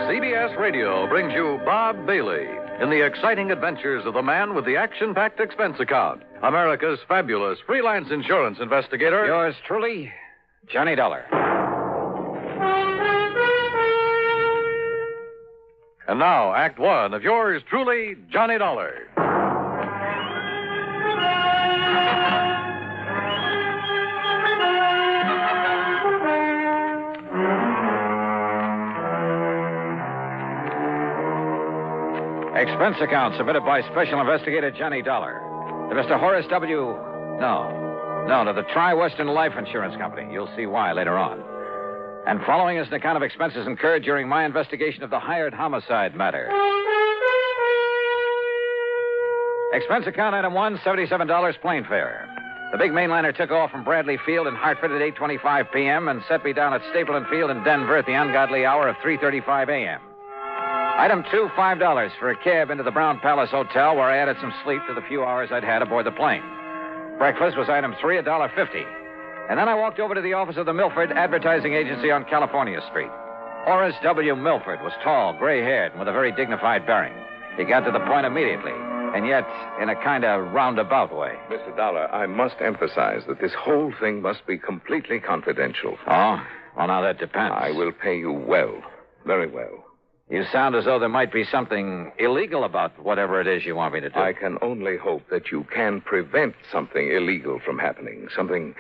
CBS Radio brings you Bob Bailey in the exciting adventures of the man with the action-packed expense account, America's fabulous freelance insurance investigator. Yours truly, Johnny Dollar. And now, Act One of yours truly, Johnny Dollar. Expense account submitted by Special Investigator Johnny Dollar to Mr. Horace W. No, to the Tri-Western Life Insurance Company. You'll see why later on. And following is an account of expenses incurred during my investigation of the hired homicide matter. Expense account item 1, $77 plane fare. The big mainliner took off from Bradley Field in Hartford at 8:25 p.m. and set me down at Stapleton Field in Denver at the ungodly hour of 3:35 a.m. Item 2, $5 for a cab into the Brown Palace Hotel, where I added some sleep to the few hours I'd had aboard the plane. Breakfast was item 3, $1.50. And then I walked over to the office of the Milford Advertising Agency on California Street. Horace W. Milford was tall, gray-haired, and with a very dignified bearing. He got to the point immediately, and yet in a kind of roundabout way. Mr. Dollar, I must emphasize that this whole thing must be completely confidential. Oh? Well, now that depends. I will pay you well, very well. You sound as though there might be something illegal about whatever it is you want me to do. I can only hope that you can prevent something illegal from happening, something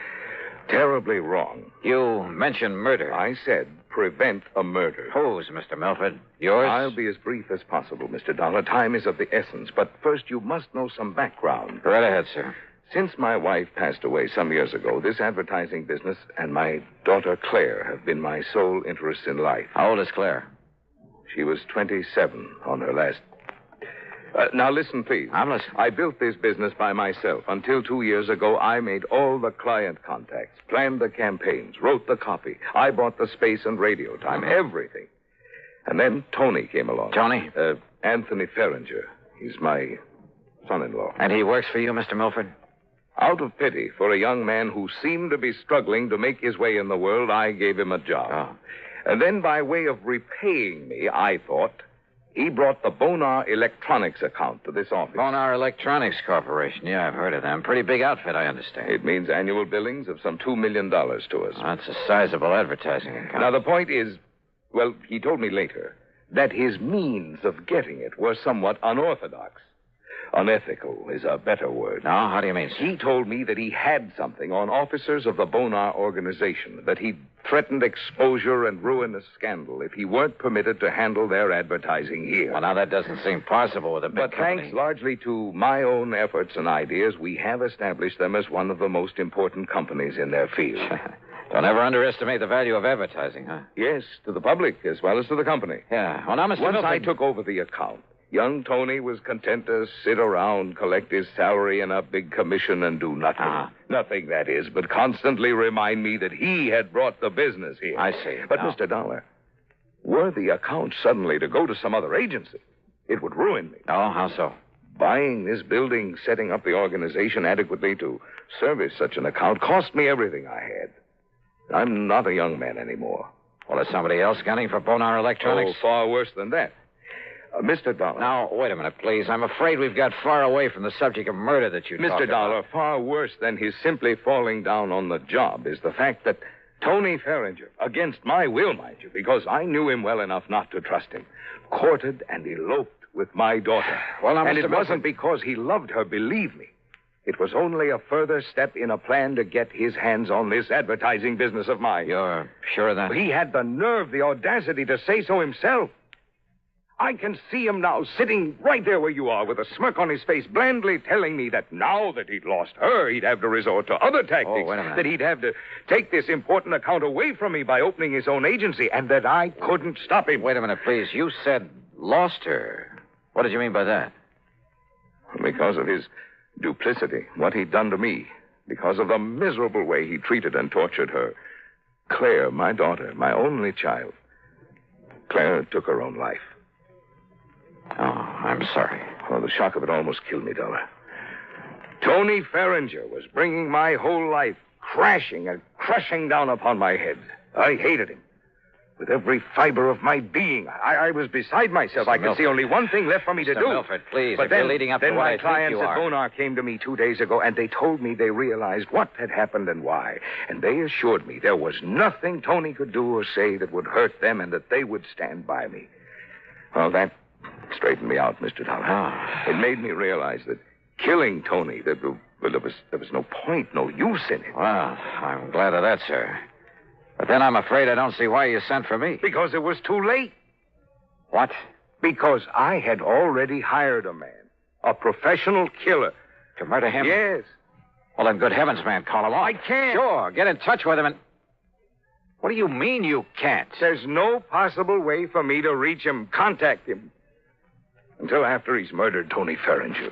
terribly wrong. You mentioned murder. I said prevent a murder. Whose, Mr. Milford? Yours? I'll be as brief as possible, Mr. Dollar. Time is of the essence. But first, you must know some background. Right ahead, sir. Since my wife passed away some years ago, this advertising business and my daughter Claire have been my sole interests in life. How old is Claire? She was 27 on her last... now listen, please. I'm listening. I built this business by myself. Until 2 years ago, I made all the client contacts, planned the campaigns, wrote the copy. I bought the space and radio time, everything. And then Tony came along. Tony? Anthony Ferringer. He's my son-in-law. And he works for you, Mr. Milford? Out of pity for a young man who seemed to be struggling to make his way in the world, I gave him a job. Oh. And then by way of repaying me, I thought, he brought the Bonar Electronics account to this office. Bonar Electronics Corporation. Yeah, I've heard of them. Pretty big outfit, I understand. It means annual billings of some $2 million to us. That's a sizable advertising account. Now, the point is, well, he told me later, that his means of getting it were somewhat unorthodox. Unethical is a better word. No, how do you mean? He told me that he had something on officers of the Bonar organization, that he threatened exposure and ruinous scandal if he weren't permitted to handle their advertising here. Well, now that doesn't seem possible with a big But company. thanks largely to my own efforts and ideas, we have established them as one of the most important companies in their field. Don't ever underestimate the value of advertising, huh? Yes, to the public as well as to the company. Yeah. Well, now, Mr. Once Milford... I took over the account, young Tony was content to sit around, collect his salary and a big commission and do nothing. Nothing, that is, but constantly remind me that he had brought the business here. I see. But, Now- Mr. Dollar, were the account suddenly to go to some other agency, it would ruin me. Oh, how so? Buying this building, setting up the organization adequately to service such an account cost me everything I had. I'm not a young man anymore. Well, is somebody else gunning for Bonar Electronics? Oh, far worse than that. Mr. Dollar. Now, wait a minute, please. I'm afraid we've got far away from the subject of murder that you talked Mr. Dollar, about. far worse than his simply falling down on the job is the fact that Tony Ferringer, against my will, mind you, because I knew him well enough not to trust him, courted and eloped with my daughter. Well, now, and Mr. it wasn't because he loved her, believe me. It was only a further step in a plan to get his hands on this advertising business of mine. You're sure of that? He had the nerve, the audacity to say so himself. I can see him now, sitting right there where you are, with a smirk on his face, blandly telling me that now that he'd lost her, he'd have to resort to other tactics. Oh, wait a minute. That he'd have to take this important account away from me by opening his own agency, and that I couldn't stop him. Wait a minute, please. You said lost her. What did you mean by that? Because of his duplicity, what he'd done to me, because of the miserable way he treated and tortured her. Claire, my daughter, my only child. Claire took her own life. Oh, I'm sorry. Oh, the shock of it almost killed me, Dollar. Tony Ferringer was bringing my whole life crashing and crushing down upon my head. I hated him. With every fiber of my being, I was beside myself. I could see only one thing left for me to Mr. do. Milford, please, But if then, you're leading up to then what my I think clients you at are. Bonar came to me 2 days ago, and they told me they realized what had happened and why. And they assured me there was nothing Tony could do or say that would hurt them and that they would stand by me. Well, that straightened me out, Mr. Dollar. It made me realize that killing Tony, there was no point, no use in it. Well, I'm glad of that, sir. But then I'm afraid I don't see why you sent for me. Because it was too late. What? Because I had already hired a man, a professional killer. To murder him? Yes. Well, then, good heavens, man, call him off. I can't. Sure, get in touch with him and... What do you mean you can't? There's no possible way for me to reach him, contact him, until after he's murdered Tony Ferringer.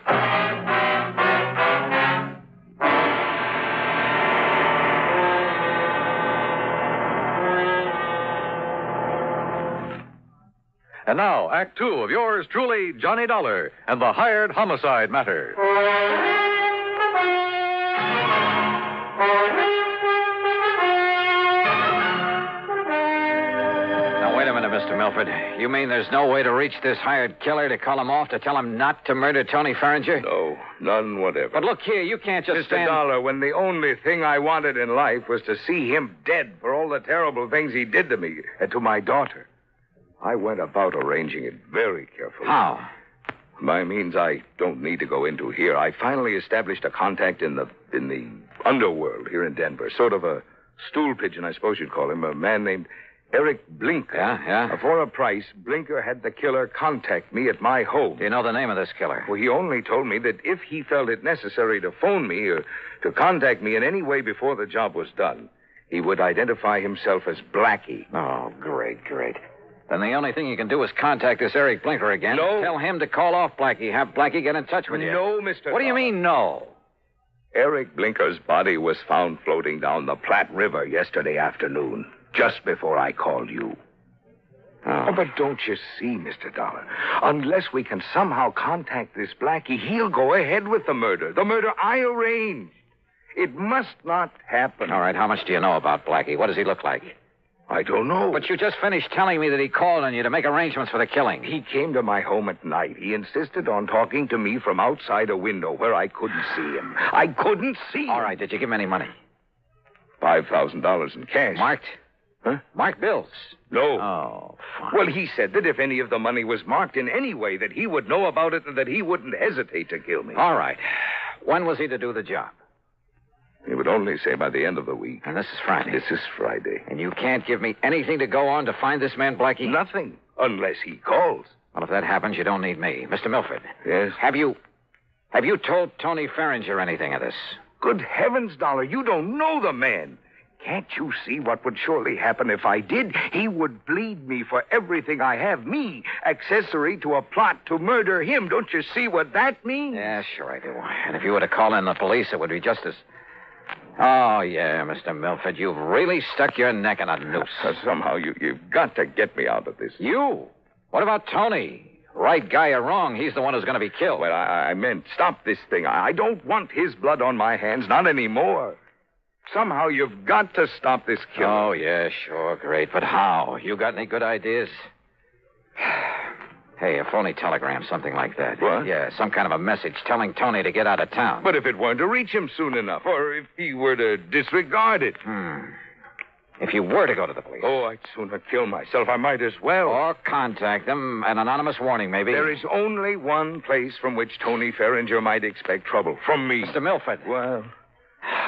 And now, Act Two of yours truly, Johnny Dollar, and the hired homicide matter. Now, wait a minute, Mr. Milford. You mean there's no way to reach this hired killer to call him off, to tell him not to murder Tony Ferringer? No, none whatever. But look here, you can't just Mr. stand... Dollar, when the only thing I wanted in life was to see him dead for all the terrible things he did to me and to my daughter, I went about arranging it very carefully. How? By means I don't need to go into here, I finally established a contact in the underworld here in Denver. Sort of a stool pigeon, I suppose you'd call him. A man named Eric Blinker. Yeah? For a price, Blinker had the killer contact me at my home. Do you know the name of this killer? Well, he only told me that if he felt it necessary to phone me or to contact me in any way before the job was done, he would identify himself as Blackie. Oh, great. Then the only thing you can do is contact this Eric Blinker again. No. Tell him to call off Blackie. Have Blackie get in touch with you. No, Mr. What do you mean, no? Eric Blinker's body was found floating down the Platte River yesterday afternoon, just before I called you. Oh, but don't you see, Mr. Dollar? Unless we can somehow contact this Blackie, he'll go ahead with the murder. The murder I arranged. It must not happen. All right, how much do you know about Blackie? What does he look like? I don't know. But you just finished telling me that he called on you to make arrangements for the killing. He came to my home at night. He insisted on talking to me from outside a window where I couldn't see him. I couldn't see him. All right, did you give him any money? $5,000 in cash. Marked? Huh? Marked bills? No. Oh, fine. Well, he said that if any of the money was marked in any way, that he would know about it and that he wouldn't hesitate to kill me. All right. When was he to do the job? He would only say by the end of the week. And this is Friday. This is Friday. And you can't give me anything to go on to find this man, Blackie? Nothing, unless he calls. Well, if that happens, you don't need me. Mr. Milford. Yes? Have you told Tony Ferringer anything of this? Good heavens, Dollar, you don't know the man. Can't you see what would surely happen if I did? He would bleed me for everything I have. Me, accessory to a plot to murder him. Don't you see what that means? Yeah, sure I do. And if you were to call in the police, it would be just as... Oh, yeah, Mr. Milford, you've really stuck your neck in a noose. Somehow you've got to get me out of this. You? What about Tony? Right guy or wrong, he's the one who's going to be killed. Well, I meant stop this thing. I don't want his blood on my hands, not anymore. Somehow you've got to stop this killing. Oh, yeah, sure, great. But how? You got any good ideas? Hey, a phony telegram, something like that. What? Yeah, some kind of a message telling Tony to get out of town. But if it weren't to reach him soon enough, or if he were to disregard it. If you were to go to the police. Oh, I'd sooner kill myself. I might as well. Or contact them. An anonymous warning, maybe. There is only one place from which Tony Ferringer might expect trouble. From me. Mr. Milford. Well...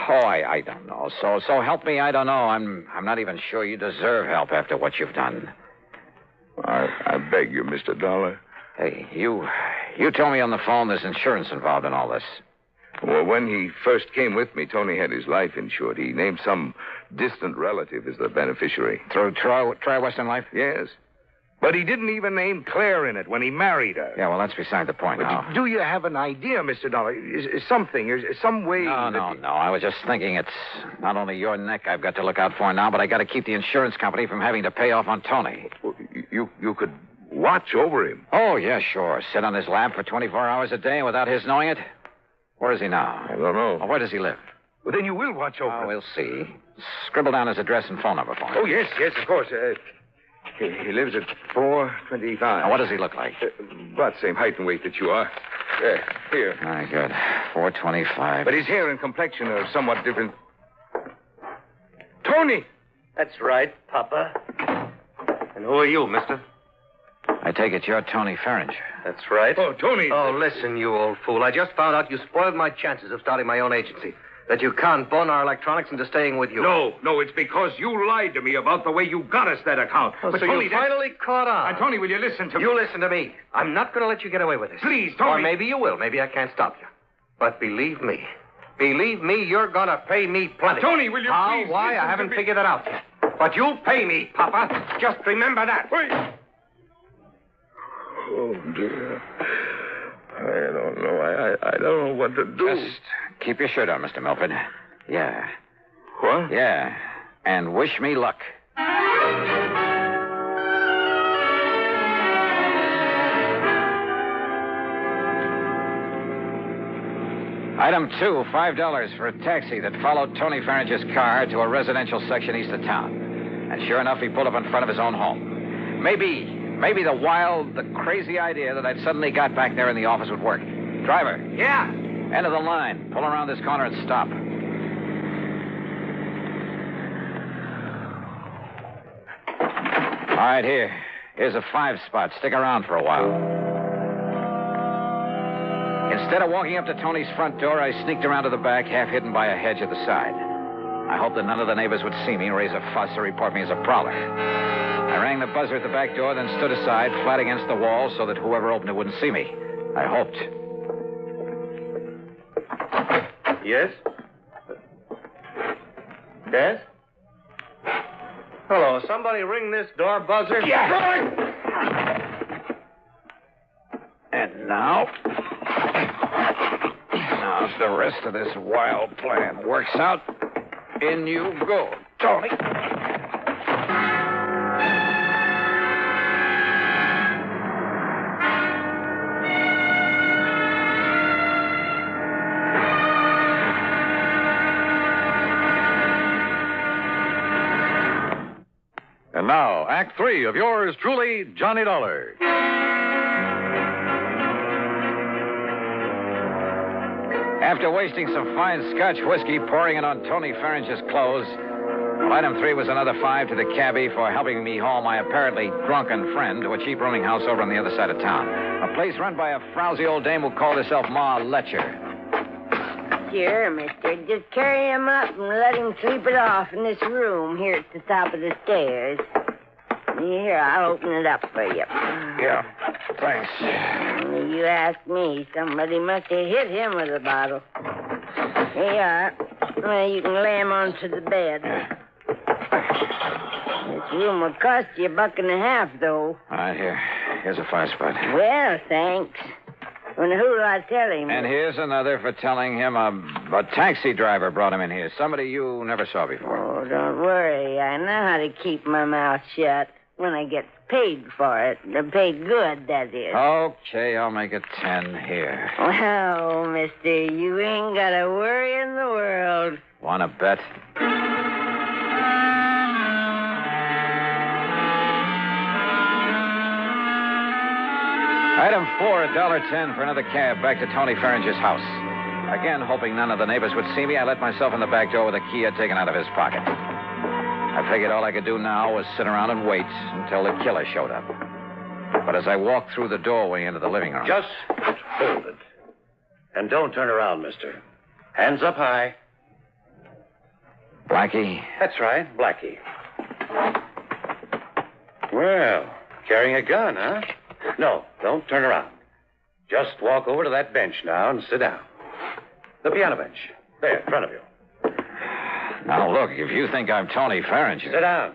Oh, I don't know. So help me, I don't know. I'm not even sure you deserve help after what you've done. I beg you, Mr. Dollar. Hey, you told me on the phone there's insurance involved in all this. Well, when he first came with me, Tony had his life insured. He named some distant relative as the beneficiary. Through Tri-Western Life? Yes. But he didn't even name Claire in it when he married her. Yeah, well, that's beside the point now. Do you have an idea, Mr. Dollar? Is something, is some way... No. I was just thinking it's not only your neck I've got to look out for now, but I got to keep the insurance company from having to pay off on Tony. Well, you could watch over him. Oh, yeah, sure. Sit on his lap for 24 hours a day without his knowing it. Where is he now? I don't know. Well, where does he live? Well, then you will watch over him. We'll see. Scribble down his address and phone number for me. Oh, yes, of course. He lives at 425. Now, what does he look like? About the same height and weight that you are. Here. Very good. 425. But his hair and complexion are somewhat different. Tony! That's right, Papa. And who are you, mister? I take it you're Tony Ferringer. That's right. Oh, Tony. Oh, listen, you old fool. I just found out you spoiled my chances of starting my own agency. That you can't bone our electronics into staying with you. No, it's because you lied to me about the way you got us that account. Oh, but so Tony, you finally caught on. Tony, will you listen to me? You listen to me. I'm not going to let you get away with this. Please, Tony. Or maybe you will. Maybe I can't stop you. But believe me, you're going to pay me plenty. Tony, will you please... Why? I haven't figured that out yet. But you'll pay me, Papa. Just remember that. Wait. Oh, dear. I don't know. I don't know what to do. Just keep your shirt on, Mr. Milford. Yeah. What? Yeah. And wish me luck. Item 2, $5 for a taxi that followed Tony Ferringer's car to a residential section east of town. And sure enough, he pulled up in front of his own home. Maybe the wild, the crazy idea that I'd suddenly got back there in the office would work. Driver. Yeah? End of the line. Pull around this corner and stop. All right, here's a 5-spot. Stick around for a while. Instead of walking up to Tony's front door, I sneaked around to the back, half hidden by a hedge at the side. I hoped that none of the neighbors would see me and raise a fuss or report me as a prowler. I rang the buzzer at the back door, then stood aside, flat against the wall, so that whoever opened it wouldn't see me. I hoped. Yes? Yes? Hello, somebody ring this door buzzer? Yeah. And now if the rest of this wild plan works out, in you go, Tony. And now, Act 3 of yours truly, Johnny Dollar. After wasting some fine Scotch whiskey, pouring it on Tony Farringer's clothes, item 3 was another 5 to the cabbie for helping me haul my apparently drunken friend to a cheap rooming house over on the other side of town. A place run by a frowsy old dame who called herself Ma Letcher. Sure, mister. Just carry him up and let him sleep it off in this room here at the top of the stairs. Here, I'll open it up for you. Yeah, thanks. You ask me. Somebody must have hit him with a bottle. Here you are. Well, you can lay him onto the bed. This room will cost you $1.50, though. All right, here's a fire spot. Well, thanks. Well, who'll I tell him? And here's another for telling him a taxi driver brought him in here. Somebody you never saw before. Oh, don't worry. I know how to keep my mouth shut when I get paid for it. Paid good, that is. Okay, I'll make it 10 here. Well, mister, you ain't got a worry in the world. Want to bet? Item 4, $1.10 for another cab back to Tony Farringer's house. Again, hoping none of the neighbors would see me, I let myself in the back door with a key I'd taken out of his pocket. I figured all I could do now was sit around and wait until the killer showed up. But as I walked through the doorway into the living room... Just hold it. And don't turn around, mister. Hands up high. Blackie? That's right, Blackie. Well, carrying a gun, huh? No, don't turn around. Just walk over to that bench now and sit down. The piano bench. There, in front of you. Now, look, if you think I'm Tony Farringer... Sit down.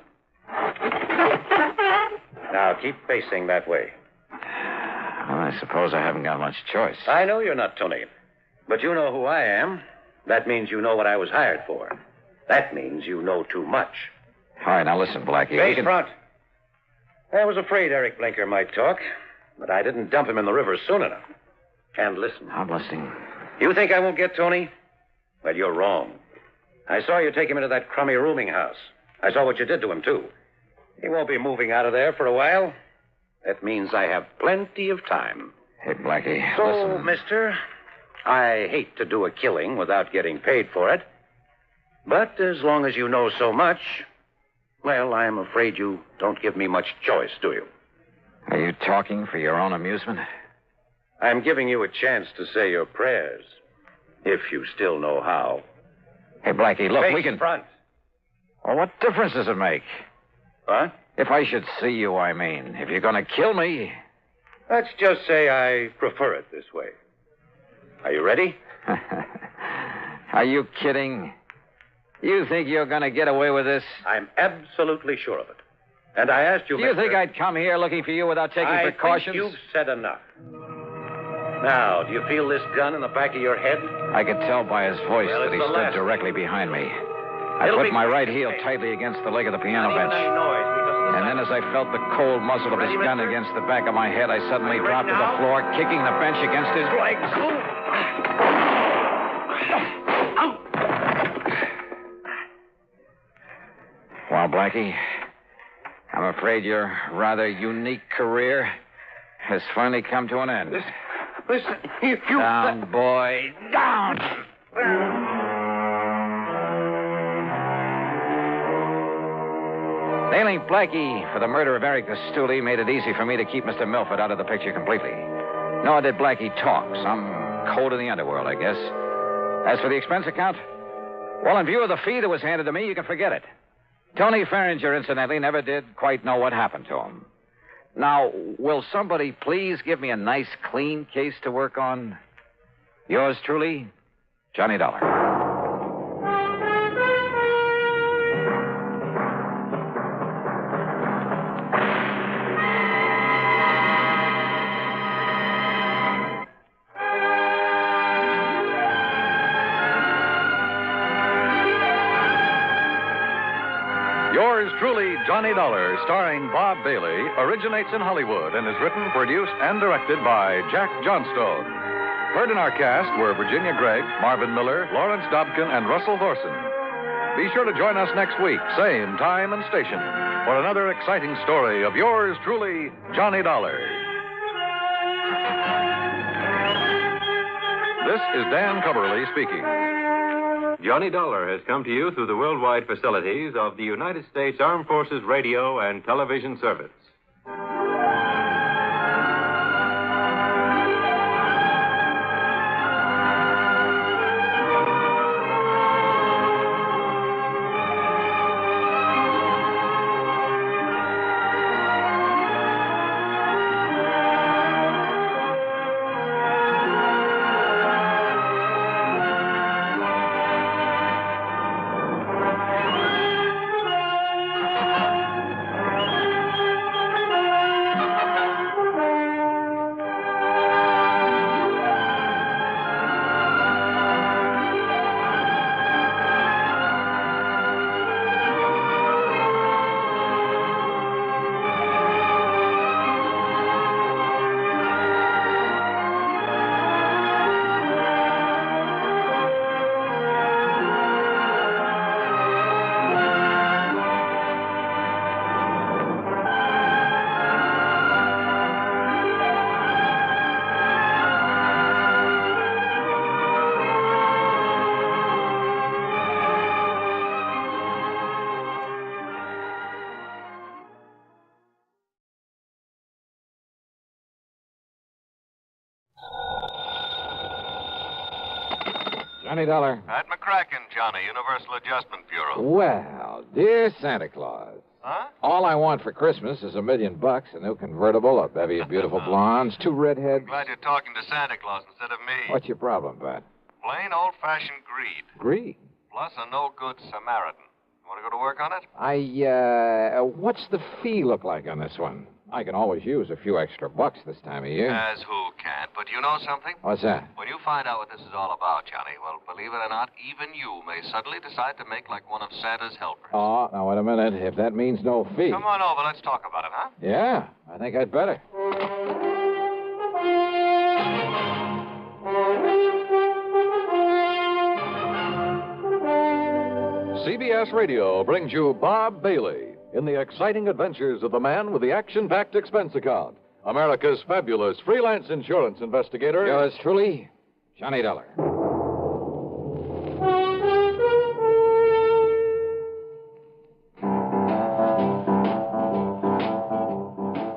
Now, keep facing that way. Well, I suppose I haven't got much choice. I know you're not Tony, but you know who I am. That means you know what I was hired for. That means you know too much. All right, now listen, Blackie. Face front. I was afraid Eric Blinker might talk, but I didn't dump him in the river soon enough. And listen. I'm listening. You think I won't get Tony? Well, you're wrong. I saw you take him into that crummy rooming house. I saw what you did to him, too. He won't be moving out of there for a while. That means I have plenty of time. Hey, Blackie, so, listen. mister, I hate to do a killing without getting paid for it. But as long as you know so much, well, I'm afraid you don't give me much choice, do you? Are you talking for your own amusement? I'm giving you a chance to say your prayers, if you still know how. Hey, Blackie, look, we can... front. Well, what difference does it make? What? If I should see you, I mean. If you're going to kill me... Let's just say I prefer it this way. Are you ready? Are you kidding? You think you're going to get away with this? I'm absolutely sure of it. And I asked you, Do you think I'd come here looking for you without taking precautions? I think you've said enough. Now, do you feel this gun in the back of your head? I could tell by his voice that he stood directly behind me. I put my right heel tightly against the leg of the piano bench. And then as I felt the cold muzzle of his gun against the back of my head, I suddenly dropped to the floor, kicking the bench against his legs. Well, Blackie, I'm afraid your rather unique career has finally come to an end. Listen, if you... Down, boy, down! Nailing Blackie for the murder of Eric the Stoolie made it easy for me to keep Mr. Milford out of the picture completely. Nor did Blackie talk. Some code in the underworld, I guess. As for the expense account, Well, in view of the fee that was handed to me, you can forget it. Tony Farringer, incidentally, never did quite know what happened to him. Now, will somebody please give me a nice, clean case to work on? Yours truly, Johnny Dollar. Yours truly, Johnny Dollar, starring Bob Bailey, originates in Hollywood and is written, produced, and directed by Jack Johnstone. Heard in our cast were Virginia Gregg, Marvin Miller, Lawrence Dobkin, and Russell Thorson. Be sure to join us next week, same time and station, for another exciting story of yours truly, Johnny Dollar. This is Dan Coverly speaking. Johnny Dollar has come to you through the worldwide facilities of the United States Armed Forces Radio and Television Service. Johnny Dollar. At McCracken, Johnny, Universal Adjustment Bureau. Well, dear Santa Claus. Huh? All I want for Christmas is $1 million, a new convertible, a bevy of beautiful blondes, 2 redheads. I'm glad you're talking to Santa Claus instead of me. What's your problem, Pat? Plain old-fashioned greed. Greed? Plus a no-good Samaritan. You want to go to work on it? What's the fee look like on this one? I can always use a few extra bucks this time of year. As who can't. But you know something? What's that? When you find out what this is all about, Johnny, well, believe it or not, even you may suddenly decide to make like one of Santa's helpers. Oh, now, wait a minute. If that means no fee. Come on over. Let's talk about it, huh? Yeah, I think I'd better. CBS Radio brings you Bob Bailey in the exciting adventures of the man with the action-packed expense account, America's fabulous freelance insurance investigator. Yours truly, Johnny Dollar.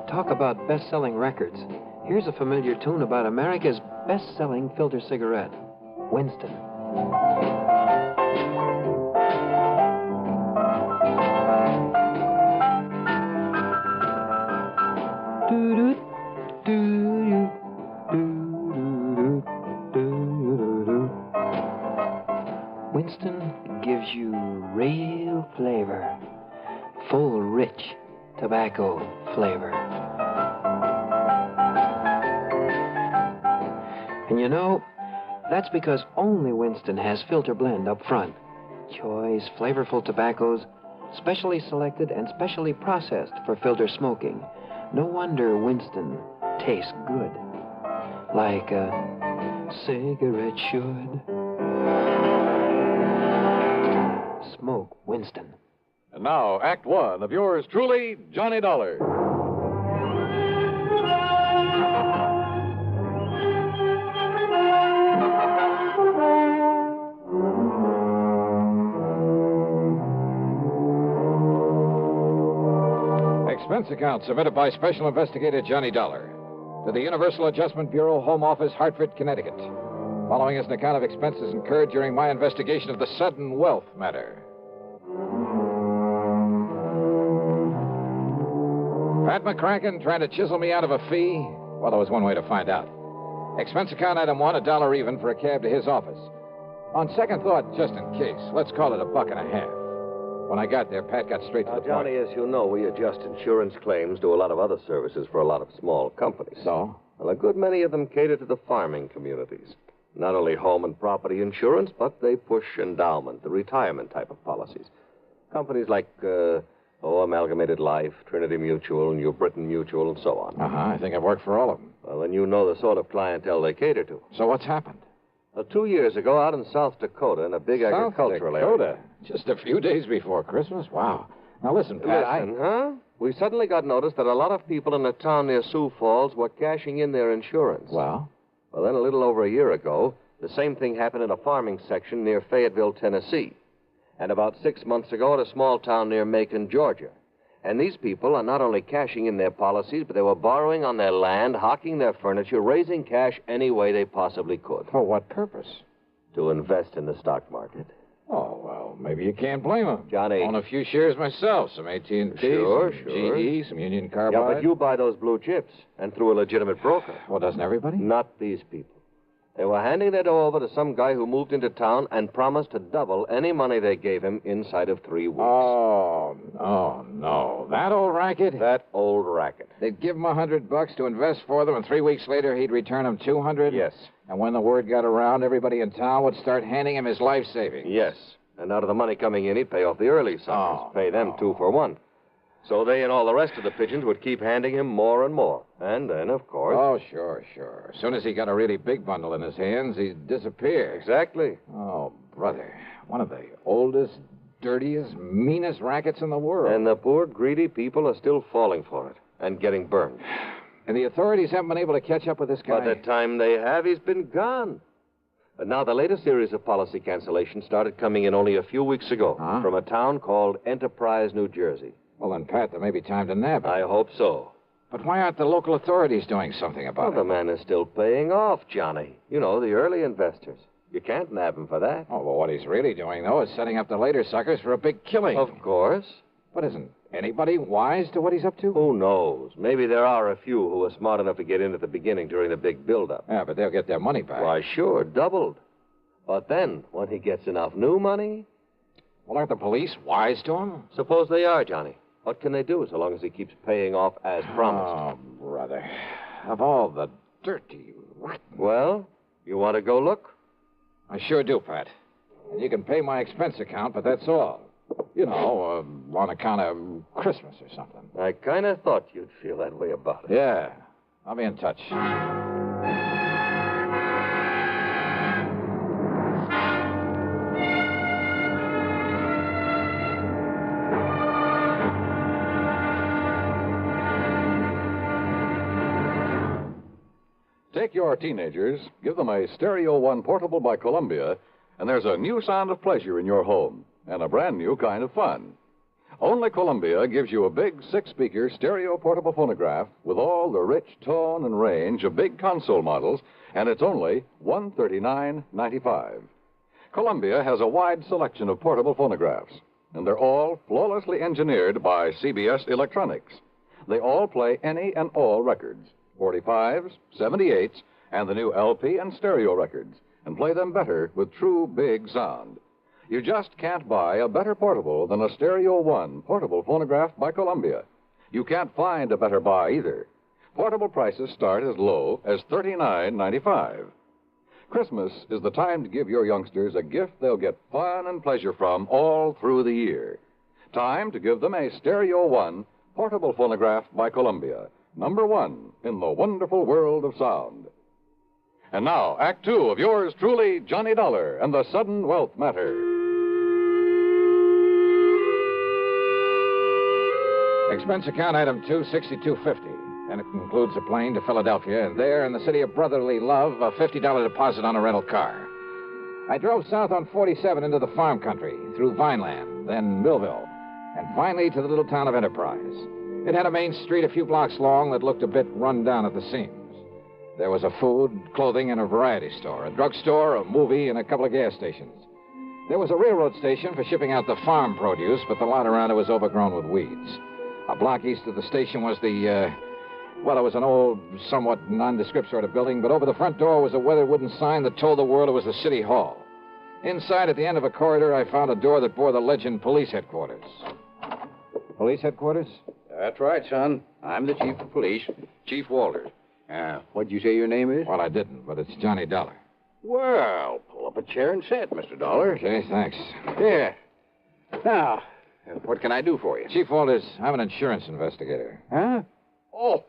Talk about best-selling records. Here's a familiar tune about America's best-selling filter cigarette, Winston. Winston gives you real flavor, full, rich tobacco flavor. And you know, that's because only Winston has filter blend up front. Choice, flavorful tobaccos, specially selected and specially processed for filter smoking. No wonder Winston tastes good, like a cigarette should. Smoke Winston. And now, Act One of yours truly, Johnny Dollar. Expense account submitted by Special Investigator Johnny Dollar to the Universal Adjustment Bureau, Home Office, Hartford, Connecticut. Following is an account of expenses incurred during my investigation of the sudden wealth matter. Pat McCracken trying to chisel me out of a fee? Well, there was one way to find out. Expense account item 1, $1 even for a cab to his office. On second thought, just in case, let's call it $1.50. When I got there, Pat got straight to the Johnny, point. as you know, we adjust insurance claims, do a lot of other services for a lot of small companies. So? Well, a good many of them cater to the farming communities. Not only home and property insurance, but they push endowment, the retirement type of policies. Companies like, Amalgamated Life, Trinity Mutual, New Britain Mutual, and so on. I think I've worked for all of them. Well, then you know the sort of clientele they cater to. So what's happened? 2 years ago, out in South Dakota, in a big agricultural area. Just a few days before Christmas? Wow. Now listen, Pat, Huh? We suddenly got notice that a lot of people in a town near Sioux Falls were cashing in their insurance. Well? Well, then a little over a year ago, the same thing happened in a farming section near Fayetteville, Tennessee. And about 6 months ago at a small town near Macon, Georgia. And these people are not only cashing in their policies, but they were borrowing on their land, hawking their furniture, raising cash any way they possibly could. For what purpose? To invest in the stock market. Oh, well, maybe you can't blame them. Johnny. Own a few shares myself, some AT&T, Sure. GE, some Union Carbide. Yeah, but you buy those blue chips, and through a legitimate broker. Well, doesn't everybody? Not these people. They were handing their dough over to some guy who moved into town and promised to double any money they gave him inside of 3 weeks. Oh, no. That old racket? That old racket. They'd give him $100 to invest for them, and 3 weeks later he'd return them $200? Yes. And when the word got around, everybody in town would start handing him his life savings? Yes. And out of the money coming in, he'd pay off the early suckers. Pay them 2 for 1. So they and all the rest of the pigeons would keep handing him more and more. And then, of course... Oh, sure. As soon as he got a really big bundle in his hands, he'd disappear. Exactly. Oh, brother. One of the oldest, dirtiest, meanest rackets in the world. And the poor, greedy people are still falling for it and getting burned. And the authorities haven't been able to catch up with this guy? By the time they have, he's been gone. But now the latest series of policy cancellations started coming in only a few weeks ago from a town called Enterprise, New Jersey. Well, then, Pat, there may be time to nab him. I hope so. But why aren't the local authorities doing something about it? The man is still paying off, Johnny. You know, the early investors. You can't nab him for that. Oh, well, what he's really doing, though, is setting up the later suckers for a big killing. Of course. But isn't anybody wise to what he's up to? Who knows? Maybe there are a few who were smart enough to get in at the beginning during the big build-up. Yeah, but they'll get their money back. Why, sure, doubled. But then, when he gets enough new money... Well, aren't the police wise to him? Suppose they are, Johnny. What can they do so long as he keeps paying off as promised? Oh, brother. Of all the dirty, rotten... Well, you want to go look? I sure do, Pat. And you can pay my expense account, but that's all. You know, on account of Christmas or something. I kind of thought you'd feel that way about it. Yeah. I'll be in touch. Take your teenagers, give them a Stereo One portable by Columbia, and there's a new sound of pleasure in your home and a brand new kind of fun. Only Columbia gives you a big 6-speaker stereo portable phonograph with all the rich tone and range of big console models, and it's only $139.95. Columbia has a wide selection of portable phonographs, and they're all flawlessly engineered by CBS Electronics. They all play any and all records. 45s, 78s, and the new LP and stereo records, and play them better with true big sound. You just can't buy a better portable than a Stereo One portable phonograph by Columbia. You can't find a better buy either. Portable prices start as low as $39.95. Christmas is the time to give your youngsters a gift they'll get fun and pleasure from all through the year. Time to give them a Stereo One portable phonograph by Columbia. Number 1 in the wonderful world of sound. And now, Act 2 of yours truly, Johnny Dollar and the Sudden Wealth Matter. Expense account item 2, $62.50. And it includes a plane to Philadelphia, and there in the city of brotherly love, a $50 deposit on a rental car. I drove south on 47 into the farm country, through Vineland, then Millville, and finally to the little town of Enterprise. It had a main street a few blocks long that looked a bit run down at the seams. There was a food, clothing, and a variety store, a drugstore, a movie, and a couple of gas stations. There was a railroad station for shipping out the farm produce, but the lot around it was overgrown with weeds. A block east of the station was it was an old, somewhat nondescript sort of building, but over the front door was a weathered wooden sign that told the world it was the city hall. Inside, at the end of a corridor, I found a door that bore the legend Police Headquarters. Police Headquarters? That's right, son. I'm the chief of police, Chief Walters. What'd you say your name is? Well, I didn't, but it's Johnny Dollar. Well, pull up a chair and sit, Mr. Dollar. Okay, thanks. Yeah. Now, what can I do for you? Chief Walters, I'm an insurance investigator. Huh? Oh,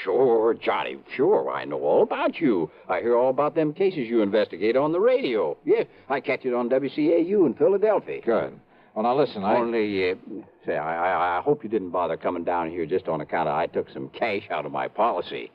sure, Johnny. Sure, I know all about you. I hear all about them cases you investigate on the radio. Yeah, I catch it on WCAU in Philadelphia. Good. Well, now listen, I hope you didn't bother coming down here just on account of I took some cash out of my policy.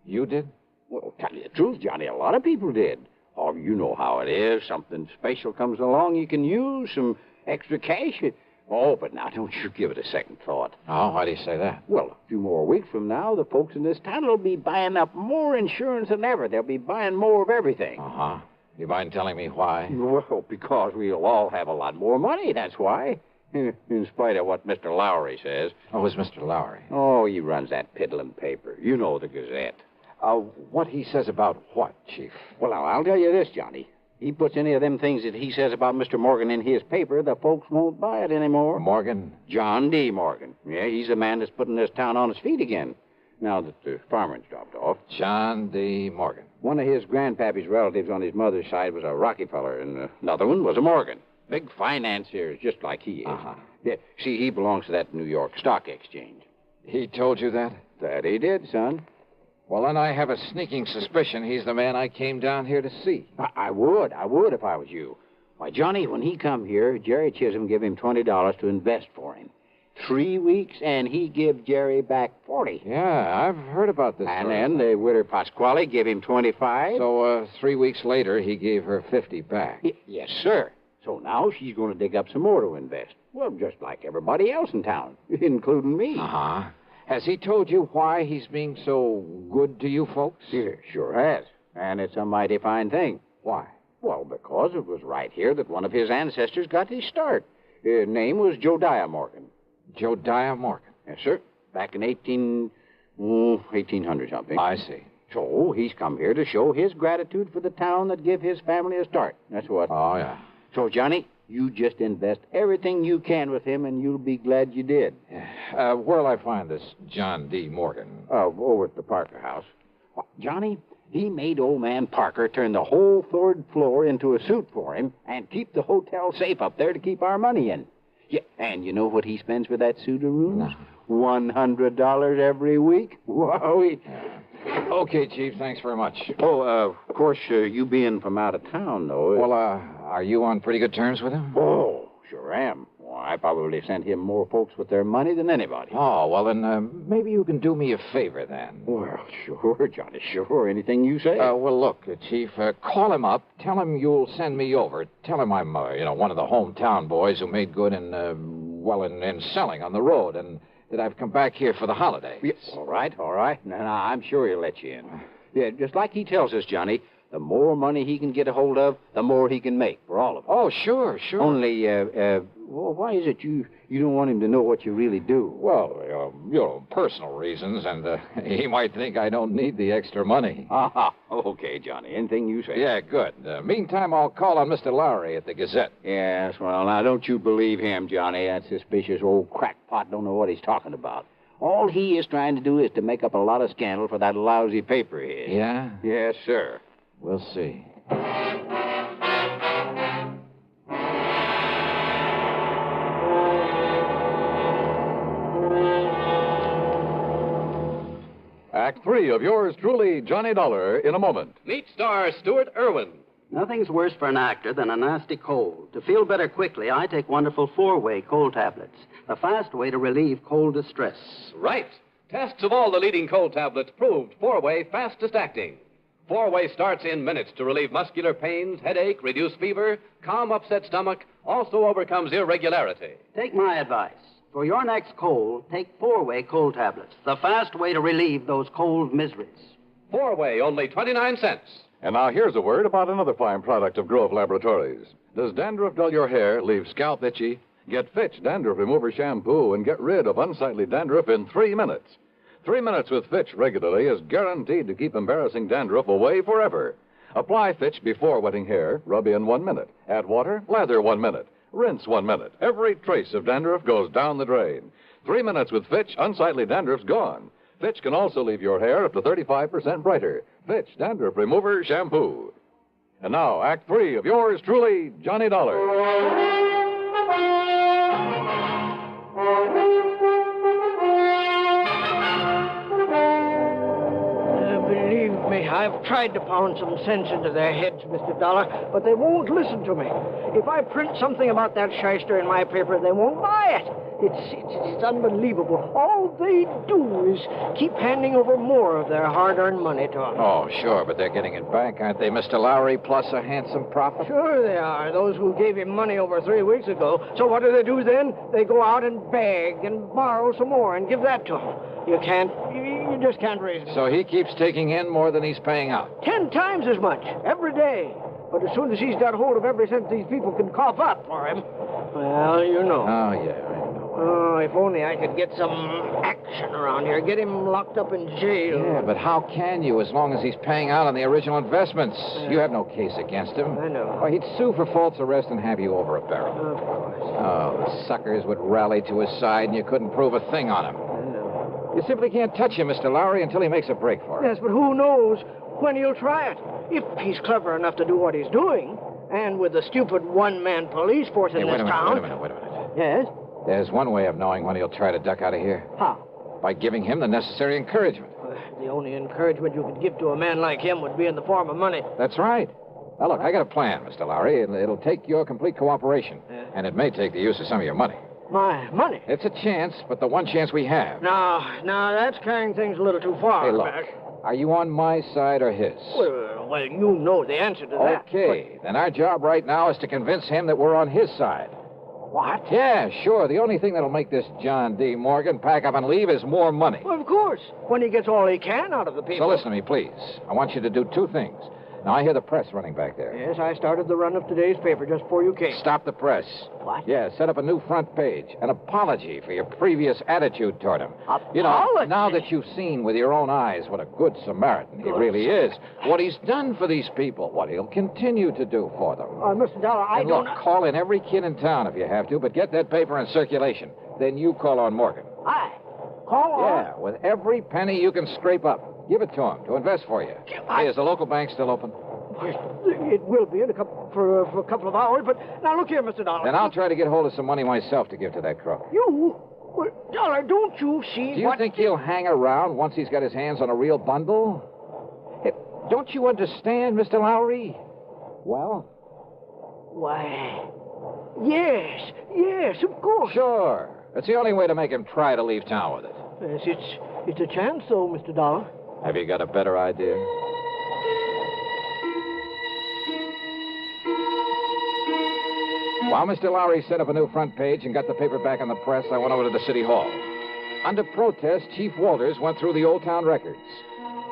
You did? Well, tell you the truth, Johnny, a lot of people did. Oh, you know how it is. Something special comes along, you can use some extra cash. Oh, but now don't you give it a second thought. Oh, why do you say that? Well, a few more weeks from now, the folks in this town will be buying up more insurance than ever. They'll be buying more of everything. Uh-huh. You mind telling me why? Well, because we'll all have a lot more money, that's why. In spite of what Mr. Lowry says. Oh, who's Mr. Lowry? Oh, he runs that piddling paper. You know, the Gazette. What he says about what, Chief? Well, now, I'll tell you this, Johnny. He puts any of them things that he says about Mr. Morgan in his paper, the folks won't buy it anymore. Morgan? John D. Morgan. Yeah, he's the man that's putting this town on its feet again, now that the farmer's dropped off. John D. Morgan. One of his grandpappy's relatives on his mother's side was a Rockefeller, and another one was a Morgan. Big financiers, just like he is. Uh-huh. Yeah, see, he belongs to that New York Stock Exchange. He told you that? That he did, son. Well, then I have a sneaking suspicion he's the man I came down here to see. I would if I was you. Why, Johnny, when he come here, Jerry Chisholm give him $20 to invest for him. 3 weeks, and he give Jerry back 40. Yeah, I've heard about this. And then the widow Pasquale gave him 25. So, 3 weeks later, he gave her 50 back. Yes, sir. So now she's going to dig up some more to invest. Well, just like everybody else in town, including me. Uh-huh. Has he told you why he's being so good to you folks? Yeah, sure has. And it's a mighty fine thing. Why? Well, because it was right here that one of his ancestors got his start. His name was Jodiah Morgan. Jodiah Morgan? Yes, sir. Back in 1800 something. I see. So he's come here to show his gratitude for the town that give his family a start. That's what. Oh, yeah. So, Johnny, you just invest everything you can with him, and you'll be glad you did. Where'll I find this John D. Morgan? Over at the Parker house. Well, Johnny, he made old man Parker turn the whole third floor into a suite for him and keep the hotel safe up there to keep our money in. Yeah, and you know what he spends for that suite of rooms? No. $100 every week. Whoa. Okay, Chief, thanks very much. Oh, of course, you being from out of town, though. Well, are you on pretty good terms with him? Oh, sure am. Well, I probably sent him more folks with their money than anybody. Oh, well, then maybe you can do me a favor, then. Well, sure, Johnny, sure. Anything you say. Well, look, Chief, call him up. Tell him you'll send me over. Tell him I'm, one of the hometown boys who made good in selling on the road, and that I've come back here for the holiday. Yes. All right. No, I'm sure he'll let you in. Yeah, just like he tells us, Johnny, the more money he can get a hold of, the more he can make for all of us. Oh, sure. Only, well, why is it you don't want him to know what you really do? Well, personal reasons, and he might think I don't need the extra money. Okay, Johnny, anything you say. Yeah, good. Meantime, I'll call on Mr. Lowry at the Gazette. Yes, well, now, don't you believe him, Johnny. That suspicious old crackpot don't know what he's talking about. All he is trying to do is to make up a lot of scandal for that lousy paper of his. Yeah? Yes, sir. We'll see. Act 3 of yours truly, Johnny Dollar, in a moment. Meet star Stuart Irwin. Nothing's worse for an actor than a nasty cold. To feel better quickly, I take wonderful 4-way cold tablets, the fast way to relieve cold distress. Right. Tests of all the leading cold tablets proved 4-way fastest acting. 4-way starts in minutes to relieve muscular pains, headache, reduce fever, calm upset stomach, also overcomes irregularity. Take my advice. For your next cold, take 4-way cold tablets, the fast way to relieve those cold miseries. Four-way, only 29 cents. And now here's a word about another fine product of Grove Laboratories. Does dandruff dull your hair, leave scalp itchy? Get Fitch Dandruff Remover Shampoo and get rid of unsightly dandruff in 3 minutes. 3 minutes with Fitch regularly is guaranteed to keep embarrassing dandruff away forever. Apply Fitch before wetting hair, rub in 1 minute. Add water, lather 1 minute. Rinse 1 minute. Every trace of dandruff goes down the drain. 3 minutes with Fitch, unsightly dandruff's gone. Fitch can also leave your hair up to 35% brighter. Fitch Dandruff Remover Shampoo. And now, Act 3 of yours truly, Johnny Dollar. Believe me, I've tried to pound some sense into their heads, Mr. Dollar, but they won't listen to me. If I print something about that shyster in my paper, they won't buy it. It's unbelievable. All they do is keep handing over more of their hard-earned money to us. Oh, sure, but they're getting it back, aren't they, Mr. Lowry, plus a handsome profit? Sure they are, those who gave him money over 3 weeks ago. So what do they do then? They go out and beg and borrow some more and give that to him. You just can't raise it. So he keeps taking in more than he's paying out. 10 times as much, every day. But as soon as he's got hold of every cent these people can cough up for him, well, you know. Oh, yeah, I know. Oh, if only I could get some action around here. Get him locked up in jail. Yeah, but how can you as long as he's paying out on the original investments? You have no case against him. I know. Well, he'd sue for false arrest and have you over a barrel. Of course. Oh, the suckers would rally to his side and you couldn't prove a thing on him. I know. You simply can't touch him, Mr. Lowry, until he makes a break for it. Yes, but who knows when he'll try it. If he's clever enough to do what he's doing, and with the stupid one-man police force in this town... Wait a minute. Yes? There's one way of knowing when he'll try to duck out of here. How? By giving him the necessary encouragement. The only encouragement you could give to a man like him would be in the form of money. That's right. Now, look, I got a plan, Mr. Lowry. It'll take your complete cooperation. And it may take the use of some of your money. My money? It's a chance, but the one chance we have. Now, that's carrying things a little too far. Hey, look. Back. Are you on my side or his? Well, you know the answer to that. Okay. Then our job right now is to convince him that we're on his side. What? Yeah, sure. The only thing that'll make this John D. Morgan pack up and leave is more money. Well, of course. When he gets all he can out of the people. So listen to me, please. I want you to do two things. Now, I hear the press running back there. Yes, I started the run of today's paper just before you came. Stop the press. What? Yeah, set up a new front page. An apology for your previous attitude toward him. Apology? You know, now that you've seen with your own eyes what a good Samaritan he really is, what he's done for these people, what he'll continue to do for them. Mr. Dollar, I and don't... Look, call in every kid in town if you have to, but get that paper in circulation. Then you call on Morgan. Call on? Yeah, with every penny you can scrape up. Give it to him to invest for you. Hey, is the local bank still open? It will be in for a couple of hours, but now look here, Mr. Dollar. Then I'll try to get hold of some money myself to give to that crook. You? Well, Dollar, don't you see Do you think he'll hang around once he's got his hands on a real bundle? Hey, don't you understand, Mr. Lowry? Well? Why, yes, of course. Sure. It's the only way to make him try to leave town with it. Yes, it's a chance, though, Mr. Dollar. Have you got a better idea? While Mr. Lowry set up a new front page and got the paper back on the press, I went over to the city hall. Under protest, Chief Walters went through the old town records.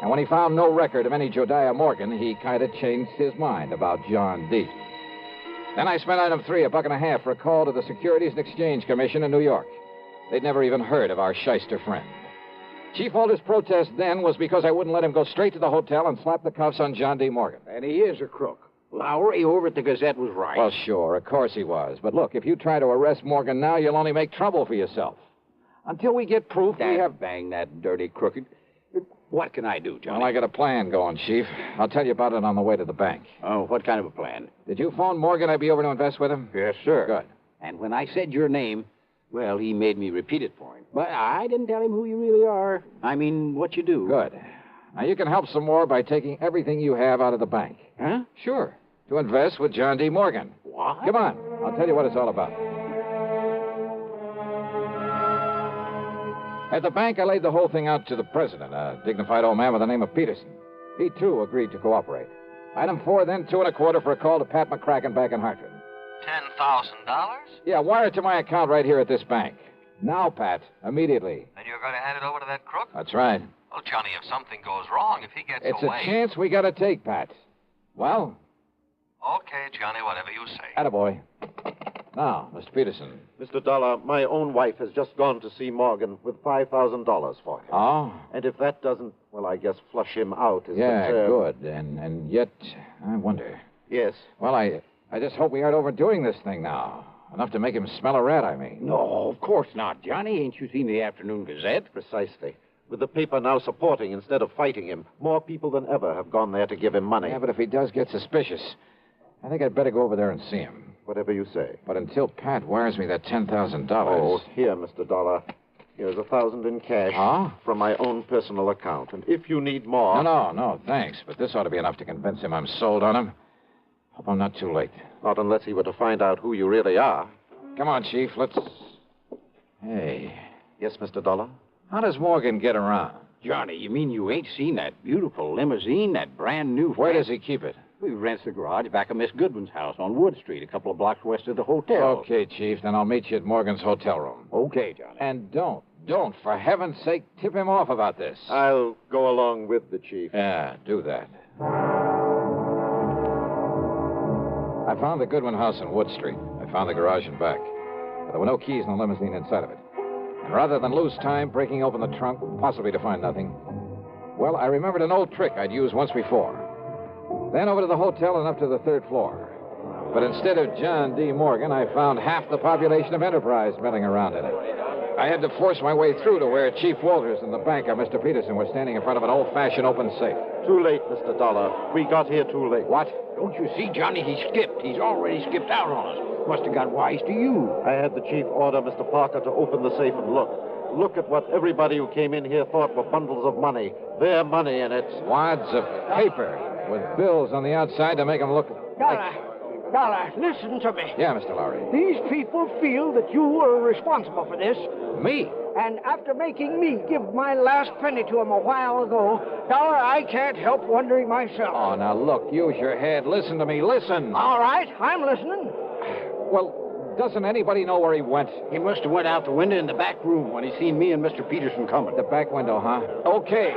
And when he found no record of any Josiah Morgan, he kind of changed his mind about John D. Then I spent item 3, $1.50 for a call to the Securities and Exchange Commission in New York. They'd never even heard of our shyster friend. Chief Walters' protest then was because I wouldn't let him go straight to the hotel and slap the cuffs on John D. Morgan. And he is a crook. Lowry over at the Gazette was right. Well, sure, of course he was. But look, if you try to arrest Morgan now, you'll only make trouble for yourself. Until we get proof, we have... Bang that dirty crooked. What can I do, Johnny? Well, I got a plan going, Chief. I'll tell you about it on the way to the bank. Oh, what kind of a plan? Did you phone Morgan I'd be over to invest with him? Yes, sir. Good. And when I said your name, well, he made me repeat it for him. But I didn't tell him who you really are. I mean, what you do. Good. Now, you can help some more by taking everything you have out of the bank. Huh? Sure. To invest with John D. Morgan. What? Come on. I'll tell you what it's all about. At the bank, I laid the whole thing out to the president, a dignified old man by the name of Peterson. He, too, agreed to cooperate. Item 4, then 2.25 for a call to Pat McCracken back in Hartford. $10,000? Yeah, wire it to my account right here at this bank. Now, Pat, immediately. And you're going to hand it over to that crook? That's right. Well, Johnny, if something goes wrong, if he gets It's away... a chance we got to take, Pat. Well? Okay, Johnny, whatever you say. Attaboy. Now, Mr. Peterson. Mr. Dollar, my own wife has just gone to see Morgan with $5,000 for him. Oh? And if that doesn't, well, I guess flush him out is Yeah, the term. good. And yet, I wonder. Yes. Well, I just hope we aren't overdoing this thing now. Enough to make him smell a rat, I mean. No, of course not, Johnny. Ain't you seen the Afternoon Gazette? Precisely. With the paper now supporting instead of fighting him, more people than ever have gone there to give him money. Yeah, but if he does get suspicious, I think I'd better go over there and see him. Whatever you say. But until Pat wires me that $10,000... Oh, here, Mr. Dollar. Here's $1,000 in cash. Huh? From my own personal account. And if you need more... No, thanks. But this ought to be enough to convince him I'm sold on him. Hope I'm not too late. Not unless he were to find out who you really are. Come on, Chief, let's... Hey. Yes, Mr. Dollar? How does Morgan get around? Johnny, you mean you ain't seen that beautiful limousine, that brand new... Where does he keep it? He rents the garage back of Miss Goodwin's house on Wood Street, a couple of blocks west of the hotel. Okay, Chief, then I'll meet you at Morgan's hotel room. Okay, Johnny. And don't, for heaven's sake, tip him off about this. I'll go along with the chief. Yeah, do that. I found the Goodwin house on Wood Street. I found the garage and back. But there were no keys in the limousine inside of it. And rather than lose time breaking open the trunk, possibly to find nothing, well, I remembered an old trick I'd used once before. Then over to the hotel and up to the third floor. But instead of John D. Morgan, I found half the population of Enterprise milling around in it. I had to force my way through to where Chief Walters and the banker, Mr. Peterson, were standing in front of an old-fashioned open safe. Too late, Mr. Dollar. We got here too late. What? Don't you see, Johnny? He skipped. He's already skipped out on us. Must have got wise to you. I had the chief order Mr. Parker to open the safe and look. Look at what everybody who came in here thought were bundles of money. Their money in it. Wads of paper with bills on the outside to make them look Dollar, listen to me. Yeah, Mr. Lowry. These people feel that you were responsible for this. Me? And after making me give my last penny to him a while ago, Dollar, I can't help wondering myself. Oh, now look, use your head. Listen to me, listen. All right, I'm listening. Well, doesn't anybody know where he went? He must have went out the window in the back room when he seen me and Mr. Peterson coming. The back window, huh? Okay.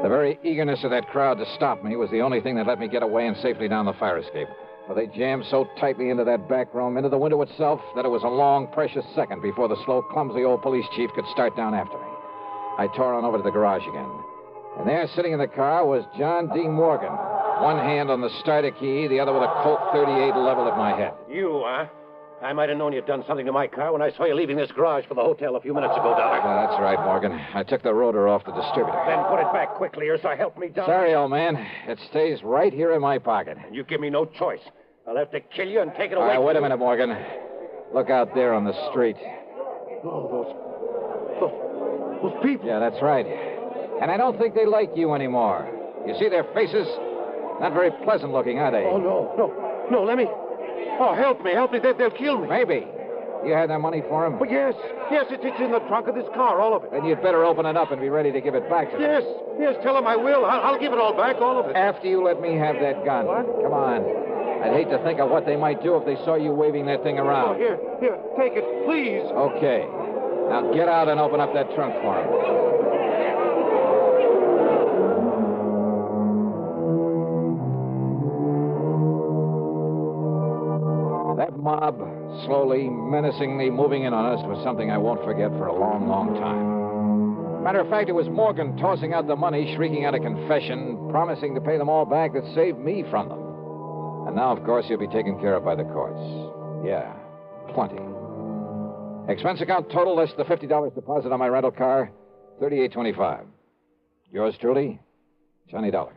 The very eagerness of that crowd to stop me was the only thing that let me get away and safely down the fire escape. For they jammed so tightly into that back room, into the window itself, that it was a long, precious second before the slow, clumsy old police chief could start down after me. I tore on over to the garage again. And there, sitting in the car, was John D. Morgan. One hand on the starter key, the other with a Colt 38 leveled at my head. You, huh? I might have known you'd done something to my car when I saw you leaving this garage for the hotel a few minutes ago, Dollar. Yeah, that's right, Morgan. I took the rotor off the distributor. Then put it back quickly, or so help me, Dollar. Sorry, old man. It stays right here in my pocket. And you give me no choice. I'll have to kill you and take it All away. right, wait a minute, Morgan. Look out there on the street. Oh, those people. Yeah, that's right. And I don't think they like you anymore. You see their faces? Not very pleasant looking, are they? Oh, no, let me... Oh, help me. They'll kill me. Maybe. You had that money for him? But yes, it's in the trunk of this car, all of it. Then you'd better open it up and be ready to give it back to them. Yes, tell them I will. I'll give it all back, all of it. After you let me have that gun. What? Come on. I'd hate to think of what they might do if they saw you waving that thing around. Oh, here, take it, please. Okay. Now get out and open up that trunk for him. That mob, slowly, menacingly moving in on us, was something I won't forget for a long, long time. Matter of fact, it was Morgan tossing out the money, shrieking out a confession, promising to pay them all back that saved me from them. And now, of course, he'll be taken care of by the courts. Yeah, plenty. Expense account total less the $50 deposit on my rental car, $38.25. Yours truly, Johnny Dollar.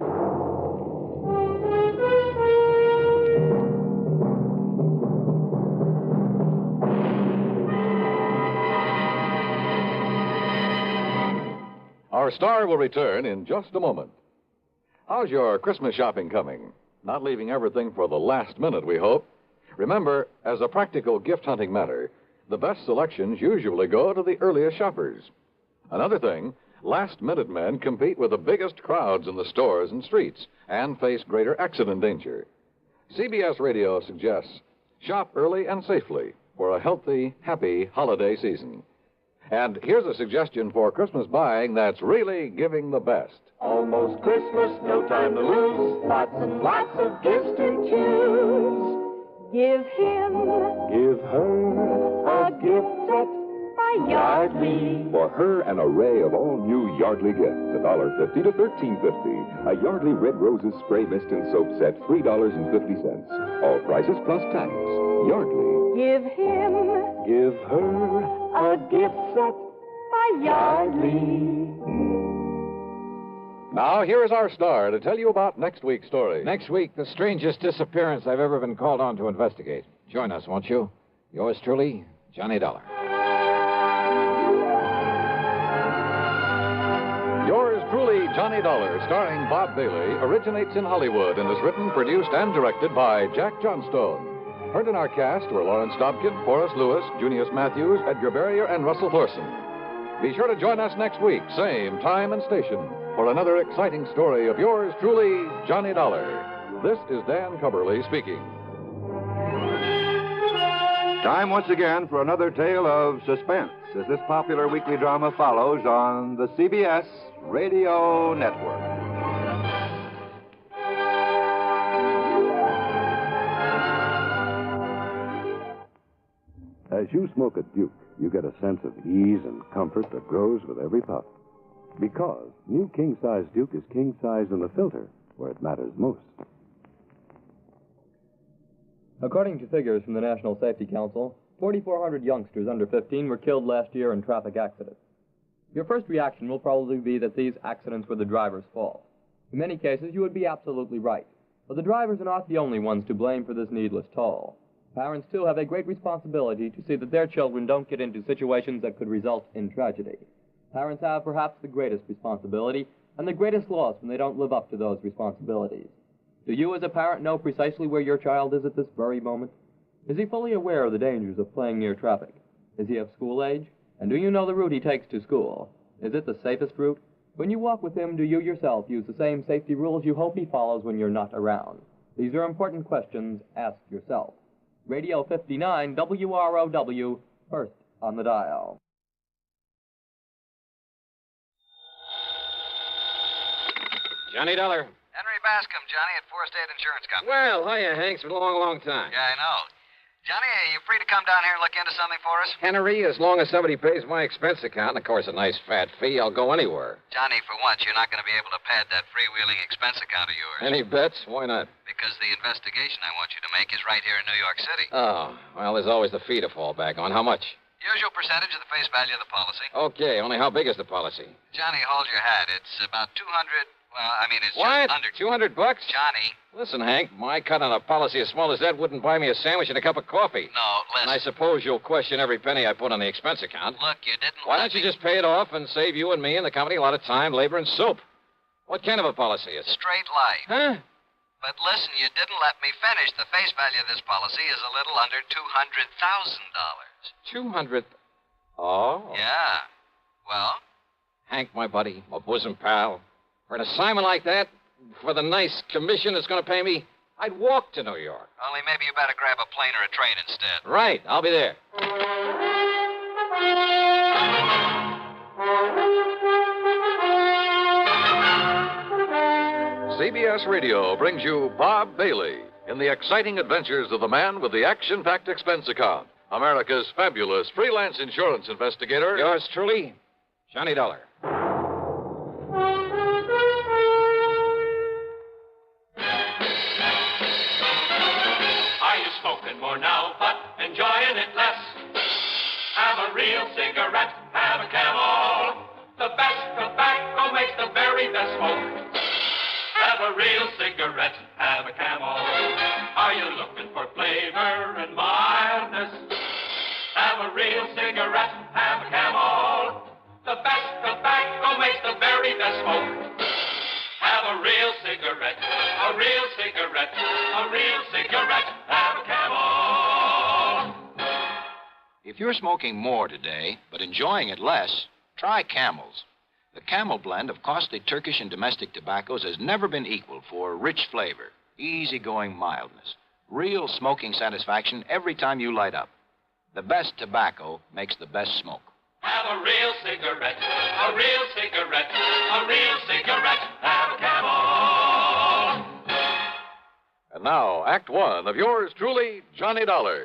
Our star will return in just a moment. How's your Christmas shopping coming? Not leaving everything for the last minute, we hope. Remember, as a practical gift-hunting matter, the best selections usually go to the earliest shoppers. Another thing, last-minute men compete with the biggest crowds in the stores and streets and face greater accident danger. CBS Radio suggests shop early and safely for a healthy, happy holiday season. And here's a suggestion for Christmas buying that's really giving the best. Almost Christmas, no time to lose. Lots and lots of gifts to choose. Give him, Give her a gift set by Yardley. For her, an array of all new Yardley gifts, $1.50 to $13.50. A Yardley Red Roses Spray Mist and Soap Set, $3.50. All prices plus tax. Yardley. Give him, Give her a gift set by Yardley. Now, here is our star to tell you about next week's story. Next week, the strangest disappearance I've ever been called on to investigate. Join us, won't you? Yours truly, Johnny Dollar. Yours truly, Johnny Dollar, starring Bob Bailey, originates in Hollywood and is written, produced, and directed by Jack Johnstone. Heard in our cast were Lawrence Dobkin, Forrest Lewis, Junius Matthews, Edgar Barrier, and Russell Thorson. Be sure to join us next week, same time and station, for another exciting story of yours truly, Johnny Dollar. This is Dan Cubberly speaking. Time once again for another tale of suspense as this popular weekly drama follows on the CBS Radio Network. As you smoke a Duke, you get a sense of ease and comfort that grows with every puff. Because new king-size Duke is king-size in the filter, where it matters most. According to figures from the National Safety Council, 4,400 youngsters under 15 were killed last year in traffic accidents. Your first reaction will probably be that these accidents were the driver's fault. In many cases, you would be absolutely right. But the drivers are not the only ones to blame for this needless toll. Parents, too, have a great responsibility to see that their children don't get into situations that could result in tragedy. Parents have perhaps the greatest responsibility and the greatest loss when they don't live up to those responsibilities. Do you, as a parent, know precisely where your child is at this very moment? Is he fully aware of the dangers of playing near traffic? Is he of school age? And do you know the route he takes to school? Is it the safest route? When you walk with him, do you yourself use the same safety rules you hope he follows when you're not around? These are important questions. Ask yourself. Radio 59 WROW, first on the dial. Johnny Dollar. Henry Bascom, Johnny, at Four State Insurance Company. Well, hiya, Hank. It's been a long, long time. Yeah, I know. Johnny, are you free to come down here and look into something for us? Henry, as long as somebody pays my expense account, and of course a nice fat fee, I'll go anywhere. Johnny, for once, you're not going to be able to pad that freewheeling expense account of yours. Any bets? Why not? Because the investigation I want you to make is right here in New York City. Oh, well, there's always the fee to fall back on. How much? Usual percentage of the face value of the policy. Okay, only how big is the policy? Johnny, hold your hat. It's about 200... Well, I mean, it's What? just under... $200? Johnny. Listen, Hank, my cut on a policy as small as that wouldn't buy me a sandwich and a cup of coffee. No, listen. And I suppose you'll question every penny I put on the expense account. Look, you didn't... Why don't you just pay it off and save you and me and the company a lot of time, labor, and soap? What kind of a policy is it? Straight life. Huh? But listen, you didn't let me finish. The face value of this policy is a little under $200,000. 200... Oh? Yeah. Well? Hank, my buddy, my bosom pal, for an assignment like that, for the nice commission it's going to pay me, I'd walk to New York. Only maybe you better grab a plane or a train instead. Right, I'll be there. CBS Radio brings you Bob Bailey in the exciting adventures of the man with the action-packed expense account, America's fabulous freelance insurance investigator. Yours truly, Johnny Dollar. Are you smoking more now, but enjoying it less? Have a real cigarette, have a Camel. The best tobacco makes the very best smoke. Have a real cigarette, have a Camel. Are you looking for flavor and mildness? Have a real cigarette, have a Camel. The best tobacco makes the very best smoke. Have a real cigarette, a real cigarette, a real cigarette, have a Camel. If you're smoking more today, but enjoying it less, try Camels. The Camel blend of costly Turkish and domestic tobaccos has never been equaled for rich flavor, easygoing mildness, real smoking satisfaction every time you light up. The best tobacco makes the best smoke. Have a real cigarette, a real cigarette, a real cigarette. Have a Camel. And now, Act One of yours truly, Johnny Dollar.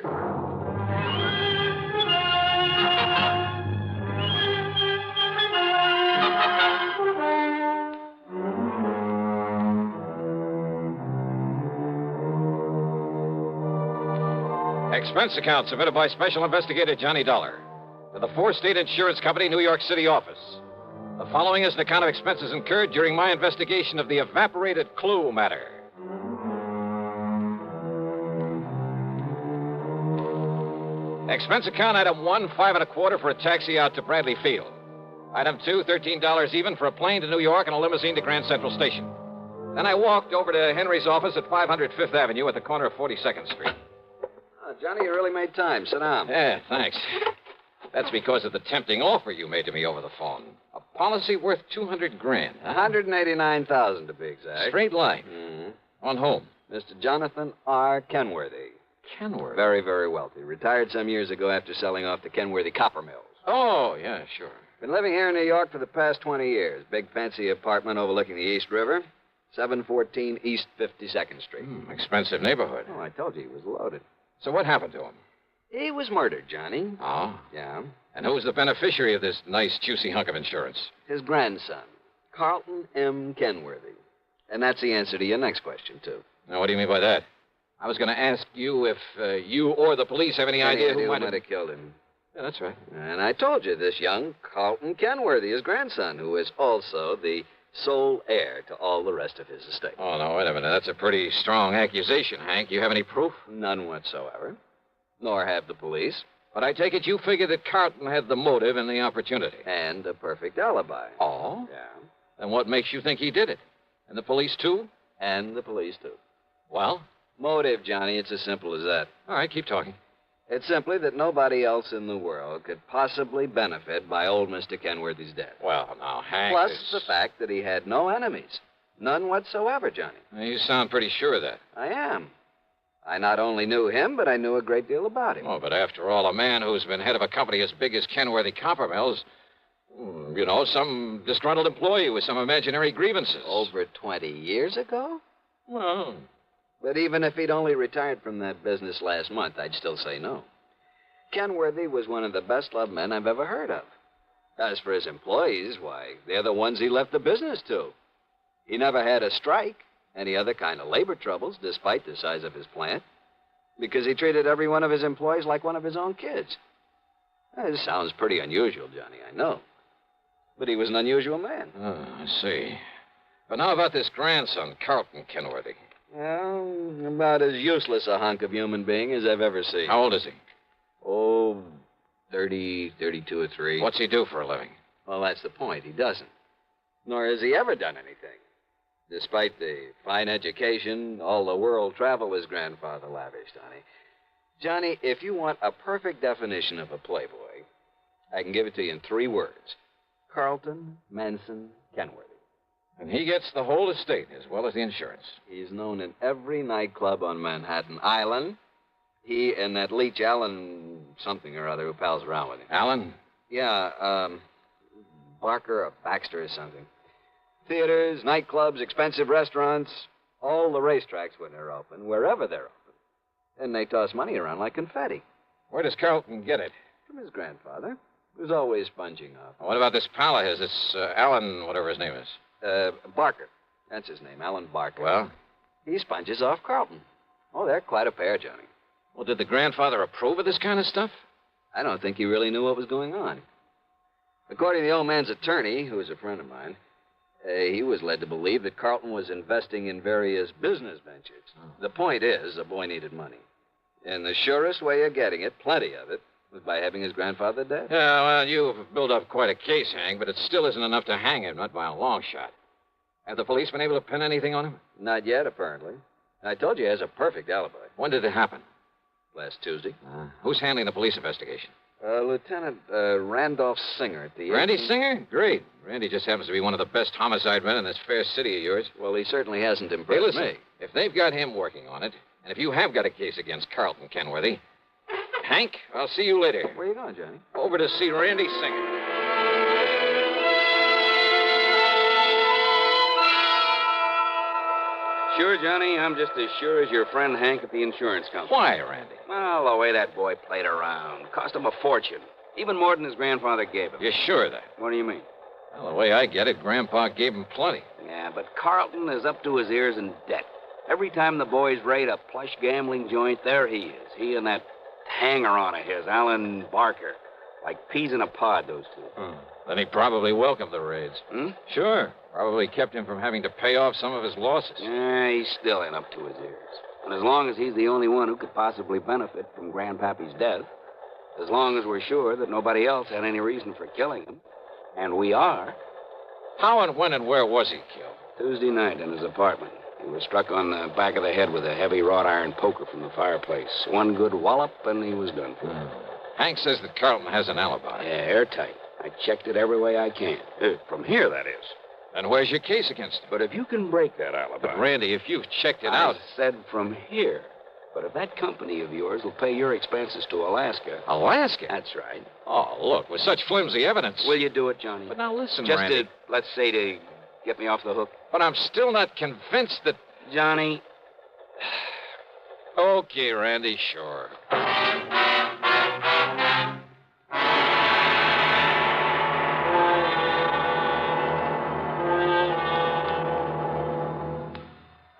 Expense account submitted by Special Investigator Johnny Dollar to the Four-State Insurance Company, New York City office. The following is an account of expenses incurred during my investigation of the evaporated clue matter. Expense account item 1, 5 1/4 for a taxi out to Bradley Field. Item 2, $13 even for a plane to New York and a limousine to Grand Central Station. Then I walked over to Henry's office at 500 Fifth Avenue at the corner of 42nd Street. Johnny, you really made time. Sit down. Yeah, thanks. That's because of the tempting offer you made to me over the phone. A policy worth $200,000. $189,000 to be exact. Straight line. Mm-hmm. On whom? Mr. Jonathan R. Kenworthy. Kenworthy? Very, very wealthy. Retired some years ago after selling off the Kenworthy copper mills. Oh, yeah, sure. Been living here in New York for the past 20 years. Big fancy apartment overlooking the East River. 714 East 52nd Street. Expensive neighborhood. Oh, I told you he was loaded. So what happened to him? He was murdered, Johnny. Oh? Yeah. And who was the beneficiary of this nice, juicy hunk of insurance? His grandson, Carlton M. Kenworthy. And that's the answer to your next question, too. Now, what do you mean by that? I was going to ask you if you or the police have any idea who might have killed him. Yeah, that's right. And I told you, this young Carlton Kenworthy, his grandson, who is also the sole heir to all the rest of his estate. Oh, no, wait a minute. That's a pretty strong accusation, Hank. You have any proof? None whatsoever. Nor have the police. But I take it you figure that Carlton had the motive and the opportunity. And a perfect alibi. Oh? Yeah. And what makes you think he did it? And the police, too? And the police, too. Well? Motive, Johnny. It's as simple as that. All right, keep talking. It's simply that nobody else in the world could possibly benefit by old Mr. Kenworthy's death. Well, now, Hank... Plus the fact that he had no enemies. None whatsoever, Johnny. You sound pretty sure of that. I am. I not only knew him, but I knew a great deal about him. Oh, but after all, a man who's been head of a company as big as Kenworthy Copper Mills, you know, some disgruntled employee with some imaginary grievances. Over 20 years ago? Well... But even if he'd only retired from that business last month, I'd still say no. Kenworthy was one of the best-loved men I've ever heard of. As for his employees, why, they're the ones he left the business to. He never had a strike, any other kind of labor troubles, despite the size of his plant, because he treated every one of his employees like one of his own kids. This sounds pretty unusual, Johnny, I know. But he was an unusual man. Oh, I see. But now about this grandson, Carlton Kenworthy. Well, about as useless a hunk of human being as I've ever seen. How old is he? Oh, 30, 32 or 3. What's he do for a living? Well, that's the point. He doesn't. Nor has he ever done anything. Despite the fine education, all the world travel his grandfather lavished on him. Johnny, if you want a perfect definition of a playboy, I can give it to you in 3 words. Carlton Manson Kenworthy. And he gets the whole estate as well as the insurance. He's known in every nightclub on Manhattan Island. He and that leech, Alan something or other, who pals around with him. Alan? Yeah, Barker or Baxter or something. Theaters, nightclubs, expensive restaurants, all the racetracks when they're open, wherever they're open. And they toss money around like confetti. Where does Carlton get it? From his grandfather, who's always sponging off. What about this pal of his, this Alan, whatever his name is? Barker. That's his name, Alan Barker. Well? He sponges off Carlton. Oh, they're quite a pair, Johnny. Well, did the grandfather approve of this kind of stuff? I don't think he really knew what was going on. According to the old man's attorney, who was a friend of mine, he was led to believe that Carlton was investing in various business ventures. Oh. The point is, the boy needed money. And the surest way of getting it, plenty of it, was by having his grandfather dead. Yeah, well, you've built up quite a case, Hank, but it still isn't enough to hang him, not by a long shot. Have the police been able to pin anything on him? Not yet, apparently. I told you he has a perfect alibi. When did it happen? Last Tuesday. Who's handling the police investigation? Lieutenant Randolph Singer at the... Randy Singer? Great. Randy just happens to be one of the best homicide men in this fair city of yours. Well, he certainly hasn't impressed listen, me. If they've got him working on it, and if you have got a case against Carlton Kenworthy, Hank, I'll see you later. Where you going, Johnny? Over to see Randy Singer. Sure, Johnny, I'm just as sure as your friend Hank at the insurance company. Why, Randy? Well, the way that boy played around. Cost him a fortune. Even more than his grandfather gave him. You're sure of that? What do you mean? Well, the way I get it, Grandpa gave him plenty. Yeah, but Carlton is up to his ears in debt. Every time the boys raid a plush gambling joint, there he is. He and that hanger-on of his, Alan Barker. Like peas in a pod, those two. Then he probably welcomed the raids. Sure. Probably kept him from having to pay off some of his losses. Yeah, he's still in up to his ears. And as long as he's the only one who could possibly benefit from Grandpappy's death, as long as we're sure that nobody else had any reason for killing him, and we are... How and when and where was he killed? Tuesday night in his apartment. He was struck on the back of the head with a heavy wrought iron poker from the fireplace. One good wallop, and he was done for. Hank says that Carlton has an alibi. Yeah, airtight. I checked it every way I can. From here, that is. And where's your case against him? But if you can break that alibi... But, Randy, if you've checked it out... I said from here. But if that company of yours will pay your expenses to Alaska... Alaska? That's right. Oh, look, with such flimsy evidence... Will you do it, Johnny? But now listen, Just Randy... to, let's say, to get me off the hook. But I'm still not convinced that... Johnny... Okay, Randy, sure.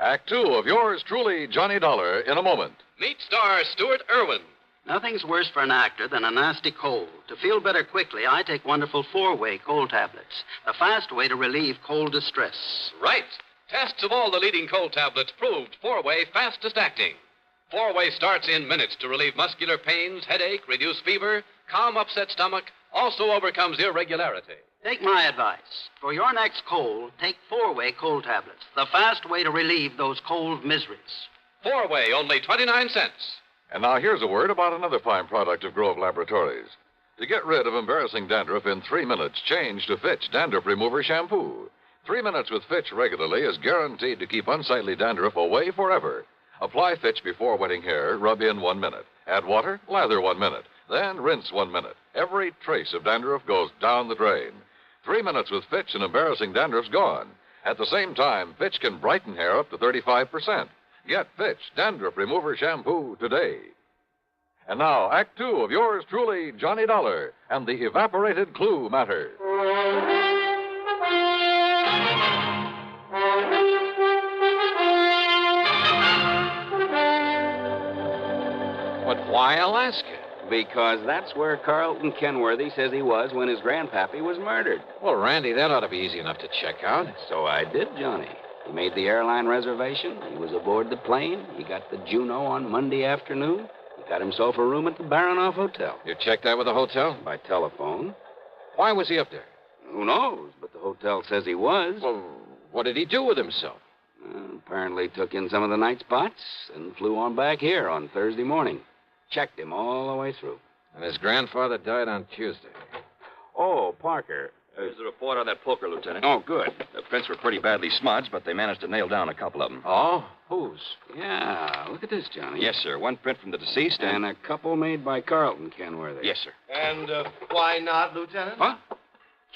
Act 2 of yours truly, Johnny Dollar, in a moment. Meet star Stuart Irwin. Nothing's worse for an actor than a nasty cold. To feel better quickly, I take wonderful 4-way cold tablets, the fast way to relieve cold distress. Right. Tests of all the leading cold tablets proved 4-way fastest acting. 4-way starts in minutes to relieve muscular pains, headache, reduce fever, calm upset stomach, also overcomes irregularity. Take my advice. For your next cold, take 4-way cold tablets, the fast way to relieve those cold miseries. 4-way, only 29 cents. And now here's a word about another fine product of Grove Laboratories. To get rid of embarrassing dandruff in 3 minutes, change to Fitch Dandruff Remover Shampoo. 3 minutes with Fitch regularly is guaranteed to keep unsightly dandruff away forever. Apply Fitch before wetting hair, rub in 1 minute. Add water, lather 1 minute. Then rinse 1 minute. Every trace of dandruff goes down the drain. 3 minutes with Fitch and embarrassing dandruff's gone. At the same time, Fitch can brighten hair up to 35%. Get Fitch Dandruff Remover Shampoo today. And now, Act 2 of yours truly, Johnny Dollar, and the Evaporated Clue Matter. But why Alaska? Because that's where Carlton Kenworthy says he was when his grandpappy was murdered. Well, Randy, that ought to be easy enough to check out. So I did, Johnny. He made the airline reservation. He was aboard the plane. He got the Juno on Monday afternoon. He got himself a room at the Barron Hotel. You checked that with the hotel? By telephone. Why was he up there? Who knows? But the hotel says he was. Well, what did he do with himself? Apparently took in some of the night spots and flew on back here on Thursday morning. Checked him all the way through. And his grandfather died on Tuesday. Oh, Parker. There's a report on that poker, Lieutenant. Oh, good. The prints were pretty badly smudged, but they managed to nail down a couple of them. Oh? Whose? Yeah, look at this, Johnny. Yes, sir. One print from the deceased and a couple made by Carlton Kenworthy. Yes, sir. And why not, Lieutenant? What?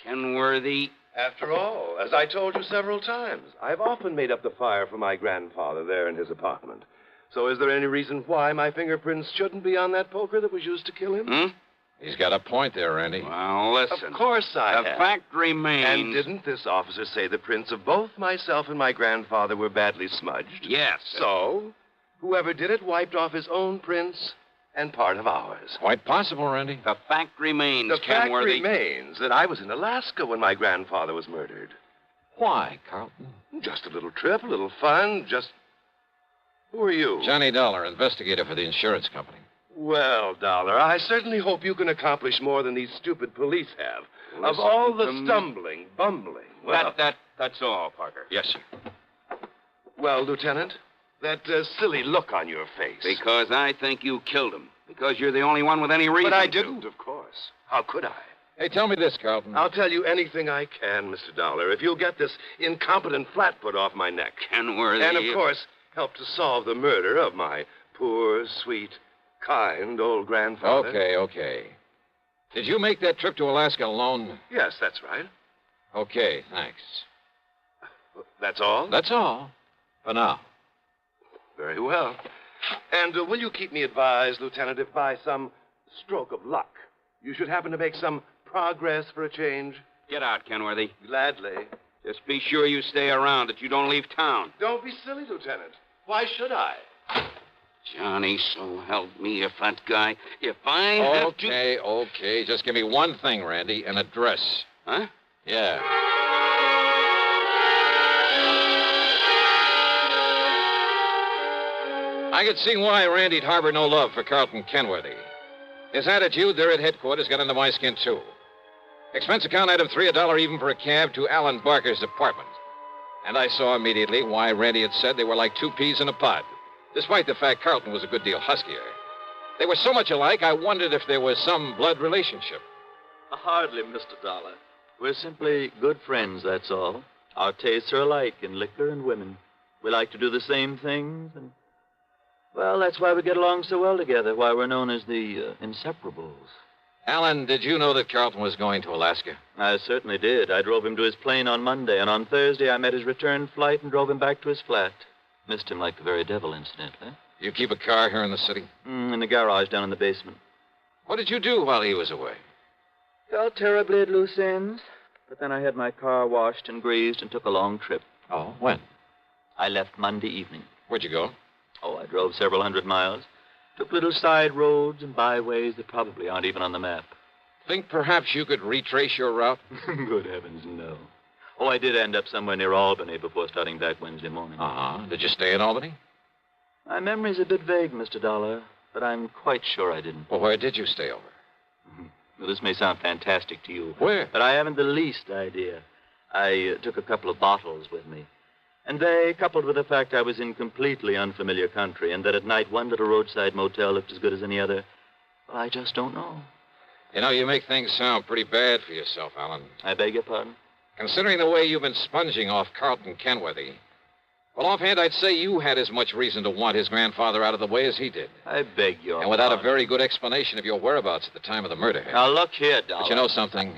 Kenworthy. After all, as I told you several times, I've often made up the fire for my grandfather there in his apartment. So is there any reason why my fingerprints shouldn't be on that poker that was used to kill him? He's got a point there, Randy. Well, listen. Of course I have. The fact remains... And didn't this officer say the prints of both myself and my grandfather were badly smudged? Yes. So, whoever did it wiped off his own prints and part of ours. Quite possible, Randy. The fact remains, The fact Kenworthy... remains that I was in Alaska when my grandfather was murdered. Why, Carlton? Just a little trip, a little fun, just... Who are you? Johnny Dollar, investigator for the insurance company. Well, Dollar, I certainly hope you can accomplish more than these stupid police have. Listen of all the to me. stumbling, bumbling... Well, That's all, Parker. Yes, sir. Well, Lieutenant, that silly look on your face. Because I think you killed him. Because you're the only one with any reason But I to. didn't, of course. How could I? Hey, tell me this, Carlton. I'll tell you anything I can, Mr. Dollar, if you'll get this incompetent flatfoot off my neck. Kenworthy... And, of course, help to solve the murder of my poor, sweet kind old grandfather. Okay. Did you make that trip to Alaska alone? Yes, that's right. Okay, thanks. That's all? That's all. For now. Very well. And will you keep me advised, Lieutenant, if by some stroke of luck you should happen to make some progress for a change? Get out, Kenworthy. Gladly. Just be sure you stay around, that you don't leave town. Don't be silly, Lieutenant. Why should I? Johnny, so help me, you fat guy. If I have to... Okay. Just give me one thing, Randy, an address. Huh? Yeah. I could see why Randy'd harbor no love for Carlton Kenworthy. His attitude there at headquarters got under my skin, too. Expense account item 3, $1 even for a cab to Alan Barker's apartment. And I saw immediately why Randy had said they were like two peas in a pod, despite the fact Carlton was a good deal huskier. They were so much alike, I wondered if there was some blood relationship. Hardly, Mr. Dollar. We're simply good friends, that's all. Our tastes are alike in liquor and women. We like to do the same things, and, well, that's why we get along so well together, why we're known as the Inseparables. Alan, did you know that Carlton was going to Alaska? I certainly did. I drove him to his plane on Monday, and on Thursday I met his return flight and drove him back to his flat. Missed him like the very devil, incidentally. You keep a car here in the city? In the garage down in the basement. What did you do while he was away? Felt terribly at loose ends, but then I had my car washed and greased and took a long trip. Oh, when? I left Monday evening. Where'd you go? Oh, I drove several hundred miles. Took little side roads and byways that probably aren't even on the map. Think perhaps you could retrace your route? Good heavens, no. Oh, I did end up somewhere near Albany before starting back Wednesday morning. Uh-huh. Did you stay in Albany? My memory's a bit vague, Mr. Dollar, but I'm quite sure I didn't. Well, where did you stay over? Well, this may sound fantastic to you. Where? But I haven't the least idea. I took a couple of bottles with me. And they, coupled with the fact I was in completely unfamiliar country and that at night one little roadside motel looked as good as any other, well, I just don't know. You know, you make things sound pretty bad for yourself, Alan. I beg your pardon? Considering the way you've been sponging off Carlton Kenworthy, well, offhand, I'd say you had as much reason to want his grandfather out of the way as he did. I beg your And without pardon. a very good explanation of your whereabouts at the time of the murder. Now, look here, Dollar. But you know something?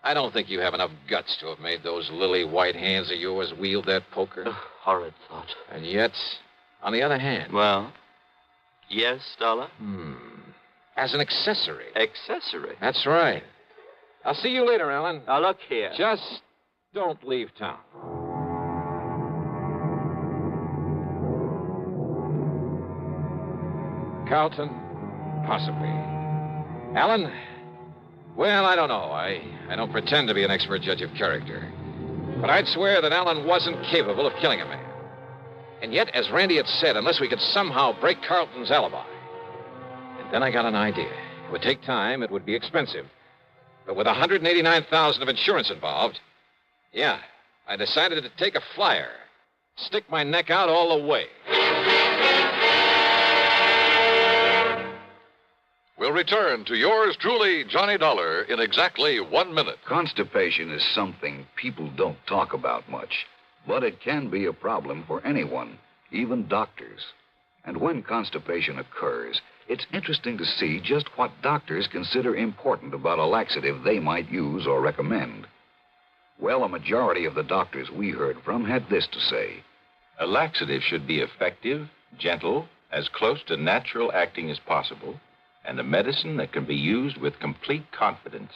I don't think you have enough guts to have made those lily white hands of yours wield that poker. Horrid thought. And yet, on the other hand... Well, yes, Dollar? As an accessory. Accessory? That's right. I'll see you later, Alan. Now, look here. Just don't leave town. Carlton? Possibly. Alan? Well, I don't know. I don't pretend to be an expert judge of character. But I'd swear that Alan wasn't capable of killing a man. And yet, as Randy had said, unless we could somehow break Carlton's alibi. And then I got an idea. It would take time. It would be expensive. But with $189,000 of insurance involved, yeah, I decided to take a flyer. Stick my neck out all the way. We'll return to yours truly, Johnny Dollar, in exactly 1 minute. Constipation is something people don't talk about much, but it can be a problem for anyone, even doctors. And when constipation occurs, it's interesting to see just what doctors consider important about a laxative they might use or recommend. Well, a majority of the doctors we heard from had this to say. A laxative should be effective, gentle, as close to natural acting as possible, and a medicine that can be used with complete confidence.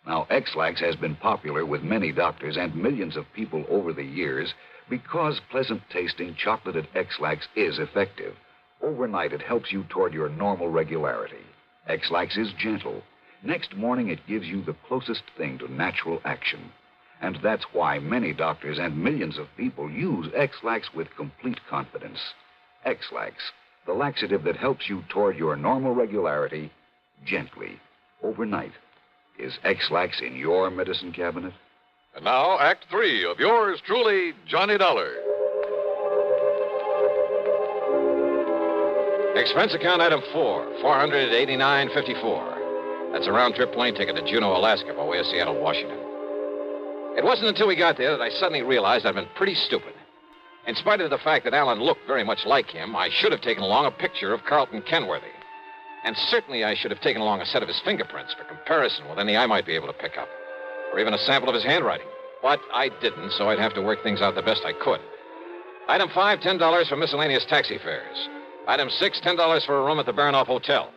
Now, X-Lax has been popular with many doctors and millions of people over the years because pleasant-tasting chocolated X-Lax is effective. Overnight, it helps you toward your normal regularity. X-Lax is gentle. Next morning, it gives you the closest thing to natural action. And that's why many doctors and millions of people use X-Lax with complete confidence. X-Lax, the laxative that helps you toward your normal regularity gently, overnight. Is X-Lax in your medicine cabinet? And now, Act 3 of yours truly, Johnny Dollar. Expense account item 4, $489.54. That's a round-trip plane ticket to Juneau, Alaska, by way of Seattle, Washington. It wasn't until we got there that I suddenly realized I'd been pretty stupid. In spite of the fact that Alan looked very much like him, I should have taken along a picture of Carlton Kenworthy. And certainly I should have taken along a set of his fingerprints for comparison with any I might be able to pick up, or even a sample of his handwriting. But I didn't, so I'd have to work things out the best I could. Item 5, $10 for miscellaneous taxi fares. Item 6, $10 for a room at the Barron Hotel.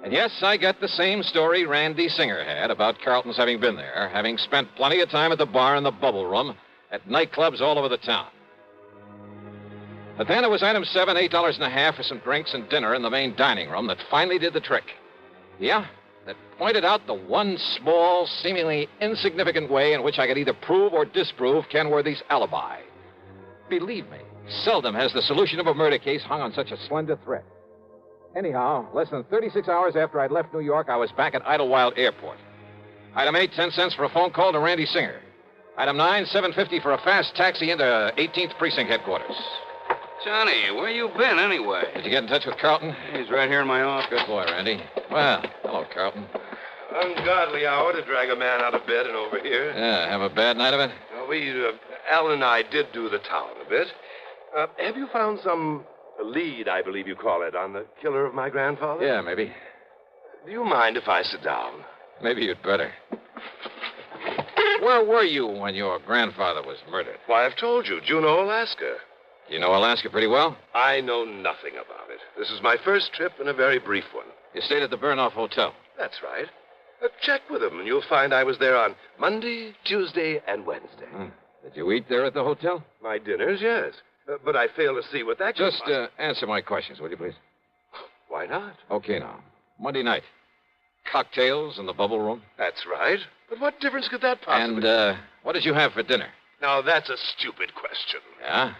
And yes, I get the same story Randy Singer had about Carlton's having been there, having spent plenty of time at the bar and the bubble room, at nightclubs all over the town. But then it was item 7, $8.50 for some drinks and dinner in the main dining room that finally did the trick. Yeah, that pointed out the one small, seemingly insignificant way in which I could either prove or disprove Kenworthy's alibi. Believe me, seldom has the solution of a murder case hung on such a slender thread. Anyhow, less than 36 hours after I'd left New York, I was back at Idlewild Airport. Item 8, 10 cents for a phone call to Randy Singer. Item 9, $7.50 for a fast taxi into 18th Precinct headquarters. Johnny, where you been anyway? Did you get in touch with Carlton? He's right here in my office. Good boy, Randy. Well, hello, Carlton. Ungodly hour to drag a man out of bed and over here. Yeah, have a bad night of it? Alan and I did do the town a bit. Have you found some lead, I believe you call it, on the killer of my grandfather? Yeah, maybe. Do you mind if I sit down? Maybe you'd better. Where were you when your grandfather was murdered? Why, I've told you, Juneau, Alaska. You know Alaska pretty well? I know nothing about it. This is my first trip and a very brief one. You stayed at the Burnoff Hotel? That's right. Check with him, and you'll find I was there on Monday, Tuesday, and Wednesday. Did you eat there at the hotel? My dinners, yes. But I fail to see what that could Just answer my questions, will you, please? Why not? Okay, now. Monday night. Cocktails in the bubble room? That's right. But what difference could that possibly... And what did you have for dinner? Now, that's a stupid question. Yeah?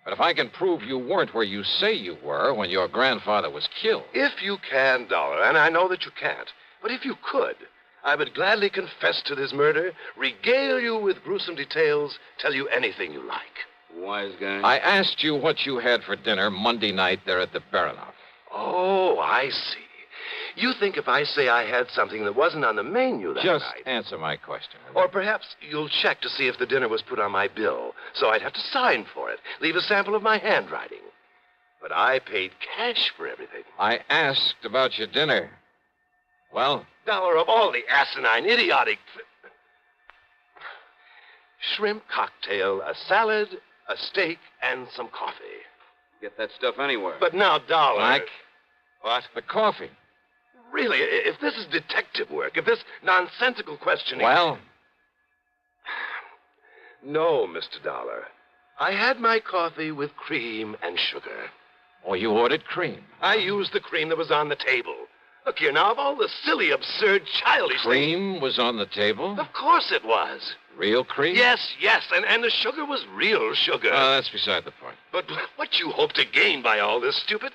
But if I can prove you weren't where you say you were when your grandfather was killed... If you can, Dollar, and I know that you can't, but if you could, I would gladly confess to this murder, regale you with gruesome details, tell you anything you like. Wise guy. I asked you what you had for dinner Monday night there at the Baronoff. Oh, I see. You think if I say I had something that wasn't on the menu that Just night... answer my question. Or perhaps you'll check to see if the dinner was put on my bill, so I'd have to sign for it, leave a sample of my handwriting. But I paid cash for everything. I asked about your dinner. Well? Dollar, of all the asinine, idiotic... Shrimp cocktail, a salad, a steak, and some coffee. Get that stuff anywhere. But now, Dollar... Mike? What? The coffee. Really, if this is detective work, if this nonsensical questioning... Well? No, Mr. Dollar. I had my coffee with cream and sugar. Oh, you ordered cream? I used the cream that was on the table. Look here, now, of all the silly, absurd, childish Cream was on the table? Of course it was. Real cream? Yes, and the sugar was real sugar. That's beside the point. But what you hope to gain by all this, stupid...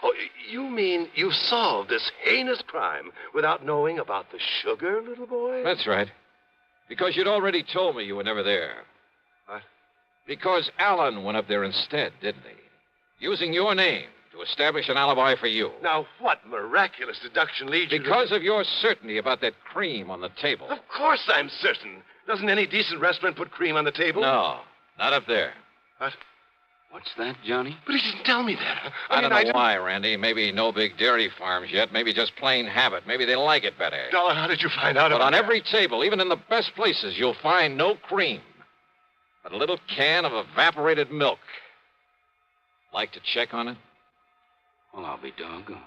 Oh, you mean you solved this heinous crime without knowing about the sugar, little boy? That's right. Because you'd already told me you were never there. What? Because Alan went up there instead, didn't he? Using your name to establish an alibi for you. Now, what miraculous deduction leads you to... Because of your certainty about that cream on the table. Of course I'm certain. Doesn't any decent restaurant put cream on the table? No, not up there. What? What's that, Johnny? But he didn't tell me that. I don't know why, Randy. Maybe no big dairy farms yet. Maybe just plain habit. Maybe they like it better. Dollar, how did you find out about But on that? every table, even in the best places, you'll find no cream. But a little can of evaporated milk. Like to check on it? Well, I'll be doggone.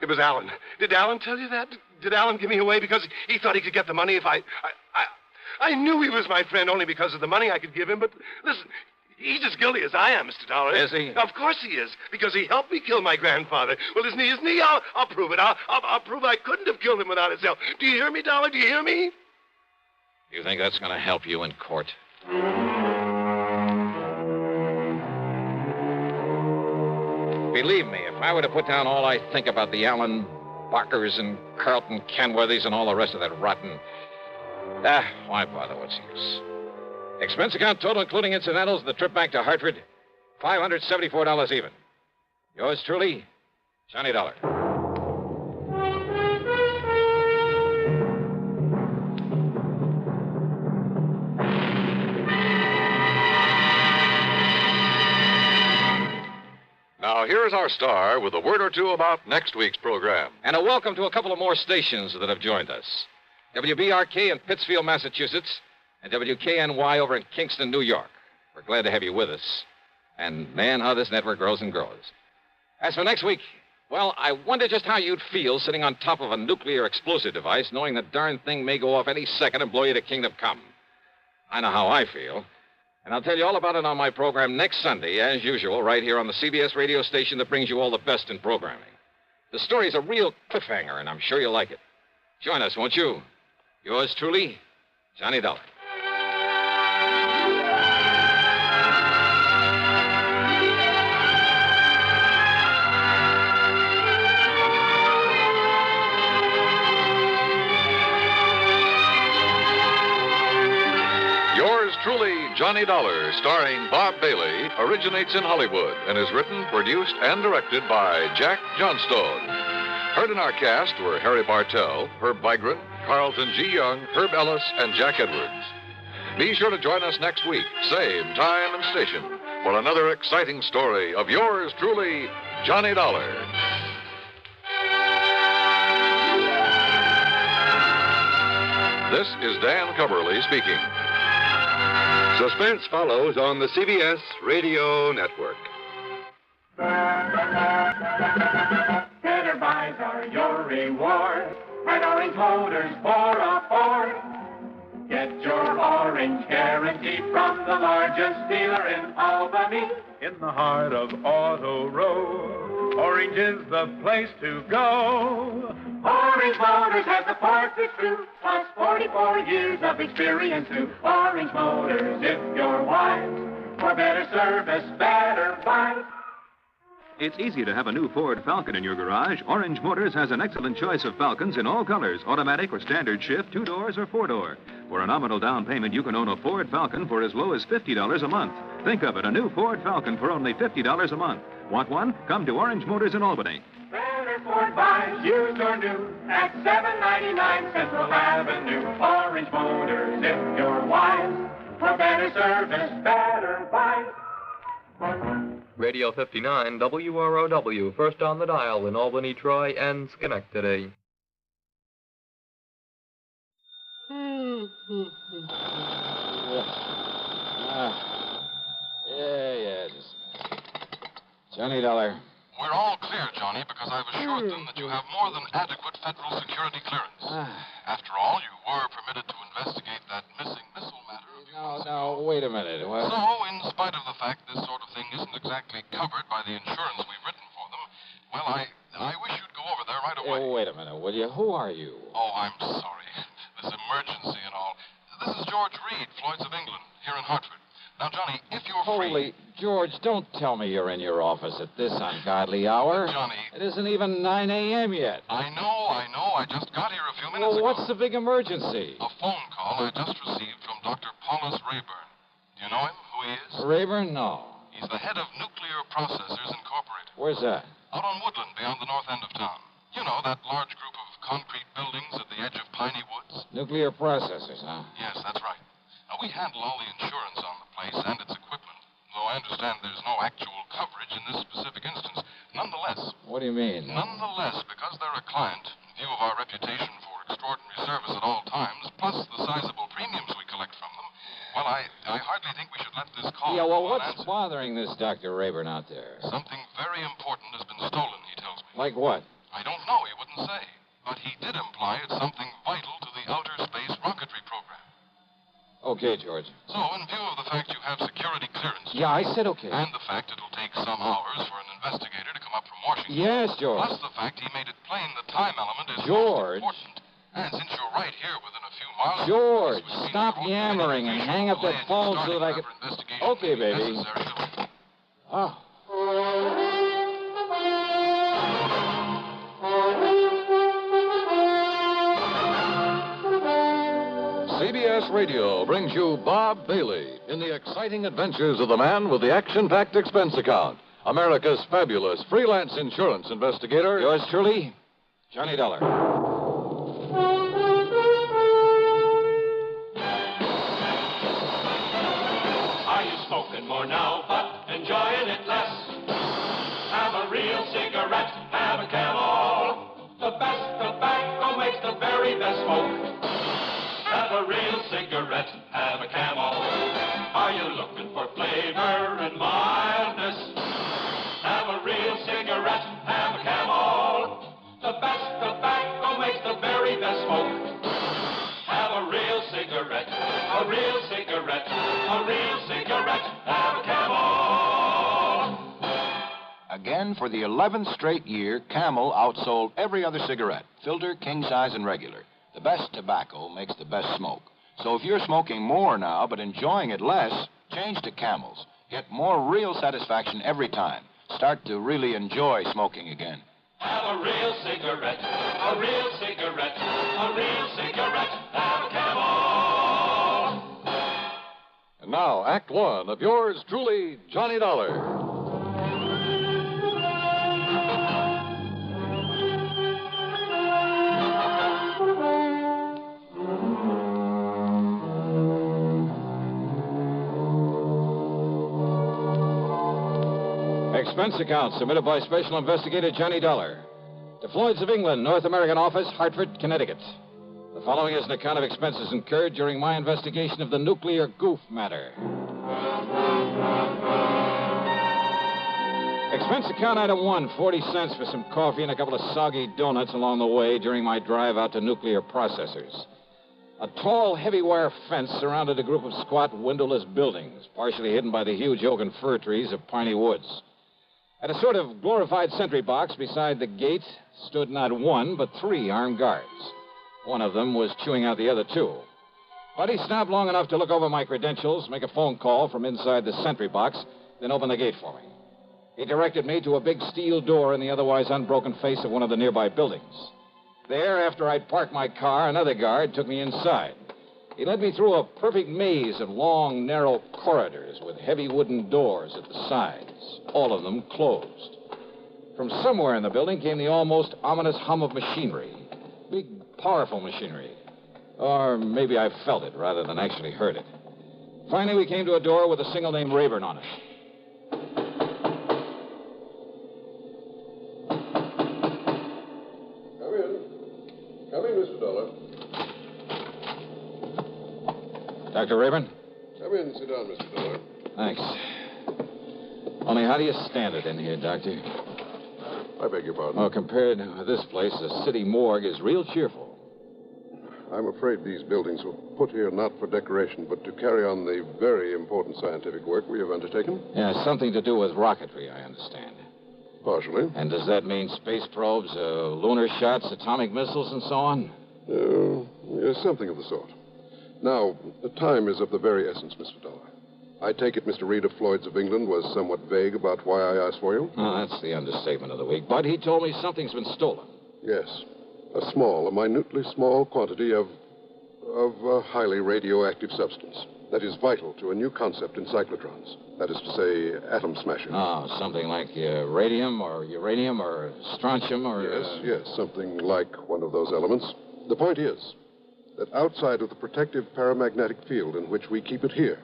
It was Alan. Did Alan tell you that? Did Alan give me away because he thought he could get the money if I knew he was my friend only because of the money I could give him, but listen, he's as guilty as I am, Mr. Dollar. Is he? Of course he is, because he helped me kill my grandfather. Well, isn't he? I'll prove it. I'll prove I couldn't have killed him without his help. Do you hear me, Dollar? Do you hear me? You think that's going to help you in court? Believe me, if I were to put down all I think about the Allen Barkers and Carlton Kenworthys and all the rest of that rotten... why bother? What's the use? Expense account total, including incidentals, the trip back to Hartford, $574 even. Yours truly, Johnny Dollar. Now, Now, here's our star with a word or two about next week's program. And a welcome to a couple of more stations that have joined us. WBRK in Pittsfield, Massachusetts, and WKNY over in Kingston, New York. We're glad to have you with us. And, man, how this network grows and grows. As for next week, well, I wonder just how you'd feel sitting on top of a nuclear explosive device, knowing the darn thing may go off any second and blow you to kingdom come. I know how I feel. And I'll tell you all about it on my program next Sunday, as usual, right here on the CBS radio station that brings you all the best in programming. The story's a real cliffhanger, and I'm sure you'll like it. Join us, won't you? Yours truly, Johnny Dollar. Yours truly, Johnny Dollar, starring Bob Bailey, originates in Hollywood and is written, produced, and directed by Jack Johnstone. Heard in our cast were Harry Bartell, Herb Vigran, Carlton G. Young, Herb Ellis, and Jack Edwards. Be sure to join us next week, same time and station, for another exciting story of yours truly, Johnny Dollar. This is Dan Coverly speaking. Suspense follows on the CBS Radio Network. Better buys are your reward at Orange Motors for a Ford. Get your orange guarantee from the largest dealer in Albany. In the heart of Auto Row, Orange is the place to go. Orange Motors has the parts it's true, plus 44 years of experience too. Orange Motors, if you're wise, for better service, better buys. It's easy to have a new Ford Falcon in your garage. Orange Motors has an excellent choice of Falcons in all colors, automatic or standard shift, 2-doors or 4-door. For a nominal down payment, you can own a Ford Falcon for as low as $50 a month. Think of it, a new Ford Falcon for only $50 a month. Want one? Come to Orange Motors in Albany. Better Ford buys, used or new, at $7.99 Central Avenue. Orange Motors, if you're wise, for better service, better buys. Radio 59, WROW, first on the dial in Albany, Troy, and Schenectady. Just... Johnny Dollar. We're all clear, Johnny, because I've assured them that you have more than adequate federal security clearance. After all, you were permitted to investigate that missing missile matter. No, wait a minute. What? So, in spite of the fact this sort of thing isn't exactly covered by the insurance we've written for them, well, I wish you'd go over there right away. Wait a minute, will you? Who are you? Oh, I'm sorry. This emergency and all. This is George Reed, Floyd's of England, here in Hartford. Now, Johnny, if you're free... Holy, George, don't tell me you're in your office at this ungodly hour. Johnny... It isn't even 9 a.m. yet. I know. I just got here a few minutes ago. Well, what's the big emergency? A phone call I just received from Dr. Paulus Rayburn. Do you know him, who he is? Rayburn? No. He's the head of Nuclear Processors Incorporated. Where's that? Out on Woodland, beyond the north end of town. You know, that large group of concrete buildings at the edge of Piney Woods? Nuclear processors, huh? Yes, that's right. Now, we handle all the insurance on the place and its equipment, though I understand there's no actual coverage in this specific instance. Nonetheless... What do you mean? Nonetheless, because they're a client, in view of our reputation for extraordinary service at all times, plus the sizable premiums we collect from them, well, I hardly think we should let this call... Yeah, well, what's bothering this Dr. Rayburn out there? Something very important has been stolen, he tells me. Like what? I don't know, he wouldn't say. But he did imply it's something vital to the outer space rocketry program. Okay, George. So, in view of the fact you have security clearance... Yeah, I said okay. And the fact it'll take some hours for an investigator to come up from Washington... Yes, George. Plus the fact he made it plain the time element is George. most important. And since you're right here within a few miles... George, stop yammering and hang up that phone so that I can... Okay, baby. Oh. CBS Radio brings you Bob Bailey in the exciting adventures of the man with the action-packed expense account, America's fabulous freelance insurance investigator. Yours truly, Johnny Dollar. Are you smoking more now, but enjoying it less? Have a have a Camel. The best tobacco makes the very best smoke. Have a real cigarette, have a Camel. Are you looking for flavor and mildness? Have a real cigarette, have a Camel. The best tobacco makes the very best smoke. Have a real cigarette, a real cigarette, a real cigarette, have a Camel. Again, for the 11th straight year, Camel outsold every other cigarette, filter, king size, and regular. The best tobacco makes the best smoke. So if you're smoking more now but enjoying it less, change to Camels. Get more real satisfaction every time. Start to really enjoy smoking again. Have a real cigarette, a real cigarette, a real cigarette, have a Camel. And now, Act One of yours truly, Johnny Dollar. Expense account submitted by Special Investigator Johnny Dollar to Floyd's of England, North American Office, Hartford, Connecticut. The following is an account of expenses incurred during my investigation of the nuclear Goof matter. Expense account item 1, 40 cents for some coffee and a couple of soggy donuts along the way during my drive out to nuclear processors. A tall, heavy wire fence surrounded a group of squat, windowless buildings, partially hidden by the huge oak and fir trees of piney woods. At a sort of glorified sentry box beside the gate stood not one, but 3 armed guards. One of them was chewing out the other 2. But he stopped long enough to look over my credentials, make a phone call from inside the sentry box, then open the gate for me. He directed me to a big steel door in the otherwise unbroken face of one of the nearby buildings. There, after I'd parked my car, another guard took me inside. He led me through a perfect maze of long, narrow corridors with heavy wooden doors at the sides, all of them closed. From somewhere in the building came the almost ominous hum of machinery. Big, powerful machinery. Or maybe I felt it rather than actually heard it. Finally, we came to a door with a single name Rayburn on it. Come in. Come in, Mr. Dollar. Dr. Rayburn? Come in and sit down, Mr. Dollar. Thanks. Only how do you stand it in here, Doctor? I beg your pardon? Oh, compared with this place, the city morgue is real cheerful. I'm afraid these buildings were put here not for decoration, but to carry on the very important scientific work we have undertaken. Yeah, something to do with rocketry, I understand. Partially. And does that mean space probes, lunar shots, atomic missiles, and so on? Yes, something of the sort. Now, the time is of the very essence, Mr. Dollar. I take it Mr. Reed of Floyd's of England was somewhat vague about why I asked for you? Oh, that's the understatement of the week. But he told me something's been stolen. Yes. A minutely small quantity of a highly radioactive substance that is vital to a new concept in cyclotrons. That is to say, atom smashing. Oh, something like radium or uranium or strontium or... Yes, something like one of those elements. The point is that outside of the protective paramagnetic field in which we keep it here,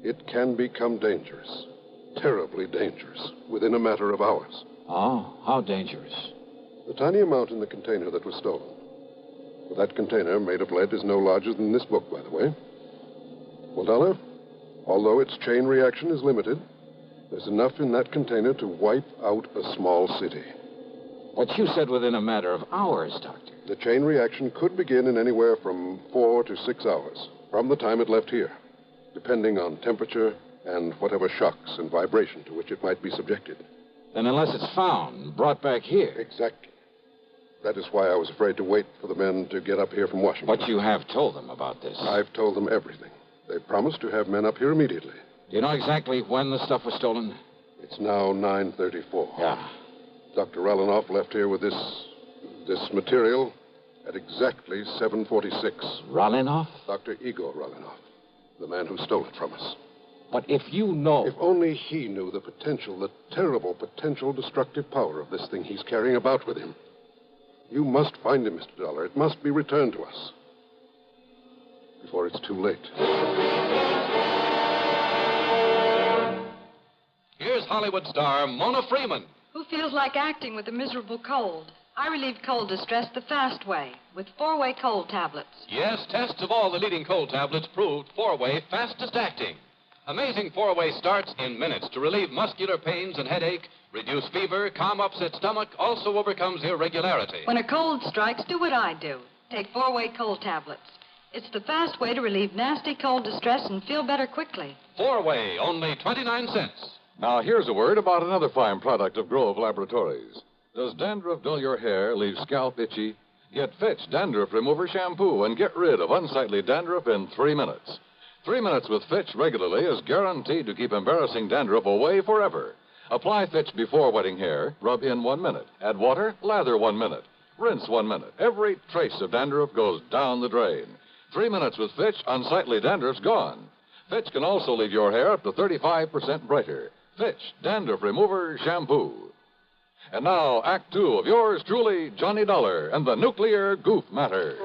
it can become dangerous. Terribly dangerous, within a matter of hours. Oh, how dangerous? The tiny amount in the container that was stolen. Well, that container, made of lead, is no larger than this book, by the way. Well, Dollar, although its chain reaction is limited, there's enough in that container to wipe out a small city. What you said within a matter of hours, Doctor. The chain reaction could begin in anywhere from 4 to 6 hours from the time it left here, depending on temperature and whatever shocks and vibration to which it might be subjected. Then unless it's found and brought back here... Exactly. That is why I was afraid to wait for the men to get up here from Washington. But you have told them about this. I've told them everything. They promised to have men up here immediately. Do you know exactly when the stuff was stolen? It's now 9:34. Yeah. Dr. Rallinoff left here with this material at exactly 7:46. Rallinoff? Dr. Igor Rallinoff, the man who stole it from us. But if you know... If only he knew the potential, the terrible potential destructive power of this thing he's carrying about with him. You must find him, Mr. Dollar. It must be returned to us before it's too late. Here's Hollywood star Mona Freeman. Who feels like acting with a miserable cold? I relieve cold distress the fast way with 4-way cold tablets. Yes, tests of all the leading cold tablets proved 4-way fastest acting. Amazing 4-way starts in minutes to relieve muscular pains and headache, reduce fever, calm upset stomach, also overcomes irregularity. When a cold strikes, do what I do. Take 4-way cold tablets. It's the fast way to relieve nasty cold distress and feel better quickly. 4-way, only 29 cents. Now, here's a word about another fine product of Grove Laboratories. Does dandruff dull your hair, leave scalp itchy? Get Fitch Dandruff Remover Shampoo and get rid of unsightly dandruff in 3 minutes. 3 minutes with Fitch regularly is guaranteed to keep embarrassing dandruff away forever. Apply Fitch before wetting hair, rub in 1 minute. Add water, lather 1 minute. Rinse 1 minute. Every trace of dandruff goes down the drain. 3 minutes with Fitch, unsightly dandruff's gone. Fitch can also leave your hair up to 35% brighter. Fitch Dandruff Remover Shampoo. And now, Act 2 of yours truly, Johnny Dollar and the Nuclear Goof Matter.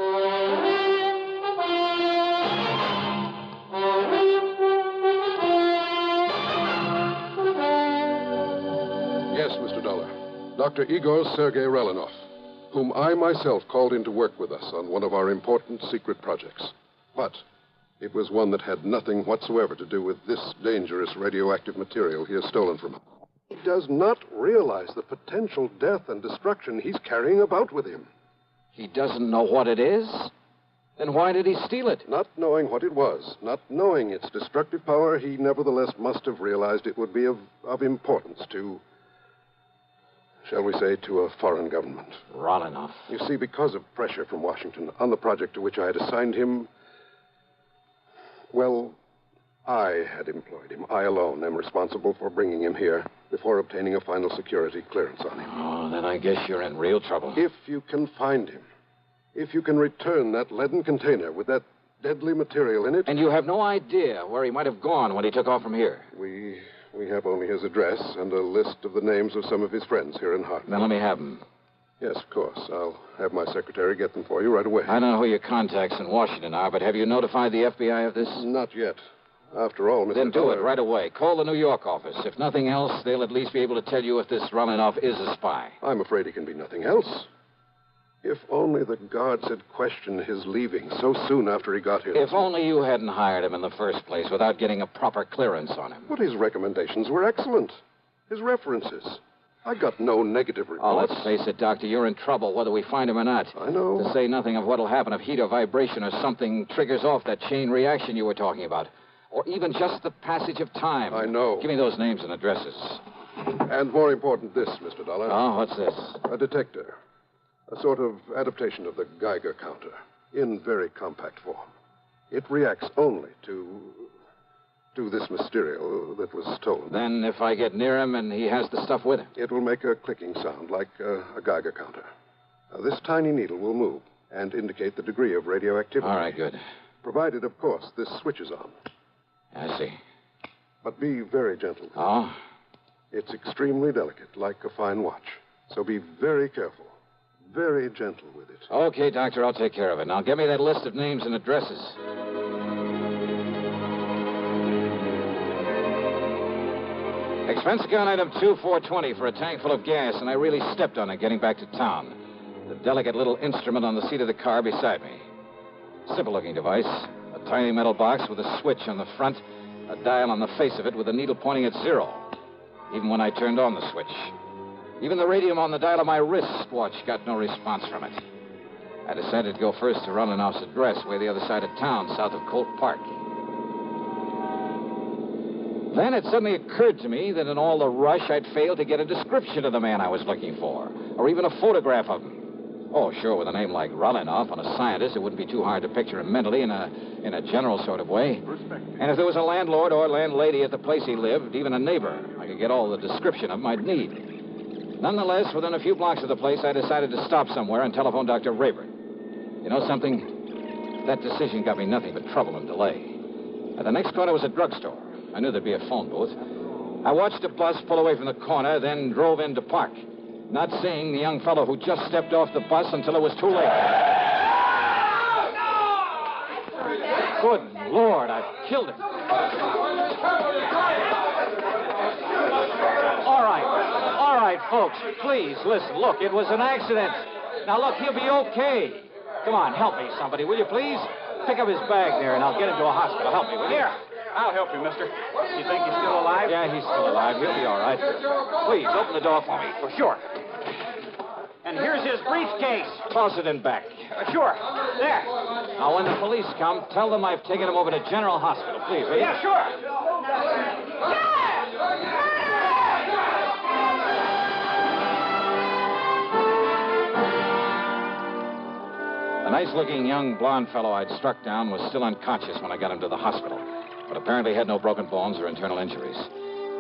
Yes, Mr. Dollar. Dr. Igor Sergei Relinov, whom I myself called in to work with us on one of our important secret projects. But it was one that had nothing whatsoever to do with this dangerous radioactive material he has stolen from us. He does not realize the potential death and destruction he's carrying about with him. He doesn't know what it is? Then why did he steal it? Not knowing what it was, not knowing its destructive power, he nevertheless must have realized it would be of importance to, shall we say, to a foreign government. Relinov. You see, because of pressure from Washington on the project to which I had assigned him, well, I had employed him. I alone am responsible for bringing him here before obtaining a final security clearance on him. Oh, then I guess you're in real trouble. If you can find him, if you can return that leaden container with that deadly material in it... And you have no idea where he might have gone when he took off from here? We have only his address and a list of the names of some of his friends here in Hartford. Then let me have them. Yes, of course. I'll have my secretary get them for you right away. I don't know who your contacts in Washington are, but have you notified the FBI of this? Not yet. After all, Mr. Then do Dollar... it right away. Call the New York office. If nothing else, they'll at least be able to tell you if this Relinov is a spy. I'm afraid he can be nothing else. If only the guards had questioned his leaving so soon after he got here. If only you hadn't hired him in the first place without getting a proper clearance on him. But his recommendations were excellent. His references. I got no negative reports. Oh, let's face it, Doctor. You're in trouble, whether we find him or not. I know. To say nothing of what'll happen if heat or vibration or something triggers off that chain reaction you were talking about. Or even just the passage of time. I know. Give me those names and addresses. And more important, this, Mr. Dollar. Oh, what's this? A detector. A sort of adaptation of the Geiger counter, in very compact form. It reacts only to this material that was stolen. Then if I get near him and he has the stuff with him? It will make a clicking sound like a Geiger counter. This tiny needle will move and indicate the degree of radioactivity. All right, good. Provided, of course, this switches on. I see. But be very gentle. Oh? It's extremely delicate, like a fine watch. So be very careful. Very gentle with it. Okay, Doctor, I'll take care of it. Now, give me that list of names and addresses. Expense account item 2420 for a tank full of gas, and I really stepped on it getting back to town. The delicate little instrument on the seat of the car beside me. Simple-looking device. A tiny metal box with a switch on the front, a dial on the face of it with a needle pointing at 0. Even when I turned on the switch. Even the radium on the dial of my wristwatch got no response from it. I decided to go first to Rolinov's address, way the other side of town, south of Colt Park. Then it suddenly occurred to me that in all the rush, I'd failed to get a description of the man I was looking for, or even a photograph of him. Oh, sure, with a name like Relinov and a scientist, it wouldn't be too hard to picture him mentally in a general sort of way. And if there was a landlord or landlady at the place he lived, even a neighbor, I could get all the description of him I'd need. Nonetheless, within a few blocks of the place, I decided to stop somewhere and telephone Dr. Rayburn. You know something? That decision got me nothing but trouble and delay. At the next corner was a drugstore. I knew there'd be a phone booth. I watched a bus pull away from the corner, then drove in to park, not seeing the young fellow who just stepped off the bus until it was too late. Good Lord, I've killed him. All right, Folks, please, listen. Look, it was an accident. Now, look, he'll be okay. Come on, help me, somebody, will you, please? Pick up his bag there, and I'll get him to a hospital. Help me, will you? Here, I'll help you, mister. You think he's still alive? Yeah, he's still alive. He'll be all right. Please, open the door for me. For sure. And here's his briefcase. Toss it in back. Sure. There. Now, when the police come, tell them I've taken him over to General Hospital, please, will you? Yeah, sure. The nice-looking young blonde fellow I'd struck down was still unconscious when I got him to the hospital, but apparently had no broken bones or internal injuries.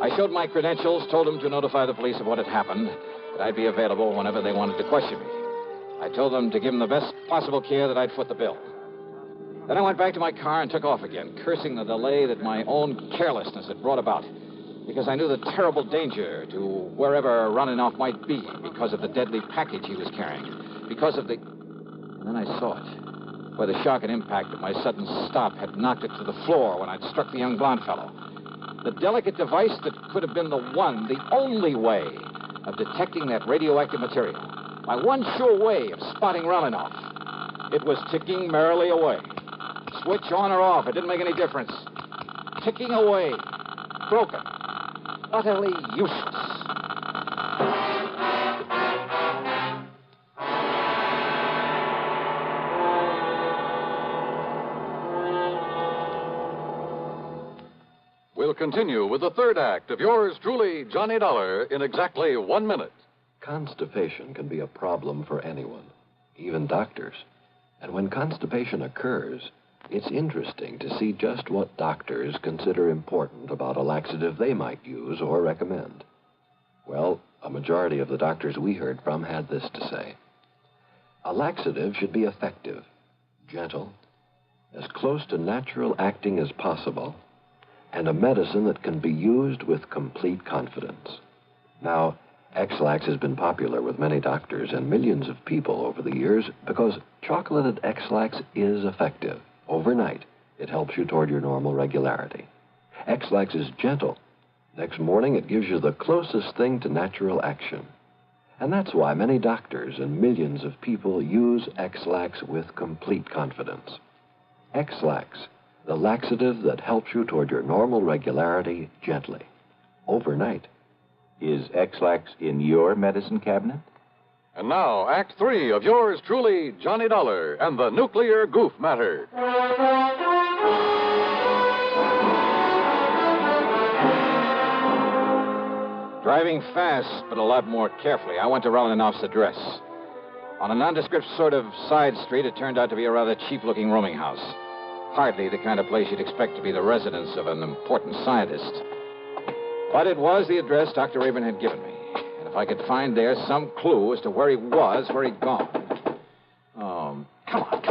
I showed my credentials, told them to notify the police of what had happened, that I'd be available whenever they wanted to question me. I told them to give him the best possible care, that I'd foot the bill. Then I went back to my car and took off again, cursing the delay that my own carelessness had brought about, because I knew the terrible danger to wherever running off might be because of the deadly package he was carrying, because of the... And then I saw it, where the shock and impact of my sudden stop had knocked it to the floor when I'd struck the young blonde fellow. The delicate device that could have been the one, the only way of detecting that radioactive material. My one sure way of spotting Rolinoff. It was ticking merrily away. Switch on or off, it didn't make any difference. Ticking away. Broken. Utterly useless. We'll continue with the third act of yours truly, Johnny Dollar, in exactly 1 minute. Constipation can be a problem for anyone, even doctors. And when constipation occurs, it's interesting to see just what doctors consider important about a laxative they might use or recommend. Well, a majority of the doctors we heard from had this to say. A laxative should be effective, gentle, as close to natural acting as possible, and a medicine that can be used with complete confidence. Now, X-Lax has been popular with many doctors and millions of people over the years because chocolated X-Lax is effective. Overnight, it helps you toward your normal regularity. X-Lax is gentle. Next morning, it gives you the closest thing to natural action. And that's why many doctors and millions of people use X-Lax with complete confidence. X-Lax, the laxative that helps you toward your normal regularity gently, overnight. Is X-Lax in your medicine cabinet? And now, Act 3 of yours truly, Johnny Dollar, and the nuclear goof matter. Driving fast, but a lot more carefully, I went to Rolinoff's address. On a nondescript sort of side street, it turned out to be a rather cheap-looking rooming house. Hardly the kind of place you'd expect to be the residence of an important scientist. But it was the address Dr. Rayburn had given me. And if I could find there some clue as to where he was, where he'd gone. Come on.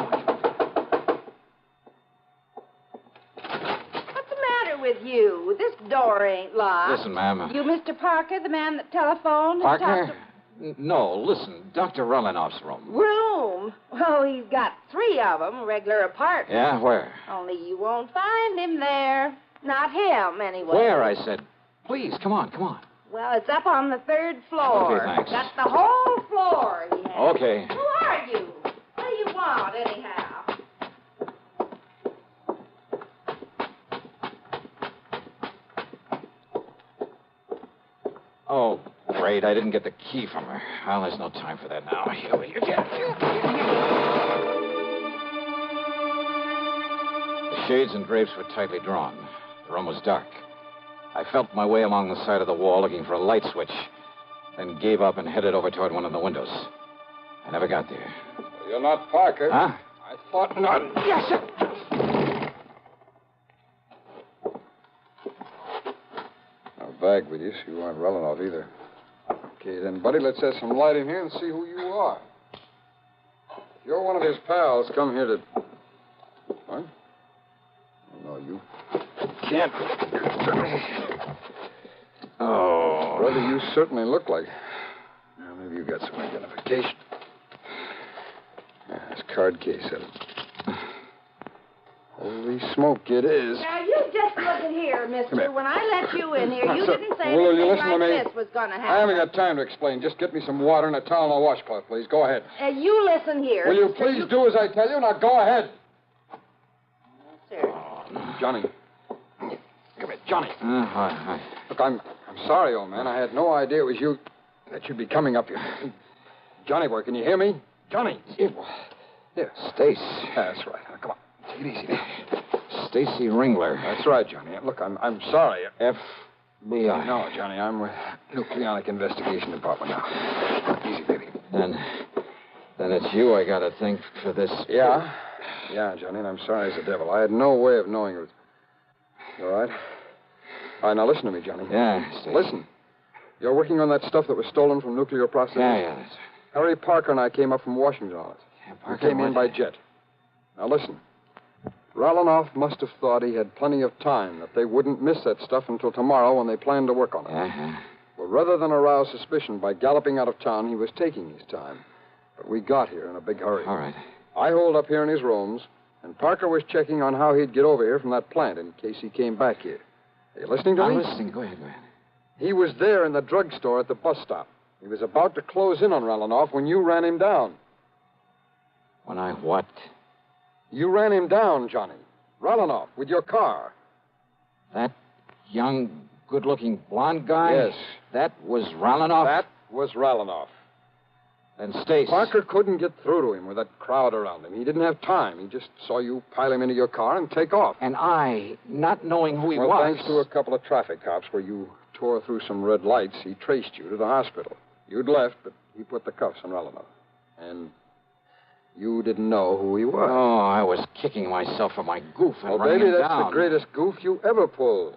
What's the matter with you? This door ain't locked. Listen, ma'am. You Mr. Parker, the man that telephoned? Parker? No, listen. Dr. Rolinoff's room. Room? Oh, he's got 3 of them, regular apartments. Yeah, where? Only you won't find him there. Not him, anyway. Where, I said. Please, come on. Well, it's up on the 3rd floor. Okay, thanks. That's the whole floor he has. Okay. Who are you? What do you want, anyhow? Oh, great. I didn't get the key from her. Well, there's no time for that now. Here we go. The shades and drapes were tightly drawn. The room was dark. I felt my way along the side of the wall looking for a light switch, then gave up and headed over toward one of the windows. I never got there. You're not Parker. Huh? I thought not. Yes, sir. No bag with you, so you aren't Rolinoff either. Okay, then, buddy, let's have some light in here and see who you are. If you're one of his pals, come here to... What? No, you can't. Oh. Brother, you certainly look like... Now, maybe you got some identification. This card case of it. Holy smoke, it is. Now, you just look at here. here, mister. here. When I let you in here, you Sir, didn't say will you anything listen to like me? this was going to happen. I haven't got time to explain. Just get me some water and a towel and a washcloth, please. Go ahead. You listen here. Will you mister. please do as I tell you? Now go ahead. Sir. Johnny. Come here, Johnny. Hi. Look, I'm sorry, old man. I had no idea it was you that you'd be coming up here. Johnny boy, can you hear me? Johnny. Here. Stace. That's right. Now, come on. Take it easy. Stacy Ringler. That's right, Johnny. Look, I'm sorry. FBI. No, Johnny, I'm with Nucleonic Investigation Department now. Easy, baby. Then it's you I gotta thank for this. Yeah, Johnny, and I'm sorry as the devil. I had no way of knowing it was... You all right? All right, now listen to me, Johnny. Yeah, Stacy. Listen. You're working on that stuff that was stolen from nuclear processing? Yeah, that's... Harry Parker and I came up from Washington on it. Yeah, We Parker came in by jet. Now listen. Ralanoff must have thought he had plenty of time, that they wouldn't miss that stuff until tomorrow when they planned to work on it. Uh-huh. Well, rather than arouse suspicion by galloping out of town, he was taking his time. But we got here in a big hurry. All right. I holed up here in his rooms, and Parker was checking on how he'd get over here from that plant in case he came back here. Are you listening to me? I'm listening. Go ahead. He was there in the drugstore at the bus stop. He was about to close in on Ralanoff when you ran him down. When I what? You ran him down, Johnny. Ralanoff, with your car. That young, good-looking blonde guy? Yes. That was Ralanoff? That was Ralanoff. And Stace. Parker couldn't get through to him with that crowd around him. He didn't have time. He just saw you pile him into your car and take off. And I, not knowing who he well, was... thanks to a couple of traffic cops where you tore through some red lights, he traced you to the hospital. You'd left, but he put the cuffs on Ralanoff. And you didn't know who he was. Oh, I was kicking myself for my goof and well, running baby, him that's down. the greatest goof you ever pulled.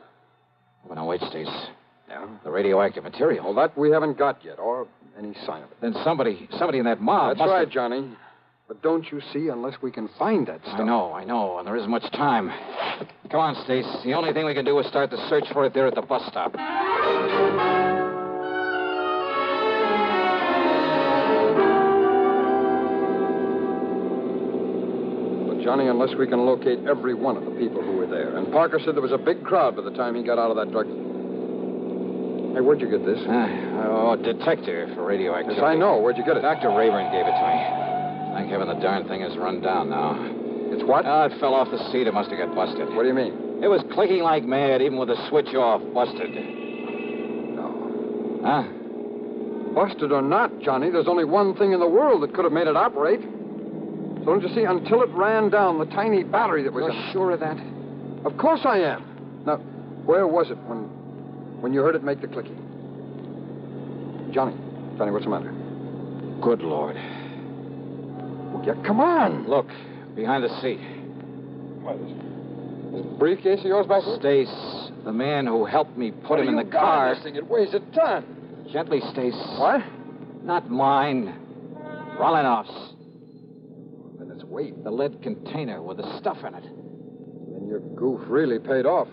Well, now, wait, Stace. Yeah? The radioactive material. Well, that we haven't got yet, or any sign of it. Then somebody in that mob That's must right, have... Johnny. But don't you see, unless we can find that stuff. I know, and there isn't much time. Come on, Stace. The only thing we can do is start the search for it there at the bus stop. But, Johnny, unless we can locate every one of the people who were there. And Parker said there was a big crowd by the time he got out of that drug... Hey, where'd you get this? Detector for radioactivity. Yes, I know. Where'd you get it? Dr. Rayburn gave it to me. Thank heaven the darn thing is run down now. It's what? Oh, it fell off the seat. It must have got busted. What do you mean? It was clicking like mad, even with the switch off. Busted. No. Huh? Busted or not, Johnny, there's only one thing in the world that could have made it operate. So don't you see, until it ran down the tiny battery that was... You're sure of that? Of course I am. Now, where was it when you heard it make the clicking? Johnny, what's the matter? Good Lord. Well, yeah, come on. Look, behind the seat. What is this briefcase of yours back there? Stace, the man who helped me put him in the car. This thing, it weighs a ton. Gently, Stace. What? Not mine. Ralanoff's. Then it's weight. The lead container with the stuff in it. Then your goof really paid off.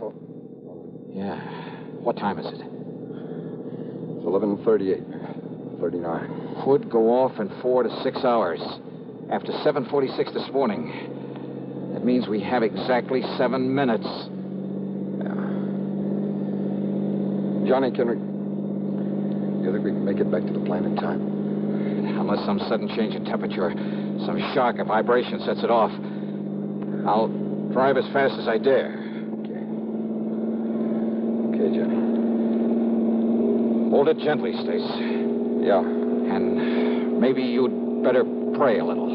Yeah. What time is it? It's 11:38. 39. Would go off in 4 to 6 hours. After 7:46 this morning. That means we have exactly 7 minutes. Yeah. Johnny, you think we can make it back to the plant in time? Unless some sudden change in temperature, some shock or vibration sets it off. I'll drive as fast as I dare. Okay, Johnny. Hold it gently, Stace. Yeah. And maybe you'd better pray a little.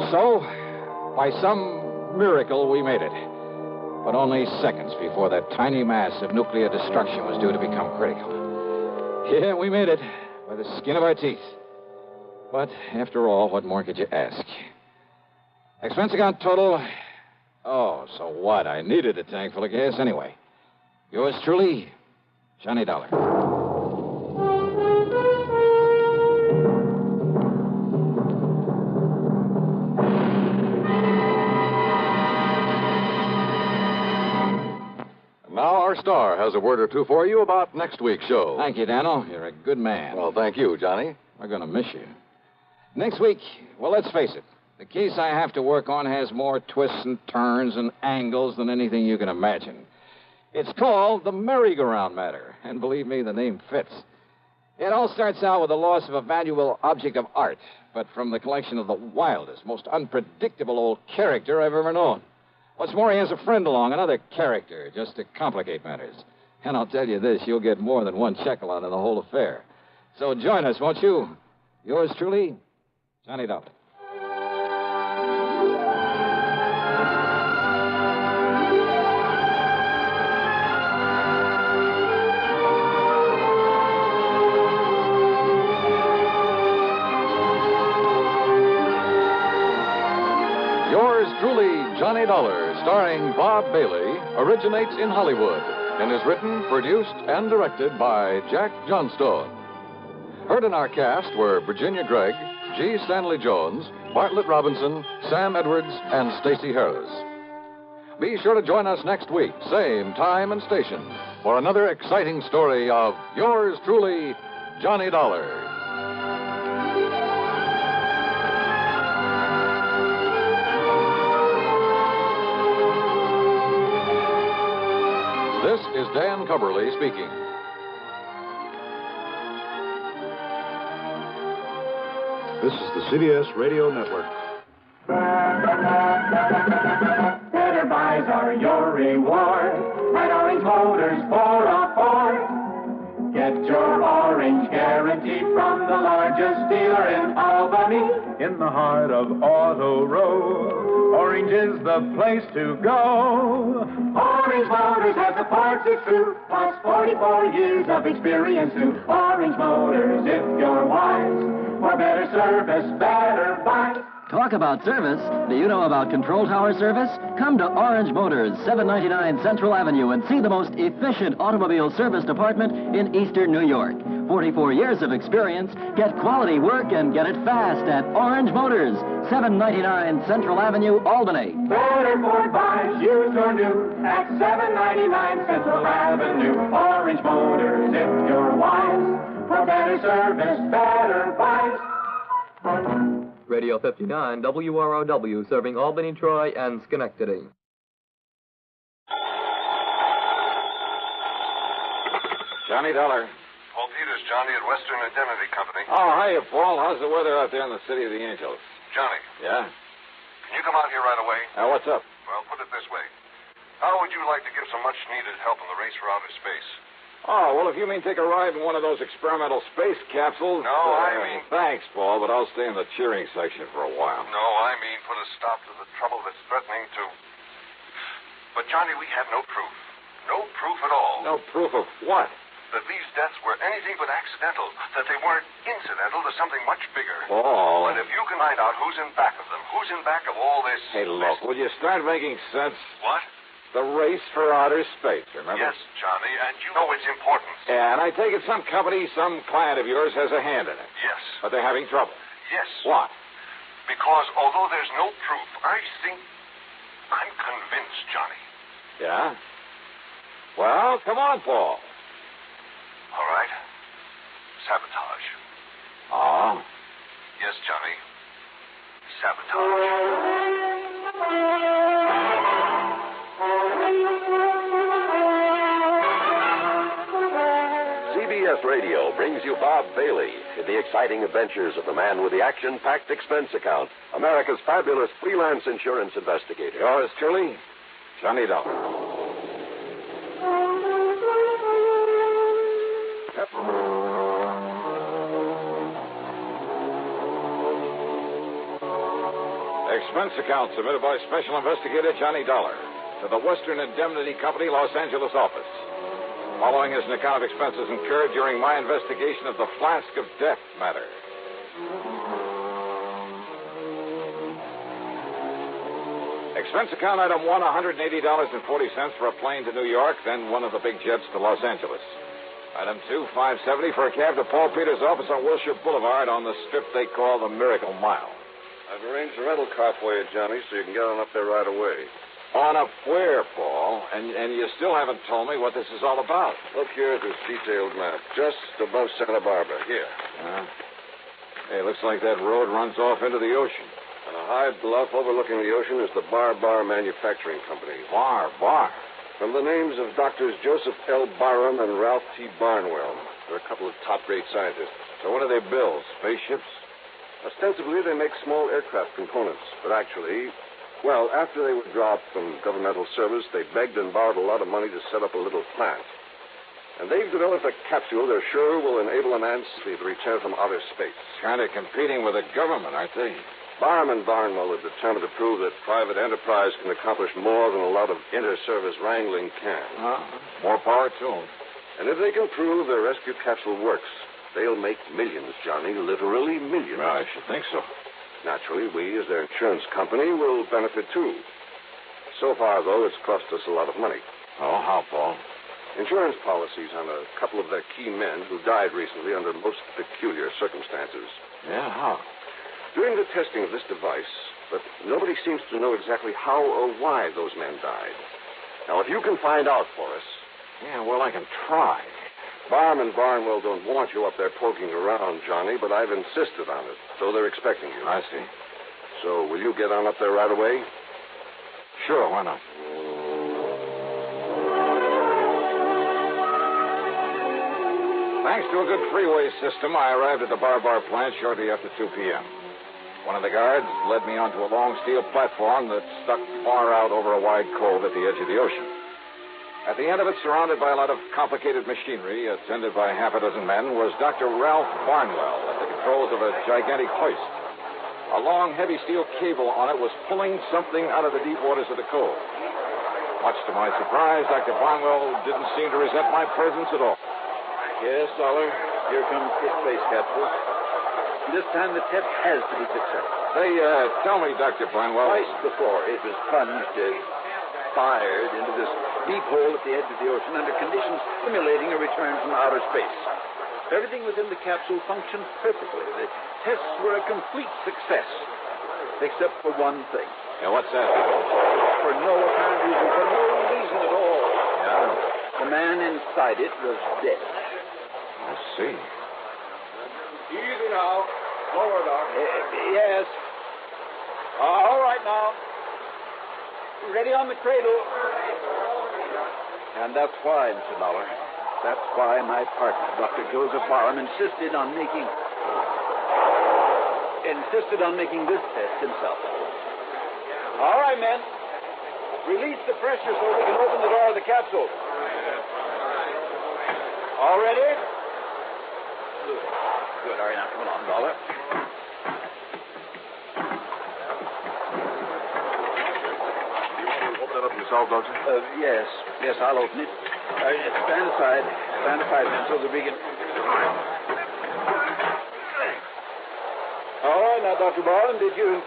So, by some miracle, we made it. But only seconds before that tiny mass of nuclear destruction was due to become critical. Yeah, we made it by the skin of our teeth. But after all, what more could you ask? Expense account total... Oh, so what? I needed a tank full of gas anyway. Yours truly, Johnny Dollar. Star has a word or two for you about next week's show. Thank you, Daniel. You're a good man. Well, thank you, Johnny. We're going to miss you. Next week, well, let's face it. The case I have to work on has more twists and turns and angles than anything you can imagine. It's called the merry-go-round matter, and believe me, the name fits. It all starts out with the loss of a valuable object of art, but from the collection of the wildest, most unpredictable old character I've ever known. What's more, he has a friend along, another character, just to complicate matters. And I'll tell you this, you'll get more than one shekel out of the whole affair. So join us, won't you? Yours truly, Johnny Dollar. Yours truly, Johnny Dollar, starring Bob Bailey, originates in Hollywood and is written, produced, and directed by Jack Johnstone. Heard in our cast were Virginia Gregg, G. Stanley Jones, Bartlett Robinson, Sam Edwards, and Stacey Heiress. Be sure to join us next week, same time and station, for another exciting story of yours truly, Johnny Dollar. This is Dan Cubberly speaking. This is the CBS Radio Network. Better buys are your reward at Orange Motors for a Ford. Get your orange guarantee from the largest dealer in Albany. In the heart of Auto Row, Orange is the place to go. Orange Motors has the parts that suit, plus 44 years of experience too. Orange Motors, if you're wise, for better service, better buy. Talk about service. Do you know about Control Tower service? Come to Orange Motors, 799 Central Avenue, and see the most efficient automobile service department in eastern New York. 44 years of experience. Get quality work and get it fast at Orange Motors, 799 Central Avenue, Albany. Better Ford buys, used or new, at 799 Central Avenue. Orange Motors, if you're wise, for better service, better buys. Radio 59, WROW, serving Albany, Troy, and Schenectady. Johnny Dollar. Paul Peters, Johnny, at Western Indemnity Company. Oh, hiya, Paul. How's the weather out there in the City of the Angels? Johnny, Yeah? can you come out here right away? What's up? Well, put it this way. How would you like to give some much-needed help in the race for outer space? Oh, well, if you mean take a ride in one of those experimental space capsules... No, I mean... Thanks, Paul, but I'll stay in the cheering section for a while. No, I mean put a stop to the trouble that's threatening to... But, Johnny, we have no proof. No proof at all. No proof of what? That these deaths were anything but accidental. That they weren't incidental to something much bigger. Paul... But if you can find out who's in back of them, who's in back of all this... Hey, look, will you start making sense? What? The race for outer space, remember? Yes, Johnny, and you know its importance. Yeah, and I take it some company, some client of yours has a hand in it. Yes. But they're having trouble. Yes. What? Because although there's no proof, I'm convinced, Johnny. Yeah? Well, come on, Paul. All right. Sabotage. Oh? Yes, Johnny. Sabotage. CBS Radio brings you Bob Bailey in the exciting adventures of the man with the action-packed expense account, America's fabulous freelance insurance investigator. Yours truly, Johnny Dollar. Expense account submitted by Special Investigator Johnny Dollar to the Western Indemnity Company, Los Angeles office. Following is an account of expenses incurred during my investigation of the Flask of Death matter. Expense account item 1, $180.40 for a plane to New York, then one of the big jets to Los Angeles. Item 2, $5.70 for a cab to Paul Peters' office on Wilshire Boulevard on the strip they call the Miracle Mile. I've arranged a rental car for you, Johnny, so you can get on up there right away. On a where, Paul? And you still haven't told me what this is all about. Look here at this detailed map, just above Santa Barbara. Here. Hey, looks like that road runs off into the ocean. On a high bluff overlooking the ocean is the Bar Manufacturing Company. Bar. From the names of Doctors Joseph L. Barron and Ralph T. Barnwell. They're a couple of top-grade scientists. So what do they build? Spaceships? Ostensibly, they make small aircraft components, but actually, well, after they were dropped from governmental service, they begged and borrowed a lot of money to set up a little plant. And they've developed a capsule they're sure will enable a man safely to return from outer space. Kind of competing with the government, aren't they? Barham and Barnwell are determined to prove that private enterprise can accomplish more than a lot of inter-service wrangling can. More power to them. And if they can prove their rescue capsule works, they'll make millions, Johnny, literally millions. I should think so. Naturally, we, as their insurance company, will benefit, too. So far, though, it's cost us a lot of money. Oh, how, Paul? Insurance policies on a couple of their key men who died recently under most peculiar circumstances. Yeah, how? During the testing of this device, but nobody seems to know exactly how or why those men died. Now, if you can find out for us... Yeah, well, I can try. Barham and Barnwell don't want you up there poking around, Johnny, but I've insisted on it, so they're expecting you. I see. So will you get on up there right away? Sure, why not? Thanks to a good freeway system, I arrived at the Bar plant shortly after 2 p.m. One of the guards led me onto a long steel platform that stuck far out over a wide cove at the edge of the ocean. At the end of it, surrounded by a lot of complicated machinery, attended by half a dozen men, was Dr. Ralph Barnwell at the controls of a gigantic hoist. A long, heavy steel cable on it was pulling something out of the deep waters of the cove. Much to my surprise, Dr. Barnwell didn't seem to resent my presence at all. Yes, Dollar. Here comes the space capsule. This time the test has to be successful. Say, tell me, Dr. Barnwell. Twice before it was plunged, fired into this deep hole at the edge of the ocean under conditions stimulating a return from outer space. Everything within the capsule functioned perfectly. The tests were a complete success, except for one thing. Yeah, what's that? For no apparent reason, for no reason at all. Yeah? The man inside it was dead. I see. Easy now. Lower, Doc. Yes. All right now. Ready on the cradle. And that's why, Mr. Dollar. That's why my partner, Dr. Joseph Barron, insisted on making this test himself. All right, men. Release the pressure so we can open the door of the capsule. All ready? Good. All right, now come along, Dollar. Open it up yourself, don't you? Yes, I'll open it. Stand aside, men, so that we can... All right, now, Dr. Barron, did you...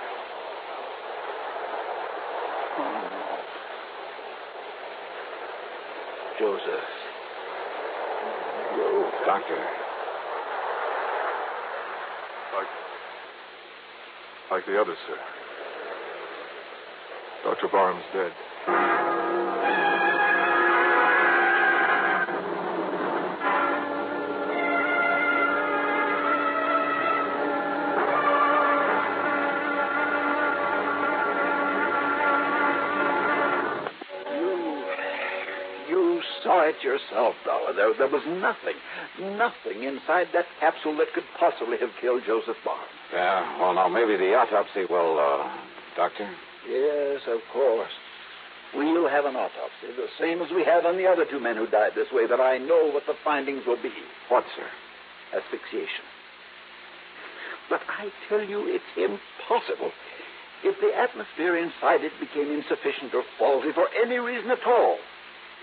Joseph. Doctor. Like the others, sir. Dr. Barham's dead. You saw it yourself, Dollar. There was nothing inside that capsule that could possibly have killed Joseph Barron. Yeah, well, now, maybe the autopsy will, Doctor? Yes, of course. We'll have an autopsy, the same as we had on the other two men who died this way, but I know what the findings will be. What, sir? Asphyxiation. But I tell you, it's impossible. If the atmosphere inside it became insufficient or faulty for any reason at all,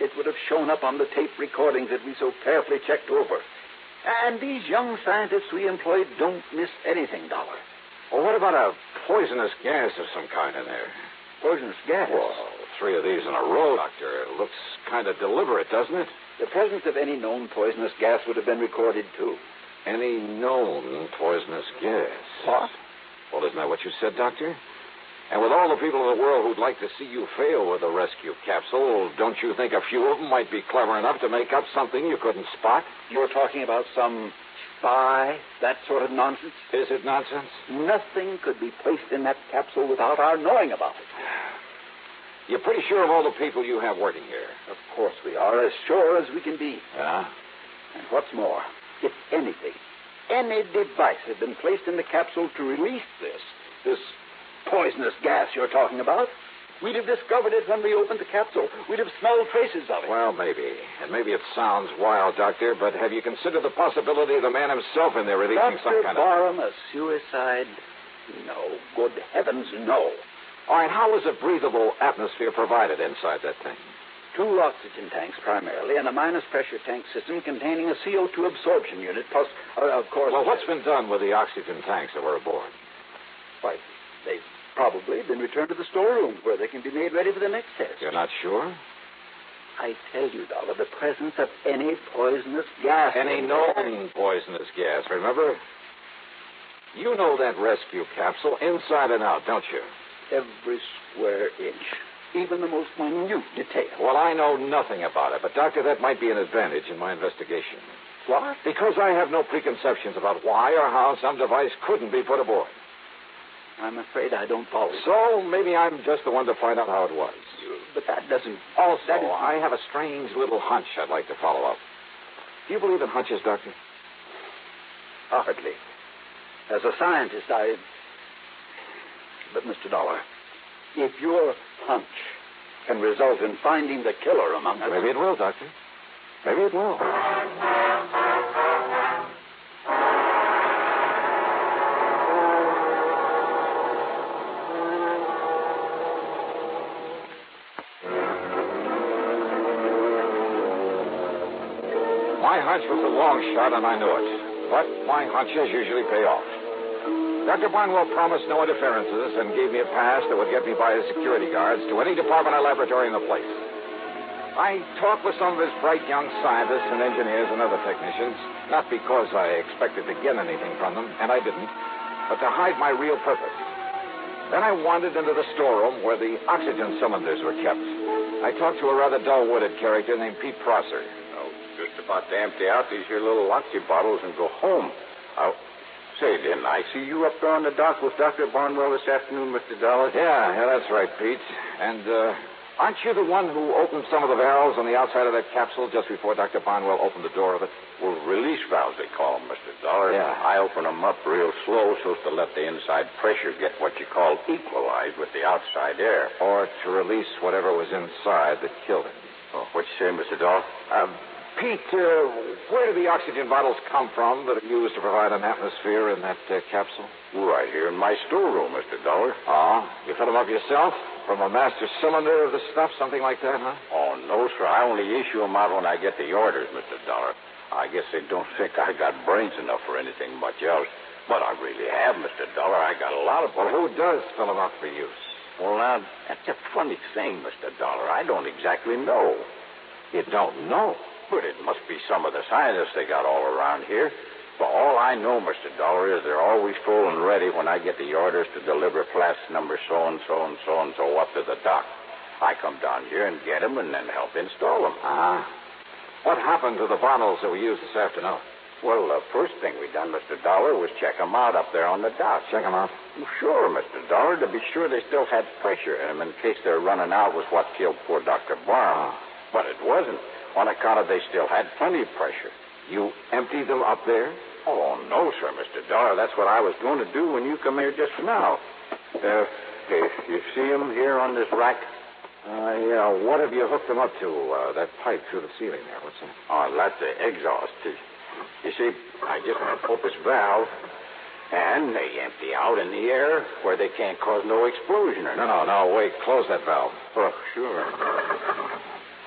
it would have shown up on the tape recordings that we so carefully checked over. And these young scientists we employed don't miss anything, Dollar. Well, what about a poisonous gas of some kind in there? Poisonous gas? Well, 3 of these in a row, Doctor. It looks kind of deliberate, doesn't it? The presence of any known poisonous gas would have been recorded, too. Any known poisonous gas? What? Well, isn't that what you said, Doctor? And with all the people in the world who'd like to see you fail with the rescue capsule, don't you think a few of them might be clever enough to make up something you couldn't spot? You're talking about some spy, that sort of nonsense? Is it nonsense? Nothing could be placed in that capsule without our knowing about it. You're pretty sure of all the people you have working here? Of course we are, as sure as we can be. Yeah? And what's more, if anything, any device had been placed in the capsule to release this poisonous gas you're talking about, we'd have discovered it when we opened the capsule. We'd have smelled traces of it. Well, maybe. And maybe it sounds wild, Doctor, but have you considered the possibility of the man himself in there releasing some kind of... Barron, a suicide? No. Good heavens, no. All right, how was a breathable atmosphere provided inside that thing? 2 oxygen tanks, primarily, and a minus-pressure tank system containing a CO2 absorption unit, plus, of course... Well, what's been done with the oxygen tanks that were aboard? Why, they've probably been returned to the storeroom where they can be made ready for the next test. You're not sure? I tell you, Dollar, the presence of any poisonous gas... Any known poisonous gas, remember? You know that rescue capsule inside and out, don't you? Every square inch. Even the most minute detail. Well, I know nothing about it, but, Doctor, that might be an advantage in my investigation. What? Because I have no preconceptions about why or how some device couldn't be put aboard. I'm afraid I don't follow. So maybe I'm just the one to find out how it was. But that doesn't... Also, I have a strange little hunch I'd like to follow up. Do you believe in hunches, Doctor? Hardly. As a scientist, But, Mr. Dollar, if your hunch can result in finding the killer among us... Maybe it will, Doctor. Maybe it will. My hunch was a long shot, and I knew it. But my hunches usually pay off. Dr. Barnwell promised no interferences and gave me a pass that would get me by his security guards to any department or laboratory in the place. I talked with some of his bright young scientists and engineers and other technicians, not because I expected to get anything from them, and I didn't, but to hide my real purpose. Then I wandered into the storeroom where the oxygen cylinders were kept. I talked to a rather dull-witted character named Pete Prosser. Just about to empty out these here little oxy bottles and go home. Say, didn't I see you up there on the dock with Dr. Barnwell this afternoon, Mr. Dollar? Yeah, that's right, Pete. And, aren't you the one who opened some of the valves on the outside of that capsule just before Dr. Barnwell opened the door of it? Well, release valves, they call them, Mr. Dollar. Yeah. I open them up real slow so as to let the inside pressure get what you call equalized with the outside air. Or to release whatever was inside that killed him. Oh, what you say, Mr. Dollar? Pete, where do the oxygen bottles come from that are used to provide an atmosphere in that capsule? Right here in my storeroom, Mr. Dollar. Oh, you fill them up yourself? From a master cylinder of the stuff, something like that, huh? Oh, no, sir. I only issue them out when I get the orders, Mr. Dollar. I guess they don't think I got brains enough for anything much else. But I really have, Mr. Dollar. I got a lot of... Well, who does fill them up for use? Well, now, that's a funny thing, Mr. Dollar. I don't exactly know. You don't know? But it must be some of the scientists they got all around here. For all I know, Mr. Dollar, is they're always full and ready when I get the orders to deliver flask number so-and-so and so-and-so up to the dock. I come down here and get them and then help install them. What happened to the bottles that we used this afternoon? Well, the first thing we done, Mr. Dollar, was check them out up there on the dock. Check them out? Well, sure, Mr. Dollar, to be sure they still had pressure in them in case their running out was what killed poor Dr. Barron. But it wasn't. On account of they still had plenty of pressure. You emptied them up there? Oh, no, sir, Mr. Dollar. That's what I was going to do when you come here just now. You see them here on this rack? Yeah. What have you hooked them up to? That pipe through the ceiling there. What's that? Oh, that's the exhaust. You see, I just pop this valve, and they empty out in the air where they can't cause no explosion or nothing. No, wait. Close that valve. Oh, sure.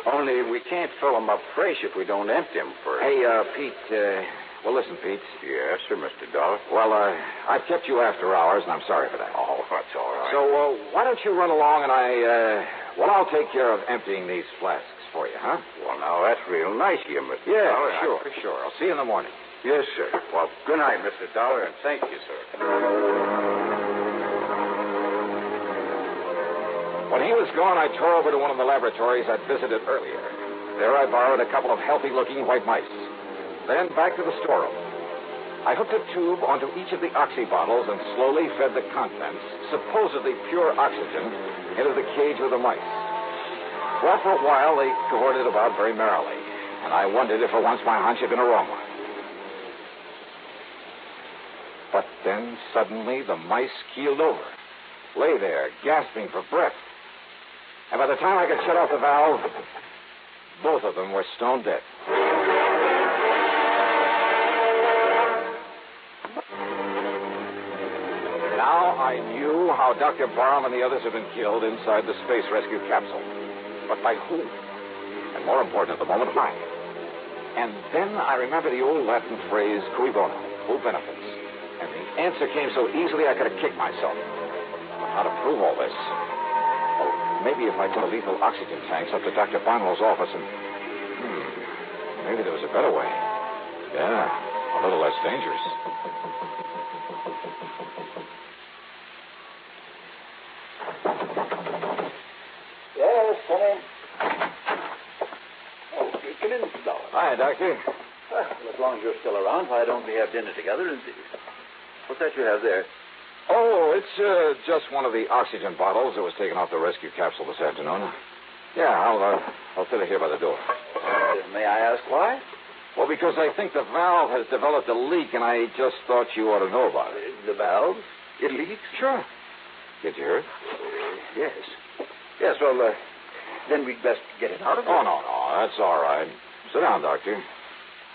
Only we can't fill them up fresh if we don't empty them first. Hey, Pete, well, listen, Pete. Yes, sir, Mr. Dollar. Well, I've kept you after hours, and I'm sorry for that. Oh, that's all right. So, why don't you run along and I'll take care of emptying these flasks for you, huh? Well, now, that's real nice of you, Mr. Yeah, Dollar. sure. I'll see you in the morning. Yes, sir. Well, good night, Mr. Dollar, and thank you, sir. When he was gone, I tore over to one of the laboratories I'd visited earlier. There I borrowed a couple of healthy-looking white mice. Then back to the storeroom. I hooked a tube onto each of the oxy bottles and slowly fed the contents, supposedly pure oxygen, into the cage with the mice. Well, for a while, they cavorted about very merrily, and I wondered if for once my hunch had been a wrong one. But then, suddenly, the mice keeled over, lay there, gasping for breath. And by the time I could shut off the valve, both of them were stone dead. Now I knew how Dr. Barron and the others had been killed inside the space rescue capsule. But by whom? And more important at the moment, why? And then I remember the old Latin phrase, cui bono, who benefits? And the answer came so easily I could have kicked myself. But how to prove all this? Well, maybe if I took the lethal oxygen tanks up to Dr. Barnwell's office and... maybe there was a better way. Yeah, a little less dangerous. Yes, come in. Oh, come in, Mr. Dollar. Hi, Doctor. Well, as long as you're still around, why don't we have dinner together and see? What's that you have there? Oh, it's just one of the oxygen bottles that was taken off the rescue capsule this afternoon. Yeah, I'll sit it here by the door. May I ask why? Well, because I think the valve has developed a leak, and I just thought you ought to know about it. The valve? It leaks? Sure. Did you hear it? Yes. Yes, well, then we'd best get it out of here. Oh, no, that's all right. Sit down, Doctor.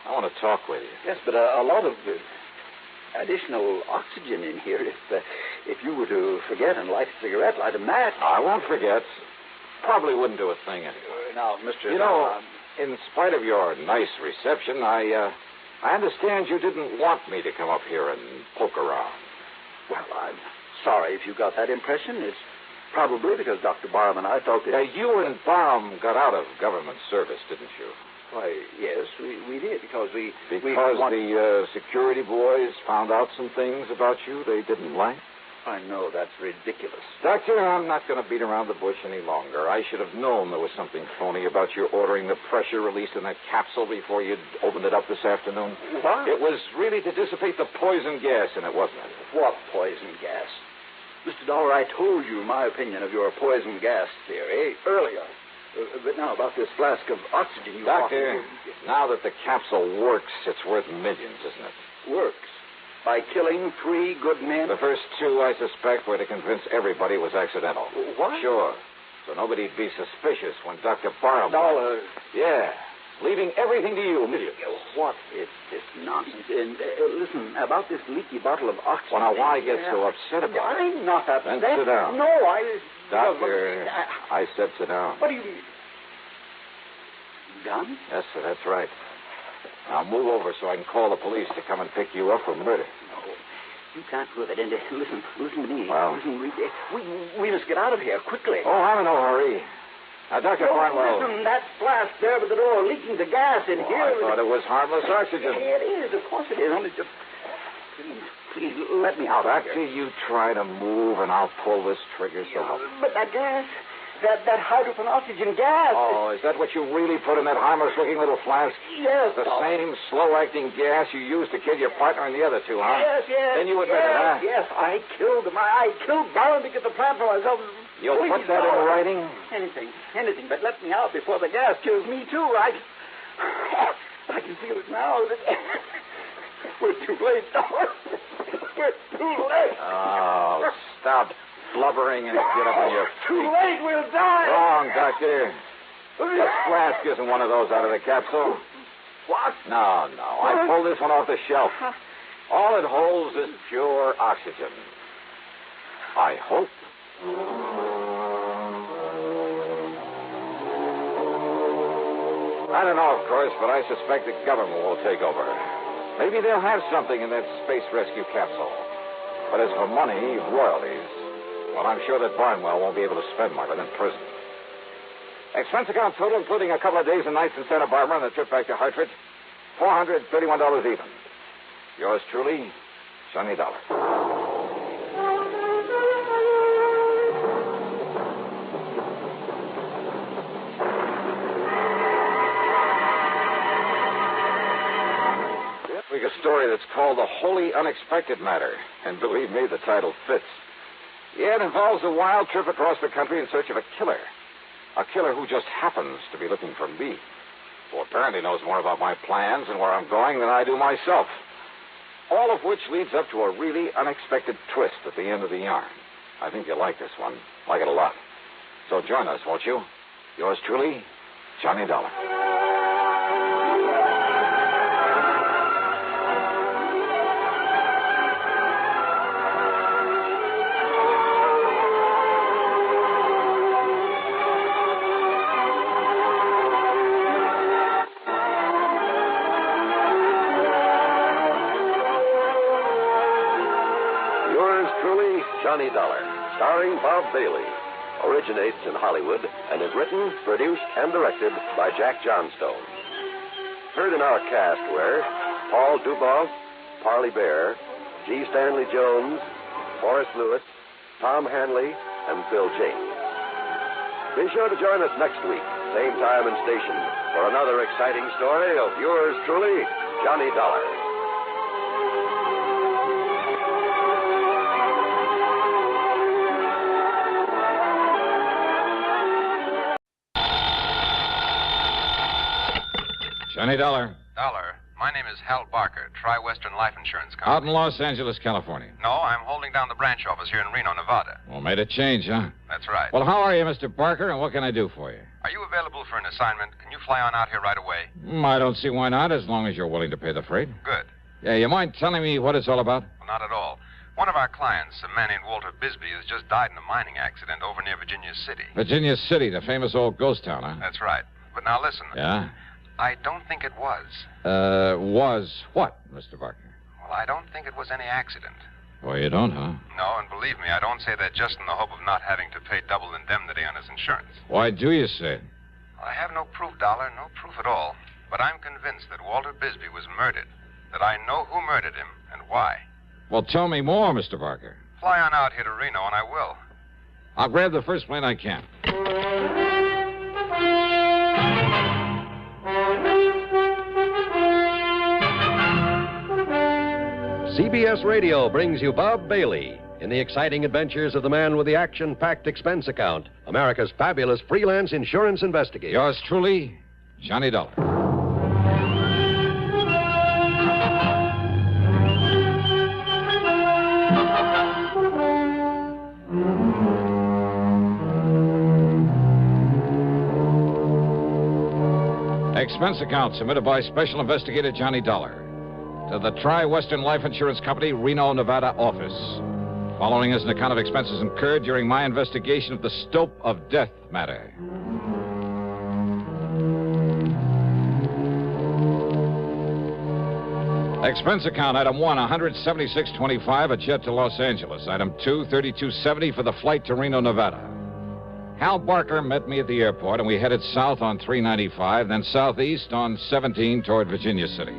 I want to talk with you. Yes, but a lot of additional oxygen in here. If you were to forget and light a cigarette, light a match. I won't forget. Probably wouldn't do a thing anyway. Now, Mr. You know, in spite of your nice reception, I understand you didn't want me to come up here and poke around. Well, I'm sorry if you got that impression. It's probably because Dr. Barham and I thought that... you and Barham got out of government service, didn't you? Why, yes, we did, because we... Because the security boys found out some things about you they didn't like? I know, that's ridiculous. Doctor, I'm not going to beat around the bush any longer. I should have known there was something phony about your ordering the pressure released in that capsule before you'd opened it up this afternoon. What? It was really to dissipate the poison gas in it, wasn't it? What poison gas? Mr. Dollar, I told you my opinion of your poison gas theory earlier. But now about this flask of oxygen you... Doctor, now that the capsule works, it's worth millions, isn't it? Works? By killing 3 good men? The first 2, I suspect, were to convince everybody it was accidental. What? Sure. So nobody'd be suspicious when Dr. Barham... Dollar. Yeah. Leaving everything to you, millions. What is this nonsense? And listen, about this leaky bottle of oxygen... Well, now, why get so upset about it? I'm not upset. Then sit down. No, Doctor, I said sit down. What do you mean? Done? Yes, sir, that's right. Now move over so I can call the police to come and pick you up for murder. No, you can't prove it. And listen to me. Well? Listen, we must get out of here quickly. Oh, I'm in no hurry. Now, Dr. Barnwell... Listen, that flask there by the door leaking the gas in here... I thought it was harmless oxygen. It is, of course it is. Only just... Please, let me out of here. Doctor, you try to move and I'll pull this trigger so... But that gas... That hydrogen oxygen gas... Oh, is that what you really put in that harmless-looking little flask? Yes. The same slow-acting gas you used to kill your partner and the other 2, huh? Yes. Then you admit it, huh? Yes, I killed him. I killed Barron to get the plant for myself. You'll put that in writing? Anything. But let me out before the gas kills me, too. I can feel it now. We're too late, Dollar. We're too late. Oh, stop blubbering and get up on your feet. Too late, we'll die. Wrong, Doctor. The flask isn't one of those out of the capsule. What? No. I pulled this one off the shelf. All it holds is pure oxygen. I hope. I don't know, of course, but I suspect the government will take over. Maybe they'll have something in that space rescue capsule. But as for money, royalties, well, I'm sure that Barnwell won't be able to spend more than in prison. Expense account total, including a couple of days and nights in Santa Barbara and a trip back to Hartford, $431 even. Yours truly, Sonny Dollar. story that's called The Wholly Unexpected Matter. And believe me, the title fits. Yeah, it involves a wild trip across the country in search of a killer. A killer who just happens to be looking for me. Who apparently knows more about my plans and where I'm going than I do myself. All of which leads up to a really unexpected twist at the end of the yarn. I think you'll like this one. Like it a lot. So join us, won't you? Yours truly, Johnny Dollar. Johnny Dollar, starring Bob Bailey, originates in Hollywood and is written, produced, and directed by Jack Johnstone. Heard in our cast were Paul Duboff, Parley Bear, G. Stanley Jones, Horace Lewis, Tom Hanley, and Bill James. Be sure to join us next week, same time and station, for another exciting story of yours truly, Johnny Dollar. Johnny Dollar. Dollar, my name is Hal Barker, Tri-Western Life Insurance Company. Out in Los Angeles, California. No, I'm holding down the branch office here in Reno, Nevada. Well, made a change, huh? That's right. Well, how are you, Mr. Barker, and what can I do for you? Are you available for an assignment? Can you fly on out here right away? I don't see why not, as long as you're willing to pay the freight. Good. Yeah, you mind telling me what it's all about? Well, not at all. One of our clients, a man named Walter Bisbee, has just died in a mining accident over near Virginia City. Virginia City, the famous old ghost town, huh? That's right. But now listen. Yeah? I don't think it was. Was what, Mr. Barker? Well, I don't think it was any accident. Well, you don't, huh? No, and believe me, I don't say that just in the hope of not having to pay double indemnity on his insurance. Why do you say it? Well, I have no proof, Dollar, no proof at all. But I'm convinced that Walter Bisbee was murdered. That I know who murdered him and why. Well, tell me more, Mr. Barker. Fly on out here to Reno, and I will. I'll grab the first plane I can. CBS Radio brings you Bob Bailey in the exciting adventures of the man with the action-packed expense account, America's fabulous freelance insurance investigator. Yours truly, Johnny Dollar. Expense account submitted by Special Investigator Johnny Dollar to the Tri-Western Life Insurance Company, Reno, Nevada office. Following is an account of expenses incurred during my investigation of the Stope of death matter. Expense account, item 1, $176.25, a jet to Los Angeles. Item 2, $32.70 for the flight to Reno, Nevada. Hal Barker met me at the airport, and we headed south on 395, then southeast on 17 toward Virginia City.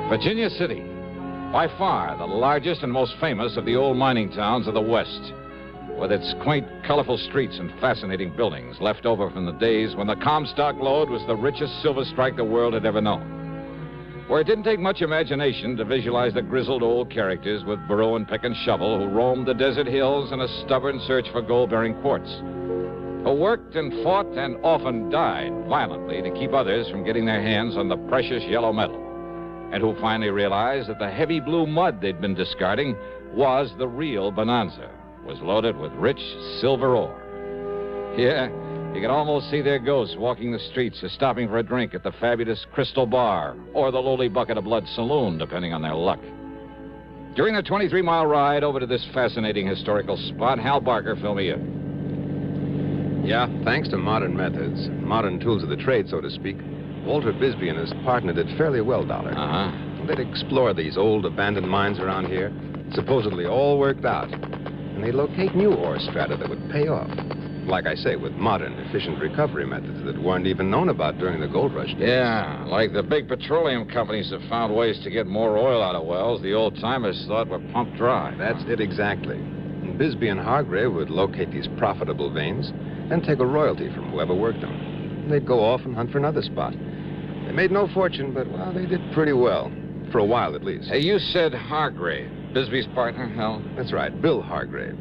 Virginia City, by far the largest and most famous of the old mining towns of the West, with its quaint, colorful streets and fascinating buildings left over from the days when the Comstock lode was the richest silver strike the world had ever known. Where it didn't take much imagination to visualize the grizzled old characters with burrow and pick and shovel who roamed the desert hills in a stubborn search for gold-bearing quartz, who worked and fought and often died violently to keep others from getting their hands on the precious yellow metal, and who finally realized that the heavy blue mud they'd been discarding was the real bonanza, was loaded with rich silver ore. Yeah, you could almost see their ghosts walking the streets or stopping for a drink at the fabulous Crystal Bar or the lowly Bucket of Blood Saloon, depending on their luck. During the 23-mile ride over to this fascinating historical spot, Hal Barker filled me in. Yeah, thanks to modern methods, modern tools of the trade, so to speak, Walter Bisbee and his partner did fairly well, Dollar. Uh-huh. They'd explore these old abandoned mines around here, supposedly all worked out, and they'd locate new ore strata that would pay off. Like I say, with modern, efficient recovery methods that weren't even known about during the gold rush days. Yeah, like the big petroleum companies have found ways to get more oil out of wells the old-timers thought were pumped dry. That's it exactly. And Bisbee and Hargrave would locate these profitable veins and take a royalty from whoever worked them. They'd go off and hunt for another spot. Then made no fortune, but, well, they did pretty well. For a while, at least. Hey, you said Hargrave, Bisbee's partner, Hal? That's right, Bill Hargrave.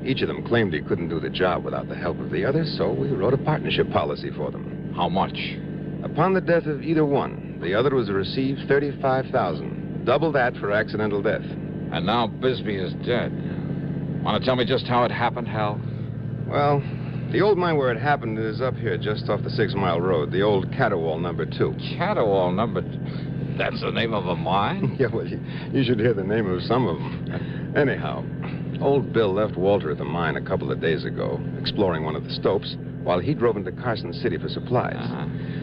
Each of them claimed he couldn't do the job without the help of the other, so we wrote a partnership policy for them. How much? Upon the death of either one, the other was to receive $35,000. Double that for accidental death. And now Bisbee is dead. Want to tell me just how it happened, Hal? Well, the old mine where it happened is up here, just off the 6 Mile Road. The old Caterwall number 2. Caterwall number 2? That's the name of a mine? Yeah, well, you should hear the name of some of them. Anyhow, old Bill left Walter at the mine a couple of days ago, exploring one of the stopes, while he drove into Carson City for supplies.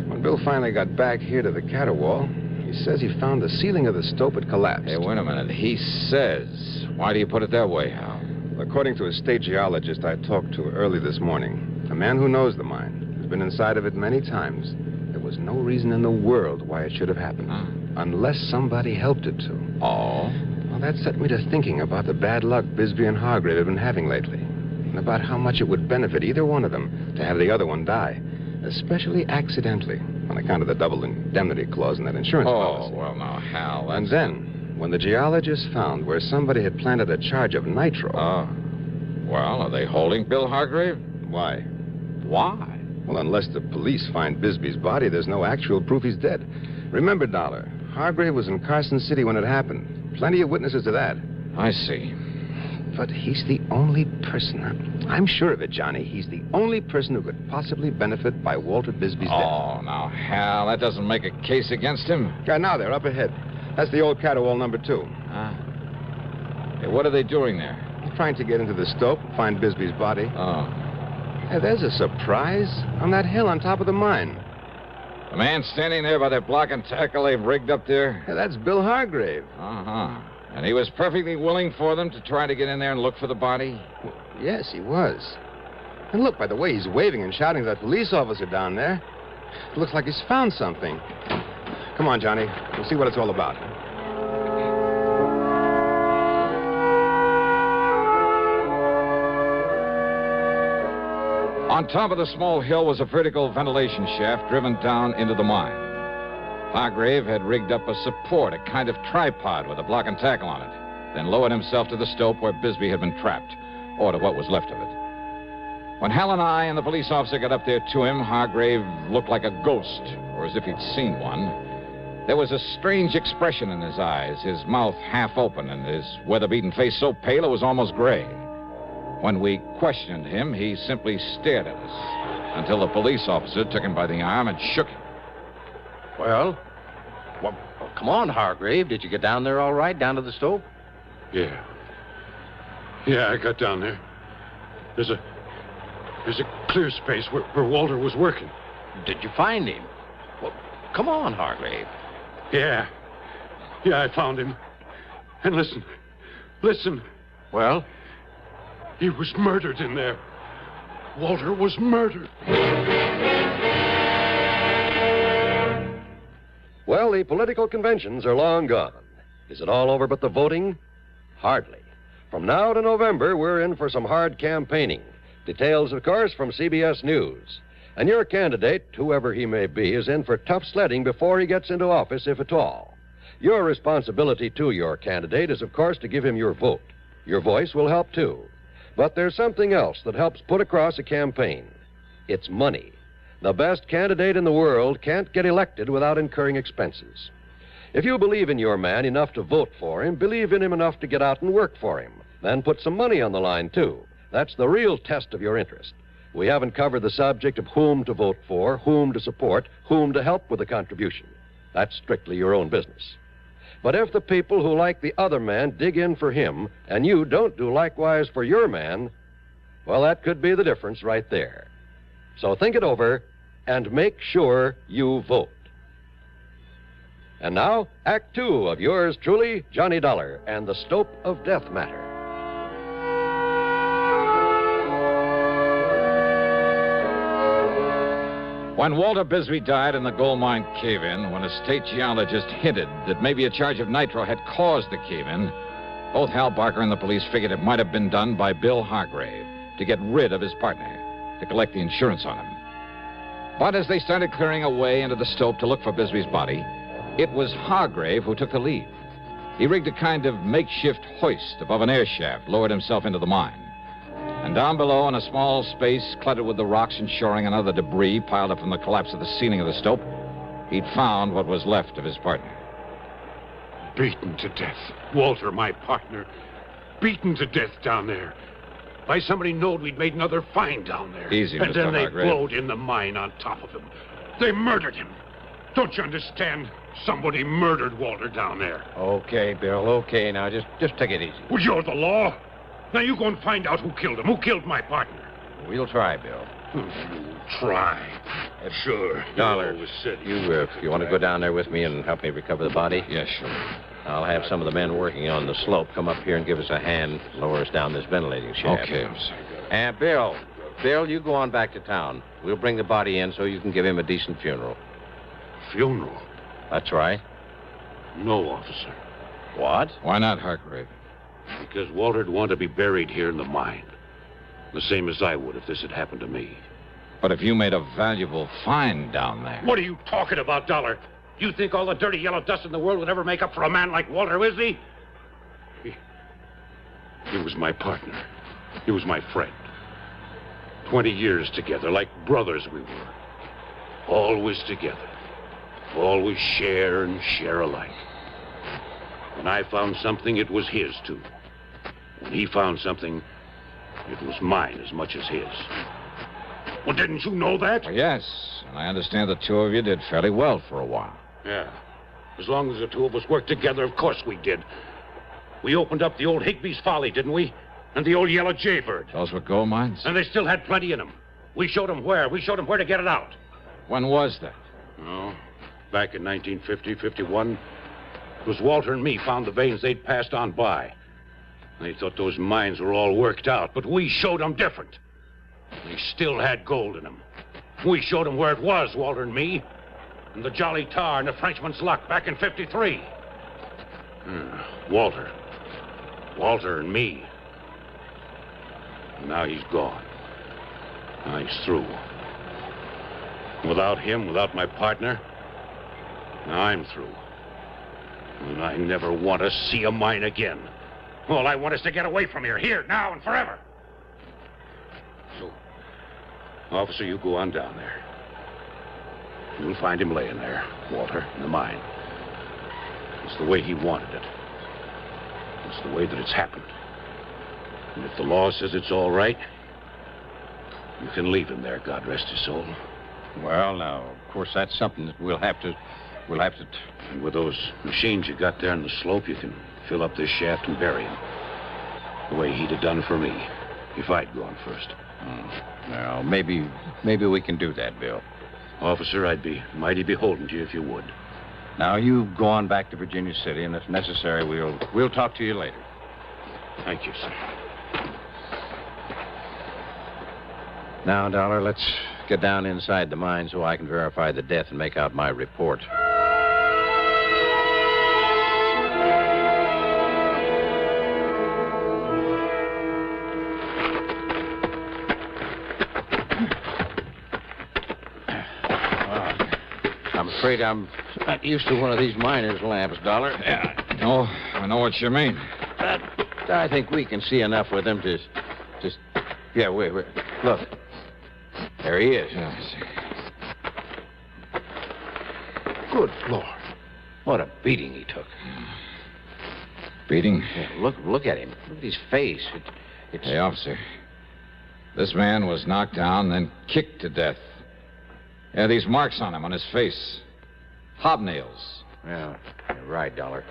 When Bill finally got back here to the Caterwall, he says he found the ceiling of the stope had collapsed. Hey, wait a minute. He says. Why do you put it that way, Hal? According to a state geologist I talked to early this morning, a man who knows the mine, has been inside of it many times, there was no reason in the world why it should have happened. Unless somebody helped it to. Oh? Well, that set me to thinking about the bad luck Bisbee and Hargrave have been having lately. And about how much it would benefit either one of them to have the other one die. Especially accidentally, on account of the double indemnity clause in that insurance policy. Oh, well, now, Hal, And then, when the geologists found where somebody had planted a charge of nitro... Oh. Well, are they holding Bill Hargrave? Why? Why? Well, unless the police find Bisbee's body, there's no actual proof he's dead. Remember, Dollar, Hargrave was in Carson City when it happened. Plenty of witnesses to that. I see. But he's the only person. I'm sure of it, Johnny. He's the only person who could possibly benefit by Walter Bisbee's death. Oh, now, Hal, that doesn't make a case against him. Yeah, now they're up ahead. That's the old Caterwall number 2. Hey, what are they doing there? Trying to get into the stope, find Bisbee's body. Oh. Hey, there's a surprise on that hill on top of the mine. The man standing there by that block and tackle they've rigged up there? Yeah, that's Bill Hargrave. Uh-huh. And he was perfectly willing for them to try to get in there and look for the body? Well, yes, he was. And look, by the way, he's waving and shouting to that police officer down there. It looks like he's found something. Come on, Johnny. We'll see what it's all about. On top of the small hill was a vertical ventilation shaft driven down into the mine. Hargrave had rigged up a support, a kind of tripod with a block and tackle on it, then lowered himself to the stope where Bisbee had been trapped, or to what was left of it. When Hal and I and the police officer got up there to him, Hargrave looked like a ghost, or as if he'd seen one. There was a strange expression in his eyes, his mouth half open, and his weather-beaten face so pale it was almost gray. When we questioned him, he simply stared at us until the police officer took him by the arm and shook him. Well, come on, Hargrave. Did you get down there all right, down to the stope? Yeah. Yeah, I got down there. There's a clear space where Walter was working. Did you find him? Well, come on, Hargrave. Yeah. Yeah, I found him. And listen. Well? He was murdered in there. Walter was murdered. Well, the political conventions are long gone. Is it all over but the voting? Hardly. From now to November, we're in for some hard campaigning. Details, of course, from CBS News. And your candidate, whoever he may be, is in for tough sledding before he gets into office, if at all. Your responsibility to your candidate is, of course, to give him your vote. Your voice will help, too. But there's something else that helps put across a campaign. It's money. The best candidate in the world can't get elected without incurring expenses. If you believe in your man enough to vote for him, believe in him enough to get out and work for him, then put some money on the line, too. That's the real test of your interest. We haven't covered the subject of whom to vote for, whom to support, whom to help with a contribution. That's strictly your own business. But if the people who like the other man dig in for him, and you don't do likewise for your man, well, that could be the difference right there. So think it over and make sure you vote. And now, Act 2 of yours truly, Johnny Dollar, and the Stope of Death Matter. When Walter Bisbee died in the gold mine cave-in, when a state geologist hinted that maybe a charge of nitro had caused the cave-in, both Hal Barker and the police figured it might have been done by Bill Hargrave to get rid of his partner, to collect the insurance on him. But as they started clearing away into the stope to look for Bisbee's body, it was Hargrave who took the lead. He rigged a kind of makeshift hoist above an air shaft, lowered himself into the mine. And down below, in a small space cluttered with the rocks and shoring and other debris piled up from the collapse of the ceiling of the stope, he'd found what was left of his partner. Beaten to death. Walter, my partner, beaten to death down there. By somebody knowed we'd made another find down there. Easy, and Mr. then they Hargrave. blowed in the mine on top of him. They murdered him. Don't you understand? Somebody murdered Walter down there. Okay, Bill, okay. Now, just take it easy. Well, you're the law. Now you go and find out who killed him. Who killed my partner? We'll try, Bill. You try. Sure. Dollar, You always said you want to go down there with me and help me recover the body? Yes, sure. I'll have some of the men working on the slope come up here and give us a hand, lower us down this ventilating shaft. Okay, officer. And Bill, you go on back to town. We'll bring the body in so you can give him a decent funeral. Funeral? That's right. No, officer. What? Why not, Hargrave? Because Walter'd want to be buried here in the mine. The same as I would if this had happened to me. But if you made a valuable find down there... What are you talking about, Dollar? You think all the dirty yellow dust in the world would ever make up for a man like Walter Wisney? He was my partner. He was my friend. 20 years together, like brothers we were. Always together. Always share and share alike. When I found something, it was his, too. When he found something, it was mine as much as his. Well, didn't you know that? Well, yes, and I understand the two of you did fairly well for a while. Yeah. As long as the two of us worked together, of course we did. We opened up the old Higby's Folly, didn't we? And the old Yellow Jaybird. Those were gold mines? And they still had plenty in them. We showed them where. We showed them where to get it out. When was that? Oh, back in 1950, 51. It was Walter and me found the veins they'd passed on by. They thought those mines were all worked out, but we showed them different. They still had gold in them. We showed them where it was, Walter and me. And the Jolly Tar and the Frenchman's Luck back in 53. Walter and me. And now he's gone. Now he's through. Without him, without my partner, now I'm through. And I never want to see a mine again. All I want is to get away from here, now and forever. So, officer, you go on down there. You'll find him laying there, Walter, in the mine. It's the way he wanted it. It's the way that it's happened. And if the law says it's all right, you can leave him there, God rest his soul. Well, now, of course, that's something that we'll have to... And with those machines you got there on the slope, you can fill up this shaft and bury him. The way he'd have done for me, if I'd gone first. Now, maybe we can do that, Bill. Officer, I'd be mighty beholden to you if you would. Now, you go on back to Virginia City, and if necessary, we'll talk to you later. Thank you, sir. Now, Dollar, let's get down inside the mine so I can verify the death and make out my report. I'm afraid I'm not used to one of these miner's lamps, Dollar. Yeah, I know what you mean. But I think we can see enough with them to... Yeah, wait. Look. There he is. Yeah, I see. Good Lord. What a beating he took. Beating? Yeah, look at him. Look at his face. Hey, officer. This man was knocked down, then kicked to death. Yeah, these marks on him, on his face. Hobnails. Yeah, you're right, Dollar.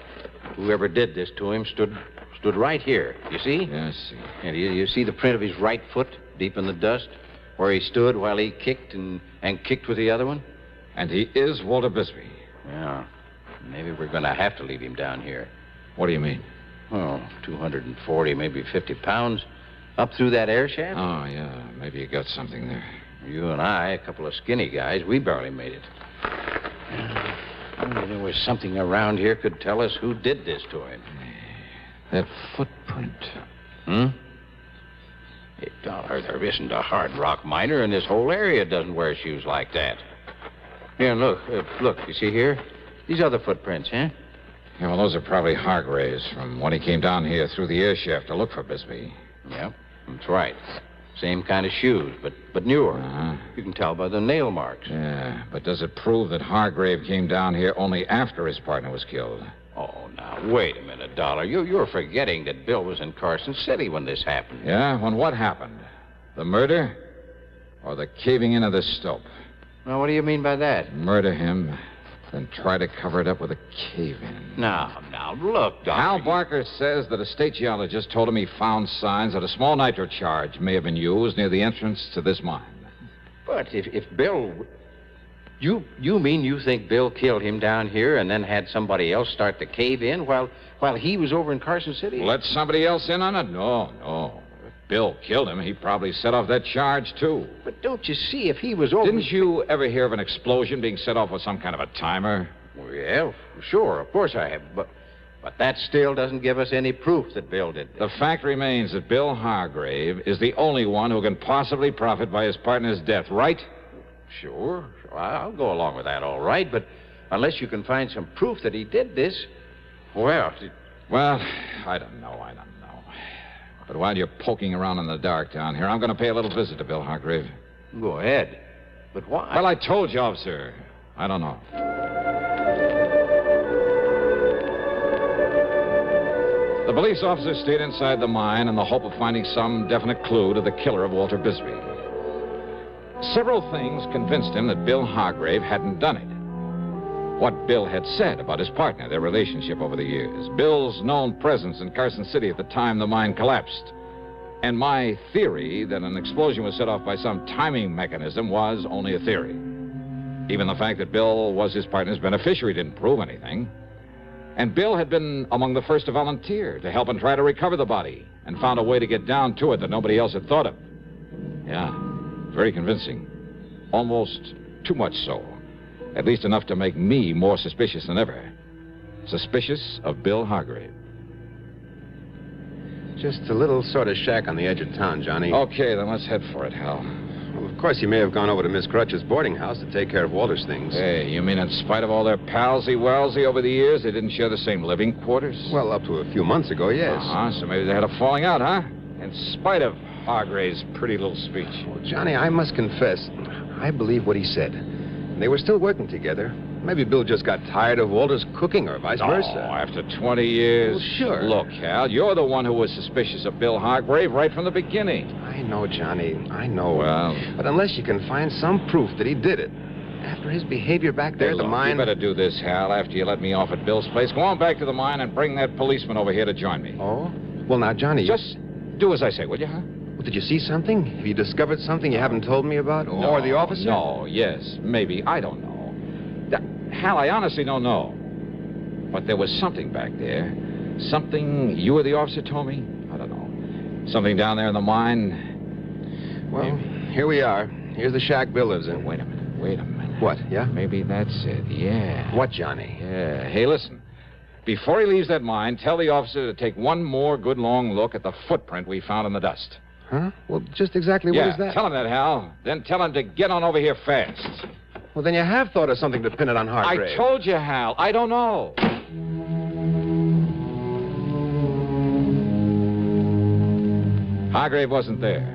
Whoever did this to him stood right here. You see? Yeah, I see. And you see the print of his right foot deep in the dust? Where he stood while he kicked and kicked with the other one? And he is Walter Bisbee. Yeah. Maybe we're going to have to leave him down here. What do you mean? Oh, 240, maybe 50 pounds. Up through that air shaft? Oh, yeah. Maybe you got something there. You and I, a couple of skinny guys, we barely made it. Only there was something around here could tell us who did this to him. That footprint. Hey, Dollar, there isn't a hard rock miner in this whole area doesn't wear shoes like that. Here, look. Look, you see here? These other footprints, huh? Yeah, well, those are probably Hargrave's from when he came down here through the air shaft to look for Bisbee. Yep, that's right. Same kind of shoes, but newer. Uh-huh. You can tell by the nail marks. Yeah, but does it prove that Hargrave came down here only after his partner was killed? Oh, now, wait a minute, Dollar. You're forgetting that Bill was in Carson City when this happened. Yeah? When what happened? The murder? Or the caving in of the Stope? Now, what do you mean by that? Murder him, then try to cover it up with a cave-in. Now, look, Dollar. Hal Barker says that a state geologist told him he found signs that a small nitro charge may have been used near the entrance to this mine. But if Bill... You mean you think Bill killed him down here and then had somebody else start the cave-in while he was over in Carson City? Let somebody else in on it? No. If Bill killed him, he probably set off that charge, too. But don't you see, if he was over... Didn't you ever hear of an explosion being set off with some kind of a timer? Well, yeah, sure, of course I have, but that still doesn't give us any proof that Bill did this. The fact remains that Bill Hargrave is the only one who can possibly profit by his partner's death, right? Sure. I'll go along with that, all right, but unless you can find some proof that he did this, well... Well, I don't know. But while you're poking around in the dark down here, I'm going to pay a little visit to Bill Hargrave. Go ahead. But why? Well, I told you, officer. I don't know. The police officer stayed inside the mine in the hope of finding some definite clue to the killer of Walter Bisbee. Several things convinced him that Bill Hargrave hadn't done it. What Bill had said about his partner, their relationship over the years, Bill's known presence in Carson City at the time the mine collapsed, and my theory that an explosion was set off by some timing mechanism was only a theory. Even the fact that Bill was his partner's beneficiary didn't prove anything. And Bill had been among the first to volunteer to help and try to recover the body, and found a way to get down to it that nobody else had thought of. Yeah, very convincing. Almost too much so. At least enough to make me more suspicious than ever. Suspicious of Bill Hargrave. Just a little sort of shack on the edge of town, Johnny. Okay, then let's head for it, Hal. Well, of course, he may have gone over to Miss Crutch's boarding house to take care of Walter's things. Hey, you mean in spite of all their palsy-walsy over the years, they didn't share the same living quarters? Well, up to a few months ago, yes. So maybe they had a falling out, huh? In spite of Hargrave's pretty little speech. Well, Johnny, I must confess, I believe what he said. They were still working together. Maybe Bill just got tired of Walter's cooking or vice versa. After 20 years? Well, sure. Look, Hal, you're the one who was suspicious of Bill Hargrave right from the beginning. I know, Johnny. I know. Well... But unless you can find some proof that he did it, after his behavior back there at the mine... You better do this, Hal, after you let me off at Bill's place. Go on back to the mine and bring that policeman over here to join me. Oh? Well, now, Johnny... Just do as I say, will you, huh? Well, did you see something? Have you discovered something you haven't told me about? No, or the officer? No, yes, maybe. I don't know. Hal, I honestly don't know. But there was something back there. Something you or the officer told me? I don't know. Something down there in the mine. Well, here we are. Here's the shack Bill lives in. Wait a minute. What, yeah? Maybe that's it, yeah. What, Johnny? Yeah. Hey, listen. Before he leaves that mine, tell the officer to take one more good long look at the footprint we found in the dust. Huh? Well, just exactly what is that? Tell him that, Hal. Then tell him to get on over here fast. Well, then you have thought of something to pin it on Hargrave. I told you, Hal. I don't know. Hargrave wasn't there.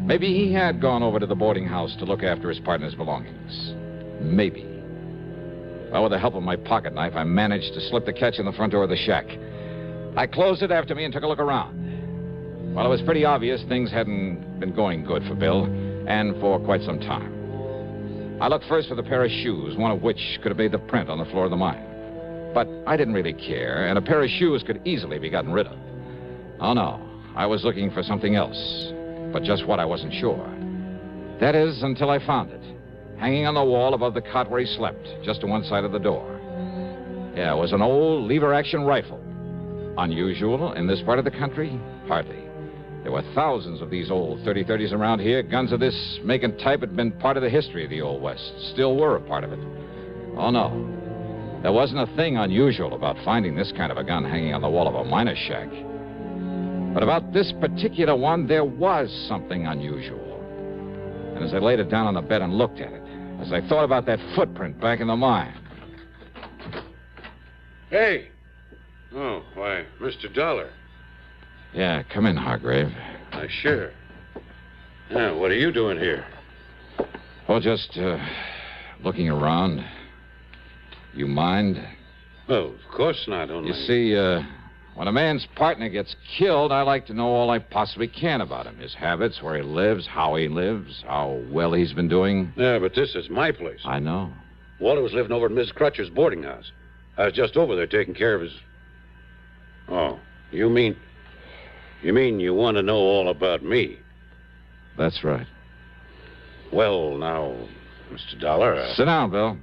Maybe he had gone over to the boarding house to look after his partner's belongings. Maybe. Well, with the help of my pocket knife, I managed to slip the catch in the front door of the shack. I closed it after me and took a look around. Well, it was pretty obvious things hadn't been going good for Bill, and for quite some time. I looked first for the pair of shoes, one of which could have made the print on the floor of the mine. But I didn't really care, and a pair of shoes could easily be gotten rid of. Oh, no. I was looking for something else, but just what I wasn't sure. That is, until I found it, hanging on the wall above the cot where he slept, just to one side of the door. Yeah, it was an old lever-action rifle. Unusual in this part of the country? Hardly. There were thousands of these old 30-30s around here. Guns of this make and type had been part of the history of the Old West. Still were a part of it. Oh, no. There wasn't a thing unusual about finding this kind of a gun hanging on the wall of a miner's shack. But about this particular one, there was something unusual. And as I laid it down on the bed and looked at it, as I thought about that footprint back in the mine. Hey! Oh, why, Mr. Dollar. Yeah, come in, Hargrave. Sure. Yeah, what are you doing here? Oh, just, looking around. You mind? Oh, of course not, only... You see, when a man's partner gets killed, I like to know all I possibly can about him. His habits, where he lives, how well he's been doing. Yeah, but this is my place. I know. Walter was living over at Miss Crutcher's boarding house. I was just over there taking care of his... Oh, you mean you want to know all about me? That's right. Well, now, Mr. Dollar... Sit down, Bill.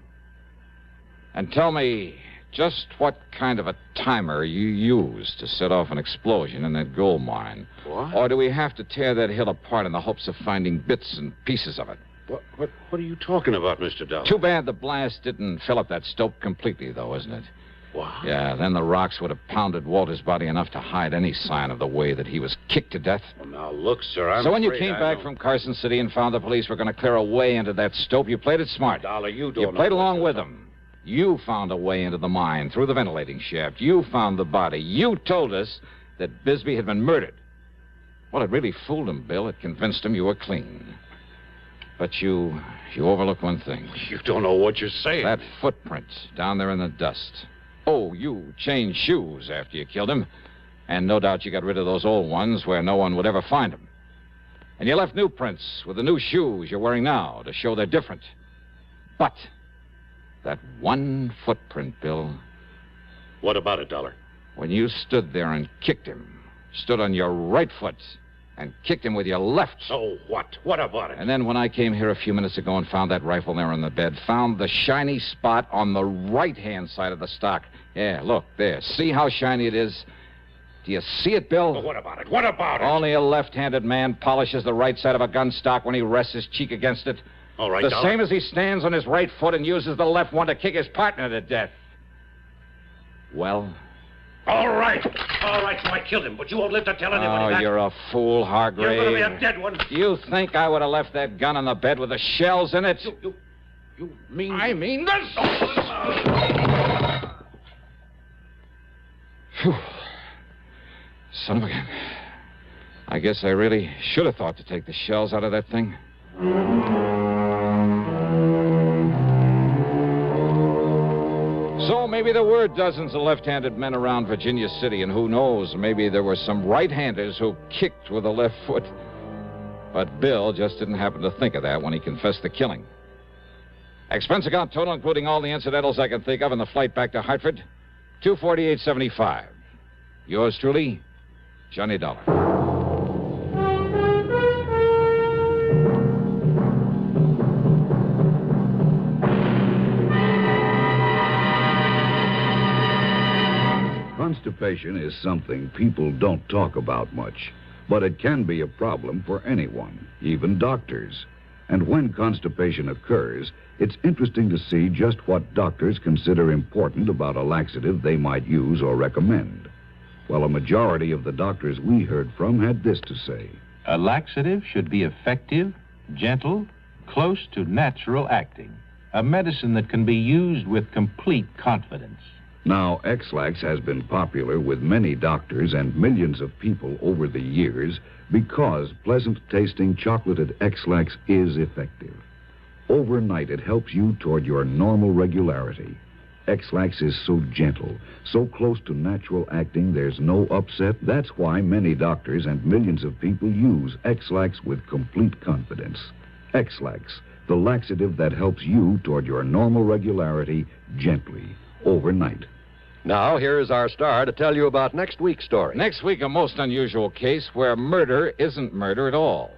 And tell me just what kind of a timer you used to set off an explosion in that gold mine. What? Or do we have to tear that hill apart in the hopes of finding bits and pieces of it? What are you talking about, Mr. Dollar? Too bad the blast didn't fill up that stope completely, though, isn't it? What? Yeah, then the rocks would have pounded Walter's body enough to hide any sign of the way that he was kicked to death. Well, now, look, sir, I'm So when you afraid came I back don't- from Carson City and found the police were going to clear a way into that stope, you played it smart. Dollar, you don't You played along with them. You found a way into the mine through the ventilating shaft. You found the body. You told us that Bisbee had been murdered. Well, it really fooled him, Bill. It convinced him you were clean. But you overlooked one thing. You don't know what you're saying. That footprint down there in the dust. Oh, you changed shoes after you killed him. And no doubt you got rid of those old ones where no one would ever find them. And you left new prints with the new shoes you're wearing now to show they're different. But that one footprint, Bill. What about it, Dollar? When you stood there and kicked him, stood on your right foot and kicked him with your left. So what? What about it? And then when I came here a few minutes ago and found that rifle there on the bed, found the shiny spot on the right-hand side of the stock. Yeah, look, there. See how shiny it is? Do you see it, Bill? Well, what about it? What about it? Only a left-handed man polishes the right side of a gun stock when he rests his cheek against it. All right, The Dollar. same as he stands on his right foot and uses the left one to kick his partner to death. Well? All right, so I killed him, but you won't live to tell anybody that. You're a fool, Hargrave. You're going to be a dead one. You think I would have left that gun on the bed with the shells in it? You mean... I mean this! Phew. Son of a gun. I guess I really should have thought to take the shells out of that thing. So maybe there were dozens of left-handed men around Virginia City, and who knows, maybe there were some right-handers who kicked with the left foot. But Bill just didn't happen to think of that when he confessed the killing. Expense account total, including all the incidentals I can think of, and the flight back to Hartford, $248.75. Yours truly, Johnny Dollar. Constipation is something people don't talk about much, but it can be a problem for anyone, even doctors. And when constipation occurs, it's interesting to see just what doctors consider important about a laxative they might use or recommend. Well, a majority of the doctors we heard from had this to say. A laxative should be effective, gentle, close to natural acting. A medicine that can be used with complete confidence. Now, X-Lax has been popular with many doctors and millions of people over the years because pleasant-tasting chocolated X-Lax is effective. Overnight, it helps you toward your normal regularity. X-Lax is so gentle, so close to natural acting, there's no upset. That's why many doctors and millions of people use X-Lax with complete confidence. X-Lax, the laxative that helps you toward your normal regularity gently, overnight. Now, here is our star to tell you about next week's story. Next week, a most unusual case where murder isn't murder at all.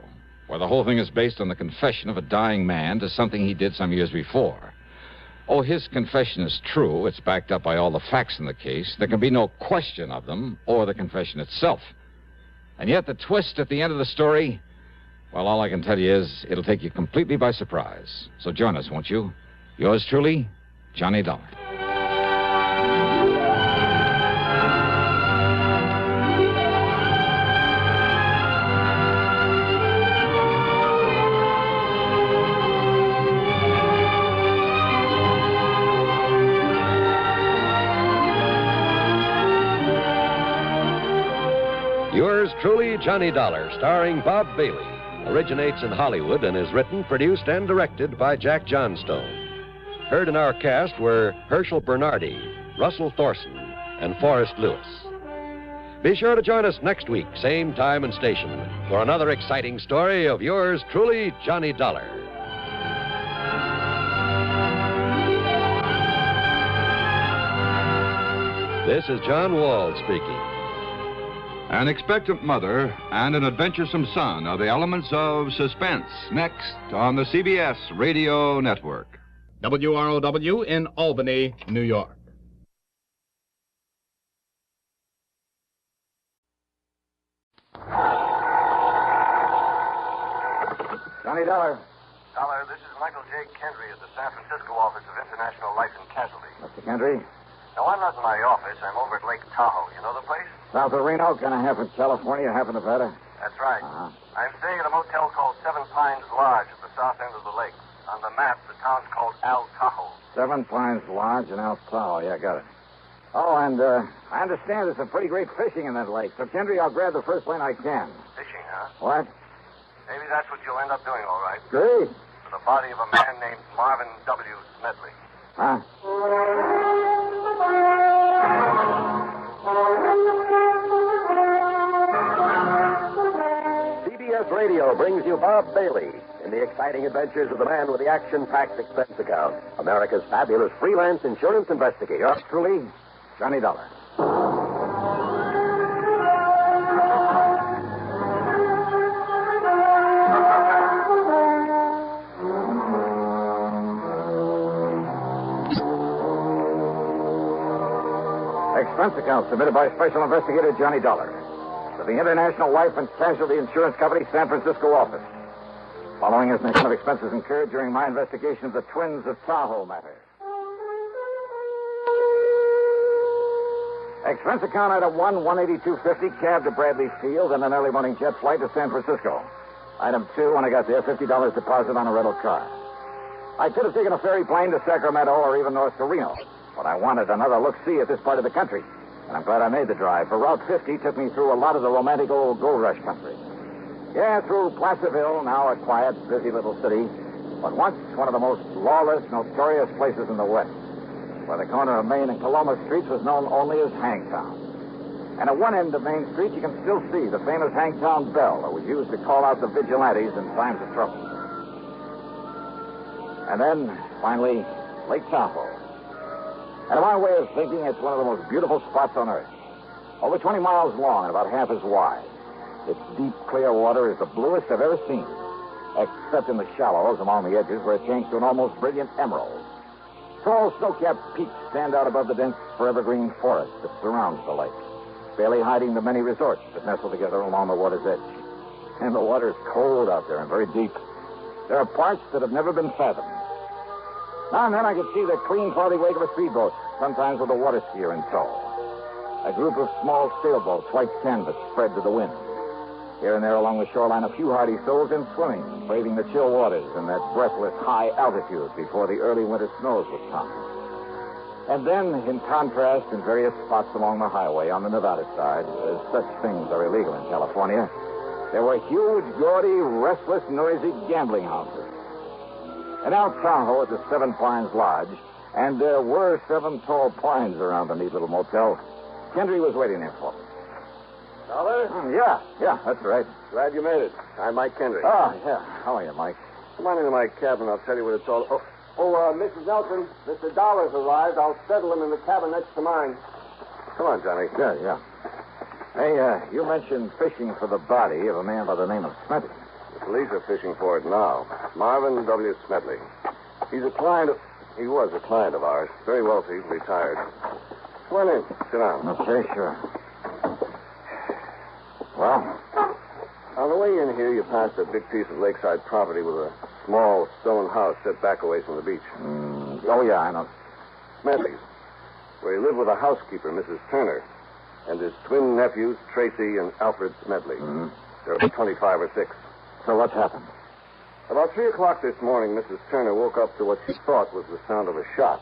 Where the whole thing is based on the confession of a dying man to something he did some years before. Oh, his confession is true. It's backed up by all the facts in the case. There can be no question of them or the confession itself. And yet the twist at the end of the story, well, all I can tell you is it'll take you completely by surprise. So join us, won't you? Yours truly, Johnny Dollar. Yours truly, Johnny Dollar, starring Bob Bailey, originates in Hollywood and is written, produced, and directed by Jack Johnstone. Heard in our cast were Herschel Bernardi, Russell Thorson, and Forrest Lewis. Be sure to join us next week, same time and station, for another exciting story of yours truly, Johnny Dollar. This is John Wall speaking. An expectant mother and an adventuresome son are the elements of suspense. Next on the CBS Radio Network. WROW in Albany, New York. Johnny Dollar. Dollar, this is Michael J. Kendry at the San Francisco office of International Life and Casualty. Mr. Kendry. No, I'm not in my office. I'm over at Lake Tahoe. You know the place? South of Reno, kind of half in California, half in Nevada. That's right. Uh-huh. I'm staying at a motel called Seven Pines Lodge at the south end of the lake. On the map, the town's called Al Tahoe. Seven Pines Lodge in El Tahoe. Yeah, got it. Oh, and I understand there's some pretty great fishing in that lake. So, Kendry, I'll grab the first plane I can. Fishing, huh? What? Maybe that's what you'll end up doing, all right. Great. For the body of a man named Marvin W. Smedley. Huh? CBS Radio brings you Bob Bailey in the exciting adventures of the man with the action-packed expense account, America's fabulous freelance insurance investigator. Yours truly, Johnny Dollar. Expense account submitted by Special Investigator Johnny Dollar to the International Life and Casualty Insurance Company, San Francisco office. Following is an account of expenses incurred during my investigation of the Twins of Tahoe matter. Expense account item 1, 182.50, cab to Bradley Field and an early morning jet flight to San Francisco. Item 2, when I got there, $50 deposit on a rental car. I could have taken a ferry plane to Sacramento or even north to Reno, but I wanted another look-see at this part of the country. And I'm glad I made the drive, for Route 50 took me through a lot of the romantic old gold rush country. Yeah, through Placerville, now a quiet, busy little city, but once one of the most lawless, notorious places in the West, where the corner of Main and Coloma Streets was known only as Hangtown. And at one end of Main Street, you can still see the famous Hangtown Belle that was used to call out the vigilantes in times of trouble. And then, finally, Lake Tahoe. And in my way of thinking, it's one of the most beautiful spots on Earth. Over 20 miles long and about half as wide. Its deep, clear water is the bluest I've ever seen, except in the shallows along the edges where it changes to an almost brilliant emerald. Tall, snow-capped peaks stand out above the dense, forever-green forest that surrounds the lake, barely hiding the many resorts that nestle together along the water's edge. And the water's cold out there and very deep. There are parts that have never been fathomed. Now and then I could see the clean, cloudy wake of a speedboat, sometimes with a water skier in tow. A group of small sailboats, white canvas, spread to the wind. Here and there along the shoreline, a few hardy souls in swimming, braving the chill waters in that breathless high altitude before the early winter snows would come. And then, in contrast, in various spots along the highway on the Nevada side, as such things are illegal in California, there were huge, gaudy, restless, noisy gambling houses. And out Tahoe at the Seven Pines Lodge, and there were 7 tall pines around the neat little motel, Kendry was waiting there for me. Dollar? Yeah, that's right. Glad you made it. I'm Mike Kendry. Oh, yeah. How are you, Mike? Come on into my cabin. I'll tell you what it's all... Mrs. Nelson, Mr. Dollar's arrived. I'll settle him in the cabin next to mine. Come on, Johnny. Yeah. Hey, you mentioned fishing for the body of a man by the name of Smedley. The police are fishing for it now. Marvin W. Smedley. He was a client of ours. Very wealthy, retired. Come on in. Sit down. Okay, sure. Well? On the way in here, you passed a big piece of lakeside property with a small stone house set back away from the beach. Oh, yeah, I know. Smedley's, where he lived with a housekeeper, Mrs. Turner, and his twin nephews, Tracy and Alfred Smedley. There were 25 or 6. So what's happened? About 3 o'clock this morning, Mrs. Turner woke up to what she thought was the sound of a shot.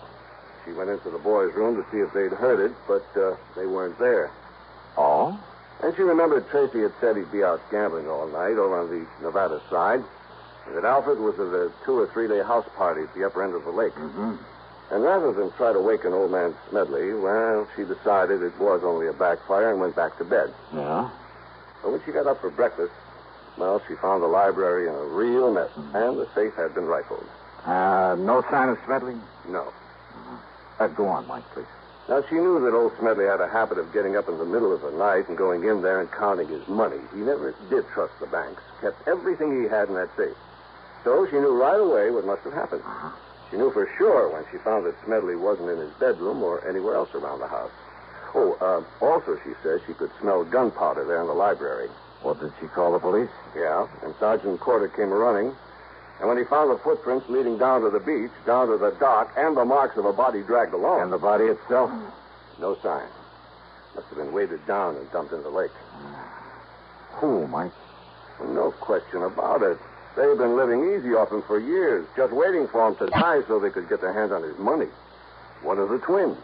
She went into the boys' room to see if they'd heard it, but they weren't there. Oh? And she remembered Tracy had said he'd be out gambling all night over on the Nevada side, and that Alfred was at a 2 or 3 day house party at the upper end of the lake. Mm-hmm. And rather than try to waken old man Smedley, well, she decided it was only a backfire and went back to bed. Yeah? But when she got up for breakfast, well, she found the library in a real mess, and the safe had been rifled. No sign of Smedley? No. Go on, Mike, please. Now, she knew that old Smedley had a habit of getting up in the middle of the night and going in there and counting his money. He never did trust the banks, kept everything he had in that safe. So she knew right away what must have happened. She knew for sure when she found that Smedley wasn't in his bedroom or anywhere else around the house. Also, she says she could smell gunpowder there in the library. What, did she call the police? Yeah, and Sergeant Corder came running. And when he found the footprints leading down to the beach, down to the dock, and the marks of a body dragged along. And the body itself? No sign. Must have been weighted down and dumped in the lake. Who, Mike? No question about it. They've been living easy off him for years, just waiting for him to die so they could get their hands on his money. One of the twins.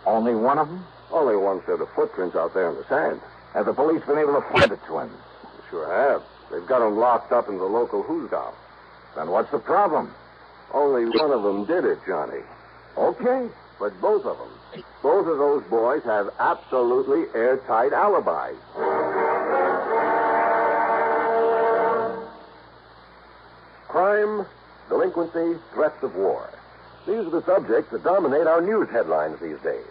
Only one of them? Only one set of footprints out there in the sand. Have the police been able to find the twins? They sure have. They've got them locked up in the local hoosgow. Then what's the problem? Only one of them did it, Johnny. Okay. But both of them, both of those boys have absolutely airtight alibis. Crime, delinquency, threats of war. These are the subjects that dominate our news headlines these days.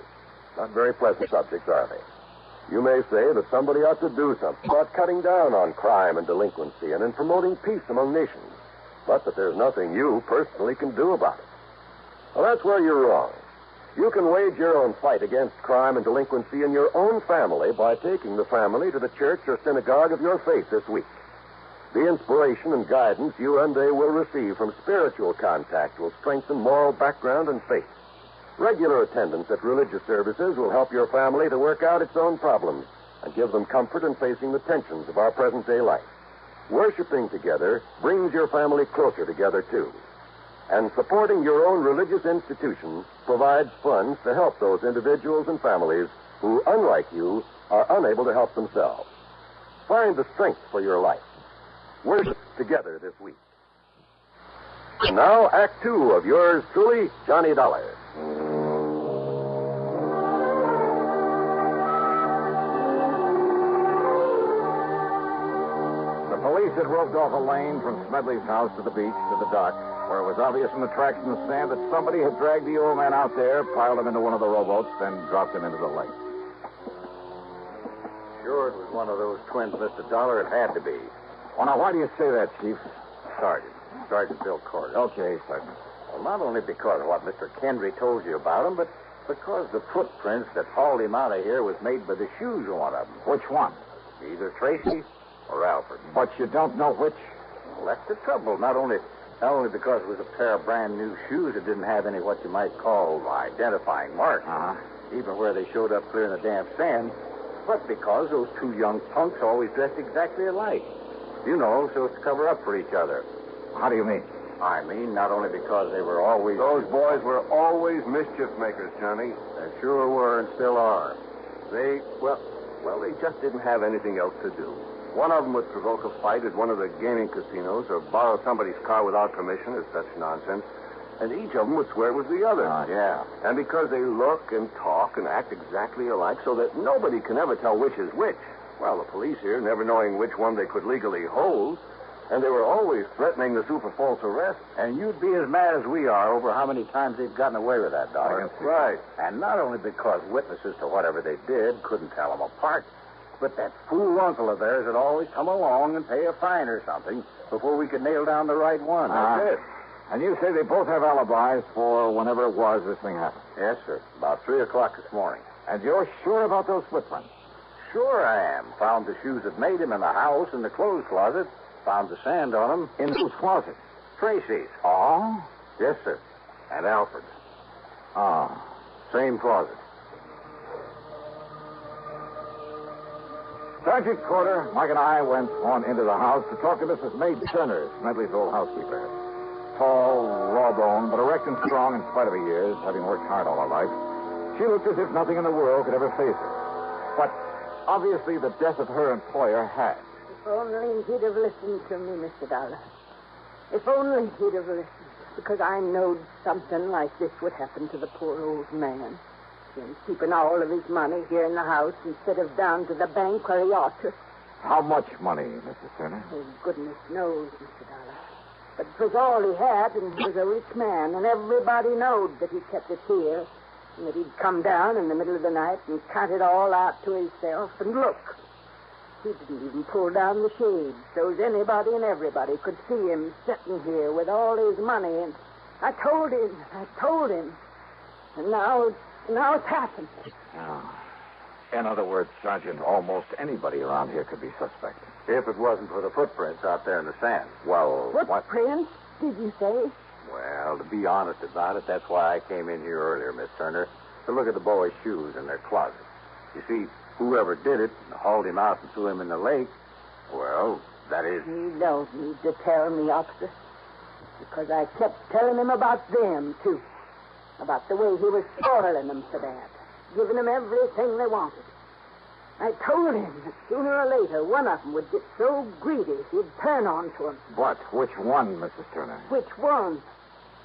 Not very pleasant subjects, are they? You may say that somebody ought to do something about cutting down on crime and delinquency and in promoting peace among nations, but that there's nothing you personally can do about it. Well, that's where you're wrong. You can wage your own fight against crime and delinquency in your own family by taking the family to the church or synagogue of your faith this week. The inspiration and guidance you and they will receive from spiritual contact will strengthen moral background and faith. Regular attendance at religious services will help your family to work out its own problems and give them comfort in facing the tensions of our present-day life. Worshipping together brings your family closer together, too. And supporting your own religious institution provides funds to help those individuals and families who, unlike you, are unable to help themselves. Find the strength for your life. Worship together this week. And now, Act 2 of yours truly, Johnny Dollar. The police had roped off a lane from Smedley's house to the beach to the dock, where it was obvious from the tracks in the sand that somebody had dragged the old man out there, piled him into one of the rowboats, then dropped him into the lake. Sure, it was one of those twins, Mr. Dollar. It had to be. Well, now, why do you say that, Chief? Sergeant Bill Corder. Okay, Sergeant. Well, not only because of what Mr. Kendry told you about him, but because the footprints that hauled him out of here was made by the shoes of one of them. Which one? Either Tracy or Alfred. But you don't know which? Well, that's the trouble. Not only because it was a pair of brand new shoes that didn't have any what you might call identifying marks, even where they showed up clear in the damp sand, but because those two young punks always dressed exactly alike. You know, so as to cover up for each other. How do you mean? I mean, not only because they were always... Those boys were always mischief makers, Johnny. They sure were and still are. They just didn't have anything else to do. One of them would provoke a fight at one of the gaming casinos or borrow somebody's car without permission or such nonsense. And each of them would swear it was the other. Yeah. And because they look and talk and act exactly alike so that nobody can ever tell which is which, well, the police here, never knowing which one they could legally hold, and they were always threatening the super false arrest. And you'd be as mad as we are over how many times they've gotten away with that, Doc. That's right. And not only because witnesses to whatever they did couldn't tell them apart, but that fool uncle of theirs would always come along and pay a fine or something before we could nail down the right one. That's it. And you say they both have alibis for whenever it was this thing happened? Yes, sir. About 3 o'clock this morning. And you're sure about those footprints? Sure I am. Found the shoes that made him in the house in the clothes closet. Found the sand on them. In whose closet? Tracy's. Oh? Yes, sir. And Alfred's. Same closet. Sergeant Corder, Mike and I went on into the house to talk to Mrs. May Turner, Smedley's old housekeeper. Tall, raw-boned, but erect and strong in spite of her years, having worked hard all her life. She looked as if nothing in the world could ever face her. But obviously the death of her employer had. If only he'd have listened to me, Mr. Dollar. If only he'd have listened. Because I knowed something like this would happen to the poor old man. Him keeping all of his money here in the house instead of down to the bank where he ought to. How much money, Mrs. Turner? Oh, goodness knows, Mr. Dollar. But it was all he had, and he was a rich man, and everybody knowed that he kept it here, and that he'd come down in the middle of the night and count it all out to himself, and look. He didn't even pull down the shades so as anybody and everybody could see him sitting here with all his money, and I told him, and now it's happened. Oh. In other words, Sergeant, almost anybody around here could be suspect. If it wasn't for the footprints out there in the sand. Well, Footprints, did you say? Well, to be honest about it, that's why I came in here earlier, Miss Turner, to look at the boy's shoes in their closet. You see, whoever did it and hauled him out and threw him in the lake, well, that is... You don't need to tell me, officer, because I kept telling him about them, too. About the way he was spoiling them so bad, giving them everything they wanted. I told him that sooner or later one of them would get so greedy he'd turn on to him. But which one, Mrs. Turner? Which one?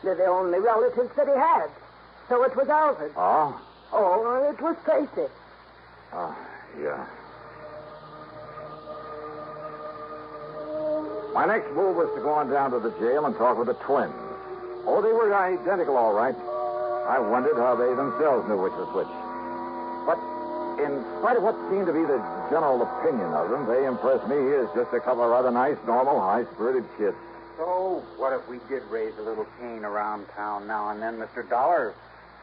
They're the only relatives that he had. So it was Alfred. Oh? Oh, it was Tracy. Oh, yeah. My next move was to go on down to the jail and talk with the twins. Oh, they were identical, all right. I wondered how they themselves knew which was which. But in spite of what seemed to be the general opinion of them, they impressed me as just a couple of rather nice, normal, high-spirited kids. So, what if we did raise a little cane around town now and then, Mr. Dollar?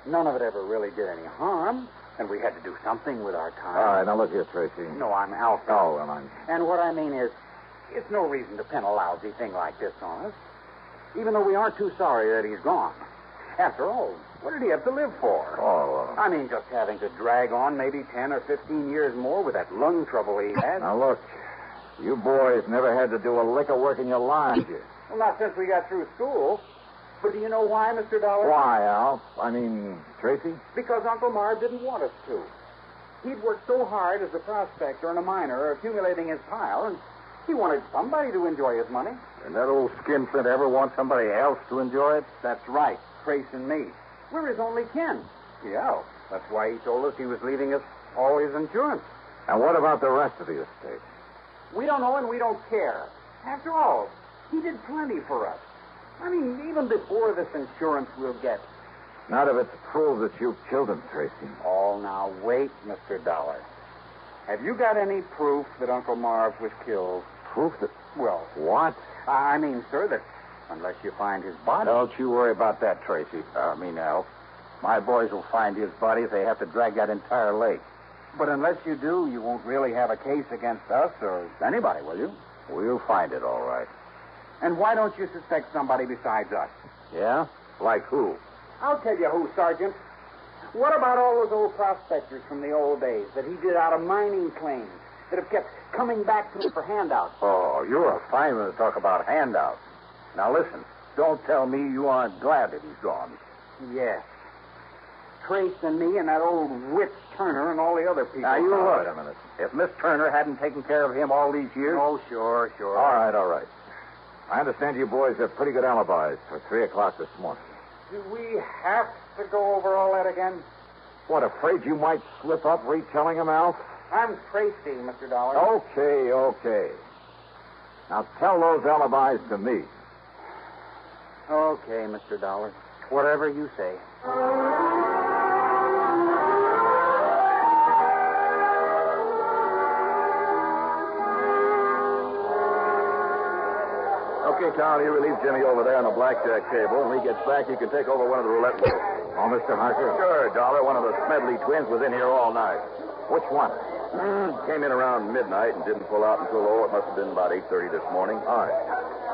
None of it ever really did any harm, and we had to do something with our time. All right, now look here, Tracy. No, I'm Alfred. Oh, well, I'm... And what I mean is, it's no reason to pin a lousy thing like this on us, even though we aren't too sorry that he's gone. After all, what did he have to live for? Oh, I mean, just having to drag on maybe 10 or 15 years more with that lung trouble he had. Now, look, you boys never had to do a lick of work in your lives. Well, not since we got through school. But do you know why, Mr. Dollar? Why, Al? I mean, Tracy? Because Uncle Marv didn't want us to. He'd worked so hard as a prospector and a miner accumulating his pile, and he wanted somebody to enjoy his money. And that old skinflint ever want somebody else to enjoy it? That's right, Trace and me. We're his only kin. Yeah, that's why he told us he was leaving us all his insurance. And what about the rest of the estate? We don't know and we don't care. After all, he did plenty for us. I mean, even before this insurance we'll get. Not if it's proved that you killed him, Tracy. Oh, now, wait, Mr. Dollar. Have you got any proof that Uncle Marv was killed? Proof that... Well... What? I mean, sir, that unless you find his body... Don't you worry about that, Tracy. Al. My boys will find his body if they have to drag that entire lake. But unless you do, you won't really have a case against us or anybody, will you? We'll find it, all right. And why don't you suspect somebody besides us? Yeah? Like who? I'll tell you who, Sergeant. What about all those old prospectors from the old days that he did out of mining claims that have kept coming back to him for handouts? Oh, you're a fine one to talk about handouts. Now, listen. Don't tell me you aren't glad that he's gone. Yes. Trace and me and that old witch Turner and all the other people. Now, you look. wait a minute. If Miss Turner hadn't taken care of him all these years... Oh, sure. All right. I understand you boys have pretty good alibis for 3 o'clock this morning. Do we have to go over all that again? What, afraid you might slip up retelling them, Alf? I'm Tracy, Mr. Dollar. Okay. Now tell those alibis to me. Okay, Mr. Dollar. Whatever you say. Okay, Carl, you relieve Jimmy over there on the blackjack table. When he gets back, you can take over one of the roulette wheels. Oh, Mr. Harker? Sure, Dollar. One of the Smedley twins was in here all night. Which one? Came in around midnight and didn't pull out until, it must have been about 8:30 this morning. All right.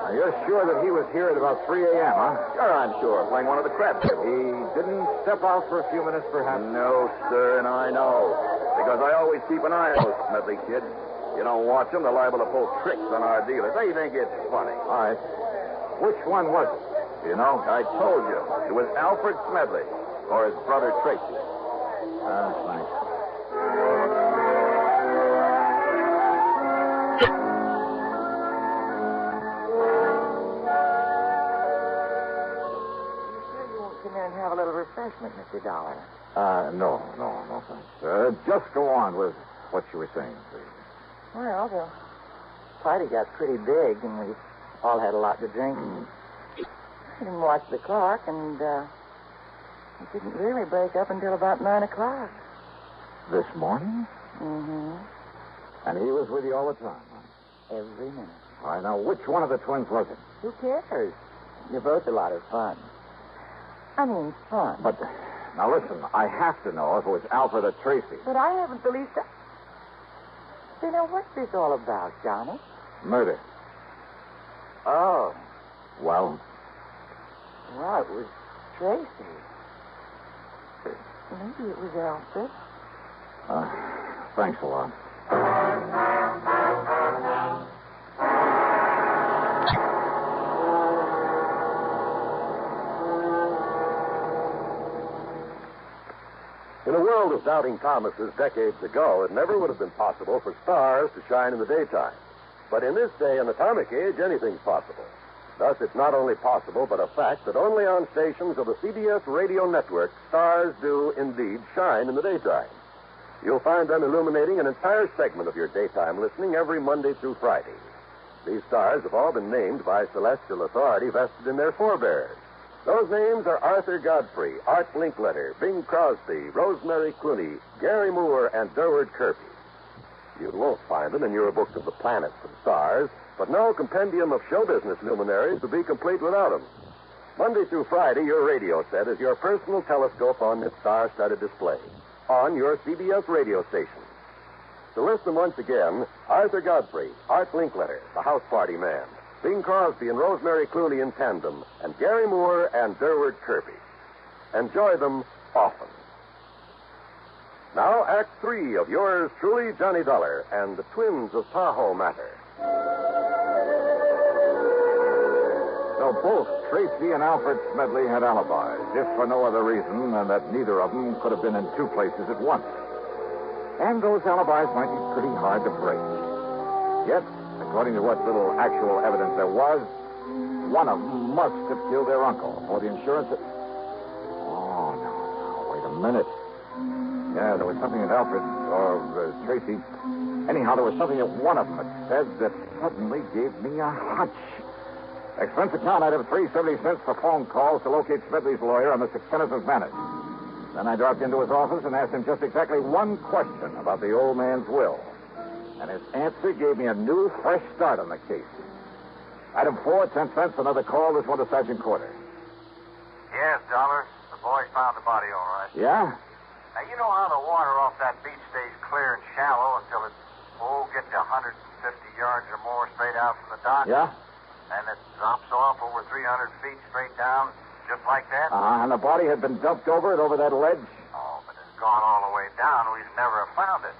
Now, you're sure that he was here at about 3 a.m., huh? Sure, I'm sure. Playing one of the crab tables. He didn't step out for a few minutes, perhaps? No, sir, and I know. Because I always keep an eye on those Smedley kids. You don't watch them, they're liable to pull tricks on our dealers. They think it's funny. All right. Which one was it? Do you know? I told you. It was Alfred Smedley, or his brother Tracy. Thanks. embarrassment, Mr. Dollar. No, thanks. Just go on with what you were saying, please. Well, the party got pretty big, and we all had a lot to drink. I didn't watch the clock, and it didn't really break up until about 9 o'clock. This morning? Mm-hmm. And he was with you all the time, huh? Every minute. All right, now, which one of the twins was it? Who cares? You're both a lot of fun. I mean, fun. But, now listen, I have to know if it was Alfred or Tracy. But I haven't the least... You know, what's this all about, Johnny? Murder. Oh. Well? Well, it was Tracy. Maybe it was Alfred. Thanks a lot. In a world of doubting Thomases decades ago, it never would have been possible for stars to shine in the daytime. But in this day and atomic age, anything's possible. Thus, it's not only possible, but a fact that only on stations of the CBS radio network, stars do indeed shine in the daytime. You'll find them illuminating an entire segment of your daytime listening every Monday through Friday. These stars have all been named by celestial authority vested in their forebears. Those names are Arthur Godfrey, Art Linkletter, Bing Crosby, Rosemary Clooney, Gary Moore, and Durward Kirby. You won't find them in your books of the planets and stars, but no compendium of show business luminaries would be complete without them. Monday through Friday, your radio set is your personal telescope on its star-studded display, on your CBS radio station. To list them once again, Arthur Godfrey, Art Linkletter, the House Party Man, Bing Crosby and Rosemary Clooney in tandem, and Gary Moore and Durward Kirby. Enjoy them often. Now, Act 3 of yours truly, Johnny Dollar, and the twins of Tahoe matter. So both Tracy and Alfred Smedley had alibis, if for no other reason than that neither of them could have been in two places at once. And those alibis might be pretty hard to break. Yet, according to what little actual evidence there was, one of them must have killed their uncle, or the insurance... Oh, no, wait a minute. Yeah, there was something that Alfred, or Tracy... Anyhow, there was something that one of them had said that suddenly gave me a hunch. Expense account item 3.70 for phone calls to locate Smedley's lawyer on the Kenneth Manor. Then I dropped into his office and asked him just exactly one question about the old man's will. And his answer gave me a new, fresh start on the case. Item 4, 10 cents, another call. This one to Sergeant Corder. Yes, Dollar. The boys found the body all right. Yeah? Now, you know how the water off that beach stays clear and shallow until it, gets to 150 yards or more straight out from the dock? Yeah? And it drops off over 300 feet straight down, just like that? And the body had been dumped over that ledge? Oh, but it's gone all the way down. We've never found it.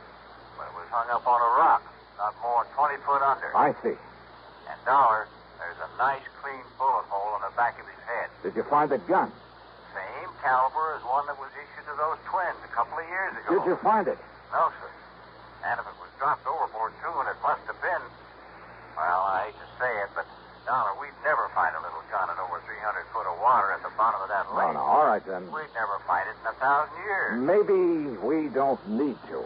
But it was hung up on a rock, not more than 20 foot under. I see. And, Dollar, there's a nice, clean bullet hole in the back of his head. Did you find the gun? Same caliber as one that was issued to those twins a couple of years ago. Did you find it? No, sir. And if it was dropped overboard, too, and it must have been... Well, I hate to say it, but, Dollar, we'd never find a little gun in over 300 foot of water at the bottom of that lake. No, all right, then. We'd never find it in 1,000 years. Maybe we don't need to,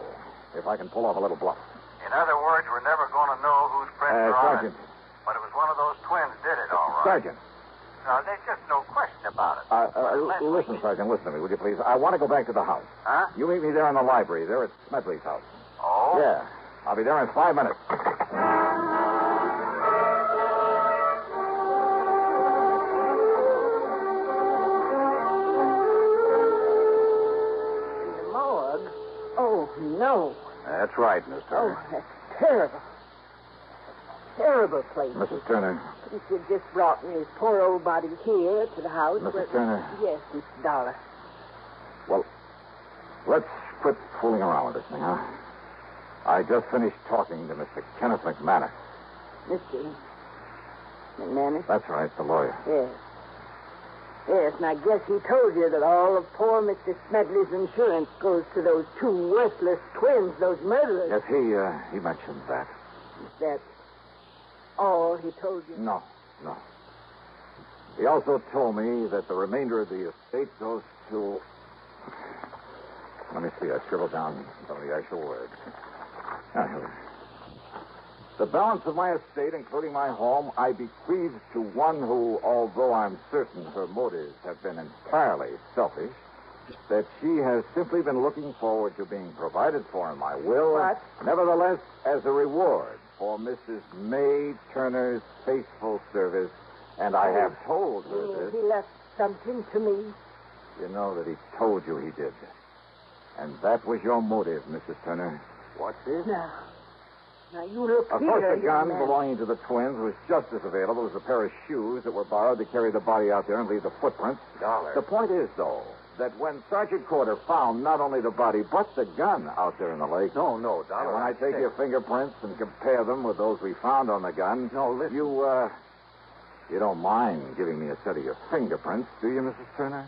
if I can pull off a little bluff. In other words, we're never going to know whose prints are on Sergeant. it. But it was one of those twins did it, all right. Sergeant. No, there's just no question about it. Listen, Sergeant, listen to me, would you please? I want to go back to the house. Huh? You meet me there in the library, there at Smedley's house. Oh? Yeah. I'll be there in 5 minutes. Oh, no. That's right, Miss Turner. Oh, that's terrible. Terrible place. Mrs. Turner. If you'd just brought me his poor old body here to the house. Mrs. Turner. Yes, Mr. Dollar. Well, let's quit fooling around with this thing, huh? I just finished talking to Mr. Kenneth McManus. Mr. McManus? That's right, the lawyer. Yes. Yes, and I guess he told you that all of poor Mr. Smedley's insurance goes to those two worthless twins, those murderers. Yes, he mentioned that. Is that all he told you? No. He also told me that the remainder of the estate goes to Let me see. I scribbled down some of the actual words. Now, here we are. The balance of my estate, including my home, I bequeath to one who, although I'm certain her motives have been entirely selfish, that she has simply been looking forward to being provided for in my will. What? Nevertheless, as a reward for Mrs. May Turner's faithful service, and I have told her this. He left something to me. You know that he told you he did. And that was your motive, Mrs. Turner. What's this? Now, you look Of here, course, the gun young man. belonging to the twins was just as available as a pair of shoes that were borrowed to carry the body out there and leave the footprints. Dollar. The point is, though, that when Sergeant Corder found not only the body, but the gun out there in the lake. No, Dollar. And when I take your fingerprints and compare them with those we found on the gun. No, listen. You don't mind giving me a set of your fingerprints, do you, Mrs. Turner?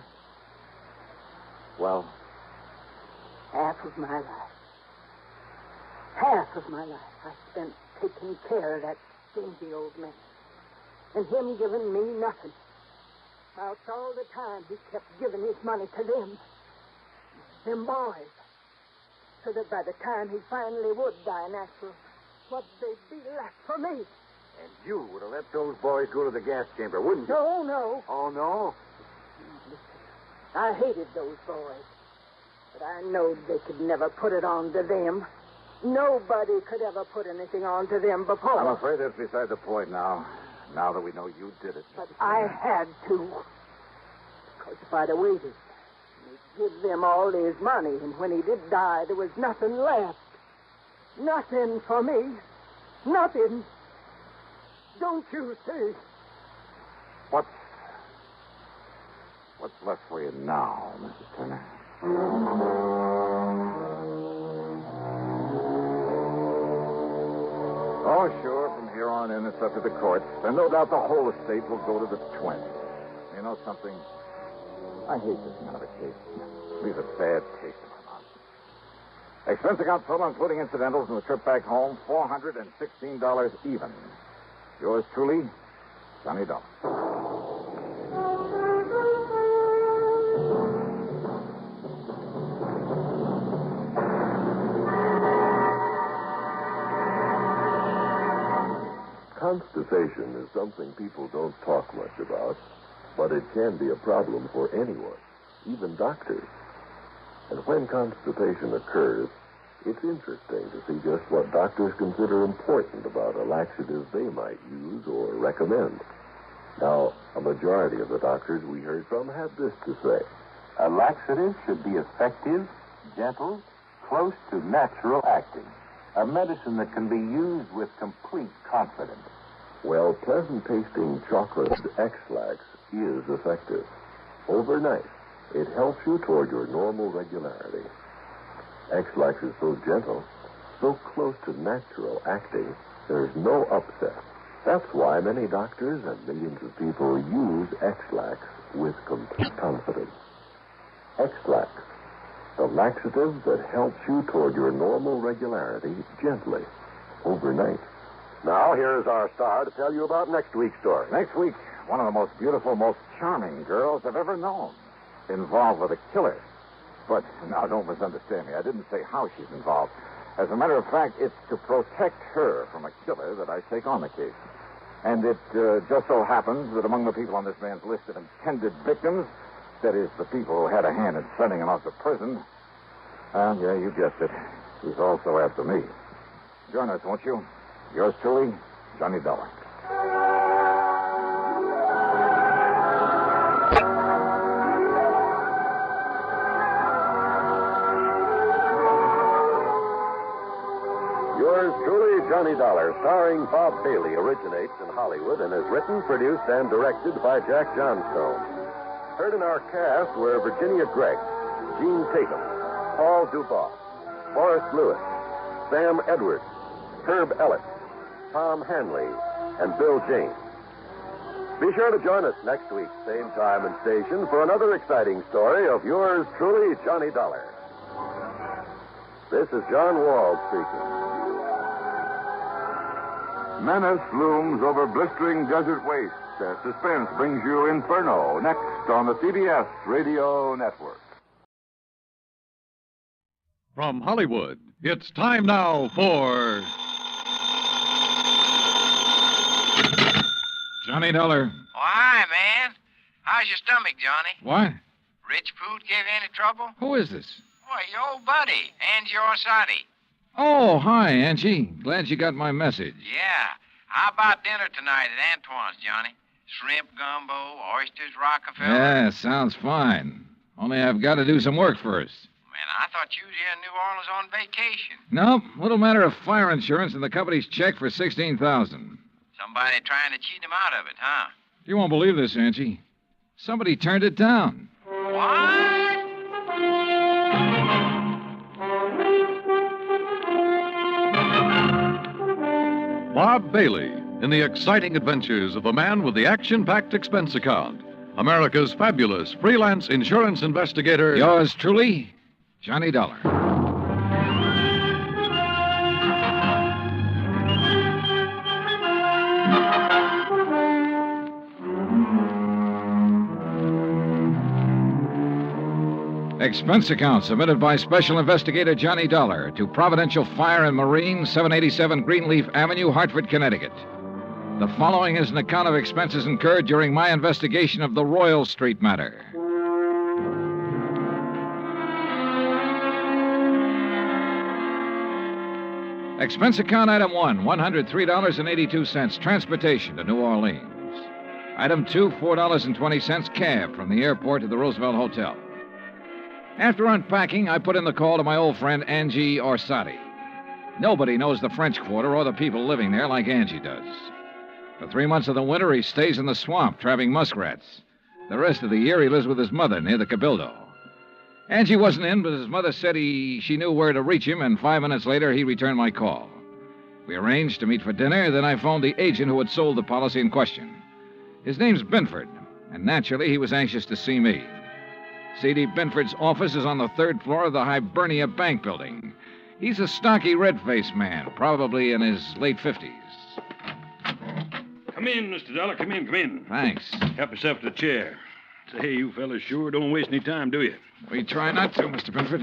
Well, Half of my life. Half of my life I spent taking care of that stingy old man. And him giving me nothing. Whilst all the time he kept giving his money to them boys. So that by the time he finally would die natural, what'd they be left for me? And you would have let those boys go to the gas chamber, wouldn't you? No. Oh, no? I hated those boys. But I knowed they could never put it on to them. Nobody could ever put anything on to them before. I'm afraid that's beside the point now. Now that we know you did it. But I had to. Because if I'd have waited, he'd give them all his money, and when he did die, there was nothing left. Nothing for me. Nothing. Don't you see? What's left for you now, Mrs. Turner? Oh, sure. From here on in, it's up to the courts. And no doubt the whole estate will go to the twins. You know something? I hate this kind of a case. It leaves a bad taste in my mouth. Expense account total, including incidentals and the trip back home, $416 even. Yours truly, Johnny Dollar. Constipation is something people don't talk much about, but it can be a problem for anyone, even doctors. And when constipation occurs, it's interesting to see just what doctors consider important about a laxative they might use or recommend. Now, a majority of the doctors we heard from had this to say. A laxative should be effective, gentle, close to natural acting. A medicine that can be used with complete confidence. Well, pleasant-tasting chocolate X-Lax is effective. Overnight, it helps you toward your normal regularity. X-Lax is so gentle, so close to natural acting, there's no upset. That's why many doctors and millions of people use X-Lax with complete confidence. X-Lax, the laxative that helps you toward your normal regularity gently, overnight. Now, here's our star to tell you about next week's story. Next week, one of the most beautiful, most charming girls I've ever known. Involved with a killer. But now, don't misunderstand me. I didn't say how she's involved. As a matter of fact, it's to protect her from a killer that I take on the case. And it just so happens that among the people on this man's list of intended victims, that is, the people who had a hand in sending him off to prison, yeah, you guessed it. He's also after me. Join us, won't you? Yours truly, Johnny Dollar. Yours truly, Johnny Dollar, starring Bob Bailey, originates in Hollywood and is written, produced, and directed by Jack Johnstone. Heard in our cast were Virginia Gregg, Gene Tatum, Paul Dubois, Forrest Lewis, Sam Edwards, Herb Ellis, Tom Hanley, and Bill James. Be sure to join us next week, same time and station, for another exciting story of yours truly, Johnny Dollar. This is John Wald speaking. Menace looms over blistering desert wastes as suspense brings you Inferno next on the CBS Radio Network. From Hollywood, it's time now for Johnny Dollar. Oh, hi, man. How's your stomach, Johnny? What? Rich food give you any trouble? Who is this? Why, your old buddy, Angie Orsatti. Oh, hi, Angie. Glad you got my message. Yeah. How about dinner tonight at Antoine's, Johnny? Shrimp gumbo, oysters, Rockefeller. Yeah, sounds fine. Only I've got to do some work first. Man, I thought you was here in New Orleans on vacation. Nope, little matter of fire insurance and the company's check for $16,000. Somebody trying to cheat him out of it, huh? You won't believe this, Angie. Somebody turned it down. What? Bob Bailey in the exciting adventures of the man with the action-packed expense account. America's fabulous freelance insurance investigator. Yours truly, Johnny Dollar. Expense account submitted by Special Investigator Johnny Dollar to Providential Fire and Marine, 787 Greenleaf Avenue, Hartford, Connecticut. The following is an account of expenses incurred during my investigation of the Royal Street matter. Expense account item 1, $103.82, transportation to New Orleans. Item 2, $4.20, cab from the airport to the Roosevelt Hotel. After unpacking, I put in the call to my old friend Angie Orsatti. Nobody knows the French Quarter or the people living there like Angie does. For 3 months of the winter, he stays in the swamp trapping muskrats. The rest of the year, he lives with his mother near the Cabildo. Angie wasn't in, but his mother said she knew where to reach him, and 5 minutes later, he returned my call. We arranged to meet for dinner, then I phoned the agent who had sold the policy in question. His name's Binford, and naturally, he was anxious to see me. C.D. Binford's office is on the 3rd floor of the Hibernia Bank building. He's a stocky, red-faced man, probably in his late 50s. Come in, Mr. Dollar. Come in. Thanks. Help yourself to the chair. Say, you fellas sure don't waste any time, do you? We try not to, Mr. Binford.